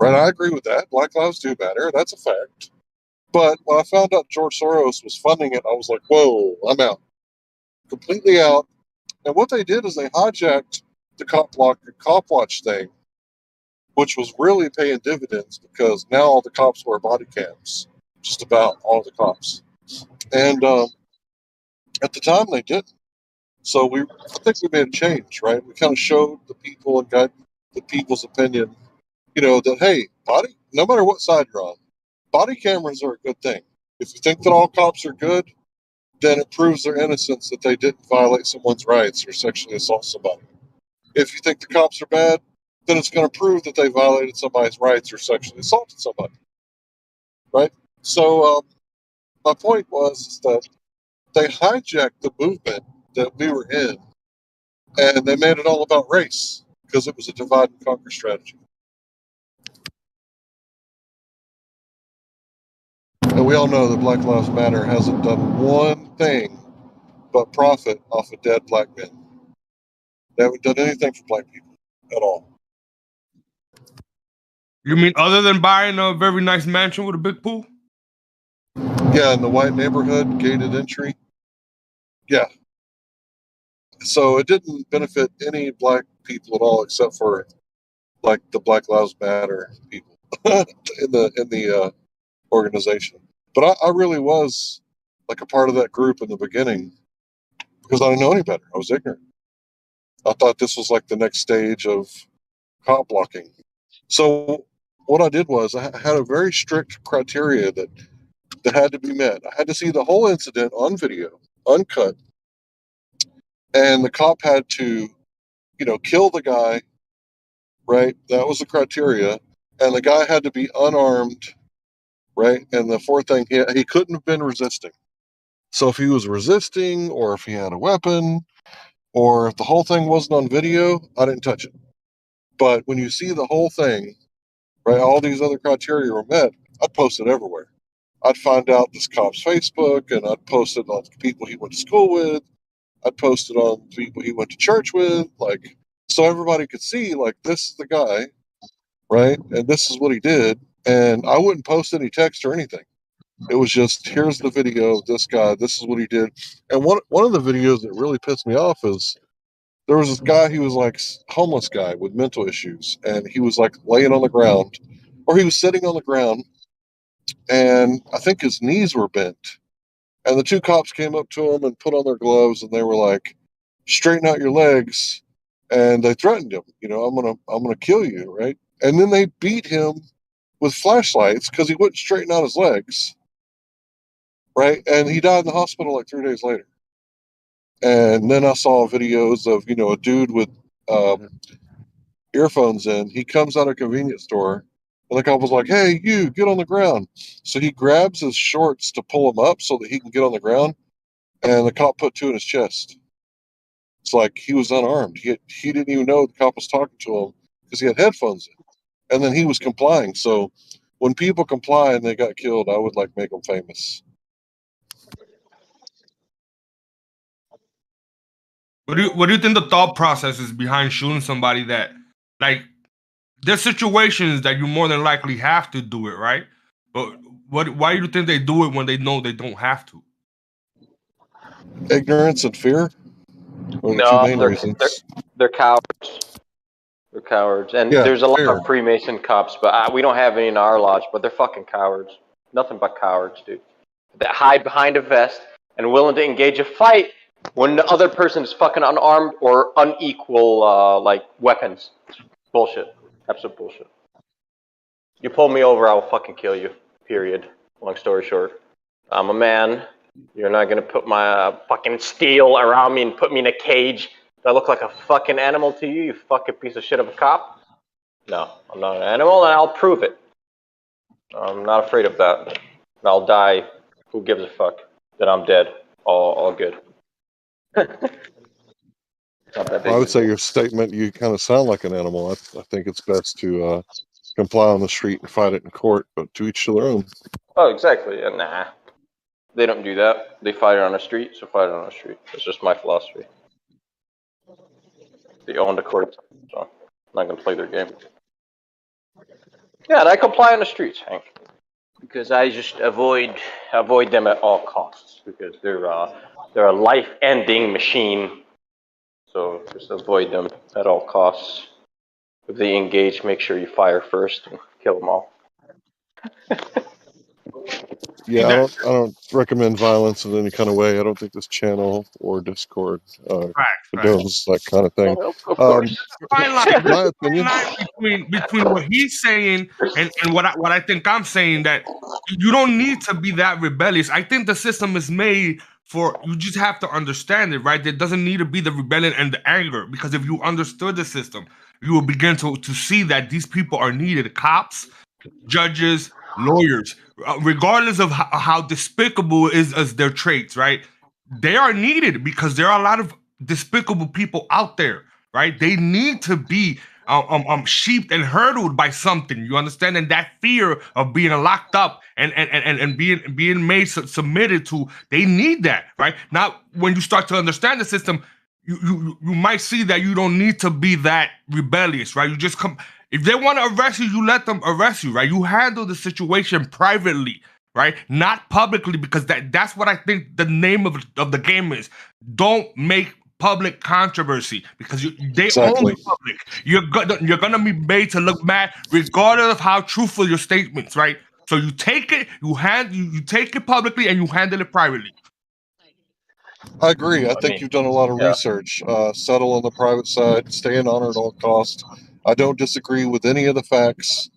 right? I agree with that. Black lives do matter. That's a fact. But when I found out George Soros was funding it, I was like, whoa, I'm out, completely out. And what they did is they hijacked the cop block and cop watch thing, which was really paying dividends because now all the cops wear body cams, just about all the cops. And at the time they didn't. So I think we made a change, right? We kind of showed the people and got the people's opinion, that, hey, no matter what side you're on, body cameras are a good thing. If you think that all cops are good, then it proves their innocence that they didn't violate someone's rights or sexually assault somebody. If you think the cops are bad, then it's going to prove that they violated somebody's rights or sexually assaulted somebody, right? So my point was that they hijacked the movement that we were in, and they made it all about race because it was a divide and conquer strategy. And we all know that Black Lives Matter hasn't done one thing but profit off of dead black men. They haven't done anything for black people at all. You mean other than buying a very nice mansion with a big pool? Yeah, in the white neighborhood, gated entry. Yeah. So it didn't benefit any black people at all, except for like the Black Lives Matter people in the organization. But I really was like a part of that group in the beginning because I didn't know any better. I was ignorant. I thought this was like the next stage of cop blocking. So what I did was I had a very strict criteria that had to be met. I had to see the whole incident on video, uncut. and the cop had to, kill the guy, right? That was the criteria, and the guy had to be unarmed, right? And the fourth thing, he couldn't have been resisting. So if he was resisting, or if he had a weapon, or if the whole thing wasn't on video, I didn't touch it. But when you see the whole thing, right, all these other criteria were met, I'd post it everywhere. I'd find out this cop's Facebook, and I'd post it on people he went to school with. I'd post it on people he went to church with, like, so everybody could see, like, this is the guy, right? And this is what he did. And I wouldn't post any text or anything. It was just, here's the video of this guy, this is what he did. And one of the videos that really pissed me off is there was this guy, he was like homeless guy with mental issues, and he was like laying on the ground, or he was sitting on the ground, and I think his knees were bent. And the two cops came up to him and put on their gloves, and they were like, straighten out your legs. And they threatened him, I'm gonna kill you, right? And then they beat him with flashlights because he wouldn't straighten out his legs, right? And he died in the hospital like 3 days later. And then I saw videos of, a dude with earphones in. He comes out of a convenience store, and the cop was like, hey, you, get on the ground. So he grabs his shorts to pull him up so that he can get on the ground, and the cop put two in his chest. It's like he was unarmed. He didn't even know the cop was talking to him because he had headphones in. And then he was complying. So when people comply and they got killed, I would like make them famous. What do you think the thought process is behind shooting somebody that, like, there's situations that you more than likely have to do it, right? But why do you think they do it when they know they don't have to? Ignorance and fear are the two No, main reasons. they're cowards. They're cowards, and Yeah, there's a lot fear. of Freemason cops, but we don't have any in our lodge. But they're fucking cowards. Nothing but cowards, dude. That hide behind a vest and willing to engage a fight when the other person is fucking unarmed or unequal, like weapons. Bullshit. Absolute bullshit. You pull me over, I will fucking kill you. Period. Long story short, I'm a man. You're not gonna put my fucking steel around me and put me in a cage. Do I look like a fucking animal to you, you fucking piece of shit of a cop? No, I'm not an animal, and I'll prove it. I'm not afraid of that. I'll die. Who gives a fuck? Then I'm dead. All good. I would say your statement, you kind of sound like an animal. I think it's best to comply on the street and fight it in court, but to each their own. Oh, exactly. Nah. They don't do that. They fight it on the street, so fight it on the street. That's just my philosophy. They own the court, so I'm not going to play their game. Yeah, and I comply on the streets, Hank. Because I just avoid them at all costs. Because they're a life-ending machine. So just avoid them at all costs. If they engage, make sure you fire first and kill them all. Yeah, I don't recommend violence in any kind of way. I don't think this channel or Discord condones that kind of thing. Of course. Fine line. My opinion. Between what he's saying and what I think I'm saying, that you don't need to be that rebellious. I think the system is made for, you just have to understand it, right? There doesn't need to be the rebellion and the anger, because if you understood the system, you will begin to see that these people are needed. Cops, judges, lawyers, regardless of how despicable is their traits, right? They are needed because there are a lot of despicable people out there, right? They need to be sheeped and hurdled by something. You understand? And that fear of being locked up and being made submitted to, they need that, right? Now, when you start to understand the system, you might see that you don't need to be that rebellious, right? You just come. If they want to arrest you, you let them arrest you, right? You handle the situation privately, right? Not publicly, because that's what I think the name of the game is. Don't make public controversy, because they own the public. You're gonna be made to look bad regardless of how truthful your statements, right? So you take it, you take it publicly and you handle it privately. I agree. I think you've done a lot of research. Settle on the private side, stay in honor at all costs. I don't disagree with any of the facts,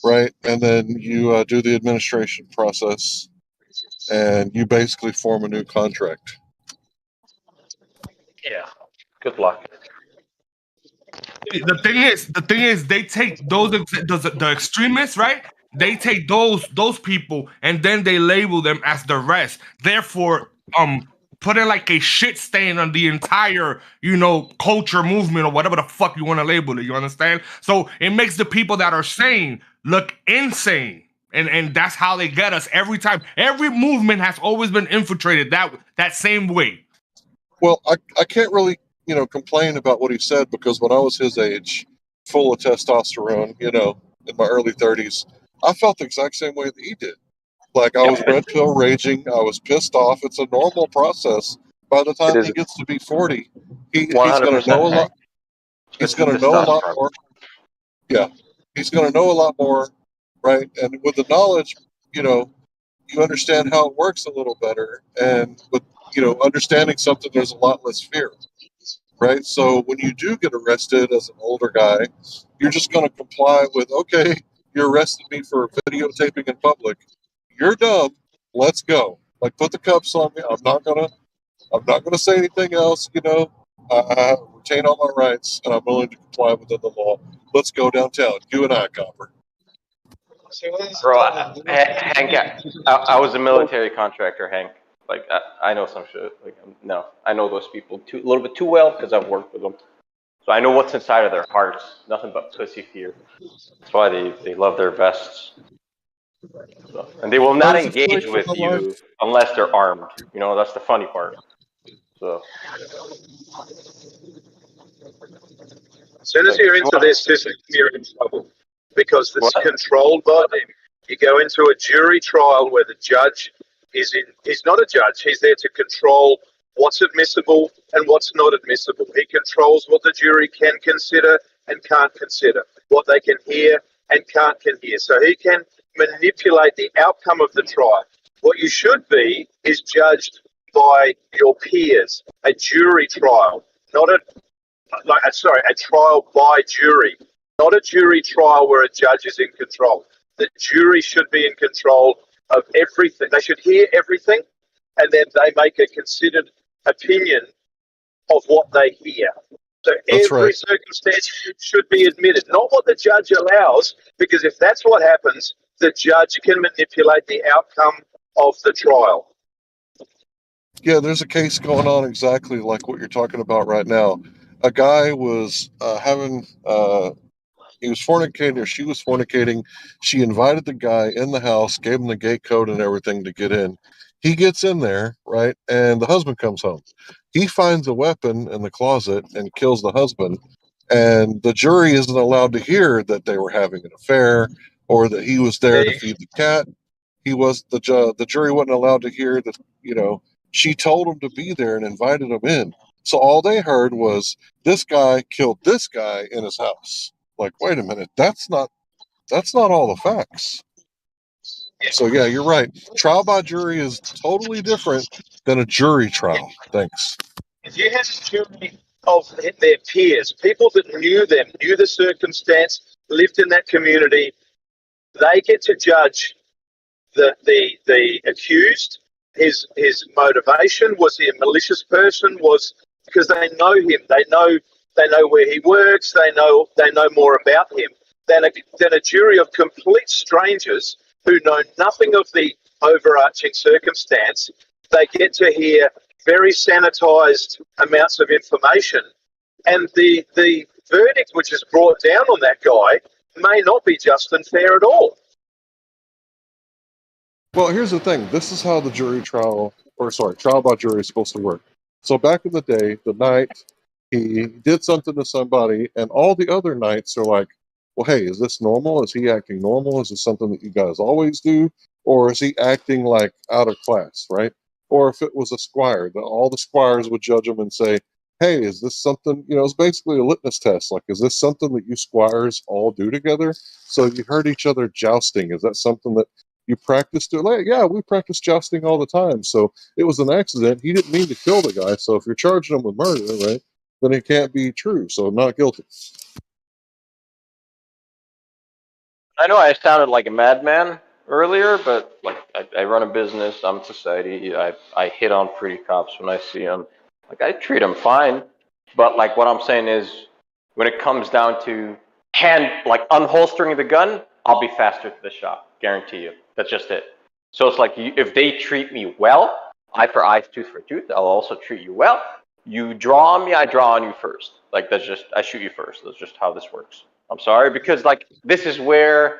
right? And then you do the administration process, and you basically form a new contract. Yeah. Good luck. The thing is, they take the extremists, right? They take those people and then they label them as the rest. Therefore, putting like a shit stain on the entire, culture movement or whatever the fuck you want to label it. You understand? So it makes the people that are sane look insane. And that's how they get us every time. Every movement has always been infiltrated that same way. Well, I can't really, complain about what he said because when I was his age, full of testosterone, in my early 30s, I felt the exact same way that he did. Like I was red pill raging, I was pissed off. It's a normal process. By the time he gets to be 40, he's going to know a lot. He's going to know a lot more. Yeah, he's going to know a lot more, right? And with the knowledge, you understand how it works a little better. And with understanding something, there's a lot less fear, right? So when you do get arrested as an older guy, you're just going to comply with, okay, you arrested me for videotaping in public. You're dumb. Let's go. Like, put the cuffs on me. I'm not gonna say anything else. I retain all my rights, and I'm willing to comply within the law. Let's go downtown. You and I, copper. Bro, Hank, I was a military contractor, Hank. Like, I know some shit. Like, no, I know those people a little bit too well because I've worked with them. So I know what's inside of their hearts. Nothing but pussy fear. That's why they love their vests. So, and they will not engage with you unless they're armed. That's the funny part. So. As soon as you're into this system, you're in trouble because it's controlled by them. You go into a jury trial where the judge he's not a judge. He's there to control what's admissible and what's not admissible. He controls what the jury can consider and can't consider, what they can hear and can't hear. So he can manipulate the outcome of the trial. What you should be is judged by your peers, a jury trial, not a trial by jury, not a jury trial where a judge is in control. The jury should be in control of everything. They should hear everything, and then they make a considered opinion of what they hear. So every circumstance should be admitted, not what the judge allows, because if that's what happens, the judge can manipulate the outcome of the trial. Yeah, there's a case going on exactly like what you're talking about right now. A guy was he was fornicating, or she was fornicating. She invited the guy in the house, gave him the gate code and everything to get in. He gets in there, right? And the husband comes home. He finds a weapon in the closet and kills the husband. And the jury isn't allowed to hear that they were having an affair or that he was there to feed the cat. The jury wasn't allowed to hear that, she told him to be there and invited him in. So all they heard was this guy killed this guy in his house. Like, wait a minute, that's not all the facts. So yeah, you're right. Trial by jury is totally different than a jury trial. Thanks. If you had a jury of their peers, people that knew them, knew the circumstance, lived in that community, they get to judge the accused. His motivation, was he a malicious person? Was because they know him, they know where he works, they know more about him than a jury of complete strangers who know nothing of the overarching circumstance. They get to hear very sanitized amounts of information, and the verdict which is brought down on that guy may not be just and fair at all. Well, here's the thing. This is how the trial by jury is supposed to work. So back in the day, the night he did something to somebody, and all the other nights are like, well, hey, is this normal? Is he acting normal? Is this something that you guys always do? Or is he acting like out of class, right? Or if it was a squire, then all the squires would judge him and say, hey, is this something, it's basically a litmus test. Like, is this something that you squires all do together? So you heard each other jousting. Is that something that you practiced it? Like, yeah, we practice jousting all the time. So it was an accident. He didn't mean to kill the guy. So if you're charging him with murder, right, then it can't be true. So not guilty. I know I sounded like a madman earlier, but like I run a business. I'm in society. I hit on pretty cops when I see them. Like I treat them fine, but like what I'm saying is, when it comes down to unholstering the gun, I'll be faster to the shop, guarantee you. That's just it. So it's like if they treat me well, eye for eye, tooth for tooth, I'll also treat you well. You draw on me, I draw on you first. Like that's just I shoot you first. That's just how this works. I'm sorry, because like this is where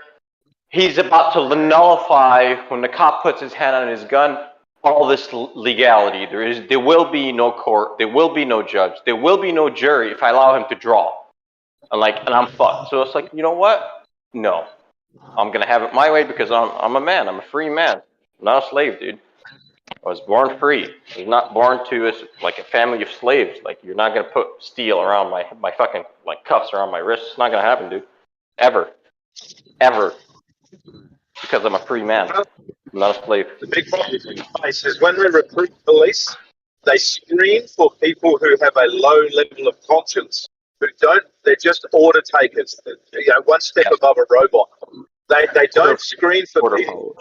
he's about to nullify when the cop puts his hand on his gun. All this legality. There will be no court. There will be no judge. There will be no jury if I allow him to draw. And I'm fucked. So it's like, you know what? No, I'm gonna have it my way because I'm a man. I'm a free man. I'm not a slave, dude. I was born free. I was not born to a family of slaves. Like you're not gonna put steel around my fucking cuffs around my wrists. It's not gonna happen, dude. Ever. Because I'm a free man. I'm not a slave. The big problem we face is when we recruit police, they screen for people who have a low level of conscience, they're just order takers, one step above a robot. They don't screen for people